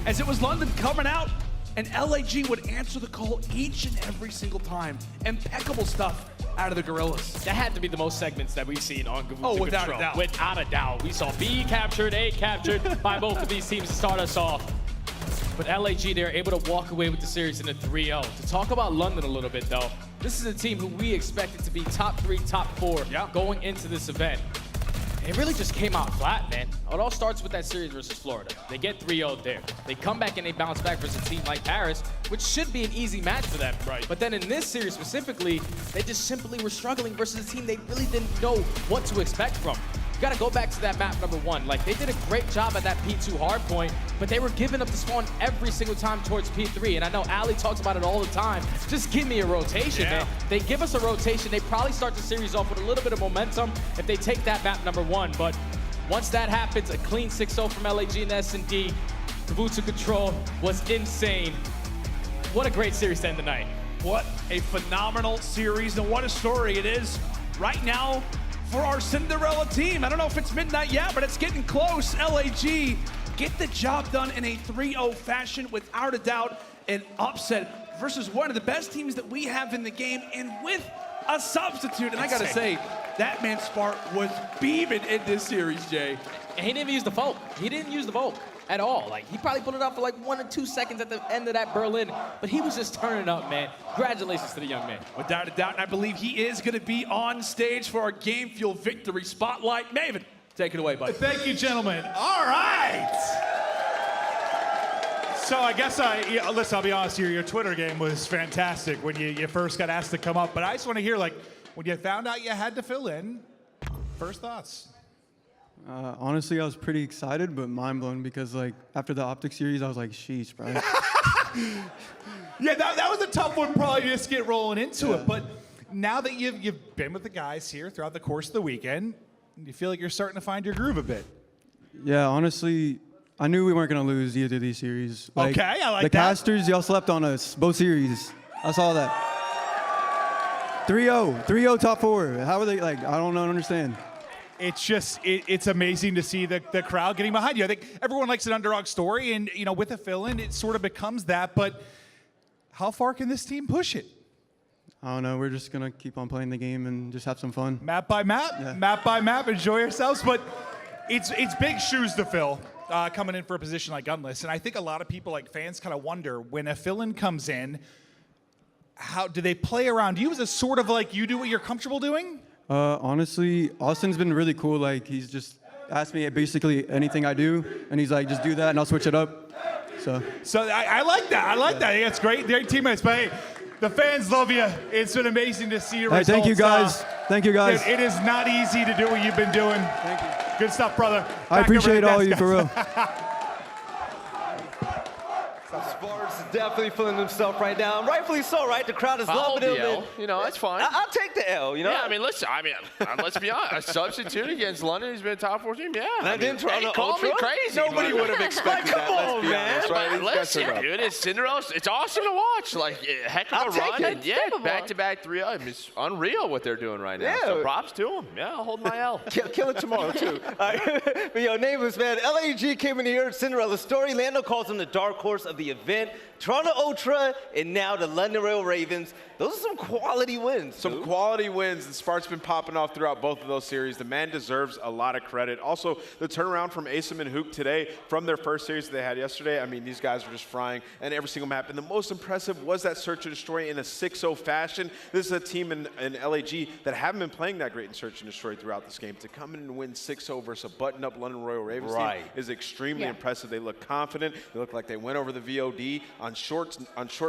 As it was London coming out, and LAG would answer the call each and every single time. Impeccable stuff out of the Guerrillas. That had to be the most segments that we've seen on Kabuto Oh, without Control. a doubt. Without a doubt. We saw B captured, A captured by both of these teams to start us off. But LAG, they're able to walk away with the series in a 3-0. To talk about London a little bit, though, this is a team who we expected to be top 3, top 4 going into this event. It really just came out flat, man. It all starts with that series versus Florida. They get 3-0 there. They come back and they bounce back versus a team like Paris, which should be an easy match for them. Right. But then in this series specifically, they just simply were struggling versus a team they really didn't know what to expect from. You gotta go back to that map number 1. Like, they did a great job at that P2 hardpoint, but they were giving up the spawn every single time towards P3. And I know aLLeY talks about it all the time. Just give me a rotation, man. They give us a rotation. They probably start the series off with a little bit of momentum if they take that map number 1. But once that happens, a clean 6-0 from LAG and S&D. Kabuto Control was insane. What a great series to end the night. What a phenomenal series, and what a story it is right now for our Cinderella team. I don't know if it's midnight yet, but it's getting close. LAG get the job done in a 3-0 fashion, without a doubt, an upset versus one of the best teams that we have in the game, and with a substitute. And I gotta say, that man Spark was beaming in this series, Jay. And he didn't even use the Volk. He didn't use the Volk at all. Like, he probably put it up for like 1 or 2 seconds at the end of that Berlin, but he was just turning up, man. Congratulations to the young man. Without a doubt, and I believe he is gonna be on stage for our Game Fuel Victory Spotlight. Maven, take it away, buddy. Thank you, gentlemen. All right. So I guess listen, I'll be honest here, your Twitter game was fantastic when you first got asked to come up, but I just want to hear, like, when you found out you had to fill in, first thoughts. Honestly, I was pretty excited, but mind blown, because like after the OpTic series, I was like, sheesh, bro. Yeah, that was a tough one, probably just get rolling into it. But now that you've been with the guys here throughout the course of the weekend, you feel like you're starting to find your groove a bit. Yeah, honestly, I knew we weren't gonna lose either of these series. Like, okay, I like the that. casters, y'all slept on us both series. I saw that. 3-0 top 4. How are they, like, I don't understand. It's just, it's amazing to see the crowd getting behind you. I think everyone likes an underdog story, and you know, with a fill-in, it sort of becomes that. But how far can this team push it? I don't know. We're just gonna keep on playing the game and just have some fun. Map by map, map by map, enjoy yourselves. But it's big shoes to fill coming in for a position like Gunless. And I think a lot of people, like fans, kind of wonder when a fill-in comes in, how do they play around you? Is it sort of like you do what you're comfortable doing? Honestly, Austin's been really cool. Like, he's just asked me basically anything I do, and he's like, just do that and I'll switch it up. So I like that. I like that. I think that's great. They're teammates. But hey, the fans love you. It's been amazing to see your results. Thank you guys. Thank you guys. It is not easy to do what you've been doing. Thank you. Good stuff, brother. I appreciate all desk, you, for real. Sparks is definitely feeling himself right now. And rightfully so, right? The crowd is I'll loving hold him. the L. and- You know, that's fine. I'll take the L, you know? Yeah, I mean, listen, let's be honest. A substitute against London who's been a top 4 team, yeah. London, Toronto, hey, call me Ultra? crazy. Nobody but- would have expected Come that, let's on, be man. honest, right? But These guys listen, are up. dude, it's Cinderella. It's awesome to watch. Like, heck of I'll a take run. it. And yeah, Unskippable. back-to-back 3-0. I mean, it's unreal what they're doing right now. Yeah. So props to them. Yeah, I'll hold my L. Kill it tomorrow, too. All right. But, yo, Nameless, man. LAG came in here. Cinderella story. Lando calls him the dark horse of the event. Toronto Ultra, and now the London Royal Ravens. Those are some quality wins. Some dude. quality wins. The spark's been popping off throughout both of those series. The man deserves a lot of credit. Also, the turnaround from Asim and Hook today from their first series that they had yesterday. I mean, these guys were just frying in every single map. And the most impressive was that Search and Destroy in a 6-0 fashion. This is a team in LAG that haven't been playing that great in Search and Destroy throughout this game. To come in and win 6-0 versus a button-up London Royal Ravens team is extremely impressive. They look confident. They look like they went over the VOD on short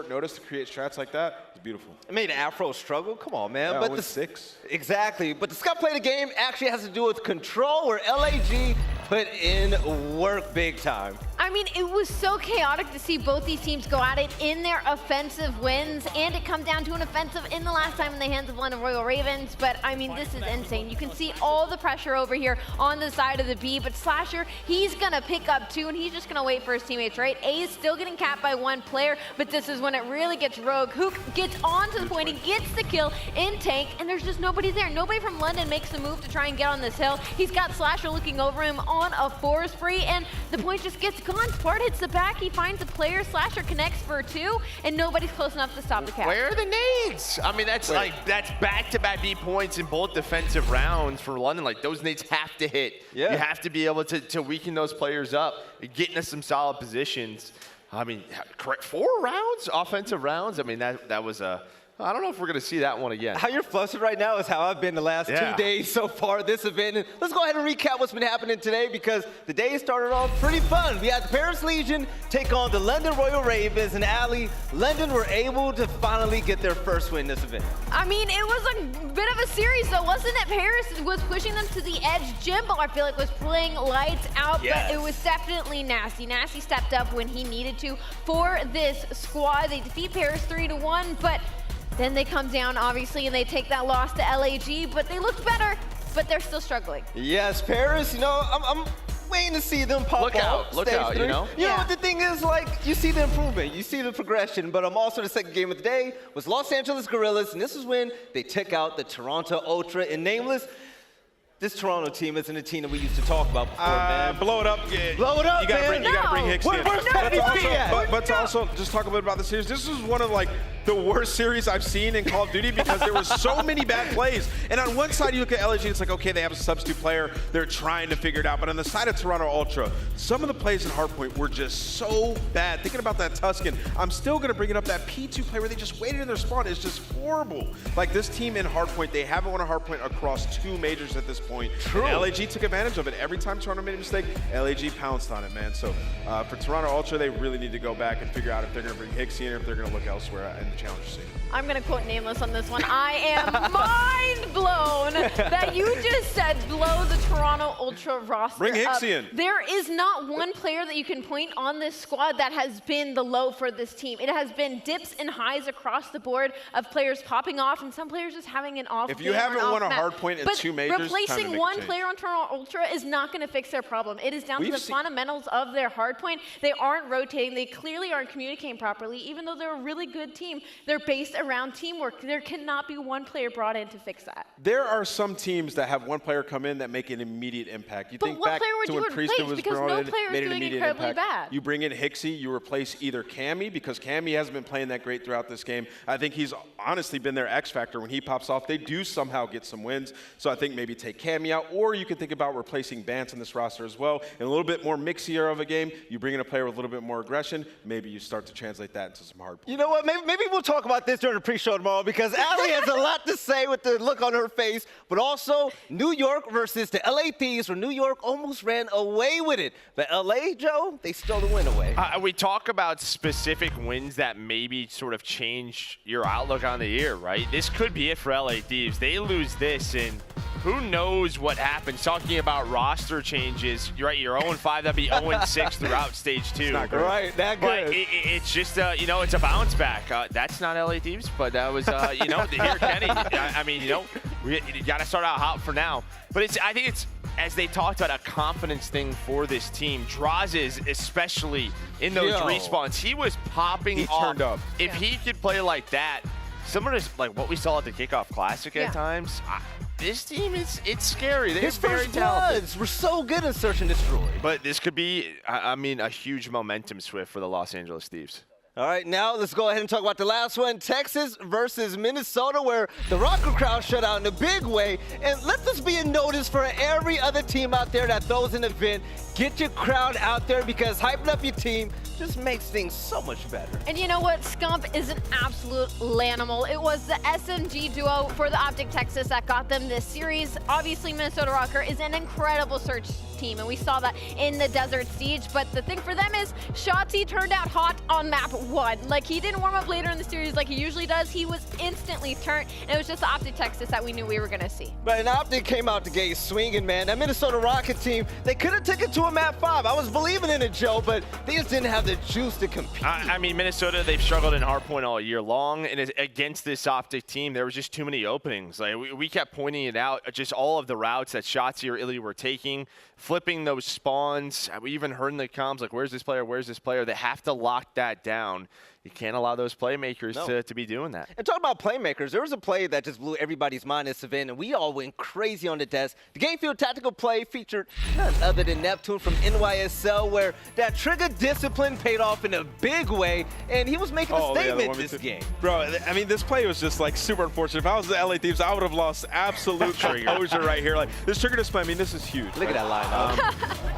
notice to create strats like that. It's beautiful. It made Afro struggle. Come on, man. Yeah, but with the 6. Exactly. But the Scump play the game actually has to do with control, where LAG put in work big time. I mean, it was so chaotic to see both these teams go at it in their offensive wins, and it come down to an offensive in the last time in the hands of London Royal Ravens. But I mean, this is insane. You can see all the pressure over here on the side of the B, but Slasher, he's gonna pick up 2, and he's just gonna wait for his teammates, right? A is still getting capped by 1 player, but this is when it really gets rogue. Hook gets onto the point, he gets the kill in tank, and there's just nobody there. Nobody from London makes the move to try and get on this hill. He's got Slasher looking over him on a forest free, and the point just gets gone. Spart hits the back, he finds a player, Slasher connects for 2, and nobody's close enough to stop the cap. Where are the nades? I mean, that's that's back-to-back B points in both defensive rounds for London. Like, those nades have to hit. Yeah. You have to be able to weaken those players up, get into some solid positions. I mean, correct, 4 rounds, offensive rounds. I mean, that was a. I don't know if we're going to see that one again. How you're flustered right now is how I've been the last 2 days so far this event. And let's go ahead and recap what's been happening today, because the day started off pretty fun. We had the Paris Legion take on the London Royal Ravens, and aLLeY, London were able to finally get their first win this event. I mean, it was a bit of a series, though, wasn't it? Paris was pushing them to the edge. Jimbo, I feel like, was playing lights out, but it was definitely Nasty. Nasty stepped up when he needed to for this squad. They defeat Paris 3-1, but then they come down, obviously, and they take that loss to LAG, but they looked better, but they're still struggling. Yes, Paris, you know, I'm waiting to see them pop Look out, look out, you know? You know what the thing is, like, you see the improvement, you see the progression, but also the second game of the day was Los Angeles Guerrillas, and this is when they took out the Toronto Ultra. And Nameless, this Toronto team isn't a team that we used to talk about before, man. Blow it up. Yeah, blow it up, you gotta man. Bring, you gotta bring Hicks in. Where's Standy at? But to also just talk a bit about the series. This was one of like the worst series I've seen in Call of Duty, because there were so many bad plays. And on one side, you look at LAG, it's like, okay, they have a substitute player. They're trying to figure it out. But on the side of Toronto Ultra, some of the plays in Hardpoint were just so bad. Thinking about that Tuscan, I'm still going to bring it up. That P2 play where they just waited in their spawn is just horrible. Like, this team in Hardpoint, they haven't won a Hardpoint across 2 majors at this point. True. And LAG took advantage of it. Every time Toronto made a mistake, LAG pounced on it, man. So for Toronto Ultra, they really need to go back and figure out if they're going to bring Hicks in or if they're going to look elsewhere in the challenger scene. I'm going to quote Nameless on this one. I am mind blown that you just said blow the Toronto Ultra roster Bring Hicks up. in. There is not one player that you can point on this squad that has been the low for this team. It has been dips and highs across the board of players popping off and some players just having an off If game you or haven't an won off a map. hard point in But 2 majors, time to replacing make a one change. player on Toronto Ultra is not going to fix their problem. It is down to We've the seen- fundamentals of their hard point. They aren't rotating. They clearly aren't communicating properly. Even though they're a really good team, they're based around teamwork. There cannot be one player brought in to fix that. There are some teams that have one player come in that make an immediate impact. You But think what back player would to you when replace? Priestahh was Because brought no in, player is made an doing immediate incredibly impact. bad. You bring in Hicksy, you replace either Cammy, because Cammy hasn't been playing that great throughout this game. I think he's honestly been their X factor. When he pops off, they do somehow get some wins. So I think maybe take Cammy out, or you could think about replacing Bance on this roster as well. And a little bit more mixier of a game, you bring in a player with a little bit more aggression, maybe you start to translate that into some hard points. You know what? Maybe we'll talk about this during the pre-show tomorrow, because aLLeY has a lot to say with the look on her face. But also, New York versus the LA Thieves, where New York almost ran away with it. But LA, Joe, they stole the win away. We talk about specific wins that maybe sort of change your outlook on the year, right? This could be it for LA Thieves. They lose this, and who knows what happens? Talking about roster changes, you're right, you're 0-5, that'd be 0-6 throughout stage 2. Not good. Right, that good. But it's just, you know, it's a bounce back. That's not LA Thieves, but that was, you know, here, Kenny. I mean, you know, you got to start out hot for now. But I think it's, as they talked about, a confidence thing for this team. Drazah, especially in those respawns, he was popping off. Turned up. If he could play like that, similar to like what we saw at the Kickoff Classic at times, this team it's scary. They're His very first talented. bloods were so good in Search and Destroy. But this could be, I mean, a huge momentum shift for the Los Angeles Thieves. All right, now let's go ahead and talk about the last one, Texas versus Minnesota, where the Røkkr crowd shut out in a big way. And let this be a notice for every other team out there that throws an event. Get your crowd out there, because hyping up your team just makes things so much better. And you know what? Scump is an absolute lanimal. It was the SMG duo for the OpTic Texas that got them this series. Obviously, Minnesota Røkkr is an incredible search team, and we saw that in the Desert Siege. But the thing for them is Shotzzy turned out hot on map 1. Like, he didn't warm up later in the series like he usually does. He was instantly turned, and it was just the OpTic Texas that we knew we were going to see. But an OpTic came out the gate swinging, man. That Minnesota Røkkr team, they could have taken to a map 5. I was believing in it, Joe, but they just didn't have the juice to compete. I mean, Minnesota, they've struggled in hardpoint all year long, and against this OpTic team, there was just too many openings. Like, we kept pointing it out, just all of the routes that Shotzzy or iLLeY were taking, flipping those spawns. We even heard in the comms, like, where's this player, where's this player? They have to lock that down. You can't allow those playmakers to be doing that. And talking about playmakers, there was a play that just blew everybody's mind this event, and we all went crazy on the desk. The game field tactical play featured none other than Neptune from NYSL, where that trigger discipline paid off in a big way, and he was making a statement this game. Bro, I mean, this play was just like super unfortunate. If I was the LA Thieves, I would have lost absolute composure right here. Like, this trigger display, I mean, this is huge. Look at that line.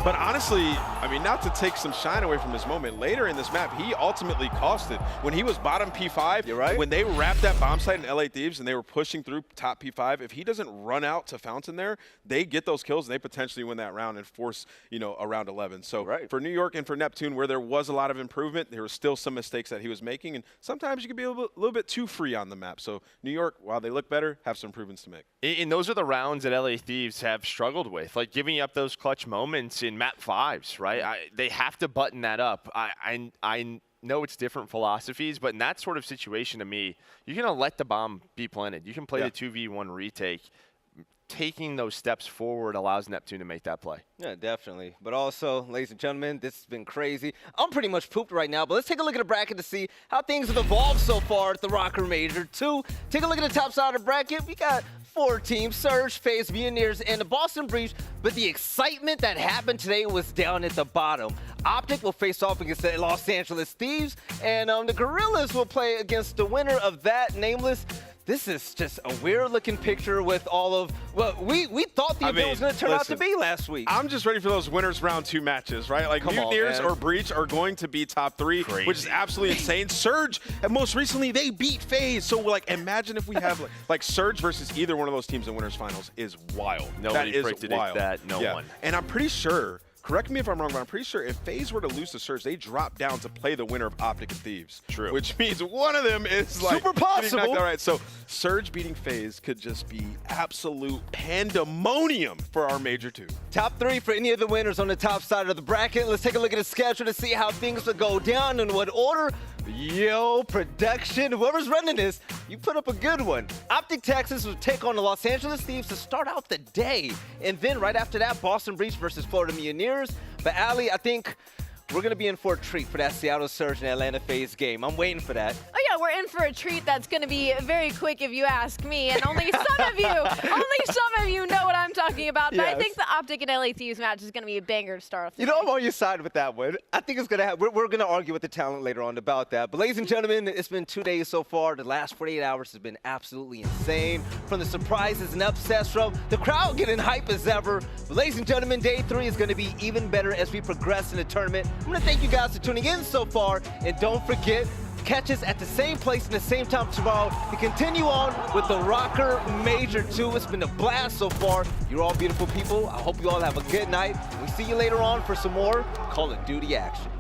But honestly, I mean, not to take some shine away from his moment, later in this map, he ultimately cost it. When he was bottom P5, you're right. When they wrapped that bomb site in LA Thieves and they were pushing through top P5, if he doesn't run out to Fountain there, they get those kills and they potentially win that round and force, you know, a round 11. So for New York and for Neptune, where there was a lot of improvement, there were still some mistakes that he was making, and sometimes you can be a little bit too free on the map. So New York, while they look better, have some improvements to make. And those are the rounds that LA Thieves have struggled with, like giving up those clutch moments in map 5s, right? They have to button that up. I know it's different philosophies, but in that sort of situation, to me, you're going to let the bomb be planted. You can play the 2v1 retake. Taking those steps forward allows Neptune to make that play. Yeah, definitely. But also, ladies and gentlemen, this has been crazy. I'm pretty much pooped right now, but let's take a look at the bracket to see how things have evolved so far at the Røkkr Major 2. Take a look at the top side of the bracket. We got 4 teams, Surge, FaZe, Pioneers, and the Boston Breach. But the excitement that happened today was down at the bottom. OpTic will face off against the Los Angeles Thieves, and the Guerrillas will play against the winner of that, Nameless. This is just a weird-looking picture with all of what we thought the event was going to turn out to be last week. I'm just ready for those winners round 2 matches, right? Like, Mutineers or Breach are going to be top 3, which is absolutely insane. Surge, and most recently, they beat FaZe. So, like, imagine if we have, like Surge versus either one of those teams in winners finals is wild. Nobody predicted that, no one. And I'm pretty sure, correct me if I'm wrong, but I'm pretty sure if FaZe were to lose to Surge, they drop down to play the winner of OpTic and Thieves. True. Which means one of them is like super possible. All right, so Surge beating FaZe could just be absolute pandemonium for our Major 2. Top 3 for any of the winners on the top side of the bracket. Let's take a look at the schedule to see how things will go down in what order. Yo, production, whoever's running this, you put up a good one. OpTic Texas will take on the Los Angeles Thieves to start out the day. And then right after that, Boston Breach versus Florida Mutineers. But aLLeY, I think we're going to be in for a treat for that Seattle Surge and Atlanta FaZe game. I'm waiting for that. Oh yeah, we're in for a treat that's going to be very quick if you ask me, and only some of you know what I'm talking about. But I think the OpTic and LA Thieves match is going to be a banger to start off. You know, I'm on your side with that one. I think it's going to happen. We're going to argue with the talent later on about that. But ladies and gentlemen, it's been 2 days so far. The last 48 hours has been absolutely insane. From the surprises and upsets, from the crowd getting hype as ever. But ladies and gentlemen, day 3 is going to be even better as we progress in the tournament. I'm going to thank you guys for tuning in so far. And don't forget, catch us at the same place and the same time tomorrow to continue on with the Røkkr Major 2. It's been a blast so far. You're all beautiful people. I hope you all have a good night. We see you later on for some more Call of Duty action.